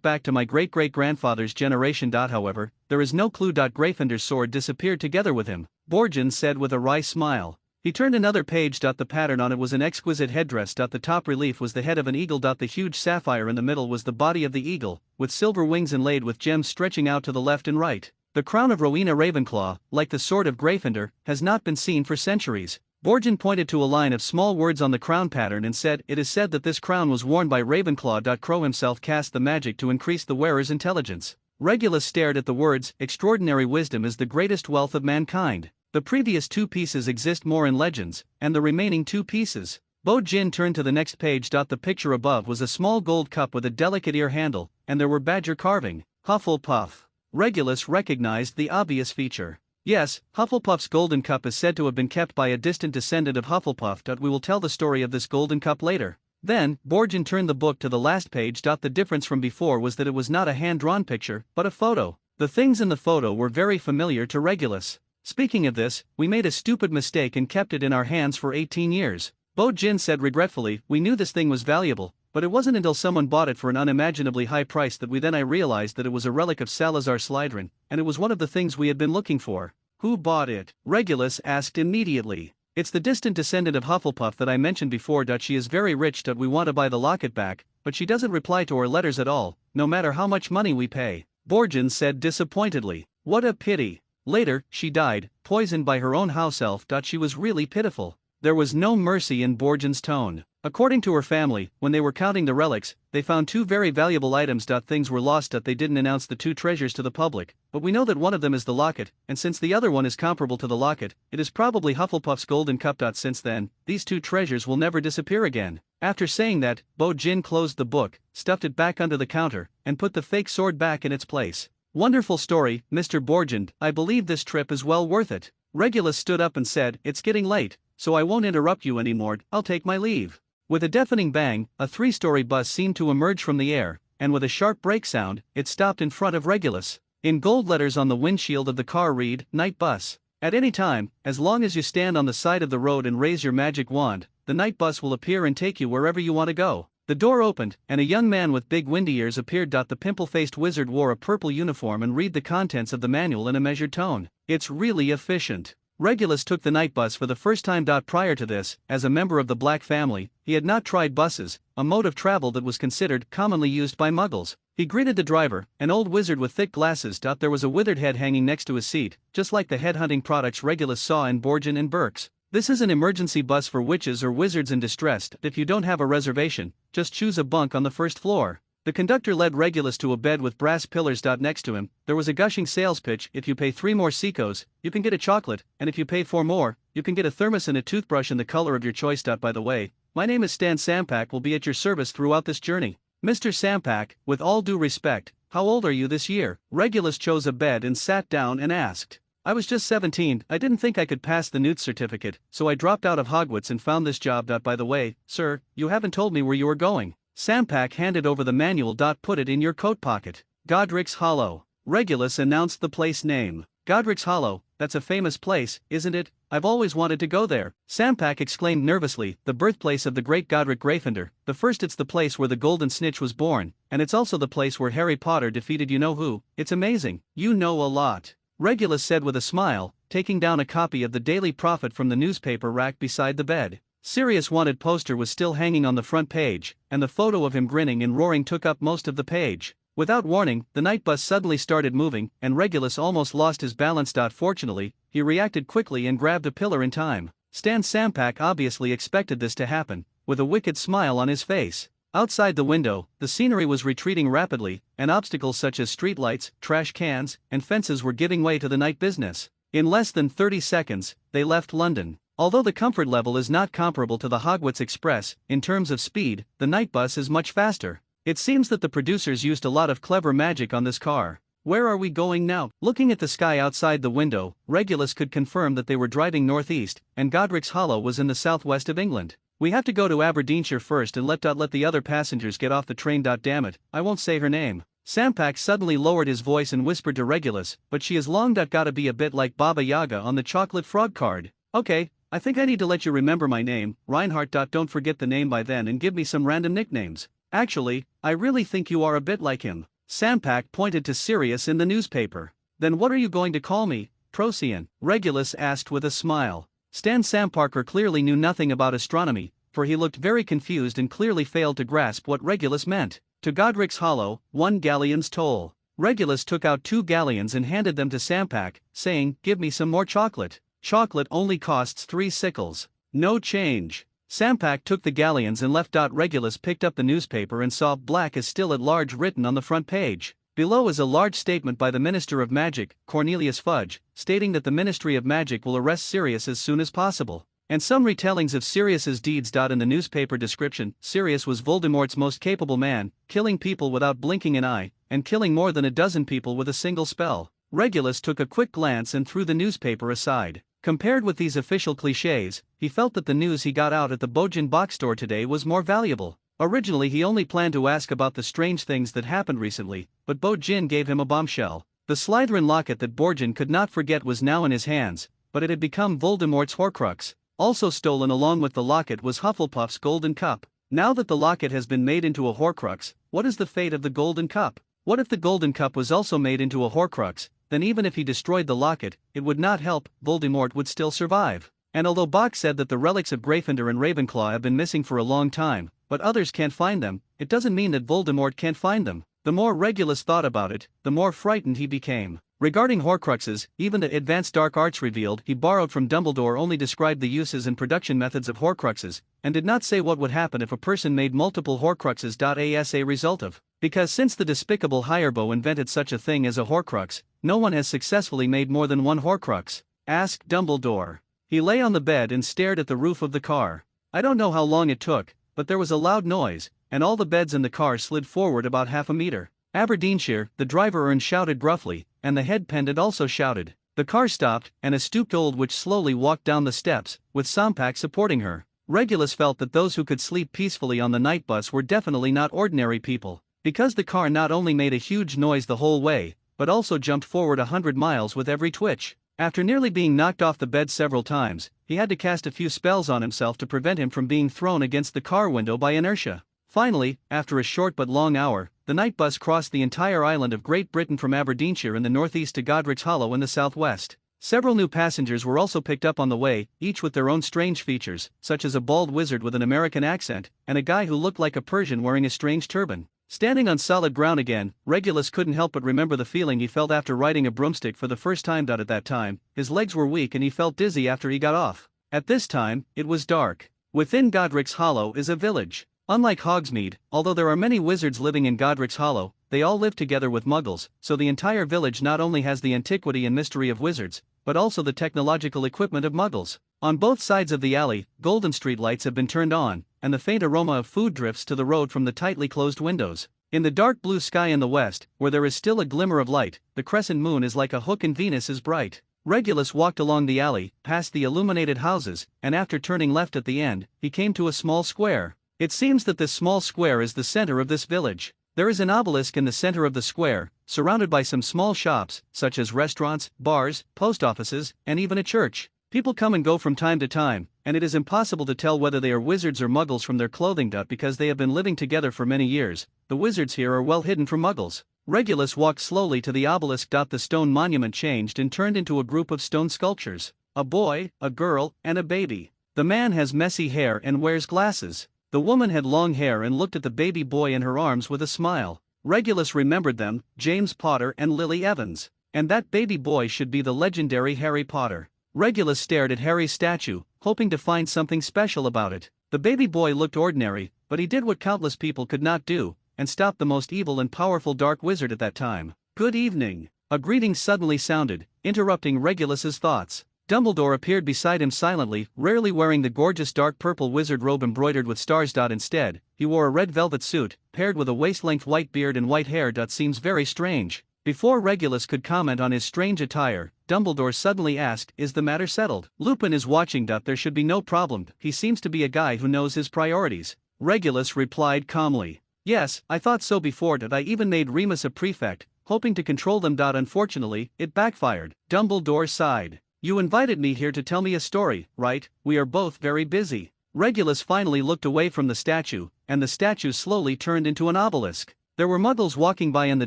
back to my great-great-grandfather's generation. However, there is no clue. Gryffindor's sword disappeared together with him, Borgin said with a wry smile. He turned another page. The pattern on it was an exquisite headdress. The top relief was the head of an eagle. The huge sapphire in the middle was the body of the eagle, with silver wings inlaid with gems stretching out to the left and right. The crown of Rowena Ravenclaw, like the sword of Gryffindor, has not been seen for centuries. Borgin pointed to a line of small words on the crown pattern and said, "It is said that this crown was worn by Ravenclaw." Crow himself cast the magic to increase the wearer's intelligence. Regulus stared at the words, "Extraordinary wisdom is the greatest wealth of mankind." The previous 2 pieces exist more in legends, and the remaining 2 pieces. Bo Jin turned to the next page. The picture above was a small gold cup with a delicate ear handle, and there were badger carving. Hufflepuff. Regulus recognized the obvious feature. Yes, Hufflepuff's golden cup is said to have been kept by a distant descendant of Hufflepuff. We will tell the story of this golden cup later. Then, Borgin turned the book to the last page. The difference from before was that it was not a hand-drawn picture, but a photo. The things in the photo were very familiar to Regulus. Speaking of this, we made a stupid mistake and kept it in our hands for 18 years. Bo Jin said regretfully, "We knew this thing was valuable, but it wasn't until someone bought it for an unimaginably high price that I realized that it was a relic of Salazar Slytherin, and it was one of the things we had been looking for." "Who bought it?" Regulus asked immediately. "It's the distant descendant of Hufflepuff that I mentioned before. She is very rich. We want to buy the locket back, but she doesn't reply to our letters at all, no matter how much money we pay." Borgin said disappointedly. What a pity. Later, she died, poisoned by her own house elf. She was really pitiful. There was no mercy in Borgin's tone. According to her family, when they were counting the relics, they found two very valuable items. Things were lost. They didn't announce the two treasures to the public, but we know that one of them is the locket, and since the other one is comparable to the locket, it is probably Hufflepuff's golden cup. Since then, these two treasures will never disappear again. After saying that, Bo-Jin closed the book, stuffed it back under the counter, and put the fake sword back in its place. Wonderful story, Mr. Borgin. I believe this trip is well worth it. Regulus stood up and said, "It's getting late, so I won't interrupt you anymore. I'll take my leave." With a deafening bang, a three-story bus seemed to emerge from the air, and with a sharp brake sound, it stopped in front of Regulus. In gold letters on the windshield of the car read, "Night Bus." At any time, as long as you stand on the side of the road and raise your magic wand, the night bus will appear and take you wherever you want to go. The door opened, and a young man with big windy ears appeared. The pimple-faced wizard wore a purple uniform and read the contents of the manual in a measured tone. It's really efficient. Regulus took the night bus for the first time. Prior to this, as a member of the Black family, he had not tried buses, a mode of travel that was considered commonly used by muggles. He greeted the driver, an old wizard with thick glasses. There was a withered head hanging next to his seat, just like the headhunting products Regulus saw in Borgin and Burke's. This is an emergency bus for witches or wizards in distress. If you don't have a reservation, just choose a bunk on the first floor. The conductor led Regulus to a bed with brass pillars. Next to him, there was a gushing sales pitch. If you pay 3 more sequos, you can get a chocolate, and if you pay 4 more, you can get a thermos and a toothbrush in the color of your choice. By the way, my name is Stan Sampak. Will be at your service throughout this journey. Mr. Sampak, with all due respect, how old are you this year? Regulus chose a bed and sat down and asked. I was just 17, I didn't think I could pass the Newt certificate, so I dropped out of Hogwarts and found this job. By the way, sir, you haven't told me where you are going. Sampak handed over the manual. Put it in your coat pocket. Godric's Hollow. Regulus announced the place name. Godric's Hollow, that's a famous place, isn't it? I've always wanted to go there. Sampak exclaimed nervously, the birthplace of the great Godric Gryffindor. The first, it's the place where the Golden Snitch was born, and it's also the place where Harry Potter defeated you-know-who. It's amazing. You know a lot. Regulus said with a smile, taking down a copy of the Daily Prophet from the newspaper rack beside the bed. Sirius Wanted poster was still hanging on the front page, and the photo of him grinning and roaring took up most of the page. Without warning, the night bus suddenly started moving, and Regulus almost lost his balance. Fortunately, he reacted quickly and grabbed a pillar in time. Stan Sampak obviously expected this to happen, with a wicked smile on his face. Outside the window, the scenery was retreating rapidly, and obstacles such as streetlights, trash cans, and fences were giving way to the night business. In less than 30 seconds, they left London. Although the comfort level is not comparable to the Hogwarts Express, in terms of speed, the night bus is much faster. It seems that the producers used a lot of clever magic on this car. Where are we going now? Looking at the sky outside the window, Regulus could confirm that they were driving northeast, and Godric's Hollow was in the southwest of England. We have to go to Aberdeenshire first and let the other passengers get off the train. Damn it, I won't say her name. Sampak suddenly lowered his voice and whispered to Regulus, but she is long. Gotta be a bit like Baba Yaga on the chocolate frog card. Okay, I think I need to let you remember my name, Reinhardt. Don't forget the name by then and give me some random nicknames. Actually, I really think you are a bit like him. Sampak pointed to Sirius in the newspaper. Then what are you going to call me? Procyon, Regulus asked with a smile. Stan Samparker clearly knew nothing about astronomy, for he looked very confused and clearly failed to grasp what Regulus meant. To Godric's Hollow, 1 galleon's toll. Regulus took out 2 galleons and handed them to Sampak, saying, give me some more chocolate. Chocolate only costs 3 sickles. No change. Sampak took the galleons and left. Regulus picked up the newspaper and saw Black is still at large written on the front page. Below is a large statement by the Minister of Magic, Cornelius Fudge, stating that the Ministry of Magic will arrest Sirius as soon as possible. And some retellings of Sirius's deeds. In the newspaper description, Sirius was Voldemort's most capable man, killing people without blinking an eye, and killing more than a dozen people with a single spell. Regulus took a quick glance and threw the newspaper aside. Compared with these official clichés, he felt that the news he got out at the Bojin box store today was more valuable. Originally he only planned to ask about the strange things that happened recently, but Bo-Jin gave him a bombshell. The Slytherin locket that Borgin could not forget was now in his hands, but it had become Voldemort's Horcrux. Also stolen along with the locket was Hufflepuff's golden cup. Now that the locket has been made into a Horcrux, what is the fate of the golden cup? What if the golden cup was also made into a Horcrux? Then even if he destroyed the locket, it would not help, Voldemort would still survive. And although Bach said that the relics of Gryffindor and Ravenclaw have been missing for a long time, but others can't find them, it doesn't mean that Voldemort can't find them. The more Regulus thought about it, the more frightened he became. Regarding Horcruxes, even the advanced dark arts revealed he borrowed from Dumbledore only described the uses and production methods of Horcruxes, and did not say what would happen if a person made multiple Horcruxes. As a result of, because since the despicable Hirebo invented such a thing as a Horcrux, no one has successfully made more than one Horcrux. Asked Dumbledore. He lay on the bed and stared at the roof of the car. I don't know how long it took, but there was a loud noise, and all the beds in the car slid forward about half a meter. Aberdeenshire, the driver shouted gruffly, and the head pendant also shouted. The car stopped, and a stooped old witch slowly walked down the steps, with Sampak supporting her. Regulus felt that those who could sleep peacefully on the night bus were definitely not ordinary people, because the car not only made a huge noise the whole way, but also jumped forward 100 miles with every twitch. After nearly being knocked off the bed several times, he had to cast a few spells on himself to prevent him from being thrown against the car window by inertia. Finally, after a short but long hour, the night bus crossed the entire island of Great Britain from Aberdeenshire in the northeast to Godric's Hollow in the southwest. Several new passengers were also picked up on the way, each with their own strange features, such as a bald wizard with an American accent, and a guy who looked like a Persian wearing a strange turban. Standing on solid ground again, Regulus couldn't help but remember the feeling he felt after riding a broomstick for the first time. At that time, his legs were weak and he felt dizzy after he got off. At this time, it was dark. Within Godric's Hollow is a village. Unlike Hogsmeade, although there are many wizards living in Godric's Hollow, they all live together with muggles, so the entire village not only has the antiquity and mystery of wizards, but also the technological equipment of muggles. On both sides of the alley, golden street lights have been turned on, and the faint aroma of food drifts to the road from the tightly closed windows. In the dark blue sky in the west, where there is still a glimmer of light, the crescent moon is like a hook and Venus is bright. Regulus walked along the alley, past the illuminated houses, and after turning left at the end, he came to a small square. It seems that this small square is the center of this village. There is an obelisk in the center of the square, surrounded by some small shops, such as restaurants, bars, post offices, and even a church. People come and go from time to time, and it is impossible to tell whether they are wizards or muggles from their clothing. Because they have been living together for many years, the wizards here are well hidden from muggles. Regulus walked slowly to the obelisk. The stone monument changed and turned into a group of stone sculptures. A boy, a girl, and a baby. The man has messy hair and wears glasses. The woman had long hair and looked at the baby boy in her arms with a smile. Regulus remembered them, James Potter and Lily Evans. And that baby boy should be the legendary Harry Potter. Regulus stared at Harry's statue, hoping to find something special about it. The baby boy looked ordinary, but he did what countless people could not do, and stopped the most evil and powerful dark wizard at that time. Good evening. A greeting suddenly sounded, interrupting Regulus's thoughts. Dumbledore appeared beside him silently, rarely wearing the gorgeous dark purple wizard robe embroidered with stars. Instead, he wore a red velvet suit, paired with a waist-length white beard and white hair. Seems very strange. Before Regulus could comment on his strange attire, Dumbledore suddenly asked, "Is the matter settled? Lupin is watching. There should be no problem. He seems to be a guy who knows his priorities." Regulus replied calmly. "Yes, I thought so before. I even made Remus a prefect, hoping to control them. Unfortunately, it backfired." Dumbledore sighed. "You invited me here to tell me a story, right? We are both very busy." Regulus finally looked away from the statue, and the statue slowly turned into an obelisk. There were muggles walking by in the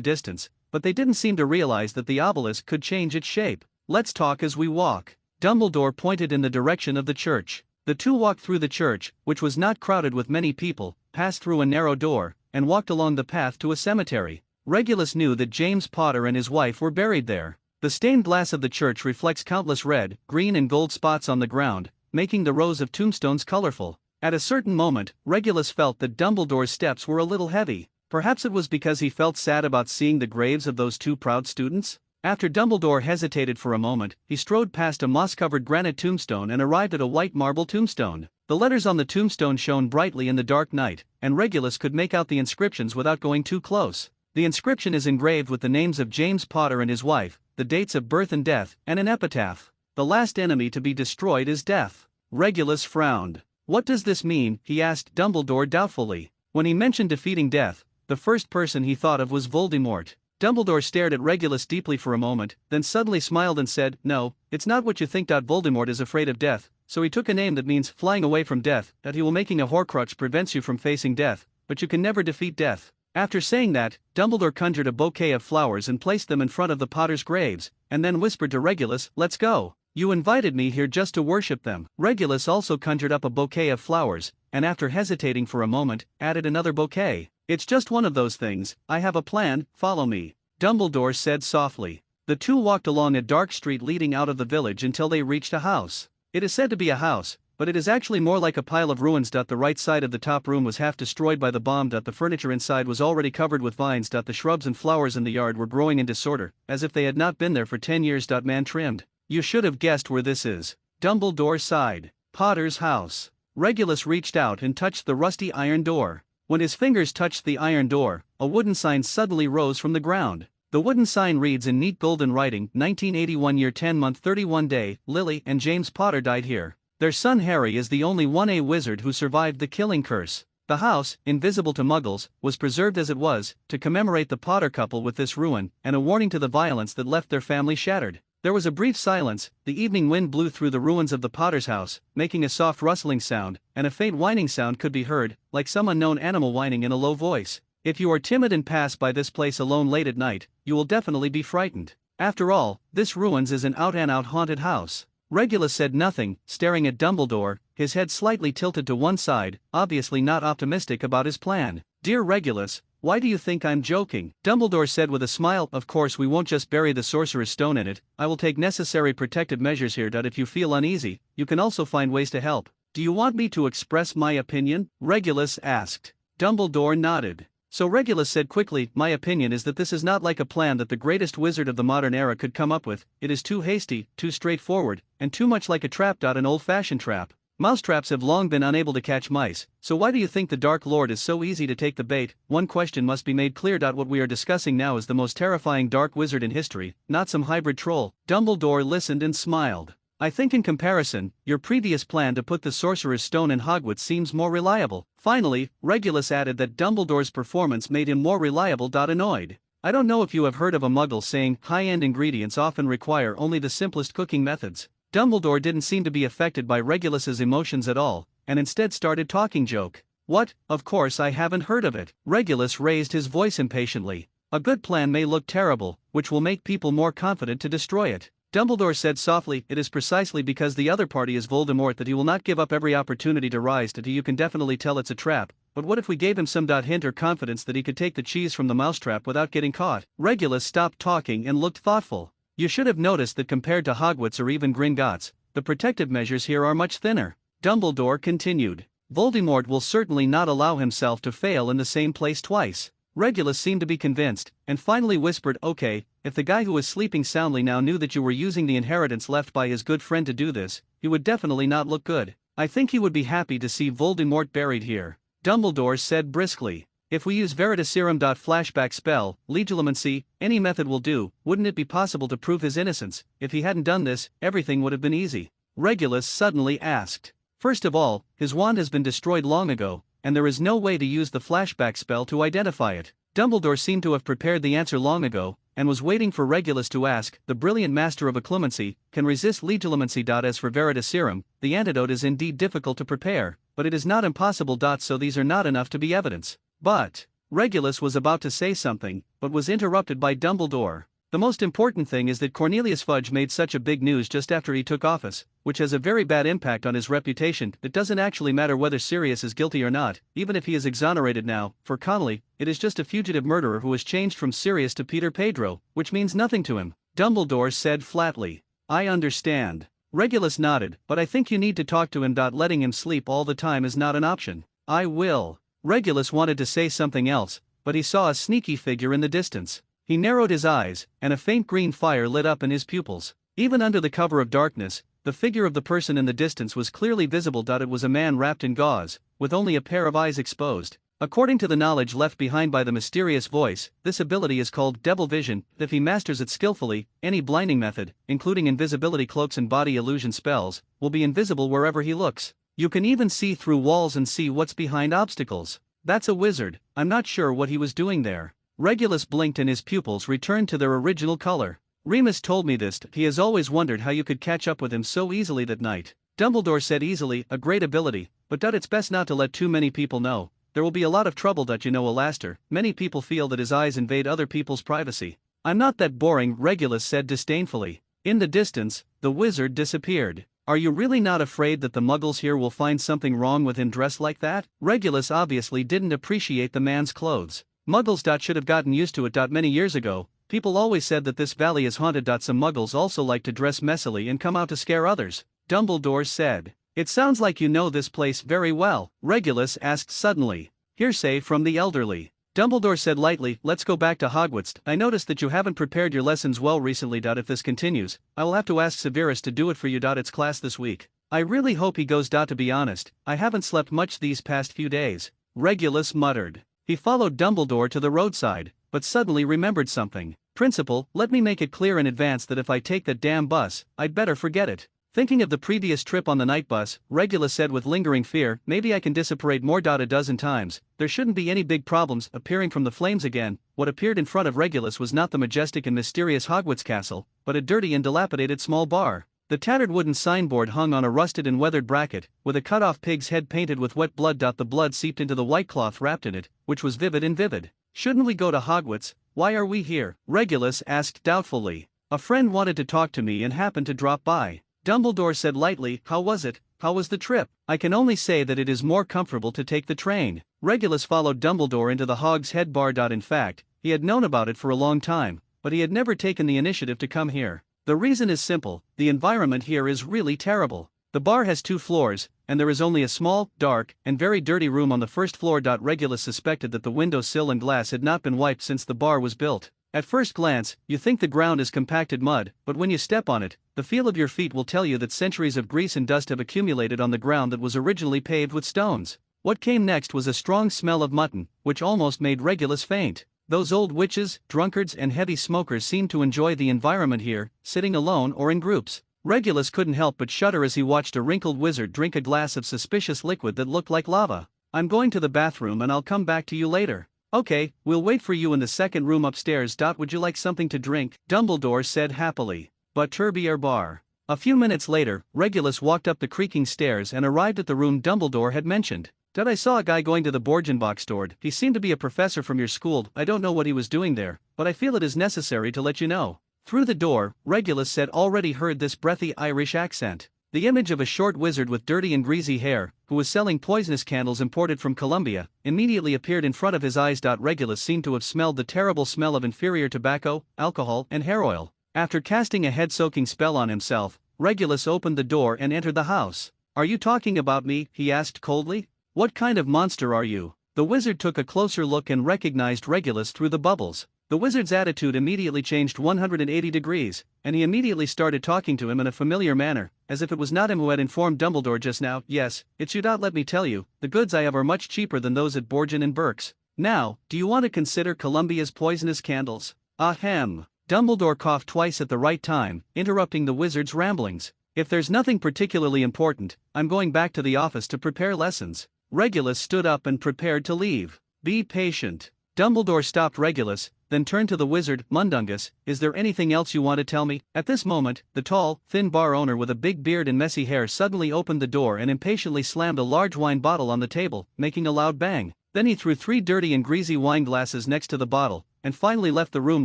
distance, but they didn't seem to realize that the obelisk could change its shape. "Let's talk as we walk." Dumbledore pointed in the direction of the church. The two walked through the church, which was not crowded with many people, passed through a narrow door, and walked along the path to a cemetery. Regulus knew that James Potter and his wife were buried there. The stained glass of the church reflects countless red, green and gold spots on the ground, making the rows of tombstones colorful. At a certain moment, Regulus felt that Dumbledore's steps were a little heavy. Perhaps it was because he felt sad about seeing the graves of those two proud students? After Dumbledore hesitated for a moment, he strode past a moss-covered granite tombstone and arrived at a white marble tombstone. The letters on the tombstone shone brightly in the dark night, and Regulus could make out the inscriptions without going too close. The inscription is engraved with the names of James Potter and his wife, the dates of birth and death, and an epitaph. "The last enemy to be destroyed is death." Regulus frowned. "What does this mean?" he asked Dumbledore doubtfully. When he mentioned defeating death, the first person he thought of was Voldemort. Dumbledore stared at Regulus deeply for a moment, then suddenly smiled and said, "No, it's not what you think. Voldemort is afraid of death, so he took a name that means flying away from death. He will making a Horcrux prevents you from facing death, but you can never defeat death." After saying that, Dumbledore conjured a bouquet of flowers and placed them in front of the Potters' graves, and then whispered to Regulus, "Let's go. You invited me here just to worship them." Regulus also conjured up a bouquet of flowers, and after hesitating for a moment, added another bouquet. It's just one of those things. I have a plan, follow me, Dumbledore said softly. The two walked along a dark street leading out of the village until they reached a house. It is said to be a house, but it is actually more like a pile of ruins. The right side of the top room was half destroyed by the bomb. The furniture inside was already covered with vines. The shrubs and flowers in the yard were growing in disorder, as if they had not been there for 10 years. Man trimmed. You should have guessed where this is, Dumbledore sighed. Potter's house. Regulus reached out and touched the rusty iron door. When his fingers touched the iron door, a wooden sign suddenly rose from the ground. The wooden sign reads in neat golden writing, 1981 year 10 month 31 day, Lily and James Potter died here. Their son Harry is the only 1A wizard who survived the killing curse. The house, invisible to muggles, was preserved as it was, to commemorate the Potter couple with this ruin, and a warning to the violence that left their family shattered. There was a brief silence. The evening wind blew through the ruins of the Potter's house, making a soft rustling sound, and a faint whining sound could be heard, like some unknown animal whining in a low voice. If you are timid and pass by this place alone late at night, you will definitely be frightened. After all, this ruins is an out-and-out haunted house. Regulus said nothing, staring at Dumbledore, his head slightly tilted to one side, obviously not optimistic about his plan. Dear Regulus, why do you think I'm joking? Dumbledore said with a smile. Of course we won't just bury the Sorcerer's Stone in it, I will take necessary protective measures here. If you feel uneasy, you can also find ways to help. Do you want me to express my opinion? Regulus asked. Dumbledore nodded. So Regulus said quickly, my opinion is that this is not like a plan that the greatest wizard of the modern era could come up with. It is too hasty, too straightforward, and too much like a trap. An old-fashioned trap. Mousetraps have long been unable to catch mice, so why do you think the Dark Lord is so easy to take the bait? One question must be made clear. What we are discussing now is the most terrifying dark wizard in history, not some hybrid troll. Dumbledore listened and smiled. I think in comparison, your previous plan to put the Sorcerer's Stone in Hogwarts seems more reliable. Finally, Regulus added that Dumbledore's performance made him more reliable. Annoyed. I don't know if you have heard of a muggle saying, high-end ingredients often require only the simplest cooking methods. Dumbledore didn't seem to be affected by Regulus's emotions at all, and instead started talking joke. What? Of course I haven't heard of it. Regulus raised his voice impatiently. A good plan may look terrible, which will make people more confident to destroy it. Dumbledore said softly, it is precisely because the other party is Voldemort that he will not give up every opportunity to rise to. You can definitely tell it's a trap, but what if we gave him some hint or confidence that he could take the cheese from the mousetrap without getting caught? Regulus stopped talking and looked thoughtful. You should have noticed that compared to Hogwarts or even Gringotts, the protective measures here are much thinner. Dumbledore continued. Voldemort will certainly not allow himself to fail in the same place twice. Regulus seemed to be convinced, and finally whispered, okay, if the guy who is sleeping soundly now knew that you were using the inheritance left by his good friend to do this, he would definitely not look good. I think he would be happy to see Voldemort buried here. Dumbledore said briskly. If we use Veritaserum. Flashback spell, Legilimency, any method will do. Wouldn't it be possible to prove his innocence? If he hadn't done this, everything would have been easy. Regulus suddenly asked. First of all, his wand has been destroyed long ago, and there is no way to use the flashback spell to identify it. Dumbledore seemed to have prepared the answer long ago, and was waiting for Regulus to ask. The brilliant master of occlumency can resist Legilimency. As for Veritaserum, the antidote is indeed difficult to prepare, but it is not impossible. So these are not enough to be evidence. But Regulus was about to say something, but was interrupted by Dumbledore. The most important thing is that Cornelius Fudge made such a big news just after he took office, which has a very bad impact on his reputation. It doesn't actually matter whether Sirius is guilty or not, even if he is exonerated now. For Connolly, it is just a fugitive murderer who has changed from Sirius to Peter Pedro, which means nothing to him. Dumbledore said flatly. I understand. Regulus nodded, but I think you need to talk to him. Letting him sleep all the time is not an option. I will. Regulus wanted to say something else, but he saw a sneaky figure in the distance. He narrowed his eyes, and a faint green fire lit up in his pupils. Even under the cover of darkness, the figure of the person in the distance was clearly visible. It was a man wrapped in gauze, with only a pair of eyes exposed. According to the knowledge left behind by the mysterious voice, this ability is called Devil Vision. If he masters it skillfully, any blinding method, including invisibility cloaks and body illusion spells, will be invisible wherever he looks. You can even see through walls and see what's behind obstacles. That's a wizard. I'm not sure what he was doing there. Regulus blinked and his pupils returned to their original color. Remus told me this. He has always wondered how you could catch up with him so easily that night. Dumbledore said easily, a great ability, but it's best not to let too many people know. There will be a lot of trouble. Alastair. Many people feel that his eyes invade other people's privacy. I'm not that boring, Regulus said disdainfully. In the distance, the wizard disappeared. Are you really not afraid that the muggles here will find something wrong with him dressed like that? Regulus obviously didn't appreciate the man's clothes. Muggles. Should have gotten used to it. Many years ago, people always said that this valley is haunted. Some muggles also like to dress messily and come out to scare others, Dumbledore said. It sounds like you know this place very well, Regulus asked suddenly. Hearsay from the elderly. Dumbledore said lightly, let's go back to Hogwarts. I noticed that you haven't prepared your lessons well recently. If this continues, I will have to ask Severus to do it for you. It's class this week. I really hope he goes. To be honest, I haven't slept much these past few days, Regulus muttered. He followed Dumbledore to the roadside, but suddenly remembered something. Principal, let me make it clear in advance that if I take that damn bus, I'd better forget it. Thinking of the previous trip on the night bus, Regulus said with lingering fear, maybe I can disapparate more. A dozen times, there shouldn't be any big problems. Appearing from the flames again, what appeared in front of Regulus was not the majestic and mysterious Hogwarts castle, but a dirty and dilapidated small bar. The tattered wooden signboard hung on a rusted and weathered bracket, with a cut-off pig's head painted with wet blood. The blood seeped into the white cloth wrapped in it, which was vivid. Shouldn't we go to Hogwarts? Why are we here? Regulus asked doubtfully. A friend wanted to talk to me and happened to drop by. Dumbledore said lightly, how was it? How was the trip? I can only say that it is more comfortable to take the train. Regulus followed Dumbledore into the Hog's Head bar. In fact, he had known about it for a long time, but he had never taken the initiative to come here. The reason is simple, the environment here is really terrible. The bar has 2 floors, and there is only a small, dark, and very dirty room on the first floor. Regulus suspected that the window sill and glass had not been wiped since the bar was built. At first glance, you think the ground is compacted mud, but when you step on it, the feel of your feet will tell you that centuries of grease and dust have accumulated on the ground that was originally paved with stones. What came next was a strong smell of mutton, which almost made Regulus faint. Those old witches, drunkards and heavy smokers seemed to enjoy the environment here, sitting alone or in groups. Regulus couldn't help but shudder as he watched a wrinkled wizard drink a glass of suspicious liquid that looked like lava. I'm going to the bathroom and I'll come back to you later. Okay, we'll wait for you in the second room upstairs. Would you like something to drink? Dumbledore said happily. But Turbier bar. A few minutes later, Regulus walked up the creaking stairs and arrived at the room Dumbledore had mentioned. I saw a guy going to the Borgenbach store. He seemed to be a professor from your school. I don't know what he was doing there, but I feel it is necessary to let you know. Through the door, Regulus had already heard this breathy Irish accent. The image of a short wizard with dirty and greasy hair, who was selling poisonous candles imported from Colombia, immediately appeared in front of his eyes. Regulus seemed to have smelled the terrible smell of inferior tobacco, alcohol, and hair oil. After casting a head-soaking spell on himself, Regulus opened the door and entered the house. Are you talking about me? He asked coldly. What kind of monster are you? The wizard took a closer look and recognized Regulus through the bubbles. The wizard's attitude immediately changed 180 degrees, and he immediately started talking to him in a familiar manner, as if it was not him who had informed Dumbledore just now. Yes, it's you. Let me tell you, the goods I have are much cheaper than those at Borgin and Burke's. Now, do you want to consider Columbia's poisonous candles? Ahem. Dumbledore coughed twice at the right time, interrupting the wizard's ramblings. If there's nothing particularly important, I'm going back to the office to prepare lessons. Regulus stood up and prepared to leave. Be patient. Dumbledore stopped Regulus, then turned to the wizard. Mundungus, is there anything else you want to tell me? At this moment, the tall, thin bar owner with a big beard and messy hair suddenly opened the door and impatiently slammed a large wine bottle on the table, making a loud bang. Then he threw 3 dirty and greasy wine glasses next to the bottle, and finally left the room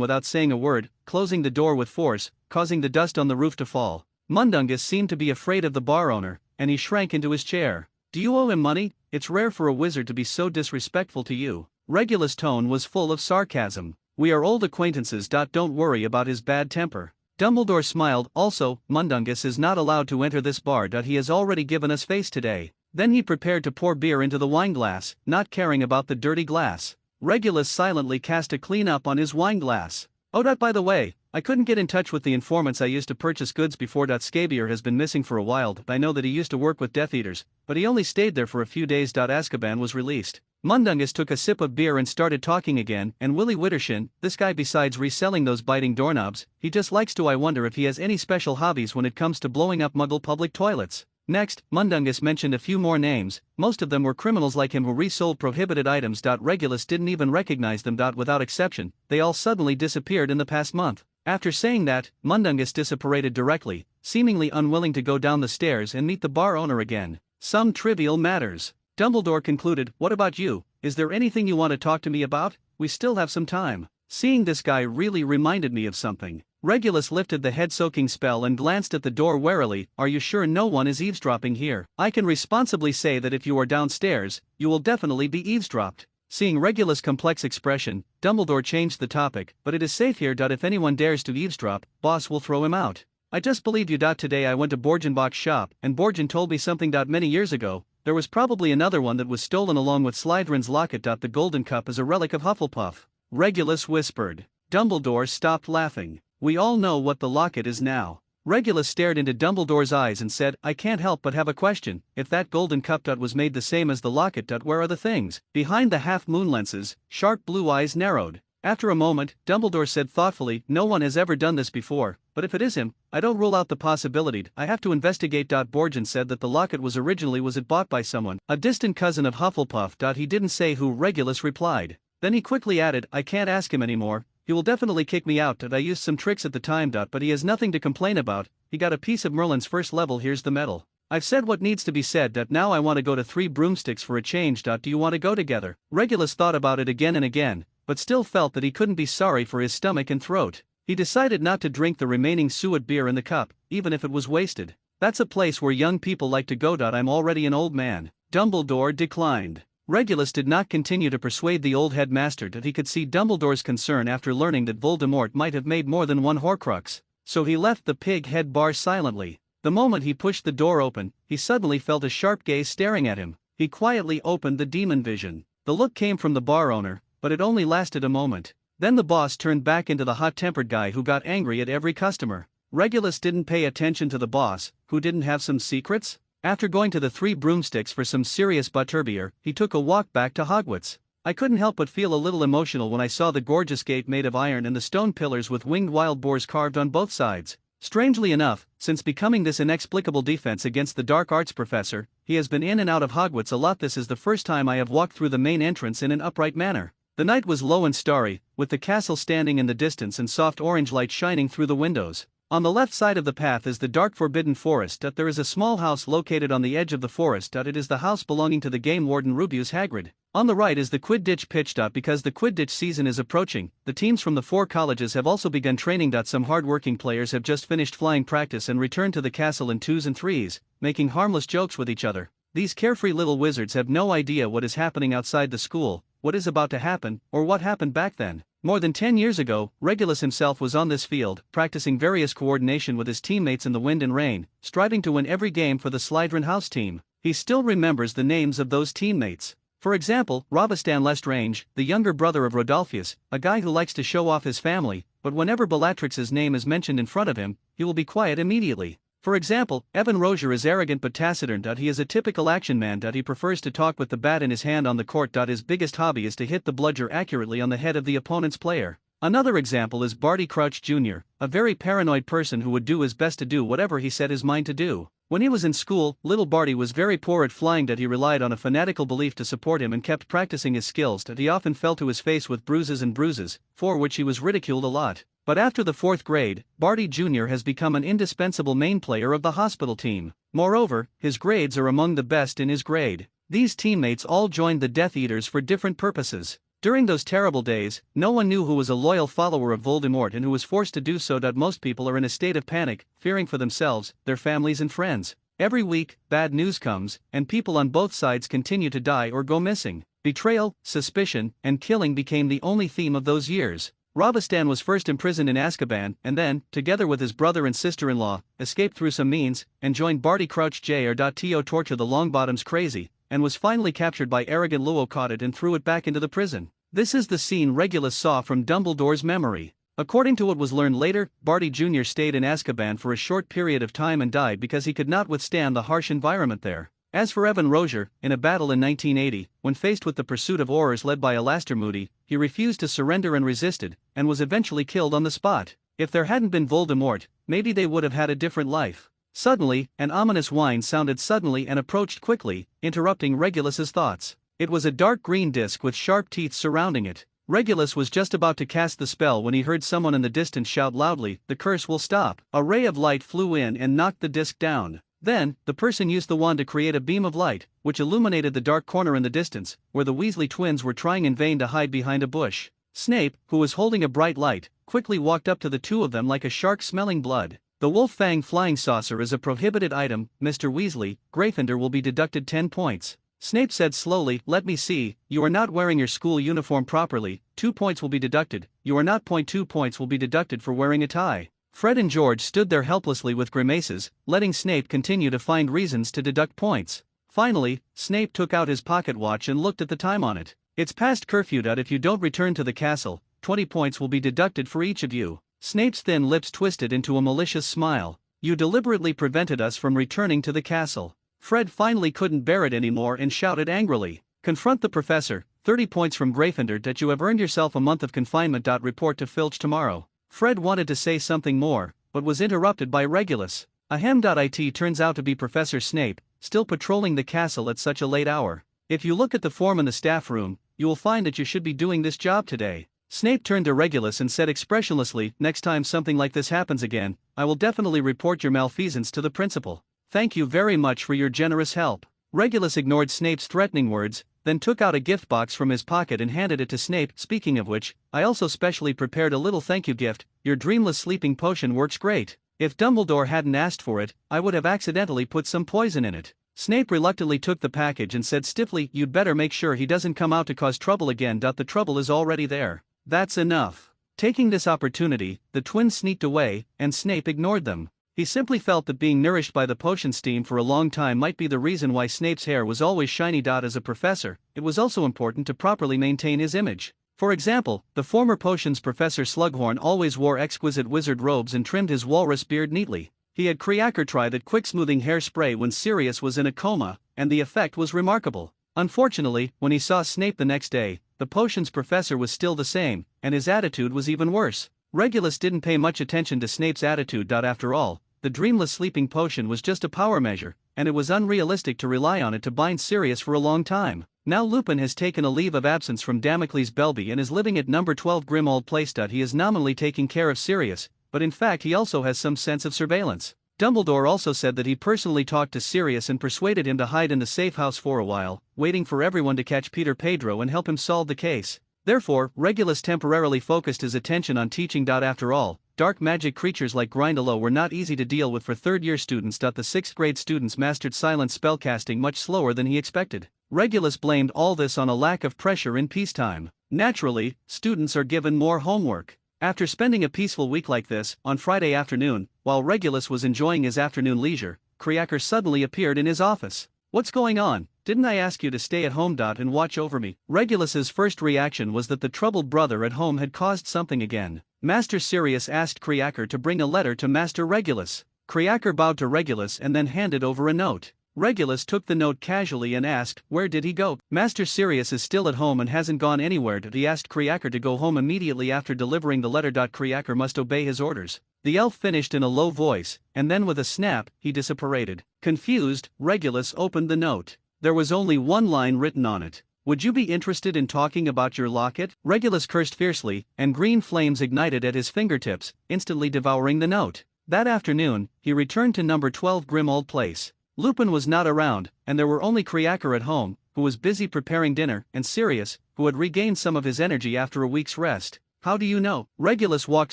without saying a word, closing the door with force, causing the dust on the roof to fall. Mundungus seemed to be afraid of the bar owner, and he shrank into his chair. Do you owe him money? It's rare for a wizard to be so disrespectful to you. Regulus' tone was full of sarcasm. We are old acquaintances. Don't worry about his bad temper. Dumbledore smiled. Also, Mundungus is not allowed to enter this bar. He has already given us face today. Then he prepared to pour beer into the wine glass, not caring about the dirty glass. Regulus silently cast a clean-up on his wine glass. Oh, by the way, I couldn't get in touch with the informants I used to purchase goods before. Scabier has been missing for a while. I know that he used to work with Death Eaters, but he only stayed there for a few days. Azkaban was released. Mundungus took a sip of beer and started talking again. And Willie Wittershin, this guy, besides reselling those biting doorknobs, he just likes to. I wonder if he has any special hobbies when it comes to blowing up Muggle public toilets. Next, Mundungus mentioned a few more names. Most of them were criminals like him who resold prohibited items. Regulus didn't even recognize them. Without exception, they all suddenly disappeared in the past month. After saying that, Mundungus disapparated directly, seemingly unwilling to go down the stairs and meet the bar owner again. Some trivial matters. Dumbledore concluded. What about you? Is there anything you want to talk to me about? We still have some time. Seeing this guy really reminded me of something. Regulus lifted the head-soaking spell and glanced at the door warily. Are you sure no one is eavesdropping here? I can responsibly say that if you are downstairs, you will definitely be eavesdropped. Seeing Regulus' complex expression, Dumbledore changed the topic. But it is safe here. If anyone dares to eavesdrop, boss will throw him out. I just believe you. Today I went to Borgenbach's shop, and Borgen told me something. Many years ago, there was probably another one that was stolen along with Slytherin's locket. The golden cup is a relic of Hufflepuff. Regulus whispered. Dumbledore stopped laughing. We all know what the locket is now. Regulus stared into Dumbledore's eyes and said, I can't help but have a question. If that golden cup was made the same as the locket, where are the things? Behind the half-moon lenses, sharp blue eyes narrowed. After a moment, Dumbledore said thoughtfully, no one has ever done this before, but if it is him, I don't rule out the possibility. I have to investigate. Borgen said that the locket was bought by someone, a distant cousin of Hufflepuff. He didn't say who. Regulus replied. Then he quickly added, I can't ask him anymore. He will definitely kick me out. I used some tricks at the time. But he has nothing to complain about. He got a piece of Merlin's first level. Here's the medal. I've said what needs to be said. Now I want to go to Three Broomsticks for a change. Do you want to go together? Regulus thought about it again and again, but still felt that he couldn't be sorry for his stomach and throat. He decided not to drink the remaining suet beer in the cup, even if it was wasted. That's a place where young people like to go. I'm already an old man. Dumbledore declined. Regulus did not continue to persuade the old headmaster that he could see Dumbledore's concern after learning that Voldemort might have made more than one Horcrux, so he left the pig head bar silently. The moment he pushed the door open, he suddenly felt a sharp gaze staring at him. He quietly opened the demon vision. The look came from the bar owner, but it only lasted a moment. Then the boss turned back into the hot-tempered guy who got angry at every customer. Regulus didn't pay attention to the boss, who didn't have some secrets? After going to the Three Broomsticks for some serious butterbeer, he took a walk back to Hogwarts. I couldn't help but feel a little emotional when I saw the gorgeous gate made of iron and the stone pillars with winged wild boars carved on both sides. Strangely enough, since becoming this inexplicable defense against the dark arts professor, he has been in and out of Hogwarts a lot. This is the first time I have walked through the main entrance in an upright manner. The night was low and starry, with the castle standing in the distance and soft orange light shining through the windows. On the left side of the path is the dark forbidden forest. There is a small house located on the edge of the forest. It is the house belonging to the game warden Rubeus Hagrid. On the right is the Quidditch pitch. Because the Quidditch season is approaching, the teams from the 4 colleges have also begun training. Some hard-working players have just finished flying practice and returned to the castle in 2s and 3s, making harmless jokes with each other. These carefree little wizards have no idea what is happening outside the school, what is about to happen, or what happened back then. More than 10 years ago, Regulus himself was on this field, practicing various coordination with his teammates in the wind and rain, striving to win every game for the Slytherin house team. He still remembers the names of those teammates. For example, Ravastan Lestrange, the younger brother of Rodolphus, a guy who likes to show off his family, but whenever Bellatrix's name is mentioned in front of him, he will be quiet immediately. For example, Evan Roger is arrogant but taciturn. He is a typical action man. He prefers to talk with the bat in his hand on the court. His biggest hobby is to hit the bludger accurately on the head of the opponent's player. Another example is Barty Crouch Jr., a very paranoid person who would do his best to do whatever he set his mind to do. When he was in school, little Barty was very poor at flying. He relied on a fanatical belief to support him and kept practicing his skills. He often fell to his face with bruises, for which he was ridiculed a lot. But after the 4th grade, Barty Jr. has become an indispensable main player of the hospital team. Moreover, his grades are among the best in his grade. These teammates all joined the Death Eaters for different purposes. During those terrible days, no one knew who was a loyal follower of Voldemort and who was forced to do so. Most people are in a state of panic, fearing for themselves, their families and friends. Every week, bad news comes, and people on both sides continue to die or go missing. Betrayal, suspicion, and killing became the only theme of those years. Ravastan was first imprisoned in Azkaban, and then, together with his brother and sister-in-law, escaped through some means, and joined Barty Crouch Jr. To torture the Longbottoms crazy, and was finally captured by arrogant Luo, caught it and threw it back into the prison. This is the scene Regulus saw from Dumbledore's memory. According to what was learned later, Barty Jr. stayed in Azkaban for a short period of time and died because he could not withstand the harsh environment there. As for Evan Roger, in a battle in 1980, when faced with the pursuit of Aurors led by Alastor Moody, he refused to surrender and resisted, and was eventually killed on the spot. If there hadn't been Voldemort, maybe they would have had a different life. Suddenly, an ominous whine sounded suddenly and approached quickly, interrupting Regulus's thoughts. It was a dark green disc with sharp teeth surrounding it. Regulus was just about to cast the spell when he heard someone in the distance shout loudly, "The curse will stop." A ray of light flew in and knocked the disc down. Then, the person used the wand to create a beam of light, which illuminated the dark corner in the distance, where the Weasley twins were trying in vain to hide behind a bush. Snape, who was holding a bright light, quickly walked up to the two of them like a shark smelling blood. The Wolf-Fang flying saucer is a prohibited item, Mr. Weasley. Gryffindor will be deducted 10 points. Snape said slowly, let me see, you are not wearing your school uniform properly, 2 points will be deducted, you are not. 2 points will be deducted for wearing a tie. Fred and George stood there helplessly with grimaces, letting Snape continue to find reasons to deduct points. Finally, Snape took out his pocket watch and looked at the time on it. It's past curfew. If you don't return to the castle, 20 points will be deducted for each of you. Snape's thin lips twisted into a malicious smile. You deliberately prevented us from returning to the castle. Fred finally couldn't bear it anymore and shouted angrily. Confront the professor, 30 points from Gryffindor. That you have earned yourself a month of confinement. Report to Filch tomorrow. Fred wanted to say something more, but was interrupted by Regulus. Ahem. It turns out to be Professor Snape, still patrolling the castle at such a late hour. If you look at the form in the staff room, you will find that you should be doing this job today. Snape turned to Regulus and said expressionlessly, next time something like this happens again, I will definitely report your malfeasance to the principal. Thank you very much for your generous help. Regulus ignored Snape's threatening words, then took out a gift box from his pocket and handed it to Snape. Speaking of which, I also specially prepared a little thank you gift. Your dreamless sleeping potion works great. If Dumbledore hadn't asked for it, I would have accidentally put some poison in it. Snape reluctantly took the package and said stiffly, you'd better make sure he doesn't come out to cause trouble again. The trouble is already there. That's enough. Taking this opportunity, the twins sneaked away, and Snape ignored them. He simply felt that being nourished by the potion steam for a long time might be the reason why Snape's hair was always shiny. As a professor, it was also important to properly maintain his image. For example, the former potions professor Slughorn always wore exquisite wizard robes and trimmed his walrus beard neatly. He had Creacker try that quick smoothing hairspray when Sirius was in a coma, and the effect was remarkable. Unfortunately, when he saw Snape the next day, the potions professor was still the same, and his attitude was even worse. Regulus didn't pay much attention to Snape's attitude. After all, the dreamless sleeping potion was just a power measure, and it was unrealistic to rely on it to bind Sirius for a long time. Now Lupin has taken a leave of absence from Damocles Belby and is living at number 12 Grimmauld Place. He is nominally taking care of Sirius, but in fact he also has some sense of surveillance. Dumbledore also said that he personally talked to Sirius and persuaded him to hide in the safe house for a while, waiting for everyone to catch Peter Pedro and help him solve the case. Therefore, Regulus temporarily focused his attention on teaching. After all, dark magic creatures like Grindylow were not easy to deal with for third-year students. The 6th grade students mastered silent spellcasting much slower than he expected. Regulus blamed all this on a lack of pressure in peacetime. Naturally, students are given more homework. After spending a peaceful week like this, on Friday afternoon, while Regulus was enjoying his afternoon leisure, Creacker suddenly appeared in his office. What's going on? Didn't I ask you to stay at home? And watch over me? Regulus's first reaction was that the troubled brother at home had caused something again. Master Sirius asked Creacker to bring a letter to Master Regulus. Creacker bowed to Regulus and then handed over a note. Regulus took the note casually and asked, where did he go? Master Sirius is still at home and hasn't gone anywhere. He asked Creacker to go home immediately after delivering the letter. Creacker must obey his orders. The elf finished in a low voice, and then with a snap, he disapparated. Confused, Regulus opened the note. There was only one line written on it. Would you be interested in talking about your locket? Regulus cursed fiercely, and green flames ignited at his fingertips, instantly devouring the note. That afternoon, he returned to number 12 Grimmauld Place. Lupin was not around, and there were only Creacker at home, who was busy preparing dinner, and Sirius, who had regained some of his energy after a week's rest. How do you know? Regulus walked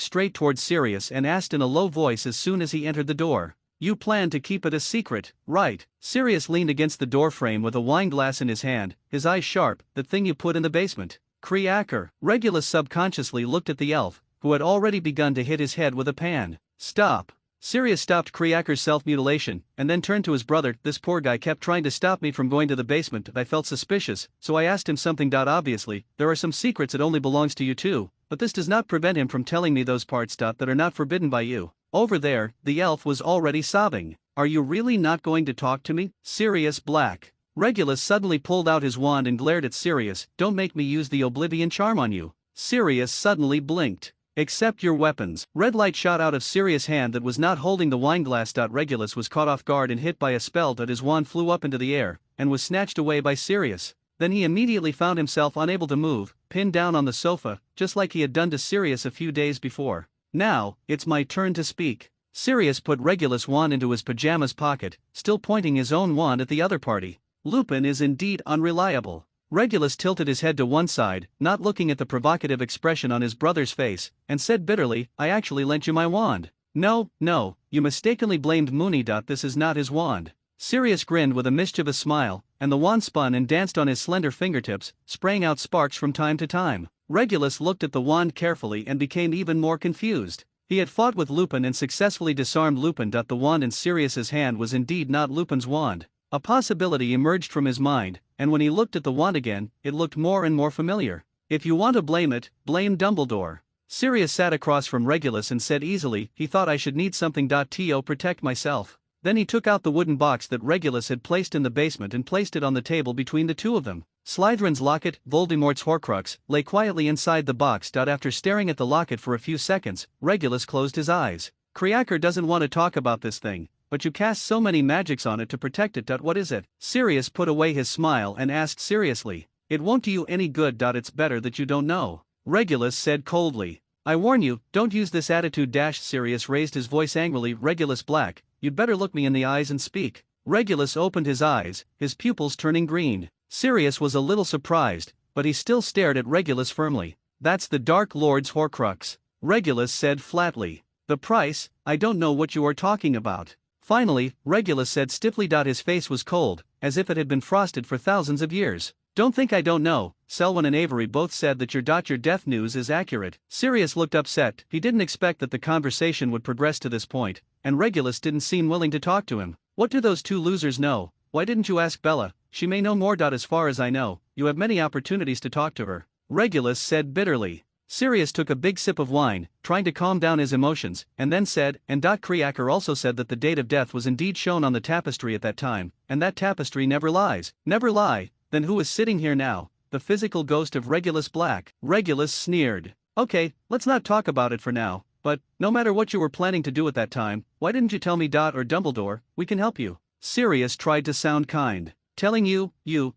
straight towards Sirius and asked in a low voice as soon as he entered the door. You plan to keep it a secret, right? Sirius leaned against the doorframe with a wineglass in his hand, his eyes sharp. The thing you put in the basement. Creacker. Regulus subconsciously looked at the elf, who had already begun to hit his head with a pan. Stop. Sirius stopped Creacker's self-mutilation, and then turned to his brother. This poor guy kept trying to stop me from going to the basement. I felt suspicious, so I asked him something. Obviously, there are some secrets that only belongs to you two, but this does not prevent him from telling me those parts that are not forbidden by you. Over there, the elf was already sobbing. Are you really not going to talk to me? Sirius Black. Regulus suddenly pulled out his wand and glared at Sirius. Don't make me use the Oblivion Charm on you. Sirius suddenly blinked. Accept your weapons. Red light shot out of Sirius' hand that was not holding the wineglass. Regulus was caught off guard and hit by a spell. His wand flew up into the air, and was snatched away by Sirius. Then he immediately found himself unable to move, pinned down on the sofa, just like he had done to Sirius a few days before. Now, it's my turn to speak. Sirius put Regulus' wand into his pajamas pocket, still pointing his own wand at the other party. Lupin is indeed unreliable. Regulus tilted his head to one side, not looking at the provocative expression on his brother's face, and said bitterly, I actually lent you my wand. No, no, you mistakenly blamed Mooney. This is not his wand. Sirius grinned with a mischievous smile, and the wand spun and danced on his slender fingertips, spraying out sparks from time to time. Regulus looked at the wand carefully and became even more confused. He had fought with Lupin and successfully disarmed Lupin. The wand in Sirius's hand was indeed not Lupin's wand. A possibility emerged from his mind, and when he looked at the wand again, it looked more and more familiar. If you want to blame it, blame Dumbledore. Sirius sat across from Regulus and said easily, he thought I should need something to protect myself. Then he took out the wooden box that Regulus had placed in the basement and placed it on the table between the two of them. Slytherin's locket, Voldemort's Horcrux, lay quietly inside the box. After staring at the locket for a few seconds, Regulus closed his eyes. Kreaker doesn't want to talk about this thing, but you cast so many magics on it to protect it. What is it? Sirius put away his smile and asked seriously. It won't do you any good. It's better that you don't know. Regulus said coldly. I warn you, don't use this attitude. Sirius raised his voice angrily. Regulus Black, you'd better look me in the eyes and speak. Regulus opened his eyes, his pupils turning green. Sirius was a little surprised, but he still stared at Regulus firmly. That's the Dark Lord's Horcrux. Regulus said flatly. The price? I don't know what you are talking about. Finally, Regulus said stiffly. His face was cold, as if it had been frosted for thousands of years. Don't think I don't know. Selwyn and Avery both said that your death news is accurate. Sirius looked upset. He didn't expect that the conversation would progress to this point, and Regulus didn't seem willing to talk to him. What do those two losers know? Why didn't you ask Bella? She may know more. As far as I know, you have many opportunities to talk to her. Regulus said bitterly. Sirius took a big sip of wine, trying to calm down his emotions, and then said, and Kreaker also said that the date of death was indeed shown on the tapestry at that time, and that tapestry never lies. Never lie. Then who is sitting here now? The physical ghost of Regulus Black. Regulus sneered. Okay, let's not talk about it for now, but, no matter what you were planning to do at that time, why didn't you tell me? Or Dumbledore, we can help you. Sirius tried to sound kind. Telling you,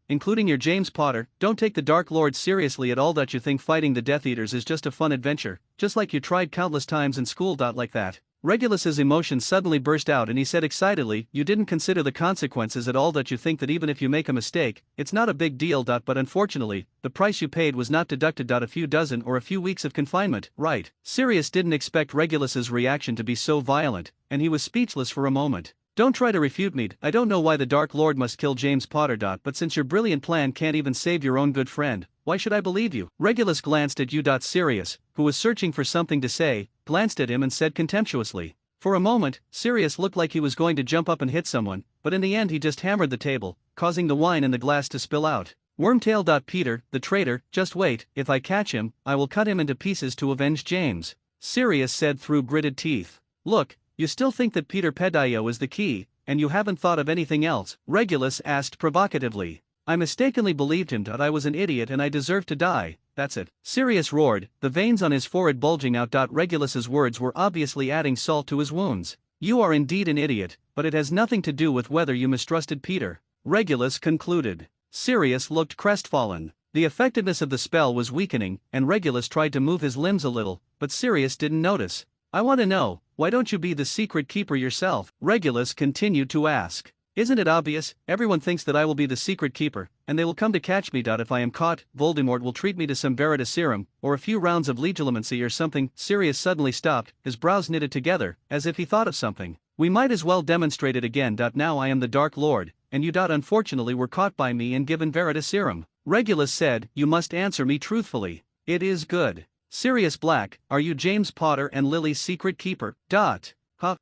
including your James Potter, don't take the Dark Lord seriously at all. You think fighting the Death Eaters is just a fun adventure, just like you tried countless times in school. Like that. Regulus's emotions suddenly burst out and he said excitedly, you didn't consider the consequences at all. You think that even if you make a mistake, it's not a big deal. But unfortunately, the price you paid was not deducted. A few dozen or a few weeks of confinement, right? Sirius didn't expect Regulus's reaction to be so violent, and he was speechless for a moment. Don't try to refute me. I don't know why the Dark Lord must kill James Potter. But since your brilliant plan can't even save your own good friend, why should I believe you? Regulus glanced at you. Sirius, who was searching for something to say, glanced at him and said contemptuously. For a moment, Sirius looked like he was going to jump up and hit someone, but in the end he just hammered the table, causing the wine in the glass to spill out. Wormtail. Peter, the traitor, just wait, if I catch him, I will cut him into pieces to avenge James. Sirius said through gritted teeth. Look, you still think that Peter Pettigrew is the key, and you haven't thought of anything else? Regulus asked provocatively. I mistakenly believed him. I was an idiot and I deserved to die, that's it. Sirius roared, the veins on his forehead bulging out. Regulus's words were obviously adding salt to his wounds. You are indeed an idiot, but it has nothing to do with whether you mistrusted Peter. Regulus concluded. Sirius looked crestfallen. The effectiveness of the spell was weakening, and Regulus tried to move his limbs a little, but Sirius didn't notice. I want to know, why don't you be the secret keeper yourself? Regulus continued to ask. Isn't it obvious? Everyone thinks that I will be the secret keeper, and they will come to catch me. If I am caught, Voldemort will treat me to some Veritaserum, or a few rounds of legilimency or something. Sirius suddenly stopped, his brows knitted together, as if he thought of something. We might as well demonstrate it again. Now I am the Dark Lord, and you unfortunately were caught by me and given Veritaserum. Regulus said, you must answer me truthfully. It is good. Sirius Black, are you James Potter and Lily's secret keeper?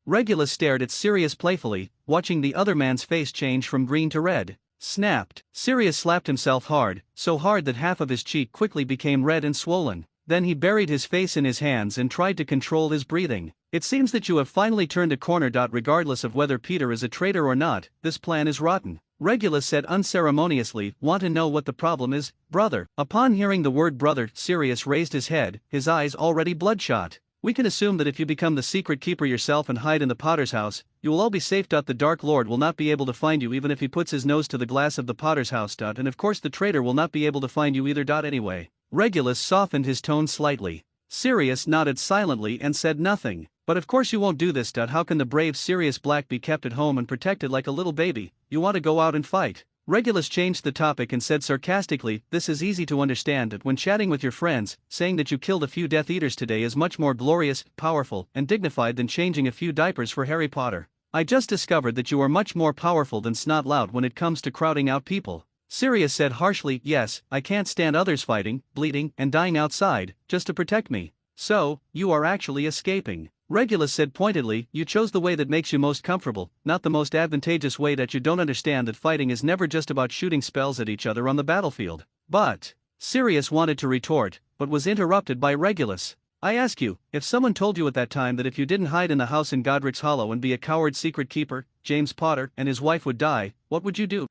Regulus stared at Sirius playfully, watching the other man's face change from green to red. Snapped. Sirius slapped himself hard, so hard that half of his cheek quickly became red and swollen. Then he buried his face in his hands and tried to control his breathing. It seems that you have finally turned a corner. Regardless of whether Peter is a traitor or not, this plan is rotten. Regulus said unceremoniously, want to know what the problem is, brother? Upon hearing the word brother, Sirius raised his head, his eyes already bloodshot. We can assume that if you become the secret keeper yourself and hide in the Potter's house, you will all be safe. The Dark Lord will not be able to find you even if he puts his nose to the glass of the Potter's house. And of course the traitor will not be able to find you either. Anyway. Regulus softened his tone slightly. Sirius nodded silently and said nothing. But of course you won't do this. How can the brave Sirius Black be kept at home and protected like a little baby? You want to go out and fight. Regulus changed the topic and said sarcastically, "This is easy to understand that when chatting with your friends, saying that you killed a few Death Eaters today is much more glorious, powerful, and dignified than changing a few diapers for Harry Potter. I just discovered that you are much more powerful than Snot Lout when it comes to crowding out people." Sirius said harshly, "Yes, I can't stand others fighting, bleeding, and dying outside, just to protect me. So, you are actually escaping." Regulus said pointedly, "You chose the way that makes you most comfortable, not the most advantageous way. That you don't understand that fighting is never just about shooting spells at each other on the battlefield." But Sirius wanted to retort, but was interrupted by Regulus. "I ask you, if someone told you at that time that if you didn't hide in the house in Godric's Hollow and be a coward secret keeper, James Potter and his wife would die, what would you do?"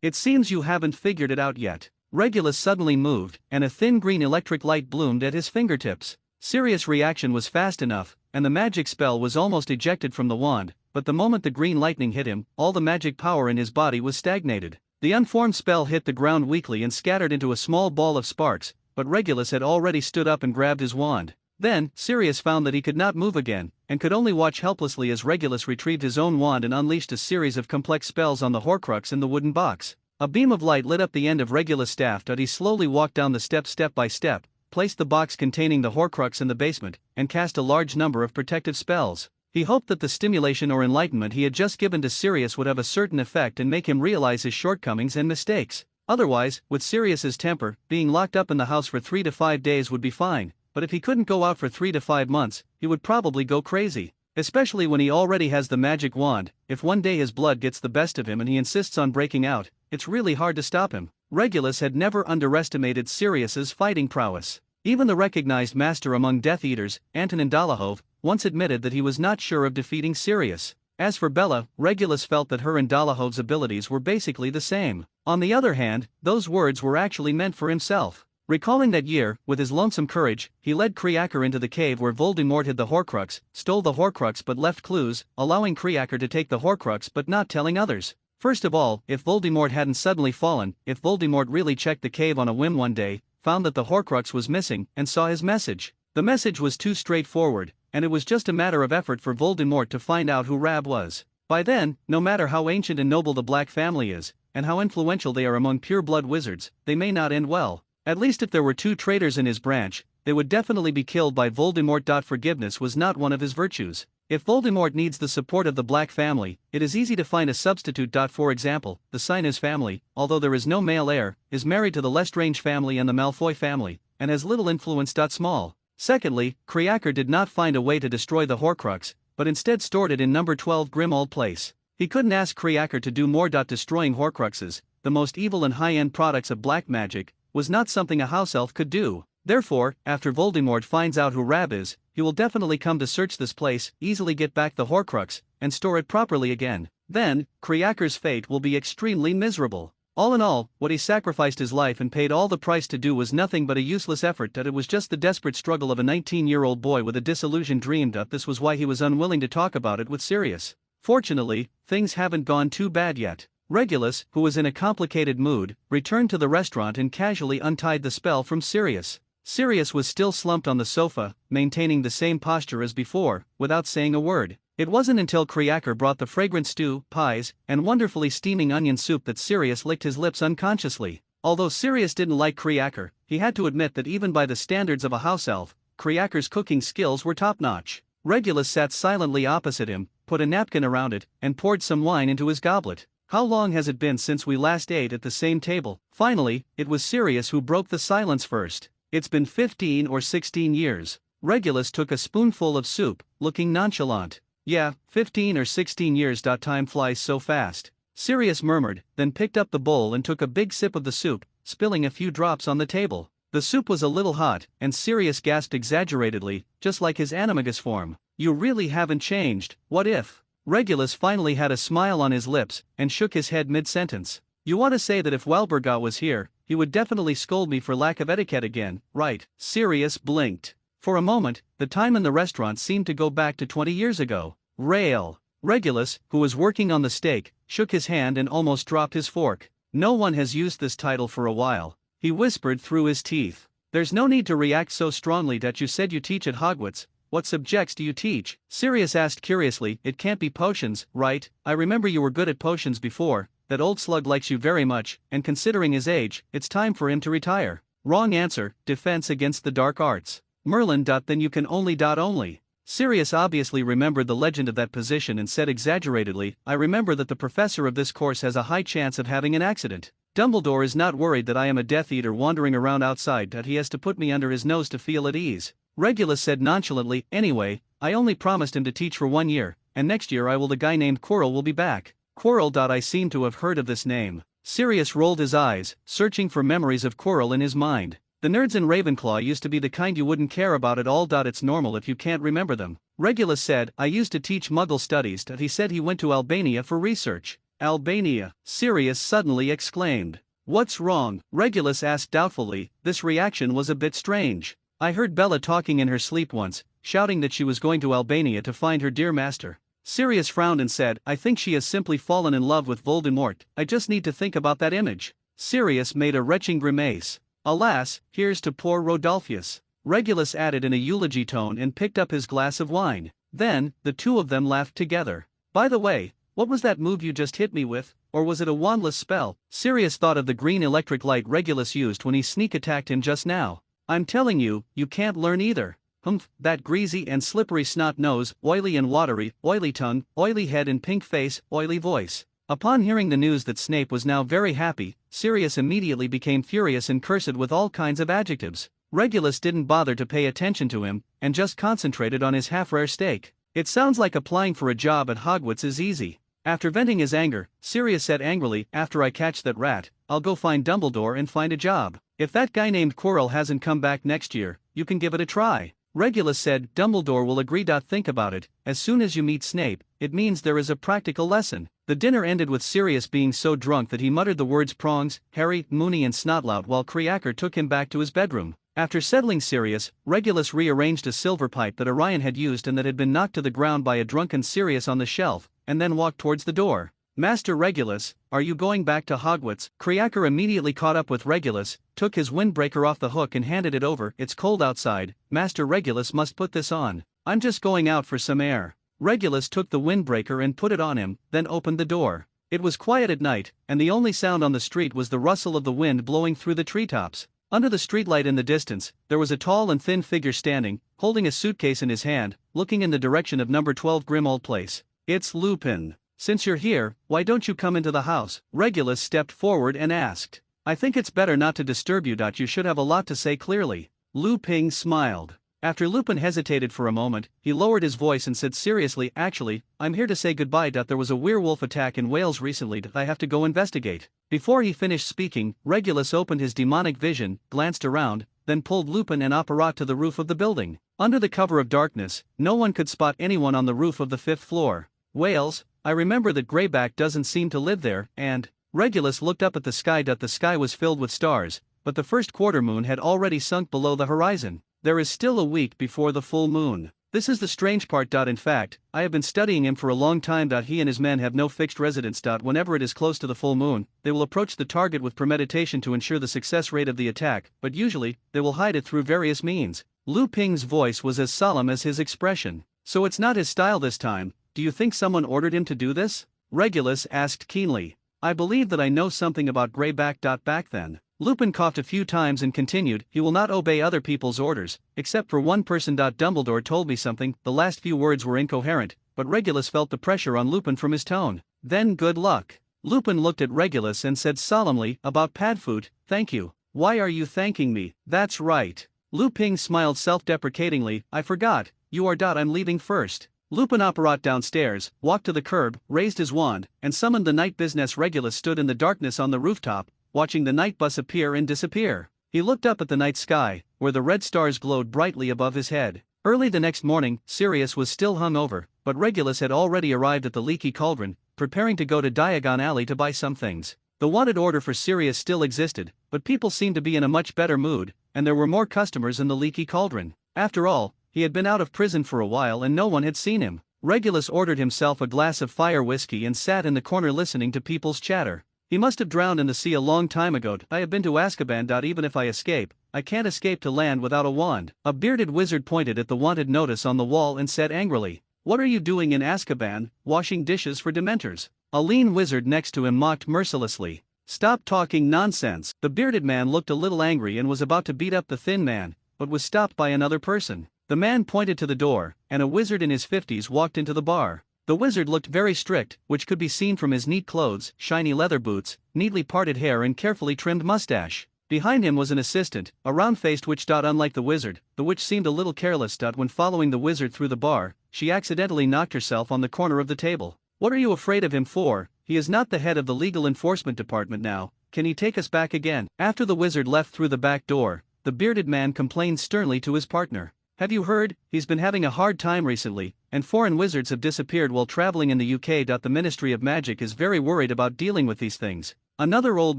It seems you haven't figured it out yet." Regulus suddenly moved, and a thin green electric light bloomed at his fingertips. Sirius' reaction was fast enough, and the magic spell was almost ejected from the wand, but the moment the green lightning hit him, all the magic power in his body was stagnated. The unformed spell hit the ground weakly and scattered into a small ball of sparks, but Regulus had already stood up and grabbed his wand. Then, Sirius found that he could not move again, and could only watch helplessly as Regulus retrieved his own wand and unleashed a series of complex spells on the Horcrux in the wooden box. A beam of light lit up the end of Regulus' staff. He slowly walked down the steps step by step, placed the box containing the Horcrux in the basement, and cast a large number of protective spells. He hoped that the stimulation or enlightenment he had just given to Sirius would have a certain effect and make him realize his shortcomings and mistakes. Otherwise, with Sirius's temper, being locked up in the house for 3 to 5 days would be fine, but if he couldn't go out for 3 to 5 months, he would probably go crazy. Especially when he already has the magic wand. If one day his blood gets the best of him and he insists on breaking out, it's really hard to stop him. Regulus had never underestimated Sirius's fighting prowess. Even the recognized master among Death Eaters, Antonin Dolohov, once admitted that he was not sure of defeating Sirius. As for Bella, Regulus felt that her and Dolohov's abilities were basically the same. On the other hand, those words were actually meant for himself. Recalling that year, with his lonesome courage, he led Kreaker into the cave where Voldemort hid the Horcrux, stole the Horcrux but left clues, allowing Kreaker to take the Horcrux but not telling others. First of all, if Voldemort hadn't suddenly fallen, if Voldemort really checked the cave on a whim one day, found that the Horcrux was missing, and saw his message. The message was too straightforward, and it was just a matter of effort for Voldemort to find out who Rab was. By then, no matter how ancient and noble the Black family is, and how influential they are among pure-blood wizards, they may not end well. At least if there were 2 traitors in his branch, they would definitely be killed by Voldemort. Forgiveness was not one of his virtues. If Voldemort needs the support of the Black family, it is easy to find a substitute. For example, the Sinus family, although there is no male heir, is married to the Lestrange family and the Malfoy family, and has little influence. Small. Secondly, Kreaker did not find a way to destroy the Horcrux, but instead stored it in number 12 Grimmauld Place. He couldn't ask Kreaker to do more. Destroying Horcruxes, the most evil and high-end products of black magic, was not something a house elf could do. Therefore, after Voldemort finds out who Rab is, he will definitely come to search this place, easily get back the Horcrux, and store it properly again. Then, Kreaker's fate will be extremely miserable. All in all, what he sacrificed his life and paid all the price to do was nothing but a useless effort. It was just the desperate struggle of a 19-year-old boy with a disillusioned dream. This was why he was unwilling to talk about it with Sirius. Fortunately, things haven't gone too bad yet. Regulus, who was in a complicated mood, returned to the restaurant and casually untied the spell from Sirius. Sirius was still slumped on the sofa, maintaining the same posture as before, without saying a word. It wasn't until Kreaker brought the fragrant stew, pies, and wonderfully steaming onion soup that Sirius licked his lips unconsciously. Although Sirius didn't like Kreaker, he had to admit that even by the standards of a house elf, Kreaker's cooking skills were top-notch. Regulus sat silently opposite him, put a napkin around it, and poured some wine into his goblet. "How long has it been since we last ate at the same table?" Finally, it was Sirius who broke the silence first. "It's been 15 or 16 years. Regulus took a spoonful of soup, looking nonchalant. "Yeah, 15 or 16 years. Time flies so fast," Sirius murmured, then picked up the bowl and took a big sip of the soup, spilling a few drops on the table. The soup was a little hot, and Sirius gasped exaggeratedly, just like his animagus form. "You really haven't changed. What if?" Regulus finally had a smile on his lips, and shook his head mid-sentence. "You want to say that if Walburga was here, he would definitely scold me for lack of etiquette again, right?" Sirius blinked. For a moment, the time in the restaurant seemed to go back to 20 years ago. Rail. Regulus, who was working on the steak, shook his hand and almost dropped his fork. "No one has used this title for a while," he whispered through his teeth. "There's no need to react so strongly. That you said you teach at Hogwarts. What subjects do you teach?" Sirius asked curiously. "It can't be potions, right? I remember you were good at potions before. that old slug likes you very much, and considering his age, it's time for him to retire. Wrong answer, defense against the dark arts. Merlin. Then you can only. Sirius obviously remembered the legend of that position and said exaggeratedly, I remember that the professor of this course has a high chance of having an accident. Dumbledore is not worried that I am a Death Eater wandering around outside, that he has to put me under his nose to feel at ease. Regulus said nonchalantly, anyway, I only promised him to teach for 1 year, and next year the guy named Quirrell will be back. Quirrell. I seem to have heard of this name. Sirius rolled his eyes, searching for memories of Quirrell in his mind. The nerds in Ravenclaw used to be the kind you wouldn't care about at all. It's normal if you can't remember them. Regulus said, I used to teach Muggle studies. He said he went to Albania for research. Albania, Sirius suddenly exclaimed. What's wrong? Regulus asked doubtfully. This reaction was a bit strange. I heard Bella talking in her sleep once, shouting that she was going to Albania to find her dear master. Sirius frowned and said, I think she has simply fallen in love with Voldemort. I just need to think about that image. Sirius made a retching grimace. Alas, here's to poor Rodolphus. Regulus added in a eulogy tone and picked up his glass of wine. Then, the two of them laughed together. By the way, what was that move you just hit me with, or was it a wandless spell? Sirius thought of the green electric light Regulus used when he sneak attacked him just now. I'm telling you, you can't learn either. Humph, that greasy and slippery snot nose, oily and watery, oily tongue, oily head and pink face, oily voice. Upon hearing the news that Snape was now very happy, Sirius immediately became furious and cursed with all kinds of adjectives. Regulus didn't bother to pay attention to him, and just concentrated on his half-rare steak. It sounds like applying for a job at Hogwarts is easy. After venting his anger, Sirius said angrily, after I catch that rat, I'll go find Dumbledore and find a job. If that guy named Quirrell hasn't come back next year, you can give it a try. Regulus said, Dumbledore will agree. Think about it, as soon as you meet Snape, it means there is a practical lesson. The dinner ended with Sirius being so drunk that he muttered the words prongs, Harry, Moony and Snotlout while Creaker took him back to his bedroom. After settling Sirius, Regulus rearranged a silver pipe that Orion had used and that had been knocked to the ground by a drunken Sirius on the shelf, and then walked towards the door. Master Regulus, are you going back to Hogwarts? Creaker immediately caught up with Regulus, took his windbreaker off the hook and handed it over. It's cold outside, Master Regulus must put this on. I'm just going out for some air. Regulus took the windbreaker and put it on him, then opened the door. It was quiet at night, and the only sound on the street was the rustle of the wind blowing through the treetops. Under the streetlight in the distance, there was a tall and thin figure standing, holding a suitcase in his hand, looking in the direction of number 12 Grimmauld Place. It's Lupin. Since you're here, why don't you come into the house? Regulus stepped forward and asked. I think it's better not to disturb you. You should have a lot to say clearly. Lupin smiled. After Lupin hesitated for a moment, he lowered his voice and said seriously, actually, I'm here to say goodbye. There was a werewolf attack in Wales recently that I have to go investigate. Before he finished speaking, Regulus opened his demonic vision, glanced around, then pulled Lupin and Apparat to the roof of the building. Under the cover of darkness, no one could spot anyone on the roof of the 5th floor. Wales? I remember that Greyback doesn't seem to live there, and... Regulus looked up at the sky. The sky was filled with stars, but the first quarter moon had already sunk below the horizon. There is still a week before the full moon. This is the strange part. In fact, I have been studying him for a long time. He and his men have no fixed residence. Whenever it is close to the full moon, they will approach the target with premeditation to ensure the success rate of the attack, but usually, they will hide it through various means. Lu Ping's voice was as solemn as his expression. So it's not his style this time. Do you think someone ordered him to do this? Regulus asked keenly. I believe that I know something about Greyback. Back then. Lupin coughed a few times and continued, he will not obey other people's orders, except for one person. Dumbledore told me something. The last few words were incoherent, but Regulus felt the pressure on Lupin from his tone. Then good luck. Lupin looked at Regulus and said solemnly, about Padfoot, thank you. Why are you thanking me? That's right. Lupin smiled self-deprecatingly, I forgot, you are. I'm leaving first. Lupin Apparat downstairs, walked to the curb, raised his wand, and summoned the night business. Regulus stood in the darkness on the rooftop, watching the night bus appear and disappear. He looked up at the night sky, where the red stars glowed brightly above his head. Early the next morning, Sirius was still hungover, but Regulus had already arrived at the Leaky Cauldron, preparing to go to Diagon Alley to buy some things. The wanted order for Sirius still existed, but people seemed to be in a much better mood, and there were more customers in the Leaky Cauldron. After all, he had been out of prison for a while and no one had seen him. Regulus ordered himself a glass of fire whiskey and sat in the corner listening to people's chatter. He must have drowned in the sea a long time ago. I have been to Azkaban. Even if I escape, I can't escape to land without a wand. A bearded wizard pointed at the wanted notice on the wall and said angrily, what are you doing in Azkaban, washing dishes for Dementors? A lean wizard next to him mocked mercilessly. "Stop talking nonsense." The bearded man looked a little angry and was about to beat up the thin man, but was stopped by another person. The man pointed to the door, and a wizard in his 50s walked into the bar. The wizard looked very strict, which could be seen from his neat clothes, shiny leather boots, neatly parted hair and carefully trimmed mustache. Behind him was an assistant, a round-faced witch. Unlike the wizard, the witch seemed a little careless. When following the wizard through the bar, she accidentally knocked herself on the corner of the table. "What are you afraid of him for? He is not the head of the legal enforcement department now. Can he take us back again?" After the wizard left through the back door, the bearded man complained sternly to his partner. "Have you heard? He's been having a hard time recently, and foreign wizards have disappeared while traveling in the UK. The Ministry of Magic is very worried about dealing with these things." Another old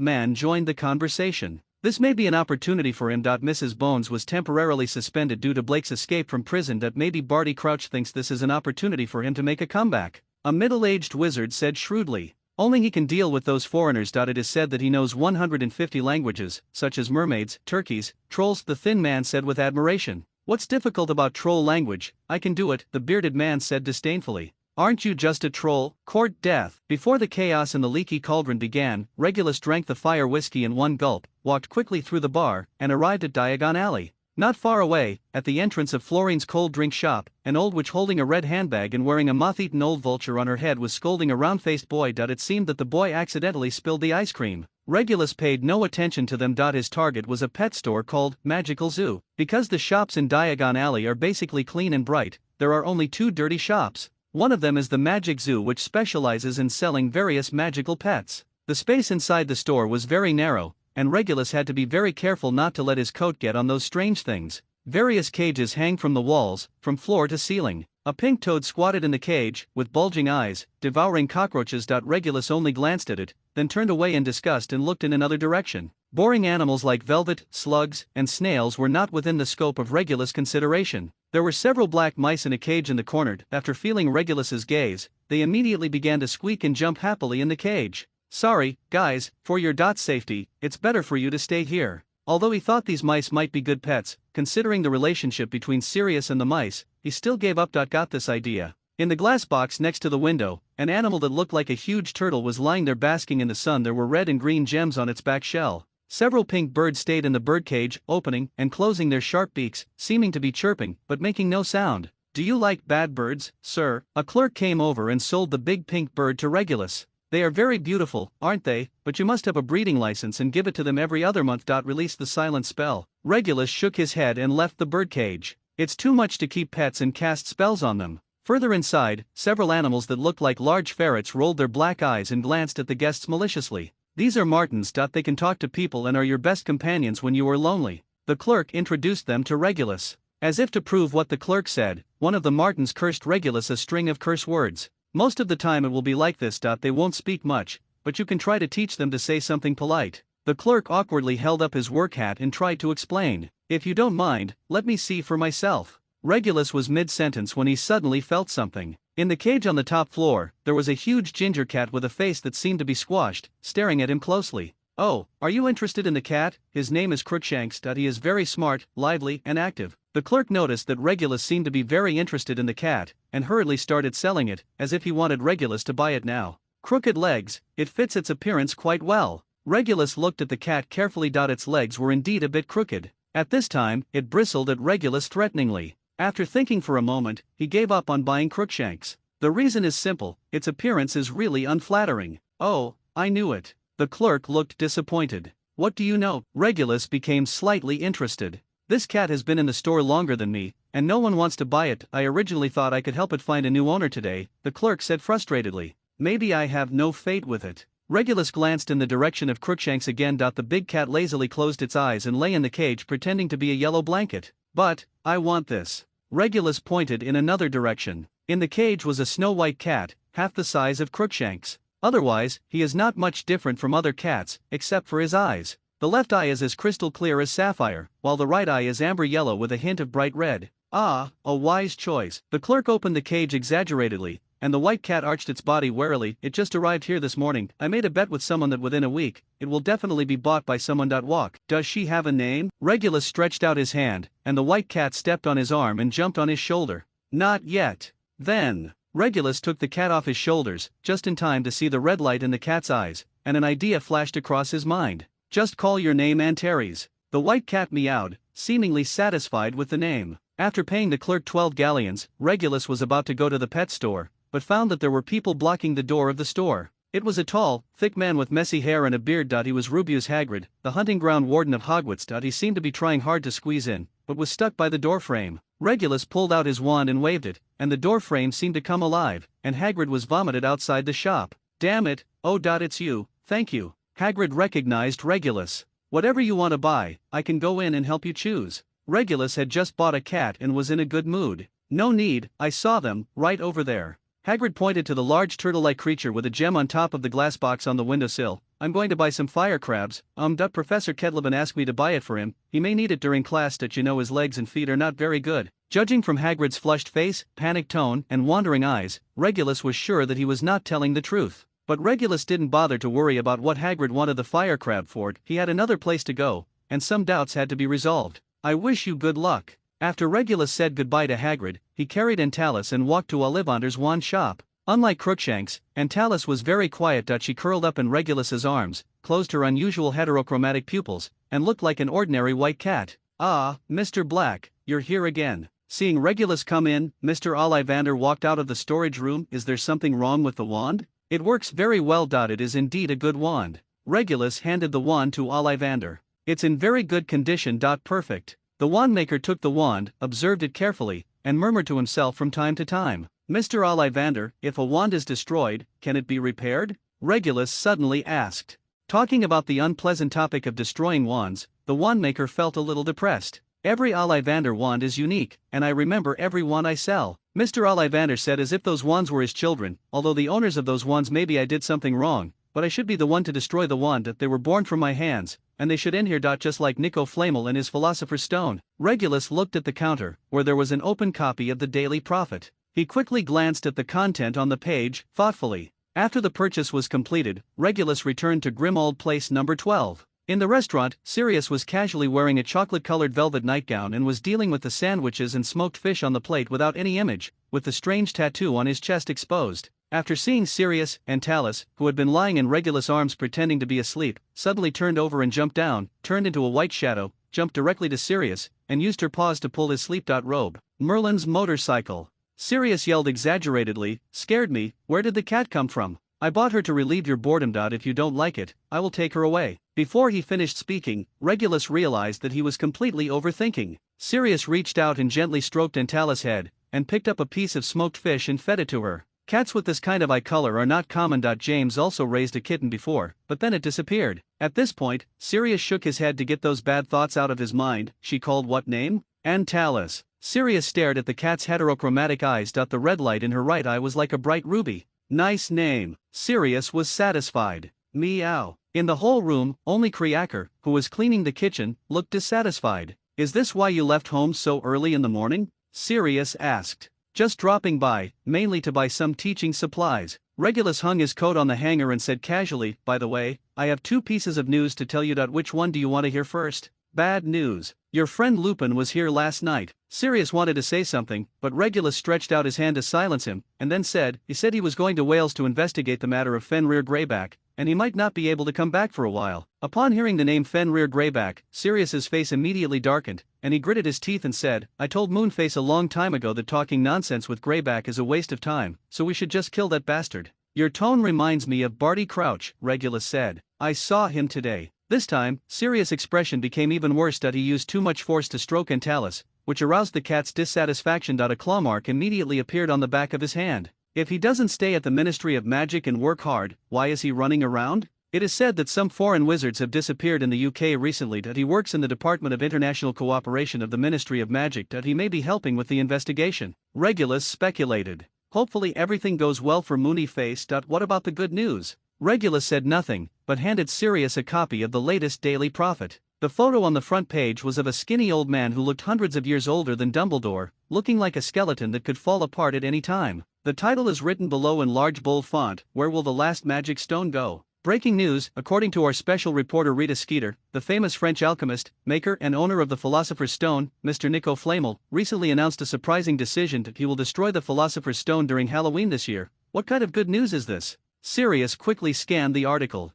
man joined the conversation. "This may be an opportunity for him. Mrs. Bones was temporarily suspended due to Blake's escape from prison. Maybe Barty Crouch thinks this is an opportunity for him to make a comeback," a middle-aged wizard said shrewdly. "Only he can deal with those foreigners. It is said that he knows 150 languages, such as mermaids, turkeys, trolls," the thin man said with admiration. "What's difficult about troll language? I can do it," the bearded man said disdainfully. "Aren't you just a troll? Court death." Before the chaos in the leaky cauldron began, Regulus drank the fire whiskey in one gulp, walked quickly through the bar, and arrived at Diagon Alley. Not far away, at the entrance of Florine's cold drink shop, an old witch holding a red handbag and wearing a moth-eaten old vulture on her head was scolding a round-faced boy. It seemed that the boy accidentally spilled the ice cream. Regulus paid no attention to them. His target was a pet store called Magical Zoo. Because the shops in Diagon Alley are basically clean and bright, there are only two dirty shops. One of them is the Magic Zoo, which specializes in selling various magical pets. The space inside the store was very narrow, and Regulus had to be very careful not to let his coat get on those strange things. Various cages hang from the walls, from floor to ceiling. A pink toad squatted in the cage, with bulging eyes, devouring cockroaches. Regulus only glanced at it, then turned away in disgust and looked in another direction. Boring animals like velvet, slugs, and snails were not within the scope of Regulus' consideration. There were several black mice in a cage in the corner. After feeling Regulus's gaze, they immediately began to squeak and jump happily in the cage. "Sorry, guys, for your safety, it's better for you to stay here." Although he thought these mice might be good pets, considering the relationship between Sirius and the mice, he still gave up. Got this idea. In the glass box next to the window, an animal that looked like a huge turtle was lying there basking in the sun. There were red and green gems on its back shell. Several pink birds stayed in the birdcage, opening and closing their sharp beaks, seeming to be chirping, but making no sound. "Do you like bad birds, sir?" A clerk came over and sold the big pink bird to Regulus. "They are very beautiful, aren't they? But you must have a breeding license and give it to them every other month." Release the silent spell. Regulus shook his head and left the birdcage. "It's too much to keep pets and cast spells on them." Further inside, several animals that looked like large ferrets rolled their black eyes and glanced at the guests maliciously. "These are martens. They can talk to people and are your best companions when you are lonely." The clerk introduced them to Regulus. As if to prove what the clerk said, one of the martens cursed Regulus a string of curse words. "Most of the time it will be like this. They won't speak much, but you can try to teach them to say something polite." The clerk awkwardly held up his work hat and tried to explain. "If you don't mind, let me see for myself." Regulus was mid-sentence when he suddenly felt something. In the cage on the top floor, there was a huge ginger cat with a face that seemed to be squashed, staring at him closely. "Oh, are you interested in the cat? His name is Crookshanks. He is very smart, lively, and active." The clerk noticed that Regulus seemed to be very interested in the cat, and hurriedly started selling it, as if he wanted Regulus to buy it now. "Crooked legs, it fits its appearance quite well." Regulus looked at the cat carefully. Its legs were indeed a bit crooked. At this time, it bristled at Regulus threateningly. After thinking for a moment, he gave up on buying Crookshanks. "The reason is simple, its appearance is really unflattering." "Oh, I knew it." The clerk looked disappointed. "What do you know?" Regulus became slightly interested. "This cat has been in the store longer than me, and no one wants to buy it. I originally thought I could help it find a new owner today," the clerk said frustratedly. "Maybe I have no fate with it." Regulus glanced in the direction of Crookshanks again. The big cat lazily closed its eyes and lay in the cage pretending to be a yellow blanket. "But, I want this." Regulus pointed in another direction. In the cage was a snow-white cat, half the size of Crookshanks. Otherwise, he is not much different from other cats, except for his eyes. The left eye is as crystal clear as sapphire, while the right eye is amber yellow with a hint of bright red. "Ah, a wise choice." The clerk opened the cage exaggeratedly, and the white cat arched its body warily. "It just arrived here this morning. I made a bet with someone that within a week, it will definitely be bought by someone. Walk. Does she have a name?" Regulus stretched out his hand, and the white cat stepped on his arm and jumped on his shoulder. "Not yet." "Then, Regulus took the cat off his shoulders, just in time to see the red light in the cat's eyes, and an idea flashed across his mind. Just call your name Antares. The white cat meowed, seemingly satisfied with the name. After paying the clerk 12 galleons, Regulus was about to go to the pet store, but found that there were people blocking the door of the store. It was a tall, thick man with messy hair and a beard. He was Rubeus Hagrid, the hunting ground warden of Hogwarts. He seemed to be trying hard to squeeze in, but was stuck by the door frame. Regulus pulled out his wand and waved it, and the door frame seemed to come alive, and Hagrid was vomited outside the shop. Damn it, oh, it's you, thank you. Hagrid recognized Regulus. Whatever you want to buy, I can go in and help you choose. Regulus had just bought a cat and was in a good mood. No need, I saw them, right over there. Hagrid pointed to the large turtle-like creature with a gem on top of the glass box on the windowsill. I'm going to buy some fire crabs. Professor Kedleben asked me to buy it for him. He may need it during class. His legs and feet are not very good. Judging from Hagrid's flushed face, panicked tone, and wandering eyes, Regulus was sure that he was not telling the truth. But Regulus didn't bother to worry about what Hagrid wanted the fire crab for. He had another place to go, and some doubts had to be resolved. I wish you good luck. After Regulus said goodbye to Hagrid, he carried Antalis and walked to Ollivander's wand shop. Unlike Crookshanks, Antalis was very quiet. She curled up in Regulus's arms, closed her unusual heterochromatic pupils, and looked like an ordinary white cat. Ah, Mr. Black, you're here again. Seeing Regulus come in, Mr. Ollivander walked out of the storage room. Is there something wrong with the wand? It works very well. It is indeed a good wand. Regulus handed the wand to Ollivander. It's in very good condition. Perfect. The wandmaker took the wand, observed it carefully, and murmured to himself from time to time, Mr. Ollivander, if a wand is destroyed, can it be repaired? Regulus suddenly asked. Talking about the unpleasant topic of destroying wands, the wandmaker felt a little depressed. Every Ollivander wand is unique, and I remember every wand I sell. Mr. Ollivander said as if those wands were his children, although the owners of those wands maybe I did something wrong, but I should be the one to destroy the wand that they were born from my hands, and they should end here. Just like Nico Flamel and his Philosopher's Stone. Regulus looked at the counter, where there was an open copy of the Daily Prophet. He quickly glanced at the content on the page, thoughtfully. After the purchase was completed, Regulus returned to Grimmauld Place number 12. In the restaurant, Sirius was casually wearing a chocolate-colored velvet nightgown and was dealing with the sandwiches and smoked fish on the plate without any image, with the strange tattoo on his chest exposed. After seeing Sirius, Antalis, who had been lying in Regulus' arms pretending to be asleep, suddenly turned over and jumped down, turned into a white shadow, jumped directly to Sirius, and used her paws to pull his sleep robe. Merlin's motorcycle. Sirius yelled exaggeratedly, scared me, where did the cat come from? I bought her to relieve your boredom. If you don't like it, I will take her away. Before he finished speaking, Regulus realized that he was completely overthinking. Sirius reached out and gently stroked Antalis' head, and picked up a piece of smoked fish and fed it to her. Cats with this kind of eye color are not common. James also raised a kitten before, but then it disappeared. At this point, Sirius shook his head to get those bad thoughts out of his mind. She called what name? Antalis. Sirius stared at the cat's heterochromatic eyes. The red light in her right eye was like a bright ruby. Nice name. Sirius was satisfied. Meow. In the whole room, only Creaker, who was cleaning the kitchen, looked dissatisfied. Is this why you left home so early in the morning? Sirius asked. Just dropping by, mainly to buy some teaching supplies. Regulus hung his coat on the hanger and said casually, by the way, I have 2 pieces of news to tell you. Which one do you want to hear first? Bad news. Your friend Lupin was here last night. Sirius wanted to say something, but Regulus stretched out his hand to silence him, and then he said he was going to Wales to investigate the matter of Fenrir Greyback, and he might not be able to come back for a while. Upon hearing the name Fenrir Greyback, Sirius's face immediately darkened, and he gritted his teeth and said, I told Moonface a long time ago that talking nonsense with Greyback is a waste of time, so we should just kill that bastard. Your tone reminds me of Barty Crouch, Regulus said. I saw him today. This time, Sirius' expression became even worse. He used too much force to stroke Antalis, which aroused the cat's dissatisfaction. A claw mark immediately appeared on the back of his hand. If he doesn't stay at the Ministry of Magic and work hard, why is he running around? It is said that some foreign wizards have disappeared in the UK recently. He works in the Department of International Cooperation of the Ministry of Magic. He may be helping with the investigation. Regulus speculated. Hopefully everything goes well for Moonface. What about the good news? Regulus said nothing, but handed Sirius a copy of the latest Daily Prophet. The photo on the front page was of a skinny old man who looked hundreds of years older than Dumbledore, looking like a skeleton that could fall apart at any time. The title is written below in large bold font, Where Will the Last Magic Stone Go? Breaking news, according to our special reporter Rita Skeeter, the famous French alchemist, maker and owner of the Philosopher's Stone, Mr. Nico Flamel, recently announced a surprising decision that he will destroy the Philosopher's Stone during Halloween this year. What kind of good news is this? Sirius quickly scanned the article.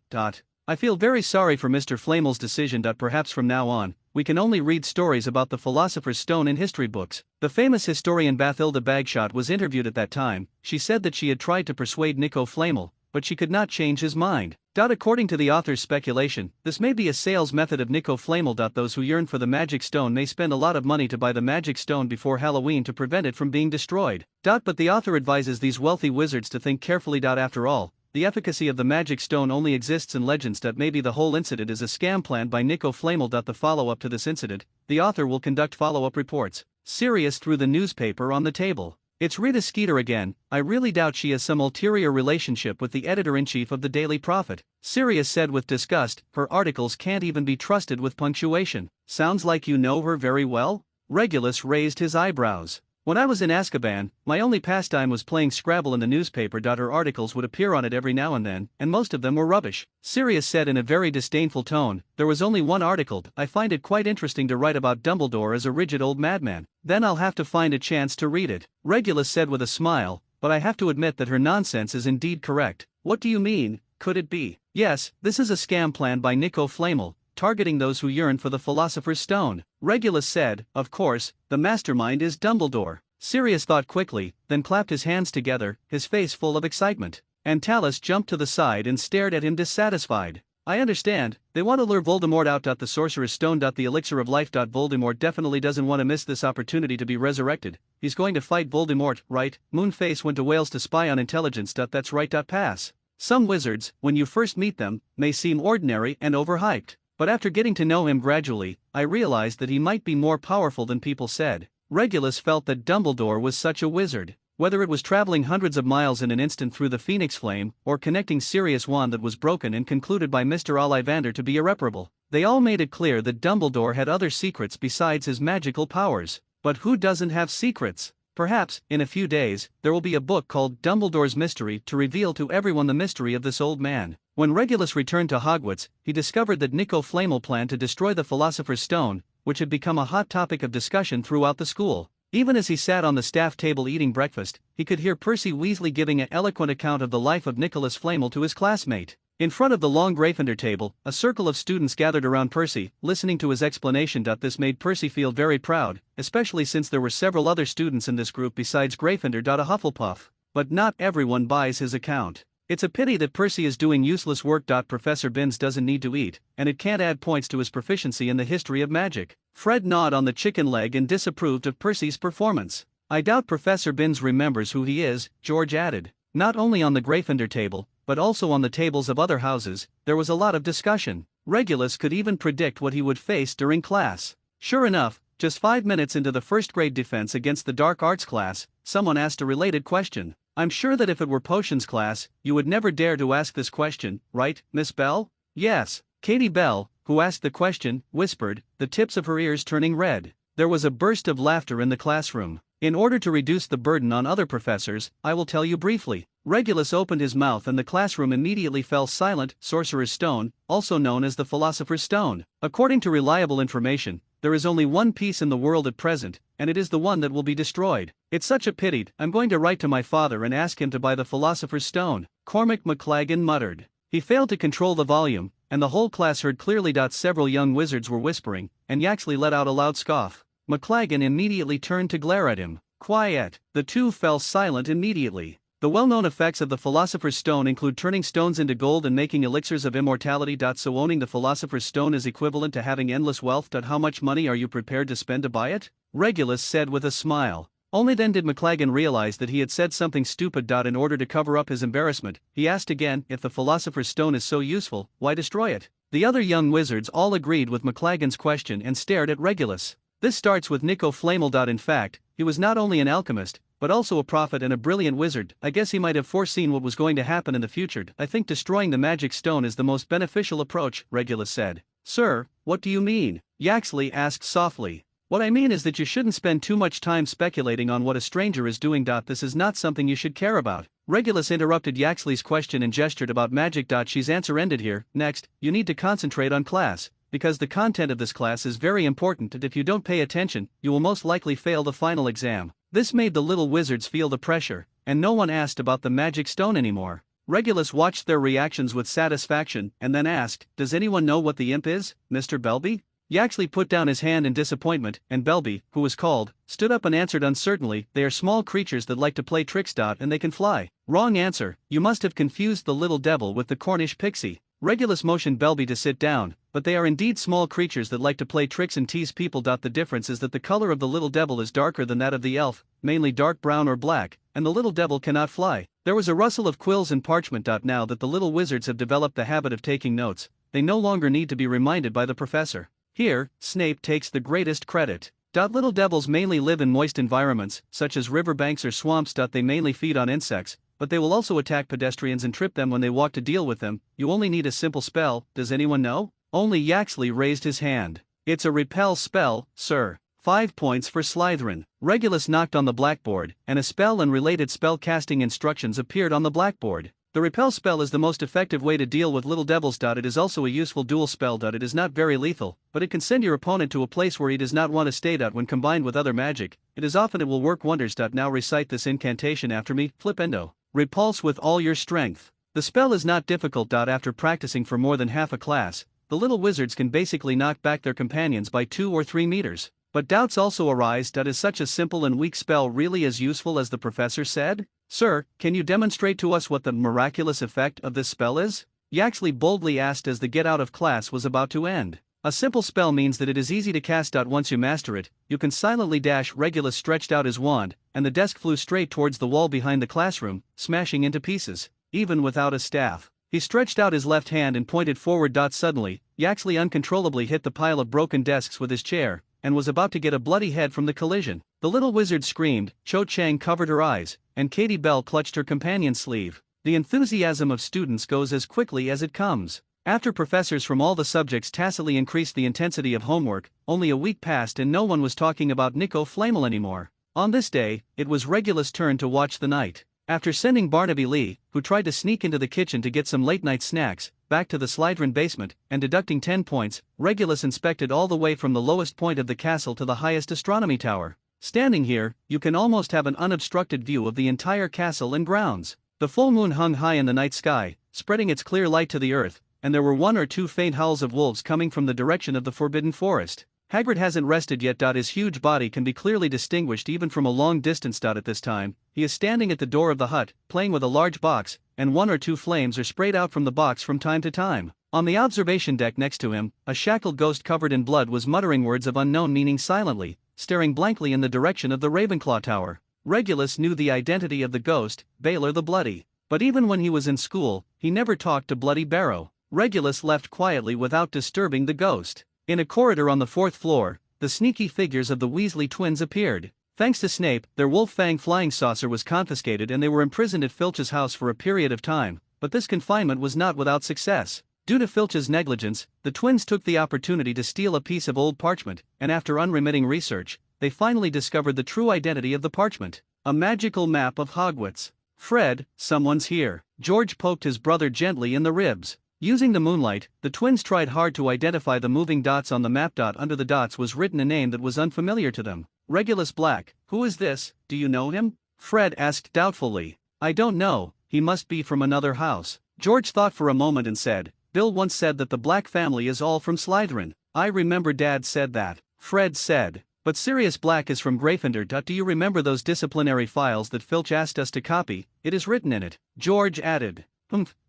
I feel very sorry for Mr. Flamel's decision. Perhaps from now on, we can only read stories about the Philosopher's Stone in history books. The famous historian Bathilda Bagshot was interviewed at that time. She said that she had tried to persuade Nico Flamel, but she could not change his mind. According to the author's speculation, this may be a sales method of Nico Flamel. Those who yearn for the magic stone may spend a lot of money to buy the magic stone before Halloween to prevent it from being destroyed. But the author advises these wealthy wizards to think carefully. After all, the efficacy of the magic stone only exists in legends. Maybe the whole incident is a scam planned by Nico Flamel. The follow-up to this incident, the author will conduct follow-up reports. Sirius threw the newspaper on the table. It's Rita Skeeter again. I really doubt she has some ulterior relationship with the editor-in-chief of the Daily Prophet, Sirius said with disgust. Her articles can't even be trusted with punctuation. Sounds like you know her very well? Regulus raised his eyebrows. When I was in Azkaban, my only pastime was playing Scrabble in the newspaper. Her articles would appear on it every now and then, and most of them were rubbish, Sirius said in a very disdainful tone. There was only one article. I find it quite interesting to write about Dumbledore as a rigid old madman. Then I'll have to find a chance to read it, Regulus said with a smile, but I have to admit that her nonsense is indeed correct. What do you mean? Could it be? Yes, this is a scam planned by Nico Flamel, targeting those who yearn for the Philosopher's Stone. Regulus said, of course, the mastermind is Dumbledore. Sirius thought quickly, then clapped his hands together, his face full of excitement. And Talus jumped to the side and stared at him dissatisfied. I understand, they want to lure Voldemort out. The Sorcerer's Stone. The elixir of life. Voldemort definitely doesn't want to miss this opportunity to be resurrected. He's going to fight Voldemort, right? Moonface went to Wales to spy on intelligence. That's right. Pass. Some wizards, when you first meet them, may seem ordinary and overhyped. But after getting to know him gradually, I realized that he might be more powerful than people said. Regulus felt that Dumbledore was such a wizard. Whether it was traveling hundreds of miles in an instant through the Phoenix Flame, or connecting Sirius' wand that was broken and concluded by Mr. Ollivander to be irreparable, they all made it clear that Dumbledore had other secrets besides his magical powers. But who doesn't have secrets? Perhaps, in a few days, there will be a book called Dumbledore's Mystery to reveal to everyone the mystery of this old man. When Regulus returned to Hogwarts, he discovered that Nico Flamel planned to destroy the Philosopher's Stone, which had become a hot topic of discussion throughout the school. Even as he sat on the staff table eating breakfast, he could hear Percy Weasley giving an eloquent account of the life of Nicholas Flamel to his classmate. In front of the long Gryffindor table, a circle of students gathered around Percy, listening to his explanation. This made Percy feel very proud, especially since there were several other students in this group besides Gryffindor. A Hufflepuff. But not everyone buys his account. It's a pity that Percy is doing useless work. Professor Binns doesn't need to eat, and it can't add points to his proficiency in the history of magic. Fred gnawed on the chicken leg and disapproved of Percy's performance. I doubt Professor Binns remembers who he is, George added. Not only on the Gryffindor table, but also on the tables of other houses, there was a lot of discussion. Regulus could even predict what he would face during class. Sure enough, just 5 minutes into the first grade defense against the dark arts class, someone asked a related question. I'm sure that if it were potions class, you would never dare to ask this question, right, Miss Bell? Yes. Katie Bell, who asked the question, whispered, the tips of her ears turning red. There was a burst of laughter in the classroom. In order to reduce the burden on other professors, I will tell you briefly. Regulus opened his mouth and the classroom immediately fell silent. Sorcerer's Stone, also known as the Philosopher's Stone. According to reliable information, there is only one piece in the world at present, and it is the one that will be destroyed. It's such a pity. I'm going to write to my father and ask him to buy the Philosopher's Stone, Cormac McLaggen muttered. He failed to control the volume, and the whole class heard clearly. Several young wizards were whispering, and Yaxley let out a loud scoff. McLaggen immediately turned to glare at him. Quiet. The two fell silent immediately. The well-known effects of the Philosopher's Stone include turning stones into gold and making elixirs of immortality. So owning the Philosopher's Stone is equivalent to having endless wealth. How much money are you prepared to spend to buy it? Regulus said with a smile. Only then did McLaggen realize that he had said something stupid. In order to cover up his embarrassment, he asked again, if the Philosopher's Stone is so useful, why destroy it? The other young wizards all agreed with McLaggen's question and stared at Regulus. This starts with Nico Flamel. In fact, he was not only an alchemist, but also a prophet and a brilliant wizard. I guess he might have foreseen what was going to happen in the future. I think destroying the magic stone is the most beneficial approach, Regulus said. Sir, what do you mean? Yaxley asked softly. What I mean is that you shouldn't spend too much time speculating on what a stranger is doing. This is not something you should care about. Regulus interrupted Yaxley's question and gestured about magic. She's answer ended here. Next, you need to concentrate on class, because the content of this class is very important, and if you don't pay attention, you will most likely fail the final exam. This made the little wizards feel the pressure, and no one asked about the magic stone anymore. Regulus watched their reactions with satisfaction and then asked, "Does anyone know what the imp is, Mr. Belby?" Yaxley put down his hand in disappointment, and Belby, who was called, stood up and answered uncertainly, "They are small creatures that like to play tricks. And they can fly." Wrong answer, you must have confused the little devil with the Cornish pixie. Regulus motioned Belby to sit down, but they are indeed small creatures that like to play tricks and tease people. The difference is that the color of the little devil is darker than that of the elf, mainly dark brown or black, and the little devil cannot fly. There was a rustle of quills and parchment. Now that the little wizards have developed the habit of taking notes, they no longer need to be reminded by the professor. Here, Snape takes the greatest credit. Little devils mainly live in moist environments, such as riverbanks or swamps. They mainly feed on insects, but they will also attack pedestrians and trip them when they walk. To deal with them, you only need a simple spell. Does anyone know? Only Yaxley raised his hand. It's a repel spell, sir. 5 points for Slytherin. Regulus knocked on the blackboard, and a spell and related spell casting instructions appeared on the blackboard. The repel spell is the most effective way to deal with little devils. It is also a useful dual spell. It is not very lethal, but it can send your opponent to a place where he does not want to stay. When combined with other magic, it will work wonders. Now recite this incantation after me. Flipendo. Repulse with all your strength. The spell is not difficult. After practicing for more than half a class, the little wizards can basically knock back their companions by 2 or 3 meters. But doubts also arise. Is such a simple and weak spell really as useful as the professor said? Sir, can you demonstrate to us what the miraculous effect of this spell is? Yaxley boldly asked as the get out of class was about to end. A simple spell means that it is easy to cast. Once you master it, you can silently dash. Regulus stretched out his wand, and the desk flew straight towards the wall behind the classroom, smashing into pieces, even without a staff. He stretched out his left hand and pointed forward. Suddenly, Yaxley uncontrollably hit the pile of broken desks with his chair, and was about to get a bloody head from the collision. The little wizard screamed, Cho Chang covered her eyes, and Katie Bell clutched her companion's sleeve. The enthusiasm of students goes as quickly as it comes. After professors from all the subjects tacitly increased the intensity of homework, only a week passed and no one was talking about Nico Flamel anymore. On this day, it was Regulus' turn to watch the night. After sending Barnaby Lee, who tried to sneak into the kitchen to get some late-night snacks, back to the Slytherin basement, and deducting 10 points, Regulus inspected all the way from the lowest point of the castle to the highest astronomy tower. Standing here, you can almost have an unobstructed view of the entire castle and grounds. The full moon hung high in the night sky, spreading its clear light to the earth, and there were 1 or 2 faint howls of wolves coming from the direction of the Forbidden Forest. Hagrid hasn't rested yet. His huge body can be clearly distinguished even from a long distance. At this time, he is standing at the door of the hut, playing with a large box, and 1 or 2 flames are sprayed out from the box from time to time. On the observation deck next to him, a shackled ghost covered in blood was muttering words of unknown meaning silently, staring blankly in the direction of the Ravenclaw Tower. Regulus knew the identity of the ghost, Baylor the Bloody. But even when he was in school, he never talked to Bloody Barrow. Regulus left quietly without disturbing the ghost. In a corridor on the 4th floor, the sneaky figures of the Weasley twins appeared. Thanks to Snape, their Wolf-Fang flying saucer was confiscated and they were imprisoned at Filch's house for a period of time, but this confinement was not without success. Due to Filch's negligence, the twins took the opportunity to steal a piece of old parchment, and after unremitting research, they finally discovered the true identity of the parchment. A magical map of Hogwarts. Fred, someone's here. George poked his brother gently in the ribs. Using the moonlight, the twins tried hard to identify the moving dots on the map. Under the dots was written a name that was unfamiliar to them. Regulus Black. Who is this? Do you know him? Fred asked doubtfully. I don't know, he must be from another house. George thought for a moment and said, Bill once said that the Black family is all from Slytherin. I remember Dad said that. Fred said. But Sirius Black is from Gryffindor. Do you remember those disciplinary files that Filch asked us to copy? It is written in it. George added.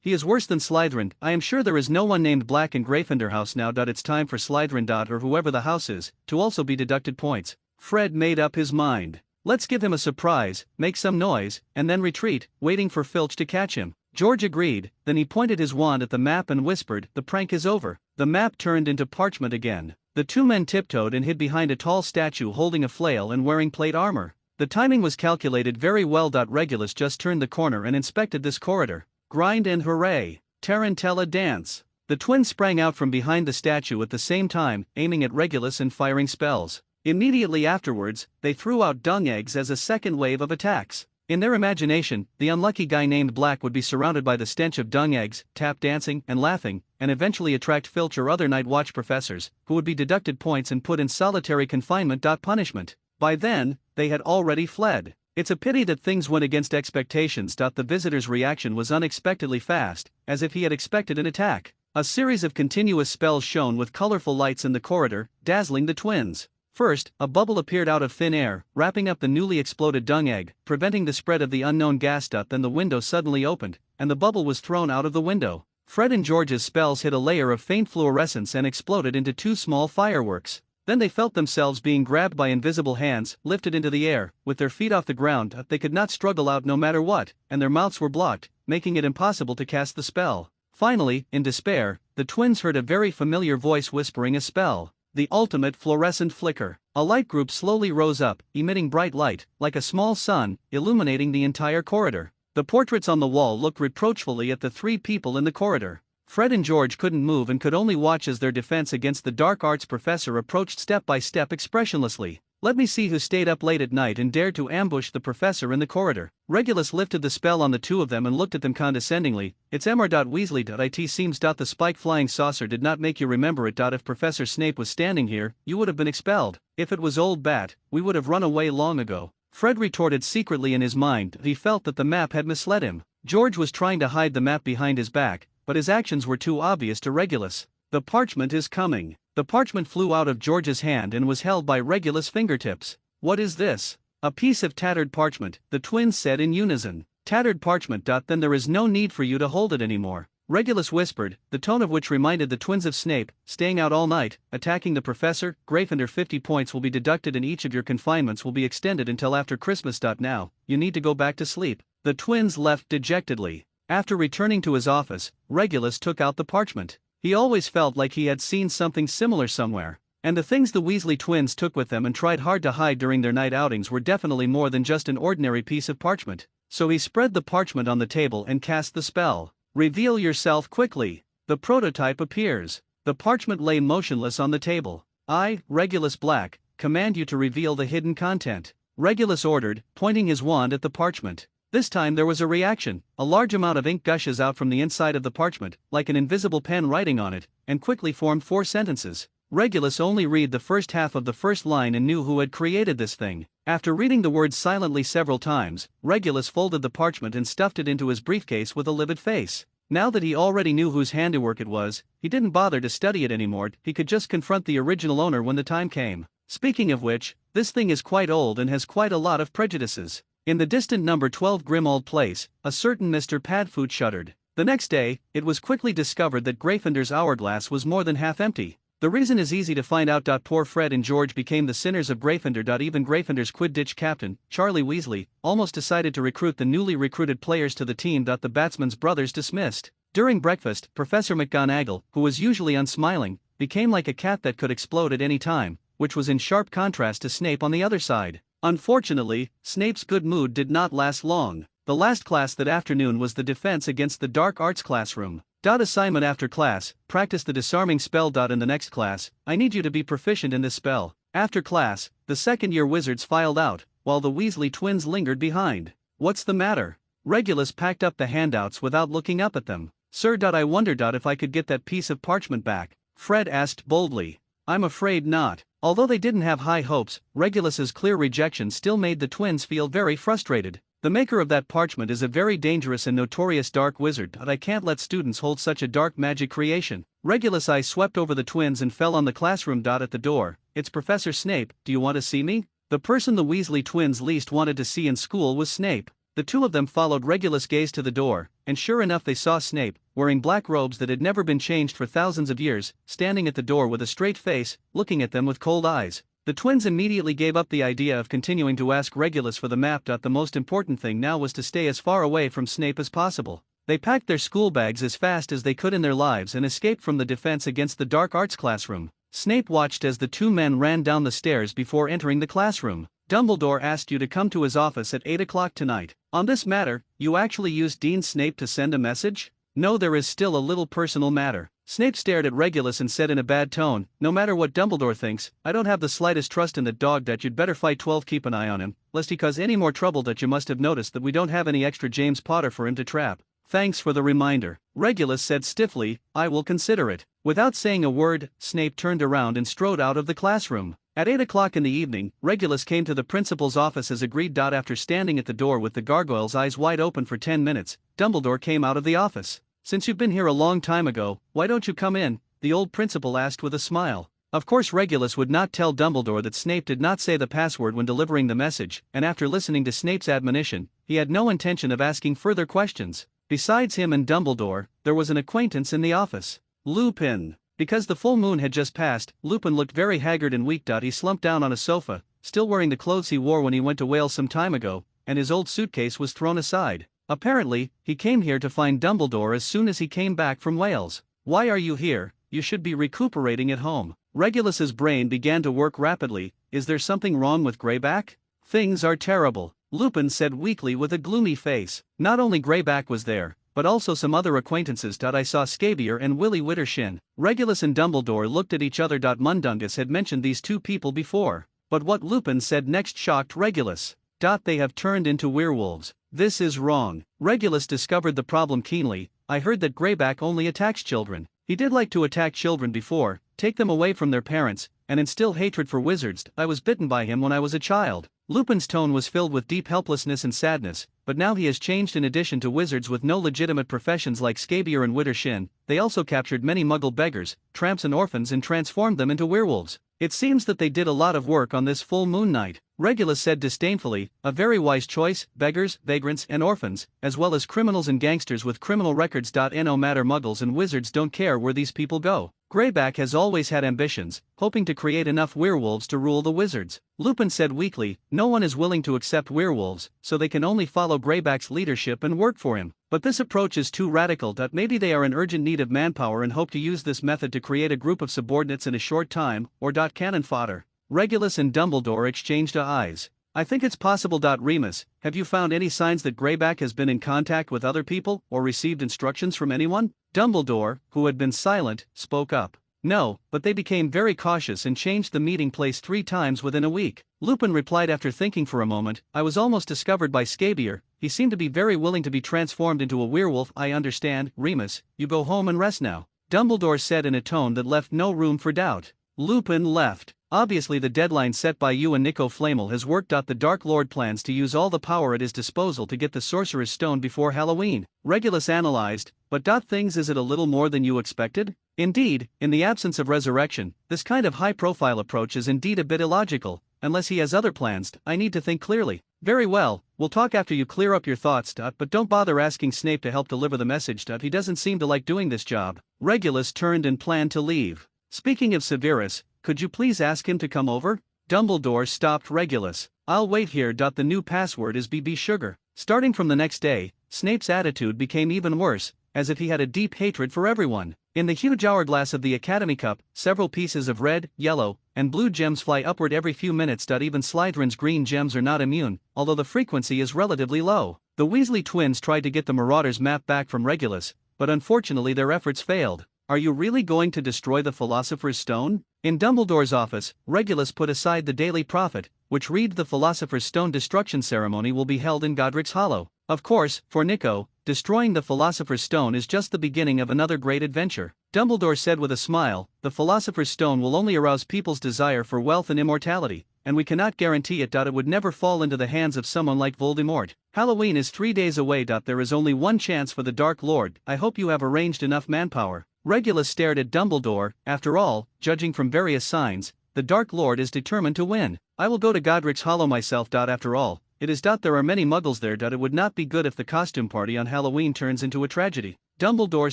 He is worse than Slytherin. I am sure there is no one named Black in Gryffindor house now. It's time for Slytherin. Or whoever the house is, to also be deducted points. Fred made up his mind. Let's give him a surprise, make some noise, and then retreat, waiting for Filch to catch him. George agreed, then he pointed his wand at the map and whispered, the prank is over. The map turned into parchment again. The 2 men tiptoed and hid behind a tall statue holding a flail and wearing plate armor. The timing was calculated very well. Regulus just turned the corner and inspected this corridor. Grind and hooray! Tarantella dance! The twins sprang out from behind the statue at the same time, aiming at Regulus and firing spells. Immediately afterwards, they threw out dung eggs as a second wave of attacks. In their imagination, the unlucky guy named Black would be surrounded by the stench of dung eggs, tap dancing, and laughing, and eventually attract Filch or other night watch professors, who would be deducted points and put in solitary confinement. Punishment. By then, they had already fled. It's a pity that things went against expectations. The visitor's reaction was unexpectedly fast, as if he had expected an attack. A series of continuous spells shone with colorful lights in the corridor, dazzling the twins. First, a bubble appeared out of thin air, wrapping up the newly exploded dung egg, preventing the spread of the unknown gas. Then the window suddenly opened, and the bubble was thrown out of the window. Fred and George's spells hit a layer of faint fluorescence and exploded into two small fireworks. Then they felt themselves being grabbed by invisible hands, lifted into the air, with their feet off the ground. They could not struggle out no matter what, and their mouths were blocked, making it impossible to cast the spell. Finally, in despair, the twins heard a very familiar voice whispering a spell. The ultimate fluorescent flicker. A light group slowly rose up, emitting bright light, like a small sun, illuminating the entire corridor. The portraits on the wall looked reproachfully at the three people in the corridor. Fred and George couldn't move and could only watch as their defense against the dark arts professor approached step by step expressionlessly. Let me see who stayed up late at night and dared to ambush the professor in the corridor. Regulus lifted the spell on the two of them and looked at them condescendingly. It's Mr. Weasley. It seems. The spike flying saucer did not make you remember it. If Professor Snape was standing here, you would have been expelled. If it was old Bat, we would have run away long ago. Fred retorted secretly in his mind. He felt that the map had misled him. George was trying to hide the map behind his back, but his actions were too obvious to Regulus. The parchment is coming. The parchment flew out of George's hand and was held by Regulus' fingertips. What is this? A piece of tattered parchment, the twins said in unison. Tattered parchment. Then there is no need for you to hold it anymore. Regulus whispered, the tone of which reminded the twins of Snape, staying out all night, attacking the professor. Gryffindor 50 points will be deducted and each of your confinements will be extended until after Christmas. Now, you need to go back to sleep. The twins left dejectedly. After returning to his office, Regulus took out the parchment. He always felt like he had seen something similar somewhere. And the things the Weasley twins took with them and tried hard to hide during their night outings were definitely more than just an ordinary piece of parchment. So he spread the parchment on the table and cast the spell. Reveal yourself quickly. The prototype appears. The parchment lay motionless on the table. I, Regulus Black, command you to reveal the hidden content. Regulus ordered, pointing his wand at the parchment. This time there was a reaction. A large amount of ink gushes out from the inside of the parchment, like an invisible pen writing on it, and quickly formed 4 sentences. Regulus only read the first half of the first line and knew who had created this thing. After reading the words silently several times, Regulus folded the parchment and stuffed it into his briefcase with a livid face. Now that he already knew whose handiwork it was, he didn't bother to study it anymore. He could just confront the original owner when the time came. Speaking of which, this thing is quite old and has quite a lot of prejudices. In the distant number 12 Grimmauld Place, a certain Mr. Padfoot shuddered. The next day, it was quickly discovered that Gryffindor's hourglass was more than half empty. The reason is easy to find out. Poor Fred and George became the sinners of Gryffindor. Even Gryffindor's Quidditch captain, Charlie Weasley, almost decided to recruit the newly recruited players to the team. The Batsman's brothers dismissed. During breakfast, Professor McGonagall, who was usually unsmiling, became like a cat that could explode at any time, which was in sharp contrast to Snape on the other side. Unfortunately, Snape's good mood did not last long. The last class that afternoon was the defense against the dark arts classroom. Assignment after class, practice the disarming spell. In the next class, I need you to be proficient in this spell. After class, the second-year wizards filed out, while the Weasley twins lingered behind. What's the matter? Regulus packed up the handouts without looking up at them. Sir. I wonder. If I could get that piece of parchment back, Fred asked boldly. I'm afraid not. Although they didn't have high hopes, Regulus's clear rejection still made the twins feel very frustrated. The maker of that parchment is a very dangerous and notorious dark wizard, but I can't let students hold such a dark magic creation. Regulus' eyes swept over the twins and fell on the classroom. At the door, it's Professor Snape. Do you want to see me? The person the Weasley twins least wanted to see in school was Snape. The two of them followed Regulus' gaze to the door, and sure enough they saw Snape, wearing black robes that had never been changed for thousands of years, standing at the door with a straight face, looking at them with cold eyes. The twins immediately gave up the idea of continuing to ask Regulus for the map. The most important thing now was to stay as far away from Snape as possible. They packed their school bags as fast as they could in their lives and escaped from the defense against the dark arts classroom. Snape watched as the two men ran down the stairs before entering the classroom. Dumbledore asked you to come to his office at 8 o'clock tonight. On this matter, you actually used Dean Snape to send a message? No, there is still a little personal matter. Snape stared at Regulus and said in a bad tone, "No matter what Dumbledore thinks, I don't have the slightest trust in that dog. That you'd better fight 12. Keep an eye on him, lest he cause any more trouble. That you must have noticed that we don't have any extra James Potter for him to trap." "Thanks for the reminder," Regulus said stiffly. "I will consider it." Without saying a word, Snape turned around and strode out of the classroom. At 8 o'clock in the evening, Regulus came to the principal's office as agreed. After standing at the door with the gargoyle's eyes wide open for 10 minutes, Dumbledore came out of the office. "Since you've been here a long time ago, why don't you come in?" the old principal asked with a smile. Of course Regulus would not tell Dumbledore that Snape did not say the password when delivering the message, and after listening to Snape's admonition, he had no intention of asking further questions. Besides him and Dumbledore, there was an acquaintance in the office. Lupin. Because the full moon had just passed, Lupin looked very haggard and weak. He slumped down on a sofa, still wearing the clothes he wore when he went to Wales some time ago, and his old suitcase was thrown aside. Apparently, he came here to find Dumbledore as soon as he came back from Wales. "Why are you here? You should be recuperating at home." Regulus's brain began to work rapidly. "Is there something wrong with Greyback?" "Things are terrible," Lupin said weakly with a gloomy face. "Not only Greyback was there, but also some other acquaintances. I saw Scabier and Willie Wittershin." Regulus and Dumbledore looked at each other. Mundungus had mentioned these two people before, but what Lupin said next shocked Regulus. "They have turned into werewolves. This is wrong." Regulus discovered the problem keenly. "I heard that Greyback only attacks children. He did like to attack children before, take them away from their parents, and instill hatred for wizards. I was bitten by him when I was a child." Lupin's tone was filled with deep helplessness and sadness, but now he has changed. In addition to wizards with no legitimate professions like Scabier and Wittershin, they also captured many Muggle beggars, tramps and orphans and transformed them into werewolves. "It seems that they did a lot of work on this full moon night," Regulus said disdainfully. "A very wise choice: beggars, vagrants and orphans, as well as criminals and gangsters with criminal records. No matter, Muggles and wizards don't care where these people go. Greyback has always had ambitions, hoping to create enough werewolves to rule the wizards." Lupin said weakly, "No one is willing to accept werewolves, so they can only follow Greyback's leadership and work for him. But this approach is too radical. Maybe they are in urgent need of manpower and hope to use this method to create a group of subordinates in a short time, or cannon fodder." Regulus and Dumbledore exchanged eyes. "I think it's possible. Remus, have you found any signs that Greyback has been in contact with other people, or received instructions from anyone?" Dumbledore, who had been silent, spoke up. "No, but they became very cautious and changed the meeting place 3 times within a week." Lupin replied after thinking for a moment. "I was almost discovered by Scabier. He seemed to be very willing to be transformed into a werewolf." "I understand. Remus, you go home and rest now," Dumbledore said in a tone that left no room for doubt. Lupin left. "Obviously the deadline set by you and Nico Flamel has worked. The Dark Lord plans to use all the power at his disposal to get the Sorcerer's Stone before Halloween." Regulus analyzed. "But things, is it a little more than you expected?" "Indeed, in the absence of resurrection, this kind of high-profile approach is indeed a bit illogical. Unless he has other plans, I need to think clearly." "Very well, we'll talk after you clear up your thoughts. But don't bother asking Snape to help deliver the message. He doesn't seem to like doing this job." Regulus turned and planned to leave. "Speaking of Severus, could you please ask him to come over?" Dumbledore stopped Regulus. "I'll wait here. The new password is BB Sugar." Starting from the next day, Snape's attitude became even worse, as if he had a deep hatred for everyone. In the huge hourglass of the Academy Cup, several pieces of red, yellow, and blue gems fly upward every few minutes. Even Slytherin's green gems are not immune, although the frequency is relatively low. The Weasley twins tried to get the Marauders map back from Regulus, but unfortunately their efforts failed. "Are you really going to destroy the Philosopher's Stone?" In Dumbledore's office, Regulus put aside the Daily Prophet, which read the Philosopher's Stone destruction ceremony will be held in Godric's Hollow. Of course, for Nico, destroying the Philosopher's Stone is just the beginning of another great adventure. Dumbledore said with a smile, "The Philosopher's Stone will only arouse people's desire for wealth and immortality, and we cannot guarantee it. It would never fall into the hands of someone like Voldemort. Halloween is 3 days away. There is only one chance for the Dark Lord. I hope you have arranged enough manpower." Regulus stared at Dumbledore. After all, judging from various signs, the Dark Lord is determined to win. "I will go to Godric's Hollow myself. After all, it is. There are many Muggles there. It would not be good if the costume party on Halloween turns into a tragedy," Dumbledore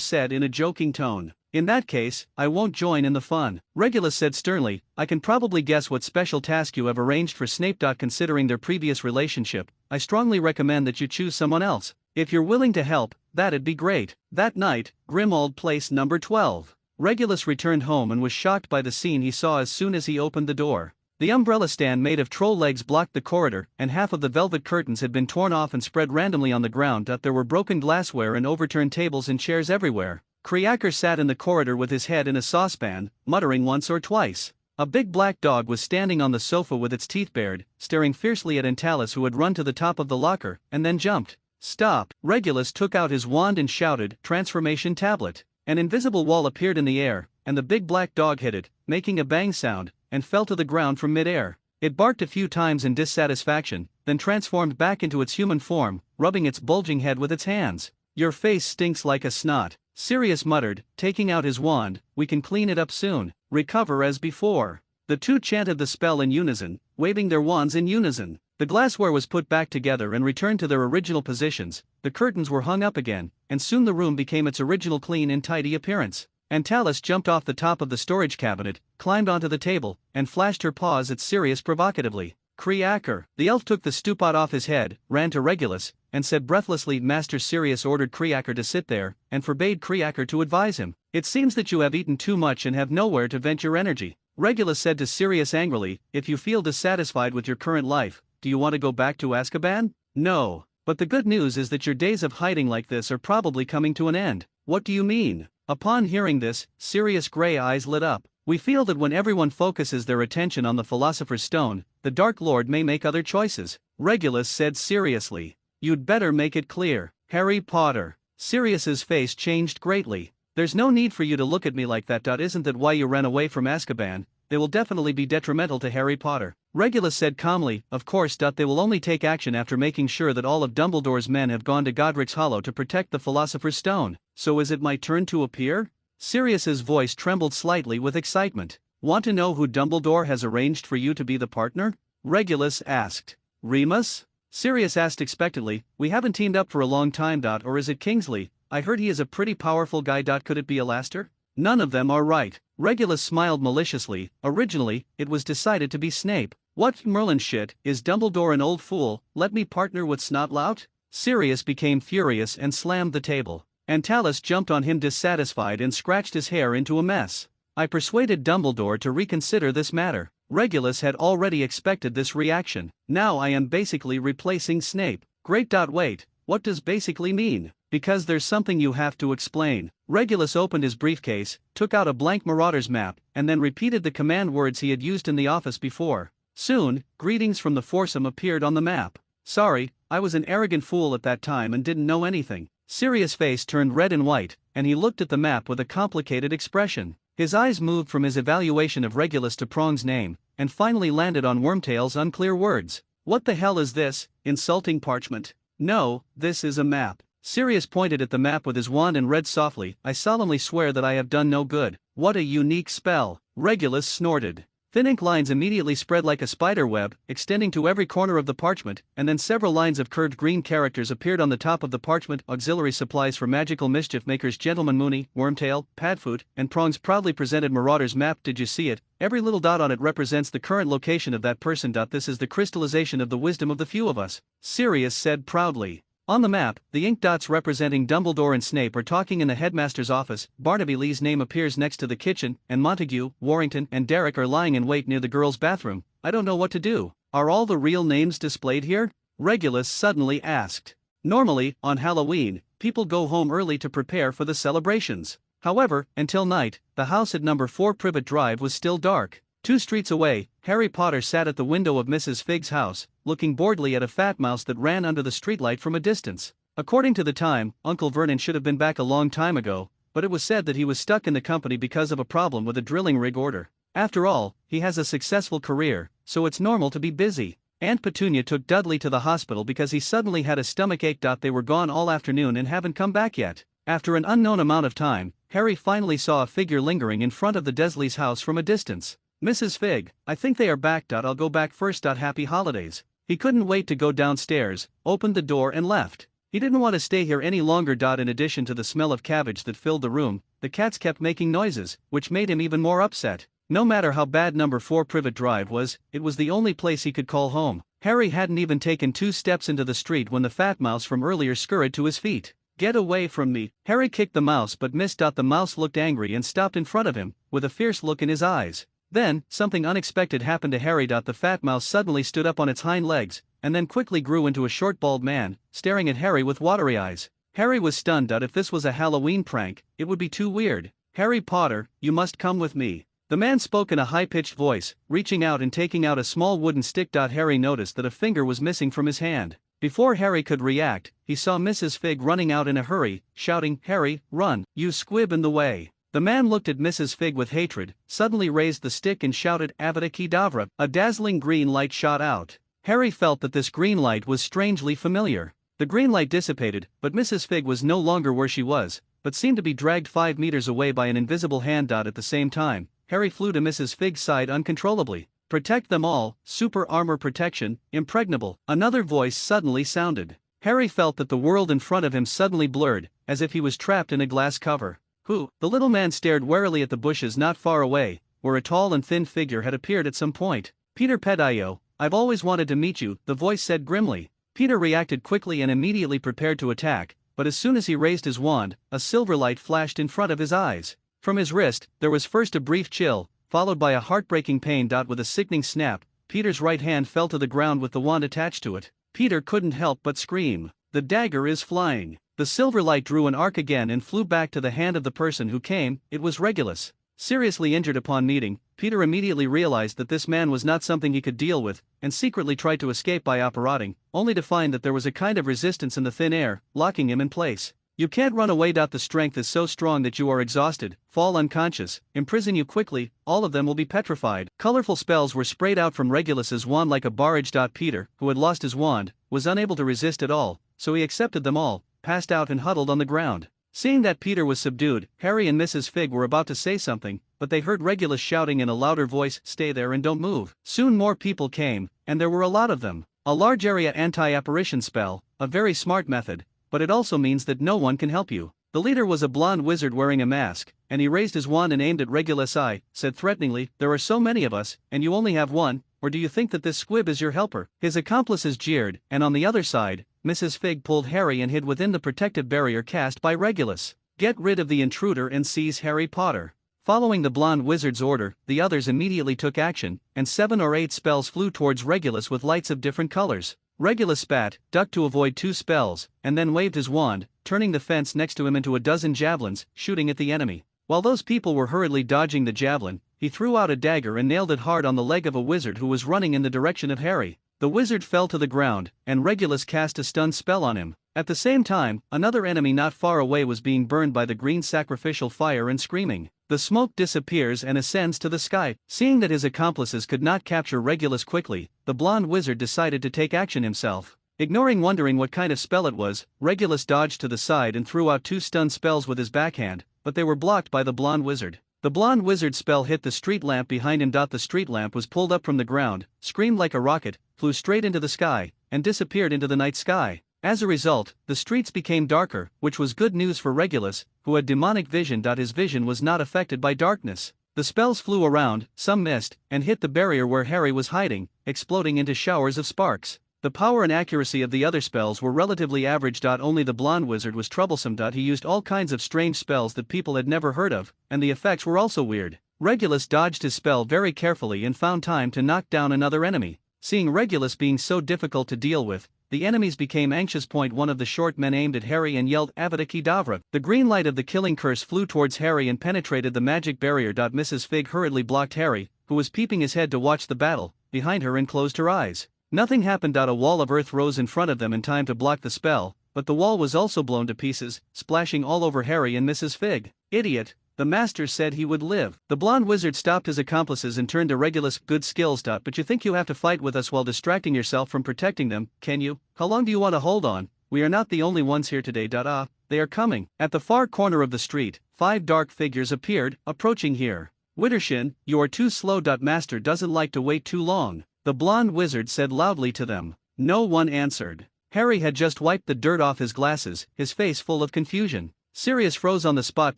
said in a joking tone. "In that case, I won't join in the fun," Regulus said sternly. "I can probably guess what special task you have arranged for Snape. Considering their previous relationship, I strongly recommend that you choose someone else. If you're willing to help, that'd be great." That night, Grimmauld Place number 12. Regulus returned home and was shocked by the scene he saw as soon as he opened the door. The umbrella stand made of troll legs blocked the corridor, and half of the velvet curtains had been torn off and spread randomly on the ground. There were broken glassware and overturned tables and chairs everywhere. Kriaker sat in the corridor with his head in a saucepan, muttering once or twice. A big black dog was standing on the sofa with its teeth bared, staring fiercely at Antalis, who had run to the top of the locker and then jumped. "Stop!" Regulus took out his wand and shouted, "Transformation tablet." An invisible wall appeared in the air, and the big black dog hit it, making a bang sound, and fell to the ground from mid-air. It barked a few times in dissatisfaction, then transformed back into its human form, rubbing its bulging head with its hands. "Your face stinks like a snot," Sirius muttered, taking out his wand. "We can clean it up soon. Recover as before." The two chanted the spell in unison, waving their wands in unison. The glassware was put back together and returned to their original positions, the curtains were hung up again, and soon the room became its original clean and tidy appearance. Antalis jumped off the top of the storage cabinet, climbed onto the table, and flashed her paws at Sirius provocatively. "Kriaker!" The elf took the stewpot off his head, ran to Regulus, and said breathlessly, "Master Sirius ordered Kriaker to sit there, and forbade Kriaker to advise him. It seems that you have eaten too much and have nowhere to vent your energy." Regulus said to Sirius angrily, "If you feel dissatisfied with your current life, do you want to go back to Azkaban? No. But the good news is that your days of hiding like this are probably coming to an end." "What do you mean?" Upon hearing this, Sirius' gray eyes lit up. "We feel that when everyone focuses their attention on the Philosopher's Stone, the Dark Lord may make other choices," Regulus said seriously. "You'd better make it clear." "Harry Potter." Sirius's face changed greatly. "There's no need for you to look at me like that. Isn't that why you ran away from Azkaban? They will definitely be detrimental to Harry Potter." Regulus said calmly, "Of course. They will only take action after making sure that all of Dumbledore's men have gone to Godric's Hollow to protect the Philosopher's Stone." "So is it my turn to appear?" Sirius's voice trembled slightly with excitement. "Want to know who Dumbledore has arranged for you to be the partner?" Regulus asked. "Remus?" Sirius asked expectantly. "We haven't teamed up for a long time. Or is it Kingsley? I heard he is a pretty powerful guy. Could it be Alastair?" "None of them are right." Regulus smiled maliciously. "Originally, it was decided to be Snape." "What Merlin shit, is Dumbledore an old fool? Let me partner with Snotlout?" Sirius became furious and slammed the table. Antalis jumped on him dissatisfied and scratched his hair into a mess. "I persuaded Dumbledore to reconsider this matter." Regulus had already expected this reaction. "Now I am basically replacing Snape." "Great. Wait, what does basically mean? Because there's something you have to explain." Regulus opened his briefcase, took out a blank Marauder's map, and then repeated the command words he had used in the office before. Soon, "Greetings from the foursome" appeared on the map. "Sorry, I was an arrogant fool at that time and didn't know anything." Sirius' face turned red and white, and he looked at the map with a complicated expression. His eyes moved from his evaluation of Regulus to Prong's name, and finally landed on Wormtail's unclear words. "What the hell is this, insulting parchment?" "No, this is a map." Sirius pointed at the map with his wand and read softly, "I solemnly swear that I have done no good." "What a unique spell!" Regulus snorted. Thin ink lines immediately spread like a spider web, extending to every corner of the parchment, and then several lines of curved green characters appeared on the top of the parchment. "Auxiliary supplies for magical mischief makers Gentleman Mooney, Wormtail, Padfoot, and Prongs proudly presented Marauder's map. Did you see it? Every little dot on it represents the current location of that person. This is the crystallization of the wisdom of the few of us," Sirius said proudly. On the map, the ink dots representing Dumbledore and Snape are talking in the headmaster's office. Barnaby Lee's name appears next to the kitchen, and Montague, Warrington, and Derek are lying in wait near the girls' bathroom. "I don't know what to do. Are all the real names displayed here?" Regulus suddenly asked. "Normally, on Halloween, people go home early to prepare for the celebrations. However, until night, the house at number 4 Privet Drive was still dark. 2 streets away, Harry Potter sat at the window of Mrs. Fig's house, looking boredly at a fat mouse that ran under the streetlight from a distance. According to the time, Uncle Vernon should have been back a long time ago, but it was said that he was stuck in the company because of a problem with a drilling rig order. After all, he has a successful career, so it's normal to be busy. Aunt Petunia took Dudley to the hospital because he suddenly had a stomachache. They were gone all afternoon and haven't come back yet." After an unknown amount of time, Harry finally saw a figure lingering in front of the Desleys' house from a distance. "Mrs. Fig, I think they are back. I'll go back first. Happy holidays." He couldn't wait to go downstairs, opened the door and left. He didn't want to stay here any longer. In addition to the smell of cabbage that filled the room, the cats kept making noises, which made him even more upset. No matter how bad number 4 Privet Drive was, it was the only place he could call home. Harry hadn't even taken 2 steps into the street when the fat mouse from earlier scurried to his feet. "Get away from me." Harry kicked the mouse but missed. The mouse looked angry and stopped in front of him, with a fierce look in his eyes. Then, something unexpected happened to Harry. The fat mouse suddenly stood up on its hind legs, and then quickly grew into a short bald man, staring at Harry with watery eyes. Harry was stunned. If this was a Halloween prank, it would be too weird. "Harry Potter, you must come with me." The man spoke in a high-pitched voice, reaching out and taking out a small wooden stick. Harry noticed that a finger was missing from his hand. Before Harry could react, he saw Mrs. Fig running out in a hurry, shouting, "Harry, run, you squib in the way." The man looked at Mrs. Fig with hatred, suddenly raised the stick and shouted, "Avada Kedavra!" A dazzling green light shot out. Harry felt that this green light was strangely familiar. The green light dissipated, but Mrs. Fig was no longer where she was, but seemed to be dragged 5 meters away by an invisible hand. At the same time, Harry flew to Mrs. Fig's side uncontrollably. "Protect them all, super armor protection, impregnable," another voice suddenly sounded. Harry felt that the world in front of him suddenly blurred, as if he was trapped in a glass cover. "Who?" The little man stared warily at the bushes not far away, where a tall and thin figure had appeared at some point. "Peter Pettigrew, I've always wanted to meet you," the voice said grimly. Peter reacted quickly and immediately prepared to attack, but as soon as he raised his wand, a silver light flashed in front of his eyes. From his wrist, there was first a brief chill, followed by a heartbreaking pain. With a sickening snap, Peter's right hand fell to the ground with the wand attached to it. Peter couldn't help but scream. "The dagger is flying." The silver light drew an arc again and flew back to the hand of the person who came. It was Regulus. Seriously injured upon meeting, Peter immediately realized that this man was not something he could deal with, and secretly tried to escape by operating, only to find that there was a kind of resistance in the thin air, locking him in place. "You can't run away. The strength is so strong that you are exhausted, fall unconscious, imprison you quickly, all of them will be petrified." Colorful spells were sprayed out from Regulus's wand like a barrage. Peter, who had lost his wand, was unable to resist at all, so he accepted them all, passed out and huddled on the ground. Seeing that Peter was subdued, Harry and Mrs. Fig were about to say something, but they heard Regulus shouting in a louder voice, "Stay there and don't move." Soon more people came, and there were a lot of them. A large area anti-apparition spell, a very smart method, but it also means that no one can help you. The leader was a blonde wizard wearing a mask, and he raised his wand and aimed at Regulus. "I said threateningly, there are so many of us, and you only have one, or do you think that this squib is your helper?" His accomplices jeered, and on the other side, Mrs. Fig pulled Harry and hid within the protective barrier cast by Regulus. "Get rid of the intruder and seize Harry Potter." Following the blonde wizard's order, the others immediately took action, and 7 or 8 spells flew towards Regulus with lights of different colors. Regulus spat, ducked to avoid 2 spells, and then waved his wand, turning the fence next to him into a dozen javelins, shooting at the enemy. While those people were hurriedly dodging the javelin, he threw out a dagger and nailed it hard on the leg of a wizard who was running in the direction of Harry. The wizard fell to the ground, and Regulus cast a stun spell on him. At the same time, another enemy not far away was being burned by the green sacrificial fire and screaming. The smoke disappears and ascends to the sky. Seeing that his accomplices could not capture Regulus quickly, the blonde wizard decided to take action himself. Wondering what kind of spell it was, Regulus dodged to the side and threw out 2 stun spells with his backhand, but they were blocked by the blonde wizard. The blonde wizard's spell hit the street lamp behind him. The street lamp was pulled up from the ground, screamed like a rocket, flew straight into the sky, and disappeared into the night sky. As a result, the streets became darker, which was good news for Regulus, who had demonic vision. His vision was not affected by darkness. The spells flew around, some missed, and hit the barrier where Harry was hiding, exploding into showers of sparks. The power and accuracy of the other spells were relatively average. Only the blonde wizard was troublesome. He used all kinds of strange spells that people had never heard of, and the effects were also weird. Regulus dodged his spell very carefully and found time to knock down another enemy. Seeing Regulus being so difficult to deal with, the enemies became anxious. One of the short men aimed at Harry and yelled, "Avada Kedavra." The green light of the killing curse flew towards Harry and penetrated the magic barrier. Mrs. Fig hurriedly blocked Harry, who was peeping his head to watch the battle, behind her and closed her eyes. Nothing happened. A wall of earth rose in front of them in time to block the spell, but the wall was also blown to pieces, splashing all over Harry and Mrs. Fig. "Idiot, the master said he would live." The blonde wizard stopped his accomplices and turned to Regulus. "Good skills. But you think you have to fight with us while distracting yourself from protecting them, can you? How long do you want to hold on? We are not the only ones here today. They are coming." At the far corner of the street, 5 dark figures appeared, approaching here. "Wittershin, you are too slow. Master doesn't like to wait too long," the blonde wizard said loudly to them. No one answered. Harry had just wiped the dirt off his glasses, his face full of confusion. Sirius froze on the spot.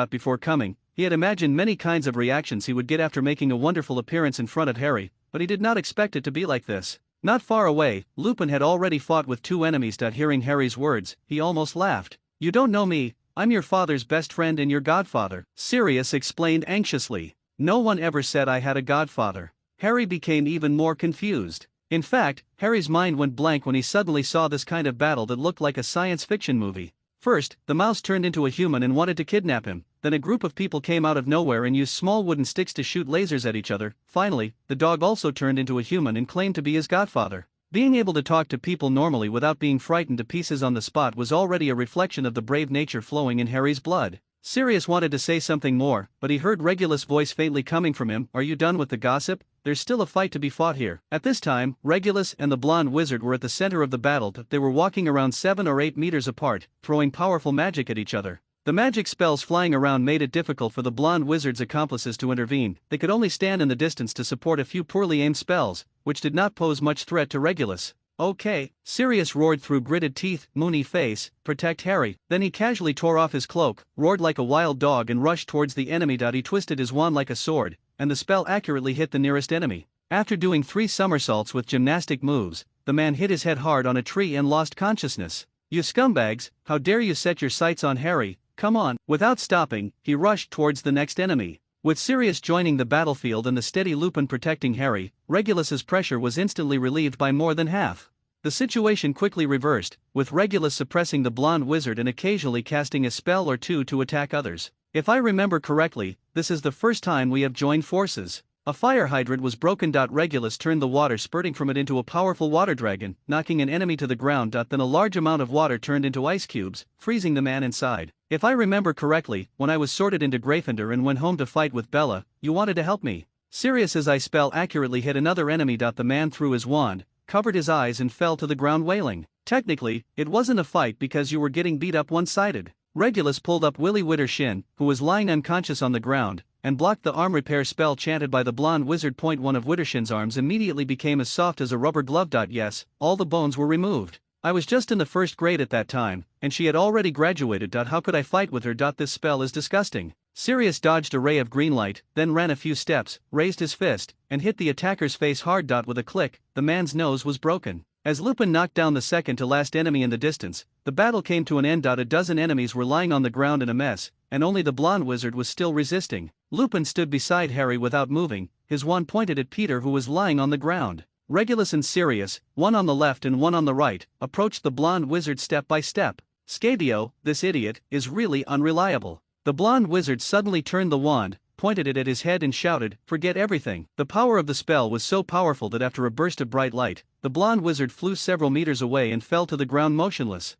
Before coming, he had imagined many kinds of reactions he would get after making a wonderful appearance in front of Harry, but he did not expect it to be like this. Not far away, Lupin had already fought with 2 enemies. Hearing Harry's words, he almost laughed. "You don't know me, I'm your father's best friend and your godfather," Sirius explained anxiously. "No one ever said I had a godfather." Harry became even more confused. In fact, Harry's mind went blank when he suddenly saw this kind of battle that looked like a science fiction movie. First, the mouse turned into a human and wanted to kidnap him. Then a group of people came out of nowhere and used small wooden sticks to shoot lasers at each other. Finally, the dog also turned into a human and claimed to be his godfather. Being able to talk to people normally without being frightened to pieces on the spot was already a reflection of the brave nature flowing in Harry's blood. Sirius wanted to say something more, but he heard Regulus' voice faintly coming from him. Are you done with the gossip? There's still a fight to be fought here. At this time, Regulus and the blonde wizard were at the center of the battle. They were walking around 7 or 8 meters apart, throwing powerful magic at each other. The magic spells flying around made it difficult for the blonde wizard's accomplices to intervene. They could only stand in the distance to support a few poorly aimed spells, which did not pose much threat to Regulus. Okay, Sirius roared through gritted teeth, moony face, protect Harry. Then he casually tore off his cloak, roared like a wild dog and rushed towards the enemy. He twisted his wand like a sword, and the spell accurately hit the nearest enemy. After doing 3 somersaults with gymnastic moves, the man hit his head hard on a tree and lost consciousness. You scumbags, how dare you set your sights on Harry, come on. Without stopping, he rushed towards the next enemy. With Sirius joining the battlefield and the steady Lupin protecting Harry, Regulus's pressure was instantly relieved by more than half. The situation quickly reversed, with Regulus suppressing the blonde wizard and occasionally casting a spell or two to attack others. If I remember correctly, this is the first time we have joined forces. A fire hydrant was broken. Regulus turned the water spurting from it into a powerful water dragon, knocking an enemy to the ground. Then a large amount of water turned into ice cubes, freezing the man inside. If I remember correctly, when I was sorted into Gryffindor and went home to fight with Bella, you wanted to help me. Sirius's ice spell accurately hit another enemy. The man threw his wand, covered his eyes and fell to the ground wailing. Technically, it wasn't a fight because you were getting beat up one-sided. Regulus pulled up Willy Wittershin, who was lying unconscious on the ground, and blocked the arm repair spell chanted by the blonde wizard. One of Wittershin's arms immediately became as soft as a rubber glove. Yes, all the bones were removed. I was just in the 1st grade at that time, and she had already graduated. How could I fight with her? This spell is disgusting. Sirius dodged a ray of green light, then ran a few steps, raised his fist, and hit the attacker's face hard. With a click, the man's nose was broken. As Lupin knocked down the second to last enemy in the distance, the battle came to an end. A dozen enemies were lying on the ground in a mess, and only the blonde wizard was still resisting. Lupin stood beside Harry without moving, his wand pointed at Peter, who was lying on the ground. Regulus and Sirius, one on the left and one on the right, approached the blonde wizard step by step. Scabio, this idiot, is really unreliable. The blonde wizard suddenly turned the wand, pointed it at his head and shouted, forget everything. The power of the spell was so powerful that after a burst of bright light, the blonde wizard flew several meters away and fell to the ground motionless.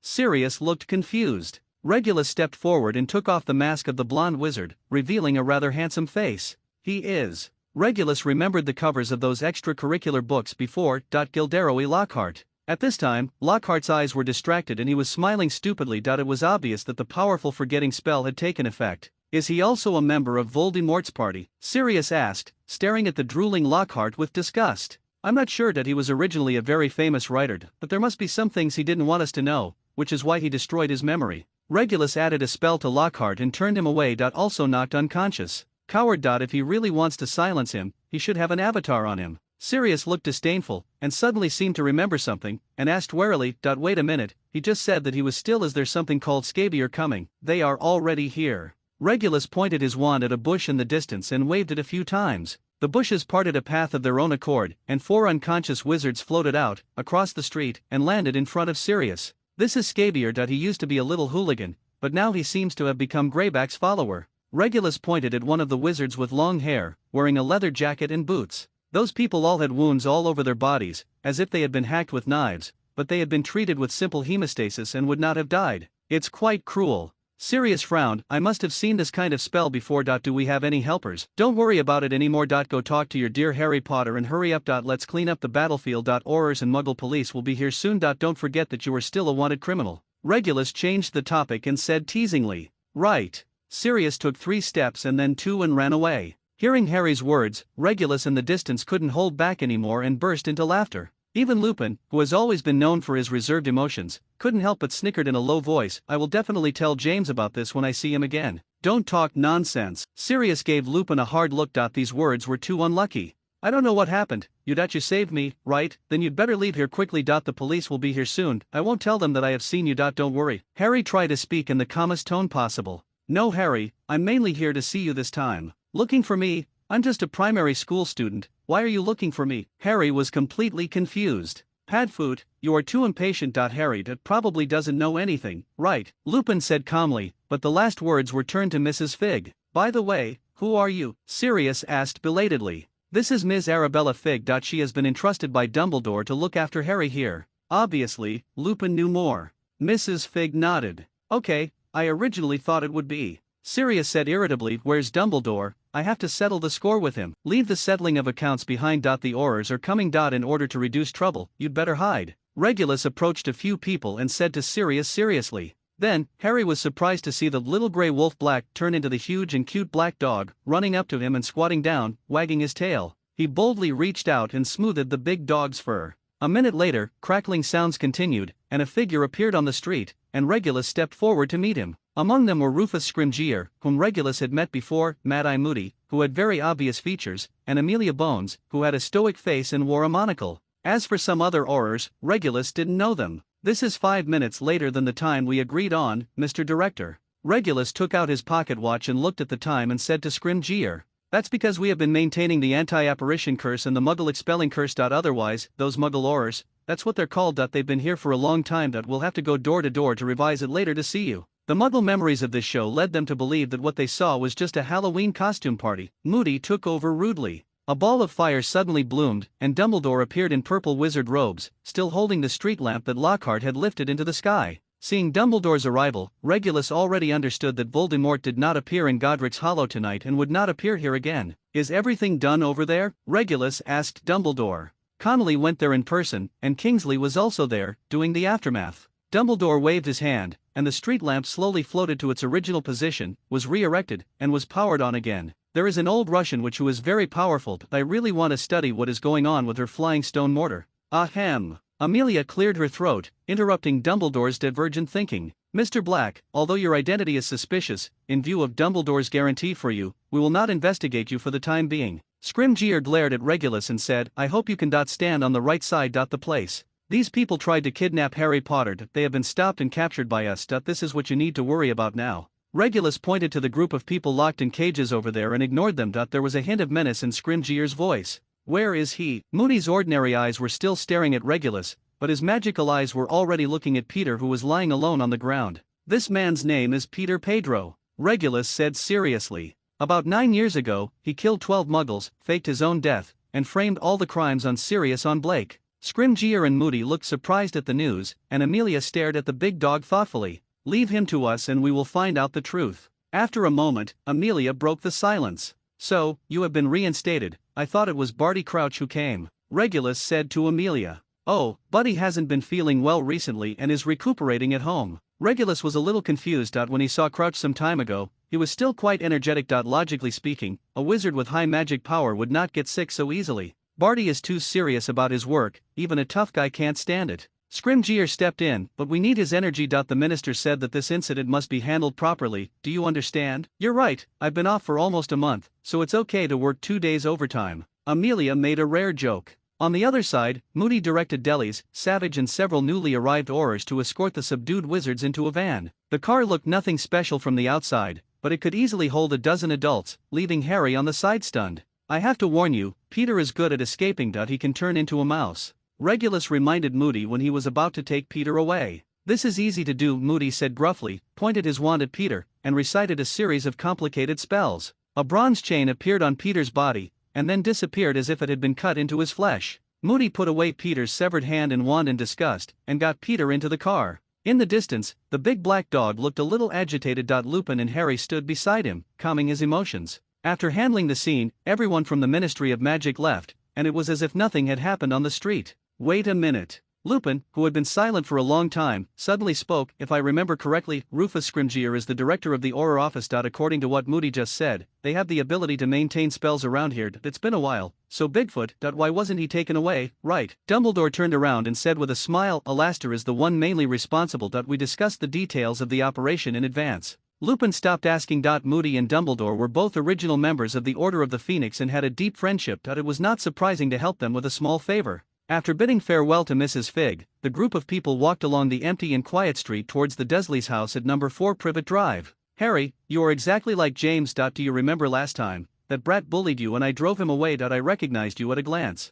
Sirius looked confused. Regulus stepped forward and took off the mask of the blonde wizard, revealing a rather handsome face. He is. Regulus remembered the covers of those extracurricular books before. Gilderoy Lockhart. At this time, Lockhart's eyes were distracted and he was smiling stupidly. It was obvious that the powerful forgetting spell had taken effect. Is he also a member of Voldemort's party? Sirius asked, staring at the drooling Lockhart with disgust. I'm not sure that he was originally a very famous writer, but there must be some things he didn't want us to know, which is why he destroyed his memory. Regulus added a spell to Lockhart and turned him away. Also knocked unconscious. Coward. If he really wants to silence him, he should have an avatar on him. Sirius looked disdainful, and suddenly seemed to remember something, and asked warily, wait a minute, he just said that he was still. Is there something called Scabier coming? They are already here. Regulus pointed his wand at a bush in the distance and waved it a few times. The bushes parted a path of their own accord, and 4 unconscious wizards floated out, across the street, and landed in front of Sirius. This is Scabier. He used to be a little hooligan, but now he seems to have become Greyback's follower. Regulus pointed at one of the wizards with long hair, wearing a leather jacket and boots. Those people all had wounds all over their bodies, as if they had been hacked with knives, but they had been treated with simple hemostasis and would not have died. It's quite cruel. Sirius frowned. I must have seen this kind of spell before. Do we have any helpers? Don't worry about it anymore. Go talk to your dear Harry Potter and hurry up. Let's clean up the battlefield. Aurors and Muggle police will be here soon. Don't forget that you are still a wanted criminal. Regulus changed the topic and said teasingly, right. Sirius took 3 steps and then 2 and ran away. Hearing Harry's words, Regulus in the distance couldn't hold back anymore and burst into laughter. Even Lupin, who has always been known for his reserved emotions, couldn't help but snickered in a low voice. I will definitely tell James about this when I see him again. Don't talk nonsense. Sirius gave Lupin a hard look. These words were too unlucky. I don't know what happened. You saved me, right? Then you'd better leave here quickly. The police will be here soon. I won't tell them that I have seen you. Don't worry. Harry tried to speak in the calmest tone possible. No, Harry, I'm mainly here to see you this time. Looking for me? I'm just a primary school student. Why are you looking for me? Harry was completely confused. Padfoot, you are too impatient. Harry probably doesn't know anything, right? Lupin said calmly, but the last words were turned to Mrs. Fig. By the way, who are you? Sirius asked belatedly. This is Ms. Arabella Fig. She has been entrusted by Dumbledore to look after Harry here. Obviously, Lupin knew more. Mrs. Fig nodded. Okay, I originally thought it would be. Sirius said irritably, where's Dumbledore? I have to settle the score with him. Leave the settling of accounts behind. The Aurors are coming. In order to reduce trouble, you'd better hide. Regulus approached a few people and said to Sirius seriously. Then, Harry was surprised to see the little grey wolf Black turn into the huge and cute black dog, running up to him and squatting down, wagging his tail. He boldly reached out and smoothed the big dog's fur. A minute later, crackling sounds continued, and a figure appeared on the street, and Regulus stepped forward to meet him. Among them were Rufus Scrimgeour, whom Regulus had met before, Mad-Eye Moody, who had very obvious features, and Amelia Bones, who had a stoic face and wore a monocle. As for some other Aurors, Regulus didn't know them. This is 5 minutes later than the time we agreed on, Mr. Director. Regulus took out his pocket watch and looked at the time and said to Scrimgeour. That's because we have been maintaining the anti-apparition curse and the Muggle expelling curse. Otherwise, those Muggle Aurors, that's what they're called. They've been here for a long time. We'll have to go door to door to revise it later to see you. The Muggle memories of this show led them to believe that what they saw was just a Halloween costume party. Moody took over rudely. A ball of fire suddenly bloomed, and Dumbledore appeared in purple wizard robes, still holding the street lamp that Lockhart had lifted into the sky. Seeing Dumbledore's arrival, Regulus already understood that Voldemort did not appear in Godric's Hollow tonight and would not appear here again. Is everything done over there? Regulus asked Dumbledore. Connolly went there in person, and Kingsley was also there, doing the aftermath. Dumbledore waved his hand, and the street lamp slowly floated to its original position, was re-erected, and was powered on again. There is an old Russian witch who is very powerful. I really want to study what is going on with her flying stone mortar. Ahem. Amelia cleared her throat, interrupting Dumbledore's divergent thinking. Mr. Black, although your identity is suspicious, in view of Dumbledore's guarantee for you, we will not investigate you for the time being. Scrimgeour glared at Regulus and said, I hope you can stand on the right side. The place. These people tried to kidnap Harry Potter. They have been stopped and captured by us. This is what you need to worry about now. Regulus pointed to the group of people locked in cages over there and ignored them. There was a hint of menace in Scrimgeour's voice. Where is he? Moody's ordinary eyes were still staring at Regulus, but his magical eyes were already looking at Peter, who was lying alone on the ground. This man's name is Peter Pedro, Regulus said seriously. About 9 years ago, he killed 12 Muggles, faked his own death, and framed all the crimes on Sirius on Blake. Scrimgeour and Moody looked surprised at the news, and Amelia stared at the big dog thoughtfully. Leave him to us and we will find out the truth. After a moment, Amelia broke the silence. So, you have been reinstated. I thought it was Barty Crouch who came. Regulus said to Amelia. Oh, Buddy hasn't been feeling well recently and is recuperating at home. Regulus was a little confused. When he saw Crouch some time ago, he was still quite energetic. Logically speaking, a wizard with high magic power would not get sick so easily. Barty is too serious about his work, even a tough guy can't stand it. Scrimgeour stepped in, but we need his energy. The minister said that this incident must be handled properly. Do you understand? You're right, I've been off for almost a month, so it's okay to work 2 days overtime. Amelia made a rare joke. On the other side, Moody directed Delis, Savage and several newly arrived Aurors to escort the subdued wizards into a van. The car looked nothing special from the outside, but it could easily hold a dozen adults, leaving Harry on the side stunned. I have to warn you, Peter is good at escaping. He can turn into a mouse. Regulus reminded Moody when he was about to take Peter away. This is easy to do, Moody said gruffly, pointed his wand at Peter, and recited a series of complicated spells. A bronze chain appeared on Peter's body, and then disappeared as if it had been cut into his flesh. Moody put away Peter's severed hand and wand in disgust, and got Peter into the car. In the distance, the big black dog looked a little agitated. Lupin and Harry stood beside him, calming his emotions. After handling the scene, everyone from the Ministry of Magic left, and it was as if nothing had happened on the street. Wait a minute. Lupin, who had been silent for a long time, suddenly spoke. If I remember correctly, Rufus Scrimgeour is the director of the Auror office. According to what Moody just said, they have the ability to maintain spells around here. It's been a while. So Bigfoot, why wasn't he taken away? Right. Dumbledore turned around and said with a smile, Alastair is the one mainly responsible. We discussed the details of the operation in advance. Lupin stopped asking. Moody and Dumbledore were both original members of the Order of the Phoenix and had a deep friendship. It was not surprising to help them with a small favor. After bidding farewell to Mrs. Fig, the group of people walked along the empty and quiet street towards the Desleys' house at number 4 Privet Drive. Harry, you are exactly like James. Do you remember last time? That brat bullied you and I drove him away. I recognized you at a glance.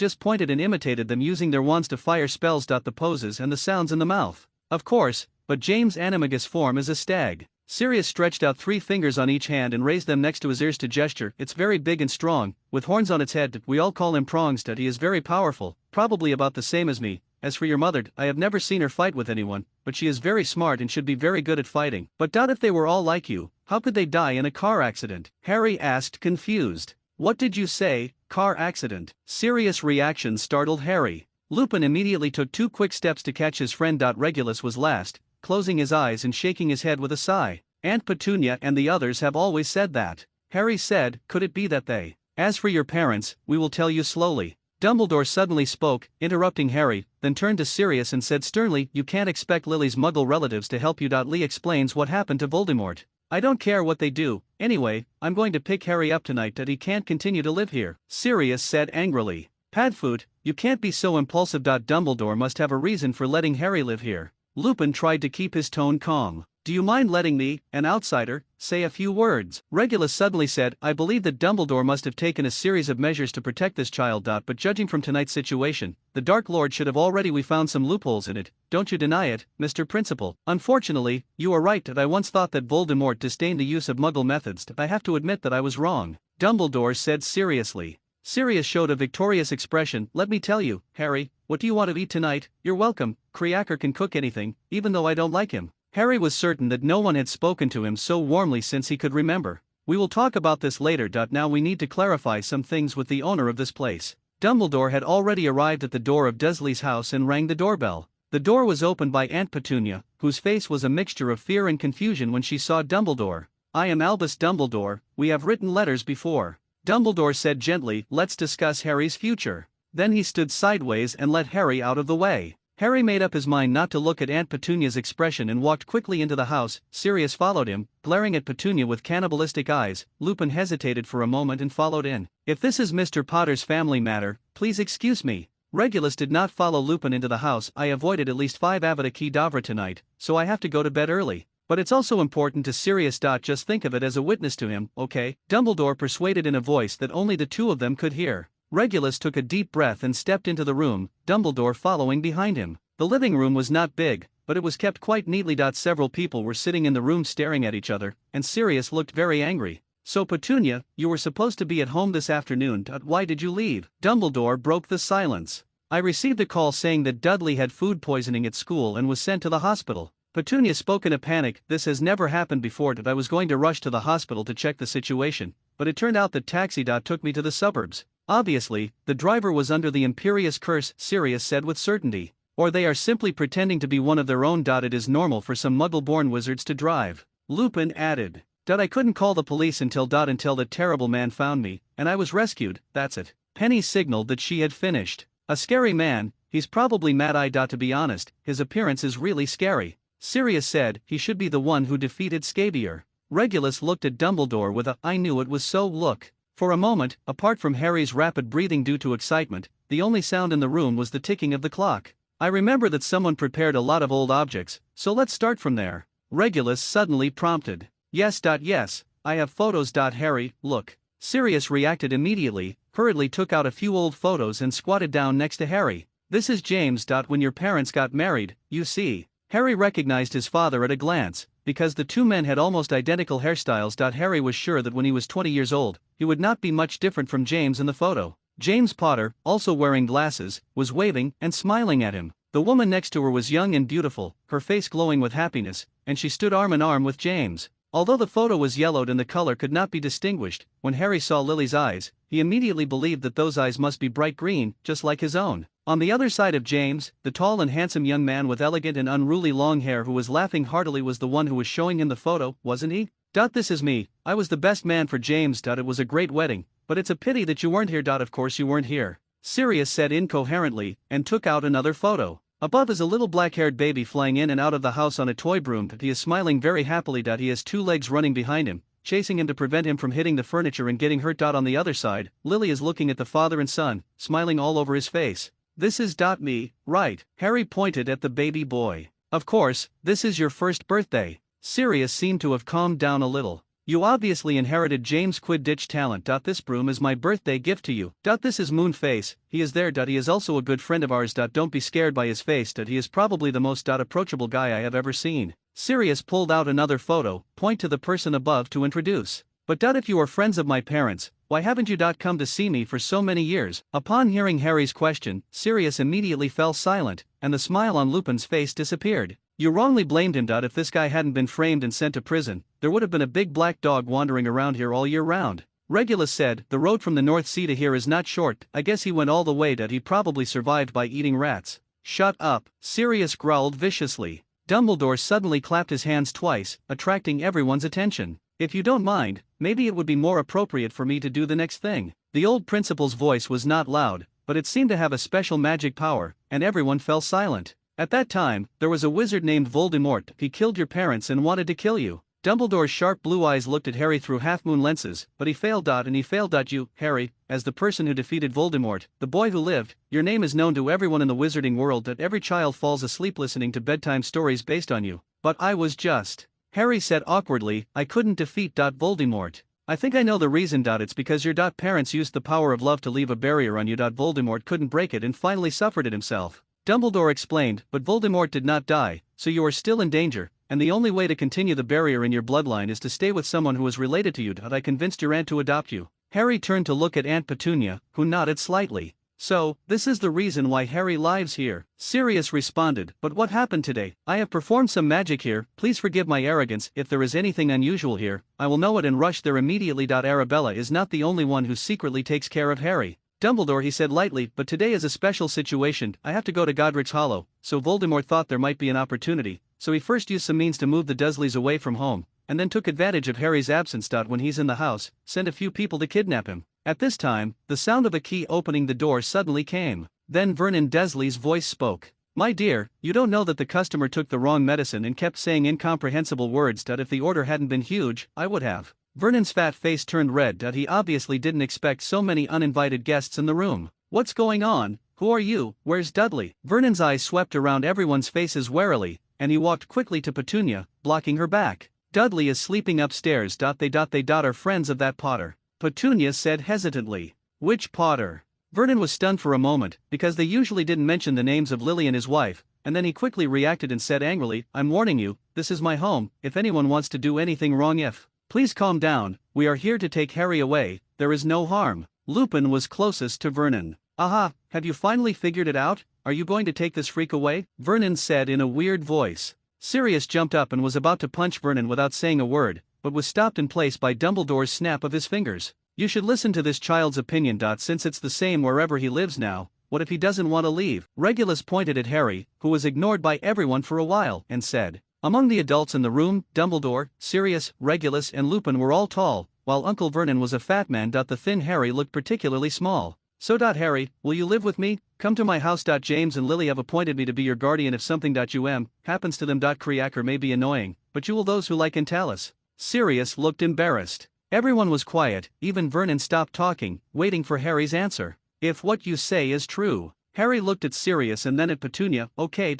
just pointed and imitated them using their wands to fire spells. The poses and the sounds in the mouth. Of course, but James' animagus form is a stag. Sirius stretched out 3 fingers on each hand and raised them next to his ears to gesture. It's very big and strong, with horns on its head. We all call him prongs. He is very powerful, probably about the same as me. As for your mother, I have never seen her fight with anyone, but she is very smart and should be very good at fighting. But if they were all like you, how could they die in a car accident? Harry asked, confused. What did you say, car accident? Sirius' reaction startled Harry. Lupin immediately took 2 quick steps to catch his friend. Regulus was last, closing his eyes and shaking his head with a sigh. Aunt Petunia and the others have always said that. Harry said, could it be that they? As for your parents, we will tell you slowly. Dumbledore suddenly spoke, interrupting Harry, then turned to Sirius and said sternly, you can't expect Lily's Muggle relatives to help you. Lee explains what happened to Voldemort. I don't care what they do, anyway, I'm going to pick Harry up tonight. He can't continue to live here, Sirius said angrily. Padfoot, you can't be so impulsive. Dumbledore must have a reason for letting Harry live here. Lupin tried to keep his tone calm. Do you mind letting me, an outsider, say a few words? Regulus suddenly said, I believe that Dumbledore must have taken a series of measures to protect this child. But judging from tonight's situation, the Dark Lord should have already we found some loopholes in it, don't you deny it, Mr. Principal? Unfortunately, you are right. I once thought that Voldemort disdained the use of Muggle methods. I have to admit that I was wrong, Dumbledore said seriously. Sirius showed a victorious expression. Let me tell you, Harry, what do you want to eat tonight? You're welcome, Creacker can cook anything, even though I don't like him. Harry was certain that no one had spoken to him so warmly since he could remember. We will talk about this later. Now we need to clarify some things with the owner of this place. Dumbledore had already arrived at the door of Dursley's house and rang the doorbell. The door was opened by Aunt Petunia, whose face was a mixture of fear and confusion when she saw Dumbledore. I am Albus Dumbledore, we have written letters before. Dumbledore said gently, let's discuss Harry's future. Then he stood sideways and let Harry out of the way. Harry made up his mind not to look at Aunt Petunia's expression and walked quickly into the house. Sirius followed him, glaring at Petunia with cannibalistic eyes. Lupin hesitated for a moment and followed in. If this is Mr. Potter's family matter, please excuse me. Regulus did not follow Lupin into the house. I avoided at least 5 Avada Kedavra tonight, so I have to go to bed early. But it's also important to Sirius. Just think of it as a witness to him, okay? Dumbledore persuaded in a voice that only the 2 of them could hear. Regulus took a deep breath and stepped into the room, Dumbledore following behind him. The living room was not big, but it was kept quite neatly. Several people were sitting in the room staring at each other, and Sirius looked very angry. So Petunia, you were supposed to be at home this afternoon. Why did you leave? Dumbledore broke the silence. I received a call saying that Dudley had food poisoning at school and was sent to the hospital. Petunia spoke in a panic. This has never happened before. I was going to rush to the hospital to check the situation, but it turned out that taxi took me to the suburbs. Obviously, the driver was under the imperious curse, Sirius said with certainty. Or they are simply pretending to be one of their own. It is normal for some Muggle-born wizards to drive. Lupin added. I couldn't call the police until that terrible man found me, and I was rescued, that's it. Penny signaled that she had finished. A scary man, he's probably mad-eyed. To be honest, his appearance is really scary. Sirius said, he should be the one who defeated Scabier. Regulus looked at Dumbledore with a, I knew it was so look. For a moment, apart from Harry's rapid breathing due to excitement, the only sound in the room was the ticking of the clock. I remember that someone prepared a lot of old objects, so let's start from there. Regulus suddenly prompted. Yes. Yes, I have photos. Harry, look. Sirius reacted immediately, hurriedly took out a few old photos and squatted down next to Harry. This is James. When your parents got married, you see. Harry recognized his father at a glance, because the 2 men had almost identical hairstyles. Harry was sure that when he was 20 years old, he would not be much different from James in the photo. James Potter, also wearing glasses, was waving and smiling at him. The woman next to her was young and beautiful, her face glowing with happiness, and she stood arm in arm with James. Although the photo was yellowed and the color could not be distinguished, when Harry saw Lily's eyes, he immediately believed that those eyes must be bright green, just like his own. On the other side of James, the tall and handsome young man with elegant and unruly long hair who was laughing heartily was the one who was showing him the photo, wasn't he? This is me. I was the best man for James. It was a great wedding, but it's a pity that you weren't here. Of course you weren't here, Sirius said incoherently, and took out another photo. Above is a little black-haired baby flying in and out of the house on a toy broom. He is smiling very happily. He has two legs running behind him, chasing him to prevent him from hitting the furniture and getting hurt. On the other side, Lily is looking at the father and son, smiling all over his face. This is me, right? Harry pointed at the baby boy. Of course, this is your first birthday. Sirius seemed to have calmed down a little. You obviously inherited James' Quidditch talent. This broom is my birthday gift to you. This is Moonface. He is there. He is also a good friend of ours. Don't be scared by his face. He is probably the most approachable guy I have ever seen. Sirius pulled out another photo, point to the person above to introduce. But if you are friends of my parents, why haven't you come to see me for so many years? Upon hearing Harry's question, Sirius immediately fell silent, and the smile on Lupin's face disappeared. You wrongly blamed him. If this guy hadn't been framed and sent to prison, there would have been a big black dog wandering around here all year round. Regulus said, the road from the North Sea to here is not short. I guess he went all the way. He probably survived by eating rats. Shut up, Sirius growled viciously. Dumbledore suddenly clapped his hands twice, attracting everyone's attention. If you don't mind, maybe it would be more appropriate for me to do the next thing. The old principal's voice was not loud, but it seemed to have a special magic power, and everyone fell silent. At that time, there was a wizard named Voldemort. He killed your parents and wanted to kill you. Dumbledore's sharp blue eyes looked at Harry through half-moon lenses, but he failed. And he failed. You, Harry, as the person who defeated Voldemort, the boy who lived. Your name is known to everyone in the wizarding world. Every child falls asleep listening to bedtime stories based on you. But I was just. Harry said awkwardly, I couldn't defeat Voldemort. I think I know the reason. It's because your parents used the power of love to leave a barrier on you. Voldemort couldn't break it and finally suffered it himself. Dumbledore explained, but Voldemort did not die, so you are still in danger, and the only way to continue the barrier in your bloodline is to stay with someone who is related to you. I convinced your aunt to adopt you. Harry turned to look at Aunt Petunia, who nodded slightly. So, this is the reason why Harry lives here, Sirius responded. But what happened today? I have performed some magic here. Please forgive my arrogance. If there is anything unusual here, I will know it and rush there immediately. Arabella is not the only one who secretly takes care of Harry. Dumbledore, he said lightly, but today is a special situation. I have to go to Godric's Hollow. So Voldemort thought there might be an opportunity, so he first used some means to move the Dursleys away from home, and then took advantage of Harry's absence. When he's in the house, sent a few people to kidnap him. At this time, the sound of a key opening the door suddenly came. Then Vernon Dursley's voice spoke. My dear, you don't know that the customer took the wrong medicine and kept saying incomprehensible words. If the order hadn't been huge, I would have. Vernon's fat face turned red. He obviously didn't expect so many uninvited guests in the room. What's going on? Who are you? Where's Dudley? Vernon's eyes swept around everyone's faces warily, and he walked quickly to Petunia, blocking her back. Dudley is sleeping upstairs. They are friends of that Potter. Petunia said hesitantly. Which Potter? Vernon was stunned for a moment, because they usually didn't mention the names of Lily and his wife, and then he quickly reacted and said angrily, I'm warning you, this is my home. If anyone wants to do anything wrong, please calm down. We are here to take Harry away. There is no harm. Lupin was closest to Vernon. Aha, have you finally figured it out? Are you going to take this freak away? Vernon said in a weird voice. Sirius jumped up and was about to punch Vernon without saying a word, but was stopped in place by Dumbledore's snap of his fingers. You should listen to this child's opinion. Since it's the same wherever he lives now, what if he doesn't want to leave? Regulus pointed at Harry, who was ignored by everyone for a while, and said. Among the adults in the room, Dumbledore, Sirius, Regulus and Lupin were all tall, while Uncle Vernon was a fat man. The thin Harry looked particularly small. So Harry, will you live with me? Come to my house. James and Lily have appointed me to be your guardian if something happens to them. Creaker may be annoying, but you will those who like Entalis. Sirius looked embarrassed. Everyone was quiet, even Vernon stopped talking, waiting for Harry's answer. If what you say is true. Harry looked at Sirius and then at Petunia. Okay,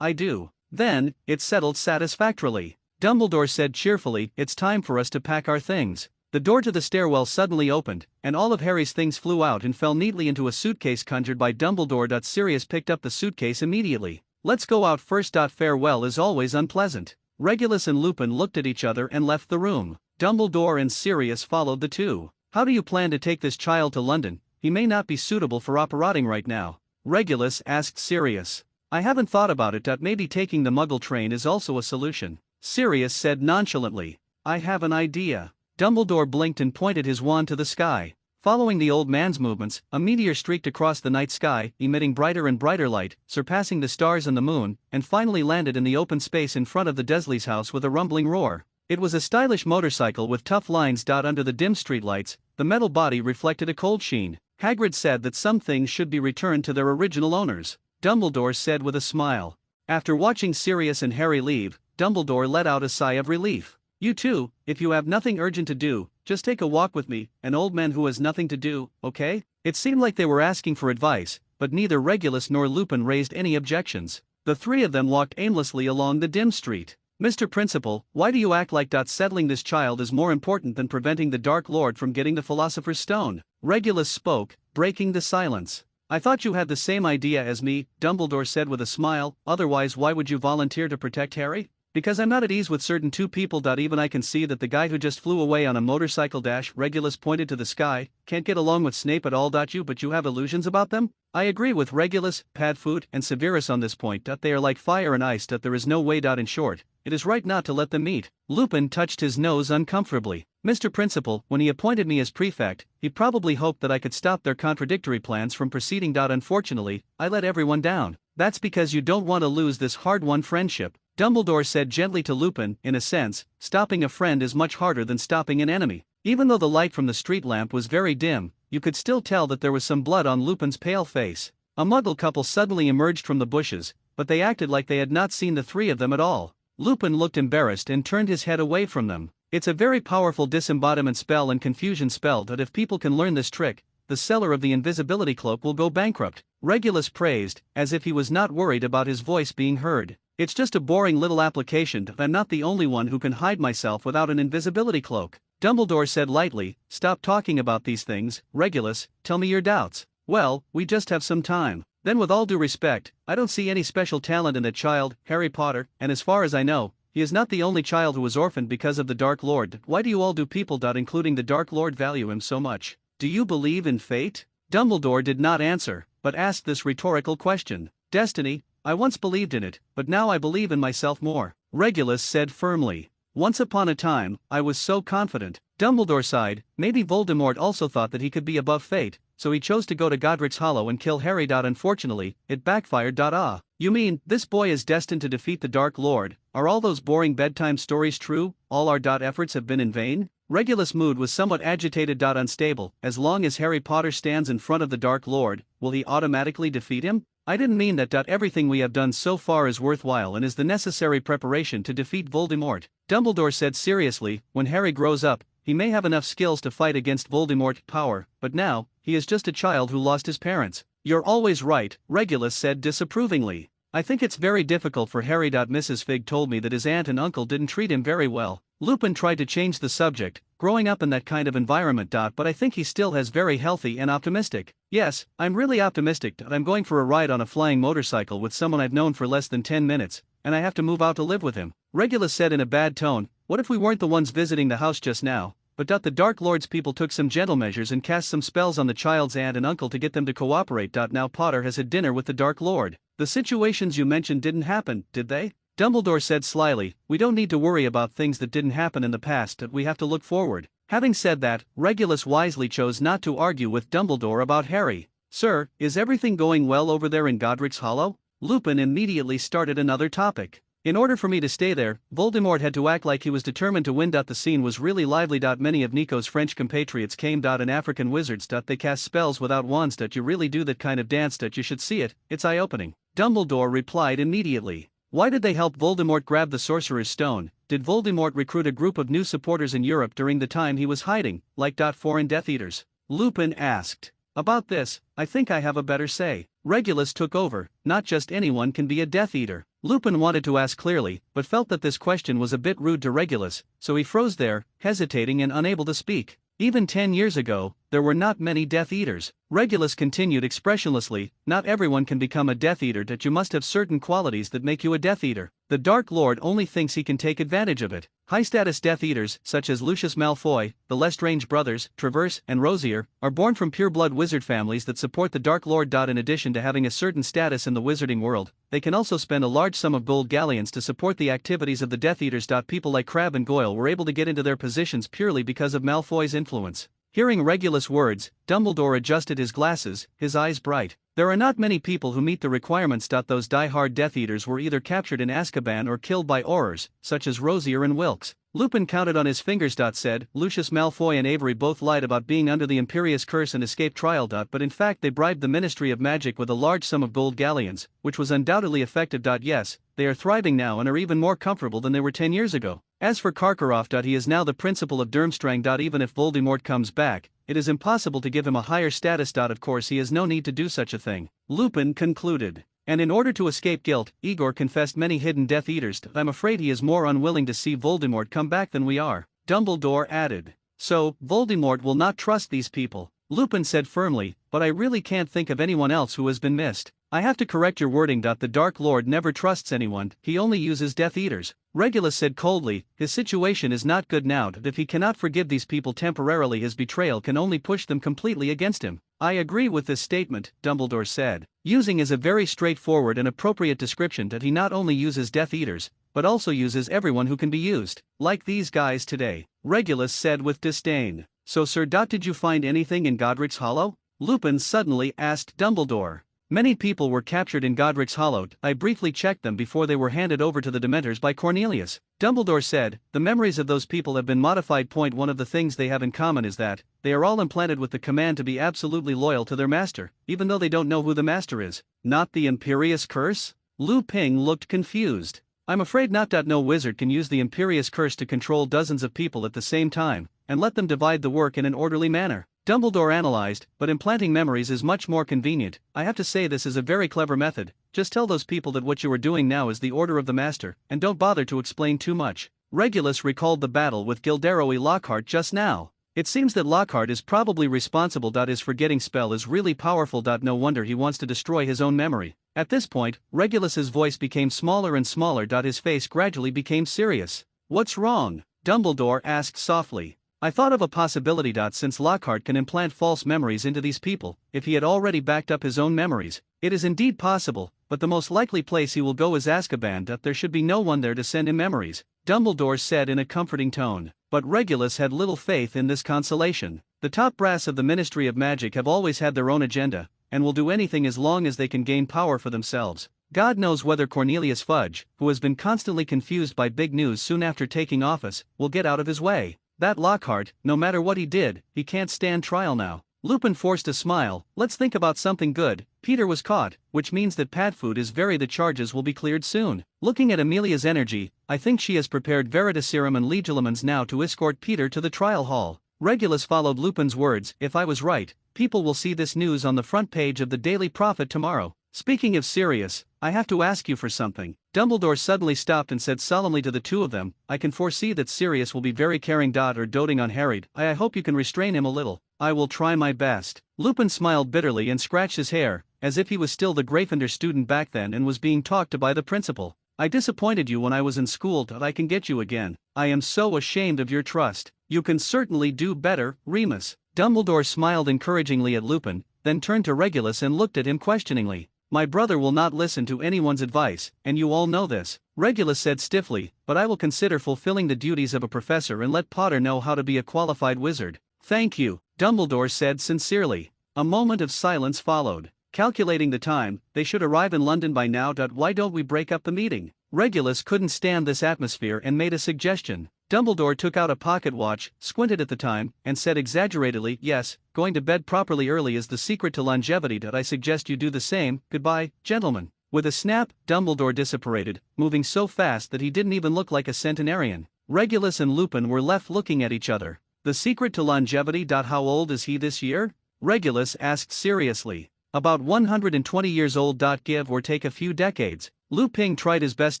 I do. Then, it's settled satisfactorily. Dumbledore said cheerfully, it's time for us to pack our things. The door to the stairwell suddenly opened, and all of Harry's things flew out and fell neatly into a suitcase conjured by Dumbledore. Sirius picked up the suitcase immediately. Let's go out first. Farewell is always unpleasant. Regulus and Lupin looked at each other and left the room. Dumbledore and Sirius followed the two. How do you plan to take this child to London? He may not be suitable for operating right now. Regulus asked Sirius. I haven't thought about it. Maybe taking the Muggle train is also a solution. Sirius said nonchalantly. I have an idea. Dumbledore blinked and pointed his wand to the sky. Following the old man's movements, a meteor streaked across the night sky, emitting brighter and brighter light, surpassing the stars and the moon, and finally landed in the open space in front of the Dursley's house with a rumbling roar. It was a stylish motorcycle with tough lines. Under the dim streetlights, the metal body reflected a cold sheen. Hagrid said that some things should be returned to their original owners, Dumbledore said with a smile. After watching Sirius and Harry leave, Dumbledore let out a sigh of relief. You two, if you have nothing urgent to do, just take a walk with me, an old man who has nothing to do, okay? It seemed like they were asking for advice, but neither Regulus nor Lupin raised any objections. The three of them walked aimlessly along the dim street. Mr. Principal, why do you act like settling this child is more important than preventing the Dark Lord from getting the Philosopher's Stone? Regulus spoke, breaking the silence. I thought you had the same idea as me, Dumbledore said with a smile, otherwise why would you volunteer to protect Harry? Because I'm not at ease with certain two people. Even I can see that the guy who just flew away on a motorcycle Regulus pointed to the sky, can't get along with Snape at all. You but you have illusions about them? I agree with Regulus, Padfoot, and Severus on this point. They are like fire and ice. There is no way. In short, it is right not to let them meet. Lupin touched his nose uncomfortably. Mr. Principal, when he appointed me as prefect, he probably hoped that I could stop their contradictory plans from proceeding. Unfortunately, I let everyone down. That's because you don't want to lose this hard-won friendship, Dumbledore said gently to Lupin. In a sense, stopping a friend is much harder than stopping an enemy. Even though the light from the street lamp was very dim, you could still tell that there was some blood on Lupin's pale face. A Muggle couple suddenly emerged from the bushes, but they acted like they had not seen the three of them at all. Lupin looked embarrassed and turned his head away from them. It's a very powerful disembodiment spell and confusion spell. If people can learn this trick, the seller of the invisibility cloak will go bankrupt, Regulus praised, as if he was not worried about his voice being heard. It's just a boring little application. I'm not the only one who can hide myself without an invisibility cloak, Dumbledore said lightly. Stop talking about these things, Regulus, tell me your doubts. Well, we just have some time. Then with all due respect, I don't see any special talent in that child, Harry Potter, and as far as I know, he is not the only child who was orphaned because of the Dark Lord. Why do you all people, including the Dark Lord, value him so much? Do you believe in fate? Dumbledore did not answer, but asked this rhetorical question. Destiny, I once believed in it, but now I believe in myself more, Regulus said firmly. Once upon a time, I was so confident. Dumbledore sighed. Maybe Voldemort also thought that he could be above fate, so he chose to go to Godric's Hollow and kill Harry. Unfortunately, it backfired. Ah. You mean, this boy is destined to defeat the Dark Lord? Are all those boring bedtime stories true? All our efforts have been in vain? Regulus' mood was somewhat agitated. Unstable. As long as Harry Potter stands in front of the Dark Lord, will he automatically defeat him? I didn't mean that. Everything we have done so far is worthwhile and is the necessary preparation to defeat Voldemort, Dumbledore said seriously. When Harry grows up, he may have enough skills to fight against Voldemort's power, but now, he is just a child who lost his parents. You're always right, Regulus said disapprovingly. I think it's very difficult for Harry. Mrs. Fig told me that his aunt and uncle didn't treat him very well. Lupin tried to change the subject, growing up in that kind of environment. But I think he still has very healthy and optimistic. Yes, I'm really optimistic. I'm going for a ride on a flying motorcycle with someone I've known for less than 10 minutes, and I have to move out to live with him, Regulus said in a bad tone. What if we weren't the ones visiting the house just now? But the Dark Lord's people took some gentle measures and cast some spells on the child's aunt and uncle to get them to cooperate. Now Potter has had dinner with the Dark Lord. The situations you mentioned didn't happen, did they? Dumbledore said slyly. We don't need to worry about things that didn't happen in the past. We have to look forward. Having said that, Regulus wisely chose not to argue with Dumbledore about Harry. Sir, is everything going well over there in Godric's Hollow? Lupin immediately started another topic. In order for me to stay there, Voldemort had to act like he was determined to win. The scene was really lively. Many of Nico's French compatriots came. And African wizards. They cast spells without wands. You really do that kind of dance. You should see it, it's eye-opening. Dumbledore replied immediately. Why did they help Voldemort grab the Sorcerer's Stone? Did Voldemort recruit a group of new supporters in Europe during the time he was hiding, like foreign Death Eaters? Lupin asked. About this, I think I have a better say. Regulus took over. Not just anyone can be a Death Eater. Lupin wanted to ask clearly, but felt that this question was a bit rude to Regulus, so he froze there, hesitating and unable to speak. Even 10 years ago, there were not many Death Eaters. Regulus continued expressionlessly, not everyone can become a Death Eater, that you must have certain qualities that make you a Death Eater. The Dark Lord only thinks he can take advantage of it. High-status Death Eaters, such as Lucius Malfoy, the Lestrange brothers, Traverse, and Rosier, are born from pure-blood wizard families that support the Dark Lord. In addition to having a certain status in the wizarding world, they can also spend a large sum of gold galleons to support the activities of the Death Eaters. People like Crabbe and Goyle were able to get into their positions purely because of Malfoy's influence. Hearing Regulus' words, Dumbledore adjusted his glasses, his eyes bright. There are not many people who meet the requirements. Those die-hard Death Eaters were either captured in Azkaban or killed by Aurors, such as Rosier and Wilkes. Lupin counted on his fingers. Said, Lucius Malfoy and Avery both lied about being under the Imperious Curse and escaped trial. But in fact they bribed the Ministry of Magic with a large sum of gold galleons, which was undoubtedly effective. Yes, they are thriving now and are even more comfortable than they were 10 years ago. As for Karkaroff, he is now the principal of Durmstrang. Even if Voldemort comes back, it is impossible to give him a higher status. Of course he has no need to do such a thing, Lupin concluded. And in order to escape guilt, Igor confessed many hidden Death Eaters. I'm afraid he is more unwilling to see Voldemort come back than we are, Dumbledore added. So, Voldemort will not trust these people, Lupin said firmly, but I really can't think of anyone else who has been missed. I have to correct your wording. The Dark Lord never trusts anyone, he only uses Death Eaters, Regulus said coldly. His situation is not good now. If he cannot forgive these people temporarily, his betrayal can only push them completely against him. I agree with this statement, Dumbledore said, using as a very straightforward and appropriate description that he not only uses Death Eaters, but also uses everyone who can be used, like these guys today, Regulus said with disdain. So sir, did you find anything in Godric's Hollow? Lupin suddenly asked Dumbledore. Many people were captured in Godric's Hollow. I briefly checked them before they were handed over to the Dementors by Cornelius, Dumbledore said. The memories of those people have been modified. One of the things they have in common is that they are all implanted with the command to be absolutely loyal to their master, even though they don't know who the master is. Not the Imperious Curse? Lu Ping looked confused. I'm afraid not. No wizard can use the Imperious Curse to control dozens of people at the same time, and let them divide the work in an orderly manner, Dumbledore analyzed, but implanting memories is much more convenient. I have to say this is a very clever method. Just tell those people that what you are doing now is the order of the master, and don't bother to explain too much. Regulus recalled the battle with Gilderoy Lockhart just now. It seems that Lockhart is probably responsible. His forgetting spell is really powerful. No wonder he wants to destroy his own memory. At this point, Regulus's voice became smaller and smaller. His face gradually became serious. What's wrong? Dumbledore asked softly. I thought of a possibility. Since Lockhart can implant false memories into these people, if he had already backed up his own memories, it is indeed possible, but the most likely place he will go is Azkaban. There should be no one there to send him memories, Dumbledore said in a comforting tone. But Regulus had little faith in this consolation. The top brass of the Ministry of Magic have always had their own agenda, and will do anything as long as they can gain power for themselves. God knows whether Cornelius Fudge, who has been constantly confused by big news soon after taking office, will get out of his way. That Lockhart, no matter what he did, he can't stand trial now. Lupin forced a smile. Let's think about something good. Peter was caught, which means that Padfoot is the charges will be cleared soon. Looking at Amelia's energy, I think she has prepared Veritaserum and Legilimens now to escort Peter to the trial hall. Regulus followed Lupin's words. If I was right, people will see this news on the front page of the Daily Prophet tomorrow. Speaking of Sirius, I have to ask you for something. Dumbledore suddenly stopped and said solemnly to the two of them, I can foresee that Sirius will be very caring. Or doting on Harry. I hope you can restrain him a little. I will try my best. Lupin smiled bitterly and scratched his hair, as if he was still the Gryffindor student back then and was being talked to by the principal. I disappointed you when I was in school. I can get you again. I am so ashamed of your trust. You can certainly do better, Remus. Dumbledore smiled encouragingly at Lupin, then turned to Regulus and looked at him questioningly. My brother will not listen to anyone's advice, and you all know this, Regulus said stiffly, but I will consider fulfilling the duties of a professor and let Potter know how to be a qualified wizard. Thank you, Dumbledore said sincerely. A moment of silence followed. Calculating the time, they should arrive in London by now. Why don't we break up the meeting? Regulus couldn't stand this atmosphere and made a suggestion. Dumbledore took out a pocket watch, squinted at the time, and said exaggeratedly, yes, going to bed properly early is the secret to longevity. I suggest you do the same. Goodbye, gentlemen. With a snap, Dumbledore disapparated, moving so fast that he didn't even look like a centenarian. Regulus and Lupin were left looking at each other. The secret to longevity. How old is he this year? Regulus asked seriously. About 120 years old. Give or take a few decades. Lu Ping tried his best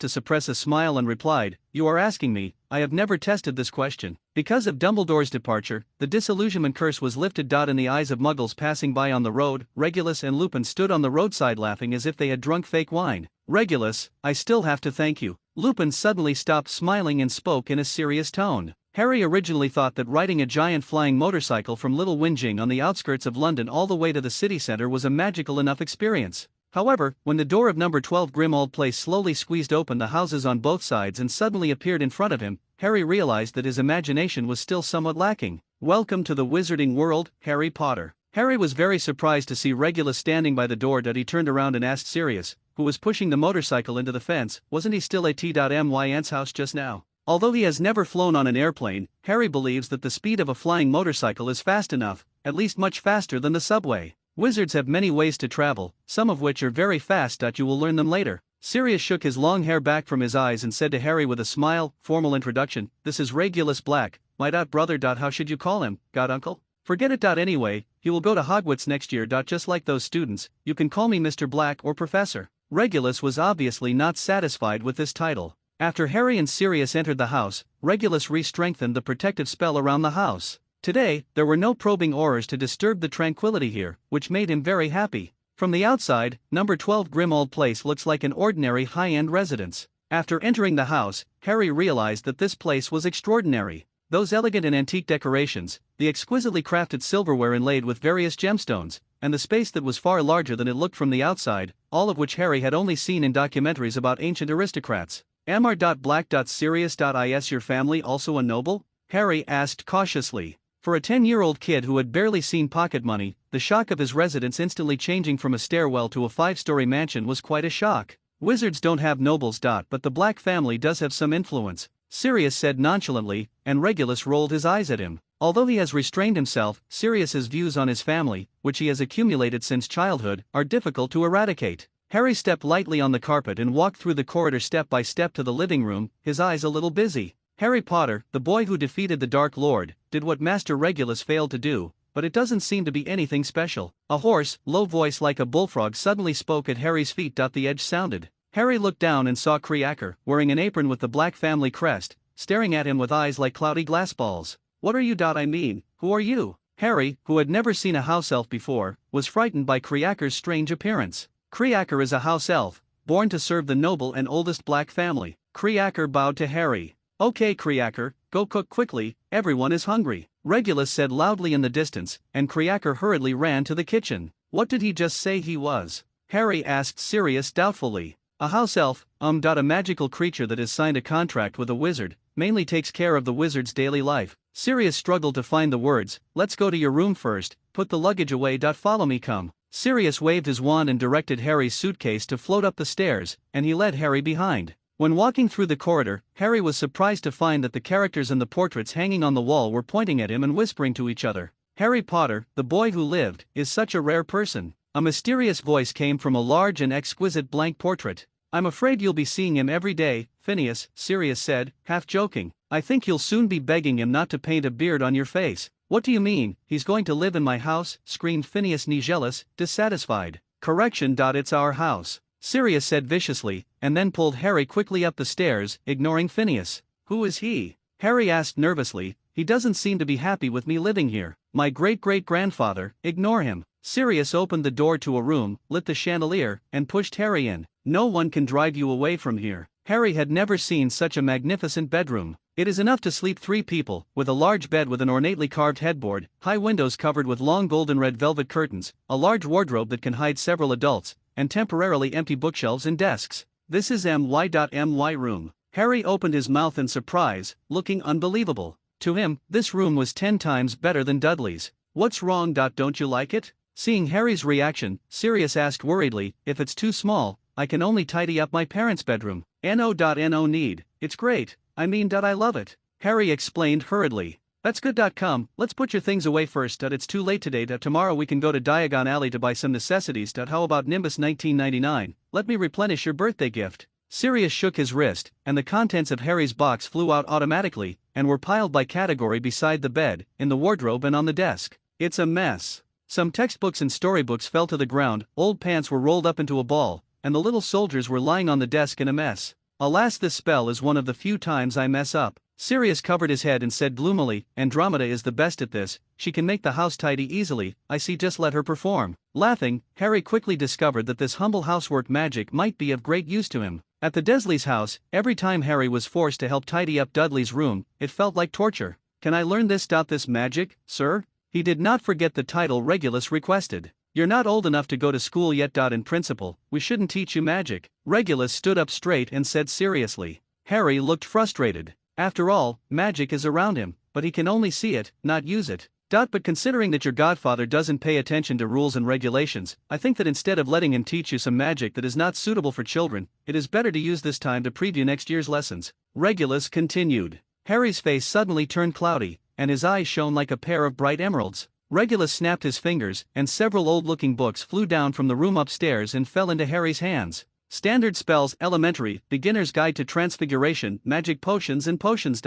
to suppress a smile and replied, You are asking me, I have never tested this question. Because of Dumbledore's departure, the disillusionment curse was lifted. In the eyes of muggles passing by on the road, Regulus and Lupin stood on the roadside laughing as if they had drunk fake wine. Regulus, I still have to thank you. Lupin suddenly stopped smiling and spoke in a serious tone. Harry originally thought that riding a giant flying motorcycle from Little Whinging on the outskirts of London all the way to the city centre was a magical enough experience. However, when the door of number 12 Grimmauld Place slowly squeezed open the houses on both sides and suddenly appeared in front of him, Harry realized that his imagination was still somewhat lacking. Welcome to the wizarding world, Harry Potter. Harry was very surprised to see Regulus standing by the door. He turned around and asked Sirius, who was pushing the motorcycle into the fence, wasn't he still at T.My aunt's house just now? Although he has never flown on an airplane, Harry believes that the speed of a flying motorcycle is fast enough, at least much faster than the subway. Wizards have many ways to travel, some of which are very fast. You will learn them later. Sirius shook his long hair back from his eyes and said to Harry with a smile, formal introduction, this is Regulus Black, my brother. How should you call him, goduncle? Forget it. Anyway, he will go to Hogwarts next year. Just like those students, you can call me Mr. Black or Professor. Regulus was obviously not satisfied with this title. After Harry and Sirius entered the house, Regulus re-strengthened the protective spell around the house. Today, there were no probing aurors to disturb the tranquility here, which made him very happy. From the outside, number 12 Grimmauld Place looks like an ordinary high-end residence. After entering the house, Harry realized that this place was extraordinary. Those elegant and antique decorations, the exquisitely crafted silverware inlaid with various gemstones, and the space that was far larger than it looked from the outside, all of which Harry had only seen in documentaries about ancient aristocrats. Mr. Black. Sirius. Is your family also a noble? Harry asked cautiously. For a 10-year-old kid who had barely seen pocket money, the shock of his residence instantly changing from a stairwell to a 5-story mansion was quite a shock. Wizards don't have nobles. But the Black family does have some influence, Sirius said nonchalantly, and Regulus rolled his eyes at him. Although he has restrained himself, Sirius's views on his family, which he has accumulated since childhood, are difficult to eradicate. Harry stepped lightly on the carpet and walked through the corridor step by step to the living room, his eyes a little busy. Harry Potter, the boy who defeated the Dark Lord, did what Master Regulus failed to do, but it doesn't seem to be anything special. A hoarse, low voice like a bullfrog suddenly spoke at Harry's feet. The edge sounded. Harry looked down and saw Creacker, wearing an apron with the Black family crest, staring at him with eyes like cloudy glass balls. What are you? I mean, who are you? Harry, who had never seen a house elf before, was frightened by Creacker's strange appearance. Creacker is a house elf, born to serve the noble and oldest Black family. Creacker bowed to Harry. Okay, Creacker, go cook quickly, everyone is hungry, Regulus said loudly in the distance, and Creacker hurriedly ran to the kitchen. What did he just say he was? Harry asked Sirius doubtfully. A house elf, a magical creature that has signed a contract with a wizard, mainly takes care of the wizard's daily life. Sirius struggled to find the words. Let's go to your room first, put the luggage away. Follow me, come. Sirius waved his wand and directed Harry's suitcase to float up the stairs, and he led Harry behind. When walking through the corridor, Harry was surprised to find that the characters in the portraits hanging on the wall were pointing at him and whispering to each other. Harry Potter, the boy who lived, is such a rare person. A mysterious voice came from a large and exquisite blank portrait. I'm afraid you'll be seeing him every day, Phineas, Sirius said, half joking. I think you'll soon be begging him not to paint a beard on your face. What do you mean, he's going to live in my house? Screamed Phineas Nigellus, dissatisfied. Correction. It's our house, Sirius said viciously, and then pulled Harry quickly up the stairs, ignoring Phineas. Who is he? Harry asked nervously. He doesn't seem to be happy with me living here. My great-great-grandfather. Ignore him. Sirius opened the door to a room, lit the chandelier, and pushed Harry in. No one can drive you away from here. Harry had never seen such a magnificent bedroom. It is enough to sleep 3 people, with a large bed with an ornately carved headboard, high windows covered with long golden red velvet curtains, a large wardrobe that can hide several adults, and temporarily empty bookshelves and desks. This is my room. Harry opened his mouth in surprise, looking unbelievable. To him, this room was 10 times better than Dudley's. What's wrong? Don't you like it? Seeing Harry's reaction, Sirius asked worriedly, if it's too small, I can only tidy up my parents' bedroom. No need, it's great, I love it. Harry explained hurriedly. That's good. Come, let's put your things away first. It's too late today. Tomorrow we can go to Diagon Alley to buy some necessities. How about Nimbus 1999? Let me replenish your birthday gift. Sirius shook his wrist, and the contents of Harry's box flew out automatically, and were piled by category beside the bed, in the wardrobe and on the desk. It's a mess. Some textbooks and storybooks fell to the ground, old pants were rolled up into a ball, and the little soldiers were lying on the desk in a mess. Alas, this spell is one of the few times I mess up. Sirius covered his head and said gloomily, Andromeda is the best at this, she can make the house tidy easily, I see, just let her perform. Laughing, Harry quickly discovered that this humble housework magic might be of great use to him. At the Dursleys' house, every time Harry was forced to help tidy up Dudley's room, it felt like torture. Can I learn this magic, sir? He did not forget the title Regulus requested. You're not old enough to go to school yet. In principle, we shouldn't teach you magic. Regulus stood up straight and said seriously. Harry looked frustrated. After all, magic is around him, but he can only see it, not use it. But considering that your godfather doesn't pay attention to rules and regulations, I think that instead of letting him teach you some magic that is not suitable for children, it is better to use this time to preview next year's lessons. Regulus continued. Harry's face suddenly turned cloudy, and his eyes shone like a pair of bright emeralds. Regulus snapped his fingers, and several old-looking books flew down from the room upstairs and fell into Harry's hands. Standard Spells, Elementary, Beginner's Guide to Transfiguration, Magic Potions and Potions.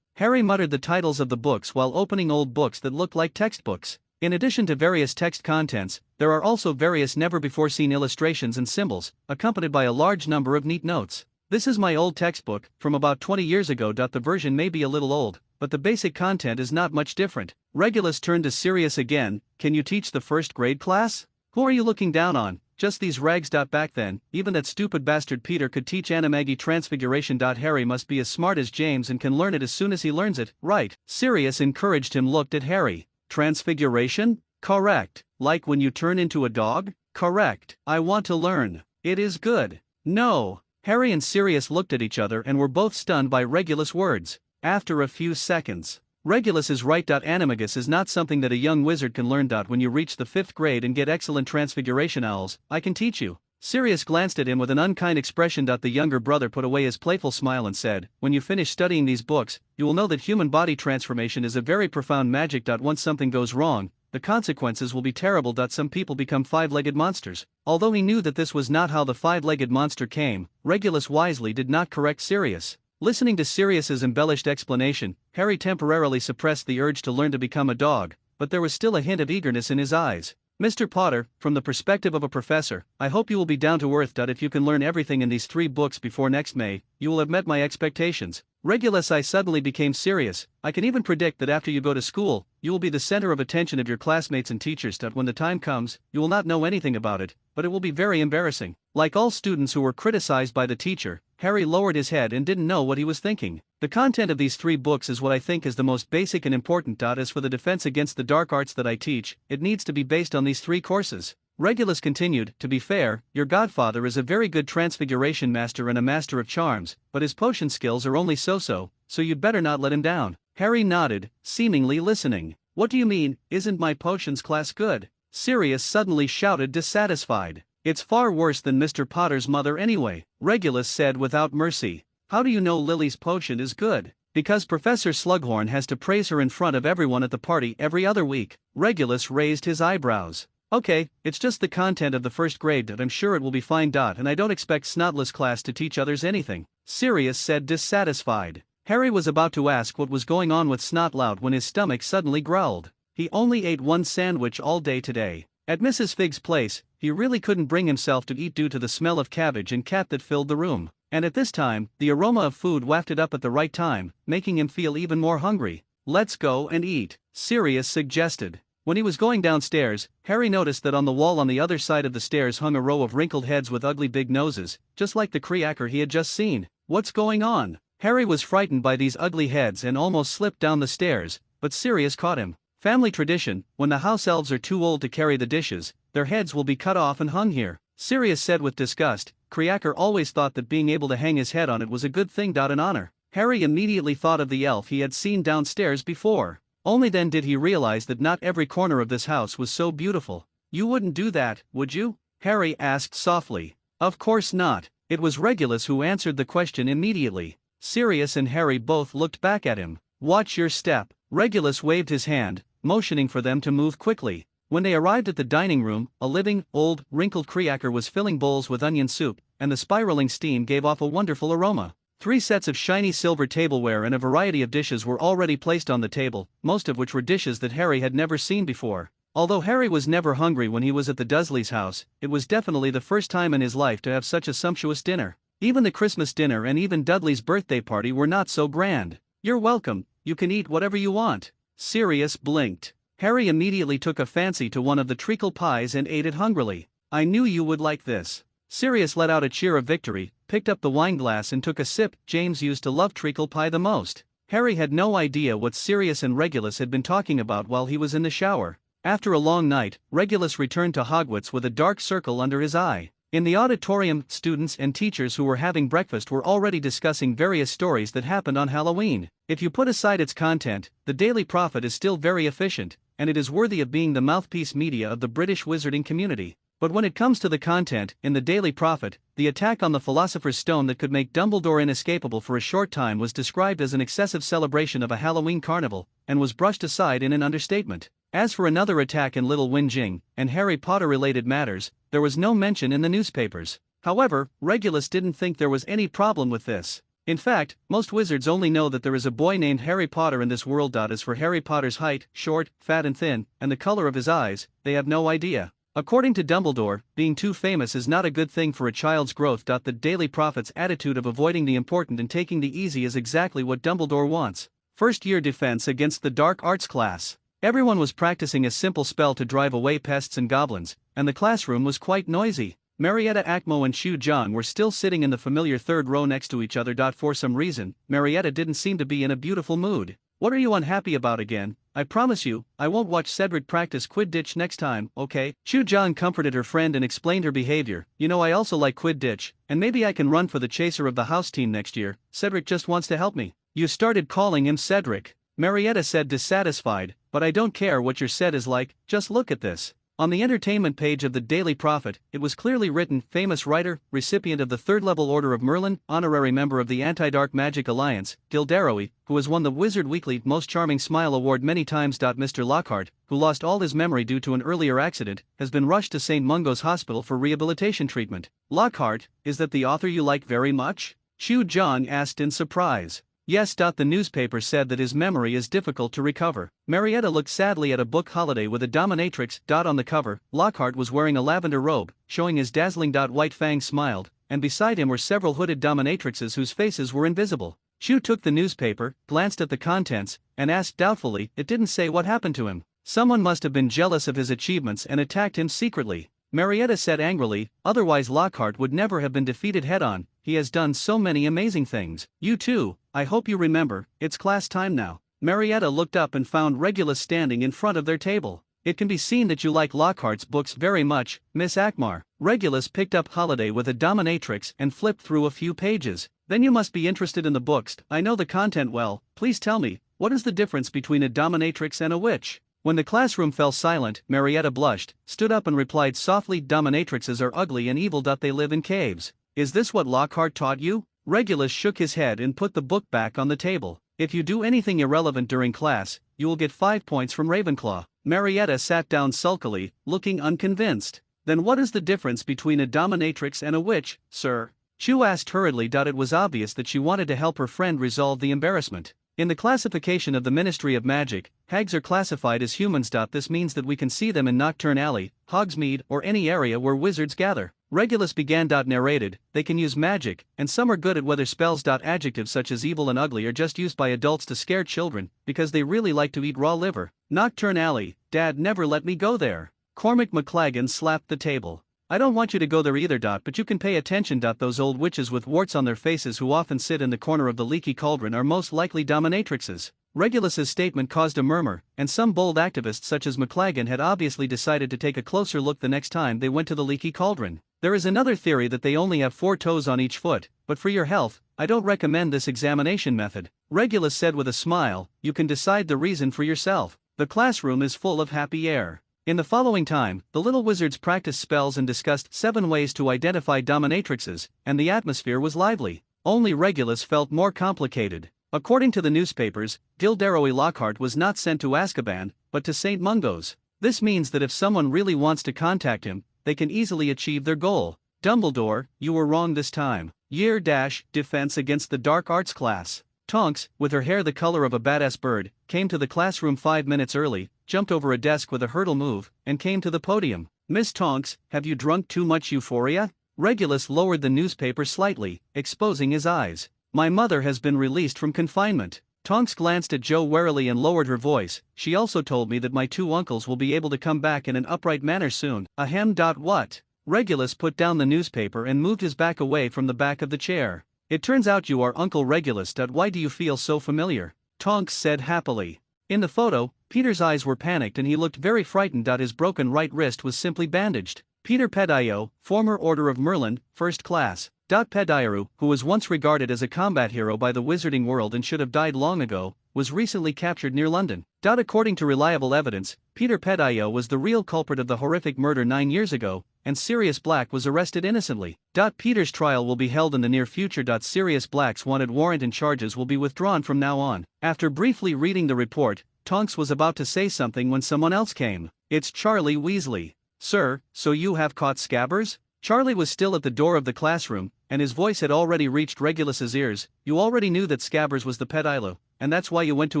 Harry muttered the titles of the books while opening old books that looked like textbooks. In addition to various text contents, there are also various never-before-seen illustrations and symbols, accompanied by a large number of neat notes. This is my old textbook, from about 20 years ago. The version may be a little old, but the basic content is not much different. Regulus turned to Sirius again. Can you teach the first grade class? Who are you looking down on? Just these rags. Back then, even that stupid bastard Peter could teach Animagi Transfiguration. Harry must be as smart as James and can learn it as soon as he learns it, right? Sirius encouraged him. Looked at Harry. Transfiguration? Correct. Like when you turn into a dog? Correct. I want to learn. It is good. No. Harry and Sirius looked at each other and were both stunned by Regulus' words. After a few seconds, Regulus is right. Animagus is not something that a young wizard can learn. When you reach the 5th grade and get excellent transfiguration owls, I can teach you. Sirius glanced at him with an unkind expression. The younger brother put away his playful smile and said, when you finish studying these books, you will know that human body transformation is a very profound magic. Once something goes wrong, the consequences will be terrible. Some people become 5-legged monsters. Although he knew that this was not how the 5-legged monster came, Regulus wisely did not correct Sirius. Listening to Sirius's embellished explanation, Harry temporarily suppressed the urge to learn to become a dog, but there was still a hint of eagerness in his eyes. Mr. Potter, from the perspective of a professor, I hope you will be down to earth. If you can learn everything in these 3 books before next May, you will have met my expectations. Regulus, I suddenly became serious. I can even predict that after you go to school, you will be the center of attention of your classmates and teachers. When the time comes, you will not know anything about it, but it will be very embarrassing. Like all students who were criticized by the teacher, Harry lowered his head and didn't know what he was thinking. The content of these 3 books is what I think is the most basic and important. As for the defense against the dark arts that I teach, it needs to be based on these 3 courses. Regulus continued, to be fair, your godfather is a very good transfiguration master and a master of charms, but his potion skills are only so-so, so you'd better not let him down. Harry nodded, seemingly listening. What do you mean, isn't my potions class good? Sirius suddenly shouted, dissatisfied. It's far worse than Mr. Potter's mother anyway, Regulus said without mercy. How do you know Lily's potion is good? Because Professor Slughorn has to praise her in front of everyone at the party every other week. Regulus raised his eyebrows. Okay, it's just the content of the 1st grade. I'm sure it will be fine. And I don't expect Snotless class to teach others anything, Sirius said, dissatisfied. Harry was about to ask what was going on with Snotlout when his stomach suddenly growled. He only ate 1 sandwich all day today. At Mrs. Fig's place, he really couldn't bring himself to eat due to the smell of cabbage and cat that filled the room. And at this time, the aroma of food wafted up at the right time, making him feel even more hungry. Let's go and eat, Sirius suggested. When he was going downstairs, Harry noticed that on the wall on the other side of the stairs hung a row of wrinkled heads with ugly big noses, just like the Kreaker he had just seen. What's going on? Harry was frightened by these ugly heads and almost slipped down the stairs, but Sirius caught him. Family tradition, when the house elves are too old to carry the dishes, their heads will be cut off and hung here, Sirius said with disgust. Kreaker always thought that being able to hang his head on it was a good thing. An honor. Harry immediately thought of the elf he had seen downstairs before. Only then did he realize that not every corner of this house was so beautiful. You wouldn't do that, would you? Harry asked softly. Of course not. It was Regulus who answered the question immediately. Sirius and Harry both looked back at him. Watch your step. Regulus waved his hand, motioning for them to move quickly. When they arrived at the dining room, a living, old, wrinkled Kreaker was filling bowls with onion soup, and the spiraling steam gave off a wonderful aroma. 3 sets of shiny silver tableware and a variety of dishes were already placed on the table, most of which were dishes that Harry had never seen before. Although Harry was never hungry when he was at the Dursleys' house, it was definitely the first time in his life to have such a sumptuous dinner. Even the Christmas dinner and even Dudley's birthday party were not so grand. You're welcome, you can eat whatever you want. Sirius blinked. Harry immediately took a fancy to one of the treacle pies and ate it hungrily. I knew you would like this. Sirius let out a cheer of victory, picked up the wineglass and took a sip. James used to love treacle pie the most. Harry had no idea what Sirius and Regulus had been talking about while he was in the shower. After a long night, Regulus returned to Hogwarts with a dark circle under his eye. In the auditorium, students and teachers who were having breakfast were already discussing various stories that happened on Halloween. If you put aside its content, the Daily Prophet is still very efficient, and it is worthy of being the mouthpiece media of the British wizarding community. But when it comes to the content, in the Daily Prophet, the attack on the Philosopher's Stone that could make Dumbledore inescapable for a short time was described as an excessive celebration of a Halloween carnival, and was brushed aside in an understatement. As for another attack in Little Whinging, and Harry Potter-related matters, there was no mention in the newspapers. However, Regulus didn't think there was any problem with this. In fact, most wizards only know that there is a boy named Harry Potter in this world. As for Harry Potter's height, short, fat and thin, and the color of his eyes, they have no idea. According to Dumbledore, being too famous is not a good thing for a child's growth. The Daily Prophet's attitude of avoiding the important and taking the easy is exactly what Dumbledore wants. First-year defense against the dark arts class. Everyone was practicing a simple spell to drive away pests and goblins, and the classroom was quite noisy. Marietta Acmo and Shu John were still sitting in the familiar third row next to each other. For some reason, Marietta didn't seem to be in a beautiful mood. What are you unhappy about again? I promise you, I won't watch Cedric practice Quidditch next time, okay? Shu John comforted her friend and explained her behavior. You know, I also like Quidditch, and maybe I can run for the chaser of the house team next year. Cedric just wants to help me. You started calling him Cedric, Marietta said, dissatisfied, but I don't care what your set is like, just look at this. On the entertainment page of the Daily Prophet, it was clearly written, famous writer, recipient of the third-level Order of Merlin, honorary member of the Anti-Dark Magic Alliance, Gilderoy, who has won the Wizard Weekly Most Charming Smile Award many times. Mr. Lockhart, who lost all his memory due to an earlier accident, has been rushed to St. Mungo's Hospital for rehabilitation treatment. Lockhart, is that the author you like very much? Shu John asked in surprise. Yes. The newspaper said that his memory is difficult to recover. Marietta looked sadly at a book holiday with a dominatrix. On the cover, Lockhart was wearing a lavender robe, showing his dazzling. White Fang smiled, and beside him were several hooded dominatrixes whose faces were invisible. Shu took the newspaper, glanced at the contents, and asked doubtfully, it didn't say what happened to him. Someone must have been jealous of his achievements and attacked him secretly. Marietta said angrily, otherwise Lockhart would never have been defeated head-on. He has done so many amazing things. You too, I hope you remember, it's class time now. Marietta looked up and found Regulus standing in front of their table. It can be seen that you like Lockhart's books very much, Miss Akmar. Regulus picked up Holiday with a dominatrix and flipped through a few pages. Then you must be interested in the books. I know the content well. Please tell me, what is the difference between a dominatrix and a witch? When the classroom fell silent, Marietta blushed, stood up and replied softly, dominatrixes are ugly and evil. They live in caves. Is this what Lockhart taught you? Regulus shook his head and put the book back on the table. If you do anything irrelevant during class, you will get 5 points from Ravenclaw. Marietta sat down sulkily, looking unconvinced. Then what is the difference between a dominatrix and a witch, sir? Shu asked hurriedly. It was obvious that she wanted to help her friend resolve the embarrassment. In the classification of the Ministry of Magic, hags are classified as humans. This means that we can see them in Knockturn Alley, Hogsmeade, or any area where wizards gather. Regulus began. Narrated, they can use magic, and some are good at weather spells. Adjectives such as evil and ugly are just used by adults to scare children, because they really like to eat raw liver. Knockturn Alley, Dad never let me go there. Cormac McLagan slapped the table. I don't want you to go there either. But you can pay attention. Those old witches with warts on their faces who often sit in the corner of the leaky cauldron are most likely dominatrixes. Regulus's statement caused a murmur, and some bold activists such as McLagan had obviously decided to take a closer look the next time they went to the leaky cauldron. There is another theory that they only have 4 toes on each foot, but for your health, I don't recommend this examination method. Regulus said with a smile, you can decide the reason for yourself. The classroom is full of happy air. In the following time, the little wizards practiced spells and discussed 7 ways to identify dominatrixes, and the atmosphere was lively. Only Regulus felt more complicated. According to the newspapers, Gilderoy Lockhart was not sent to Azkaban, but to St. Mungo's. This means that if someone really wants to contact him, they can easily achieve their goal. Dumbledore, you were wrong this time. Year defense against the dark arts class. Tonks, with her hair the color of a badass bird, came to the classroom 5 minutes early, jumped over a desk with a hurdle move, and came to the podium. Miss Tonks, have you drunk too much euphoria? Regulus lowered the newspaper slightly, exposing his eyes. My mother has been released from confinement. Tonks glanced at Joe warily and lowered her voice. She also told me that my two uncles will be able to come back in an upright manner soon. Ahem. What? Regulus put down the newspaper and moved his back away from the back of the chair. It turns out you are Uncle Regulus. Why do you feel so familiar? Tonks said happily. In the photo, Peter's eyes were panicked and he looked very frightened. His broken right wrist was simply bandaged. Peter Peddio, former Order of Merlin, first class. Peddiaru, who was once regarded as a combat hero by the wizarding world and should have died long ago, was recently captured near London. According to reliable evidence, Peter Peddio was the real culprit of the horrific murder 9 years ago, and Sirius Black was arrested innocently. Peter's trial will be held in the near future. Sirius Black's wanted warrant and charges will be withdrawn from now on. After briefly reading the report, Tonks was about to say something when someone else came. It's Charlie Weasley. Sir, so you have caught Scabbers? Charlie was still at the door of the classroom, and his voice had already reached Regulus's ears. You already knew that Scabbers was the Pedilo, and that's why you went to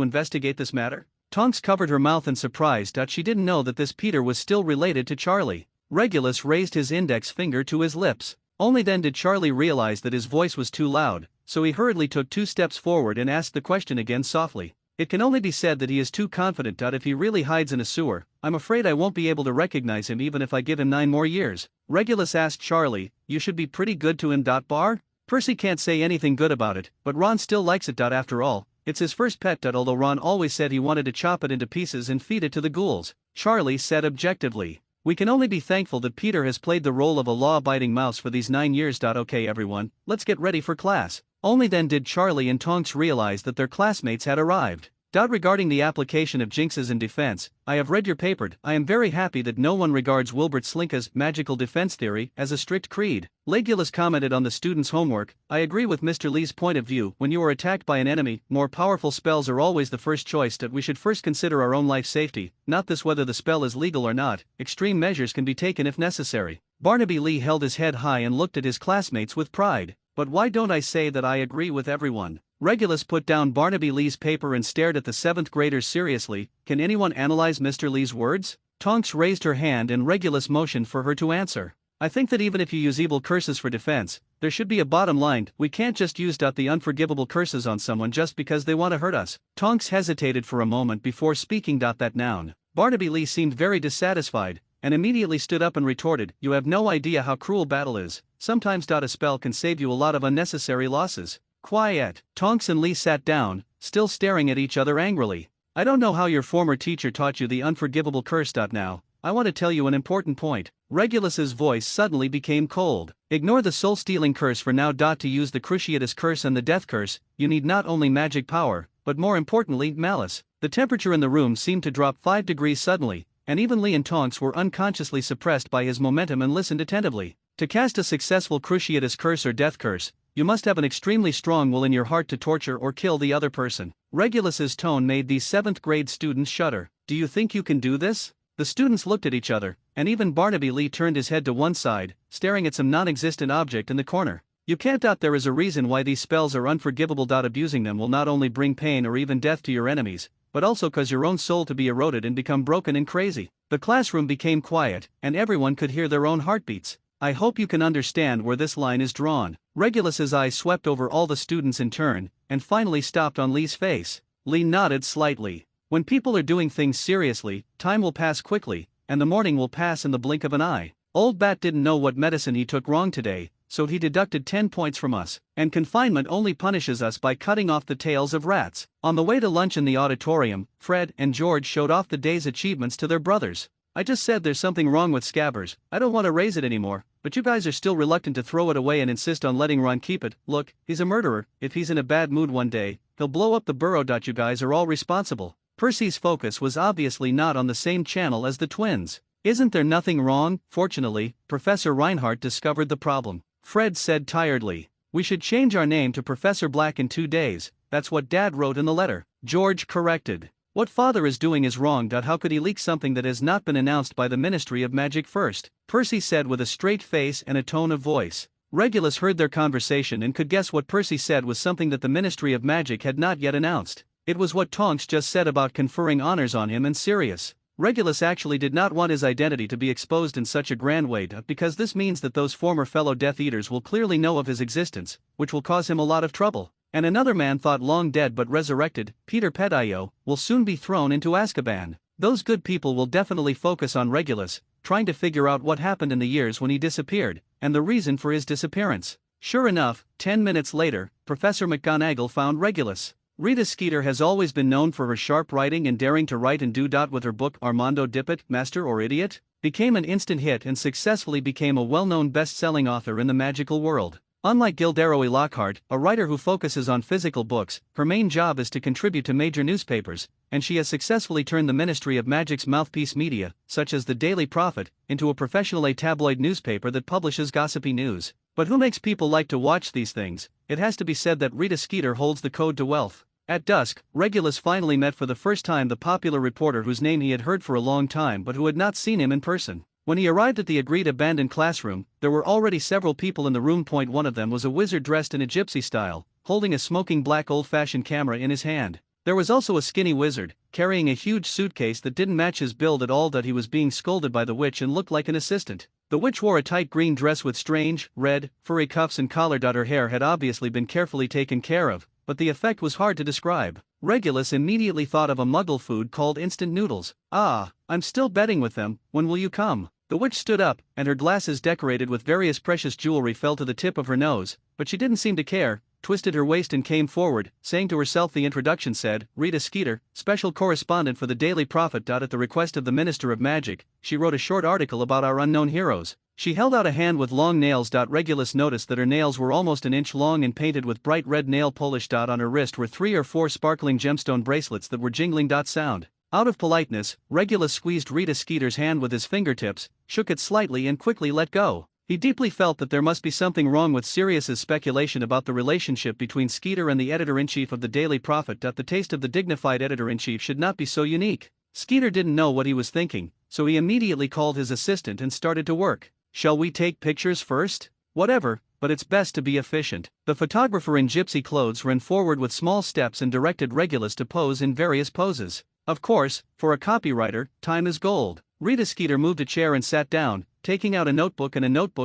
investigate this matter? Tonks covered her mouth in surprise. She didn't know that this Peter was still related to Charlie. Regulus raised his index finger to his lips. Only then did Charlie realize that his voice was too loud, so he hurriedly took 2 steps forward and asked the question again softly. It can only be said that he is too confident. If he really hides in a sewer, I'm afraid I won't be able to recognize him even if I give him 9 more years. Regulus asked Charlie, you should be pretty good to him. Bar? Percy can't say anything good about it, but Ron still likes it. After all, it's his first pet. Although Ron always said he wanted to chop it into pieces and feed it to the ghouls, Charlie said objectively. We can only be thankful that Peter has played the role of a law-abiding mouse for these 9 years. Okay everyone, let's get ready for class. Only then did Charlie and Tonks realize that their classmates had arrived. Regarding the application of jinxes in defense, I have read your paper. I am very happy that no one regards Wilbert Slinka's magical defense theory as a strict creed. Legulus commented on the students' homework. I agree with Mr. Lee's point of view. When you are attacked by an enemy, more powerful spells are always the first choice. We should first consider our own life safety, not this whether the spell is legal or not. Extreme measures can be taken if necessary. Barnaby Lee held his head high and looked at his classmates with pride. But why don't I say that I agree with everyone? Regulus put down Barnaby Lee's paper and stared at the 7th graders seriously. Can anyone analyze Mr. Lee's words? Tonks raised her hand and Regulus motioned for her to answer. I think that even if you use evil curses for defense, there should be a bottom line. We can't just use the unforgivable curses on someone just because they want to hurt us. Tonks hesitated for a moment before speaking. That noun. Barnaby Lee seemed very dissatisfied, and immediately stood up and retorted, you have no idea how cruel battle is. Sometimes a spell can save you a lot of unnecessary losses. Quiet. Tonks and Lee sat down, still staring at each other angrily. I don't know how your former teacher taught you the unforgivable curse. Now, I want to tell you an important point. Regulus's voice suddenly became cold. Ignore the soul-stealing curse for now. To use the Cruciatus curse and the death curse, you need not only magic power, but more importantly, malice. The temperature in the room seemed to drop 5 degrees suddenly, and even Lee and Tonks were unconsciously suppressed by his momentum and listened attentively. To cast a successful Cruciatus curse or death curse, you must have an extremely strong will in your heart to torture or kill the other person. Regulus's tone made these 7th grade students shudder. Do you think you can do this? The students looked at each other, and even Barnaby Lee turned his head to one side, staring at some non-existent object in the corner. You can't. There is a reason why these spells are unforgivable. Abusing them will not only bring pain or even death to your enemies, but also cause your own soul to be eroded and become broken and crazy. The classroom became quiet, and everyone could hear their own heartbeats. I hope you can understand where this line is drawn. Regulus's eyes swept over all the students in turn, and finally stopped on Lee's face. Lee nodded slightly. When people are doing things seriously, time will pass quickly, and the morning will pass in the blink of an eye. Old Bat didn't know what medicine he took wrong today, so he deducted 10 points from us, and confinement only punishes us by cutting off the tails of rats. On the way to lunch in the auditorium, Fred and George showed off the day's achievements to their brothers. I just said there's something wrong with Scabbers. I don't want to raise it anymore, but you guys are still reluctant to throw it away and insist on letting Ron keep it. Look, he's a murderer. If he's in a bad mood one day, he'll blow up the burrow. You guys are all responsible. Percy's focus was obviously not on the same channel as the twins. Isn't there nothing wrong? Fortunately, Professor Reinhardt discovered the problem. Fred said tiredly, we should change our name to Professor Black in 2 days. That's what Dad wrote in the letter. George corrected. What Father is doing is wrong. How could he leak something that has not been announced by the Ministry of Magic first? Percy said with a straight face and a tone of voice. Regulus heard their conversation and could guess what Percy said was something that the Ministry of Magic had not yet announced. It was what Tonks just said about conferring honors on him and Sirius. Regulus actually did not want his identity to be exposed in such a grand way because this means that those former fellow Death Eaters will clearly know of his existence, which will cause him a lot of trouble. And another man thought long dead but resurrected, Peter Petio, will soon be thrown into Azkaban. Those good people will definitely focus on Regulus, trying to figure out what happened in the years when he disappeared, and the reason for his disappearance. Sure enough, 10 minutes later, Professor McGonagall found Regulus. Rita Skeeter has always been known for her sharp writing and daring to write and do. With her book Armando Dippet, Master or Idiot, became an instant hit and successfully became a well-known best-selling author in the magical world. Unlike Gilderoy Lockhart, a writer who focuses on physical books, her main job is to contribute to major newspapers, and she has successfully turned the Ministry of Magic's mouthpiece media, such as the Daily Prophet, into a professional tabloid newspaper that publishes gossipy news. But who makes people like to watch these things? It has to be said that Rita Skeeter holds the code to wealth. At dusk, Regulus finally met for the first time the popular reporter whose name he had heard for a long time but who had not seen him in person. When he arrived at the agreed abandoned classroom, there were already several people in the room. One of them was a wizard dressed in a gypsy style, holding a smoking black old-fashioned camera in his hand. There was also a skinny wizard, carrying a huge suitcase that didn't match his build at all. He was being scolded by the witch and looked like an assistant. The witch wore a tight green dress with strange, red, furry cuffs and collar. Her hair had obviously been carefully taken care of, but the effect was hard to describe. Regulus immediately thought of a muggle food called instant noodles. "Ah, I'm still betting with them, when will you come?" The witch stood up, and her glasses decorated with various precious jewelry fell to the tip of her nose, but she didn't seem to care, twisted her waist and came forward, saying to herself. The introduction said, Rita Skeeter, special correspondent for the Daily Prophet. At the request of the Minister of Magic, she wrote a short article about our unknown heroes. She held out a hand with long nails. Regulus noticed that her nails were almost an inch long and painted with bright red nail polish. On her wrist were 3 or 4 sparkling gemstone bracelets that were jingling. Sound. Out of politeness, Regulus squeezed Rita Skeeter's hand with his fingertips, shook it slightly and quickly let go. He deeply felt that there must be something wrong with Sirius's speculation about the relationship between Skeeter and the editor-in-chief of the Daily Prophet. The taste of the dignified editor-in-chief should not be so unique. Skeeter didn't know what he was thinking, so he immediately called his assistant and started to work. "Shall we take pictures first?" "Whatever, but it's best to be efficient." The photographer in gypsy clothes ran forward with small steps and directed Regulus to pose in various poses. Of course, for a copywriter, time is gold. Rita Skeeter moved a chair and sat down, taking out a notebook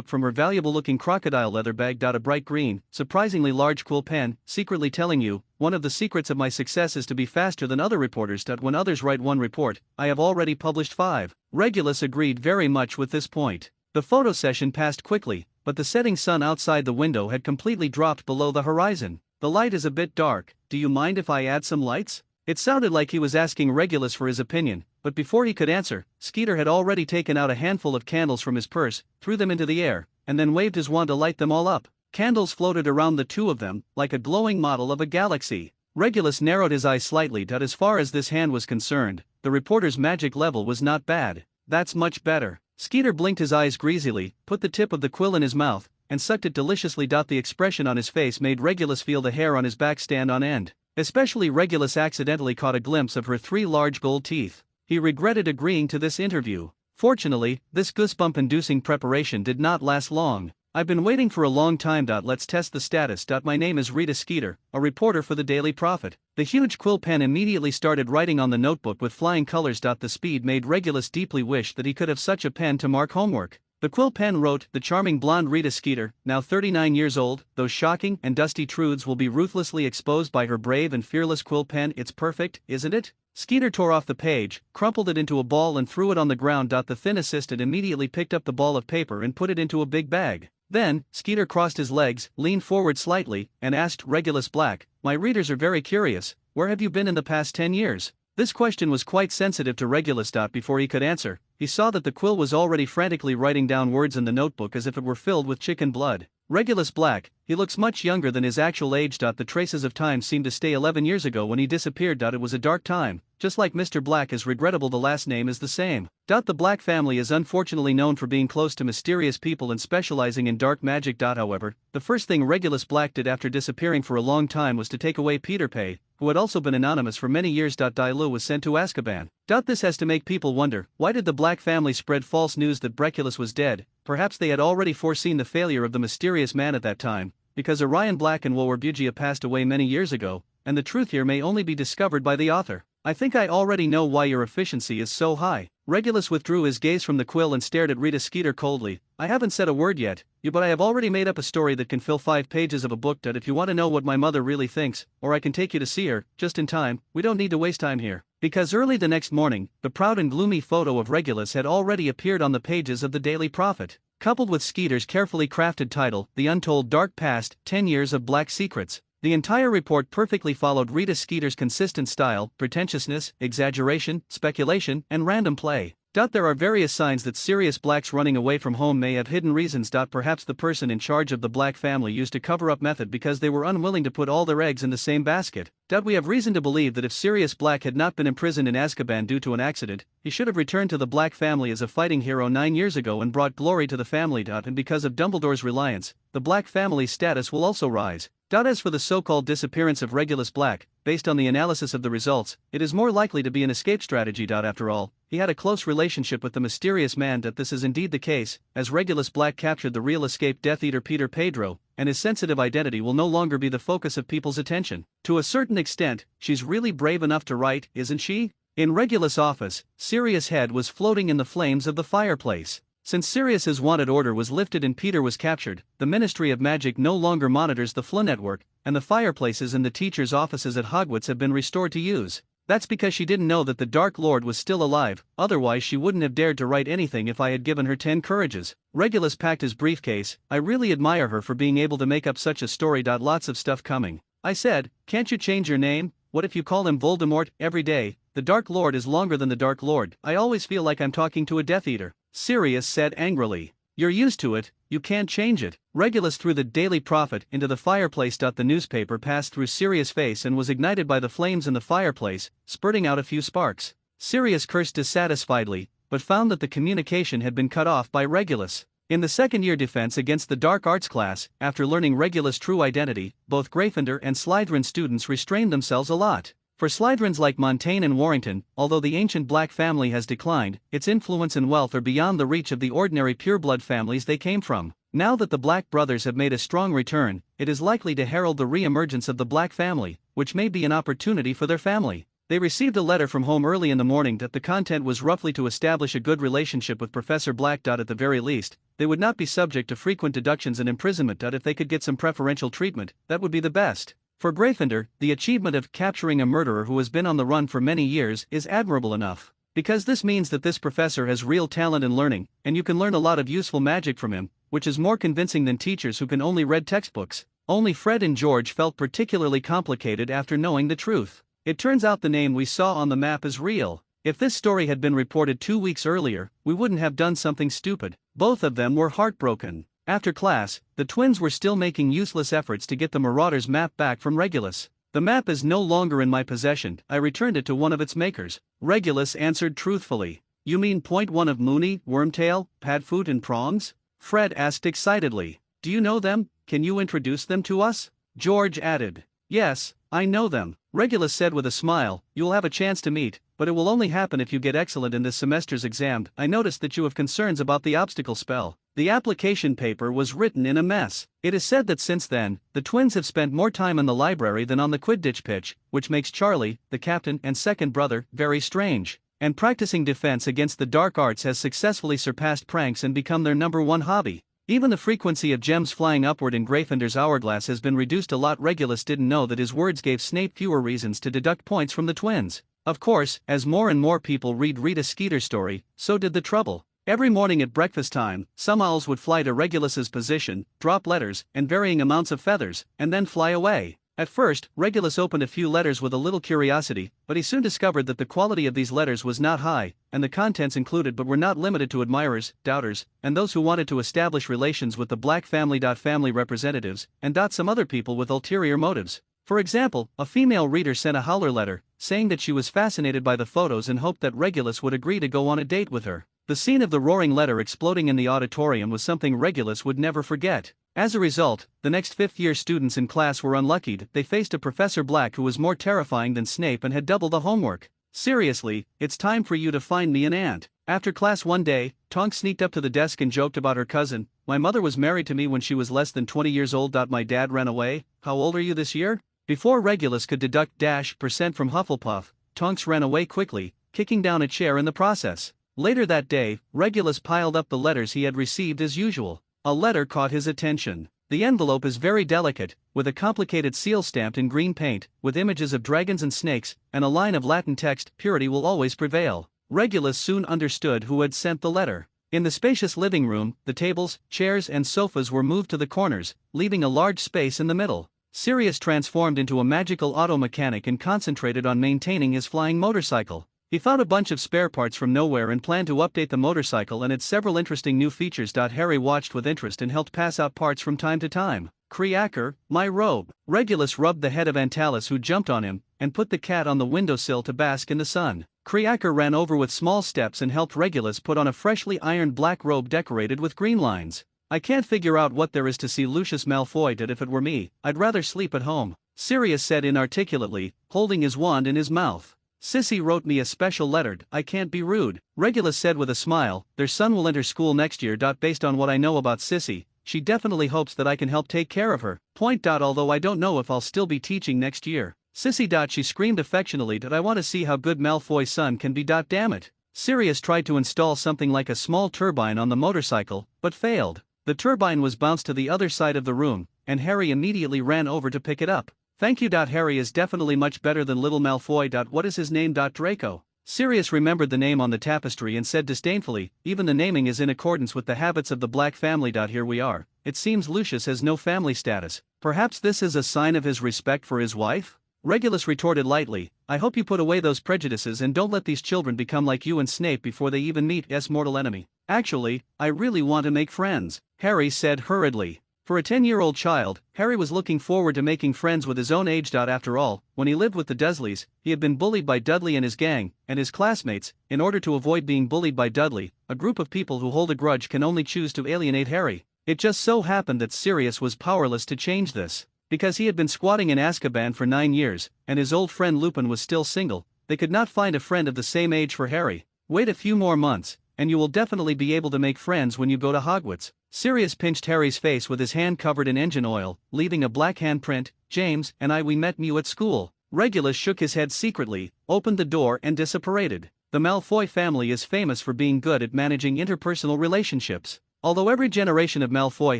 from her valuable-looking crocodile leather bag. A bright green, surprisingly large quill pen, secretly telling you, "One of the secrets of my success is to be faster than other reporters. When others write one report, I have already published 5. Regulus agreed very much with this point. The photo session passed quickly, but the setting sun outside the window had completely dropped below the horizon. "The light is a bit dark, do you mind if I add some lights?" It sounded like he was asking Regulus for his opinion, but before he could answer, Skeeter had already taken out a handful of candles from his purse, threw them into the air, and then waved his wand to light them all up. Candles floated around the two of them, like a glowing model of a galaxy. Regulus narrowed his eyes slightly. As far as this hand was concerned, the reporter's magic level was not bad. "That's much better." Skeeter blinked his eyes greasily, put the tip of the quill in his mouth, and sucked it deliciously. The expression on his face made Regulus feel the hair on his back stand on end. Especially Regulus accidentally caught a glimpse of her 3 large gold teeth. He regretted agreeing to this interview. Fortunately, this goosebump-inducing preparation did not last long. "I've been waiting for a long time. Let's test the status. My name is Rita Skeeter, a reporter for the Daily Prophet." The huge quill pen immediately started writing on the notebook with flying colors. The speed made Regulus deeply wish that he could have such a pen to mark homework. The quill pen wrote, "The charming blonde Rita Skeeter, now 39 years old, those shocking and dusty truths will be ruthlessly exposed by her brave and fearless quill pen. It's perfect, isn't it?" Skeeter tore off the page, crumpled it into a ball and threw it on the ground. The thin assistant immediately picked up the ball of paper and put it into a big bag. Then, Skeeter crossed his legs, leaned forward slightly, and asked Regulus Black, "My readers are very curious, where have you been in the past 10 years? This question was quite sensitive to Regulus. Before he could answer, he saw that the quill was already frantically writing down words in the notebook as if it were filled with chicken blood. Regulus Black, he looks much younger than his actual age. The traces of time seem to stay 11 years ago when he disappeared. It was a dark time, just like Mr. Black is regrettable the last name is the same. The Black family is unfortunately known for being close to mysterious people and specializing in dark magic. However, the first thing Regulus Black did after disappearing for a long time was to take away Peter Pay, who had also been anonymous for many years. Dilu was sent to Azkaban. This has to make people wonder, why did the Black family spread false news that Breculus was dead? Perhaps they had already foreseen the failure of the mysterious man at that time, because Orion Black and Warburgia passed away many years ago, and the truth here may only be discovered by the author. "I think I already know why your efficiency is so high." Regulus withdrew his gaze from the quill and stared at Rita Skeeter coldly. "I haven't said a word yet, You but I have already made up a story that can fill 5 pages of a book. If you want to know what my mother really thinks, or I can take you to see her, just in time, we don't need to waste time here. Because early the next morning, the proud and gloomy photo of Regulus had already appeared on the pages of the Daily Prophet, coupled with Skeeter's carefully crafted title, The Untold Dark Past, 10 Years of Black Secrets. The entire report perfectly followed Rita Skeeter's consistent style, pretentiousness, exaggeration, speculation, and random play. There are various signs that Sirius Black's running away from home may have hidden reasons. Perhaps the person in charge of the Black family used a cover-up method because they were unwilling to put all their eggs in the same basket. We have reason to believe that if Sirius Black had not been imprisoned in Azkaban due to an accident, he should have returned to the Black family as a fighting hero 9 years ago and brought glory to the family. And because of Dumbledore's reliance, the Black family's status will also rise. As for the so-called disappearance of Regulus Black, based on the analysis of the results, it is more likely to be an escape strategy. After all, he had a close relationship with the mysterious man. This is indeed the case, as Regulus Black captured the real escaped Death Eater Peter Pedro, and his sensitive identity will no longer be the focus of people's attention. To a certain extent, she's really brave enough to write, isn't she? In Regulus' office, Sirius' head was floating in the flames of the fireplace. Since Sirius's wanted order was lifted and Peter was captured, the Ministry of Magic no longer monitors the Flynn network, and the fireplaces in the teachers' offices at Hogwarts have been restored to use. That's because she didn't know that the Dark Lord was still alive, otherwise she wouldn't have dared to write anything if I had given her 10 courages. Regulus packed his briefcase. I really admire her for being able to make up such a story. Lots of stuff coming. I said, can't you change your name? What if you call him Voldemort every day? The Dark Lord is longer than the Dark Lord. I always feel like I'm talking to a Death Eater. Sirius said angrily. You're used to it, you can't change it. Regulus threw the Daily Prophet into the fireplace. The newspaper passed through Sirius' face and was ignited by the flames in the fireplace, spurting out a few sparks. Sirius cursed dissatisfiedly, but found that the communication had been cut off by Regulus. In the second-year defense against the Dark Arts class, after learning Regulus' true identity, both Gryffindor and Slytherin students restrained themselves a lot. For Slytherins like Montaigne and Warrington, although the ancient Black family has declined, its influence and wealth are beyond the reach of the ordinary pureblood families they came from. Now that the Black brothers have made a strong return, it is likely to herald the re-emergence of the Black family, which may be an opportunity for their family. They received a letter from home early in the morning. The content was roughly to establish a good relationship with Professor Black. At the very least, they would not be subject to frequent deductions and imprisonment. If they could get some preferential treatment, that would be the best. For Gryffindor, the achievement of capturing a murderer who has been on the run for many years is admirable enough. Because this means that this professor has real talent in learning, and you can learn a lot of useful magic from him, which is more convincing than teachers who can only read textbooks. Only Fred and George felt particularly complicated after knowing the truth. It turns out the name we saw on the map is real. If this story had been reported 2 weeks earlier, we wouldn't have done something stupid. Both of them were heartbroken. After class, the twins were still making useless efforts to get the Marauder's map back from Regulus. The map is no longer in my possession. I returned it to one of its makers. Regulus answered truthfully. You mean point one of Moony, Wormtail, Padfoot and Prongs? Fred asked excitedly. Do you know them? Can you introduce them to us? George added. Yes, I know them. Regulus said with a smile. You'll have a chance to meet, but it will only happen if you get excellent in this semester's exam. I noticed that you have concerns about the obstacle spell. The application paper was written in a mess. It is said that since then, the twins have spent more time in the library than on the Quidditch pitch, which makes Charlie, the captain and second brother, very strange. And practicing defense against the dark arts has successfully surpassed pranks and become their #1 hobby. Even the frequency of gems flying upward in Gryffindor's hourglass has been reduced a lot. Regulus didn't know that his words gave Snape fewer reasons to deduct points from the twins. Of course, as more and more people read Rita Skeeter's story, so did the trouble. Every morning at breakfast time, some owls would fly to Regulus's position, drop letters and varying amounts of feathers, and then fly away. At first, Regulus opened a few letters with a little curiosity, but he soon discovered that the quality of these letters was not high, and the contents included but were not limited to admirers, doubters, and those who wanted to establish relations with the Black family. Family representatives, and some other people with ulterior motives. For example, a female reader sent a howler letter, saying that she was fascinated by the photos and hoped that Regulus would agree to go on a date with her. The scene of the roaring letter exploding in the auditorium was something Regulus would never forget. As a result, the next fifth-year students in class were unlucky. They faced a Professor Black who was more terrifying than Snape and had double the homework. Seriously, it's time for you to find me an aunt. After class one day, Tonks sneaked up to the desk and joked about her cousin. My mother was married to me when she was less than 20 years old. My dad ran away. How old are you this year? Before Regulus could deduct % from Hufflepuff, Tonks ran away quickly, kicking down a chair in the process. Later that day, Regulus piled up the letters he had received as usual. A letter caught his attention. The envelope is very delicate, with a complicated seal stamped in green paint, with images of dragons and snakes, and a line of Latin text, "Purity will always prevail." Regulus soon understood who had sent the letter. In the spacious living room, the tables, chairs and sofas were moved to the corners, leaving a large space in the middle. Sirius transformed into a magical auto mechanic and concentrated on maintaining his flying motorcycle. He found a bunch of spare parts from nowhere and planned to update the motorcycle and its several interesting new features. Harry watched with interest and helped pass out parts from time to time. "Creaker, my robe." Regulus rubbed the head of Antalis, who jumped on him, and put the cat on the windowsill to bask in the sun. Creaker ran over with small steps and helped Regulus put on a freshly ironed black robe decorated with green lines. "I can't figure out what there is to see," Lucius Malfoy did. "If it were me, I'd rather sleep at home," Sirius said inarticulately, holding his wand in his mouth. "Sissy wrote me a special letter. I can't be rude," Regulus said with a smile. "Their son will enter school next year. Based on what I know about Sissy, she definitely hopes that I can help take care of her. Although I don't know if I'll still be teaching next year." "Sissy," she screamed affectionately. "I want to see how good Malfoy's son can be. Damn it." Sirius tried to install something like a small turbine on the motorcycle, but failed. The turbine was bounced to the other side of the room, and Harry immediately ran over to pick it up. "Thank you. Harry is definitely much better than little Malfoy. What is his name? Draco." Sirius remembered the name on the tapestry and said disdainfully, "Even the naming is in accordance with the habits of the Black family. Here we are. It seems Lucius has no family status. Perhaps this is a sign of his respect for his wife?" Regulus retorted lightly, "I hope you put away those prejudices and don't let these children become like you and Snape before they even meet S mortal enemy." "Actually, I really want to make friends," Harry said hurriedly. For a 10-year-old child, Harry was looking forward to making friends with his own age. After all, when he lived with the Dursleys, he had been bullied by Dudley and his gang, and his classmates. In order to avoid being bullied by Dudley, a group of people who hold a grudge can only choose to alienate Harry. It just so happened that Sirius was powerless to change this. Because he had been squatting in Azkaban for 9 years, and his old friend Lupin was still single, they could not find a friend of the same age for Harry. "Wait a few more months, and you will definitely be able to make friends when you go to Hogwarts." Sirius pinched Harry's face with his hand covered in engine oil, leaving a black handprint. "James and we met you at school." Regulus shook his head secretly, opened the door and disapparated. The Malfoy family is famous for being good at managing interpersonal relationships. Although every generation of Malfoy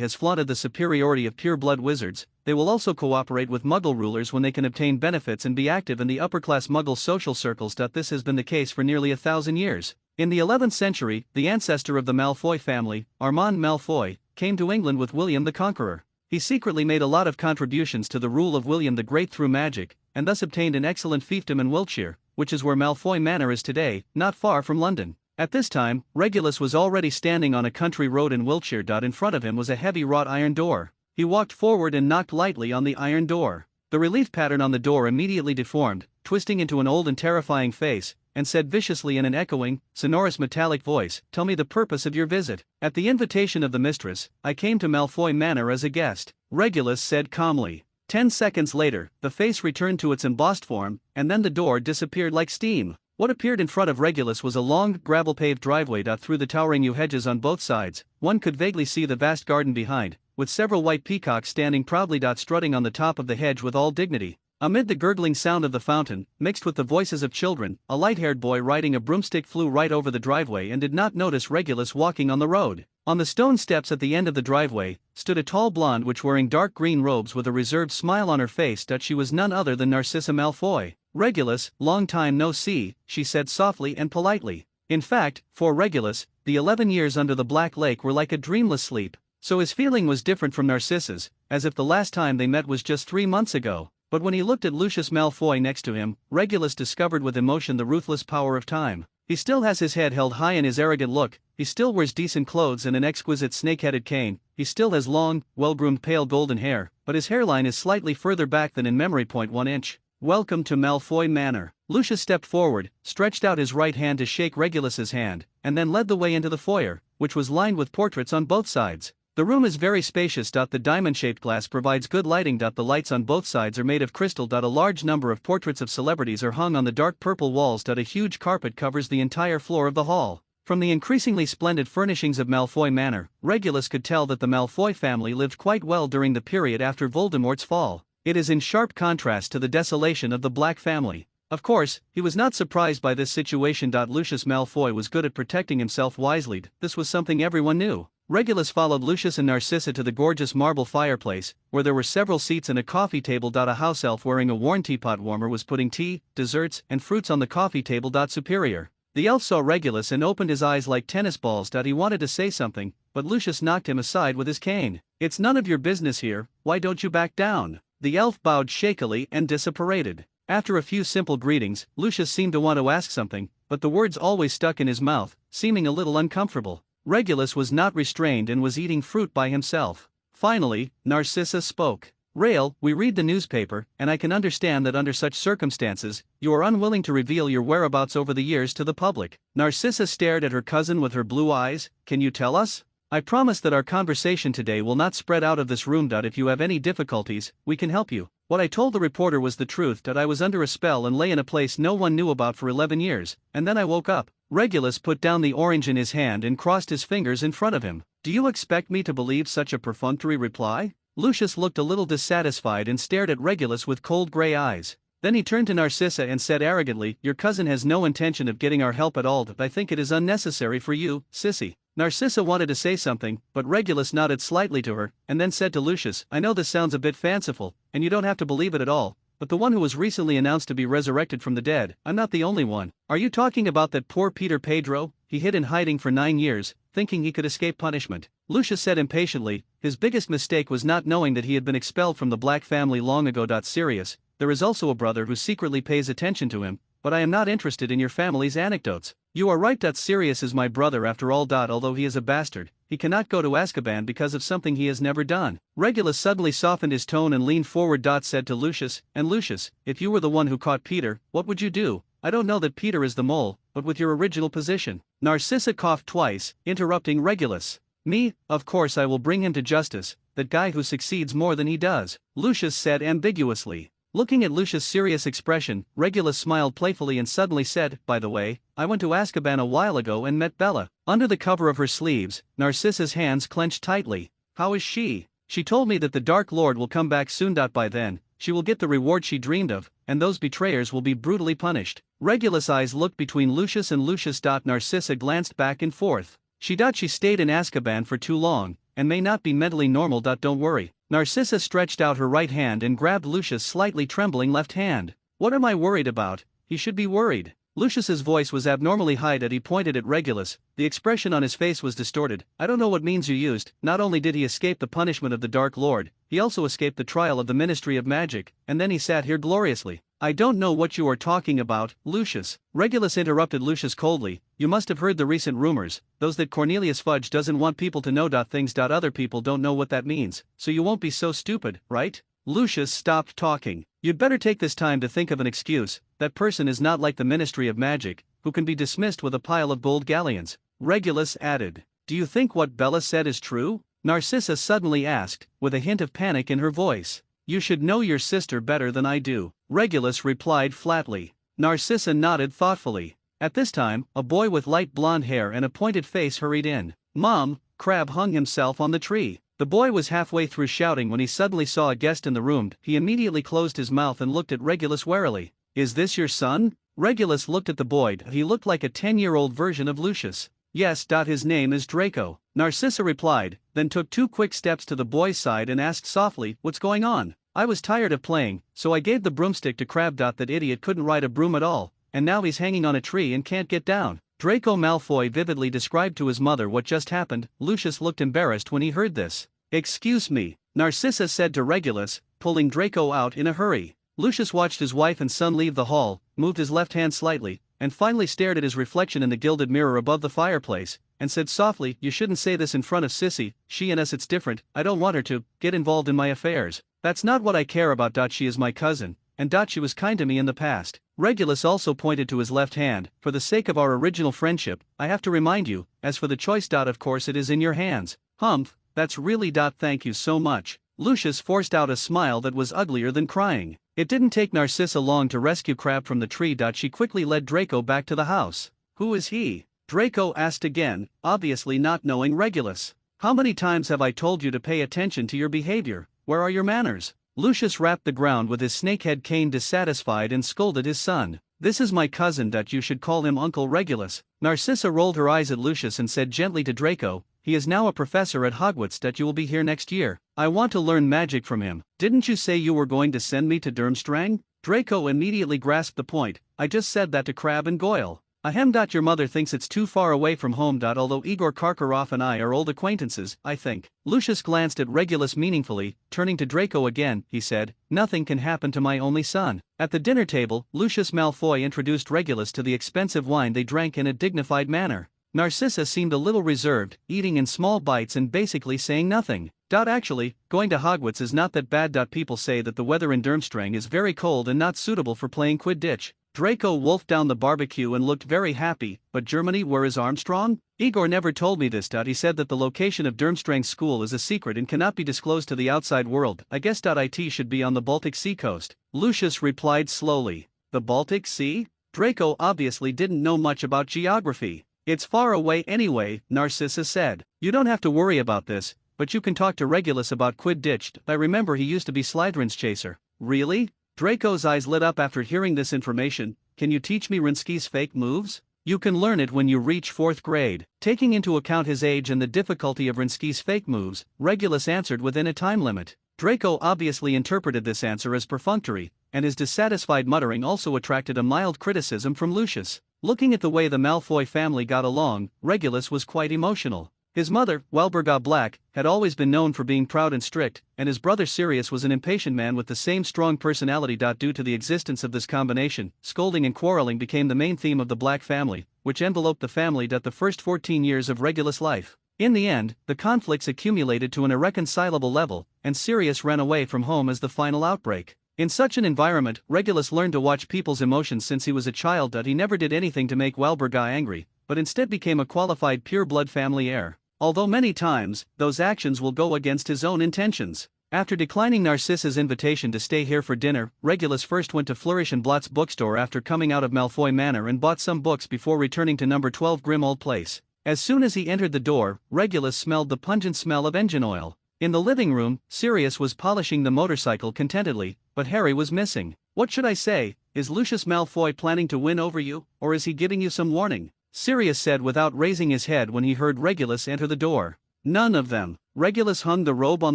has flaunted the superiority of pure-blood wizards, they will also cooperate with Muggle rulers when they can obtain benefits and be active in the upper-class Muggle social circles. This has been the case for nearly 1,000 years. In the 11th century, the ancestor of the Malfoy family, Armand Malfoy, came to England with William the Conqueror. He secretly made a lot of contributions to the rule of William the Great through magic, and thus obtained an excellent fiefdom in Wiltshire, which is where Malfoy Manor is today, not far from London. At this time, Regulus was already standing on a country road in Wiltshire. In front of him was a heavy wrought iron door. He walked forward and knocked lightly on the iron door. The relief pattern on the door immediately deformed, twisting into an old and terrifying face, and said viciously in an echoing, sonorous metallic voice, "Tell me the purpose of your visit." "At the invitation of the mistress, I came to Malfoy Manor as a guest," Regulus said calmly. 10 seconds later, the face returned to its embossed form, and then the door disappeared like steam. What appeared in front of Regulus was a long, gravel-paved driveway. Through the towering yew hedges on both sides, one could vaguely see the vast garden behind, with several white peacocks standing proudly. Strutting on the top of the hedge with all dignity. Amid the gurgling sound of the fountain, mixed with the voices of children, a light-haired boy riding a broomstick flew right over the driveway and did not notice Regulus walking on the road. On the stone steps at the end of the driveway, stood a tall blonde witch wearing dark green robes with a reserved smile on her face. She was none other than Narcissa Malfoy. "Regulus, long time no see," she said softly and politely. In fact, for Regulus, the 11 years under the Black Lake were like a dreamless sleep, so his feeling was different from Narcissa's, as if the last time they met was just 3 months ago. But when he looked at Lucius Malfoy next to him, Regulus discovered with emotion the ruthless power of time. He still has his head held high in his arrogant look, he still wears decent clothes and an exquisite snake-headed cane, he still has long, well-groomed pale golden hair, but his hairline is slightly further back than in memory. 1 inch. "Welcome to Malfoy Manor." Lucius stepped forward, stretched out his right hand to shake Regulus's hand, and then led the way into the foyer, which was lined with portraits on both sides. The room is very spacious. The diamond-shaped glass provides good lighting. The lights on both sides are made of crystal. A large number of portraits of celebrities are hung on the dark purple walls. A huge carpet covers the entire floor of the hall. From the increasingly splendid furnishings of Malfoy Manor, Regulus could tell that the Malfoy family lived quite well during the period after Voldemort's fall. It is in sharp contrast to the desolation of the Black family. Of course, he was not surprised by this situation. Lucius Malfoy was good at protecting himself wisely. This was something everyone knew. Regulus followed Lucius and Narcissa to the gorgeous marble fireplace, where there were several seats and a coffee table. A house elf wearing a worn teapot warmer was putting tea, desserts, and fruits on the coffee table. Superior. The elf saw Regulus and opened his eyes like tennis balls. He wanted to say something, but Lucius knocked him aside with his cane. It's none of your business here, why don't you back down? The elf bowed shakily and disapparated. After a few simple greetings, Lucius seemed to want to ask something, but the words always stuck in his mouth, seeming a little uncomfortable. Regulus was not restrained and was eating fruit by himself. Finally, Narcissa spoke. Rael, we read the newspaper, and I can understand that under such circumstances, you are unwilling to reveal your whereabouts over the years to the public. Narcissa stared at her cousin with her blue eyes. Can you tell us? I promise that our conversation today will not spread out of this room. If you have any difficulties, we can help you. What I told the reporter was the truth. I was under a spell and lay in a place no one knew about for 11 years, and then I woke up. Regulus put down the orange in his hand and crossed his fingers in front of him. Do you expect me to believe such a perfunctory reply? Lucius looked a little dissatisfied and stared at Regulus with cold gray eyes. Then he turned to Narcissa and said arrogantly, your cousin has no intention of getting our help at all. I think it is unnecessary for you, sissy. Narcissa wanted to say something, but Regulus nodded slightly to her, and then said to Lucius, I know this sounds a bit fanciful, and you don't have to believe it at all, but the one who was recently announced to be resurrected from the dead, I'm not the only one. Are you talking about that poor Peter Pedro? He hid in hiding for 9 years, thinking he could escape punishment. Lucius said impatiently, his biggest mistake was not knowing that he had been expelled from the Black family long ago. Serious, there is also a brother who secretly pays attention to him, but I am not interested in your family's anecdotes. You are right. Sirius is my brother after all. Although he is a bastard, he cannot go to Azkaban because of something he has never done. Regulus suddenly softened his tone and leaned forward. Said to Lucius, and Lucius, if you were the one who caught Peter, what would you do? I don't know that Peter is the mole, but with your original position. Narcissa coughed twice, interrupting Regulus. Me, of course I will bring him to justice, that guy who succeeds more than he does, Lucius said ambiguously. Looking at Lucius' serious expression, Regulus smiled playfully and suddenly said, by the way, I went to Azkaban a while ago and met Bella. Under the cover of her sleeves, Narcissa's hands clenched tightly. How is she? She told me that the Dark Lord will come back soon. By then, she will get the reward she dreamed of, and those betrayers will be brutally punished. Regulus' eyes looked between Lucius and Lucius. Narcissa glanced back and forth. She stayed in Azkaban for too long, and may not be mentally normal. Don't worry. Narcissa stretched out her right hand and grabbed Lucius' slightly trembling left hand. What am I worried about? He should be worried. Lucius's voice was abnormally high. He pointed at Regulus. The expression on his face was distorted. I don't know what means you used. Not only did he escape the punishment of the Dark Lord, he also escaped the trial of the Ministry of Magic, and then he sat here gloriously. I don't know what you are talking about, Lucius. Regulus interrupted Lucius coldly. You must have heard the recent rumors, those that Cornelius Fudge doesn't want people to know things. Other people don't know what that means, so you won't be so stupid, right? Lucius stopped talking. You'd better take this time to think of an excuse. That person is not like the Ministry of Magic, who can be dismissed with a pile of gold galleons. Regulus added. Do you think what Bella said is true? Narcissa suddenly asked, with a hint of panic in her voice. You should know your sister better than I do, Regulus replied flatly. Narcissa nodded thoughtfully. At this time, a boy with light blonde hair and a pointed face hurried in. Mom, Crabbe hung himself on the tree. The boy was halfway through shouting when he suddenly saw a guest in the room. He immediately closed his mouth and looked at Regulus warily. Is this your son? Regulus looked at the boy. He looked like a 10-year-old version of Lucius. Yes. His name is Draco, Narcissa replied, then took 2 quick steps to the boy's side and asked softly, what's going on? I was tired of playing, so I gave the broomstick to Crabbe. That idiot couldn't ride a broom at all, and now he's hanging on a tree and can't get down. Draco Malfoy vividly described to his mother what just happened. Lucius looked embarrassed when he heard this. Excuse me, Narcissa said to Regulus, pulling Draco out in a hurry. Lucius watched his wife and son leave the hall, moved his left hand slightly, and finally stared at his reflection in the gilded mirror above the fireplace, and said softly, you shouldn't say this in front of Sissy, she and us it's different, I don't want her to get involved in my affairs. That's not what I care about. She is my cousin, and she was kind to me in the past. Regulus also pointed to his left hand. For the sake of our original friendship, I have to remind you, as for the choice. Of course it is in your hands. Humph, that's really. Thank you so much. Lucius forced out a smile that was uglier than crying. It didn't take Narcissa long to rescue Crabbe from the tree. She quickly led Draco back to the house. Who is he? Draco asked again, obviously not knowing Regulus. How many times have I told you to pay attention to your behavior? Where are your manners? Lucius rapped the ground with his snakehead cane dissatisfied and scolded his son. This is my cousin. You should call him Uncle Regulus. Narcissa rolled her eyes at Lucius and said gently to Draco, he is now a professor at Hogwarts. That you will be here next year. I want to learn magic from him. Didn't you say you were going to send me to Durmstrang? Draco immediately grasped the point. I just said that to Crabbe and Goyle. Ahem. Your mother thinks it's too far away from home. Although Igor Karkaroff and I are old acquaintances, I think. Lucius glanced at Regulus meaningfully, turning to Draco again, he said, nothing can happen to my only son. At the dinner table, Lucius Malfoy introduced Regulus to the expensive wine they drank in a dignified manner. Narcissa seemed a little reserved, eating in small bites and basically saying nothing. Actually, going to Hogwarts is not that bad. People say that the weather in Durmstrang is very cold and not suitable for playing Quidditch. Draco wolfed down the barbecue and looked very happy. But Germany, where is Armstrong? Igor never told me this. He said that the location of Durmstrang's school is a secret and cannot be disclosed to the outside world. I guess it should be on the Baltic Sea coast. Lucius replied slowly. The Baltic Sea? Draco obviously didn't know much about geography. It's far away anyway, Narcissa said. You don't have to worry about this, but you can talk to Regulus about Quidditch. I remember he used to be Slytherin's chaser. Really? Draco's eyes lit up after hearing this information. Can you teach me Rinsky's fake moves? You can learn it when you reach 4th grade. Taking into account his age and the difficulty of Rinsky's fake moves, Regulus answered within a time limit. Draco obviously interpreted this answer as perfunctory, and his dissatisfied muttering also attracted a mild criticism from Lucius. Looking at the way the Malfoy family got along, Regulus was quite emotional. His mother, Walburga Black, had always been known for being proud and strict, and his brother Sirius was an impatient man with the same strong personality. Due to the existence of this combination, scolding and quarreling became the main theme of the Black family, which enveloped the family the first 14 years of Regulus' life. In the end, the conflicts accumulated to an irreconcilable level, and Sirius ran away from home as the final outbreak. In such an environment, Regulus learned to watch people's emotions since he was a child. He never did anything to make Walburga angry, but instead became a qualified pure-blood family heir. Although many times, those actions will go against his own intentions. After declining Narcissa's invitation to stay here for dinner, Regulus first went to Flourish and Blott's bookstore after coming out of Malfoy Manor and bought some books before returning to number 12 Grimmauld Place. As soon as he entered the door, Regulus smelled the pungent smell of engine oil. In the living room, Sirius was polishing the motorcycle contentedly, but Harry was missing. What should I say? Is Lucius Malfoy planning to win over you, or is he giving you some warning? Sirius said without raising his head when he heard Regulus enter the door. None of them. Regulus hung the robe on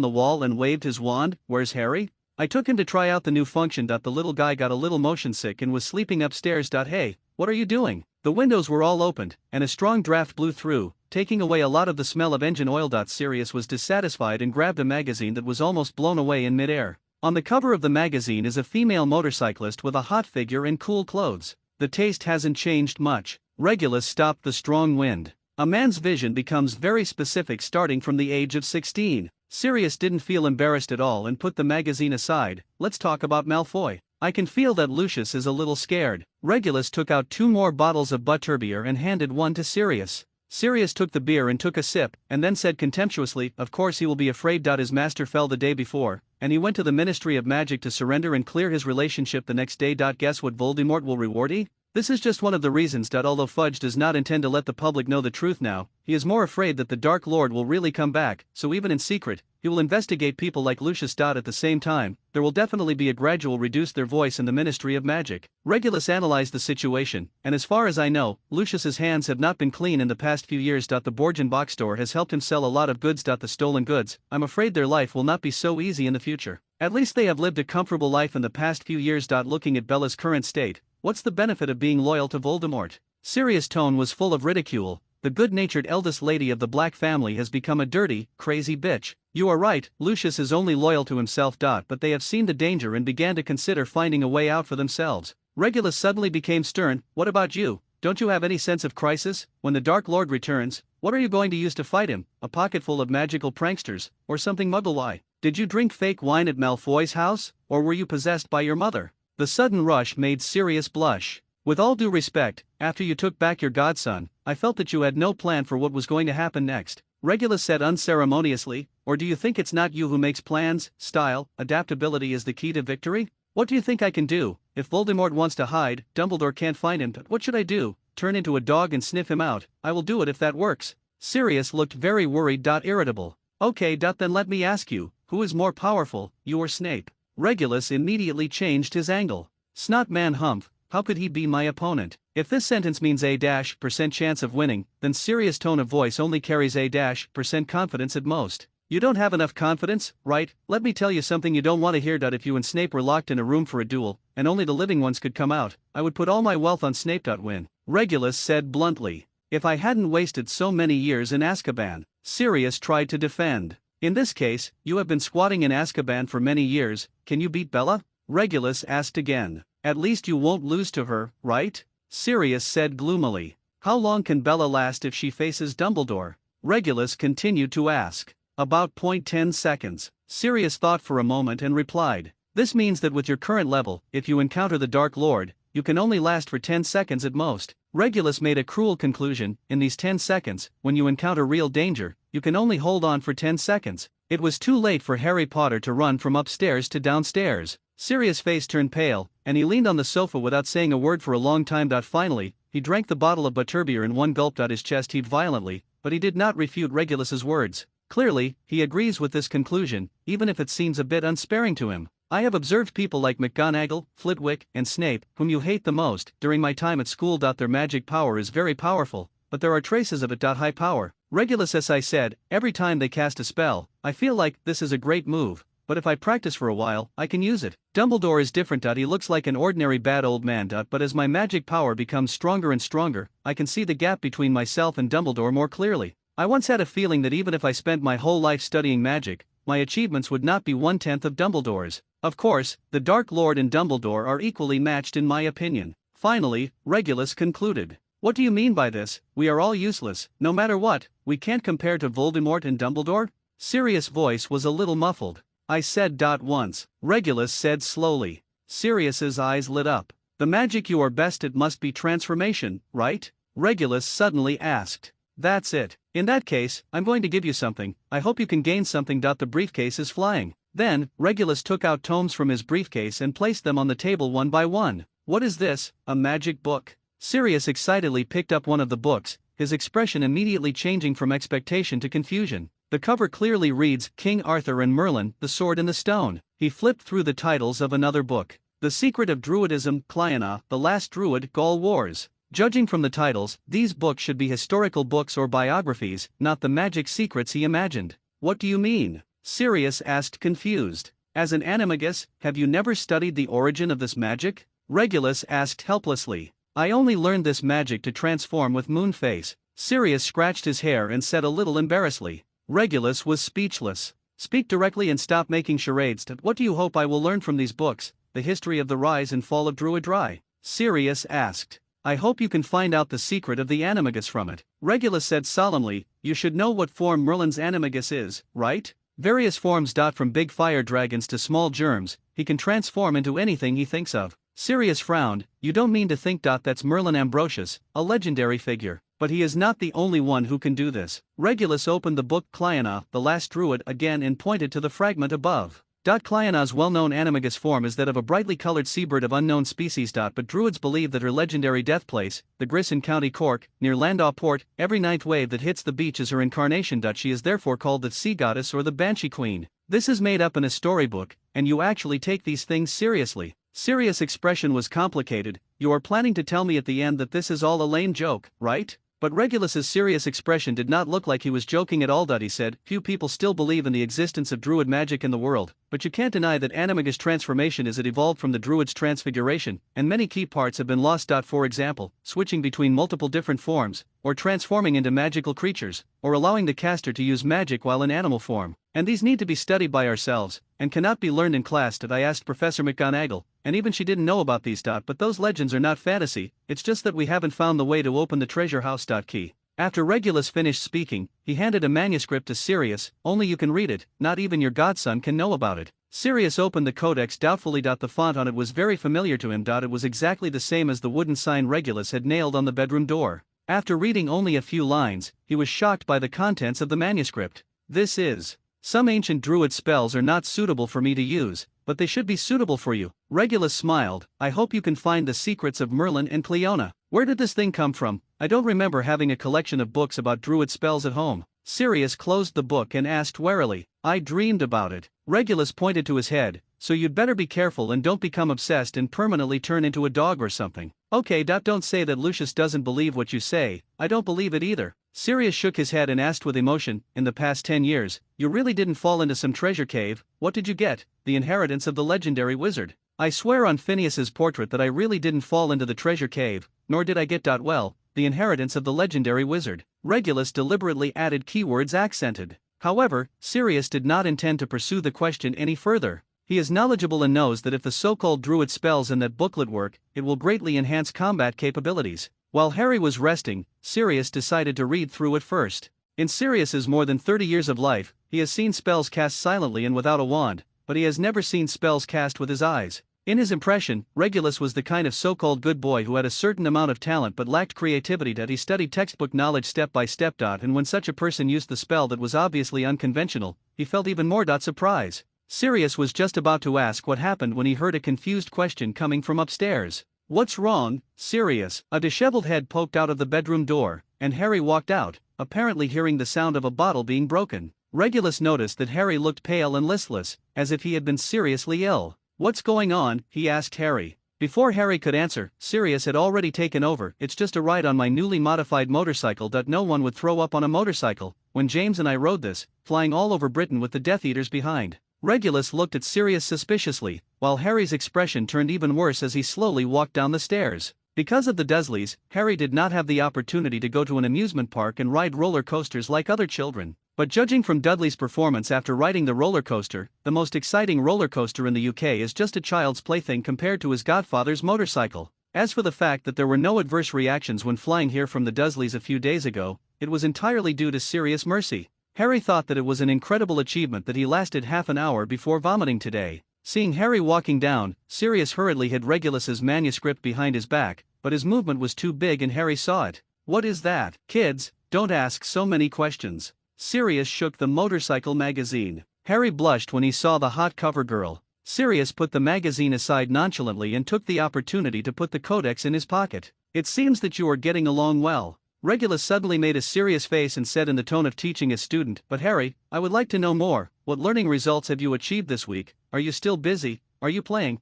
the wall and waved his wand. Where's Harry? I took him to try out the new function. The little guy got a little motion sick and was sleeping upstairs. Hey, what are you doing? The windows were all opened, and a strong draft blew through, taking away a lot of the smell of engine oil. Sirius was dissatisfied and grabbed a magazine that was almost blown away in midair. On the cover of the magazine is a female motorcyclist with a hot figure and cool clothes. The taste hasn't changed much. Regulus stopped the strong wind. A man's vision becomes very specific starting from the age of 16. Sirius didn't feel embarrassed at all and put the magazine aside. Let's talk about Malfoy. I can feel that Lucius is a little scared. Regulus took out 2 more bottles of butterbeer and handed one to Sirius. Sirius took the beer and took a sip, and then said contemptuously, of course he will be afraid. His master fell the day before, and he went to the Ministry of Magic to surrender and clear his relationship the next day. Guess what Voldemort will reward he? This is just one of the reasons. Although Fudge does not intend to let the public know the truth now, he is more afraid that the Dark Lord will really come back, so even in secret, he will investigate people like Lucius. At the same time, there will definitely be a gradual reduce their voice in the Ministry of Magic. Regulus analyzed the situation, and as far as I know, Lucius's hands have not been clean in the past few years. The Borgin box store has helped him sell a lot of goods. The stolen goods, I'm afraid their life will not be so easy in the future. At least they have lived a comfortable life in the past few years. Looking at Bella's current state, what's the benefit of being loyal to Voldemort? Sirius' tone was full of ridicule. The good-natured eldest lady of the Black family has become a dirty, crazy bitch. You are right, Lucius is only loyal to himself. But they have seen the danger and began to consider finding a way out for themselves. Regulus suddenly became stern. What about you? Don't you have any sense of crisis? When the Dark Lord returns, what are you going to use to fight him? A pocketful of magical pranksters, or something muggle-y? Did you drink fake wine at Malfoy's house, or were you possessed by your mother? The sudden rush made Sirius blush. With all due respect, after you took back your godson, I felt that you had no plan for what was going to happen next. Regulus said unceremoniously, or do you think it's not you who makes plans? Style, adaptability is the key to victory? What do you think I can do? If Voldemort wants to hide, Dumbledore can't find him. What should I do? Turn into a dog and sniff him out? I will do it if that works. Sirius looked very worried. Irritable. Okay. Then let me ask you, who is more powerful, you or Snape? Regulus immediately changed his angle. Snot man Humph, how could he be my opponent? If this sentence means %% chance of winning, then Sirius' tone of voice only carries %% confidence at most. You don't have enough confidence, right? Let me tell you something you don't want to hear. If you and Snape were locked in a room for a duel, and only the living ones could come out, I would put all my wealth on Snape. Win. Regulus said bluntly. If I hadn't wasted so many years in Azkaban. Sirius tried to defend. In this case, you have been squatting in Azkaban for many years, can you beat Bella? Regulus asked again. At least you won't lose to her, right? Sirius said gloomily. How long can Bella last if she faces Dumbledore? Regulus continued to ask. About 10 seconds. Sirius thought for a moment and replied. This means that with your current level, if you encounter the Dark Lord, you can only last for 10 seconds at most. Regulus made a cruel conclusion. In these 10 seconds, when you encounter real danger, you can only hold on for 10 seconds. It was too late for Harry Potter to run from upstairs to downstairs. Sirius' face turned pale, and he leaned on the sofa without saying a word for a long time. Finally, he drank the bottle of butterbeer in one gulp. His chest heaved violently, but he did not refute Regulus's words. Clearly, he agrees with this conclusion, even if it seems a bit unsparing to him. I have observed people like McGonagall, Flitwick, and Snape, whom you hate the most, during my time at school. Their magic power is very powerful, but there are traces of it. High power. Regulus, as I said, every time they cast a spell, I feel like this is a great move, but if I practice for a while, I can use it. Dumbledore is different. He looks like an ordinary bad old man. But as my magic power becomes stronger and stronger, I can see the gap between myself and Dumbledore more clearly. I once had a feeling that even if I spent my whole life studying magic, my achievements would not be 1/10 of Dumbledore's. Of course, the Dark Lord and Dumbledore are equally matched in my opinion. Finally, Regulus concluded. What do you mean by this? We are all useless, no matter what, we can't compare to Voldemort and Dumbledore? Sirius' voice was a little muffled. I said. Once, Regulus said slowly. Sirius's eyes lit up. The magic you are best at must be transformation, right? Regulus suddenly asked. That's it. In that case, I'm going to give you something. I hope you can gain something. The briefcase is flying. Then, Regulus took out tomes from his briefcase and placed them on the table one by one. What is this? A magic book? Sirius excitedly picked up one of the books, his expression immediately changing from expectation to confusion. The cover clearly reads King Arthur and Merlin, the Sword and the Stone. He flipped through the titles of another book. The Secret of Druidism, Cliona, The Last Druid, Gaul Wars. Judging from the titles, these books should be historical books or biographies, not the magic secrets he imagined. What do you mean? Sirius asked, confused. As an animagus, have you never studied the origin of this magic? Regulus asked helplessly. I only learned this magic to transform with Moonface. Sirius scratched his hair and said a little embarrassedly. Regulus was speechless. Speak directly and stop making charades. What do you hope I will learn from these books? The history of the rise and fall of Druidry? Sirius asked. I hope you can find out the secret of the animagus from it. Regulus said solemnly, you should know what form Merlin's animagus is, right? Various forms. From big fire dragons to small germs, he can transform into anything he thinks of. Sirius frowned. You don't mean to think that's Merlin Ambrosius, a legendary figure. But he is not the only one who can do this. Regulus opened the book Cliona, The Last Druid again and pointed to the fragment above. Cliona's well-known animagus form is that of a brightly colored seabird of unknown species. But druids believe that her legendary death place, the Gris in County Cork, near Landau Port, every ninth wave that hits the beach is her incarnation. She is therefore called the Sea Goddess or the Banshee Queen. This is made up in a storybook, and you actually take these things seriously. Sirius' expression was complicated. You are planning to tell me at the end that this is all a lame joke, right? But Regulus's serious expression did not look like he was joking at all. He said, few people still believe in the existence of druid magic in the world, but you can't deny that animagus transformation is it evolved from the druid's transfiguration, and many key parts have been lost. For example, switching between multiple different forms, or transforming into magical creatures, or allowing the caster to use magic while in animal form. And these need to be studied by ourselves, and cannot be learned in class. I asked Professor McGonagall, and even she didn't know about these. But those legends are not fantasy, it's just that we haven't found the way to open the treasure house. Key. After Regulus finished speaking, he handed a manuscript to Sirius. Only you can read it, not even your godson can know about it. Sirius opened the codex doubtfully. The font on it was very familiar to him. It was exactly the same as the wooden sign Regulus had nailed on the bedroom door. After reading only a few lines, he was shocked by the contents of the manuscript. This is. Some ancient druid spells are not suitable for me to use, but they should be suitable for you. Regulus smiled. I hope you can find the secrets of Merlin and Cliona. Where did this thing come from? I don't remember having a collection of books about druid spells at home. Sirius closed the book and asked warily. I dreamed about it. Regulus pointed to his head. So you'd better be careful and don't become obsessed and permanently turn into a dog or something. Okay, don't say that Lucius doesn't believe what you say, I don't believe it either. Sirius shook his head and asked with emotion, in the past 10 years, you really didn't fall into some treasure cave? What did you get? The inheritance of the legendary wizard. I swear on Phineas's portrait that I really didn't fall into the treasure cave, nor did I get well, the inheritance of the legendary wizard. Regulus deliberately added keywords accented. However, Sirius did not intend to pursue the question any further. He is knowledgeable and knows that if the so-called druid spells in that booklet work, it will greatly enhance combat capabilities. While Harry was resting, Sirius decided to read through it first. In Sirius's more than 30 years of life, he has seen spells cast silently and without a wand, but he has never seen spells cast with his eyes. In his impression, Regulus was the kind of so-called good boy who had a certain amount of talent but lacked creativity. He studied textbook knowledge step by step. And when such a person used the spell that was obviously unconventional, he felt even more surprise. Sirius was just about to ask what happened when he heard a confused question coming from upstairs. What's wrong, Sirius? A disheveled head poked out of the bedroom door, and Harry walked out, apparently hearing the sound of a bottle being broken. Regulus noticed that Harry looked pale and listless, as if he had been seriously ill. What's going on? He asked Harry. Before Harry could answer, Sirius had already taken over. It's just a ride on my newly modified motorcycle. No one would throw up on a motorcycle. When James and I rode this, flying all over Britain with the Death Eaters behind. Regulus looked at Sirius suspiciously, while Harry's expression turned even worse as he slowly walked down the stairs. Because of the Dursleys, Harry did not have the opportunity to go to an amusement park and ride roller coasters like other children. But judging from Dudley's performance after riding the roller coaster, the most exciting roller coaster in the UK is just a child's plaything compared to his godfather's motorcycle. As for the fact that there were no adverse reactions when flying here from the Dursleys a few days ago, it was entirely due to Sirius' mercy. Harry thought that it was an incredible achievement that he lasted half an hour before vomiting today. Seeing Harry walking down, Sirius hurriedly hid Regulus's manuscript behind his back, but his movement was too big and Harry saw it. What is that? Kids, don't ask so many questions. Sirius shook the motorcycle magazine. Harry blushed when he saw the hot cover girl. Sirius put the magazine aside nonchalantly and took the opportunity to put the codex in his pocket. It seems that you are getting along well. Regulus suddenly made a serious face and said in the tone of teaching a student, but Harry, I would like to know more. What learning results have you achieved this week? Are you still busy? Are you playing?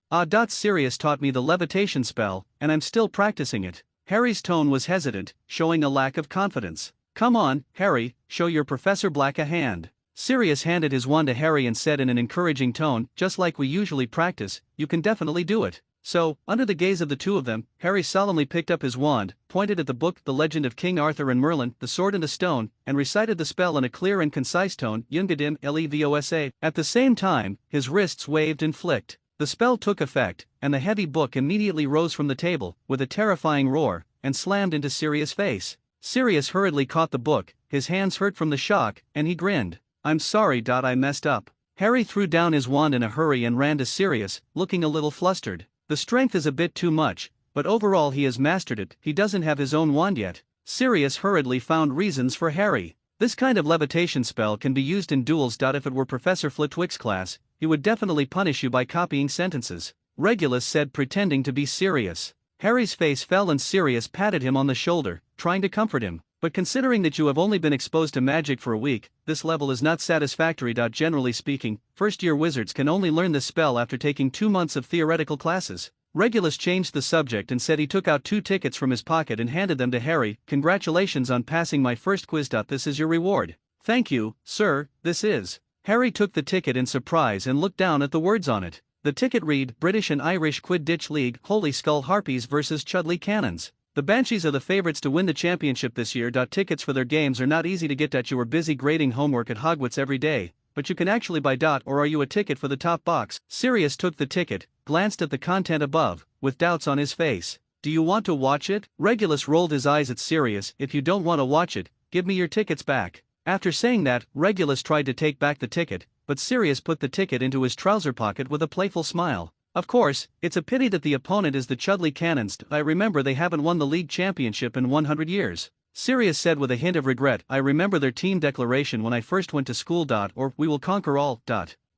Sirius taught me the levitation spell, and I'm still practicing it. Harry's tone was hesitant, showing a lack of confidence. Come on, Harry, show your Professor Black a hand. Sirius handed his wand to Harry and said in an encouraging tone, just like we usually practice, you can definitely do it. So, under the gaze of the two of them, Harry solemnly picked up his wand, pointed at the book The Legend of King Arthur and Merlin, The Sword and the Stone, and recited the spell in a clear and concise tone, Yungadim Levosa. At the same time, his wrists waved and flicked. The spell took effect, and the heavy book immediately rose from the table, with a terrifying roar, and slammed into Sirius' face. Sirius hurriedly caught the book, his hands hurt from the shock, and he grinned. I'm sorry. I messed up. Harry threw down his wand in a hurry and ran to Sirius, looking a little flustered. The strength is a bit too much, but overall he has mastered it. He doesn't have his own wand yet. Sirius hurriedly found reasons for Harry. This kind of levitation spell can be used in duels. If it were Professor Flitwick's class, he would definitely punish you by copying sentences. Regulus said, pretending to be serious. Harry's face fell and Sirius patted him on the shoulder, trying to comfort him. But considering that you have only been exposed to magic for a week, this level is not satisfactory. Generally speaking, first-year wizards can only learn this spell after taking 2 months of theoretical classes. Regulus changed the subject and said he took out 2 tickets from his pocket and handed them to Harry. Congratulations on passing my first quiz. This is your reward. Thank you, sir, this is. Harry took the ticket in surprise and looked down at the words on it. The ticket read, British and Irish Quidditch League, Holy Skull Harpies vs Chudley Cannons. The Banshees are the favorites to win the championship this year. Tickets for their games are not easy to get. You are busy grading homework at Hogwarts every day, but you can actually buy. Or are you a ticket for the top box? Sirius took the ticket, glanced at the content above, with doubts on his face. Do you want to watch it? Regulus rolled his eyes at Sirius. If you don't want to watch it, give me your tickets back. After saying that, Regulus tried to take back the ticket, but Sirius put the ticket into his trouser pocket with a playful smile. Of course, it's a pity that the opponent is the Chudley Cannons. I remember they haven't won the league championship in 100 years. Sirius said with a hint of regret, I remember their team declaration when I first went to school. Or, we will conquer all.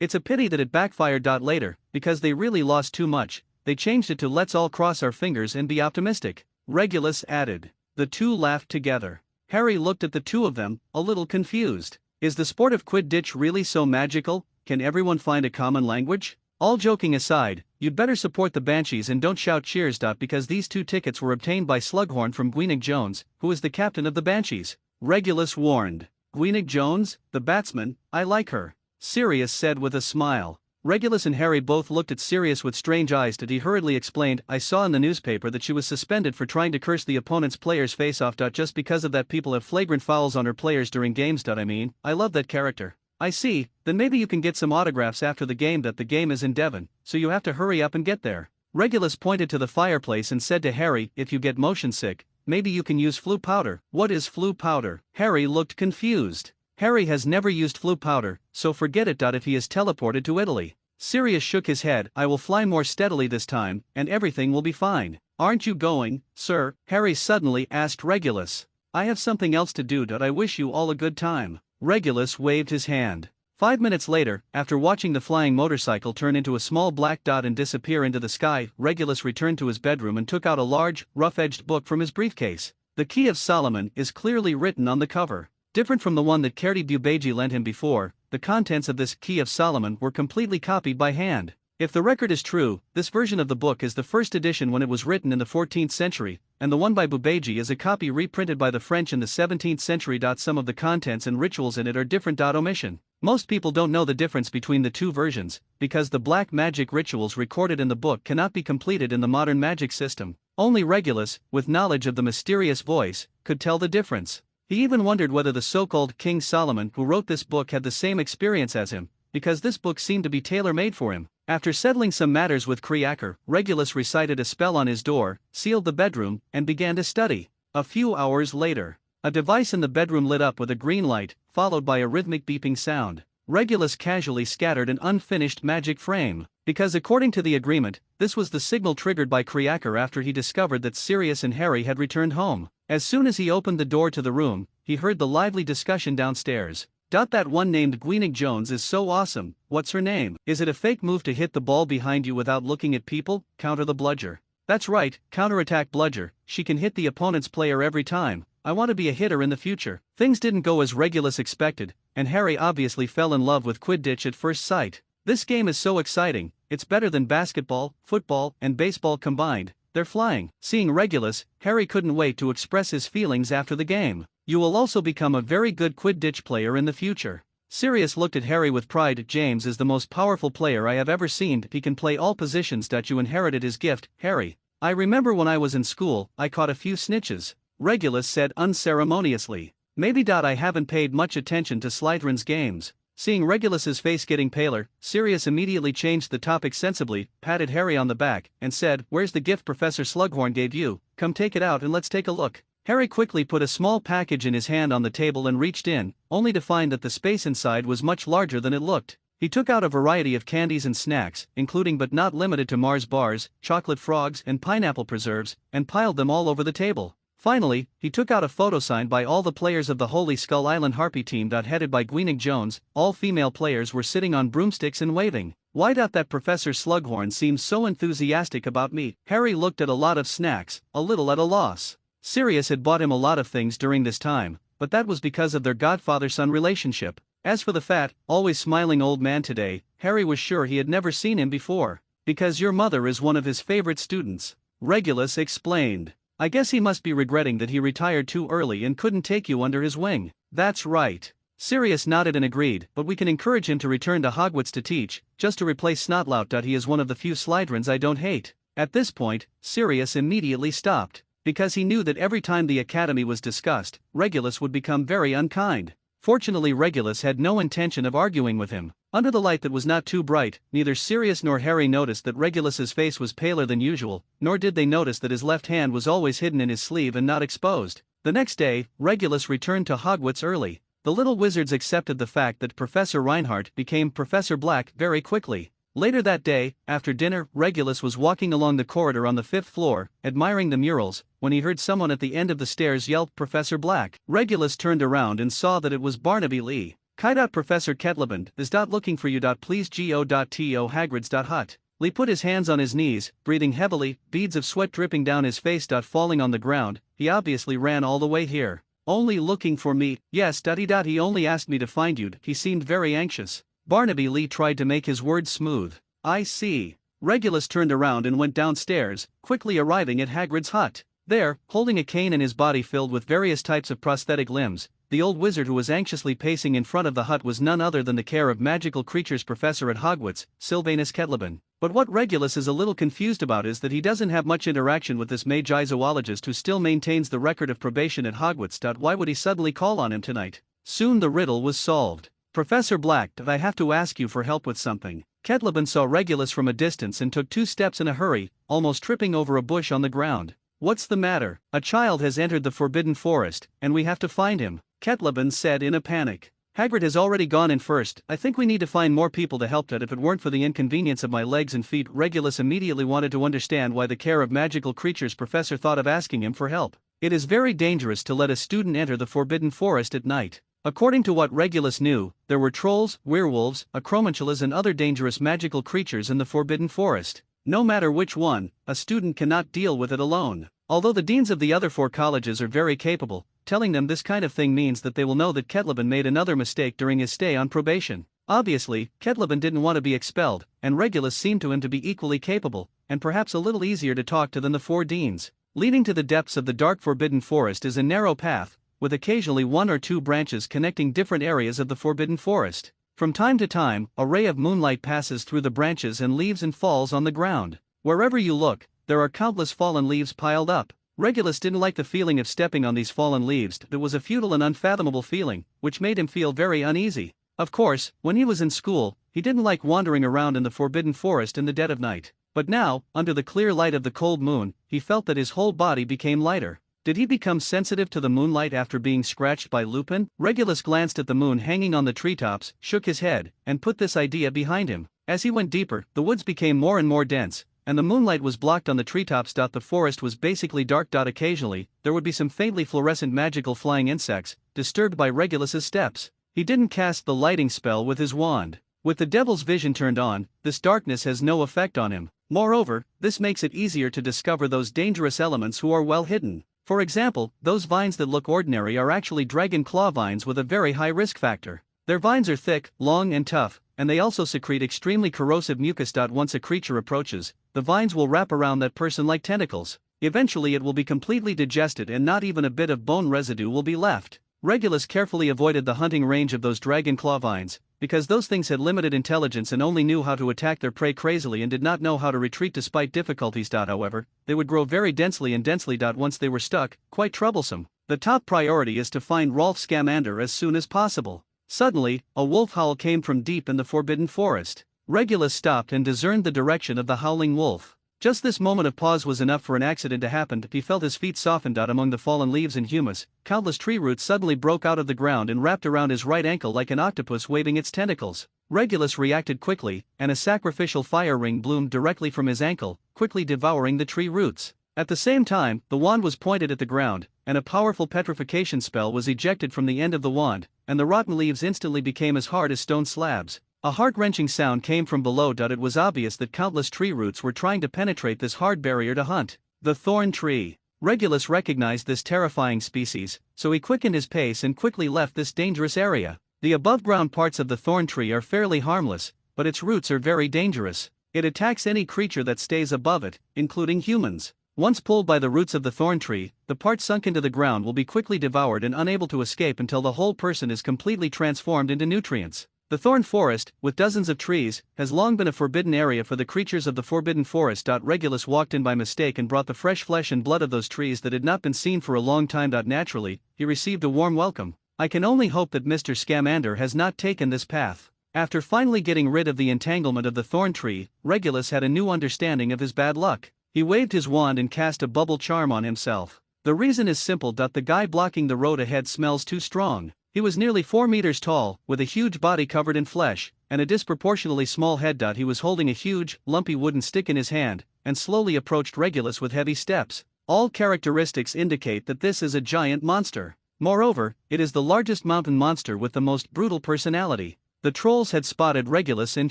It's a pity that it backfired. Later, because they really lost too much, they changed it to let's all cross our fingers and be optimistic. Regulus added. The two laughed together. Harry looked at the two of them, a little confused. Is the sport of Quidditch really so magical? can everyone find a common language? All joking aside, you'd better support the Banshees and don't shout cheers. Because these 2 tickets were obtained by Slughorn from Gwyneth Jones, who is the captain of the Banshees. Regulus warned. Gwyneth Jones, the batsman, I like her, Sirius said with a smile. Regulus and Harry both looked at Sirius with strange eyes. He hurriedly explained, I saw in the newspaper that she was suspended for trying to curse the opponent's players' face-off. Just because of that people have flagrant fouls on her players during games. I mean, I love that character. I see, then maybe you can get some autographs after the game. The game is in Devon, so you have to hurry up and get there. Regulus pointed to the fireplace and said to Harry, if you get motion sick, maybe you can use flu powder. What is flu powder? Harry looked confused. Harry has never used flu powder, so forget it. If he is teleported to Italy. Sirius shook his head. I will fly more steadily this time, and everything will be fine. Aren't you going, sir? Harry suddenly asked Regulus. I have something else to do. I wish you all a good time. Regulus waved his hand. 5 minutes later, after watching the flying motorcycle turn into a small black dot and disappear into the sky, Regulus returned to his bedroom and took out a large, rough-edged book from his briefcase. The Key of Solomon is clearly written on the cover. Different from the one that Kerty Bubeji lent him before, the contents of this Key of Solomon were completely copied by hand. If the record is true, this version of the book is the first edition when it was written in the 14th century, and the one by Bubeji is a copy reprinted by the French in the 17th century. Some of the contents and rituals in it are different. Omission. Most people don't know the difference between the 2 versions, because the black magic rituals recorded in the book cannot be completed in the modern magic system. Only Regulus, with knowledge of the mysterious voice, could tell the difference. He even wondered whether the so-called King Solomon who wrote this book had the same experience as him, because this book seemed to be tailor-made for him. After settling some matters with Kriaker, Regulus recited a spell on his door, sealed the bedroom, and began to study. A few hours later, a device in the bedroom lit up with a green light, followed by a rhythmic beeping sound. Regulus casually scattered an unfinished magic frame, because according to the agreement, this was the signal triggered by Kriaker after he discovered that Sirius and Harry had returned home. As soon as he opened the door to the room, he heard the lively discussion downstairs. That one named Gwyneth Jones is so awesome. What's her name? Is it a fake move to hit the ball behind you without looking at people? Counter the bludger. That's right, counterattack bludger. She can hit the opponent's player every time. I want to be a hitter in the future. Things didn't go as Regulus expected, and Harry obviously fell in love with Quidditch at first sight. This game is so exciting, it's better than basketball, football, and baseball combined. They're flying. Seeing Regulus, Harry couldn't wait to express his feelings after the game. You will also become a very good Quidditch player in the future. Sirius looked at Harry with pride. James is the most powerful player I have ever seen. He can play all positions. You inherited his gift, Harry. I remember when I was in school, I caught a few snitches, Regulus said unceremoniously. Maybe. I haven't paid much attention to Slytherin's games. Seeing Regulus's face getting paler, Sirius immediately changed the topic sensibly, patted Harry on the back, and said, Where's the gift Professor Slughorn gave you? Come take it out and let's take a look. Harry quickly put a small package in his hand on the table and reached in, only to find that the space inside was much larger than it looked. He took out a variety of candies and snacks, including but not limited to Mars bars, chocolate frogs, and pineapple preserves, and piled them all over the table. Finally, he took out a photo signed by all the players of the Holy Skull Island Harpy team. Headed by Gwyneth Jones, all female players were sitting on broomsticks and waving. Why that Professor Slughorn seems so enthusiastic about me? Harry looked at a lot of snacks, a little at a loss. Sirius had bought him a lot of things during this time, but that was because of their godfather-son relationship. As for the fat, always smiling old man today, Harry was sure he had never seen him before. Because your mother is one of his favorite students, Regulus explained. I guess he must be regretting that he retired too early and couldn't take you under his wing. That's right. Sirius nodded and agreed, but we can encourage him to return to Hogwarts to teach, just to replace Snotlout. He is one of the few Slytherins I don't hate. At this point, Sirius immediately stopped, because he knew that every time the academy was discussed, Regulus would become very unkind. Fortunately, Regulus had no intention of arguing with him. Under the light that was not too bright, neither Sirius nor Harry noticed that Regulus's face was paler than usual, nor did they notice that his left hand was always hidden in his sleeve and not exposed. The next day, Regulus returned to Hogwarts early. The little wizards accepted the fact that Professor Reinhardt became Professor Black very quickly. Later that day, after dinner, Regulus was walking along the corridor on the 5th floor, admiring the murals, when he heard someone at the end of the stairs yelp Professor Black. Regulus turned around and saw that it was Barnaby Lee. Professor Ketleband is looking for you. Please go.to Hagrid's.hut. Lee put his hands on his knees, breathing heavily, beads of sweat dripping down his face. Falling on the ground, he obviously ran all the way here. Only looking for me? Yes. He only asked me to find you. He seemed very anxious. Barnaby Lee tried to make his words smooth. I see. Regulus turned around and went downstairs, quickly arriving at Hagrid's hut. There, holding a cane and his body filled with various types of prosthetic limbs, the old wizard who was anxiously pacing in front of the hut was none other than the care of magical creatures professor at Hogwarts, Sylvanus Kettleben. But what Regulus is a little confused about is that he doesn't have much interaction with this magi zoologist who still maintains the record of probation at Hogwarts. Why would he suddenly call on him tonight? Soon the riddle was solved. Professor Black, I have to ask you for help with something. Kettleben saw Regulus from a distance and took 2 steps in a hurry, almost tripping over a bush on the ground. What's the matter? A child has entered the Forbidden Forest, and we have to find him, Kettleben said in a panic. Hagrid has already gone in first. I think we need to find more people to help. If it weren't for the inconvenience of my legs and feet. Regulus immediately wanted to understand why the care of magical creatures professor thought of asking him for help. It is very dangerous to let a student enter the Forbidden Forest at night. According to what Regulus knew, there were trolls, werewolves, acromantulas and other dangerous magical creatures in the Forbidden Forest. No matter which one, a student cannot deal with it alone. Although the deans of the other 4 colleges are very capable, telling them this kind of thing means that they will know that Kettleben made another mistake during his stay on probation. Obviously, Kettleben didn't want to be expelled, and Regulus seemed to him to be equally capable, and perhaps a little easier to talk to than the 4 deans. Leading to the depths of the dark Forbidden Forest is a narrow path, with occasionally 1 or 2 branches connecting different areas of the Forbidden Forest. From time to time, a ray of moonlight passes through the branches and leaves and falls on the ground. Wherever you look, there are countless fallen leaves piled up. Regulus didn't like the feeling of stepping on these fallen leaves. It was a futile and unfathomable feeling, which made him feel very uneasy. Of course, when he was in school, he didn't like wandering around in the Forbidden Forest in the dead of night. But now, under the clear light of the cold moon, he felt that his whole body became lighter. Did he become sensitive to the moonlight after being scratched by Lupin? Regulus glanced at the moon hanging on the treetops, shook his head, and put this idea behind him. As he went deeper, the woods became more and more dense, and the moonlight was blocked on the treetops. The forest was basically dark. Occasionally, there would be some faintly fluorescent magical flying insects, disturbed by Regulus's steps. He didn't cast the lighting spell with his wand. With the devil's vision turned on, this darkness has no effect on him. Moreover, this makes it easier to discover those dangerous elements who are well hidden. For example, those vines that look ordinary are actually dragon claw vines with a very high risk factor. Their vines are thick, long and tough, and they also secrete extremely corrosive mucus. Once a creature approaches, the vines will wrap around that person like tentacles. Eventually it will be completely digested and not even a bit of bone residue will be left. Regulus carefully avoided the hunting range of those dragon claw vines, because those things had limited intelligence and only knew how to attack their prey crazily and did not know how to retreat despite difficulties. However, they would grow very densely and densely. Once they were stuck, quite troublesome. The top priority is to find Rolf Scamander as soon as possible. Suddenly, a wolf howl came from deep in the Forbidden Forest. Regulus stopped and discerned the direction of the howling wolf. Just this moment of pause was enough for an accident to happen. He felt his feet softened out among the fallen leaves and humus. Countless tree roots suddenly broke out of the ground and wrapped around his right ankle like an octopus waving its tentacles. Regulus reacted quickly, and a sacrificial fire ring bloomed directly from his ankle, quickly devouring the tree roots. At the same time, the wand was pointed at the ground, and a powerful petrification spell was ejected from the end of the wand, and the rotten leaves instantly became as hard as stone slabs. A heart-wrenching sound came from below. It was obvious that countless tree roots were trying to penetrate this hard barrier to hunt. The thorn tree. Regulus recognized this terrifying species, so he quickened his pace and quickly left this dangerous area. The above-ground parts of the thorn tree are fairly harmless, but its roots are very dangerous. It attacks any creature that stays above it, including humans. Once pulled by the roots of the thorn tree, the part sunk into the ground will be quickly devoured and unable to escape until the whole person is completely transformed into nutrients. The thorn forest, with dozens of trees, has long been a forbidden area for the creatures of the Forbidden Forest. Regulus walked in by mistake and brought the fresh flesh and blood of those trees that had not been seen for a long time. Naturally, he received a warm welcome. I can only hope that Mr. Scamander has not taken this path. After finally getting rid of the entanglement of the thorn tree, Regulus had a new understanding of his bad luck. He waved his wand and cast a bubble charm on himself. The reason is simple. The guy blocking the road ahead smells too strong. He was nearly 4 meters tall, with a huge body covered in flesh, and a disproportionately small head. He was holding a huge, lumpy wooden stick in his hand, and slowly approached Regulus with heavy steps. All characteristics indicate that this is a giant monster. Moreover, it is the largest mountain monster with the most brutal personality. The trolls had spotted Regulus and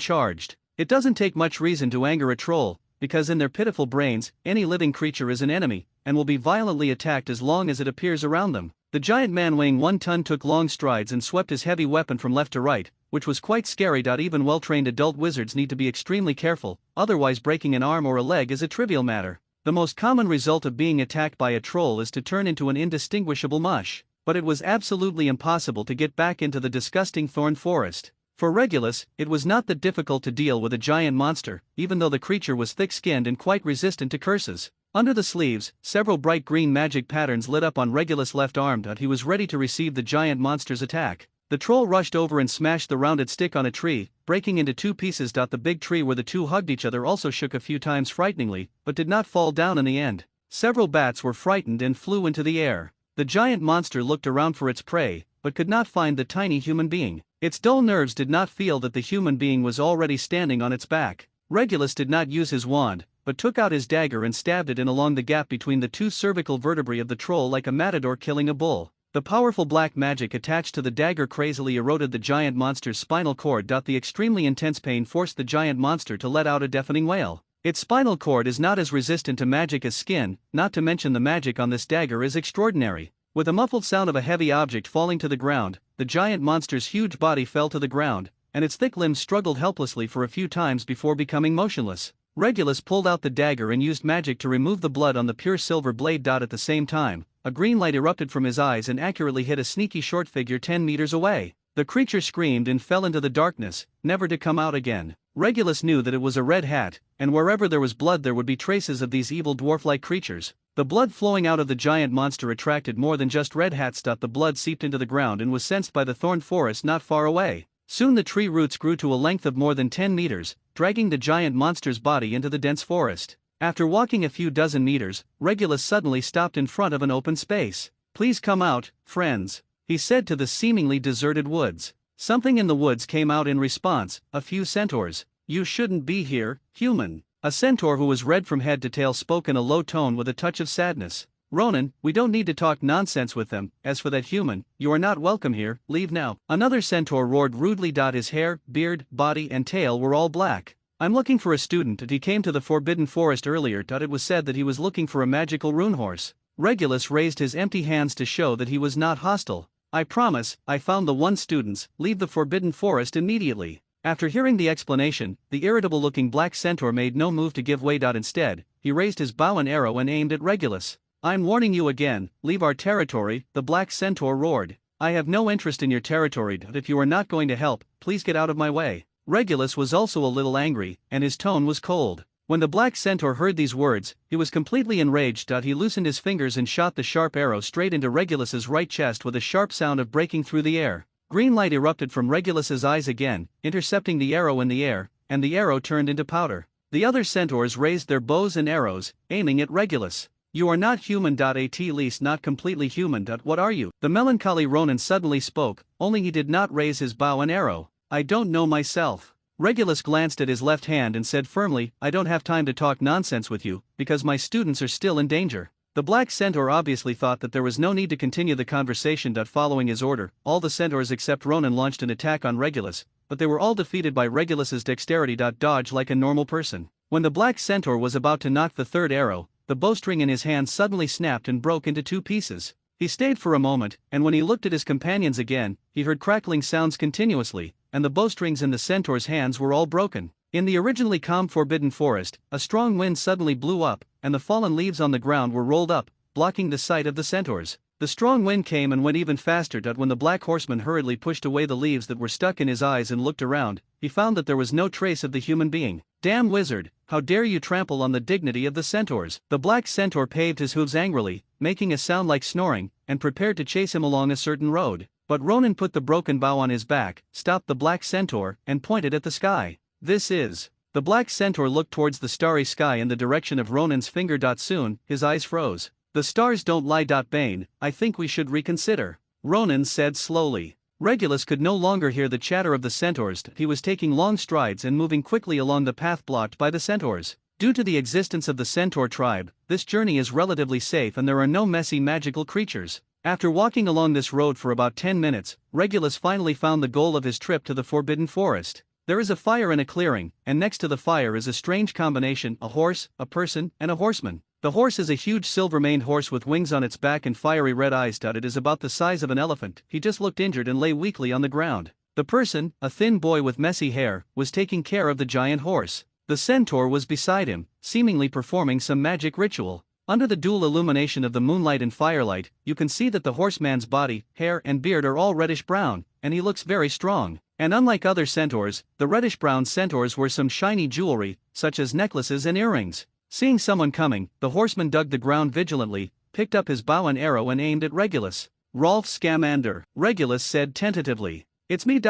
charged. It doesn't take much reason to anger a troll, because in their pitiful brains, any living creature is an enemy, and will be violently attacked as long as it appears around them. The giant man weighing 1 ton took long strides and swept his heavy weapon from left to right, which was quite scary. Even well-trained adult wizards need to be extremely careful, otherwise breaking an arm or a leg is a trivial matter. The most common result of being attacked by a troll is to turn into an indistinguishable mush, but it was absolutely impossible to get back into the disgusting thorn forest. For Regulus, it was not that difficult to deal with a giant monster, even though the creature was thick-skinned and quite resistant to curses. Under the sleeves, several bright green magic patterns lit up on Regulus' left arm. He was ready to receive the giant monster's attack. The troll rushed over and smashed the rounded stick on a tree, breaking into 2 pieces. The big tree where the two hugged each other also shook a few times frighteningly, but did not fall down in the end. Several bats were frightened and flew into the air. The giant monster looked around for its prey, but could not find the tiny human being. Its dull nerves did not feel that the human being was already standing on its back. Regulus did not use his wand, but took out his dagger and stabbed it in along the gap between the 2 cervical vertebrae of the troll like a matador killing a bull. The powerful black magic attached to the dagger crazily eroded the giant monster's spinal cord. The extremely intense pain forced the giant monster to let out a deafening wail. Its spinal cord is not as resistant to magic as skin, not to mention the magic on this dagger is extraordinary. With a muffled sound of a heavy object falling to the ground, the giant monster's huge body fell to the ground, and its thick limbs struggled helplessly for a few times before becoming motionless. Regulus pulled out the dagger and used magic to remove the blood on the pure silver blade. At the same time, a green light erupted from his eyes and accurately hit a sneaky short figure 10 meters away. The creature screamed and fell into the darkness, never to come out again. Regulus knew that it was a red hat, and wherever there was blood there would be traces of these evil dwarf-like creatures. The blood flowing out of the giant monster attracted more than just red hats. The blood seeped into the ground and was sensed by the thorn forest not far away. Soon the tree roots grew to a length of more than 10 meters, dragging the giant monster's body into the dense forest. After walking a few dozen meters, Regulus suddenly stopped in front of an open space. "Please come out, friends," he said to the seemingly deserted woods. Something in the woods came out in response, a few centaurs. "You shouldn't be here, human." A centaur who was red from head to tail spoke in a low tone with a touch of sadness. "Ronan, we don't need to talk nonsense with them. As for that human, you are not welcome here, leave now." Another centaur roared rudely. His hair, beard, body and tail were all black. "I'm looking for a student and he came to the Forbidden Forest earlier. It was said that he was looking for a magical rune horse." Regulus raised his empty hands to show that he was not hostile. "I promise, I found the one. Students, leave the Forbidden Forest immediately." After hearing the explanation, the irritable-looking black centaur made no move to give way. Instead, he raised his bow and arrow and aimed at Regulus. "I'm warning you again, leave our territory," the black centaur roared. "I have no interest in your territory. If you are not going to help, please get out of my way." Regulus was also a little angry, and his tone was cold. When the black centaur heard these words, he was completely enraged. He loosened his fingers and shot the sharp arrow straight into Regulus's right chest with a sharp sound of breaking through the air. Green light erupted from Regulus's eyes again, intercepting the arrow in the air, and the arrow turned into powder. The other centaurs raised their bows and arrows, aiming at Regulus. "You are not human. At least not completely human. What are you?" The melancholy Ronan suddenly spoke, only he did not raise his bow and arrow. "I don't know myself." Regulus glanced at his left hand and said firmly, "I don't have time to talk nonsense with you, because my students are still in danger." The black centaur obviously thought that there was no need to continue the conversation. Following his order, all the centaurs except Ronan launched an attack on Regulus, but they were all defeated by Regulus's dexterity. Dodge like a normal person. When the black centaur was about to knock the third arrow, the bowstring in his hand suddenly snapped and broke into 2 pieces. He stayed for a moment, and when he looked at his companions again, he heard crackling sounds continuously, and the bowstrings in the centaur's hands were all broken. In the originally calm Forbidden Forest, a strong wind suddenly blew up, and the fallen leaves on the ground were rolled up, blocking the sight of the centaurs. The strong wind came and went even faster. When the black horseman hurriedly pushed away the leaves that were stuck in his eyes and looked around, he found that there was no trace of the human being. "Damn wizard, how dare you trample on the dignity of the centaurs!" The black centaur paved his hooves angrily, making a sound like snoring, and prepared to chase him along a certain road. But Ronan put the broken bow on his back, stopped the black centaur, and pointed at the sky. "This is..." The black centaur looked towards the starry sky in the direction of Ronan's finger. Soon, his eyes froze. "The stars don't lie. Bane, I think we should reconsider," Ronan said slowly. Regulus could no longer hear the chatter of the centaurs. He was taking long strides and moving quickly along the path blocked by the centaurs. Due to the existence of the centaur tribe, this journey is relatively safe and there are no messy magical creatures. After walking along this road for about 10 minutes, Regulus finally found the goal of his trip to the Forbidden Forest. There is a fire in a clearing, and next to the fire is a strange combination: a horse, a person, and a horseman. The horse is a huge silver-maned horse with wings on its back and fiery red eyes. It is about the size of an elephant. He just looked injured and lay weakly on the ground. The person, a thin boy with messy hair, was taking care of the giant horse. The centaur was beside him, seemingly performing some magic ritual. Under the dual illumination of the moonlight and firelight, you can see that the horseman's body, hair and beard are all reddish-brown, and he looks very strong. And unlike other centaurs, the reddish-brown centaurs wear some shiny jewelry, such as necklaces and earrings. Seeing someone coming, the horseman dug the ground vigilantly, picked up his bow and arrow and aimed at Regulus. "Rolf Scamander," Regulus said tentatively. "It's me.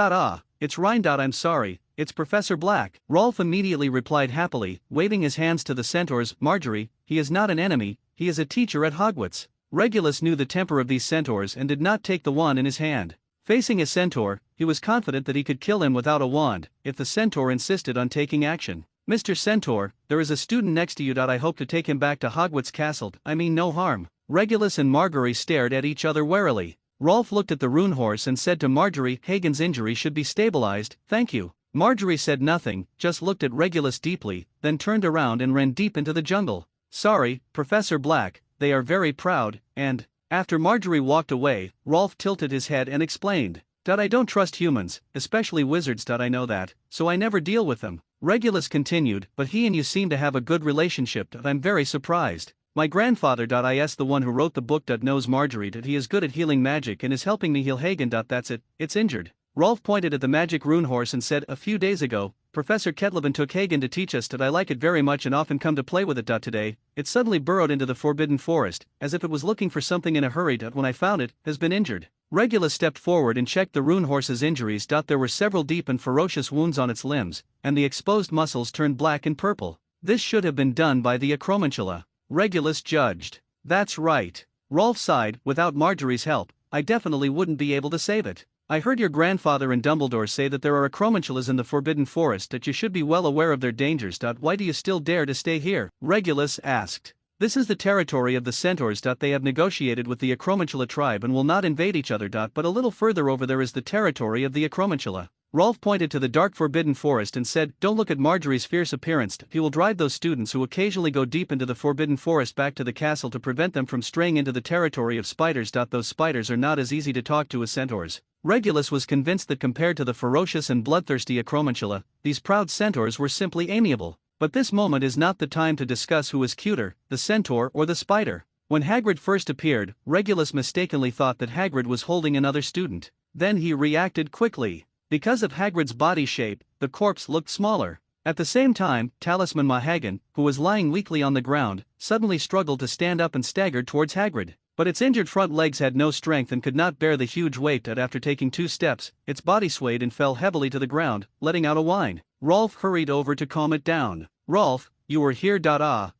It's Rhine. I'm sorry, it's Professor Black." Rolf immediately replied happily, waving his hands to the centaurs. "Marjorie, he is not an enemy, he is a teacher at Hogwarts." Regulus knew the temper of these centaurs and did not take the wand in his hand. Facing a centaur, he was confident that he could kill him without a wand, if the centaur insisted on taking action. "Mr. Centaur, there is a student next to you. I hope to take him back to Hogwarts Castle. I mean no harm." Regulus and Marjorie stared at each other warily. Rolf looked at the rune horse and said to Marjorie, "Hagen's injury should be stabilized, thank you." Marjorie said nothing, just looked at Regulus deeply, then turned around and ran deep into the jungle. "Sorry, Professor Black, they are very proud, and..." After Marjorie walked away, Rolf tilted his head and explained, "I don't trust humans, especially wizards. I know that, so I never deal with them." Regulus continued, "But he and you seem to have a good relationship. I'm very surprised. My grandfather is the one who wrote the book. Knows Marjorie. He is good at healing magic and is helping me heal Hagen. That's it, it's injured." Rolf pointed at the magic rune horse and said, "A few days ago, Professor Ketlevin took Hagen to teach us. I like it very much and often come to play with it. Today, it suddenly burrowed into the forbidden forest, as if it was looking for something in a hurry. When I found it, has been injured." Regulus stepped forward and checked the rune horse's injuries. There were several deep and ferocious wounds on its limbs, and the exposed muscles turned black and purple. "This should have been done by the acromantula," Regulus judged. "That's right." Rolf sighed, "Without Marjorie's help, I definitely wouldn't be able to save it. I heard your grandfather and Dumbledore say that there are acromantulas in the Forbidden Forest. You should be well aware of their dangers. Why do you still dare to stay here?" Regulus asked. "This is the territory of the centaurs. They have negotiated with the acromantula tribe and will not invade each other. But a little further over there is the territory of the acromantula." Rolf pointed to the dark forbidden forest and said, "Don't look at Marjorie's fierce appearance. He will drive those students who occasionally go deep into the forbidden forest back to the castle to prevent them from straying into the territory of spiders. Those spiders are not as easy to talk to as centaurs." Regulus was convinced that compared to the ferocious and bloodthirsty acromantula, these proud centaurs were simply amiable. But this moment is not the time to discuss who is cuter, the centaur or the spider. When Hagrid first appeared, Regulus mistakenly thought that Hagrid was holding another student. Then he reacted quickly. Because of Hagrid's body shape, the corpse looked smaller. At the same time, Talisman Mahagan, who was lying weakly on the ground, suddenly struggled to stand up and staggered towards Hagrid. But its injured front legs had no strength and could not bear the huge weight. After taking 2 steps, its body swayed and fell heavily to the ground, letting out a whine. Rolf hurried over to calm it down. "Rolf, you were here.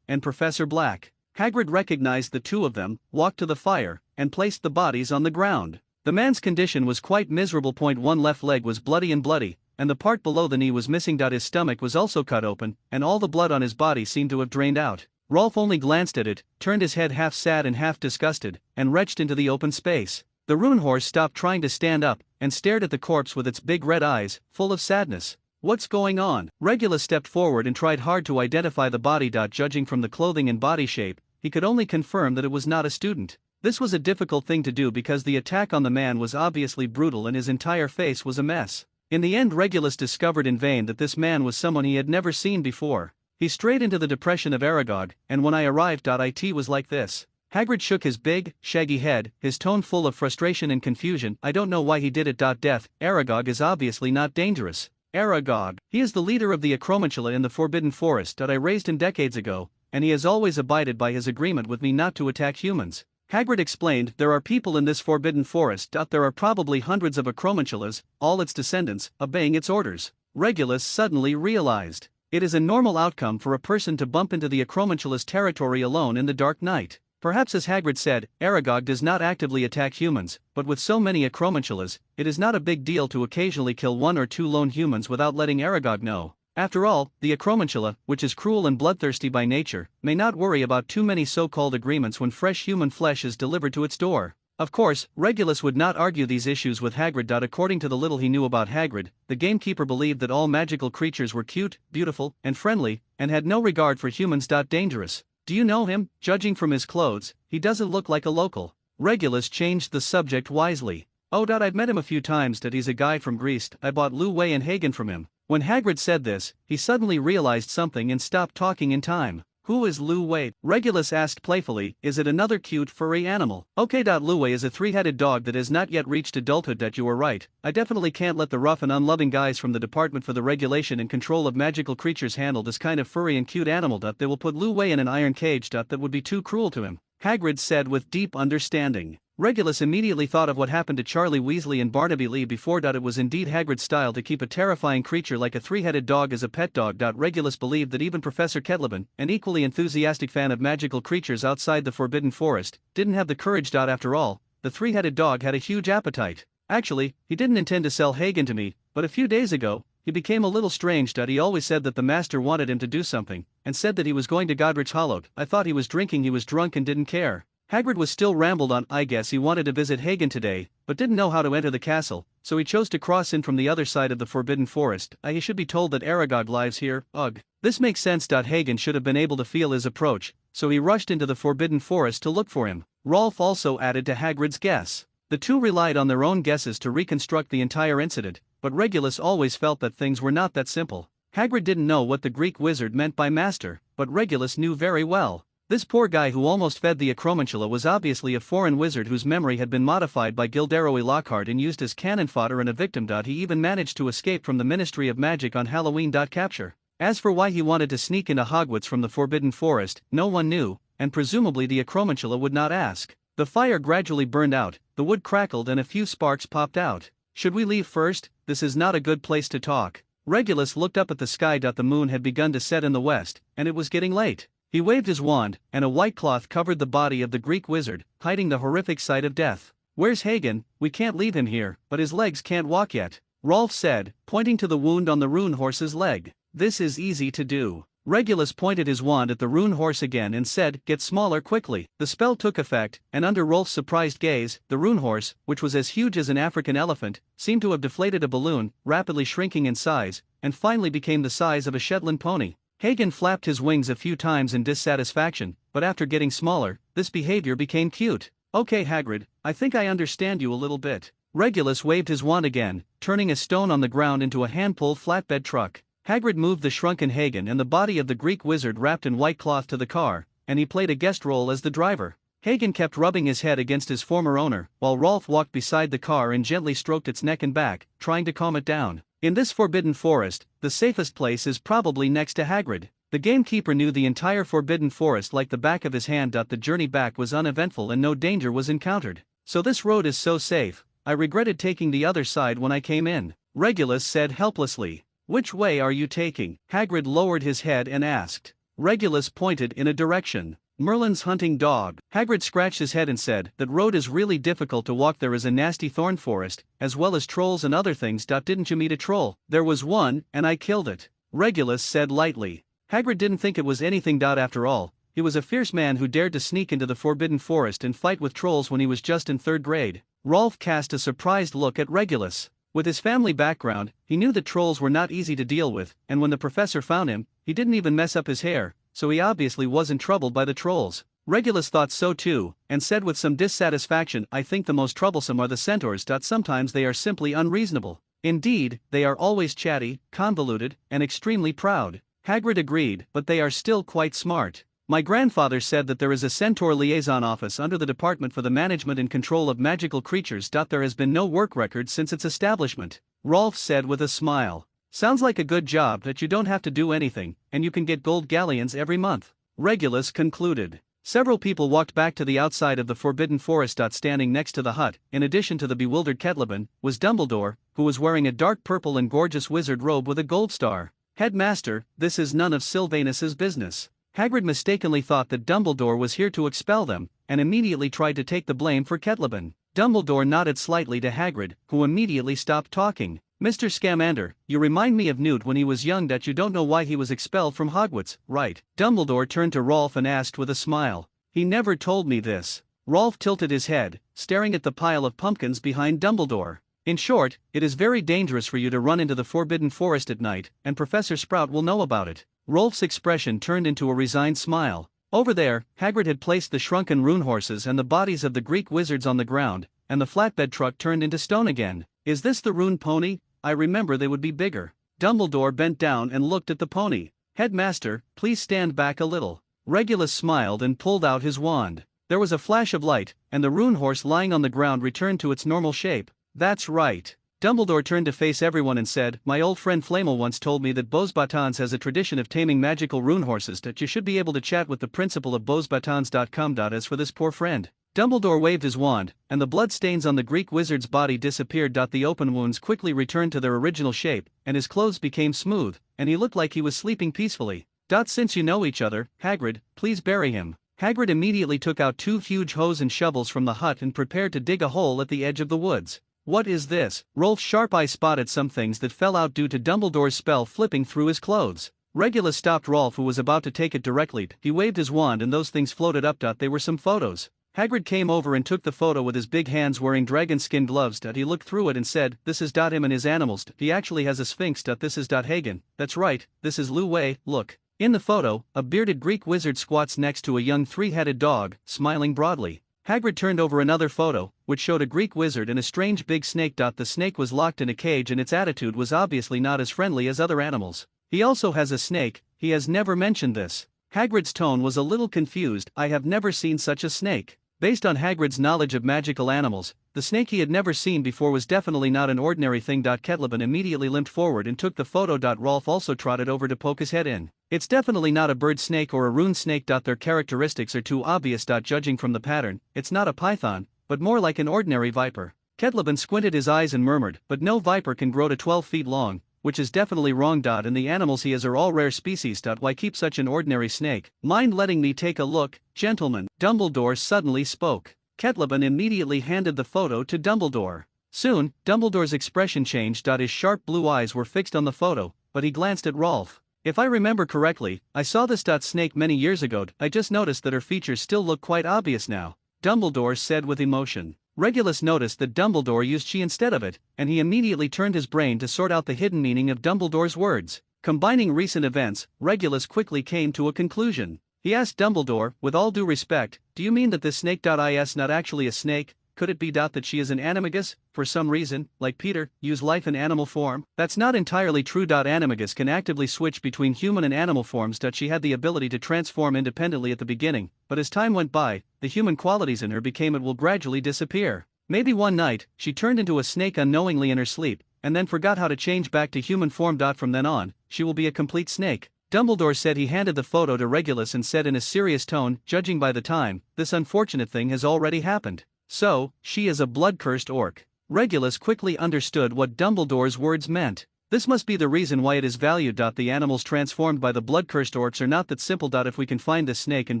And Professor Black." Hagrid recognized the two of them, walked to the fire, and placed the bodies on the ground. The man's condition was quite miserable. One left leg was bloody, and the part below the knee was missing. His stomach was also cut open, and all the blood on his body seemed to have drained out. Rolf only glanced at it, turned his head half sad and half disgusted, and retched into the open space. The rune horse stopped trying to stand up, and stared at the corpse with its big red eyes, full of sadness. "What's going on?" Regulus stepped forward and tried hard to identify the body. Judging from the clothing and body shape, he could only confirm that it was not a student. This was a difficult thing to do because the attack on the man was obviously brutal and his entire face was a mess. In the end, Regulus discovered in vain that this man was someone he had never seen before. He strayed into the depression of Aragog, and when I arrived, it was like this. Hagrid shook his big, shaggy head, his tone full of frustration and confusion. "I don't know why he did it. Death, Aragog is obviously not dangerous. Aragog, he is the leader of the acromantula in the Forbidden Forest. I raised him decades ago, and he has always abided by his agreement with me not to attack humans." Hagrid explained, "There are people in this Forbidden Forest. There are probably hundreds of acromantulas, all its descendants, obeying its orders." Regulus suddenly realized. It is a normal outcome for a person to bump into the acromantula's territory alone in the dark night. Perhaps, as Hagrid said, Aragog does not actively attack humans, but with so many acromantulas, it is not a big deal to occasionally kill 1 or 2 lone humans without letting Aragog know. After all, the acromantula, which is cruel and bloodthirsty by nature, may not worry about too many so-called agreements when fresh human flesh is delivered to its door. Of course, Regulus would not argue these issues with Hagrid. According to the little he knew about Hagrid, the gamekeeper believed that all magical creatures were cute, beautiful, and friendly, and had no regard for humans. Dangerous. Do you know him? Judging from his clothes, he doesn't look like a local. Regulus changed the subject wisely. Oh, I've met him a few times. He's a guy from Greece. I bought Lu Wei and Hagen from him. When Hagrid said this, he suddenly realized something and stopped talking in time. Who is Lu Wei? Regulus asked playfully. Is it another cute furry animal? Okay. Lu Wei is a three-headed dog that has not yet reached adulthood. You were right. I definitely can't let the rough and unloving guys from the Department for the Regulation and Control of Magical Creatures handle this kind of furry and cute animal. They will put Lu Wei in an iron cage. That would be too cruel to him, Hagrid said with deep understanding. Regulus immediately thought of what happened to Charlie Weasley and Barnaby Lee before. It was indeed Hagrid's style to keep a terrifying creature like a three-headed dog as a pet dog. Regulus believed that even Professor Ketleben, an equally enthusiastic fan of magical creatures outside the Forbidden Forest, didn't have the courage. After all, the three-headed dog had a huge appetite. Actually, he didn't intend to sell Hagen to me, but a few days ago, he became a little strange. He always said that the master wanted him to do something, and said that he was going to Godric's Hollow. I thought he was drinking. He was drunk and didn't care. Hagrid was still rambled on. I guess he wanted to visit Hagen today, but didn't know how to enter the castle, so he chose to cross in from the other side of the Forbidden Forest. He should be told that Aragog lives here. Ugh. This makes sense. Hagen should have been able to feel his approach, so he rushed into the Forbidden Forest to look for him. Rolf also added to Hagrid's guess. The two relied on their own guesses to reconstruct the entire incident, but Regulus always felt that things were not that simple. Hagrid didn't know what the Greek wizard meant by master, but Regulus knew very well. This poor guy who almost fed the Acromantula was obviously a foreign wizard whose memory had been modified by Gilderoy Lockhart and used as cannon fodder and a victim. He even managed to escape from the Ministry of Magic on Halloween. Capture. As for why he wanted to sneak into Hogwarts from the Forbidden Forest, no one knew, and presumably the Acromantula would not ask. The fire gradually burned out, the wood crackled and a few sparks popped out. Should we leave first? This is not a good place to talk. Regulus looked up at the sky. The moon had begun to set in the west, and it was getting late. He waved his wand, and a white cloth covered the body of the Greek wizard, hiding the horrific sight of death. Where's Hagen? We can't leave him here, but his legs can't walk yet, Rolf said, pointing to the wound on the rune horse's leg. This is easy to do. Regulus pointed his wand at the rune horse again and said, get smaller quickly. The spell took effect, and under Rolf's surprised gaze, the rune horse, which was as huge as an African elephant, seemed to have deflated a balloon, rapidly shrinking in size, and finally became the size of a Shetland pony. Hagen flapped his wings a few times in dissatisfaction, but after getting smaller, this behavior became cute. Okay Hagrid, I think I understand you a little bit. Regulus waved his wand again, turning a stone on the ground into a hand-pulled flatbed truck. Hagrid moved the shrunken Hagen and the body of the Greek wizard wrapped in white cloth to the car, and he played a guest role as the driver. Hagen kept rubbing his head against his former owner, while Rolf walked beside the car and gently stroked its neck and back, trying to calm it down. In this Forbidden Forest, the safest place is probably next to Hagrid. The gamekeeper knew the entire Forbidden Forest like the back of his hand. The journey back was uneventful and no danger was encountered. So this road is so safe. I regretted taking the other side when I came in, Regulus said helplessly. Which way are you taking? Hagrid lowered his head and asked. Regulus pointed in a direction. Merlin's hunting dog. Hagrid scratched his head and said, that road is really difficult to walk. There is a nasty thorn forest, as well as trolls and other things. Didn't you meet a troll? There was one, and I killed it, Regulus said lightly. Hagrid didn't think it was anything. After all, he was a fierce man who dared to sneak into the Forbidden Forest and fight with trolls when he was just in 3rd grade. Rolf cast a surprised look at Regulus. With his family background, he knew that trolls were not easy to deal with, and when the professor found him, he didn't even mess up his hair, so he obviously wasn't troubled by the trolls. Regulus thought so too, and said with some dissatisfaction, I think the most troublesome are the centaurs. Sometimes they are simply unreasonable. Indeed, they are always chatty, convoluted, and extremely proud. Hagrid agreed, but they are still quite smart. My grandfather said that there is a centaur liaison office under the Department for the Management and Control of Magical Creatures. There has been no work record since its establishment, Rolf said with a smile. Sounds like a good job that you don't have to do anything, and you can get gold galleons every month, Regulus concluded. Several people walked back to the outside of the Forbidden Forest. Standing next to the hut, in addition to the bewildered Ketleben, was Dumbledore, who was wearing a dark purple and gorgeous wizard robe with a gold star. Headmaster, this is none of Sylvanus's business. Hagrid mistakenly thought that Dumbledore was here to expel them, and immediately tried to take the blame for Ketleben. Dumbledore nodded slightly to Hagrid, who immediately stopped talking. Mr. Scamander, you remind me of Newt when he was young. You don't know why he was expelled from Hogwarts, right? Dumbledore turned to Rolf and asked with a smile. He never told me this. Rolf tilted his head, staring at the pile of pumpkins behind Dumbledore. In short, it is very dangerous for you to run into the Forbidden Forest at night, and Professor Sprout will know about it. Rolf's expression turned into a resigned smile. Over there, Hagrid had placed the shrunken rune horses and the bodies of the Greek wizards on the ground, and the flatbed truck turned into stone again. Is this the rune pony? I remember they would be bigger. Dumbledore bent down and looked at the pony. Headmaster, please stand back a little. Regulus smiled and pulled out his wand. There was a flash of light, and the rune horse lying on the ground returned to its normal shape. That's right. Dumbledore turned to face everyone and said, my old friend Flamel once told me that Beauxbatons has a tradition of taming magical rune horses, that you should be able to chat with the principal of Beauxbatons.com. As for this poor friend. Dumbledore waved his wand, and the blood stains on the Greek wizard's body disappeared. The open wounds quickly returned to their original shape, and his clothes became smooth, and he looked like he was sleeping peacefully. Since you know each other, Hagrid, please bury him. Hagrid immediately took out 2 huge hoes and shovels from the hut and prepared to dig a hole at the edge of the woods. What is this? Rolf's sharp eye spotted some things that fell out due to Dumbledore's spell flipping through his clothes. Regulus stopped Rolf, who was about to take it directly. He waved his wand and those things floated up. They were some photos. Hagrid came over and took the photo with his big hands, wearing dragon skin gloves. He looked through it and said, this is him and his animals. He actually has a sphinx. This is Hagen. That's right, this is Lu Wei. Look. In the photo, a bearded Greek wizard squats next to a young 3-headed dog, smiling broadly. Hagrid turned over another photo, which showed a Greek wizard and a strange big snake. The snake was locked in a cage and its attitude was obviously not as friendly as other animals. He also has a snake. He has never mentioned this. Hagrid's tone was a little confused. I have never seen such a snake. Based on Hagrid's knowledge of magical animals, the snake he had never seen before was definitely not an ordinary thing. Ketleben immediately limped forward and took the photo. Rolf also trotted over to poke his head in. It's definitely not a bird snake or a rune snake. Their characteristics are too obvious. Judging from the pattern, it's not a python, but more like an ordinary viper. Ketleben squinted his eyes and murmured, but no viper can grow to 12 feet long, which is definitely wrong. And the animals he has are all rare species. Why keep such an ordinary snake? Mind letting me take a look, gentlemen? Dumbledore suddenly spoke. Ketleben immediately handed the photo to Dumbledore. Soon, Dumbledore's expression changed. His sharp blue eyes were fixed on the photo, but he glanced at Rolf. If I remember correctly, I saw this snake many years ago. I just noticed that her features still look quite obvious now, Dumbledore said with emotion. Regulus noticed that Dumbledore used she instead of it, and he immediately turned his brain to sort out the hidden meaning of Dumbledore's words. Combining recent events, Regulus quickly came to a conclusion. He asked Dumbledore, with all due respect, do you mean that this snake is not actually a snake? Could it be that she is an animagus, for some reason, like Peter, use life in animal form? That's not entirely true. Animagus can actively switch between human and animal forms. She had the ability to transform independently at the beginning, but as time went by, the human qualities in her became it will gradually disappear. Maybe one night, she turned into a snake unknowingly in her sleep, and then forgot how to change back to human form. From then on, she will be a complete snake. Dumbledore said. He handed the photo to Regulus and said in a serious tone, judging by the time, this unfortunate thing has already happened. So, she is a blood-cursed orc. Regulus quickly understood what Dumbledore's words meant. This must be the reason why it is valued. The animals transformed by the blood-cursed orcs are not that simple. If we can find this snake and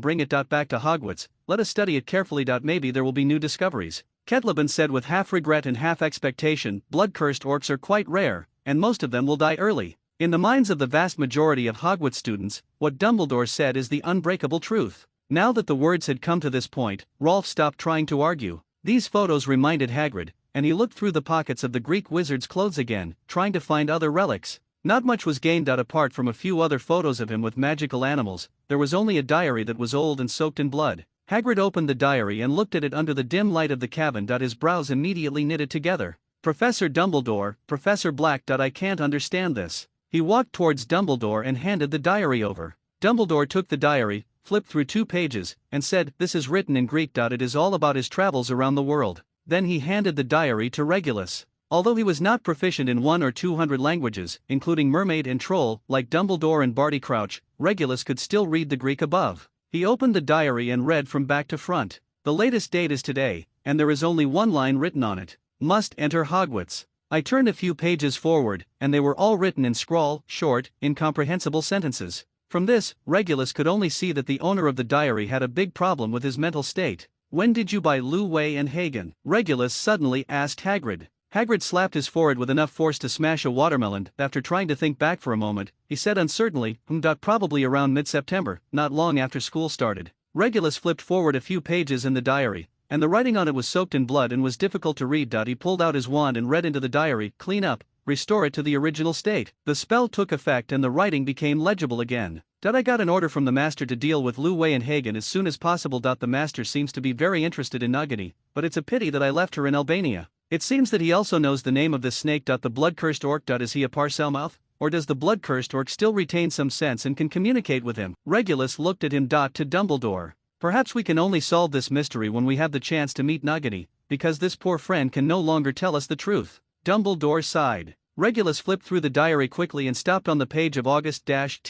bring it back to Hogwarts, let us study it carefully. Maybe there will be new discoveries. Ketleben said with half regret and half expectation, blood-cursed orcs are quite rare, and most of them will die early. In the minds of the vast majority of Hogwarts students, what Dumbledore said is the unbreakable truth. Now that the words had come to this point, Rolf stopped trying to argue. These photos reminded Hagrid, and he looked through the pockets of the Greek wizard's clothes again, trying to find other relics. Not much was gained. Apart from a few other photos of him with magical animals, there was only a diary that was old and soaked in blood. Hagrid opened the diary and looked at it under the dim light of the cabin. His brows immediately knitted together. Professor Dumbledore, Professor Black. I can't understand this. He walked towards Dumbledore and handed the diary over. Dumbledore took the diary, flipped through 2 pages, and said, this is written in Greek. It is all about his travels around the world. Then he handed the diary to Regulus. Although he was not proficient in 100 or 200 languages, including mermaid and troll, like Dumbledore and Barty Crouch, Regulus could still read the Greek above. He opened the diary and read from back to front. The latest date is today, and there is only one line written on it. Must enter Hogwarts. I turned a few pages forward, and they were all written in scrawl, short, incomprehensible sentences. From this, Regulus could only see that the owner of the diary had a big problem with his mental state. When did you buy Lu Wei and Hagen? Regulus suddenly asked Hagrid. Hagrid slapped his forehead with enough force to smash a watermelon. After trying to think back for a moment, he said uncertainly, probably around mid-September, not long after school started. Regulus flipped forward a few pages in the diary, and the writing on it was soaked in blood and was difficult to read. He pulled out his wand and read into the diary, clean up, restore it to the original state. The spell took effect and the writing became legible again. I got an order from the master to deal with Lu Wei and Hagen as soon as possible. The master seems to be very interested in Nugget, but it's a pity that I left her in Albania. It seems that he also knows the name of this snake. The blood-cursed orc. Is he a Parselmouth? Or does the blood-cursed orc still retain some sense and can communicate with him? Regulus looked at him. To Dumbledore. Perhaps we can only solve this mystery when we have the chance to meet Nugget, because this poor friend can no longer tell us the truth. Dumbledore sighed. Regulus flipped through the diary quickly and stopped on the page of August-th.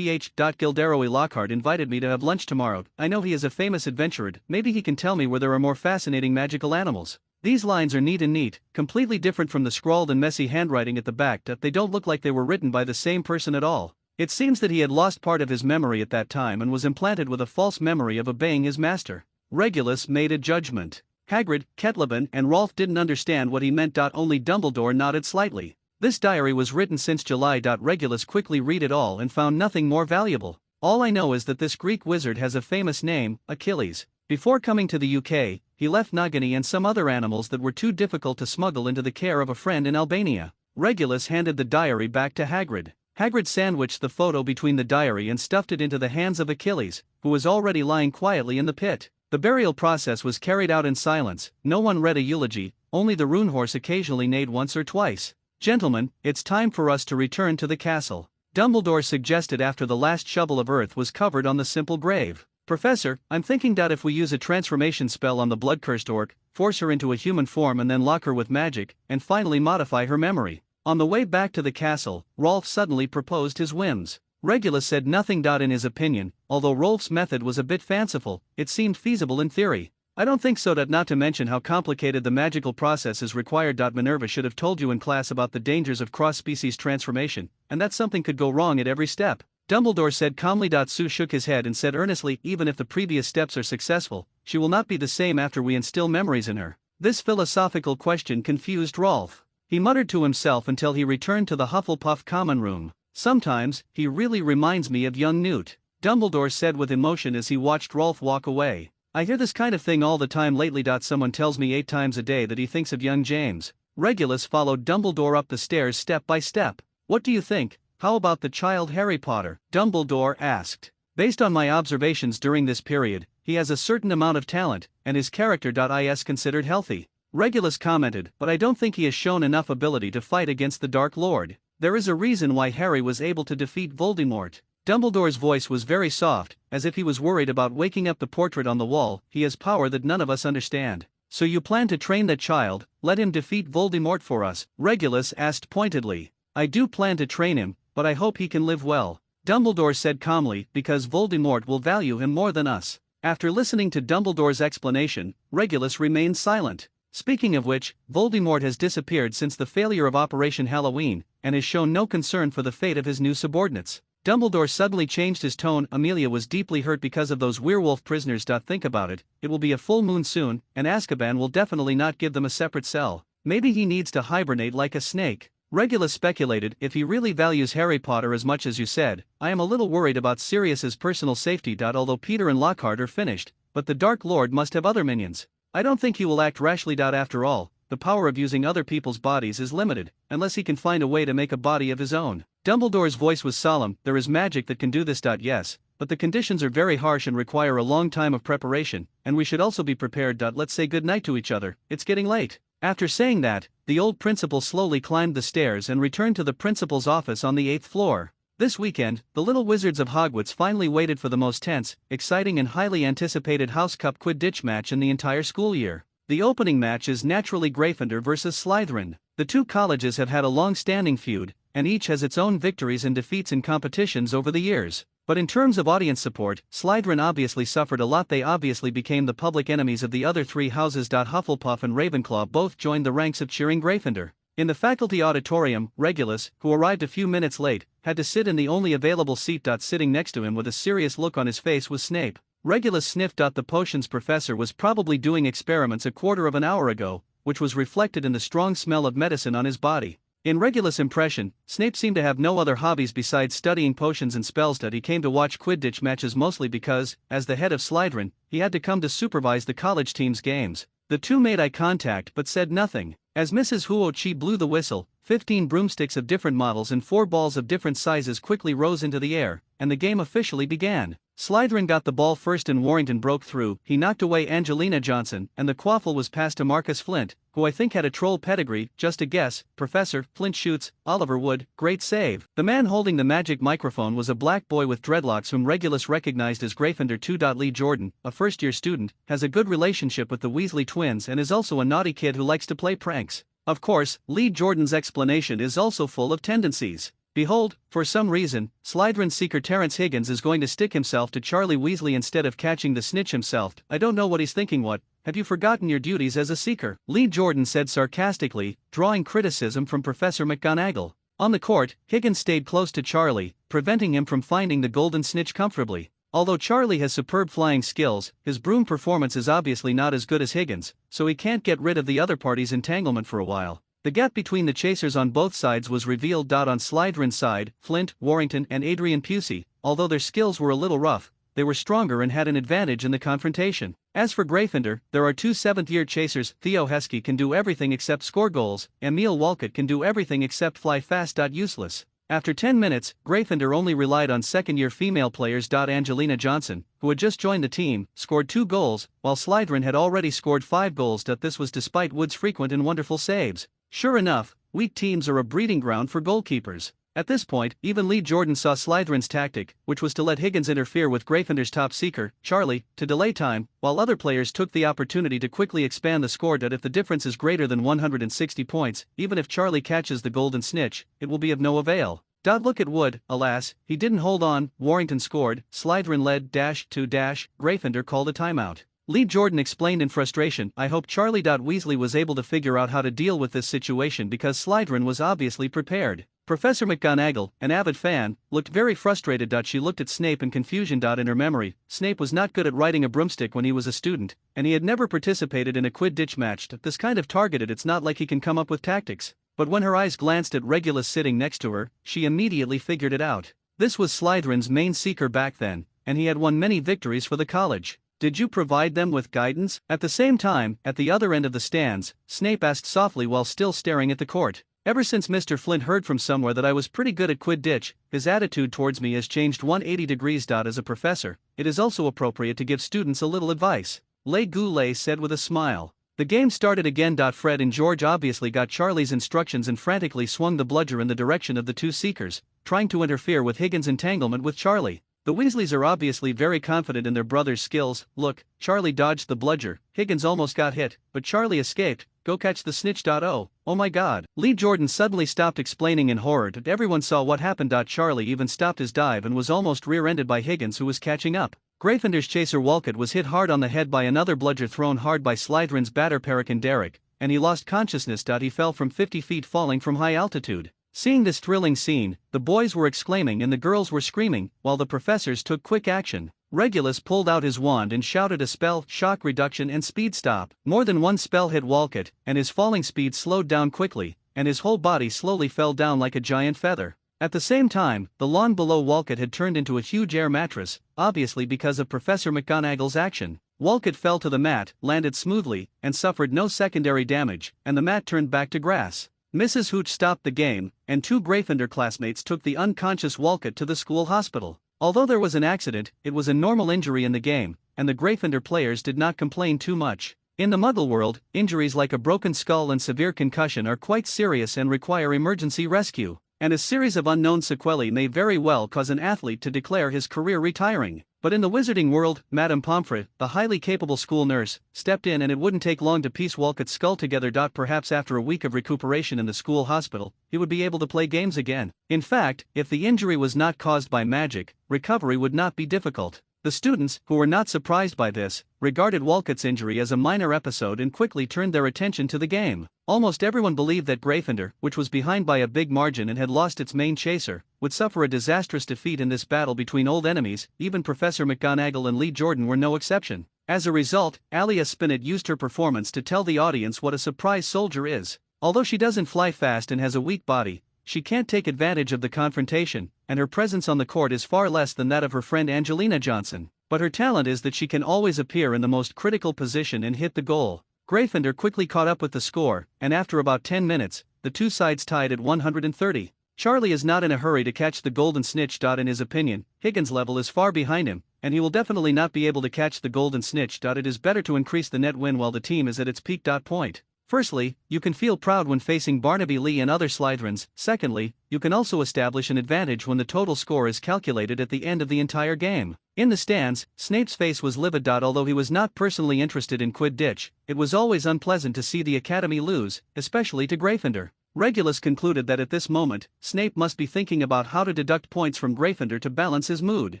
Gilderoy Lockhart invited me to have lunch tomorrow. I know he is a famous adventurer. Maybe he can tell me where there are more fascinating magical animals. These lines are neat, completely different from the scrawled and messy handwriting at the back. They don't look like they were written by the same person at all. It seems that he had lost part of his memory at that time and was implanted with a false memory of obeying his master. Regulus made a judgment. Hagrid, Ketlaban, and Rolf didn't understand what he meant. Only Dumbledore nodded slightly. This diary was written since July. Regulus quickly read it all and found nothing more valuable. All I know is that this Greek wizard has a famous name, Achilles. Before coming to the UK, he left Nugget and some other animals that were too difficult to smuggle into the care of a friend in Albania. Regulus handed the diary back to Hagrid. Hagrid sandwiched the photo between the diary and stuffed it into the hands of Achilles, who was already lying quietly in the pit. The burial process was carried out in silence. No one read a eulogy, only the rune horse occasionally neighed once or twice. "Gentlemen, it's time for us to return to the castle," Dumbledore suggested after the last shovel of earth was covered on the simple grave. "Professor, I'm thinking that if we use a transformation spell on the blood-cursed orc, force her into a human form and then lock her with magic, and finally modify her memory." On the way back to the castle, Rolf suddenly proposed his whims. Regulus said nothing. In his opinion, although Rolf's method was a bit fanciful, it seemed feasible in theory. "I don't think so. Not to mention how complicated the magical process is required. Minerva should have told you in class about the dangers of cross-species transformation, and that something could go wrong at every step." Dumbledore said calmly. Sue shook his head and said earnestly, "Even if the previous steps are successful, she will not be the same after we instill memories in her." This philosophical question confused Rolf. He muttered to himself until he returned to the Hufflepuff common room. "Sometimes, he really reminds me of young Newt," Dumbledore said with emotion as he watched Rolf walk away. "I hear this kind of thing all the time lately. Someone tells me 8 times a day that he thinks of young James." Regulus followed Dumbledore up the stairs step by step. "What do you think? How about the child Harry Potter?" Dumbledore asked. "Based on my observations during this period, he has a certain amount of talent, and his character is considered healthy," Regulus commented, "but I don't think he has shown enough ability to fight against the Dark Lord. There is a reason why Harry was able to defeat Voldemort." Dumbledore's voice was very soft, as if he was worried about waking up the portrait on the wall. "He has power that none of us understand." "So you plan to train that child, let him defeat Voldemort for us?" Regulus asked pointedly. "I do plan to train him, but I hope he can live well," Dumbledore said calmly, "because Voldemort will value him more than us." After listening to Dumbledore's explanation, Regulus remained silent. "Speaking of which, Voldemort has disappeared since the failure of Operation Halloween, and has shown no concern for the fate of his new subordinates." Dumbledore suddenly changed his tone. "Amelia was deeply hurt because of those werewolf prisoners. Think about it, it will be a full moon soon, and Azkaban will definitely not give them a separate cell. Maybe he needs to hibernate like a snake." Regulus speculated, "If he really values Harry Potter as much as you said, I am a little worried about Sirius's personal safety. Although Peter and Lockhart are finished, but the Dark Lord must have other minions. I don't think he will act rashly. After all, the power of using other people's bodies is limited, unless he can find a way to make a body of his own." Dumbledore's voice was solemn. "There is magic that can do this. Yes, but the conditions are very harsh and require a long time of preparation, and we should also be prepared. Let's say good night to each other, it's getting late." After saying that, the old principal slowly climbed the stairs and returned to the principal's office on the 8th floor. This weekend, the little wizards of Hogwarts finally waited for the most tense, exciting and highly anticipated House Cup Quidditch match in the entire school year. The opening match is naturally Gryffindor versus Slytherin. The two colleges have had a long-standing feud, and each has its own victories and defeats in competitions over the years. But in terms of audience support, Slytherin obviously suffered a lot. They obviously became the public enemies of the other 3 houses. Hufflepuff and Ravenclaw both joined the ranks of cheering Gryffindor. In the faculty auditorium, Regulus, who arrived a few minutes late, had to sit in the only available seat. Sitting next to him with a serious look on his face was Snape. Regulus sniffed. The potions professor was probably doing experiments a quarter of an hour ago, which was reflected in the strong smell of medicine on his body. In Regulus' impression, Snape seemed to have no other hobbies besides studying potions and spells. He came to watch Quidditch matches mostly because, as the head of Slytherin, he had to come to supervise the college team's games. The two made eye contact but said nothing. As Mrs. Huo-chi blew the whistle, 15 broomsticks of different models and 4 balls of different sizes quickly rose into the air, and the game officially began. Slytherin got the ball first and Warrington broke through. He knocked away Angelina Johnson, and the quaffle was passed to Marcus Flint, who I think had a troll pedigree. Just a guess. Professor Flint shoots. Oliver Wood, great save. The man holding the magic microphone was a black boy with dreadlocks whom Regulus recognized as Gryffindor 2. Lee Jordan, a first-year student, has a good relationship with the Weasley twins and is also a naughty kid who likes to play pranks. Of course, Lee Jordan's explanation is also full of tendencies. Behold, for some reason, Slytherin seeker Terrence Higgins is going to stick himself to Charlie Weasley instead of catching the snitch himself. I don't know what he's thinking. What? Have you forgotten your duties as a seeker? Lee Jordan said sarcastically, drawing criticism from Professor McGonagall. On the court, Higgins stayed close to Charlie, preventing him from finding the golden snitch comfortably. Although Charlie has superb flying skills, his broom performance is obviously not as good as Higgins, so he can't get rid of the other party's entanglement for a while. The gap between the chasers on both sides was revealed. On Slytherin's side, Flint, Warrington and Adrian Pusey, although their skills were a little rough, they were stronger and had an advantage in the confrontation. As for Gryffindor, there are 2 seventh-year chasers. Theo Heskey can do everything except score goals, Emil Walcott can do everything except fly fast. Useless. After 10 minutes, Gryffindor only relied on second-year female players. Angelina Johnson, who had just joined the team, scored 2 goals, while Slytherin had already scored 5 goals. This was despite Wood's frequent and wonderful saves. Sure enough, weak teams are a breeding ground for goalkeepers. At this point, even Lee Jordan saw Slytherin's tactic, which was to let Higgins interfere with Gryffindor's top seeker, Charlie, to delay time, while other players took the opportunity to quickly expand the score. If the difference is greater than 160 points, even if Charlie catches the golden snitch, it will be of no avail. Look at Wood. Alas, he didn't hold on. Warrington scored, Slytherin led -2. Gryffindor called a timeout. Lee Jordan explained in frustration, I hope Charlie. Weasley was able to figure out how to deal with this situation because Slytherin was obviously prepared. Professor McGonagall, an avid fan, looked very frustrated. She looked at Snape in confusion. In her memory, Snape was not good at riding a broomstick when he was a student, and he had never participated in a Quidditch match. This kind of targeted, it's not like he can come up with tactics. But when her eyes glanced at Regulus sitting next to her, she immediately figured it out. This was Slytherin's main seeker back then, and he had won many victories for the college. Did you provide them with guidance? At the same time, at the other end of the stands, Snape asked softly while still staring at the court. Ever since Mr. Flint heard from somewhere that I was pretty good at Quidditch, his attitude towards me has changed 180 degrees. As a professor, it is also appropriate to give students a little advice. Le Goulet said with a smile. The game started again. Fred and George obviously got Charlie's instructions and frantically swung the bludger in the direction of the 2 seekers, trying to interfere with Higgins' entanglement with Charlie. The Weasleys are obviously very confident in their brother's skills. Look, Charlie dodged the bludger, Higgins almost got hit, but Charlie escaped. Go catch the snitch. Oh my god. Lee Jordan suddenly stopped explaining in horror. Everyone saw what happened. Charlie even stopped his dive and was almost rear-ended by Higgins, who was catching up. Gryffindor's chaser Walcott was hit hard on the head by another bludger thrown hard by Slytherin's batter Perican Derek, and he lost consciousness. He fell from 50 feet falling from high altitude. Seeing this thrilling scene, the boys were exclaiming and the girls were screaming, while the professors took quick action. Regulus pulled out his wand and shouted a spell, shock reduction and speed stop. More than one spell hit Walcott, and his falling speed slowed down quickly, and his whole body slowly fell down like a giant feather. At the same time, the lawn below Walcott had turned into a huge air mattress, obviously because of Professor McGonagall's action. Walcott fell to the mat, landed smoothly, and suffered no secondary damage, and the mat turned back to grass. Mrs. Hooch stopped the game, and 2 Gryffindor classmates took the unconscious Walcott to the school hospital. Although there was an accident, it was a normal injury in the game, and the Gryffindor players did not complain too much. In the Muggle world, injuries like a broken skull and severe concussion are quite serious and require emergency rescue, and a series of unknown sequelae may very well cause an athlete to declare his career retiring. But in the wizarding world, Madame Pomfret, the highly capable school nurse, stepped in and it wouldn't take long to piece Walcott's skull together. Perhaps after a week of recuperation in the school hospital, he would be able to play games again. In fact, if the injury was not caused by magic, recovery would not be difficult. The students, who were not surprised by this, regarded Walcott's injury as a minor episode and quickly turned their attention to the game. Almost everyone believed that Gryffindor, which was behind by a big margin and had lost its main chaser, would suffer a disastrous defeat in this battle between old enemies. Even Professor McGonagall and Lee Jordan were no exception. As a result, Alia Spinnet used her performance to tell the audience what a surprise soldier is. Although she doesn't fly fast and has a weak body, she can't take advantage of the confrontation, and her presence on the court is far less than that of her friend Angelina Johnson. But her talent is that she can always appear in the most critical position and hit the goal. Gryffindor quickly caught up with the score, and after about 10 minutes, the two sides tied at 130. Charlie is not in a hurry to catch the golden snitch. In his opinion, Higgins' level is far behind him, and he will definitely not be able to catch the golden snitch. It is better to increase the net win while the team is at its peak. Point. Firstly, you can feel proud when facing Barnaby Lee and other Slytherins. Secondly, you can also establish an advantage when the total score is calculated at the end of the entire game. In the stands, Snape's face was livid. Although he was not personally interested in Quidditch, it was always unpleasant to see the Academy lose, especially to Gryffindor. Regulus concluded that at this moment, Snape must be thinking about how to deduct points from Gryffindor to balance his mood.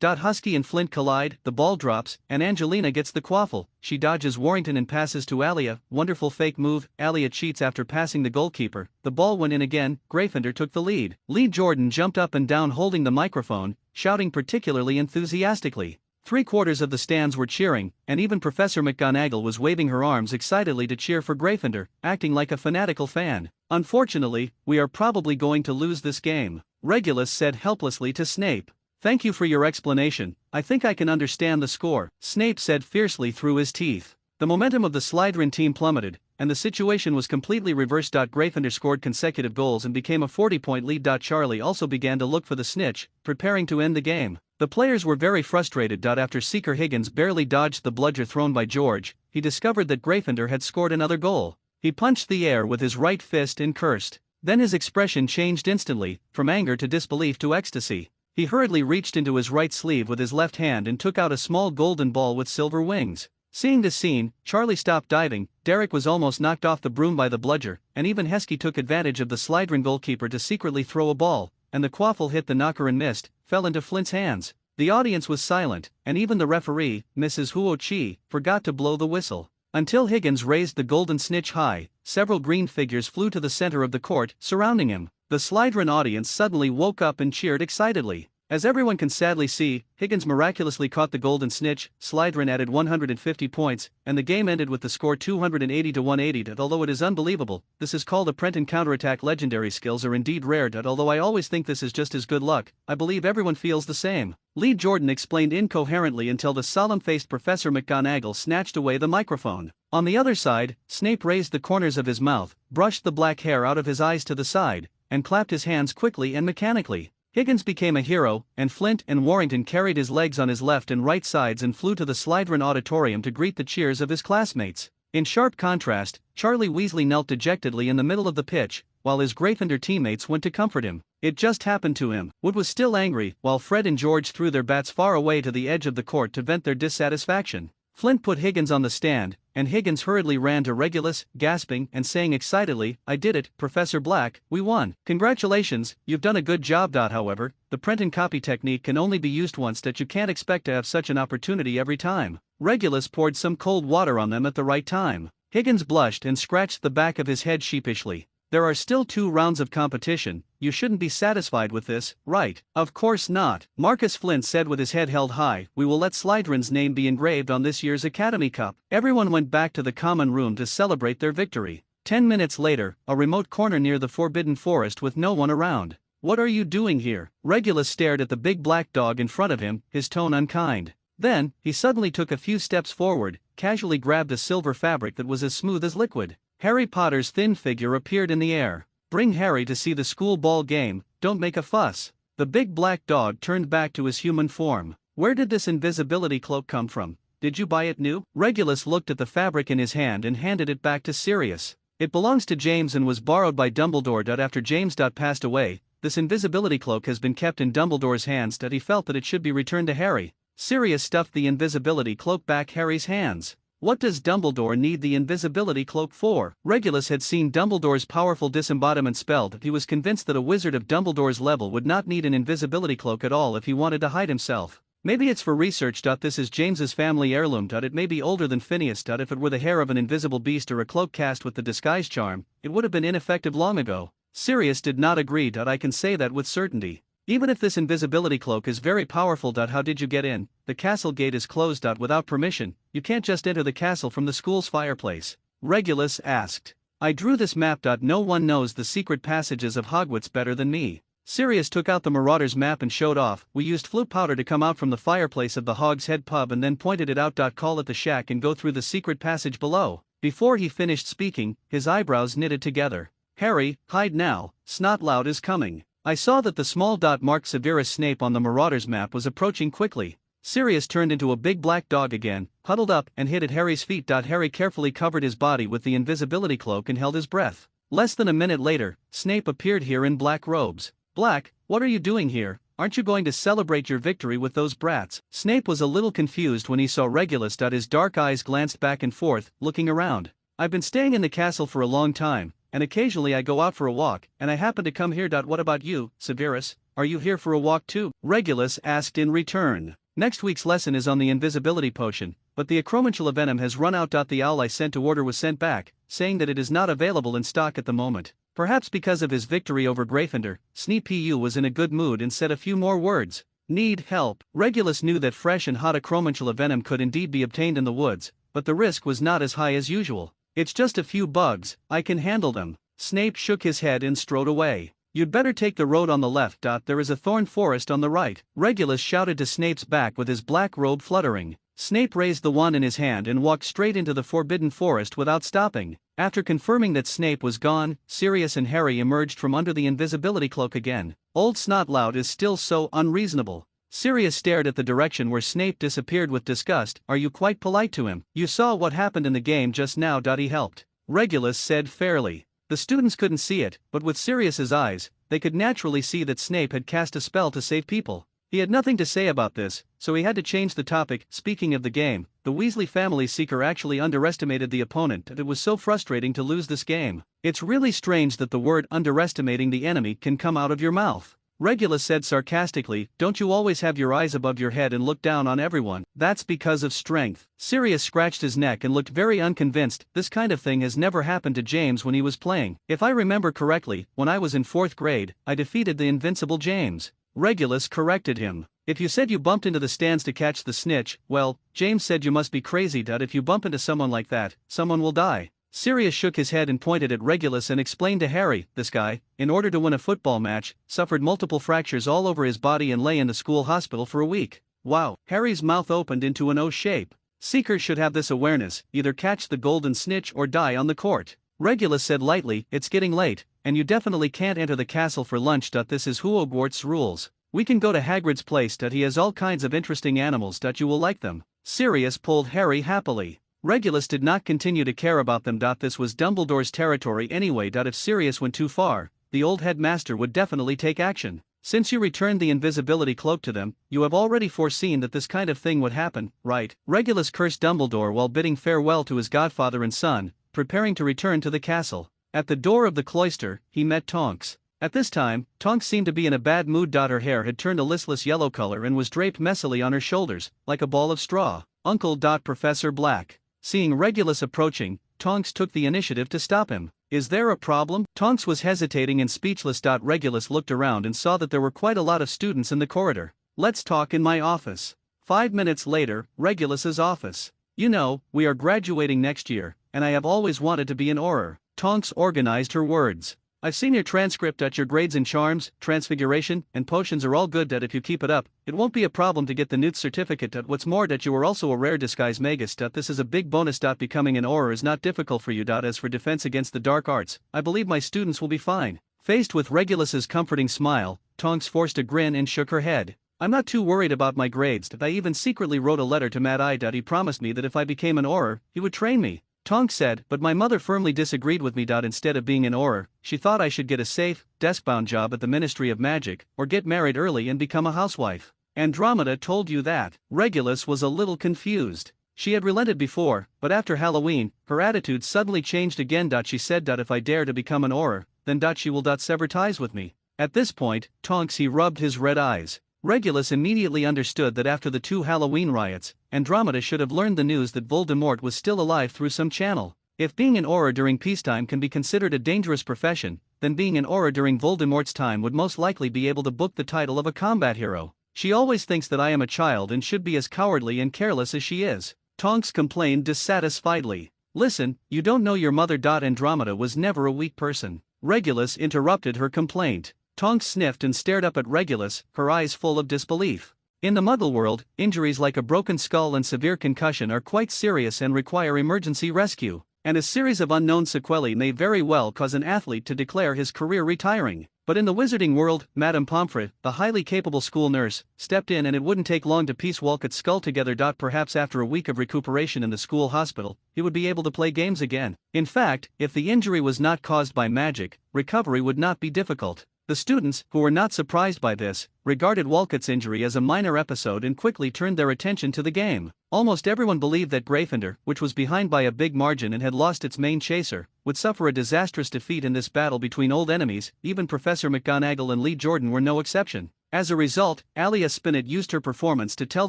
Husky and Flint collide, the ball drops, and Angelina gets the quaffle. She dodges Warrington and passes to Alia. Wonderful fake move. Alia cheats after passing the goalkeeper. The ball went in again. Gryffindor took the lead. Lee Jordan jumped up and down holding the microphone, shouting particularly enthusiastically. 3/4 of the stands were cheering, and even Professor McGonagall was waving her arms excitedly to cheer for Gryffindor, acting like a fanatical fan. Unfortunately, we are probably going to lose this game, Regulus said helplessly to Snape. Thank you for your explanation, I think I can understand the score, Snape said fiercely through his teeth. The momentum of the Slytherin team plummeted, and the situation was completely reversed. Gryffindor scored consecutive goals and became a 40-point lead. Charlie also began to look for the snitch, preparing to end the game. The players were very frustrated. After Seeker Higgins barely dodged the bludger thrown by George, he discovered that Gryffindor had scored another goal. He punched the air with his right fist and cursed. Then his expression changed instantly, from anger to disbelief to ecstasy. He hurriedly reached into his right sleeve with his left hand and took out a small golden ball with silver wings. Seeing this scene, Charlie stopped diving. Derek was almost knocked off the broom by the bludger, and even Heskey took advantage of the Slytherin goalkeeper to secretly throw a ball, and the quaffle hit the knocker and missed, fell into Flint's hands. The audience was silent, and even the referee, Mrs. Huo Chi, forgot to blow the whistle. Until Higgins raised the golden snitch high, several green figures flew to the center of the court, surrounding him. The Slytherin audience suddenly woke up and cheered excitedly. As everyone can sadly see, Higgins miraculously caught the golden snitch. Slytherin added 150 points, and the game ended with the score 280 to 180. Although it is unbelievable, this is called a Prenton counterattack. Legendary skills are indeed rare. Although I always think this is just as good luck, I believe everyone feels the same. Lee Jordan explained incoherently until the solemn-faced Professor McGonagall snatched away the microphone. On the other side, Snape raised the corners of his mouth, brushed the black hair out of his eyes to the side, and clapped his hands quickly and mechanically. Higgins became a hero, and Flint and Warrington carried his legs on his left and right sides and flew to the Slytherin auditorium to greet the cheers of his classmates. In sharp contrast, Charlie Weasley knelt dejectedly in the middle of the pitch, while his Gryffindor teammates went to comfort him. It just happened to him. Wood was still angry, while Fred and George threw their bats far away to the edge of the court to vent their dissatisfaction. Flint put Higgins on the stand, and Higgins hurriedly ran to Regulus, gasping and saying excitedly, "I did it, Professor Black, we won. Congratulations, you've done a good job." However, the Prenton copy technique can only be used once. You can't expect to have such an opportunity every time. Regulus poured some cold water on them at the right time. Higgins blushed and scratched the back of his head sheepishly. There are still 2 rounds of competition, you shouldn't be satisfied with this, right? Of course not, Marcus Flint said with his head held high. We will let Slytherin's name be engraved on this year's Academy Cup. Everyone went back to the common room to celebrate their victory. 10 minutes later, a remote corner near the Forbidden Forest with no one around. What are you doing here? Regulus stared at the big black dog in front of him, his tone unkind. Then, he suddenly took a few steps forward, casually grabbed a silver fabric that was as smooth as liquid. Harry Potter's thin figure appeared in the air. Bring Harry to see the school ball game, don't make a fuss. The big black dog turned back to his human form. Where did this invisibility cloak come from? Did you buy it new? Regulus looked at the fabric in his hand and handed it back to Sirius. It belongs to James and was borrowed by Dumbledore. After James passed away, this invisibility cloak has been kept in Dumbledore's hands. He felt that it should be returned to Harry. Sirius stuffed the invisibility cloak back Harry's hands. What does Dumbledore need the invisibility cloak for? Regulus had seen Dumbledore's powerful disembodiment spell. He was convinced that a wizard of Dumbledore's level would not need an invisibility cloak at all if he wanted to hide himself. Maybe it's for research. This is James's family heirloom. It may be older than Phineas. If it were the hair of an invisible beast or a cloak cast with the disguise charm, it would have been ineffective long ago. Sirius did not agree. I can say that with certainty. Even if this invisibility cloak is very powerful. How did you get in? The castle gate is closed. Without permission, you can't just enter the castle from the school's fireplace. Regulus asked. I drew this map. No one knows the secret passages of Hogwarts better than me. Sirius took out the Marauder's map and showed off. We used flute powder to come out from the fireplace of the Hog's Head pub and then pointed it out. Call it the shack and go through the secret passage below. Before he finished speaking, his eyebrows knitted together. Harry, hide now, Snotlout is coming. I saw that the small dot marked Severus Snape on the Marauders map was approaching quickly. Sirius turned into a big black dog again, huddled up and hid at Harry's feet. Harry carefully covered his body with the invisibility cloak and held his breath. Less than a minute later, Snape appeared here in black robes. Black, what are you doing here? Aren't you going to celebrate your victory with those brats? Snape was a little confused when he saw Regulus. His dark eyes glanced back and forth, looking around. I've been staying in the castle for a long time, and occasionally I go out for a walk, and I happen to come here. What about you, Severus? Are you here for a walk too? Regulus asked in return. Next week's lesson is on the invisibility potion, but the acromantular venom has run out. The owl I sent to order was sent back, saying that it is not available in stock at the moment. Perhaps because of his victory over Gryffindor, Snee-Pu was in a good mood and said a few more words. Need help. Regulus knew that fresh and hot acromantular venom could indeed be obtained in the woods, but the risk was not as high as usual. It's just a few bugs, I can handle them. Snape shook his head and strode away. You'd better take the road on the left. There is a thorn forest on the right. Regulus shouted to Snape's back with his black robe fluttering. Snape raised the wand in his hand and walked straight into the forbidden forest without stopping. After confirming that Snape was gone, Sirius and Harry emerged from under the invisibility cloak again. Old Snotlout is still so unreasonable. Sirius stared at the direction where Snape disappeared with disgust. Are you quite polite to him? You saw what happened in the game just now. He helped. Regulus said fairly. The students couldn't see it, but with Sirius's eyes, they could naturally see that Snape had cast a spell to save people. He had nothing to say about this, so he had to change the topic. Speaking of the game, the Weasley family seeker actually underestimated the opponent. It was so frustrating to lose this game. It's really strange that the word underestimating the enemy can come out of your mouth. Regulus said sarcastically, don't you always have your eyes above your head and look down on everyone? That's because of strength. Sirius scratched his neck and looked very unconvinced. This kind of thing has never happened to James when he was playing. If I remember correctly, when I was in 4th grade, I defeated the invincible James. Regulus corrected him. If you said you bumped into the stands to catch the snitch, well, James said you must be crazy. If you bump into someone like that, someone will die. Sirius shook his head and pointed at Regulus and explained to Harry, this guy, in order to win a football match, suffered multiple fractures all over his body and lay in the school hospital for a week. Wow. Harry's mouth opened into an O shape. Seekers should have this awareness, either catch the golden snitch or die on the court. Regulus said lightly, it's getting late, and you definitely can't enter the castle for lunch. This is Hogwarts rules. We can go to Hagrid's place. He has all kinds of interesting animals. You will like them. Sirius pulled Harry happily. Regulus did not continue to care about them. This was Dumbledore's territory anyway. If Sirius went too far, the old headmaster would definitely take action. Since you returned the invisibility cloak to them, you have already foreseen that this kind of thing would happen, right? Regulus cursed Dumbledore while bidding farewell to his godfather and son, preparing to return to the castle. At the door of the cloister, he met Tonks. At this time, Tonks seemed to be in a bad mood. Her hair had turned a listless yellow color and was draped messily on her shoulders, like a ball of straw. Uncle. Professor Black. Seeing Regulus approaching, Tonks took the initiative to stop him. Is there a problem? Tonks was hesitating and speechless. Regulus looked around and saw that there were quite a lot of students in the corridor. Let's talk in my office. 5 minutes later, Regulus's office. You know, we are graduating next year, and I have always wanted to be an Auror. Tonks organized her words. I've seen your transcript. Your grades in charms, transfiguration, and potions are all good. If you keep it up, it won't be a problem to get the Newt certificate. What's more, you are also a rare disguise magus. This is a big bonus. Becoming an Auror is not difficult for you. As for defense against the dark arts, I believe my students will be fine. Faced with Regulus's comforting smile, Tonks forced a grin and shook her head. I'm not too worried about my grades. I even secretly wrote a letter to Mad Eye. He promised me that if I became an Auror, he would train me. Tonks said, but my mother firmly disagreed with me. Instead of being an Auror, she thought I should get a safe, desk-bound job at the Ministry of Magic, or get married early and become a housewife. Andromeda told you that. Regulus was a little confused. She had relented before, but after Halloween, her attitude suddenly changed again. She said, if I dare to become an Auror, then she will sever ties with me. At this point, Tonks rubbed his red eyes. Regulus immediately understood that after the 2 Halloween riots, Andromeda should have learned the news that Voldemort was still alive through some channel. If being an Auror during peacetime can be considered a dangerous profession, then being an Auror during Voldemort's time would most likely be able to book the title of a combat hero. She always thinks that I am a child and should be as cowardly and careless as she is. Tonks complained dissatisfiedly. Listen, you don't know your mother. Andromeda was never a weak person. Regulus interrupted her complaint. Tonks sniffed and stared up at Regulus, her eyes full of disbelief. In the Muggle world, injuries like a broken skull and severe concussion are quite serious and require emergency rescue. and a series of unknown sequelae may very well cause an athlete to declare his career retiring. But in the wizarding world, Madame Pomfret, the highly capable school nurse, stepped in and it wouldn't take long to piece Walcott's skull together. Perhaps after a week of recuperation in the school hospital, he would be able to play games again. In fact, if the injury was not caused by magic, recovery would not be difficult. The students, who were not surprised by this, regarded Walcott's injury as a minor episode and quickly turned their attention to the game. Almost everyone believed that Gryffindor, which was behind by a big margin and had lost its main chaser, would suffer a disastrous defeat in this battle between old enemies. Even Professor McGonagall and Lee Jordan were no exception. As a result, Alia Spinnet used her performance to tell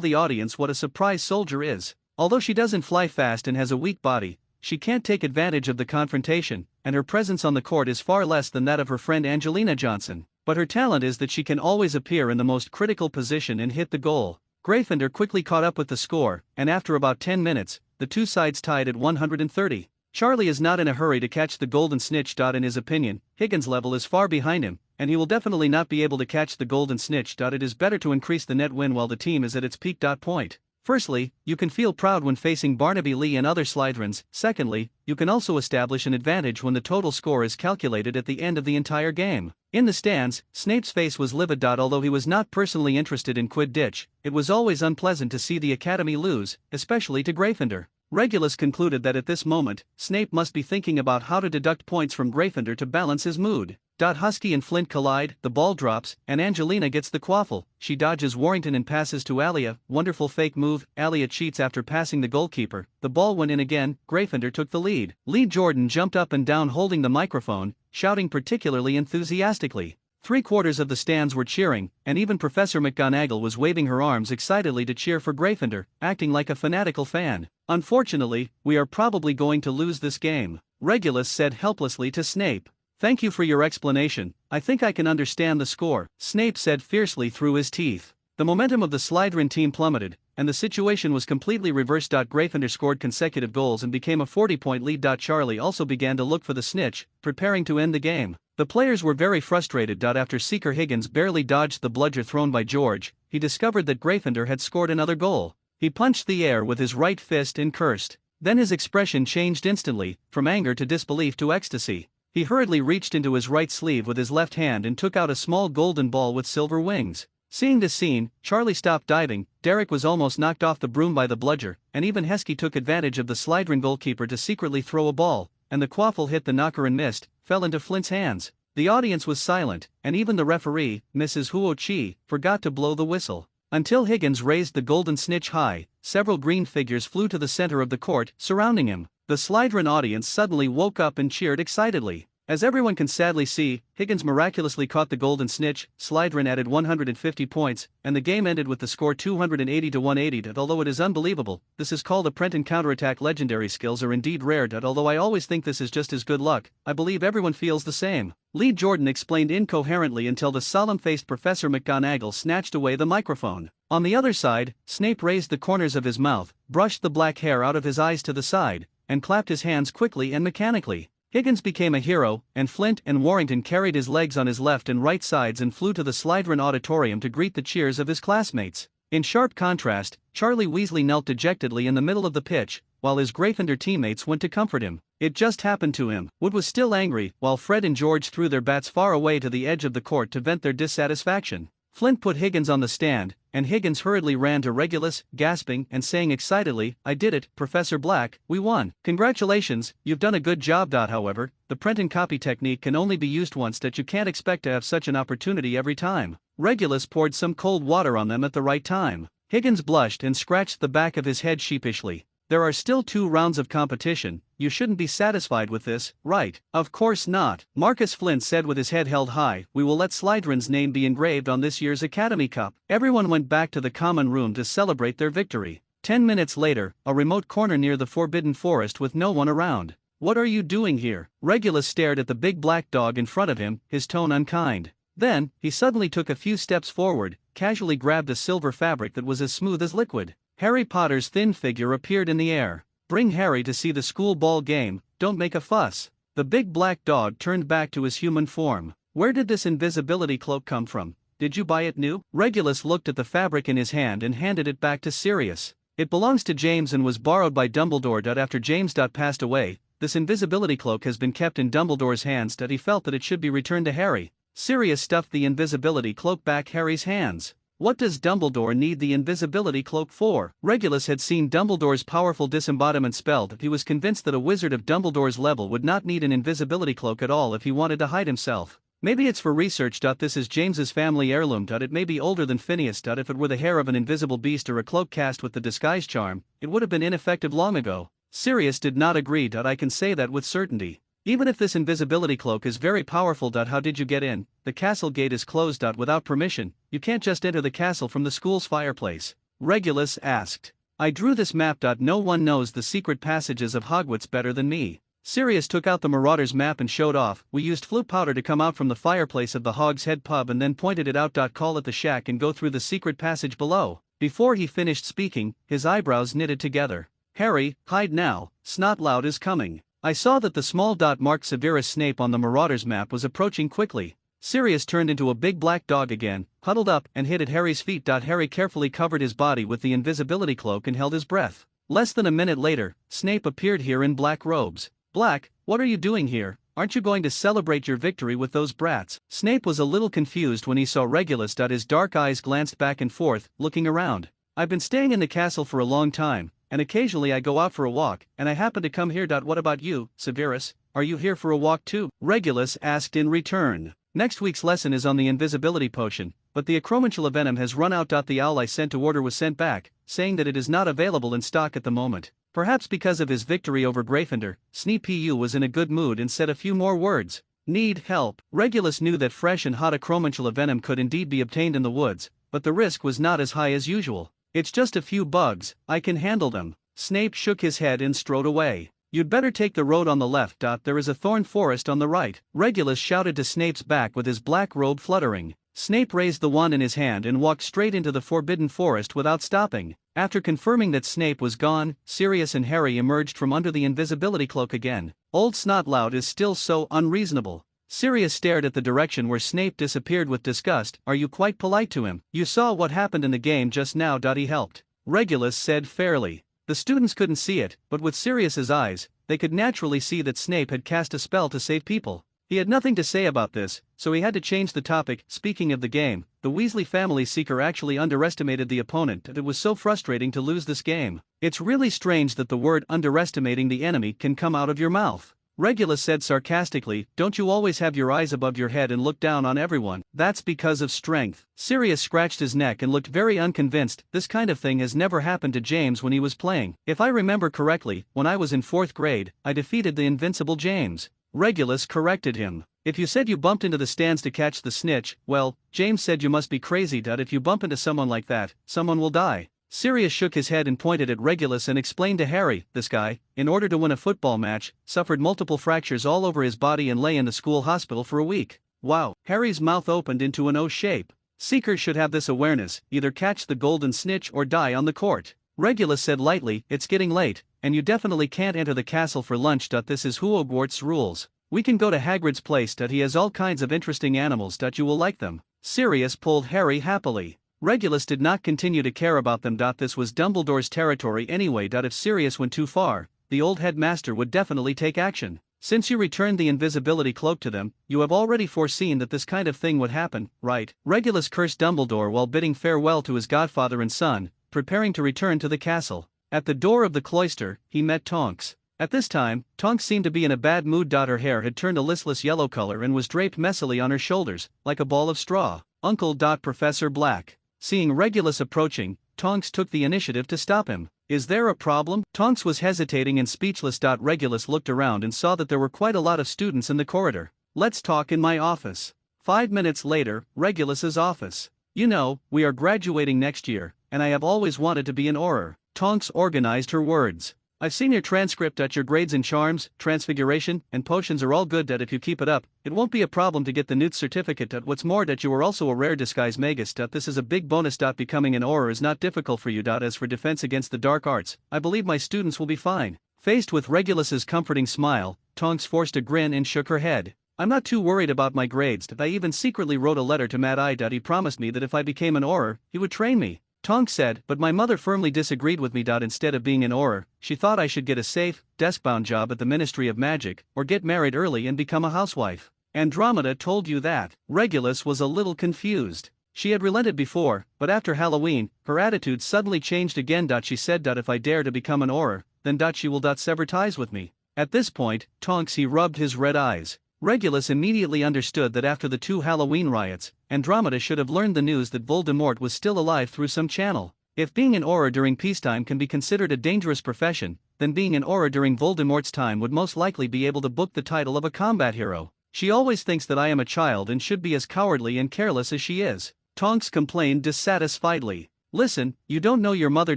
the audience what a surprise soldier is. Although she doesn't fly fast and has a weak body, she can't take advantage of the confrontation, and her presence on the court is far less than that of her friend Angelina Johnson. But her talent is that she can always appear in the most critical position and hit the goal. Gryffindor quickly caught up with the score, and after about 10 minutes, the two sides tied at 130. Charlie is not in a hurry to catch the golden snitch. In his opinion, Higgins' level is far behind him, and he will definitely not be able to catch the golden snitch. It is better to increase the net win while the team is at its peak. Point. Firstly, you can feel proud when facing Barnaby Lee and other Slytherins. Secondly, you can also establish an advantage when the total score is calculated at the end of the entire game. In the stands, Snape's face was livid. Although he was not personally interested in Quidditch, it was always unpleasant to see the Academy lose, especially to Gryffindor. Regulus concluded that at this moment, Snape must be thinking about how to deduct points from Gryffindor to balance his mood. Husky and Flint collide, the ball drops, and Angelina gets the quaffle. She dodges Warrington and passes to Alia. Wonderful fake move. Alia cheats after passing the goalkeeper. The ball went in again. Gryffindor took the lead. Lee Jordan jumped up and down holding the microphone, shouting particularly enthusiastically. 3/4 of the stands were cheering, and even Professor McGonagall was waving her arms excitedly to cheer for Gryffindor, acting like a fanatical fan. Unfortunately, we are probably going to lose this game, Regulus said helplessly to Snape. Thank you for your explanation, I think I can understand the score, Snape said fiercely through his teeth. The momentum of the Slytherin team plummeted, and the situation was completely reversed. Gryffindor scored consecutive goals and became a 40-point lead. Charlie also began to look for the snitch, preparing to end the game. The players were very frustrated. After Seeker Higgins barely dodged the bludger thrown by George, he discovered that Gryffindor had scored another goal. He punched the air with his right fist and cursed. Then his expression changed instantly, from anger to disbelief to ecstasy. He hurriedly reached into his right sleeve with his left hand and took out a small golden ball with silver wings. Seeing this scene, Charlie stopped diving, Derek was almost knocked off the broom by the bludger, and even Heskey took advantage of the Slytherin goalkeeper to secretly throw a ball, and the quaffle hit the knocker and missed, fell into Flint's hands. The audience was silent, and even the referee, Mrs. Huo Chi, forgot to blow the whistle. Until Higgins raised the golden snitch high, several green figures flew to the center of the court, surrounding him. The Slytherin audience suddenly woke up and cheered excitedly. As everyone can sadly see, Higgins miraculously caught the golden snitch, Slytherin added 150 points, and the game ended with the score 280-180. Although it is unbelievable, this is called a Prenton counterattack. Legendary skills are indeed rare. Although I always think this is just as good luck, I believe everyone feels the same. Lee Jordan explained incoherently until the solemn-faced Professor McGonagall snatched away the microphone. On the other side, Snape raised the corners of his mouth, brushed the black hair out of his eyes to the side, and clapped his hands quickly and mechanically. Higgins became a hero, and Flint and Warrington carried his legs on his left and right sides and flew to the Slytherin auditorium to greet the cheers of his classmates. In sharp contrast, Charlie Weasley knelt dejectedly in the middle of the pitch, while his Gryffindor teammates went to comfort him. It just happened to him. Wood was still angry, while Fred and George threw their bats far away to the edge of the court to vent their dissatisfaction. Flint put Higgins on the stand, and Higgins hurriedly ran to Regulus, gasping and saying excitedly, "I did it, Professor Black, we won. Congratulations, you've done a good job." However, the Prenton copy technique can only be used once. You can't expect to have such an opportunity every time. Regulus poured some cold water on them at the right time. Higgins blushed and scratched the back of his head sheepishly. There are still 2 rounds of competition, you shouldn't be satisfied with this, right? Of course not. Marcus Flint said with his head held high, "We will let Slytherin's name be engraved on this year's Academy Cup." Everyone went back to the common room to celebrate their victory. 10 minutes later, a remote corner near the Forbidden Forest with no one around. "What are you doing here?" Regulus stared at the big black dog in front of him, his tone unkind. Then, he suddenly took a few steps forward, casually grabbed a silver fabric that was as smooth as liquid. Harry Potter's thin figure appeared in the air. "Bring Harry to see the school ball game, don't make a fuss." The big black dog turned back to his human form. "Where did this invisibility cloak come from? Did you buy it new?" Regulus looked at the fabric in his hand and handed it back to Sirius. "It belongs to James and was borrowed by Dumbledore. After James passed away, this invisibility cloak has been kept in Dumbledore's hands. He felt that it should be returned to Harry. Sirius stuffed the invisibility cloak back Harry's hands. What does Dumbledore need the invisibility cloak for? Regulus had seen Dumbledore's powerful disembodiment spell. He was convinced that a wizard of Dumbledore's level would not need an invisibility cloak at all if he wanted to hide himself. Maybe it's for research. This is James's family heirloom. It may be older than Phineas. If it were the hair of an invisible beast or a cloak cast with the disguise charm, it would have been ineffective long ago. Sirius did not agree. I can say that with certainty. Even if this invisibility cloak is very powerful. How did you get in? The castle gate is closed. Without permission, you can't just enter the castle from the school's fireplace. Regulus asked. I drew this map. No one knows the secret passages of Hogwarts better than me. Sirius took out the Marauder's map and showed off. We used flute powder to come out from the fireplace of the Hog's Head pub and then pointed it out. Call it the shack and go through the secret passage below. Before he finished speaking, his eyebrows knitted together. Harry, hide now, Snotlout is coming. I saw that the small dot marked Severus Snape on the Marauder's map was approaching quickly. Sirius turned into a big black dog again, huddled up and hid at Harry's feet. Harry carefully covered his body with the invisibility cloak and held his breath. Less than a minute later, Snape appeared here in black robes. Black, what are you doing here? Aren't you going to celebrate your victory with those brats? Snape was a little confused when he saw Regulus. His dark eyes glanced back and forth, looking around. I've been staying in the castle for a long time, and occasionally I go out for a walk, and I happen to come here. What about you, Severus? Are you here for a walk too? Regulus asked in return. Next week's lesson is on the invisibility potion, but the acromantula venom has run out. The owl I sent to order was sent back, saying that it is not available in stock at the moment. Perhaps because of his victory over Gryffindor, Snee was in a good mood and said a few more words. Need help. Regulus knew that fresh and hot acromantula venom could indeed be obtained in the woods, but the risk was not as high as usual. It's just a few bugs, I can handle them. Snape shook his head and strode away. You'd better take the road on the left. There is a thorn forest on the right. Regulus shouted to Snape's back with his black robe fluttering. Snape raised the wand in his hand and walked straight into the forbidden forest without stopping. After confirming that Snape was gone, Sirius and Harry emerged from under the invisibility cloak again. Old Snotlout is still so unreasonable. Sirius stared at the direction where Snape disappeared with disgust. Are you quite polite to him? You saw what happened in the game just now. He helped. Regulus said fairly. The students couldn't see it, but with Sirius's eyes, they could naturally see that Snape had cast a spell to save people. He had nothing to say about this, so he had to change the topic. Speaking of the game, the Weasley family seeker actually underestimated the opponent. It was so frustrating to lose this game. It's really strange that the word underestimating the enemy can come out of your mouth. Regulus said sarcastically, don't you always have your eyes above your head and look down on everyone? That's because of strength. Sirius scratched his neck and looked very unconvinced. This kind of thing has never happened to James when he was playing. If I remember correctly, when I was in 4th grade, I defeated the invincible James. Regulus corrected him. If you said you bumped into the stands to catch the snitch, well, James said you must be crazy. If you bump into someone like that, someone will die. Sirius shook his head and pointed at Regulus and explained to Harry, this guy, in order to win a football match, suffered multiple fractures all over his body and lay in the school hospital for a week. Wow. Harry's mouth opened into an O shape. Seekers should have this awareness, either catch the golden snitch or die on the court. Regulus said lightly, it's getting late, and you definitely can't enter the castle for lunch. This is Hogwarts rules. We can go to Hagrid's place. He has all kinds of interesting animals. You will like them. Sirius pulled Harry happily. Regulus did not continue to care about them. This was Dumbledore's territory anyway. If Sirius went too far, the old headmaster would definitely take action. Since you returned the invisibility cloak to them, you have already foreseen that this kind of thing would happen, right? Regulus cursed Dumbledore while bidding farewell to his godfather and son, preparing to return to the castle. At the door of the cloister, he met Tonks. At this time, Tonks seemed to be in a bad mood. Her hair had turned a listless yellow color and was draped messily on her shoulders, like a ball of straw. Uncle. Professor Black. Seeing Regulus approaching, Tonks took the initiative to stop him. Is there a problem? Tonks was hesitating and speechless. Regulus looked around and saw that there were quite a lot of students in the corridor. Let's talk in my office. 5 minutes later, Regulus's office. You know, we are graduating next year, and I have always wanted to be an Auror. Tonks organized her words. I've seen your transcript. Your grades in charms, transfiguration, and potions are all good. If you keep it up, it won't be a problem to get the Newt certificate. What's more, you are also a rare disguise magus. This is a big bonus. Becoming an Auror is not difficult for you. As for defense against the dark arts, I believe my students will be fine. Faced with Regulus's comforting smile, Tonks forced a grin and shook her head. I'm not too worried about my grades. I even secretly wrote a letter to Mad Eye. He promised me that if I became an Auror, he would train me. Tonks said, but my mother firmly disagreed with me. Instead of being an Auror, she thought I should get a safe, desk-bound job at the Ministry of Magic, or get married early and become a housewife. Andromeda told you that. Regulus was a little confused. She had relented before, but after Halloween, her attitude suddenly changed again. She said, if I dare to become an Auror, then she will sever ties with me. At this point, Tonks he rubbed his red eyes. Regulus immediately understood that after the 2 Halloween riots, Andromeda should have learned the news that Voldemort was still alive through some channel. If being an Auror during peacetime can be considered a dangerous profession, then being an Auror during Voldemort's time would most likely be able to book the title of a combat hero. She always thinks that I am a child and should be as cowardly and careless as she is. Tonks complained dissatisfiedly. Listen, you don't know your mother.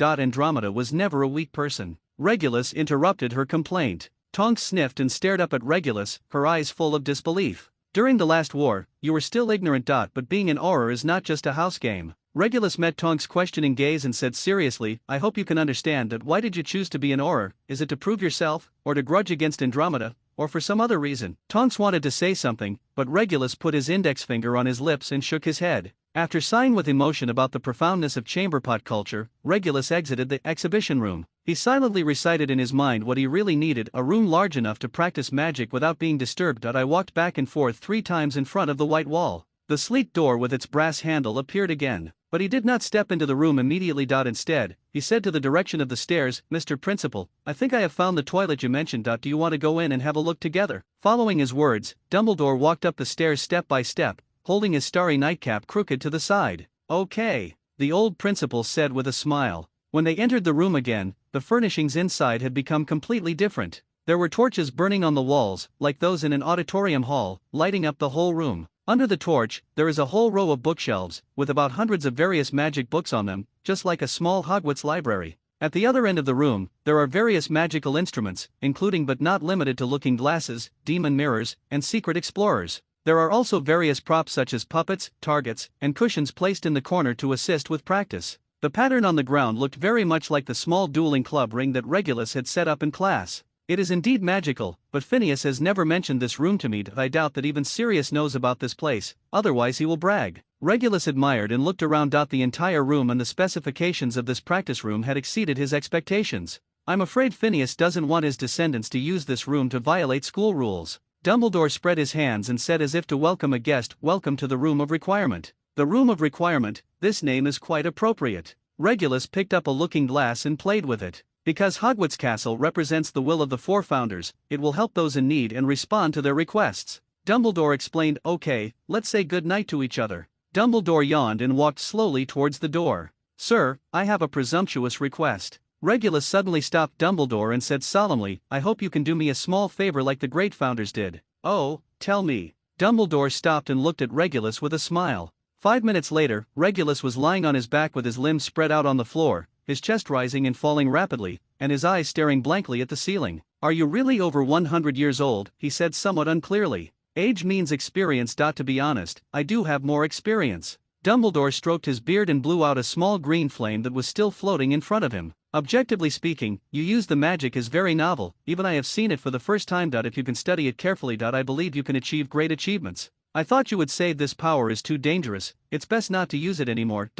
Andromeda was never a weak person. Regulus interrupted her complaint. Tonks sniffed and stared up at Regulus, her eyes full of disbelief. During the last war, you were still ignorant. But being an Auror is not just a house game. Regulus met Tonks' questioning gaze and said seriously, I hope you can understand that. Why did you choose to be an Auror? Is it to prove yourself, or to grudge against Andromeda, or for some other reason? Tonks wanted to say something, but Regulus put his index finger on his lips and shook his head. After sighing with emotion about the profoundness of chamberpot culture, Regulus exited the exhibition room. He silently recited in his mind what he really needed, a room large enough to practice magic without being disturbed. I walked back and forth 3 times in front of the white wall. The sleek door with its brass handle appeared again. But he did not step into the room immediately. Instead, he said to the direction of the stairs, Mr. Principal, I think I have found the toilet you mentioned. Do you want to go in and have a look together? Following his words, Dumbledore walked up the stairs step by step, holding his starry nightcap crooked to the side. Okay, the old principal said with a smile. When they entered the room again, the furnishings inside had become completely different. There were torches burning on the walls, like those in an auditorium hall, lighting up the whole room. Under the torch, there is a whole row of bookshelves, with about hundreds of various magic books on them, just like a small Hogwarts library. At the other end of the room, there are various magical instruments, including but not limited to looking glasses, demon mirrors, and secret explorers. There are also various props such as puppets, targets, and cushions placed in the corner to assist with practice. The pattern on the ground looked very much like the small dueling club ring that Regulus had set up in class. It is indeed magical, but Phineas has never mentioned this room to me. I doubt that even Sirius knows about this place, otherwise he will brag. Regulus admired and looked around. The entire room and the specifications of this practice room had exceeded his expectations. I'm afraid Phineas doesn't want his descendants to use this room to violate school rules. Dumbledore spread his hands and said as if to welcome a guest, welcome to the Room of Requirement. The Room of Requirement, this name is quite appropriate. Regulus picked up a looking glass and played with it. Because Hogwarts Castle represents the will of the 4 founders, it will help those in need and respond to their requests. Dumbledore explained, okay, let's say good night to each other. Dumbledore yawned and walked slowly towards the door. Sir, I have a presumptuous request. Regulus suddenly stopped Dumbledore and said solemnly, I hope you can do me a small favor like the great founders did. Oh, tell me. Dumbledore stopped and looked at Regulus with a smile. 5 minutes later, Regulus was lying on his back with his limbs spread out on the floor, his chest rising and falling rapidly, and his eyes staring blankly at the ceiling. Are you really over 100 years old? He said somewhat unclearly. Age means experience. To be honest, I do have more experience. Dumbledore stroked his beard and blew out a small green flame that was still floating in front of him. Objectively speaking, you use the magic is very novel, even I have seen it for the first time. If you can study it carefully. I believe you can achieve great achievements. I thought you would say this power is too dangerous, it's best not to use it anymore.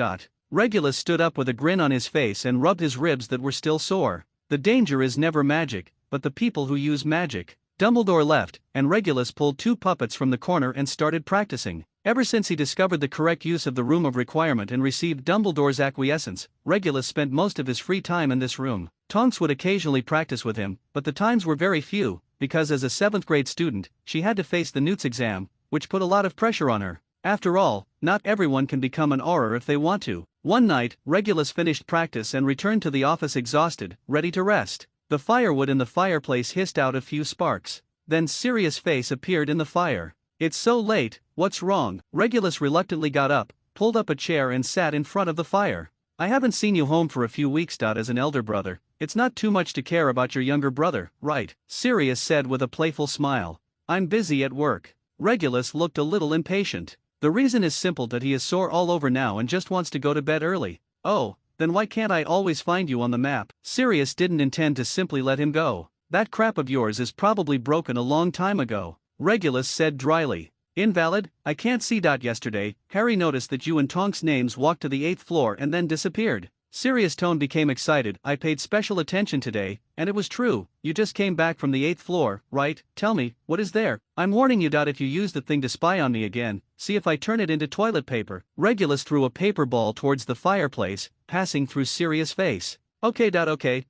Regulus stood up with a grin on his face and rubbed his ribs that were still sore. The danger is never magic, but the people who use magic. Dumbledore left, and Regulus pulled 2 puppets from the corner and started practicing. Ever since he discovered the correct use of the Room of Requirement and received Dumbledore's acquiescence, Regulus spent most of his free time in this room. Tonks would occasionally practice with him, but the times were very few, because as a 7th grade student, she had to face the Newt's exam, which put a lot of pressure on her. After all, not everyone can become an Auror if they want to. One night, Regulus finished practice and returned to the office exhausted, ready to rest. The firewood in the fireplace hissed out a few sparks. Then Sirius' face appeared in the fire. It's so late, what's wrong? Regulus reluctantly got up, pulled up a chair and sat in front of the fire. I haven't seen you home for a few weeks. As an elder brother, it's not too much to care about your younger brother, right? Sirius said with a playful smile. I'm busy at work. Regulus looked a little impatient. The reason is simple, that he is sore all over now and just wants to go to bed early. Oh, then why can't I always find you on the map? Sirius didn't intend to simply let him go. That crap of yours is probably broken a long time ago, Regulus said dryly. Invalid, I can't see. Yesterday, Harry noticed that you and Tonk's names walked to the 8th floor and then disappeared. Sirius' tone became excited. I paid special attention today, and it was true. You just came back from the 8th floor, right? Tell me, what is there? I'm warning you. If you use the thing to spy on me again, see if I turn it into toilet paper. Regulus threw a paper ball towards the fireplace, passing through Sirius' face. Okay,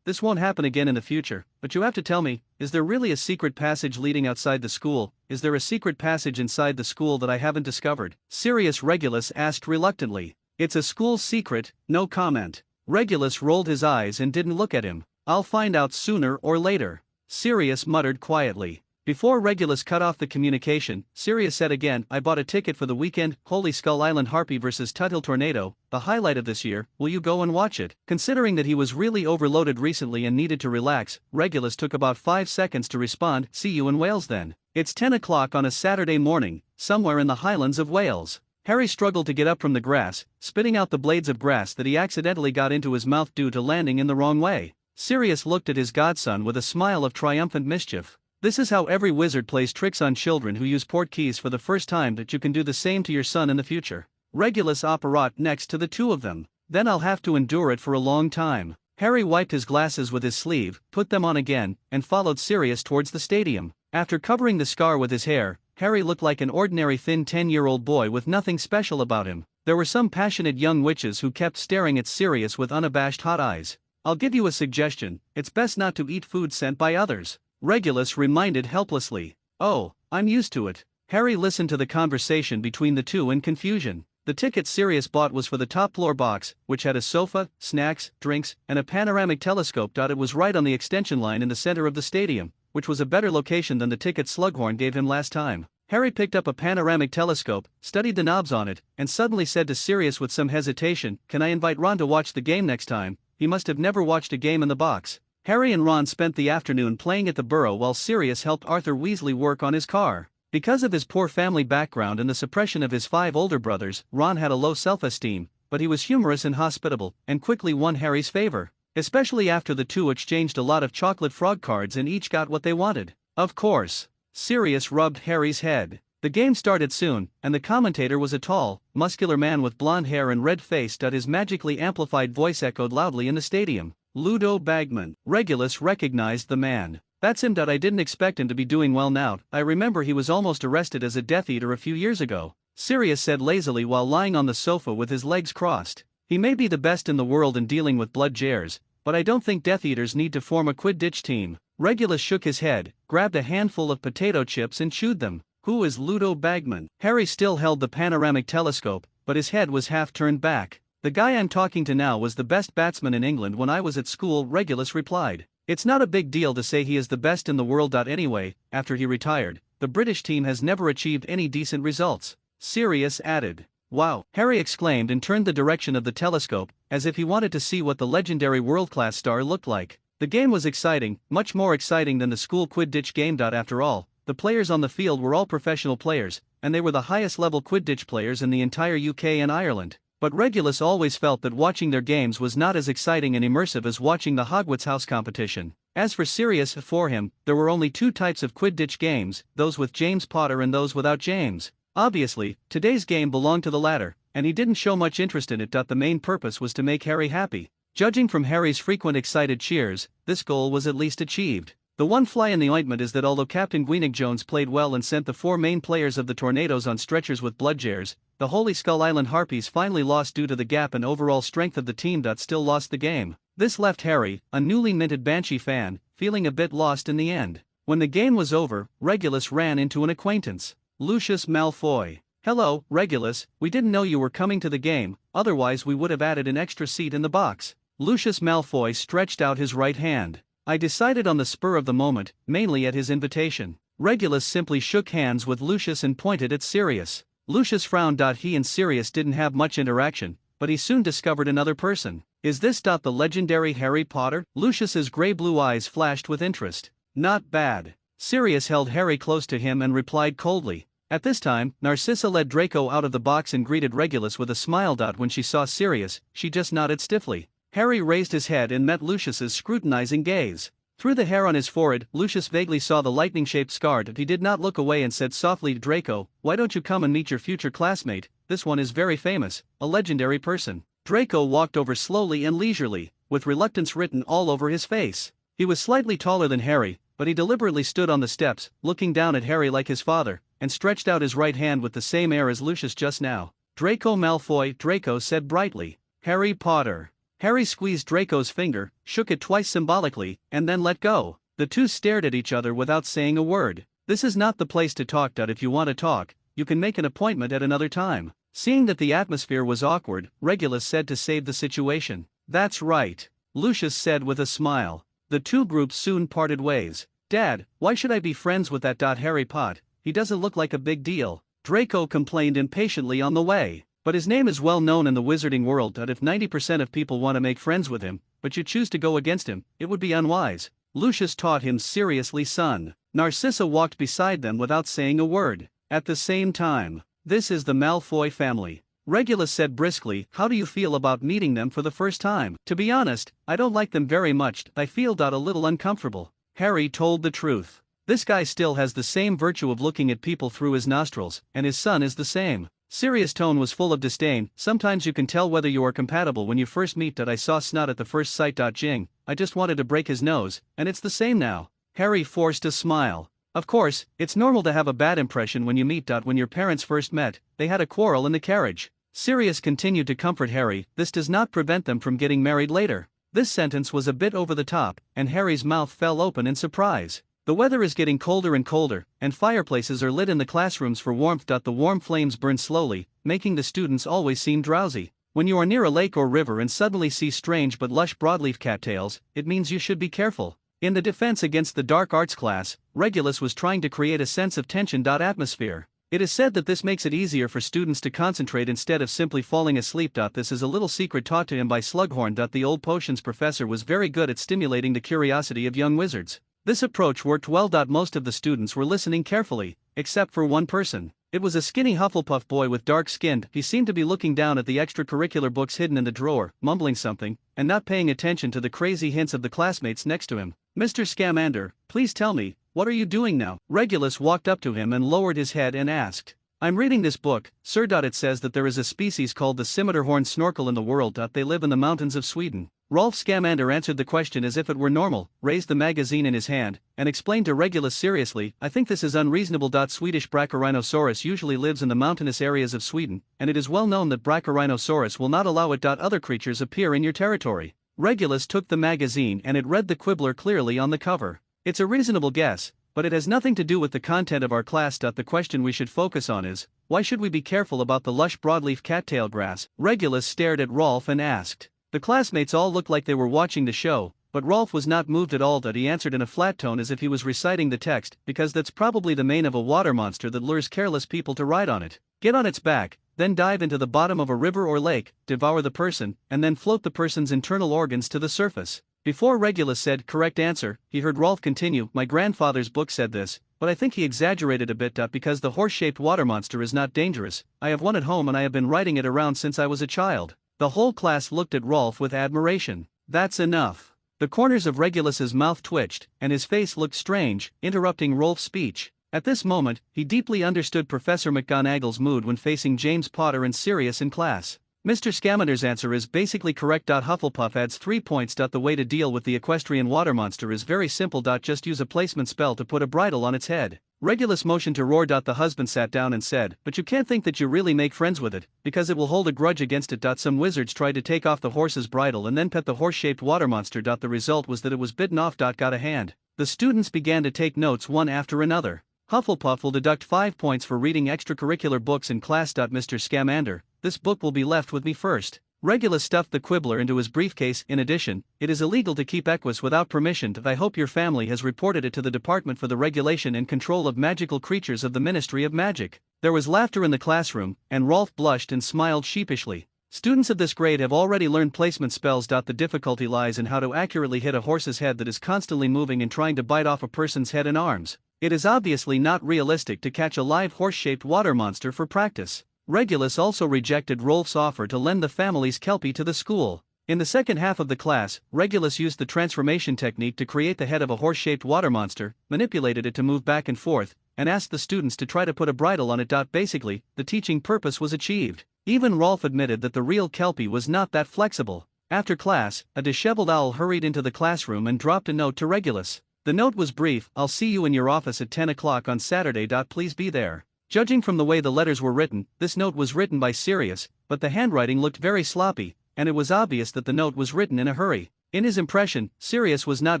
this won't happen again in the future, but you have to tell me, is there really a secret passage leading outside the school? Is there a secret passage inside the school that I haven't discovered? Sirius Regulus asked reluctantly. It's a school secret, no comment. Regulus rolled his eyes and didn't look at him. I'll find out sooner or later. Sirius muttered quietly. Before Regulus cut off the communication, Sirius said again, I bought a ticket for the weekend, Holy Skull Island Harpy vs Tuthill Tornado, the highlight of this year. Will you go and watch it? Considering that he was really overloaded recently and needed to relax, Regulus took about 5 seconds to respond, see you in Wales then. It's 10 o'clock on a Saturday morning, somewhere in the Highlands of Wales. Harry struggled to get up from the grass, spitting out the blades of grass that he accidentally got into his mouth due to landing in the wrong way. Sirius looked at his godson with a smile of triumphant mischief. This is how every wizard plays tricks on children who use portkeys for the first time, that you can do the same to your son in the future. Regulus apparat next to the two of them. Then I'll have to endure it for a long time. Harry wiped his glasses with his sleeve, put them on again, and followed Sirius towards the stadium. After covering the scar with his hair, Harry looked like an ordinary thin 10-year-old boy with nothing special about him. There were some passionate young witches who kept staring at Sirius with unabashed hot eyes. I'll give you a suggestion, it's best not to eat food sent by others. Regulus reminded helplessly. Oh, I'm used to it. Harry listened to the conversation between the two in confusion. The ticket Sirius bought was for the top floor box, which had a sofa, snacks, drinks, and a panoramic telescope. It was right on the extension line in the center of the stadium, which was a better location than the ticket Slughorn gave him last time. Harry picked up a panoramic telescope, studied the knobs on it, and suddenly said to Sirius with some hesitation, can I invite Ron to watch the game next time? He must have never watched a game in the box. Harry and Ron spent the afternoon playing at the Burrow while Sirius helped Arthur Weasley work on his car. Because of his poor family background and the suppression of his 5 older brothers, Ron had a low self-esteem, but he was humorous and hospitable, and quickly won Harry's favor. Especially after the two exchanged a lot of chocolate frog cards and each got what they wanted. Of course. Sirius rubbed Harry's head. The game started soon, and the commentator was a tall, muscular man with blonde hair and red face. His magically amplified voice echoed loudly in the stadium. Ludo Bagman. Regulus recognized the man. That's him. I didn't expect him to be doing well now. I remember he was almost arrested as a Death Eater a few years ago. Sirius said lazily while lying on the sofa with his legs crossed. He may be the best in the world in dealing with blood jares, but I don't think Death Eaters need to form a Quidditch team. Regulus shook his head, grabbed a handful of potato chips and chewed them. Who is Ludo Bagman? Harry still held the panoramic telescope, but his head was half turned back. The guy I'm talking to now was the best batsman in England when I was at school, Regulus replied. It's not a big deal to say he is the best in the world. Anyway, after he retired, the British team has never achieved any decent results. Sirius added. Wow, Harry exclaimed and turned the direction of the telescope, as if he wanted to see what the legendary world-class star looked like. The game was exciting, much more exciting than the school Quidditch game. After all, the players on the field were all professional players, and they were the highest-level Quidditch players in the entire UK and Ireland. But Regulus always felt that watching their games was not as exciting and immersive as watching the Hogwarts House competition. As for Sirius, for him, there were only 2 types of Quidditch games, those with James Potter and those without James. Obviously, today's game belonged to the latter, and he didn't show much interest in it. The main purpose was to make Harry happy. Judging from Harry's frequent excited cheers, this goal was at least achieved. The one fly in the ointment is that although Captain Gwyneth Jones played well and sent the 4 main players of the Tornadoes on stretchers with blood jares, the Holy Skull Island Harpies finally lost due to the gap in overall strength of the team. Still lost the game. This left Harry, a newly minted Banshee fan, feeling a bit lost in the end. When the game was over, Regulus ran into an acquaintance. Lucius Malfoy. Hello, Regulus, we didn't know you were coming to the game, otherwise we would have added an extra seat in the box. Lucius Malfoy stretched out his right hand. I decided on the spur of the moment, mainly at his invitation. Regulus simply shook hands with Lucius and pointed at Sirius. Lucius frowned. He and Sirius didn't have much interaction, but he soon discovered another person. Is this the legendary Harry Potter? Lucius's gray-blue eyes flashed with interest. Not bad. Sirius held Harry close to him and replied coldly. At this time, Narcissa led Draco out of the box and greeted Regulus with a smile. When she saw Sirius, she just nodded stiffly. Harry raised his head and met Lucius's scrutinizing gaze. Through the hair on his forehead, Lucius vaguely saw the lightning-shaped scar, but he did not look away and said softly to Draco, "Why don't you come and meet your future classmate? This one is very famous, a legendary person." Draco walked over slowly and leisurely, with reluctance written all over his face. He was slightly taller than Harry, but he deliberately stood on the steps, looking down at Harry like his father, and stretched out his right hand with the same air as Lucius just now. "Draco Malfoy," Draco said brightly. "Harry Potter." Harry squeezed Draco's finger, shook it twice symbolically, and then let go. The two stared at each other without saying a word. "This is not the place to talk. If you want to talk, you can make an appointment at another time." Seeing that the atmosphere was awkward, Regulus said to save the situation. "That's right," Lucius said with a smile. The two groups soon parted ways. "Dad, why should I be friends with that Harry Potter? He doesn't look like a big deal," Draco complained impatiently on the way. "But his name is well known in the wizarding world. If 90% of people want to make friends with him, but you choose to go against him, it would be unwise," Lucius taught him seriously. "Son." Narcissa walked beside them without saying a word. At the same time, "This is the Malfoy family," Regulus said briskly. "How do you feel about meeting them for the first time?" "To be honest, I don't like them very much. I feel a little uncomfortable." Harry told the truth. This guy still has the same virtue of looking at people through his nostrils, and his son is the same. Sirius' tone was full of disdain. "Sometimes you can tell whether you are compatible when you first meet. I saw snot at the first sight. Jing, I just wanted to break his nose, and it's the same now." Harry forced a smile. "Of course, it's normal to have a bad impression when you meet. When your parents first met, they had a quarrel in the carriage." Sirius continued to comfort Harry. "This does not prevent them from getting married later." This sentence was a bit over the top, and Harry's mouth fell open in surprise. "The weather is getting colder and colder, and fireplaces are lit in the classrooms for warmth. The warm flames burn slowly, making the students always seem drowsy. When you are near a lake or river and suddenly see strange but lush broadleaf cattails, it means you should be careful." In the defense against the dark arts class, Regulus was trying to create a sense of tension. Atmosphere. It is said that this makes it easier for students to concentrate instead of simply falling asleep. This is a little secret taught to him by Slughorn. The old potions professor was very good at stimulating the curiosity of young wizards. This approach worked well. Most of the students were listening carefully, except for one person. It was a skinny Hufflepuff boy with dark skin. He seemed to be looking down at the extracurricular books hidden in the drawer, mumbling something, and not paying attention to the crazy hints of the classmates next to him. "Mr. Scamander, please tell me, what are you doing now?" Regulus walked up to him and lowered his head and asked. "I'm reading this book, sir. It says that there is a species called the scimitar-horned snorkel in the world. They live in the mountains of Sweden." Rolf Scamander answered the question as if it were normal, raised the magazine in his hand, and explained to Regulus seriously, "I think this is unreasonable. Swedish Brachyrhinosaurus usually lives in the mountainous areas of Sweden, and it is well known that Brachyrhinosaurus will not allow it. Other creatures appear in your territory." Regulus took the magazine and it read the Quibbler clearly on the cover. "It's a reasonable guess, but it has nothing to do with the content of our class. The question we should focus on is, why should we be careful about the lush broadleaf cattail grass?" Regulus stared at Rolf and asked. The classmates all looked like they were watching the show, but Rolf was not moved at all. He answered in a flat tone as if he was reciting the text, "Because that's probably the mane of a water monster that lures careless people to ride on it. Get on its back, then dive into the bottom of a river or lake, devour the person, and then float the person's internal organs to the surface." Before Regulus said correct answer, he heard Rolf continue, "My grandfather's book said this, but I think he exaggerated a bit. Because the horse-shaped water monster is not dangerous. I have one at home and I have been riding it around since I was a child." The whole class looked at Rolf with admiration. "That's enough." The corners of Regulus's mouth twitched, and his face looked strange, interrupting Rolf's speech. At this moment, he deeply understood Professor McGonagall's mood when facing James Potter and Sirius in class. Mr. Scamander's answer is basically correct. Hufflepuff adds 3 points. The way to deal with the equestrian water monster is very simple. Just use a placement spell to put a bridle on its head. Regulus motioned to Roar. The husband sat down and said, "But you can't think that you really make friends with it, because it will hold a grudge against it. Some wizards tried to take off the horse's bridle and then pet the horse-shaped water monster. The result was that it was bitten off. Got a hand." The students began to take notes one after another. "Hufflepuff will deduct 5 points for reading extracurricular books in class. Mr. Scamander, this book will be left with me first." Regulus stuffed the Quibbler into his briefcase. "In addition, it is illegal to keep Equus without permission. I hope your family has reported it to the Department for the Regulation and Control of Magical Creatures of the Ministry of Magic." There was laughter in the classroom, and Rolf blushed and smiled sheepishly. Students of this grade have already learned placement spells. The difficulty lies in how to accurately hit a horse's head that is constantly moving and trying to bite off a person's head and arms. It is obviously not realistic to catch a live horse-shaped water monster for practice. Regulus also rejected Rolf's offer to lend the family's Kelpie to the school. In the second half of the class, Regulus used the transformation technique to create the head of a horse-shaped water monster, manipulated it to move back and forth, and asked the students to try to put a bridle on it. Basically, the teaching purpose was achieved. Even Rolf admitted that the real Kelpie was not that flexible. After class, a disheveled owl hurried into the classroom and dropped a note to Regulus. The note was brief: "I'll see you in your office at 10 o'clock on Saturday. Please be there." Judging from the way the letters were written, this note was written by Sirius, but the handwriting looked very sloppy, and it was obvious that the note was written in a hurry. In his impression, Sirius was not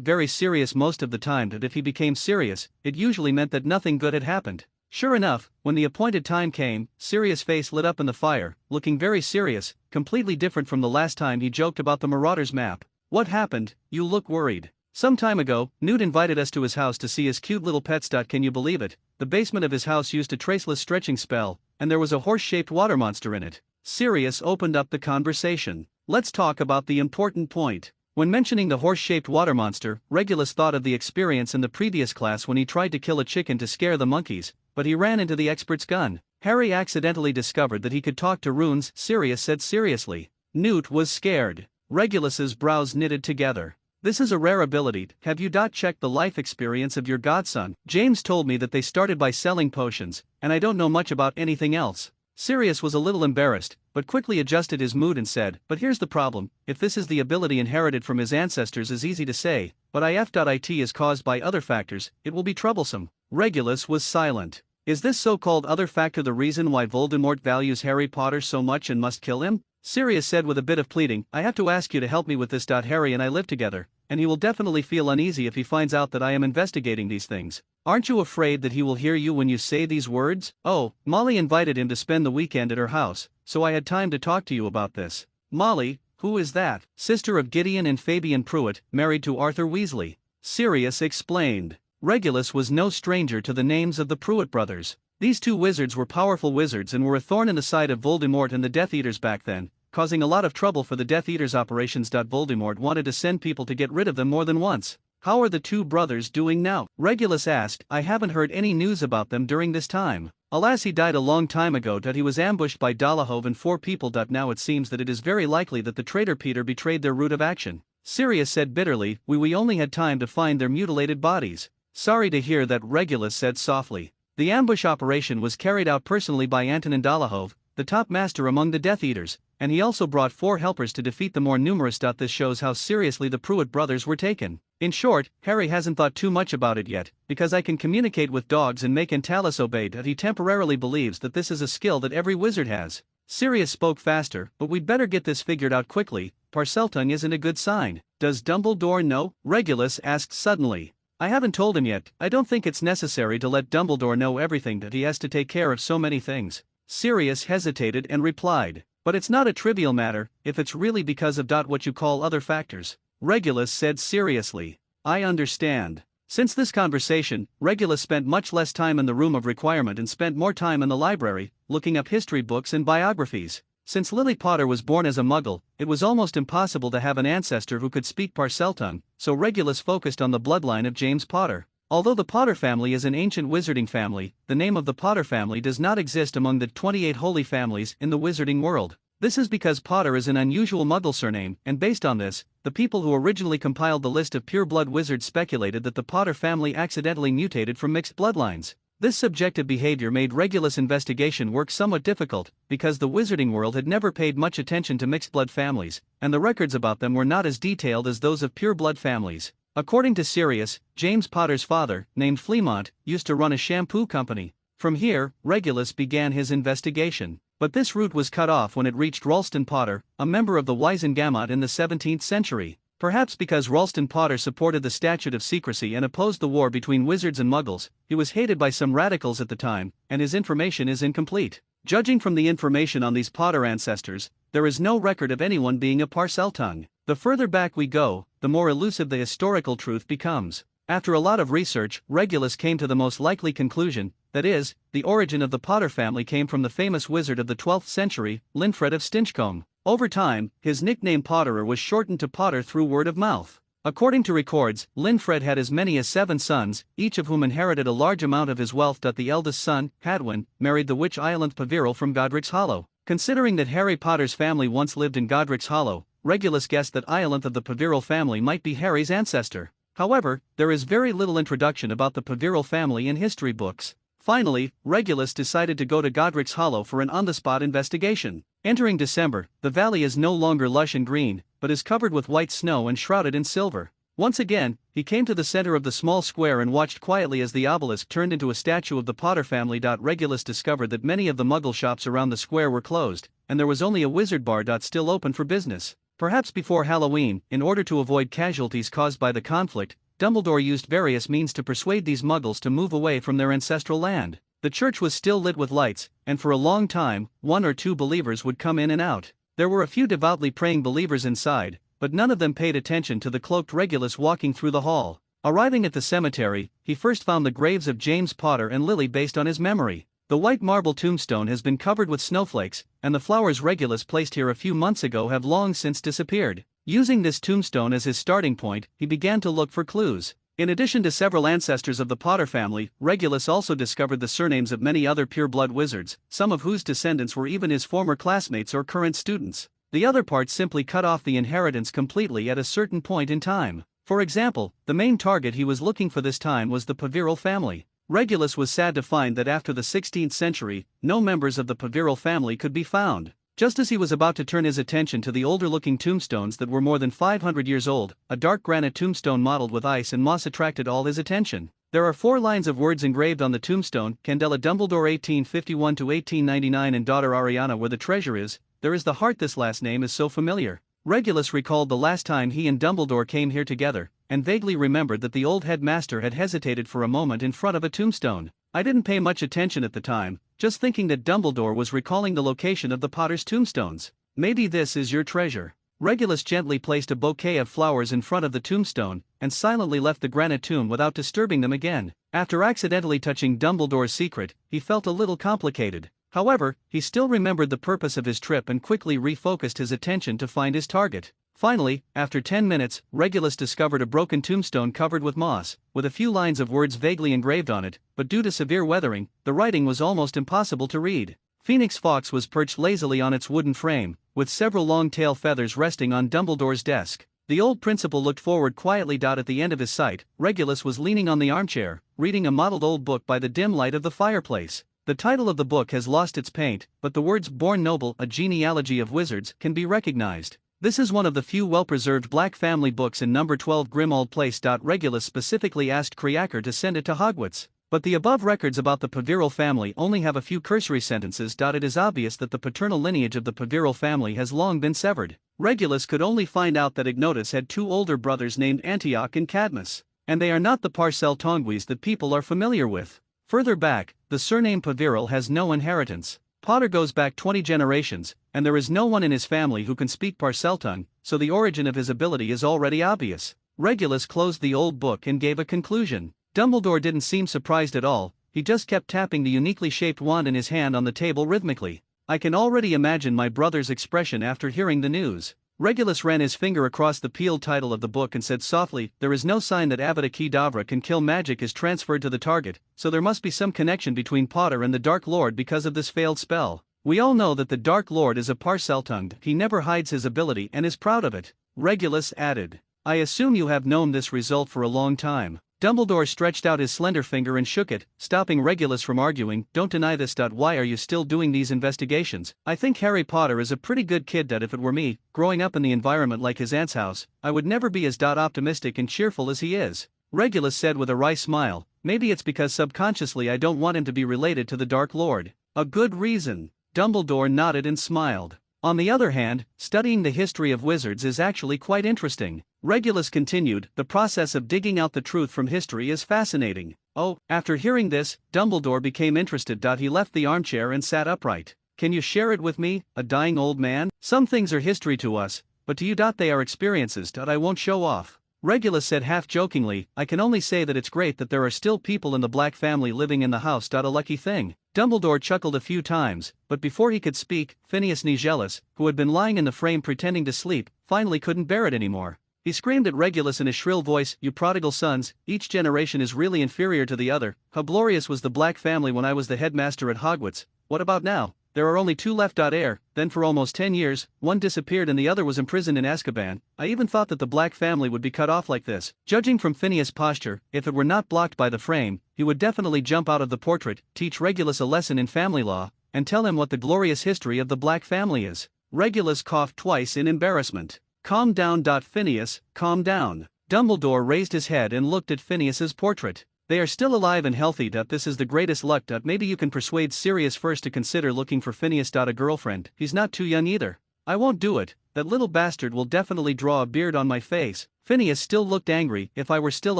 very serious most of the time, but if he became serious, it usually meant that nothing good had happened. Sure enough, when the appointed time came, Sirius' face lit up in the fire, looking very serious, completely different from the last time he joked about the Marauders map. "What happened? You look worried." "Some time ago, Newt invited us to his house to see his cute little pets. Can you believe it? The basement of his house used a traceless stretching spell, and there was a horse-shaped water monster in it." Sirius opened up the conversation. "Let's talk about the important point." When mentioning the horse-shaped water monster, Regulus thought of the experience in the previous class when he tried to kill a chicken to scare the monkeys, but he ran into the expert's gun. Harry accidentally discovered that he could talk to runes, Sirius said seriously. Newt was scared. Regulus's brows knitted together. "This is a rare ability. Have you checked the life experience of your godson? James told me that they started by selling potions, and I don't know much about anything else." Sirius was a little embarrassed, but quickly adjusted his mood and said, "But here's the problem: if this is the ability inherited from his ancestors is easy to say, but it is caused by other factors, it will be troublesome." Regulus was silent. "Is this so-called other factor the reason why Voldemort values Harry Potter so much and must kill him?" Sirius said with a bit of pleading, "I have to ask you to help me with this. Harry and I live together, and he will definitely feel uneasy if he finds out that I am investigating these things. Aren't you afraid that he will hear you when you say these words?" "Oh, Molly invited him to spend the weekend at her house, so I had time to talk to you about this." "Molly? Who is that?" "Sister of Gideon and Fabian Pruitt, married to Arthur Weasley." Sirius explained. Regulus was no stranger to the names of the Pruitt brothers. These two wizards were powerful wizards and were a thorn in the side of Voldemort and the Death Eaters back then, causing a lot of trouble for the Death Eaters' operations. Voldemort wanted to send people to get rid of them more than once. "How are the two brothers doing now?" Regulus asked. "I haven't heard any news about them during this time." "Alas, he died a long time ago. He was ambushed by Dolohov and 4 people. Now it seems that it is very likely that the traitor Peter betrayed their route of action." Sirius said bitterly, We only had time to find their mutilated bodies." "Sorry to hear that," Regulus said softly. "The ambush operation was carried out personally by Antonin Dolohov, the top master among the Death Eaters, and he also brought 4 helpers to defeat the more numerous. This shows how seriously the Pruitt brothers were taken. In short, Harry hasn't thought too much about it yet, because I can communicate with dogs and make Entalis obey. He temporarily believes that this is a skill that every wizard has." Sirius spoke faster, "But we'd better get this figured out quickly. Parseltongue isn't a good sign." "Does Dumbledore know?" Regulus asked suddenly. "I haven't told him yet. I don't think it's necessary to let Dumbledore know everything. He has to take care of so many things." Sirius hesitated and replied, "But it's not a trivial matter, if it's really because of what you call other factors." Regulus said seriously, "I understand." Since this conversation, Regulus spent much less time in the room of requirement and spent more time in the library, looking up history books and biographies. Since Lily Potter was born as a Muggle, it was almost impossible to have an ancestor who could speak Parseltongue, so Regulus focused on the bloodline of James Potter. Although the Potter family is an ancient wizarding family, the name of the Potter family does not exist among the 28 holy families in the wizarding world. This is because Potter is an unusual Muggle surname, and based on this, the people who originally compiled the list of pure-blood wizards speculated that the Potter family accidentally mutated from mixed bloodlines. This subjective behavior made Regulus' investigation work somewhat difficult, because the wizarding world had never paid much attention to mixed-blood families, and the records about them were not as detailed as those of pure-blood families. According to Sirius, James Potter's father, named Fleamont, used to run a shampoo company. From here, Regulus began his investigation. But this route was cut off when it reached Ralston Potter, a member of the Wizengamot in the 17th century. Perhaps because Ralston Potter supported the Statute of Secrecy and opposed the war between wizards and muggles, he was hated by some radicals at the time, and his information is incomplete. Judging from the information on these Potter ancestors, there is no record of anyone being a Parseltongue. The further back we go, the more elusive the historical truth becomes. After a lot of research, Regulus came to the most likely conclusion, that is, the origin of the Potter family came from the famous wizard of the 12th century, Linfred of Stinchcombe. Over time, his nickname Potterer was shortened to Potter through word of mouth. According to records, Linfred had as many as 7 sons, each of whom inherited a large amount of his wealth. The eldest son, Hadwin, married the witch Iolanthe Peveril from Godric's Hollow. Considering that Harry Potter's family once lived in Godric's Hollow, Regulus guessed that Iolanthe of the Paviral family might be Harry's ancestor. However, there is very little introduction about the Paviral family in history books. Finally, Regulus decided to go to Godric's Hollow for an on-the-spot investigation. Entering December, the valley is no longer lush and green, but is covered with white snow and shrouded in silver. Once again, he came to the center of the small square and watched quietly as the obelisk turned into a statue of the Potter family. Regulus discovered that many of the Muggle shops around the square were closed, and there was only a wizard bar still open for business. Perhaps before Halloween, in order to avoid casualties caused by the conflict, Dumbledore used various means to persuade these Muggles to move away from their ancestral land. The church was still lit with lights, and for a long time, 1 or 2 believers would come in and out. There were a few devoutly praying believers inside, but none of them paid attention to the cloaked Regulus walking through the hall. Arriving at the cemetery, he first found the graves of James Potter and Lily based on his memory. The white marble tombstone has been covered with snowflakes, and the flowers Regulus placed here a few months ago have long since disappeared. Using this tombstone as his starting point, he began to look for clues. In addition to several ancestors of the Potter family, Regulus also discovered the surnames of many other pure-blood wizards, some of whose descendants were even his former classmates or current students. The other part simply cut off the inheritance completely at a certain point in time. For example, the main target he was looking for this time was the Paviral family. Regulus was sad to find that after the 16th century, no members of the Paviral family could be found. Just as he was about to turn his attention to the older-looking tombstones that were more than 500 years old, a dark granite tombstone mottled with ice and moss attracted all his attention. There are 4 lines of words engraved on the tombstone: Candela Dumbledore 1851 to 1899 and daughter Ariana where the treasure is, there is the heart. This last name is so familiar. Regulus recalled the last time he and Dumbledore came here together, and vaguely remembered that the old headmaster had hesitated for a moment in front of a tombstone. I didn't pay much attention at the time, just thinking that Dumbledore was recalling the location of the Potter's tombstones. Maybe this is your treasure. Regulus gently placed a bouquet of flowers in front of the tombstone, and silently left the granite tomb without disturbing them again. After accidentally touching Dumbledore's secret, he felt a little complicated. However, he still remembered the purpose of his trip and quickly refocused his attention to find his target. Finally, after 10 minutes, Regulus discovered a broken tombstone covered with moss, with a few lines of words vaguely engraved on it, but due to severe weathering, the writing was almost impossible to read. Phoenix Fox was perched lazily on its wooden frame, with several long tail feathers resting on Dumbledore's desk. The old principal looked forward quietly. At the end of his sight, Regulus was leaning on the armchair, reading a mottled old book by the dim light of the fireplace. The title of the book has lost its paint, but the words "Born Noble, a genealogy of wizards" can be recognized. This is one of the few well-preserved Black family books in number 12 Grimmauld Place. Regulus specifically asked Kreaker to send it to Hogwarts. But the above records about the Paviral family only have a few cursory sentences. It is obvious that the paternal lineage of the Paviral family has long been severed. Regulus could only find out that Ignotus had 2 older brothers named Antioch and Cadmus, and they are not the Parcel Tonguis that people are familiar with. Further back, the surname Paviral has no inheritance. Potter goes back 20 generations, and there is no one in his family who can speak Parseltongue, so the origin of his ability is already obvious. Regulus closed the old book and gave a conclusion. Dumbledore didn't seem surprised at all, he just kept tapping the uniquely shaped wand in his hand on the table rhythmically. I can already imagine my brother's expression after hearing the news. Regulus ran his finger across the peeled title of the book and said softly, "There is no sign that Avada Kedavra can kill magic is transferred to the target, so there must be some connection between Potter and the Dark Lord because of this failed spell. We all know that the Dark Lord is a Parseltongue. He never hides his ability and is proud of it." Regulus added, "I assume you have known this result for a long time." Dumbledore stretched out his slender finger and shook it, stopping Regulus from arguing. "Don't deny this. Why are you still doing these investigations? I think Harry Potter is a pretty good kid. If it were me, growing up in the environment like his aunt's house, I would never be as optimistic and cheerful as he is." Regulus said with a wry smile, "Maybe it's because subconsciously I don't want him to be related to the Dark Lord." "A good reason." Dumbledore nodded and smiled. "On the other hand, studying the history of wizards is actually quite interesting." Regulus continued, "The process of digging out the truth from history is fascinating." Oh, after hearing this, Dumbledore became interested. He left the armchair and sat upright. "Can you share it with me, a dying old man? Some things are history to us, but to you, they are experiences. I won't show off." Regulus said half jokingly, "I can only say that it's great that there are still people in the Black family living in the house. A lucky thing." Dumbledore chuckled a few times, but before he could speak, Phineas Nigellus, who had been lying in the frame pretending to sleep, finally couldn't bear it anymore. He screamed at Regulus in a shrill voice, "You prodigal sons, each generation is really inferior to the other. How glorious was the Black family when I was the headmaster at Hogwarts. What about now? there are only two left. Air, then for almost 10 years, one disappeared and the other was imprisoned in Azkaban. I even thought that the Black family would be cut off like this. Judging from Phineas' posture, if it were not blocked by the frame, he would definitely jump out of the portrait, teach Regulus a lesson in family law, and tell him what the glorious history of the Black family is. Regulus coughed twice in embarrassment. Calm down. Phineas, calm down. Dumbledore raised his head and looked at Phineas's portrait. They are still alive and healthy. This is the greatest luck. Maybe you can persuade Sirius first to consider looking for Phineas. A girlfriend. He's not too young either. I won't do it. That little bastard will definitely draw a beard on my face. Phineas still looked angry. If I were still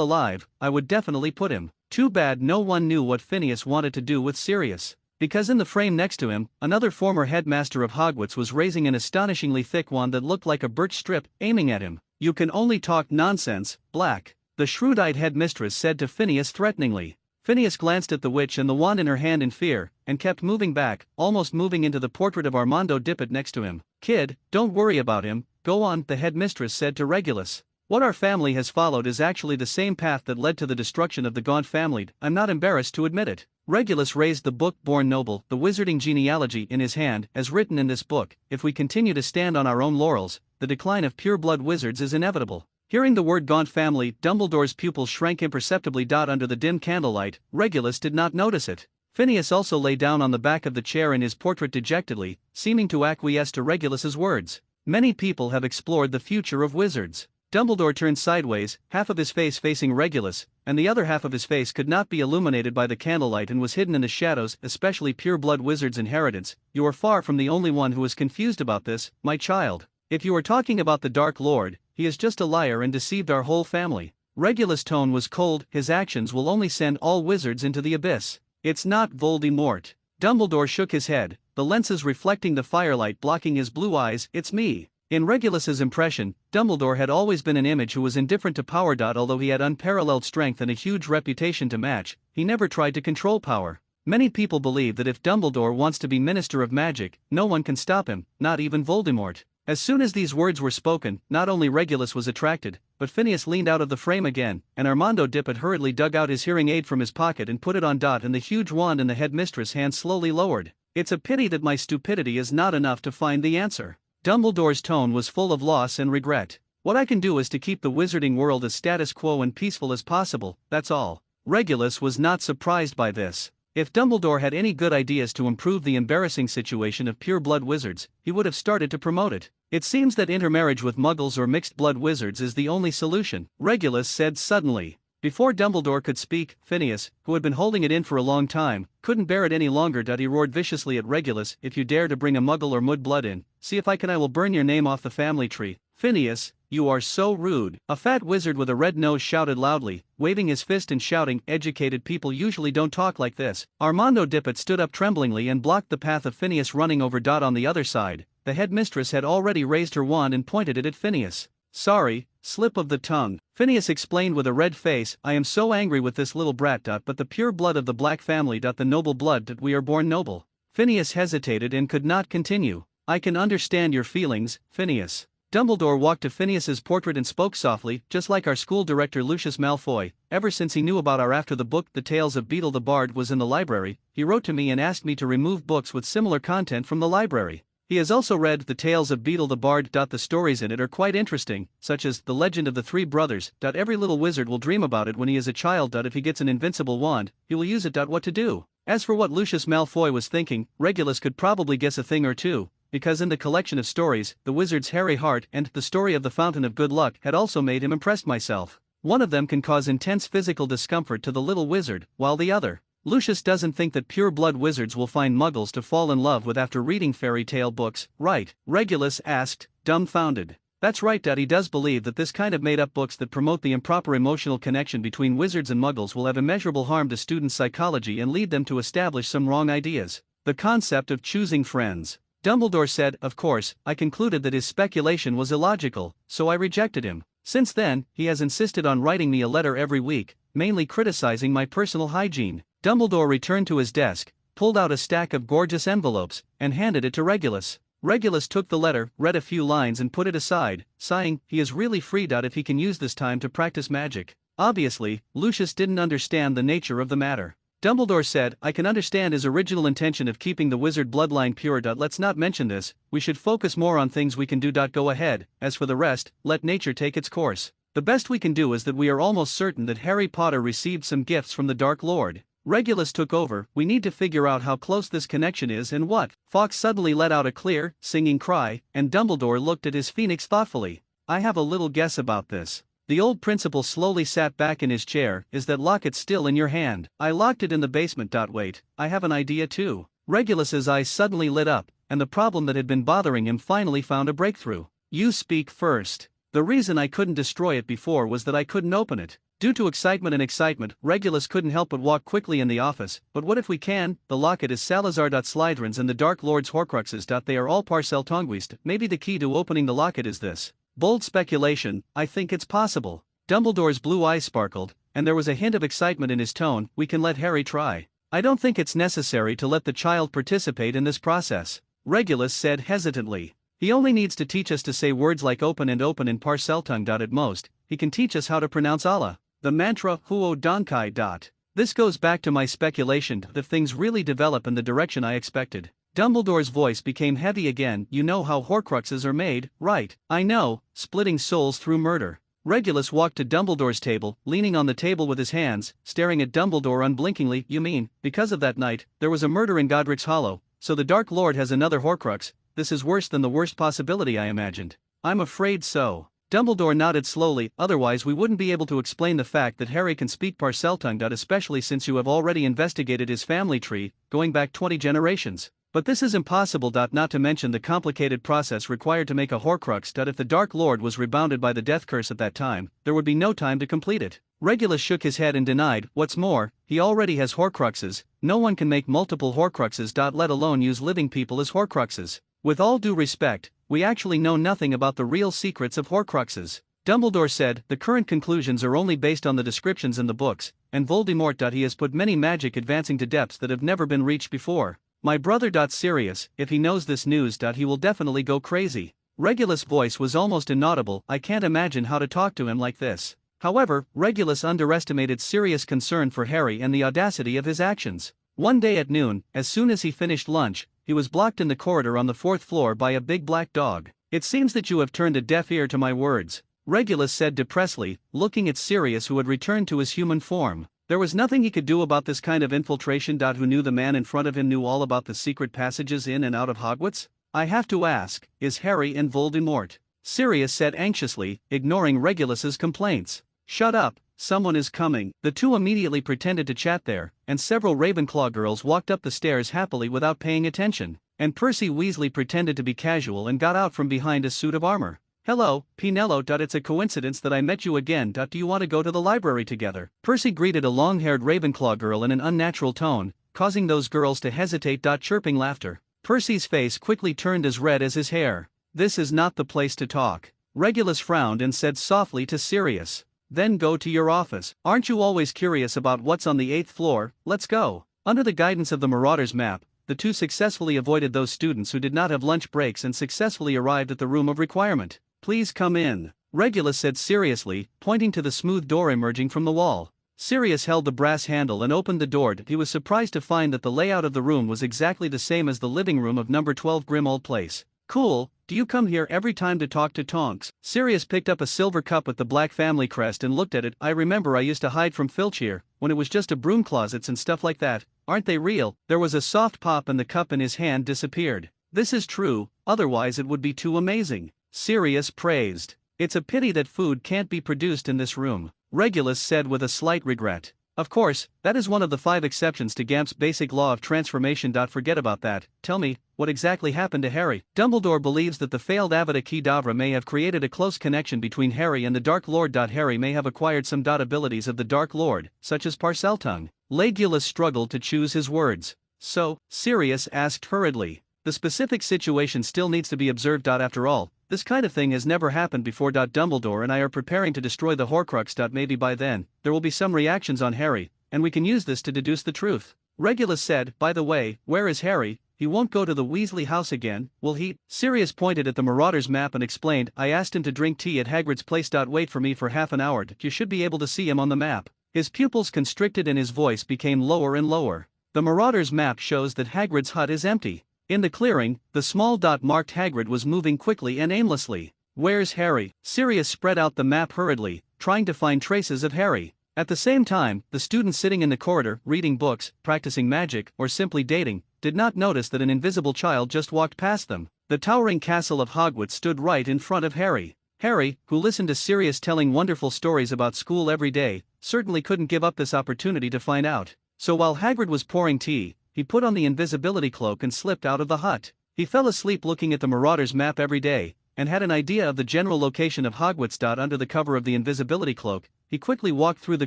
alive, I would definitely put him. Too bad no one knew what Phineas wanted to do with Sirius. Because in the frame next to him, another former headmaster of Hogwarts was raising an astonishingly thick wand that looked like a birch strip, aiming at him. You can only talk nonsense, Black, the shrewd-eyed headmistress said to Phineas threateningly. Phineas glanced at the witch and the wand in her hand in fear, and kept moving back, almost moving into the portrait of Armando Dippet next to him. Kid, don't worry about him, go on, the headmistress said to Regulus. What our family has followed is actually the same path that led to the destruction of the Gaunt family. I'm not embarrassed to admit it. Regulus raised the book Born Noble, the Wizarding Genealogy in his hand, as written in this book. If we continue to stand on our own laurels, the decline of pure-blood wizards is inevitable. Hearing the word Gaunt family, Dumbledore's pupils shrank imperceptibly. Under the dim candlelight, Regulus did not notice it. Phineas also lay down on the back of the chair in his portrait dejectedly, seeming to acquiesce to Regulus's words. Many people have explored the future of wizards. Dumbledore turned sideways, half of his face facing Regulus, and the other half of his face could not be illuminated by the candlelight and was hidden in the shadows, especially pure-blood wizards' inheritance. You are far from the only one who is confused about this, my child. If you are talking about the Dark Lord, he is just a liar and deceived our whole family. Regulus' tone was cold. His actions will only send all wizards into the abyss. It's not Voldemort. Dumbledore shook his head, the lenses reflecting the firelight blocking his blue eyes. It's me. In Regulus's impression, Dumbledore had always been an image who was indifferent to power. Although he had unparalleled strength and a huge reputation to match, he never tried to control power. Many people believe that if Dumbledore wants to be Minister of Magic, no one can stop him, not even Voldemort. As soon as these words were spoken, not only Regulus was attracted, but Phineas leaned out of the frame again, and Armando Dippet hurriedly dug out his hearing aid from his pocket and put it on. And the huge wand in the headmistress' hand slowly lowered. It's a pity that my stupidity is not enough to find the answer. Dumbledore's tone was full of loss and regret. What I can do is to keep the wizarding world as status quo and peaceful as possible, that's all. Regulus was not surprised by this. If Dumbledore had any good ideas to improve the embarrassing situation of pure-blood wizards, he would have started to promote it. It seems that intermarriage with muggles or mixed-blood wizards is the only solution, Regulus said suddenly. Before Dumbledore could speak, Phineas, who had been holding it in for a long time, couldn't bear it any longer. He roared viciously at Regulus. If you dare to bring a muggle or mud-blood in, see if I will burn your name off the family tree. Phineas, you are so rude. A fat wizard with a red nose shouted loudly, waving his fist and shouting, educated people usually don't talk like this. Armando Dippet stood up tremblingly and blocked the path of Phineas running over. On the other side, the headmistress had already raised her wand and pointed it at Phineas. Sorry, slip of the tongue, Phineas explained with a red face. I am so angry with this little brat. But the pure blood of the Black family. The noble blood. We are born noble. Phineas hesitated and could not continue. I can understand your feelings, Phineas. Dumbledore walked to Phineas's portrait and spoke softly, just like our school director Lucius Malfoy. Ever since he knew about our after the book The Tales of Beedle the Bard was in the library, he wrote to me and asked me to remove books with similar content from the library. He has also read The Tales of Beedle the Bard. The stories in it are quite interesting, such as The Legend of the Three Brothers. Every little wizard will dream about it when he is a child. If he gets an invincible wand, he will use it. What to do? As for what Lucius Malfoy was thinking, Regulus could probably guess a thing or two, because in the collection of stories, The Wizard's Hairy Heart and The Story of the Fountain of Good Luck had also made him impressed myself. One of them can cause intense physical discomfort to the little wizard, while the other. Lucius doesn't think that pure-blood wizards will find muggles to fall in love with after reading fairy tale books, right? Regulus asked, dumbfounded. That's right, he does believe that this kind of made-up books that promote the improper emotional connection between wizards and muggles will have immeasurable harm to students' psychology and lead them to establish some wrong ideas. The concept of choosing friends. Dumbledore said, of course, I concluded that his speculation was illogical, so I rejected him. Since then, he has insisted on writing me a letter every week, mainly criticizing my personal hygiene. Dumbledore returned to his desk, pulled out a stack of gorgeous envelopes, and handed it to Regulus. Regulus took the letter, read a few lines and put it aside, sighing, he is really freed out if he can use this time to practice magic. Obviously, Lucius didn't understand the nature of the matter. Dumbledore said, I can understand his original intention of keeping the wizard bloodline pure. Let's not mention this, we should focus more on things we can do. Go ahead, as for the rest, let nature take its course. The best we can do is that we are almost certain that Harry Potter received some gifts from the Dark Lord. Regulus took over, we need to figure out how close this connection is and what. Fawkes suddenly let out a clear, singing cry, and Dumbledore looked at his phoenix thoughtfully. I have a little guess about this. The old principal slowly sat back in his chair. Is that locket still in your hand? I locked it in the basement. Wait, I have an idea too. Regulus's eyes suddenly lit up, and the problem that had been bothering him finally found a breakthrough. You speak first. The reason I couldn't destroy it before was that I couldn't open it. Due to excitement, Regulus couldn't help but walk quickly in the office. But what if we can? The locket is Salazar. Slytherins and the Dark Lord's Horcruxes. They are all Parseltonguiste. Maybe the key to opening the locket is this. Bold speculation, I think it's possible. Dumbledore's blue eyes sparkled, and there was a hint of excitement in his tone. We can let Harry try. I don't think it's necessary to let the child participate in this process, Regulus said hesitantly. He only needs to teach us to say words like open in Parseltongue. At most, he can teach us how to pronounce Allah, the mantra Huo Donkai. This goes back to my speculation that things really develop in the direction I expected. Dumbledore's voice became heavy again. You know how Horcruxes are made, right? I know, splitting souls through murder. Regulus walked to Dumbledore's table, leaning on the table with his hands, staring at Dumbledore unblinkingly. You mean, because of that night, there was a murder in Godric's Hollow, so the Dark Lord has another Horcrux? This is worse than the worst possibility I imagined. I'm afraid so. Dumbledore nodded slowly, otherwise we wouldn't be able to explain the fact that Harry can speak Parseltongue. Especially since you have already investigated his family tree, going back 20 generations. But this is impossible. Not to mention the complicated process required to make a Horcrux. If the Dark Lord was rebounded by the death curse at that time, there would be no time to complete it. Regulus shook his head and denied. What's more, he already has Horcruxes. No one can make multiple Horcruxes. Let alone use living people as Horcruxes. With all due respect, we actually know nothing about the real secrets of Horcruxes. Dumbledore said, the current conclusions are only based on the descriptions in the books, and Voldemort. He has put many magic advancing to depths that have never been reached before. My brother. Sirius, if he knows this news. He will definitely go crazy. Regulus' voice was almost inaudible. I can't imagine how to talk to him like this. However, Regulus underestimated Sirius' concern for Harry and the audacity of his actions. One day at noon, as soon as he finished lunch, he was blocked in the corridor on the 4th floor by a big black dog. It seems that you have turned a deaf ear to my words, Regulus said depressedly, looking at Sirius, who had returned to his human form. There was nothing he could do about this kind of infiltration. Who knew the man in front of him knew all about the secret passages in and out of Hogwarts? I have to ask, is Harry and Voldemort? Sirius said anxiously, ignoring Regulus's complaints. Shut up, someone is coming. The two immediately pretended to chat there, and several Ravenclaw girls walked up the stairs happily without paying attention, and Percy Weasley pretended to be casual and got out from behind a suit of armor. Hello, Pinello. It's a coincidence that I met you again. Do you want to go to the library together? Percy greeted a long-haired Ravenclaw girl in an unnatural tone, causing those girls to hesitate. Chirping laughter. Percy's face quickly turned as red as his hair. This is not the place to talk. Regulus frowned and said softly to Sirius. Then go to your office. Aren't you always curious about what's on the 8th floor? Let's go. Under the guidance of the Marauder's map, the two successfully avoided those students who did not have lunch breaks and successfully arrived at the room of requirement. Please come in, Regulus said seriously, pointing to the smooth door emerging from the wall. Sirius held the brass handle and opened the door. He was surprised to find that the layout of the room was exactly the same as the living room of number 12 Grimmauld Place. Cool, do you come here every time to talk to Tonks? Sirius picked up a silver cup with the Black family crest and looked at it. I remember I used to hide from Filch here, when it was just a broom closets and stuff like that. Aren't they real? There was a soft pop and the cup in his hand disappeared. This is true, otherwise it would be too amazing, Sirius praised. It's a pity that food can't be produced in this room, Regulus said with a slight regret. Of course, that is one of the 5 exceptions to Gamp's basic law of transformation. Forget about that. Tell me, what exactly happened to Harry? Dumbledore believes that the failed Avada Kedavra may have created a close connection between Harry and the Dark Lord. Harry may have acquired some abilities of the Dark Lord, such as Parseltongue. Legulus struggled to choose his words. So, Sirius asked hurriedly. The specific situation still needs to be observed. After all, this kind of thing has never happened before. Dumbledore and I are preparing to destroy the Horcrux. Maybe by then, there will be some reactions on Harry, and we can use this to deduce the truth. Regulus said, by the way, where is Harry? He won't go to the Weasley house again, will he? Sirius pointed at the Marauder's map and explained, I asked him to drink tea at Hagrid's place. Wait for me for half an hour. You should be able to see him on the map. His pupils constricted and his voice became lower and lower. The Marauder's map shows that Hagrid's hut is empty. In the clearing, the small dot marked Hagrid was moving quickly and aimlessly. Where's Harry? Sirius spread out the map hurriedly, trying to find traces of Harry. At the same time, the students sitting in the corridor, reading books, practicing magic, or simply dating, did not notice that an invisible child just walked past them. The towering castle of Hogwarts stood right in front of Harry. Harry, who listened to Sirius telling wonderful stories about school every day, certainly couldn't give up this opportunity to find out. So while Hagrid was pouring tea, he put on the invisibility cloak and slipped out of the hut. He fell asleep looking at the Marauder's map every day, and had an idea of the general location of Hogwarts. Under the cover of the invisibility cloak, he quickly walked through the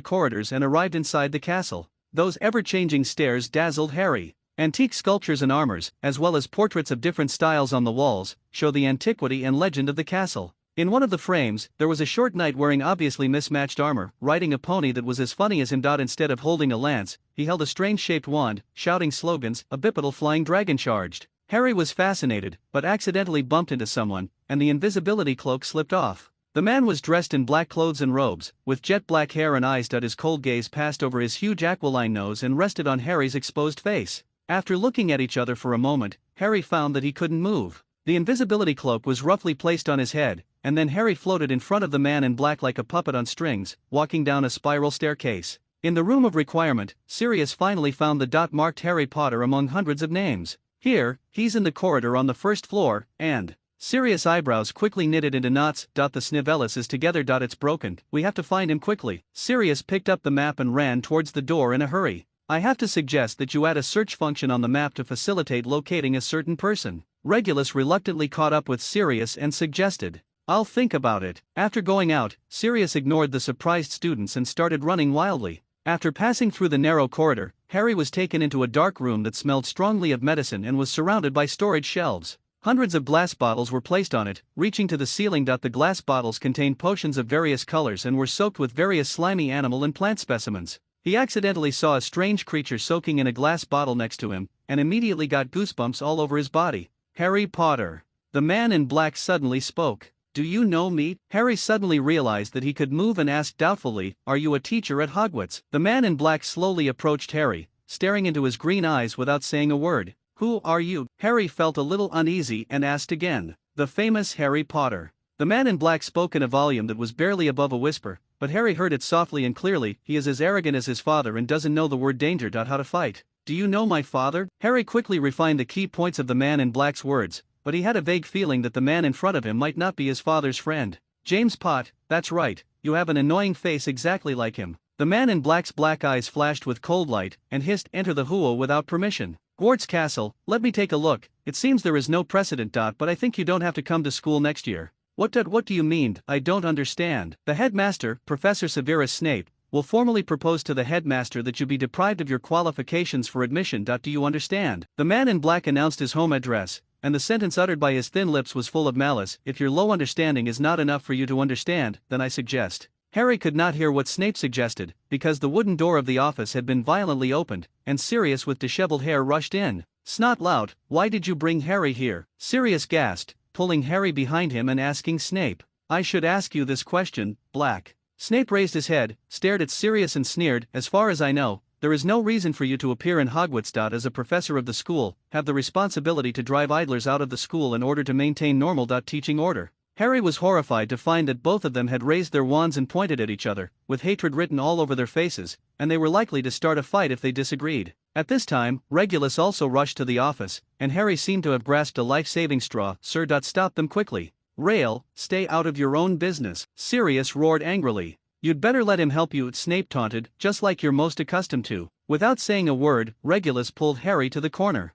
corridors and arrived inside the castle. Those ever-changing stairs dazzled Harry. Antique sculptures and armors, as well as portraits of different styles on the walls, show the antiquity and legend of the castle. In one of the frames, there was a short knight wearing obviously mismatched armor, riding a pony that was as funny as him. Instead of holding a lance, he held a strange-shaped wand, shouting slogans. A bipedal flying dragon charged. Harry was fascinated, but accidentally bumped into someone, and the invisibility cloak slipped off. The man was dressed in black clothes and robes, with jet black hair and eyes. His cold gaze passed over his huge aquiline nose and rested on Harry's exposed face. After looking at each other for a moment, Harry found that he couldn't move. The invisibility cloak was roughly placed on his head, and then Harry floated in front of the man in black like a puppet on strings, walking down a spiral staircase. In the room of requirement, Sirius finally found the dot marked Harry Potter among hundreds of names. Here, he's in the corridor on the first floor, and Sirius' eyebrows quickly knitted into knots. The Snivellis is together. It's broken. We have to find him quickly. Sirius picked up the map and ran towards the door in a hurry. I have to suggest that you add a search function on the map to facilitate locating a certain person. Regulus reluctantly caught up with Sirius and suggested, I'll think about it. After going out, Sirius ignored the surprised students and started running wildly. After passing through the narrow corridor, Harry was taken into a dark room that smelled strongly of medicine and was surrounded by storage shelves. Hundreds of glass bottles were placed on it, reaching to the ceiling. The glass bottles contained potions of various colors and were soaked with various slimy animal and plant specimens. He accidentally saw a strange creature soaking in a glass bottle next to him, and immediately got goosebumps all over his body. Harry Potter. The man in black suddenly spoke. Do you know me? Harry suddenly realized that he could move and asked doubtfully, Are you a teacher at Hogwarts? The man in black slowly approached Harry, staring into his green eyes without saying a word. Who are you? Harry felt a little uneasy and asked again. The famous Harry Potter. The man in black spoke in a volume that was barely above a whisper, but Harry heard it softly and clearly. He is as arrogant as his father and doesn't know the word danger. How to fight. Do you know my father? Harry quickly refined the key points of the man in black's words, but he had a vague feeling that the man in front of him might not be his father's friend. James Pott, that's right, you have an annoying face exactly like him. The man in black's black eyes flashed with cold light and hissed, Enter the Huo without permission. Gwart's Castle, let me take a look. It seems there is no precedent. But I think you don't have to come to school next year. What do you mean? I don't understand. The headmaster, Professor Severus Snape, will formally propose to the headmaster that you be deprived of your qualifications for admission. Do you understand? The man in black announced his home address, and the sentence uttered by his thin lips was full of malice. If your low understanding is not enough for you to understand, then I suggest. Harry could not hear what Snape suggested, because the wooden door of the office had been violently opened, and Sirius with disheveled hair rushed in. Snot loud, why did you bring Harry here? Sirius gasped, pulling Harry behind him and asking Snape. I should ask you this question, Black. Snape raised his head, stared at Sirius and sneered, As far as I know, there is no reason for you to appear in Hogwarts. As a professor of the school, have the responsibility to drive idlers out of the school in order to maintain normal teaching order. Harry was horrified to find that both of them had raised their wands and pointed at each other, with hatred written all over their faces, and they were likely to start a fight if they disagreed. At this time, Regulus also rushed to the office, and Harry seemed to have grasped a life-saving straw. Sir. Stop them quickly. Rail, stay out of your own business. Sirius roared angrily. You'd better let him help you, Snape taunted, just like you're most accustomed to. Without saying a word, Regulus pulled Harry to the corner.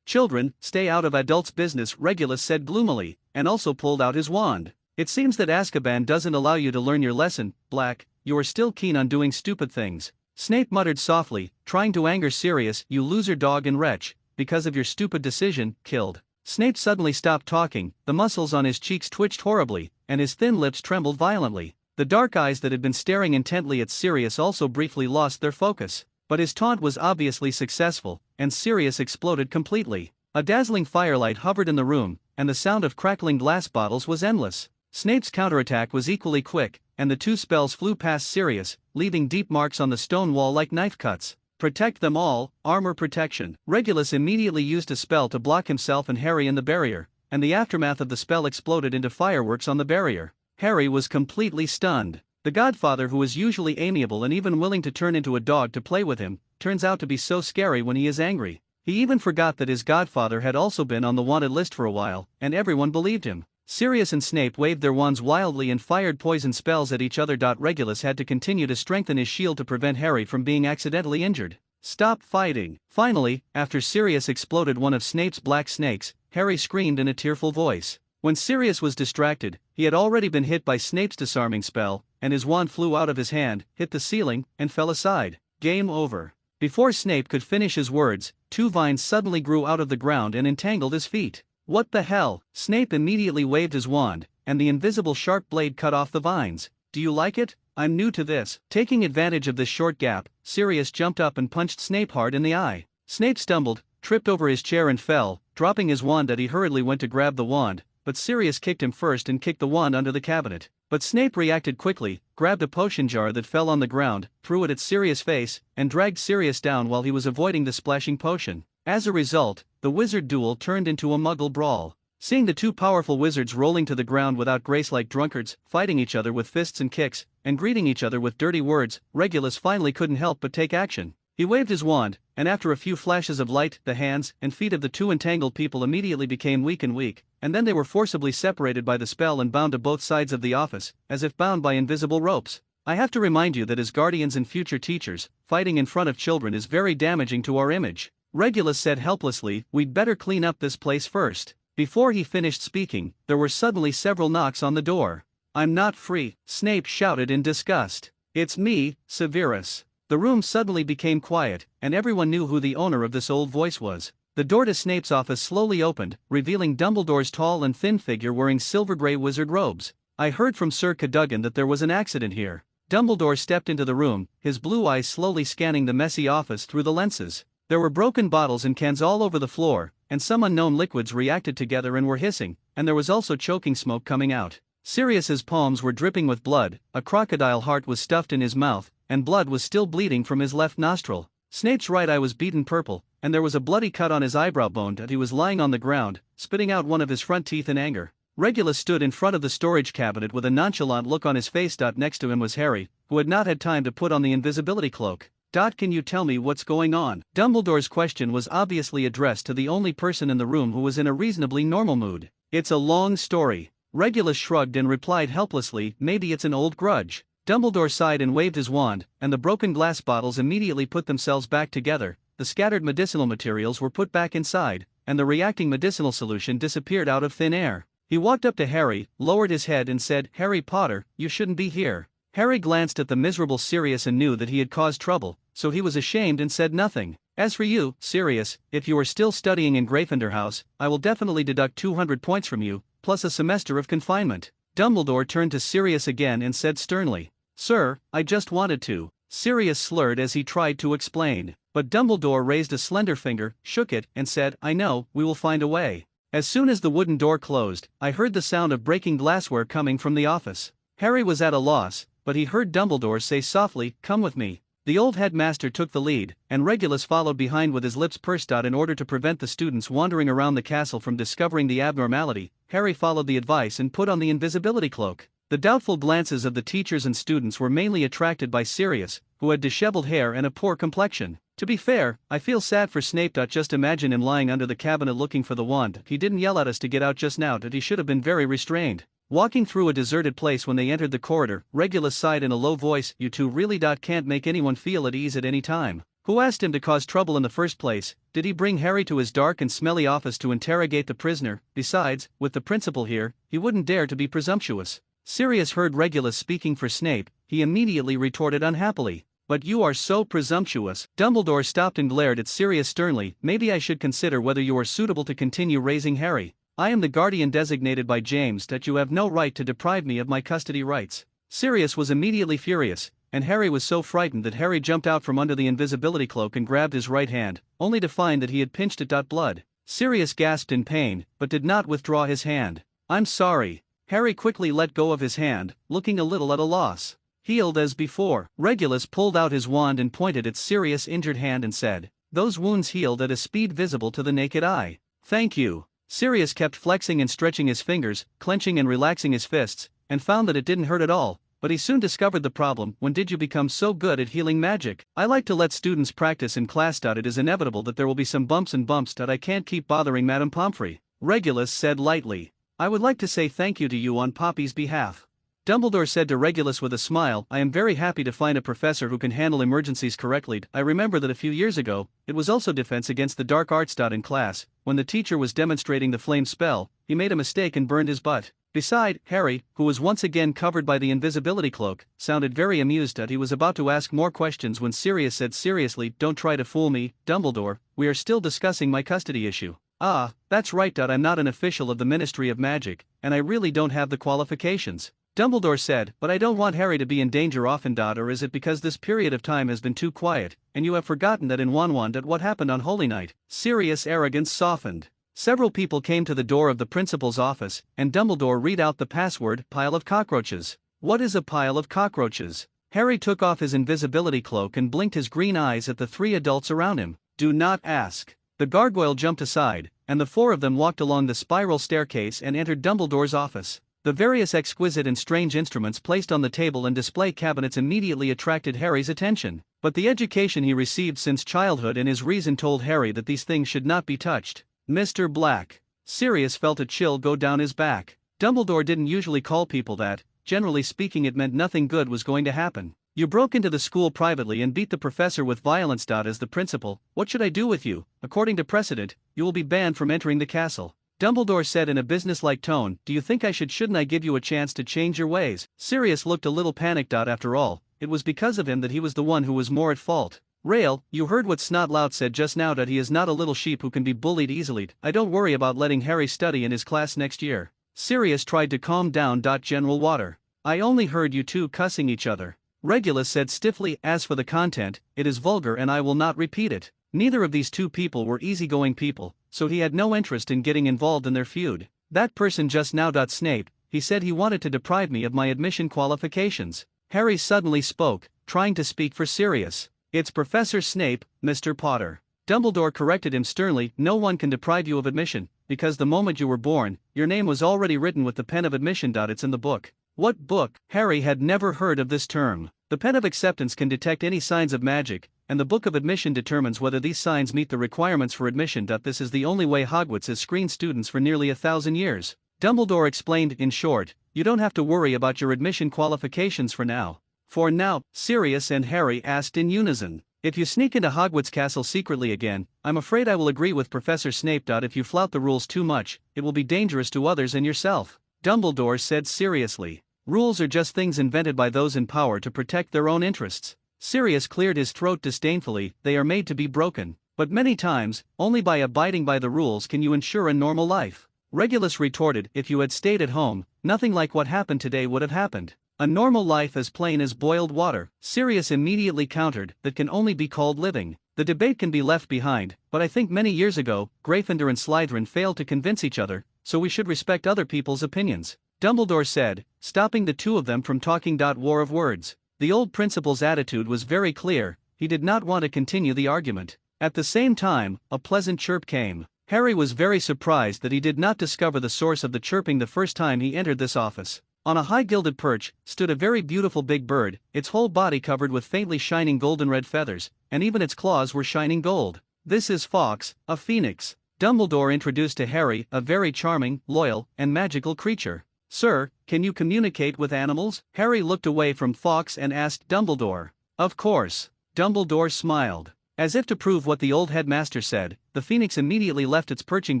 Children, stay out of adults' business, Regulus said gloomily, and also pulled out his wand. It seems that Azkaban doesn't allow you to learn your lesson, Black. You are still keen on doing stupid things. Snape muttered softly, trying to anger Sirius, You loser dog and wretch, because of your stupid decision, killed. Snape suddenly stopped talking, the muscles on his cheeks twitched horribly, and his thin lips trembled violently. The dark eyes that had been staring intently at Sirius also briefly lost their focus. But his taunt was obviously successful, and Sirius exploded completely. A dazzling firelight hovered in the room, and the sound of crackling glass bottles was endless. Snape's counterattack was equally quick, and the two spells flew past Sirius, leaving deep marks on the stone wall like knife cuts. Protect them all, armor protection. Regulus immediately used a spell to block himself and Harry in the barrier, and the aftermath of the spell exploded into fireworks on the barrier. Harry was completely stunned. The godfather, who was usually amiable and even willing to turn into a dog to play with him, turns out to be so scary when he is angry. He even forgot that his godfather had also been on the wanted list for a while, and everyone believed him. Sirius and Snape waved their wands wildly and fired poison spells at each other. Regulus had to continue to strengthen his shield to prevent Harry from being accidentally injured. Stop fighting. Finally, after Sirius exploded one of Snape's black snakes, Harry screamed in a tearful voice. When Sirius was distracted, he had already been hit by Snape's disarming spell, and his wand flew out of his hand, hit the ceiling, and fell aside. Game over. Before Snape could finish his words, two vines suddenly grew out of the ground and entangled his feet. What the hell? Snape immediately waved his wand, and the invisible sharp blade cut off the vines. Do you like it? I'm new to this. Taking advantage of this short gap, Sirius jumped up and punched Snape hard in the eye. Snape stumbled, tripped over his chair and fell, dropping his wand. He hurriedly went to grab the wand, but Sirius kicked him first and kicked the wand under the cabinet. But Snape reacted quickly, grabbed a potion jar that fell on the ground, threw it at Sirius' face, and dragged Sirius down while he was avoiding the splashing potion. As a result, the wizard duel turned into a muggle brawl. Seeing the two powerful wizards rolling to the ground without grace like drunkards, fighting each other with fists and kicks, and greeting each other with dirty words, Regulus finally couldn't help but take action. He waved his wand, and after a few flashes of light, the hands and feet of the two entangled people immediately became weak, and then they were forcibly separated by the spell and bound to both sides of the office, as if bound by invisible ropes. I have to remind you that as guardians and future teachers, fighting in front of children is very damaging to our image. Regulus said helplessly, we'd better clean up this place first. Before he finished speaking, there were suddenly several knocks on the door. I'm not free, Snape shouted in disgust. It's me, Severus. The room suddenly became quiet, and everyone knew who the owner of this old voice was. The door to Snape's office slowly opened, revealing Dumbledore's tall and thin figure wearing silver-gray wizard robes. I heard from Sir Cadogan that there was an accident here. Dumbledore stepped into the room, his blue eyes slowly scanning the messy office through the lenses. There were broken bottles and cans all over the floor, and some unknown liquids reacted together and were hissing, and there was also choking smoke coming out. Sirius's palms were dripping with blood, a crocodile heart was stuffed in his mouth, and blood was still bleeding from his left nostril. Snape's right eye was beaten purple, and there was a bloody cut on his eyebrow bone that he was lying on the ground, spitting out one of his front teeth in anger. Regulus stood in front of the storage cabinet with a nonchalant look on his face. Next to him was Harry, who had not had time to put on the invisibility cloak. Can you tell me what's going on? Dumbledore's question was obviously addressed to the only person in the room who was in a reasonably normal mood. It's a long story. Regulus shrugged and replied helplessly, maybe it's an old grudge. Dumbledore sighed and waved his wand, and the broken glass bottles immediately put themselves back together, the scattered medicinal materials were put back inside, and the reacting medicinal solution disappeared out of thin air. He walked up to Harry, lowered his head and said, Harry Potter, you shouldn't be here. Harry glanced at the miserable Sirius and knew that he had caused trouble, so he was ashamed and said nothing. As for you, Sirius, if you are still studying in Gryffindor House, I will definitely deduct 200 points from you, plus a semester of confinement. Dumbledore turned to Sirius again and said sternly, Sir, I just wanted to. Sirius slurred as he tried to explain, but Dumbledore raised a slender finger, shook it, and said, I know, we will find a way. As soon as the wooden door closed, I heard the sound of breaking glassware coming from the office. Harry was at a loss, but he heard Dumbledore say softly, come with me. The old headmaster took the lead, and Regulus followed behind with his lips pursed out in order to prevent the students wandering around the castle from discovering the abnormality. Harry followed the advice and put on the invisibility cloak. The doubtful glances of the teachers and students were mainly attracted by Sirius, who had disheveled hair and a poor complexion. To be fair, I feel sad for Snape. Just imagine him lying under the cabinet looking for the wand. He didn't yell at us to get out just now. He should have been very restrained. Walking through a deserted place when they entered the corridor, Regulus sighed in a low voice, you two really can't make anyone feel at ease at any time. Who asked him to cause trouble in the first place? Did he bring Harry to his dark and smelly office to interrogate the prisoner? Besides, with the principal here, he wouldn't dare to be presumptuous. Sirius heard Regulus speaking for Snape. He immediately retorted unhappily, but you are so presumptuous. Dumbledore stopped and glared at Sirius sternly, maybe I should consider whether you are suitable to continue raising Harry. I am the guardian designated by James. You have no right to deprive me of my custody rights. Sirius was immediately furious, and Harry was so frightened that Harry jumped out from under the invisibility cloak and grabbed his right hand, only to find that he had pinched it. Blood. Sirius gasped in pain, but did not withdraw his hand. I'm sorry. Harry quickly let go of his hand, looking a little at a loss. Healed as before. Regulus pulled out his wand and pointed at Sirius' injured hand and said, "Those wounds healed at a speed visible to the naked eye." "Thank you." Sirius kept flexing and stretching his fingers, clenching and relaxing his fists, and found that it didn't hurt at all. But he soon discovered the problem. When did you become so good at healing magic? I like to let students practice in class. It is inevitable that there will be some bumps and bumps. I can't keep bothering Madame Pomfrey, Regulus said lightly. I would like to say thank you to you on Poppy's behalf. Dumbledore said to Regulus with a smile, I am very happy to find a professor who can handle emergencies correctly. I remember that a few years ago, it was also defense against the dark arts. In class, when the teacher was demonstrating the flame spell, he made a mistake and burned his butt. Beside, Harry, who was once again covered by the invisibility cloak, sounded very amused. He was about to ask more questions when Sirius said seriously, Don't try to fool me, Dumbledore, we are still discussing my custody issue. Ah, that's right. I'm not an official of the Ministry of Magic, and I really don't have the qualifications. Dumbledore said, but I don't want Harry to be in danger often. Or is it because this period of time has been too quiet, and you have forgotten that in Wonwon what happened on Holy Night? Sirius' arrogance softened. Several people came to the door of the principal's office, and Dumbledore read out the password, pile of cockroaches. What is a pile of cockroaches? Harry took off his invisibility cloak and blinked his green eyes at the three adults around him. Do not ask. The gargoyle jumped aside, and the four of them walked along the spiral staircase and entered Dumbledore's office. The various exquisite and strange instruments placed on the table and display cabinets immediately attracted Harry's attention. But the education he received since childhood and his reason told Harry that these things should not be touched. Mr. Black. Sirius felt a chill go down his back. Dumbledore didn't usually call people that. Generally speaking, it meant nothing good was going to happen. You broke into the school privately and beat the professor with violence. As the principal, what should I do with you? According to precedent, you will be banned from entering the castle. Dumbledore said in a businesslike tone, Do you think shouldn't I give you a chance to change your ways? Sirius looked a little panicked. After all, it was because of him that he was the one who was more at fault. Rail, you heard what Snotlout said just now. He is not a little sheep who can be bullied easily. I don't worry about letting Harry study in his class next year. Sirius tried to calm down. General Water. I only heard you two cussing each other. Regulus said stiffly, As for the content, it is vulgar and I will not repeat it. Neither of these two people were easygoing people, so he had no interest in getting involved in their feud. That person just now. Snape, he said he wanted to deprive me of my admission qualifications. Harry suddenly spoke, trying to speak for Sirius. It's Professor Snape, Mr. Potter. Dumbledore corrected him sternly, No one can deprive you of admission, because the moment you were born, your name was already written with the pen of admission. It's in the book. What book? Harry had never heard of this term. The pen of acceptance can detect any signs of magic, and the book of admission determines whether these signs meet the requirements for admission. This is the only way Hogwarts has screened students for nearly 1,000 years. Dumbledore explained, in short, you don't have to worry about your admission qualifications for now. For now, Sirius and Harry asked in unison. If you sneak into Hogwarts Castle secretly again, I'm afraid I will agree with Professor Snape. If you flout the rules too much, it will be dangerous to others and yourself. Dumbledore said seriously. Rules are just things invented by those in power to protect their own interests. Sirius cleared his throat disdainfully, they are made to be broken. But many times, only by abiding by the rules can you ensure a normal life. Regulus retorted, if you had stayed at home, nothing like what happened today would have happened. A normal life as plain as boiled water. Sirius immediately countered, that can only be called living. The debate can be left behind, but I think many years ago, Gryffindor and Slytherin failed to convince each other, so we should respect other people's opinions. Dumbledore said, stopping the two of them from talking. War of words. The old principal's attitude was very clear, he did not want to continue the argument. At the same time, a pleasant chirp came. Harry was very surprised that he did not discover the source of the chirping the first time he entered this office. On a high gilded perch, stood a very beautiful big bird, its whole body covered with faintly shining golden red feathers, and even its claws were shining gold. This is Fawkes, a phoenix. Dumbledore introduced to Harry a very charming, loyal, and magical creature. Sir, can you communicate with animals? Harry looked away from Fawkes and asked Dumbledore. Of course. Dumbledore smiled. As if to prove what the old headmaster said, the phoenix immediately left its perching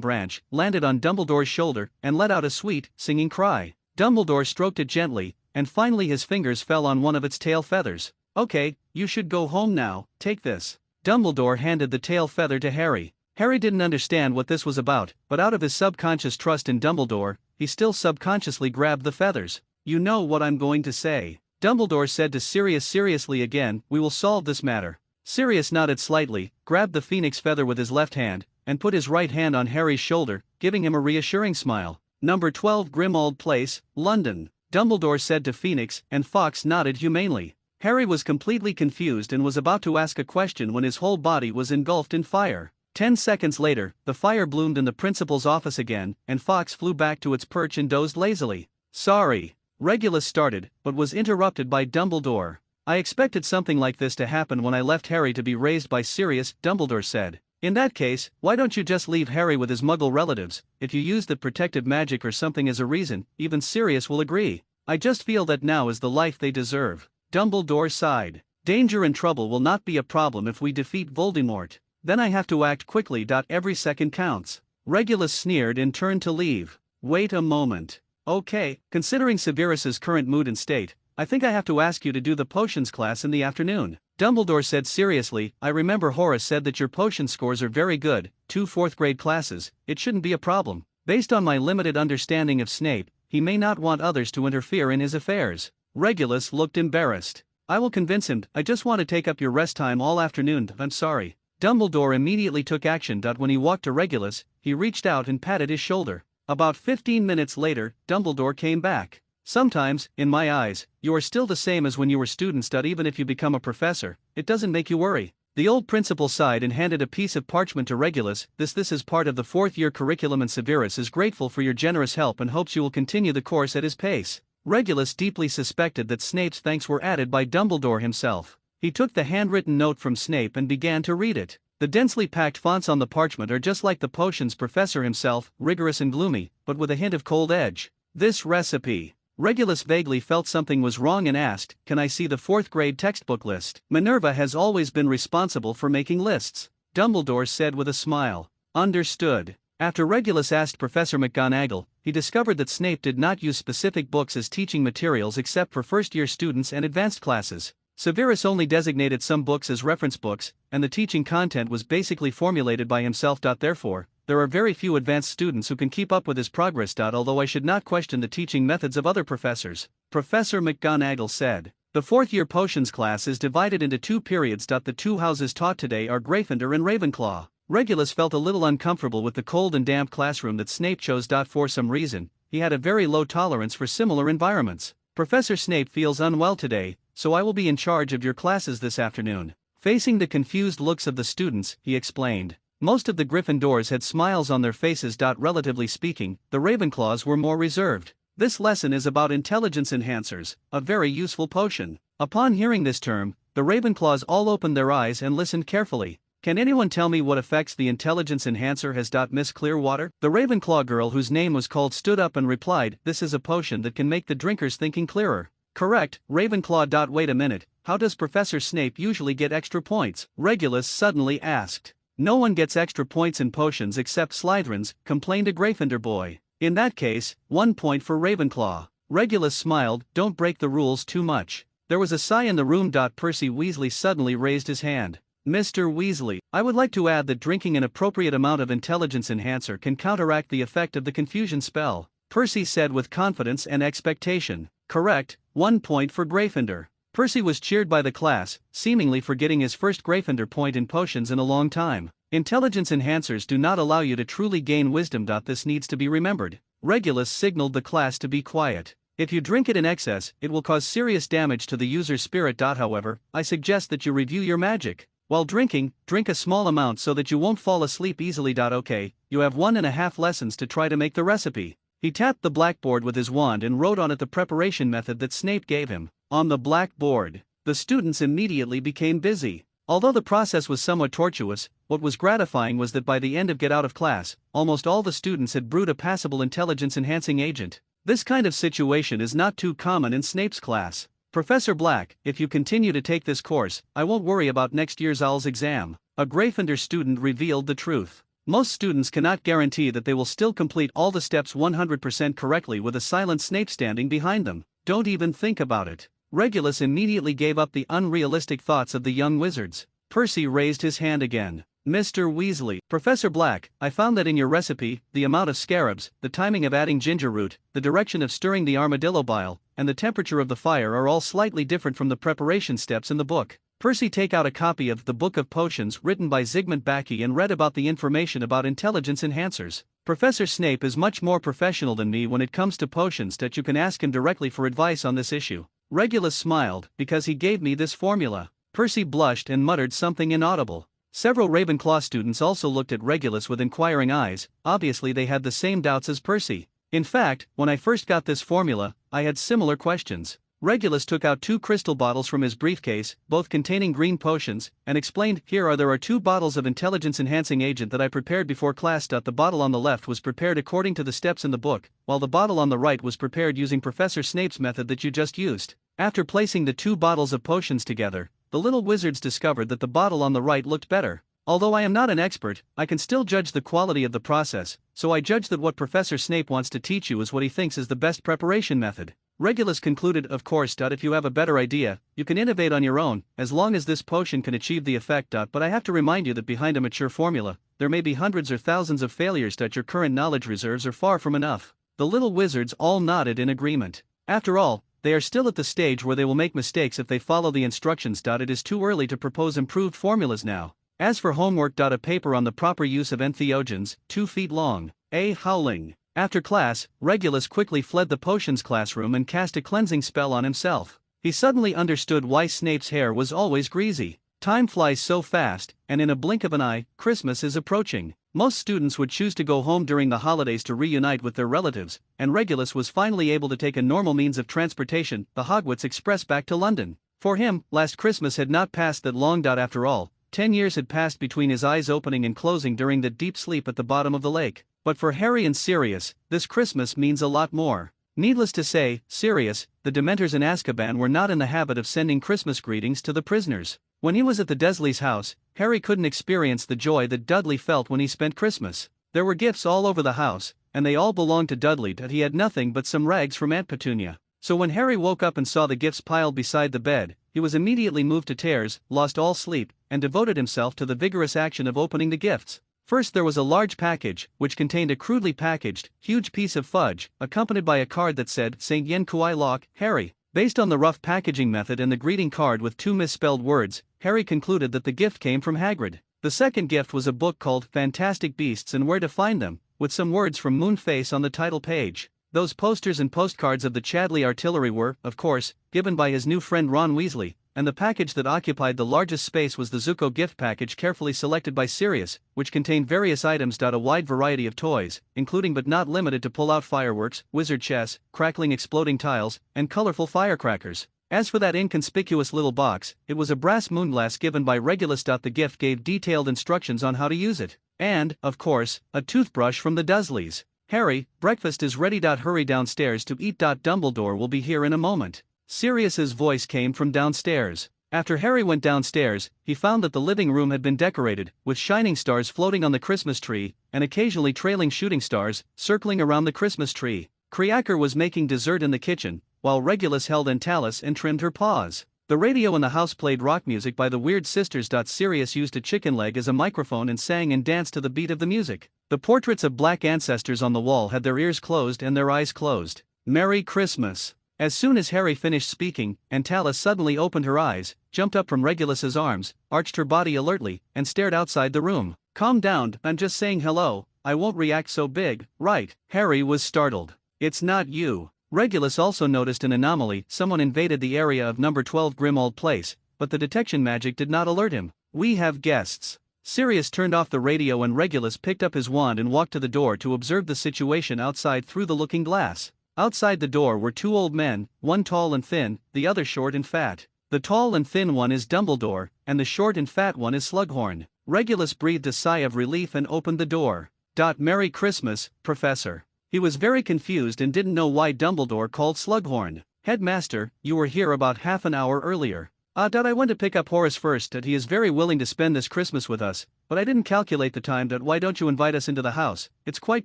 branch, landed on Dumbledore's shoulder, and let out a sweet, singing cry. Dumbledore stroked it gently, and finally his fingers fell on one of its tail feathers. Okay, you should go home now, take this. Dumbledore handed the tail feather to Harry. Harry didn't understand what this was about, but out of his subconscious trust in Dumbledore, he still subconsciously grabbed the feathers. You know what I'm going to say. Dumbledore said to Sirius seriously again, we will solve this matter. Sirius nodded slightly, grabbed the phoenix feather with his left hand, and put his right hand on Harry's shoulder, giving him a reassuring smile. Number 12 Grimmauld Place, London. Dumbledore said to Phoenix, and Fawkes nodded humanely. Harry was completely confused and was about to ask a question when his whole body was engulfed in fire. 10 seconds later, the fire bloomed in the principal's office again, and Fawkes flew back to its perch and dozed lazily. Sorry. Regulus started, but was interrupted by Dumbledore. I expected something like this to happen when I left Harry to be raised by Sirius, Dumbledore said. In that case, why don't you just leave Harry with his muggle relatives? If you use the protective magic or something as a reason, even Sirius will agree. I just feel that now is the life they deserve. Dumbledore sighed. Danger and trouble will not be a problem if we defeat Voldemort. Then I have to act quickly. Every second counts. Regulus sneered and turned to leave. Wait a moment. Okay, considering Severus's current mood and state, I think I have to ask you to do the potions class in the afternoon. Dumbledore said seriously, I remember Horace said that your potion scores are very good, 2 fourth-grade classes, it shouldn't be a problem. Based on my limited understanding of Snape, he may not want others to interfere in his affairs. Regulus looked embarrassed. I will convince him, I just want to take up your rest time all afternoon, I'm sorry. Dumbledore immediately took action. When he walked to Regulus, he reached out and patted his shoulder. About 15 minutes later, Dumbledore came back. Sometimes, in my eyes, you are still the same as when you were students. Even if you become a professor, it doesn't make you worry. The old principal sighed and handed a piece of parchment to Regulus. This is part of the 4th-year curriculum, and Severus is grateful for your generous help and hopes you will continue the course at his pace. Regulus deeply suspected that Snape's thanks were added by Dumbledore himself. He took the handwritten note from Snape and began to read it. The densely packed fonts on the parchment are just like the potions professor himself, rigorous and gloomy, but with a hint of cold edge. This recipe. Regulus vaguely felt something was wrong and asked, can I see the 4th-grade textbook list? Minerva has always been responsible for making lists. Dumbledore said with a smile. Understood. After Regulus asked Professor McGonagall, he discovered that Snape did not use specific books as teaching materials except for first-year students and advanced classes. Severus only designated some books as reference books, and the teaching content was basically formulated by himself. Therefore, there are very few advanced students who can keep up with his progress. Although I should not question the teaching methods of other professors, Professor McGonagall said. The 4th-year potions class is divided into 2 periods. The 2 houses taught today are Gryffindor and Ravenclaw. Regulus felt a little uncomfortable with the cold and damp classroom that Snape chose. For some reason, he had a very low tolerance for similar environments. Professor Snape feels unwell today, so I will be in charge of your classes this afternoon. Facing the confused looks of the students, he explained. Most of the Gryffindors had smiles on their faces. Relatively speaking, the Ravenclaws were more reserved. This lesson is about intelligence enhancers, a very useful potion. Upon hearing this term, the Ravenclaws all opened their eyes and listened carefully. Can anyone tell me what effects the intelligence enhancer has? Miss Clearwater? The Ravenclaw girl whose name was called stood up and replied, this is a potion that can make the drinker's thinking clearer. Correct, Ravenclaw. Wait a minute, how does Professor Snape usually get extra points? Regulus suddenly asked. No one gets extra points in potions except Slytherins, complained a Gryffindor boy. In that case, 1 point for Ravenclaw. Regulus smiled, don't break the rules too much. There was a sigh in the room. Percy Weasley suddenly raised his hand. Mr. Weasley, I would like to add that drinking an appropriate amount of intelligence enhancer can counteract the effect of the confusion spell, Percy said with confidence and expectation. Correct, 1 point for Gryffindor. Percy was cheered by the class, seemingly forgetting his first Gryffindor point in potions in a long time. Intelligence enhancers do not allow you to truly gain wisdom. This needs to be remembered. Regulus signaled the class to be quiet. If you drink it in excess, it will cause serious damage to the user's spirit. However, I suggest that you review your magic. While drinking, drink a small amount so that you won't fall asleep easily. Okay, you have 1.5 lessons to try to make the recipe. He tapped the blackboard with his wand and wrote on it the preparation method that Snape gave him. On the blackboard, the students immediately became busy. Although the process was somewhat tortuous, what was gratifying was that by the end of get out of class, almost all the students had brewed a passable intelligence-enhancing agent. This kind of situation is not too common in Snape's class. Professor Black, if you continue to take this course, I won't worry about next year's OWL's exam. A Gryffindor student revealed the truth. Most students cannot guarantee that they will still complete all the steps 100% correctly with a silent Snape standing behind them. Don't even think about it. Regulus immediately gave up the unrealistic thoughts of the young wizards. Percy raised his hand again. Mr. Weasley, Professor Black, I found that in your recipe, the amount of scarabs, the timing of adding ginger root, the direction of stirring the armadillo bile, and the temperature of the fire are all slightly different from the preparation steps in the book. Percy take out a copy of The Book of Potions written by Zygmunt Backe and read about the information about intelligence enhancers. Professor Snape is much more professional than me when it comes to potions that you can ask him directly for advice on this issue. Regulus smiled, because he gave me this formula. Percy blushed and muttered something inaudible. Several Ravenclaw students also looked at Regulus with inquiring eyes. Obviously they had the same doubts as Percy. In fact, when I first got this formula, I had similar questions. Regulus took out 2 crystal bottles from his briefcase, both containing green potions, and explained, there are 2 bottles of intelligence-enhancing agent that I prepared before class. The bottle on the left was prepared according to the steps in the book, while the bottle on the right was prepared using Professor Snape's method that you just used. After placing the 2 bottles of potions together, the little wizards discovered that the bottle on the right looked better. Although I am not an expert, I can still judge the quality of the process, so I judge that what Professor Snape wants to teach you is what he thinks is the best preparation method. Regulus concluded, of course, if you have a better idea, you can innovate on your own, as long as this potion can achieve the effect. But I have to remind you that behind a mature formula, there may be hundreds or thousands of failures. Your current knowledge reserves are far from enough. The little wizards all nodded in agreement. After all, they are still at the stage where they will make mistakes if they follow the instructions. It is too early to propose improved formulas now. As for homework, a paper on the proper use of entheogens, 2 feet long. Howling. After class, Regulus quickly fled the potions classroom and cast a cleansing spell on himself. He suddenly understood why Snape's hair was always greasy. Time flies so fast, and in a blink of an eye, Christmas is approaching. Most students would choose to go home during the holidays to reunite with their relatives, and Regulus was finally able to take a normal means of transportation, the Hogwarts Express, back to London. For him, last Christmas had not passed that long. After all, 10 years had passed between his eyes opening and closing during that deep sleep at the bottom of the lake. But for Harry and Sirius, this Christmas means a lot more. Needless to say, Sirius, the Dementors in Azkaban were not in the habit of sending Christmas greetings to the prisoners. When he was at the Dursleys' house, Harry couldn't experience the joy that Dudley felt when he spent Christmas. There were gifts all over the house, and they all belonged to Dudley. He had nothing but some rags from Aunt Petunia. So when Harry woke up and saw the gifts piled beside the bed, he was immediately moved to tears, lost all sleep, and devoted himself to the vigorous action of opening the gifts. First there was a large package, which contained a crudely packaged, huge piece of fudge, accompanied by a card that said, St. Yen Kuai Lok, Harry. Based on the rough packaging method and the greeting card with 2 misspelled words, Harry concluded that the gift came from Hagrid. The second gift was a book called Fantastic Beasts and Where to Find Them, with some words from Moonface on the title page. Those posters and postcards of the Chadley artillery were, of course, given by his new friend Ron Weasley, and the package that occupied the largest space was the Zuko gift package carefully selected by Sirius, which contained various items. A wide variety of toys, including but not limited to pull-out fireworks, wizard chess, crackling exploding tiles, and colorful firecrackers. As for that inconspicuous little box, it was a brass moonglass given by Regulus. The gift gave detailed instructions on how to use it. And, of course, a toothbrush from the Dursleys. Harry, breakfast is ready. Hurry downstairs to eat. Dumbledore will be here in a moment. Sirius's voice came from downstairs. After Harry went downstairs, he found that the living room had been decorated, with shining stars floating on the Christmas tree, and occasionally trailing shooting stars, circling around the Christmas tree. Creaker was making dessert in the kitchen, while Regulus held Antalis and trimmed her paws. The radio in the house played rock music by the Weird Sisters. Sirius used a chicken leg as a microphone and sang and danced to the beat of the music. The portraits of black ancestors on the wall had their ears closed and their eyes closed. Merry Christmas! As soon as Harry finished speaking, Antalis suddenly opened her eyes, jumped up from Regulus's arms, arched her body alertly, and stared outside the room. Calm down, I'm just saying hello, I won't react so big, right? Harry was startled. It's not you. Regulus also noticed an anomaly. Someone invaded the area of number 12 Grimmauld Place, but the detection magic did not alert him. We have guests. Sirius turned off the radio and Regulus picked up his wand and walked to the door to observe the situation outside through the looking glass. Outside the door were 2 old men, one tall and thin, the other short and fat. The tall and thin one is Dumbledore, and the short and fat one is Slughorn. Regulus breathed a sigh of relief and opened the door. Merry Christmas, Professor. He was very confused and didn't know why Dumbledore called Slughorn. Headmaster, you were here about half an hour earlier. I went to pick up Horace first. He is very willing to spend this Christmas with us, but I didn't calculate the time. Why don't you invite us into the house? It's quite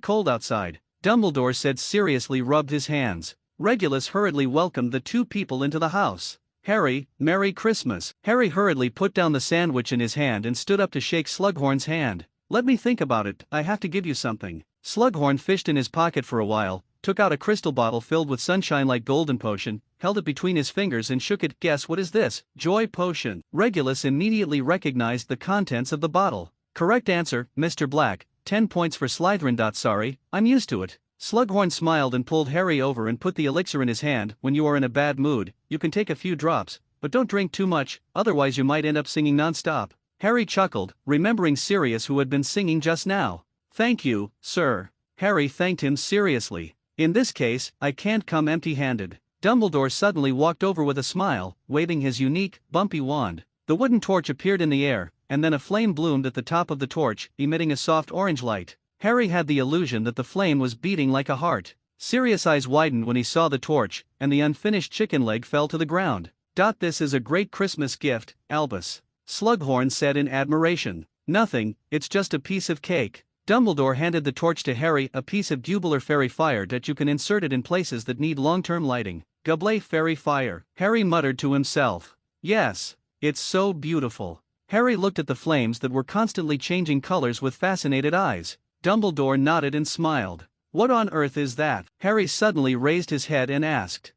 cold outside. Dumbledore said seriously, rubbed his hands. Regulus hurriedly welcomed the 2 people into the house. Harry, Merry Christmas. Harry hurriedly put down the sandwich in his hand and stood up to shake Slughorn's hand. Let me think about it, I have to give you something. Slughorn fished in his pocket for a while, took out a crystal bottle filled with sunshine-like golden potion, held it between his fingers and shook it. Guess what is this? Joy potion. Regulus immediately recognized the contents of the bottle. Correct answer, Mr. Black. 10 points for Slytherin. Sorry, I'm used to it. Slughorn smiled and pulled Harry over and put the elixir in his hand. When you are in a bad mood, you can take a few drops, but don't drink too much, otherwise you might end up singing non-stop. Harry chuckled, remembering Sirius who had been singing just now. Thank you, sir. Harry thanked him seriously. In this case, I can't come empty-handed. Dumbledore suddenly walked over with a smile, waving his unique, bumpy wand. The wooden torch appeared in the air, and then a flame bloomed at the top of the torch, emitting a soft orange light. Harry had the illusion that the flame was beating like a heart. Sirius' eyes widened when he saw the torch, and the unfinished chicken leg fell to the ground. This is a great Christmas gift, Albus. Slughorn said in admiration. Nothing, it's just a piece of cake. Dumbledore handed the torch to Harry, a piece of Gubular fairy fire that you can insert it in places that need long-term lighting. Goblet fairy fire. Harry muttered to himself. Yes, it's so beautiful. Harry looked at the flames that were constantly changing colors with fascinated eyes. Dumbledore nodded and smiled. What on earth is that? Harry suddenly raised his head and asked.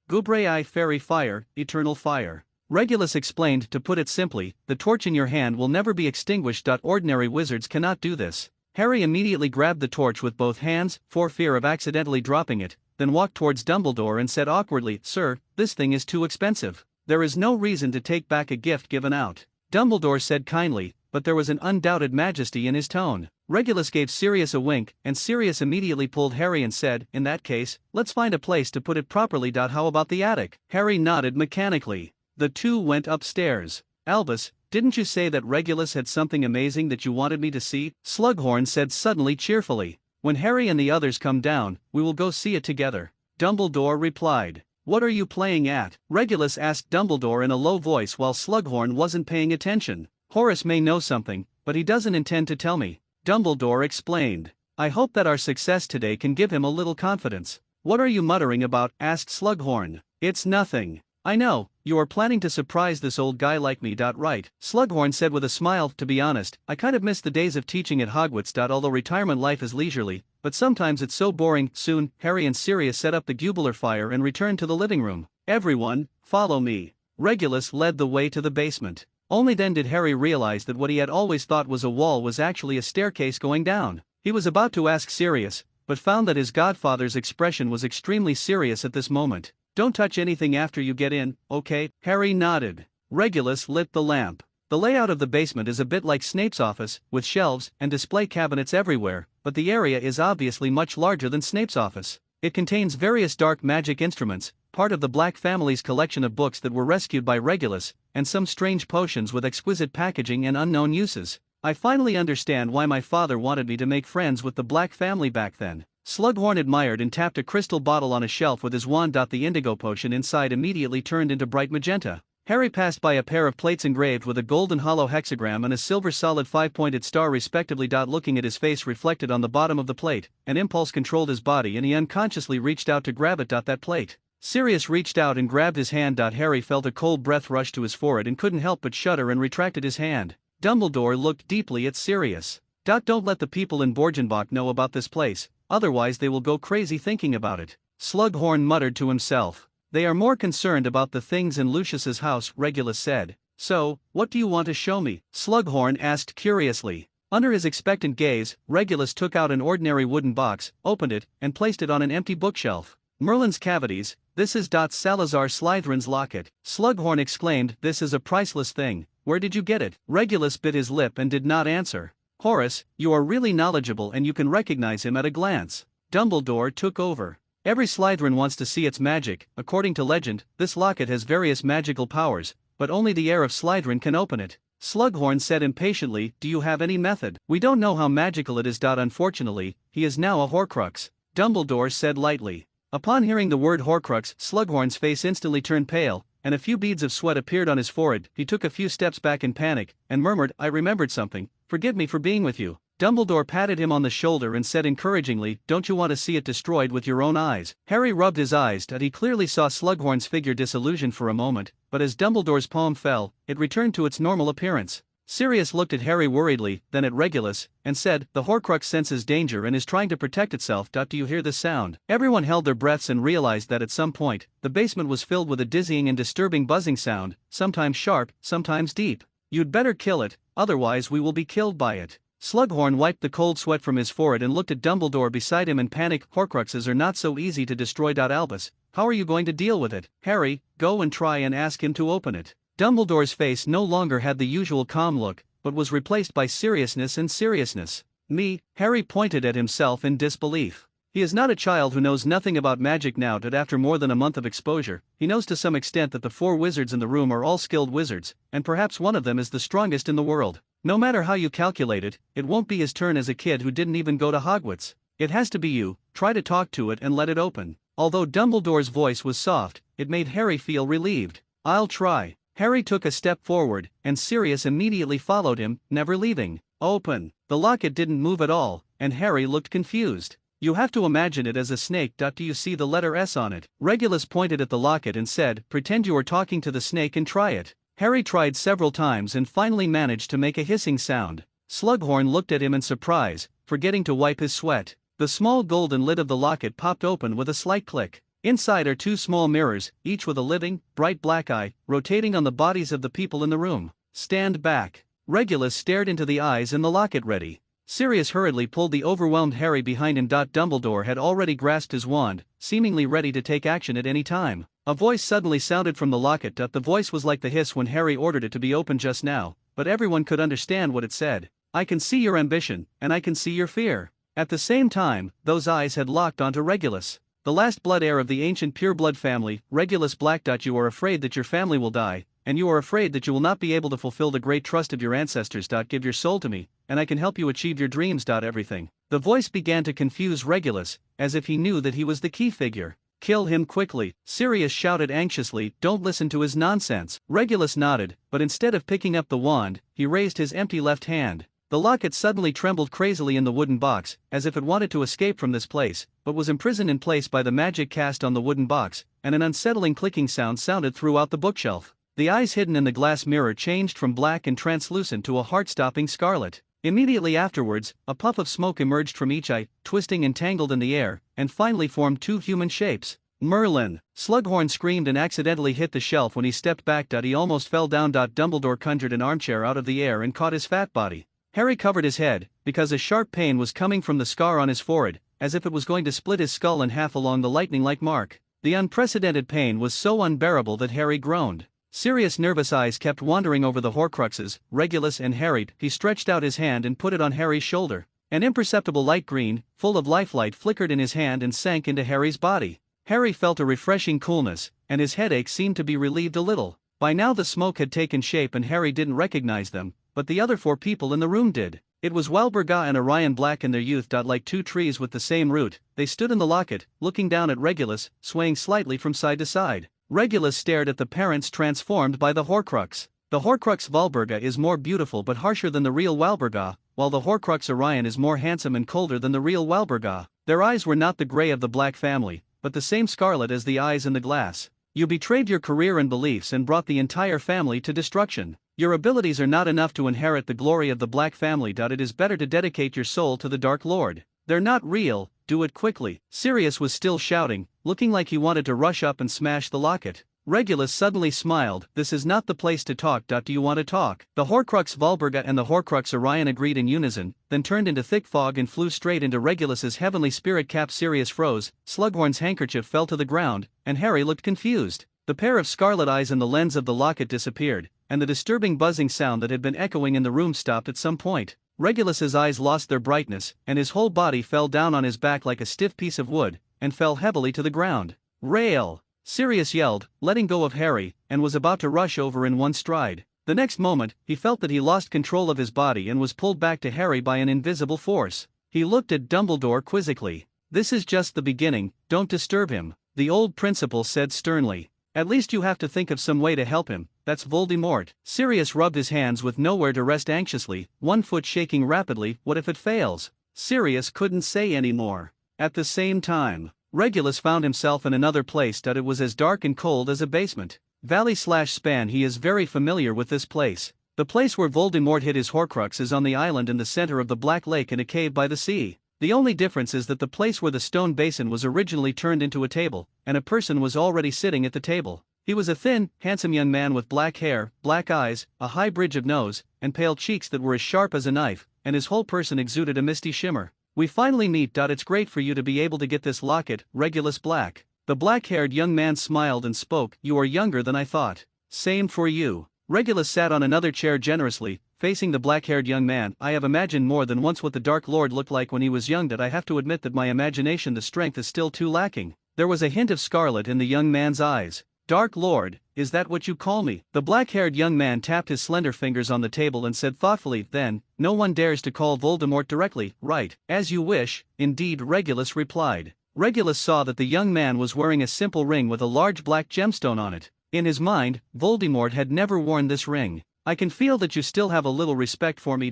Gubraei fairy fire, eternal fire. Regulus explained. To put it simply, the torch in your hand will never be extinguished. Ordinary wizards cannot do this. Harry immediately grabbed the torch with both hands, for fear of accidentally dropping it, then walked towards Dumbledore and said awkwardly, Sir, this thing is too expensive. There is no reason to take back a gift given out. Dumbledore said kindly, but there was an undoubted majesty in his tone. Regulus gave Sirius a wink, and Sirius immediately pulled Harry and said, in that case, let's find a place to put it properly. How about the attic? Harry nodded mechanically. The two went upstairs. Albus, didn't you say that Regulus had something amazing that you wanted me to see? Slughorn said suddenly cheerfully. When Harry and the others come down, we will go see it together. Dumbledore replied. What are you playing at? Regulus asked Dumbledore in a low voice while Slughorn wasn't paying attention. Horace may know something, but he doesn't intend to tell me. Dumbledore explained. I hope that our success today can give him a little confidence. What are you muttering about? Asked Slughorn. It's nothing. I know, you are planning to surprise this old guy like me. Right, Slughorn said with a smile. To be honest, I kind of miss the days of teaching at Hogwarts. Although retirement life is leisurely, but sometimes it's so boring. Soon, Harry and Sirius set up the Gubular fire and returned to the living room. Everyone, follow me. Regulus led the way to the basement. Only then did Harry realize that what he had always thought was a wall was actually a staircase going down. He was about to ask Sirius, but found that his godfather's expression was extremely serious at this moment. Don't touch anything after you get in, okay? Harry nodded. Regulus lit the lamp. The layout of the basement is a bit like Snape's office, with shelves and display cabinets everywhere, but the area is obviously much larger than Snape's office. It contains various dark magic instruments, part of the Black family's collection of books that were rescued by Regulus, and some strange potions with exquisite packaging and unknown uses. I finally understand why my father wanted me to make friends with the Black family back then. Slughorn admired and tapped a crystal bottle on a shelf with his wand. The indigo potion inside immediately turned into bright magenta. Harry passed by a pair of plates engraved with a golden hollow hexagram and a silver solid 5-pointed star respectively. Looking at his face reflected on the bottom of the plate, an impulse controlled his body and he unconsciously reached out to grab it. That plate. Sirius reached out and grabbed his hand. Harry felt a cold breath rush to his forehead and couldn't help but shudder and retracted his hand. Dumbledore looked deeply at Sirius. Don't let the people in Borgenbach know about this place, otherwise they will go crazy thinking about it. Slughorn muttered to himself. They are more concerned about the things in Lucius's house, Regulus said. So, what do you want to show me? Slughorn asked curiously. Under his expectant gaze, Regulus took out an ordinary wooden box, opened it, and placed it on an empty bookshelf. Merlin's cavities, this is Salazar Slytherin's locket. Slughorn exclaimed, this is a priceless thing. Where did you get it? Regulus bit his lip and did not answer. Horace, you are really knowledgeable and you can recognize him at a glance. Dumbledore took over. Every Slytherin wants to see its magic. According to legend, this locket has various magical powers, but only the heir of Slytherin can open it. Slughorn said impatiently, do you have any method? We don't know how magical it is. Unfortunately, he is now a Horcrux. Dumbledore said lightly. Upon hearing the word Horcrux, Slughorn's face instantly turned pale, and a few beads of sweat appeared on his forehead. He took a few steps back in panic, and murmured, I remembered something. Forgive me for being with you. Dumbledore patted him on the shoulder and said encouragingly, don't you want to see it destroyed with your own eyes? Harry rubbed his eyes. He clearly saw Slughorn's figure disillusioned for a moment, but as Dumbledore's palm fell, it returned to its normal appearance. Sirius looked at Harry worriedly, then at Regulus, and said, "The Horcrux senses danger and is trying to protect itself. Do you hear this sound?" Everyone held their breaths and realized that at some point, the basement was filled with a dizzying and disturbing buzzing sound, sometimes sharp, sometimes deep. "You'd better kill it, otherwise we will be killed by it." Slughorn wiped the cold sweat from his forehead and looked at Dumbledore beside him in panic. "Horcruxes are not so easy to destroy. Albus, how are you going to deal with it?" "Harry, go and try and ask him to open it." Dumbledore's face no longer had the usual calm look, but was replaced by seriousness and seriousness. "Me?" Harry pointed at himself in disbelief. He is not a child who knows nothing about magic now that after more than a month of exposure, he knows to some extent that the 4 wizards in the room are all skilled wizards, and perhaps one of them is the strongest in the world. No matter how you calculate it, it won't be his turn as a kid who didn't even go to Hogwarts. It has to be you. Try to talk to it and let it open. Although Dumbledore's voice was soft, it made Harry feel relieved. "I'll try." Harry took a step forward, and Sirius immediately followed him, never leaving. "Open." The locket didn't move at all, and Harry looked confused. "You have to imagine it as a snake. Do you see the letter S on it?" Regulus pointed at the locket and said, "Pretend you are talking to the snake and try it." Harry tried several times and finally managed to make a hissing sound. Slughorn looked at him in surprise, forgetting to wipe his sweat. The small golden lid of the locket popped open with a slight click. Inside are 2 small mirrors, each with a living, bright black eye, rotating on the bodies of the people in the room. "Stand back." Regulus stared into the eyes in the locket. "Ready." Sirius hurriedly pulled the overwhelmed Harry behind him. Dumbledore had already grasped his wand, seemingly ready to take action at any time. A voice suddenly sounded from the locket. The voice was like the hiss when Harry ordered it to be opened just now, but everyone could understand what it said. "I can see your ambition, and I can see your fear." At the same time, those eyes had locked onto Regulus. "The last blood heir of the ancient pureblood family, Regulus Black. You are afraid that your family will die, and you are afraid that you will not be able to fulfill the great trust of your ancestors. Give your soul to me, and I can help you achieve your dreams. Everything." The voice began to confuse Regulus, as if he knew that he was the key figure. "Kill him quickly," Sirius shouted anxiously. "Don't listen to his nonsense." Regulus nodded, but instead of picking up the wand, he raised his empty left hand. The locket suddenly trembled crazily in the wooden box, as if it wanted to escape from this place, but was imprisoned in place by the magic cast on the wooden box, and an unsettling clicking sound sounded throughout the bookshelf. The eyes hidden in the glass mirror changed from black and translucent to a heart-stopping scarlet. Immediately afterwards, a puff of smoke emerged from each eye, twisting and tangled in the air, and finally formed 2 human shapes. "Merlin!" Slughorn screamed and accidentally hit the shelf when he stepped back. He almost fell down. Dumbledore conjured an armchair out of the air and caught his fat body. Harry covered his head, because a sharp pain was coming from the scar on his forehead, as if it was going to split his skull in half along the lightning-like mark. The unprecedented pain was so unbearable that Harry groaned. Sirius' nervous eyes kept wandering over the Horcruxes, Regulus and Harry. He stretched out his hand and put it on Harry's shoulder. An imperceptible light green, full of lifelight, flickered in his hand and sank into Harry's body. Harry felt a refreshing coolness, and his headache seemed to be relieved a little. By now the smoke had taken shape and Harry didn't recognize them, but the other 4 people in the room did. It was Walburga and Orion Black in their youth. Like 2 trees with the same root, they stood in the locket, looking down at Regulus, swaying slightly from side to side. Regulus stared at the parents transformed by the Horcrux. The Horcrux Walburga is more beautiful but harsher than the real Walburga, while the Horcrux Orion is more handsome and colder than the real Walburga. Their eyes were not the gray of the Black family, but the same scarlet as the eyes in the glass. "You betrayed your career and beliefs and brought the entire family to destruction. Your abilities are not enough to inherit the glory of the Black family. It is better to dedicate your soul to the Dark Lord. They're not real, do it quickly." Sirius was still shouting, looking like he wanted to rush up and smash the locket. Regulus suddenly smiled. "This is not the place to talk. Do you want to talk?" The Horcrux Walburga and the Horcrux Orion agreed in unison, then turned into thick fog and flew straight into Regulus's heavenly spirit cap. Sirius froze, Slughorn's handkerchief fell to the ground, and Harry looked confused. The pair of scarlet eyes in the lens of the locket disappeared, and the disturbing buzzing sound that had been echoing in the room stopped at some point. Regulus's eyes lost their brightness, and his whole body fell down on his back like a stiff piece of wood, and fell heavily to the ground. "Rail!" Sirius yelled, letting go of Harry, and was about to rush over in one stride. The next moment, he felt that he lost control of his body and was pulled back to Harry by an invisible force. He looked at Dumbledore quizzically. "This is just the beginning, don't disturb him," the old principal said sternly. "At least you have to think of some way to help him, that's Voldemort." Sirius rubbed his hands with nowhere to rest anxiously, one foot shaking rapidly. "What if it fails?" Sirius couldn't say any more. At the same time, Regulus found himself in another place. It was as dark and cold as a basement. Valley/Span. He is very familiar with this place. The place where Voldemort hid his Horcrux is on the island in the center of the Black Lake in a cave by the sea. The only difference is that the place where the stone basin was originally turned into a table, and a person was already sitting at the table. He was a thin, handsome young man with black hair, black eyes, a high bridge of nose, and pale cheeks that were as sharp as a knife, and his whole person exuded a misty shimmer. "We finally meet. It's great for you to be able to get this locket, Regulus Black." The black-haired young man smiled and spoke. "You are younger than I thought." "Same for you." Regulus sat on another chair generously, facing the black-haired young man. "I have imagined more than once what the Dark Lord looked like when he was young. That I have to admit that my imagination, the strength is still too lacking." There was a hint of scarlet in the young man's eyes. "Dark Lord, is that what you call me?" The black-haired young man tapped his slender fingers on the table and said thoughtfully, "Then, no one dares to call Voldemort directly, right?" "As you wish, indeed," Regulus replied. Regulus saw that the young man was wearing a simple ring with a large black gemstone on it. In his mind, Voldemort had never worn this ring. "I can feel that you still have a little respect for me."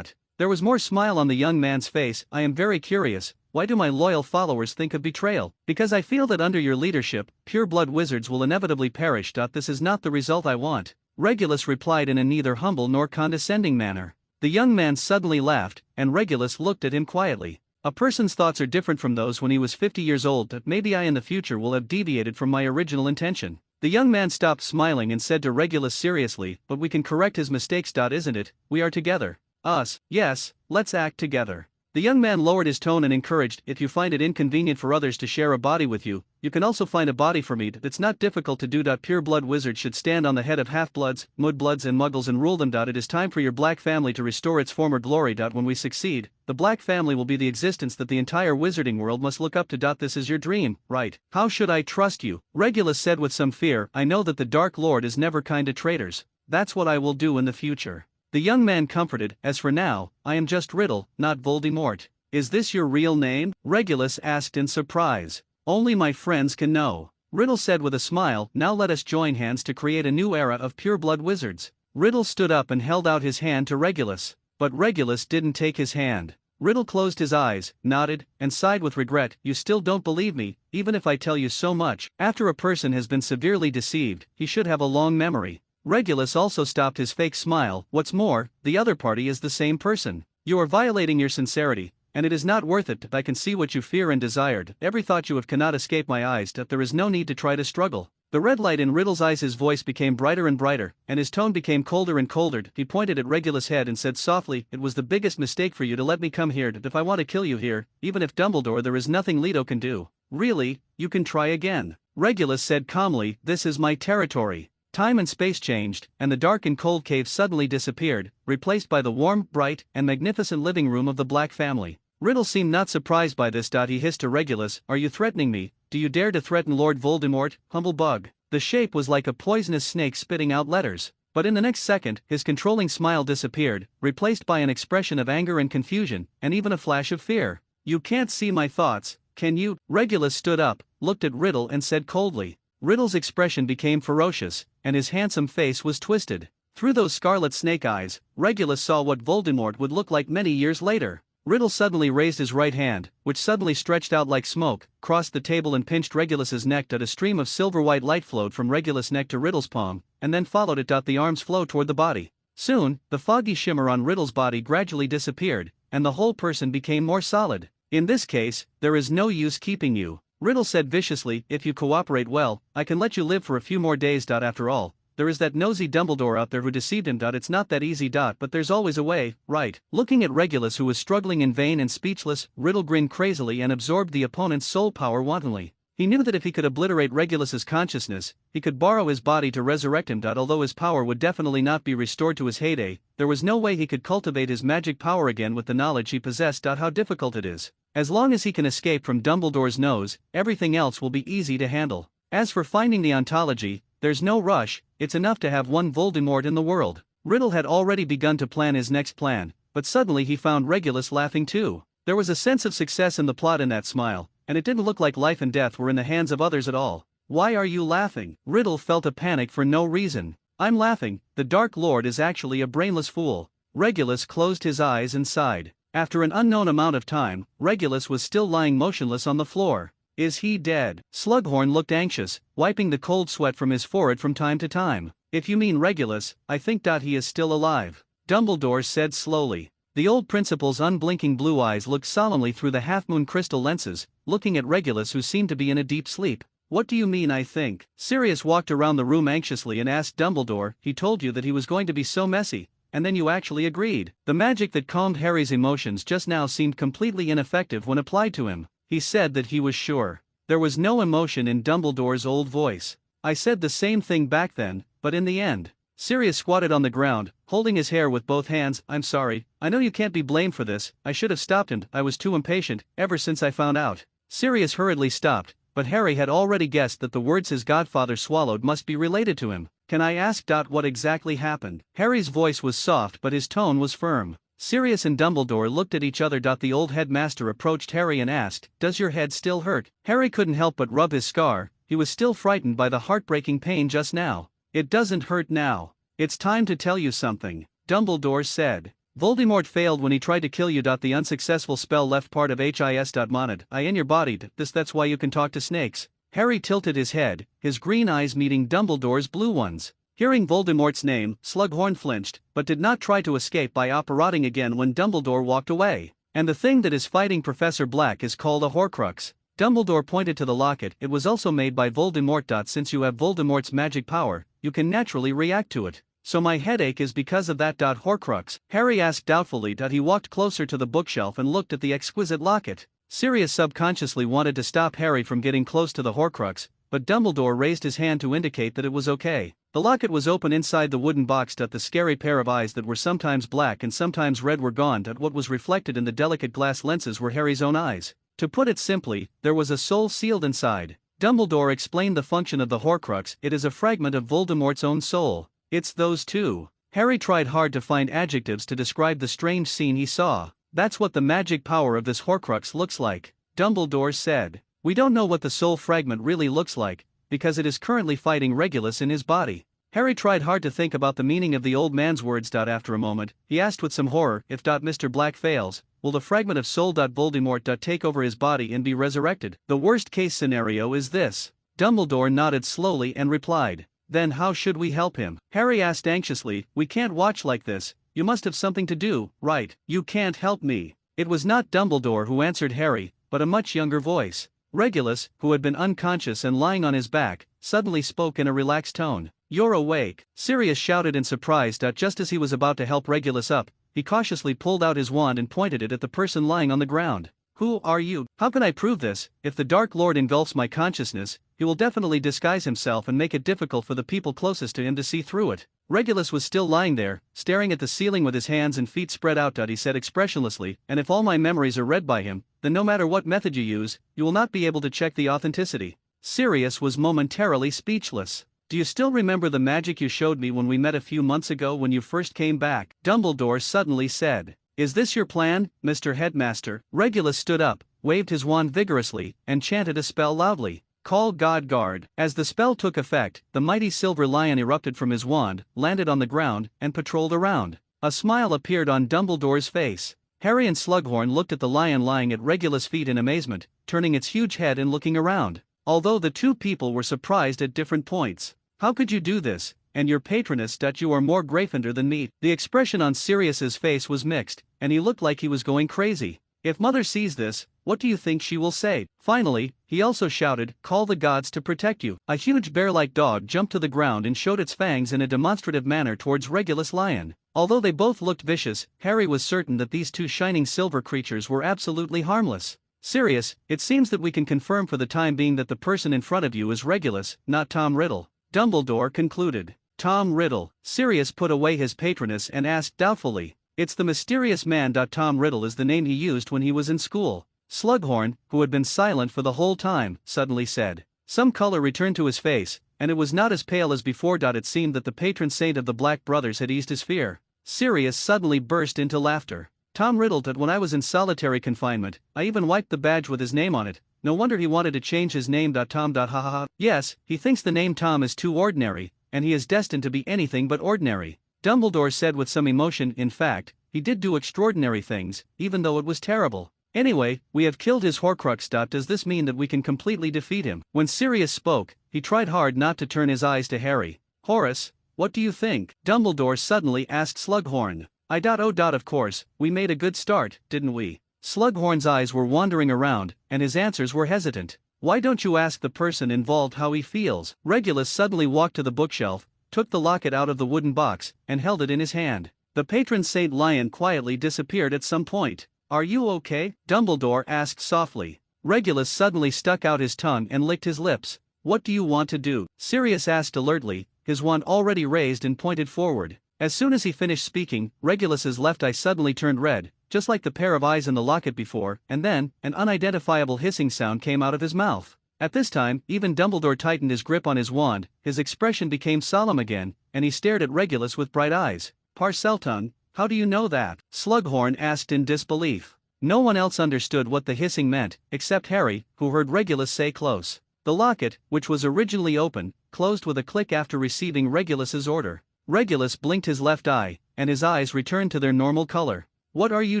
There was more smile on the young man's face. "I am very curious, why do my loyal followers think of betrayal?" "Because I feel that under your leadership, pure-blood wizards will inevitably perish. This is not the result I want," Regulus replied in a neither humble nor condescending manner. The young man suddenly laughed, and Regulus looked at him quietly. "A person's thoughts are different from those when he was 50 years old. Maybe I in the future will have deviated from my original intention." The young man stopped smiling and said to Regulus seriously, "But we can correct his mistakes. Isn't it? We are together." "Us, yes, let's act together." The young man lowered his tone and encouraged, "If you find it inconvenient for others to share a body with you, you can also find a body for me. It's not difficult to do. Pure-blood wizards should stand on the head of half-bloods, mudbloods and muggles and rule them. It is time for your black family to restore its former glory. When we succeed, the black family will be the existence that the entire wizarding world must look up to. This is your dream, right?" "How should I trust you?" Regulus said with some fear. "I know that the Dark Lord is never kind to traitors. That's what I will do in the future." The young man comforted, "As for now, I am just Riddle, not Voldemort." "Is this your real name?" Regulus asked in surprise. "Only my friends can know," Riddle said with a smile. "Now let us join hands to create a new era of pure-blood wizards." Riddle stood up and held out his hand to Regulus, but Regulus didn't take his hand. Riddle closed his eyes, nodded, and sighed with regret. "You still don't believe me, even if I tell you so much." After a person has been severely deceived, he should have a long memory. Regulus also stopped his fake smile. "What's more, the other party is the same person. You are violating your sincerity, and it is not worth it. I can see what you fear and desired. Every thought you have cannot escape my eyes. There is no need to try to struggle." The red light in Riddle's eyes, his voice became brighter and brighter, and his tone became colder and colder. He pointed at Regulus' head and said softly, "It was the biggest mistake for you to let me come here. If I want to kill you here, even if Dumbledore, there is nothing Leto can do." "Really, you can try again," Regulus said calmly. "This is my territory." Time and space changed, and the dark and cold cave suddenly disappeared, replaced by the warm, bright, and magnificent living room of the Black family. Riddle seemed not surprised by this. He hissed to Regulus, "Are you threatening me? Do you dare to threaten Lord Voldemort, humble bug?" The shape was like a poisonous snake spitting out letters. But in the next second, his controlling smile disappeared, replaced by an expression of anger and confusion, and even a flash of fear. "You can't see my thoughts, can you?" Regulus stood up, looked at Riddle and said coldly. Riddle's expression became ferocious, and his handsome face was twisted. Through those scarlet snake eyes, Regulus saw what Voldemort would look like many years later. Riddle suddenly raised his right hand, which suddenly stretched out like smoke, crossed the table and pinched Regulus's neck. A stream of silver-white light flowed from Regulus' neck to Riddle's palm, and then followed it. The arms flowed toward the body. Soon, the foggy shimmer on Riddle's body gradually disappeared, and the whole person became more solid. "In this case, there is no use keeping you," Riddle said viciously. "If you cooperate well, I can let you live for a few more days. After all, there is that nosy Dumbledore out there who deceived him. It's not that easy. But there's always a way, right?" Looking at Regulus, who was struggling in vain and speechless, Riddle grinned crazily and absorbed the opponent's soul power wantonly. He knew that if he could obliterate Regulus's consciousness, he could borrow his body to resurrect him. Although his power would definitely not be restored to his heyday, there was no way he could cultivate his magic power again with the knowledge he possessed. How difficult it is. As long as he can escape from Dumbledore's nose, everything else will be easy to handle. As for finding the ontology, there's no rush, it's enough to have one Voldemort in the world. Riddle had already begun to plan his next plan, but suddenly he found Regulus laughing too. There was a sense of success in the plot in that smile, and it didn't look like life and death were in the hands of others at all. "Why are you laughing?" Riddle felt a panic for no reason. "I'm laughing, the Dark Lord is actually a brainless fool." Regulus closed his eyes and sighed. After an unknown amount of time, Regulus was still lying motionless on the floor. "Is he dead?" Slughorn looked anxious, wiping the cold sweat from his forehead from time to time. If you mean Regulus, I think he is still alive, Dumbledore said slowly. The old principal's unblinking blue eyes looked solemnly through the half-moon crystal lenses, looking at Regulus, who seemed to be in a deep sleep. What do you mean I think? Sirius walked around the room anxiously and asked Dumbledore. He told you that he was going to be so messy, and then you actually agreed. The magic that calmed Harry's emotions just now seemed completely ineffective when applied to him. He said that he was sure. There was no emotion in Dumbledore's old voice. I said the same thing back then, but in the end. Sirius squatted on the ground, holding his hair with both hands. I'm sorry, I know you can't be blamed for this, I should have stopped him, I was too impatient, ever since I found out. Sirius hurriedly stopped, but Harry had already guessed that the words his godfather swallowed must be related to him. Can I ask what exactly happened? Harry's voice was soft but his tone was firm. Sirius and Dumbledore looked at each other. The old headmaster approached Harry and asked, Does your head still hurt? Harry couldn't help but rub his scar. He was still frightened by the heartbreaking pain just now. It doesn't hurt now. It's time to tell you something, Dumbledore said. Voldemort failed when he tried to kill you. The unsuccessful spell left part of his I in your body. That's why you can talk to snakes. Harry tilted his head, his green eyes meeting Dumbledore's blue ones. Hearing Voldemort's name, Slughorn flinched, but did not try to escape by operating again when Dumbledore walked away. And the thing that is fighting Professor Black is called a Horcrux. Dumbledore pointed to the locket. It was also made by Voldemort. Since you have Voldemort's magic power, you can naturally react to it. So my headache is because of that. Horcrux? Harry asked doubtfully. He walked closer to the bookshelf and looked at the exquisite locket. Sirius subconsciously wanted to stop Harry from getting close to the Horcrux, but Dumbledore raised his hand to indicate that it was okay. The locket was open inside the wooden box. The scary pair of eyes that were sometimes black and sometimes red were gone. What was reflected in the delicate glass lenses were Harry's own eyes. To put it simply, there was a soul sealed inside. Dumbledore explained the function of the Horcrux. It is a fragment of Voldemort's own soul. It's those two. Harry tried hard to find adjectives to describe the strange scene he saw. That's what the magic power of this Horcrux looks like, Dumbledore said. We don't know what the soul fragment really looks like, because it is currently fighting Regulus in his body. Harry tried hard to think about the meaning of the old man's words. After a moment, he asked with some horror, If Mr. Black fails, will the fragment of soul Voldemort take over his body and be resurrected? The worst case scenario is this. Dumbledore nodded slowly and replied. Then how should we help him? Harry asked anxiously. We can't watch like this. You must have something to do, right? You can't help me. It was not Dumbledore who answered Harry, but a much younger voice. Regulus, who had been unconscious and lying on his back, suddenly spoke in a relaxed tone. You're awake, Sirius shouted in surprise. Just as he was about to help Regulus up, he cautiously pulled out his wand and pointed it at the person lying on the ground. Who are you? How can I prove this? If the Dark Lord engulfs my consciousness, he will definitely disguise himself and make it difficult for the people closest to him to see through it. Regulus was still lying there, staring at the ceiling with his hands and feet spread out. He said expressionlessly, and if all my memories are read by him, then no matter what method you use, you will not be able to check the authenticity. Sirius was momentarily speechless. Do you still remember the magic you showed me when we met a few months ago when you first came back? Dumbledore suddenly said. Is this your plan, Mr. Headmaster? Regulus stood up, waved his wand vigorously, and chanted a spell loudly. Call God Guard. As the spell took effect, the mighty silver lion erupted from his wand, landed on the ground, and patrolled around. A smile appeared on Dumbledore's face. Harry and Slughorn looked at the lion lying at Regulus' feet in amazement, turning its huge head and looking around. Although the two people were surprised at different points. How could you do this? And your patroness you are more Gryffindor than me. The expression on Sirius's face was mixed, and he looked like he was going crazy. If Mother sees this, what do you think she will say? Finally, he also shouted, Call the gods to protect you. A huge bear-like dog jumped to the ground and showed its fangs in a demonstrative manner towards Regulus Lion. Although they both looked vicious, Harry was certain that these two shining silver creatures were absolutely harmless. Sirius, it seems that we can confirm for the time being that the person in front of you is Regulus, not Tom Riddle. Dumbledore concluded. Tom Riddle. Sirius put away his patroness and asked doubtfully. It's the mysterious man. Tom Riddle is the name he used when he was in school. Slughorn, who had been silent for the whole time, suddenly said. Some color returned to his face, and it was not as pale as before. It seemed that the patron saint of the Black Brothers had eased his fear. Sirius suddenly burst into laughter. Tom Riddle. When I was in solitary confinement, I even wiped the badge with his name on it. No wonder he wanted to change his name. Tom. Ha ha ha. Yes, he thinks the name Tom is too ordinary, and he is destined to be anything but ordinary. Dumbledore said with some emotion. In fact, he did do extraordinary things, even though it was terrible. Anyway, we have killed his Horcrux. Does this mean that we can completely defeat him? When Sirius spoke, he tried hard not to turn his eyes to Harry. Horace, What do you think? Dumbledore suddenly asked Slughorn. Of course, we made a good start, didn't we? Slughorn's eyes were wandering around, and his answers were hesitant. Why don't you ask the person involved how he feels? Regulus suddenly walked to the bookshelf, took the locket out of the wooden box, and held it in his hand. The patron saint lion quietly disappeared at some point. Are you okay? Dumbledore asked softly. Regulus suddenly stuck out his tongue and licked his lips. What do you want to do? Sirius asked alertly, his wand already raised and pointed forward. As soon as he finished speaking, Regulus's left eye suddenly turned red, just like the pair of eyes in the locket before, and then, an unidentifiable hissing sound came out of his mouth. At this time, even Dumbledore tightened his grip on his wand, his expression became solemn again, and he stared at Regulus with bright eyes. Parseltongue, how do you know that? Slughorn asked in disbelief. No one else understood what the hissing meant, except Harry, who heard Regulus say close. The locket, which was originally open, closed with a click after receiving Regulus's order. Regulus blinked his left eye, and his eyes returned to their normal color. What are you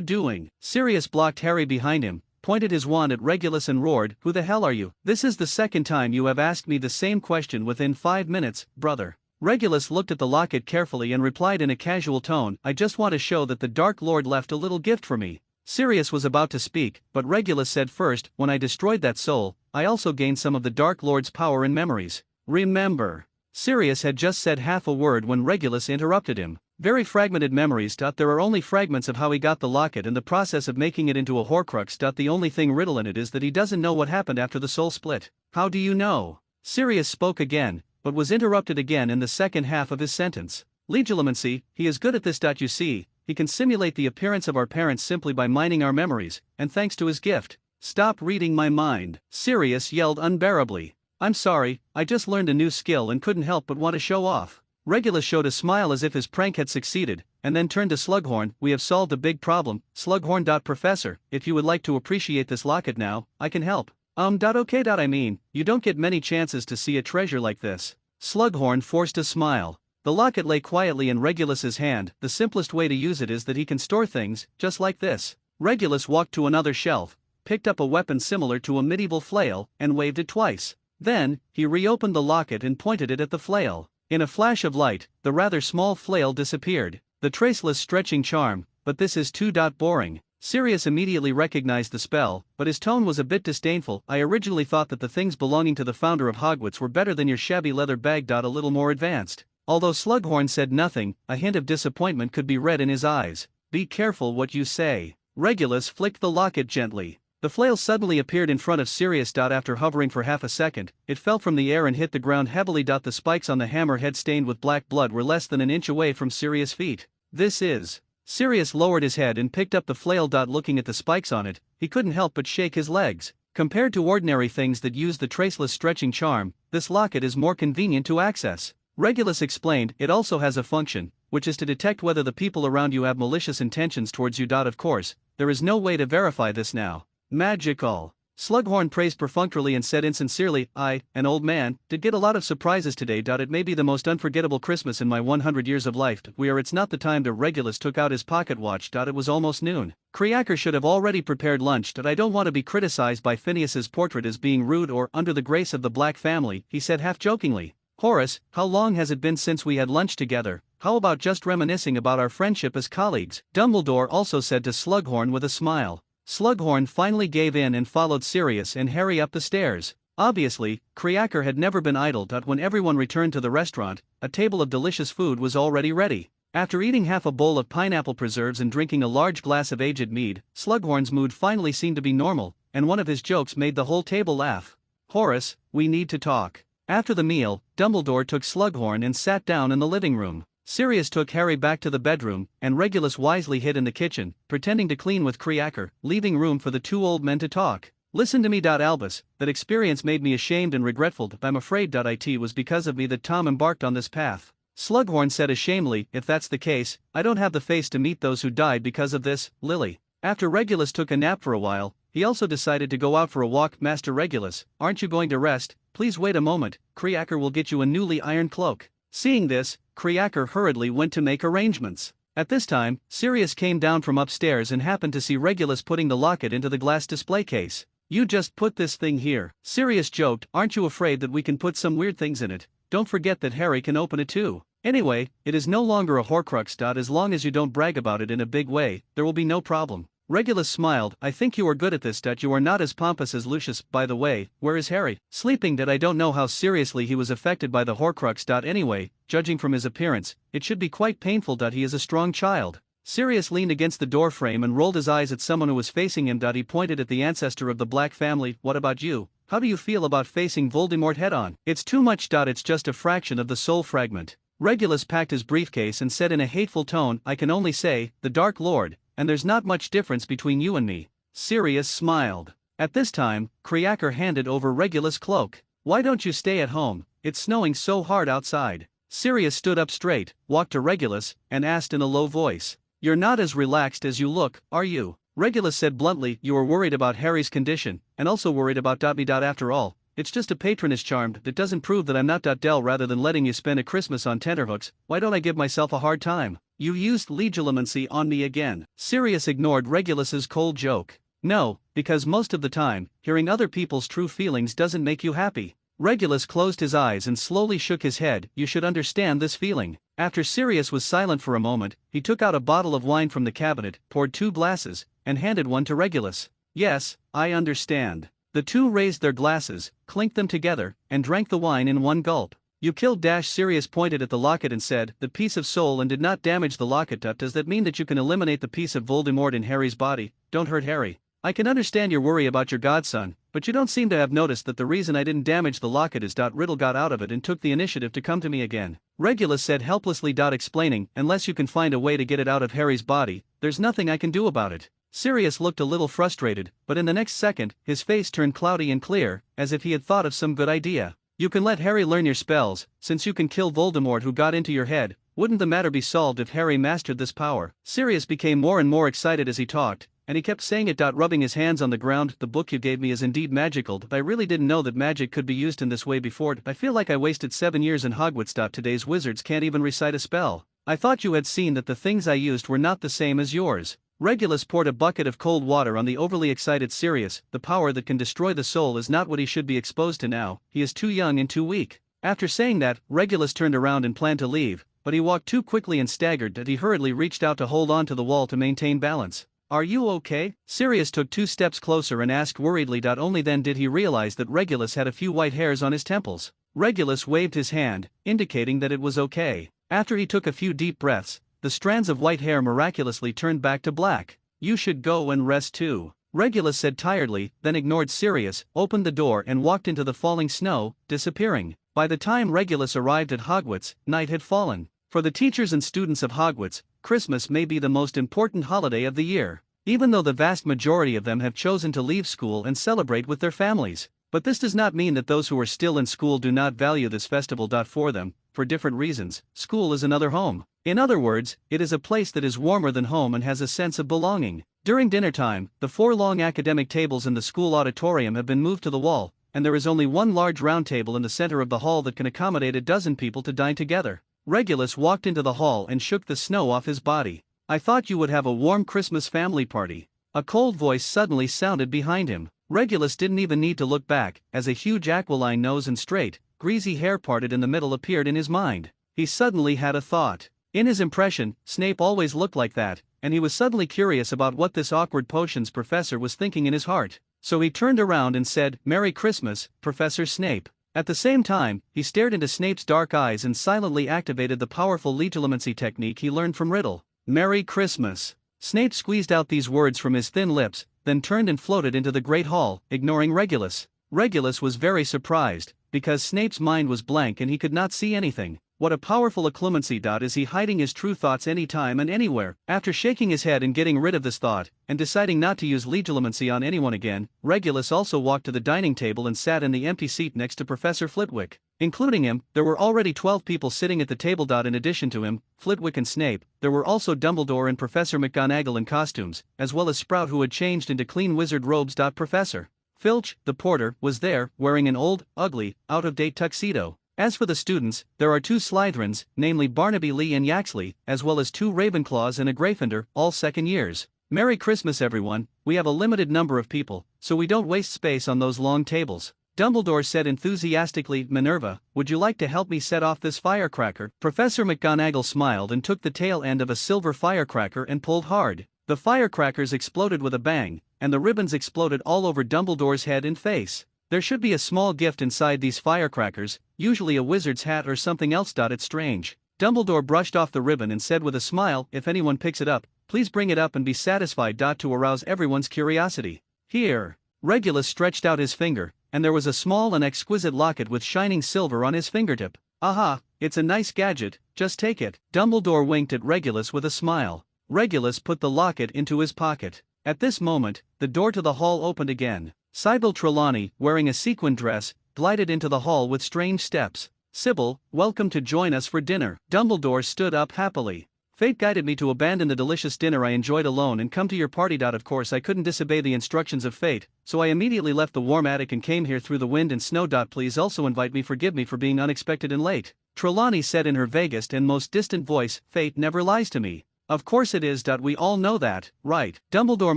doing? Sirius blocked Harry behind him, pointed his wand at Regulus and roared, Who the hell are you? This is the second time you have asked me the same question within 5 minutes, brother. Regulus looked at the locket carefully and replied in a casual tone, I just want to show that the Dark Lord left a little gift for me. Sirius was about to speak, but Regulus said first, when I destroyed that soul, I also gained some of the Dark Lord's power and memories. Remember. Sirius had just said half a word when Regulus interrupted him. Very fragmented memories. There are only fragments of how he got the locket and the process of making it into a Horcrux. The only thing riddle in it is that he doesn't know what happened after the soul split. How do you know? Sirius spoke again, but was interrupted again in the second half of his sentence. Legilimency, he is good at this. You see, he can simulate the appearance of our parents simply by mining our memories, and thanks to his gift. Stop reading my mind, Sirius yelled unbearably. I'm sorry, I just learned a new skill and couldn't help but want to show off. Regulus showed a smile as if his prank had succeeded, and then turned to Slughorn. We have solved a big problem, Slughorn. Professor, if you would like to appreciate this locket now, I can help. Okay. I mean, you don't get many chances to see a treasure like this. Slughorn forced a smile. The locket lay quietly in Regulus's hand. The simplest way to use it is that he can store things, just like this. Regulus walked to another shelf, picked up a weapon similar to a medieval flail, and waved it twice. Then, he reopened the locket and pointed it at the flail. In a flash of light, the rather small flail disappeared. The traceless stretching charm, but this is too boring. Sirius immediately recognized the spell, but his tone was a bit disdainful. I originally thought that the things belonging to the founder of Hogwarts were better than your shabby leather bag. A little more advanced. Although Slughorn said nothing, a hint of disappointment could be read in his eyes. Be careful what you say. Regulus flicked the locket gently. The flail suddenly appeared in front of Sirius. After hovering for half a second, it fell from the air and hit the ground heavily. The spikes on the hammer head stained with black blood were less than an inch away from Sirius' feet. This is. Sirius lowered his head and picked up the flail. Looking at the spikes on it, he couldn't help but shake his legs. Compared to ordinary things that use the traceless stretching charm, this locket is more convenient to access. Regulus explained, it also has a function, which is to detect whether the people around you have malicious intentions towards you. Of course, there is no way to verify this now. Magical. Slughorn praised perfunctorily and said insincerely, I, an old man, did get a lot of surprises today. It may be the most unforgettable Christmas in my 100 years of life. It's not the time to. Regulus took out his pocket watch. It was almost noon. Creaker should have already prepared lunch. I don't want to be criticized by Phineas's portrait as being rude or under the grace of the Black family, he said half jokingly. Horace, how long has it been since we had lunch together? How about just reminiscing about our friendship as colleagues? Dumbledore also said to Slughorn with a smile. Slughorn finally gave in and followed Sirius and Harry up the stairs. Obviously, Creaker had never been idle. When everyone returned to the restaurant, a table of delicious food was already ready. After eating half a bowl of pineapple preserves and drinking a large glass of aged mead, Slughorn's mood finally seemed to be normal, and one of his jokes made the whole table laugh. Horace, we need to talk. After the meal, Dumbledore took Slughorn and sat down in the living room. Sirius took Harry back to the bedroom, and Regulus wisely hid in the kitchen, pretending to clean with Creaker, leaving room for the two old men to talk. Listen to me. Albus, that experience made me ashamed and regretful. I'm afraid it was because of me that Tom embarked on this path. Slughorn said ashamedly, if that's the case, I don't have the face to meet those who died because of this, Lily. After Regulus took a nap for a while, he also decided to go out for a walk. Master Regulus, aren't you going to rest? Please wait a moment, Creaker will get you a newly ironed cloak. Seeing this, Creaker hurriedly went to make arrangements. At this time, Sirius came down from upstairs and happened to see Regulus putting the locket into the glass display case. You just put this thing here, Sirius joked, aren't you afraid that we can put some weird things in it? Don't forget that Harry can open it too. Anyway, it is no longer a Horcrux. As long as you don't brag about it in a big way, there will be no problem. Regulus smiled. I think you are good at this. You are not as pompous as Lucius. By the way, where is Harry? Sleeping. I don't know how seriously he was affected by the Horcrux. Anyway, judging from his appearance, it should be quite painful. He is a strong child. Sirius leaned against the doorframe and rolled his eyes at someone who was facing him. He pointed at the ancestor of the Black family. What about you? How do you feel about facing Voldemort head-on? It's too much. It's just a fraction of the soul fragment. Regulus packed his briefcase and said in a hateful tone, I can only say, the Dark Lord, and there's not much difference between you and me. Sirius smiled. At this time, Kreaker handed over Regulus' cloak. Why don't you stay at home? It's snowing so hard outside. Sirius stood up straight, walked to Regulus, and asked in a low voice. You're not as relaxed as you look, are you? Regulus said bluntly, you are worried about Harry's condition, and also worried about me. After all, it's just a patronage charm that doesn't prove that I'm not Del. Rather than letting you spend a Christmas on tenterhooks, why don't I give myself a hard time? You used legilimency on me again. Sirius ignored Regulus's cold joke. No, because most of the time, hearing other people's true feelings doesn't make you happy. Regulus closed his eyes and slowly shook his head. You should understand this feeling. After Sirius was silent for a moment, he took out a bottle of wine from the cabinet, poured 2 glasses, and handed one to Regulus. Yes, I understand. The two raised their glasses, clinked them together, and drank the wine in one gulp. You killed Sirius pointed at the locket and said, the piece of soul, and did not damage the locket. Does that mean that you can eliminate the piece of Voldemort in Harry's body? Don't hurt Harry. I can understand your worry about your godson, but you don't seem to have noticed that the reason I didn't damage the locket is Riddle got out of it and took the initiative to come to me again. Regulus said helplessly. Explaining, unless you can find a way to get it out of Harry's body, there's nothing I can do about it. Sirius looked a little frustrated, but in the next second, his face turned cloudy and clear, as if he had thought of some good idea. You can let Harry learn your spells, since you can kill Voldemort who got into your head. Wouldn't the matter be solved if Harry mastered this power? Sirius became more and more excited as he talked, and he kept saying it. Rubbing his hands on the ground. The book you gave me is indeed magical. I really didn't know that magic could be used in this way before. I feel like I wasted 7 years in Hogwarts. Today's wizards can't even recite a spell. I thought you had seen that the things I used were not the same as yours. Regulus poured a bucket of cold water on the overly excited Sirius. The power that can destroy the soul is not what he should be exposed to now. He is too young and too weak. After saying that, Regulus turned around and planned to leave, but he walked too quickly and staggered that he hurriedly reached out to hold on to the wall to maintain balance. Are you okay? Sirius took 2 steps closer and asked worriedly. Only then did he realize that Regulus had a few white hairs on his temples. Regulus waved his hand, indicating that it was okay. After he took a few deep breaths, the strands of white hair miraculously turned back to black. You should go and rest too. Regulus said tiredly, then ignored Sirius, opened the door and walked into the falling snow, disappearing. By the time Regulus arrived at Hogwarts, night had fallen. For the teachers and students of Hogwarts, Christmas may be the most important holiday of the year, even though the vast majority of them have chosen to leave school and celebrate with their families. But this does not mean that those who are still in school do not value this festival. For them, for different reasons, school is another home. In other words, it is a place that is warmer than home and has a sense of belonging. During dinner time, the 4 long academic tables in the school auditorium have been moved to the wall, and there is only one large round table in the center of the hall that can accommodate a dozen people to dine together. Regulus walked into the hall and shook the snow off his body. I thought you would have a warm Christmas family party. A cold voice suddenly sounded behind him. Regulus didn't even need to look back, as a huge aquiline nose and straight, greasy hair parted in the middle appeared in his mind. He suddenly had a thought. In his impression, Snape always looked like that, and he was suddenly curious about what this awkward potions professor was thinking in his heart. So he turned around and said, Merry Christmas, Professor Snape. At the same time, he stared into Snape's dark eyes and silently activated the powerful legilimency technique he learned from Riddle. Merry Christmas. Snape squeezed out these words from his thin lips, then turned and floated into the Great Hall, ignoring Regulus. Regulus was very surprised, because Snape's mind was blank and he could not see anything. What a powerful occlumency. Is he hiding his true thoughts anytime and anywhere? After shaking his head and getting rid of this thought, and deciding not to use legilimency on anyone again, Regulus also walked to the dining table and sat in the empty seat next to Professor Flitwick. Including him, there were already 12 people sitting at the table. In addition to him, Flitwick and Snape, there were also Dumbledore and Professor McGonagall in costumes, as well as Sprout who had changed into clean wizard robes. Professor Filch, the porter, was there, wearing an old, ugly, out-of-date tuxedo. As for the students, there are 2 Slytherins, namely Barnaby Lee and Yaxley, as well as 2 Ravenclaws and a Gryffindor, all second years. Merry Christmas everyone. We have a limited number of people, so we don't waste space on those long tables. Dumbledore said enthusiastically. Minerva, would you like to help me set off this firecracker? Professor McGonagall smiled and took the tail end of a silver firecracker and pulled hard. The firecrackers exploded with a bang, and the ribbons exploded all over Dumbledore's head and face. There should be a small gift inside these firecrackers, usually a wizard's hat or something else. It's strange. Dumbledore brushed off the ribbon and said with a smile, if anyone picks it up, please bring it up and be satisfied. To arouse everyone's curiosity. Here. Regulus stretched out his finger, and there was a small and exquisite locket with shining silver on his fingertip. Aha, it's a nice gadget, just take it. Dumbledore winked at Regulus with a smile. Regulus put the locket into his pocket. At this moment, the door to the hall opened again. Sybil Trelawney, wearing a sequin dress, glided into the hall with strange steps. Sybil, welcome to join us for dinner. Dumbledore stood up happily. Fate guided me to abandon the delicious dinner I enjoyed alone and come to your party. Of course I couldn't disobey the instructions of fate, so I immediately left the warm attic and came here through the wind and snow. Please also forgive me for being unexpected and late. Trelawney said in her vaguest and most distant voice, fate never lies to me. Of course it is. We all know that, right? Dumbledore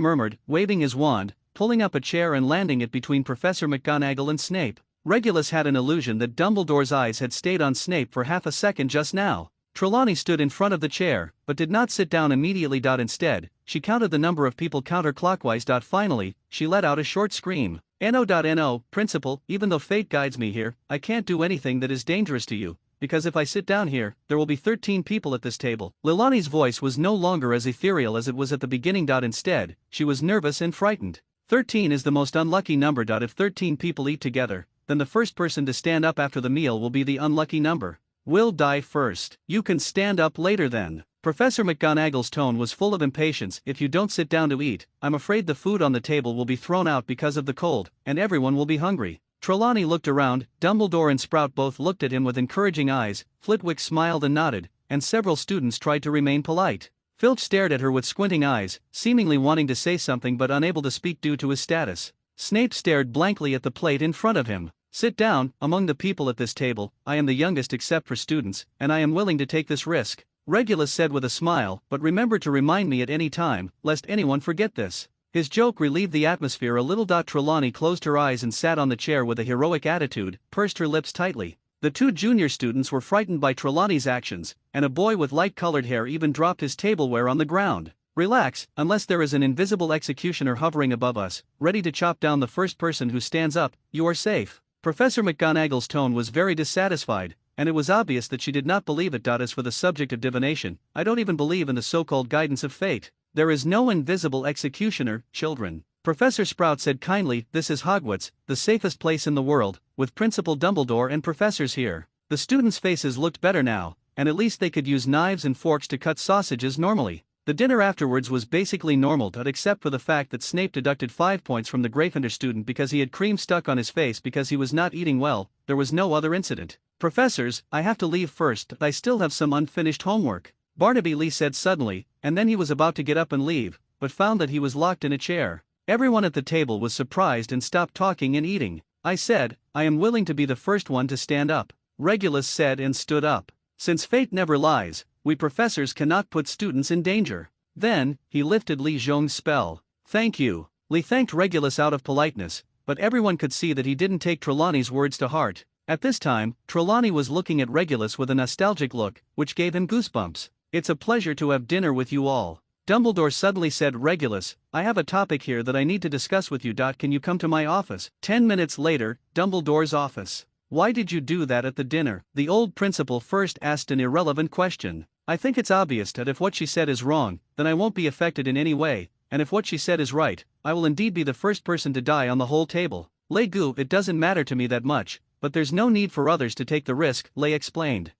murmured, waving his wand, pulling up a chair and landing it between Professor McGonagall and Snape. Regulus had an illusion that Dumbledore's eyes had stayed on Snape for half a second just now. Trelawney stood in front of the chair, but did not sit down immediately. Instead, she counted the number of people counterclockwise. Finally, she let out a short scream. No, Principal, even though fate guides me here, I can't do anything that is dangerous to you, because if I sit down here, there will be 13 people at this table. Lilani's voice was no longer as ethereal as it was at the beginning. Instead, she was nervous and frightened. 13 is the most unlucky number. If 13 people eat together, then the first person to stand up after the meal will be the unlucky number. Will die first. You can stand up later then. Professor McGonagall's tone was full of impatience. If you don't sit down to eat, I'm afraid the food on the table will be thrown out because of the cold, and everyone will be hungry. Trelawney looked around, Dumbledore and Sprout both looked at him with encouraging eyes, Flitwick smiled and nodded, and several students tried to remain polite. Filch stared at her with squinting eyes, seemingly wanting to say something but unable to speak due to his status. Snape stared blankly at the plate in front of him. Sit down, among the people at this table, I am the youngest except for students, and I am willing to take this risk, Regulus said with a smile, but remember to remind me at any time, lest anyone forget this. His joke relieved the atmosphere a little. Trelawney closed her eyes and sat on the chair with a heroic attitude, pursed her lips tightly. The two junior students were frightened by Trelawney's actions, and a boy with light-colored hair even dropped his tableware on the ground. Relax, unless there is an invisible executioner hovering above us, ready to chop down the first person who stands up, you are safe. Professor McGonagall's tone was very dissatisfied, and it was obvious that she did not believe it. As for the subject of divination, I don't even believe in the so-called guidance of fate. There is no invisible executioner, children. Professor Sprout said kindly, this is Hogwarts, the safest place in the world, with Principal Dumbledore and professors here. The students' faces looked better now, and at least they could use knives and forks to cut sausages normally. The dinner afterwards was basically normal, except for the fact that Snape deducted 5 points from the Gryffindor student because he had cream stuck on his face because he was not eating well. There was no other incident. Professors, I have to leave first, I still have some unfinished homework, Barnaby Lee said suddenly, and then he was about to get up and leave, but found that he was locked in a chair. Everyone at the table was surprised and stopped talking and eating. I said, I am willing to be the first one to stand up, Regulus said and stood up. Since fate never lies, we professors cannot put students in danger. Then, he lifted Li Zhong's spell. Thank you. Li thanked Regulus out of politeness, but everyone could see that he didn't take Trelawney's words to heart. At this time, Trelawney was looking at Regulus with a nostalgic look, which gave him goosebumps. It's a pleasure to have dinner with you all. Dumbledore suddenly said, Regulus, I have a topic here that I need to discuss with you. Can you come to my office? 10 minutes later, Dumbledore's office. Why did you do that at the dinner? The old principal first asked an irrelevant question. I think it's obvious that if what she said is wrong, then I won't be affected in any way, and if what she said is right, I will indeed be the first person to die on the whole table. Lei Gu, it doesn't matter to me that much, but there's no need for others to take the risk, Lei explained.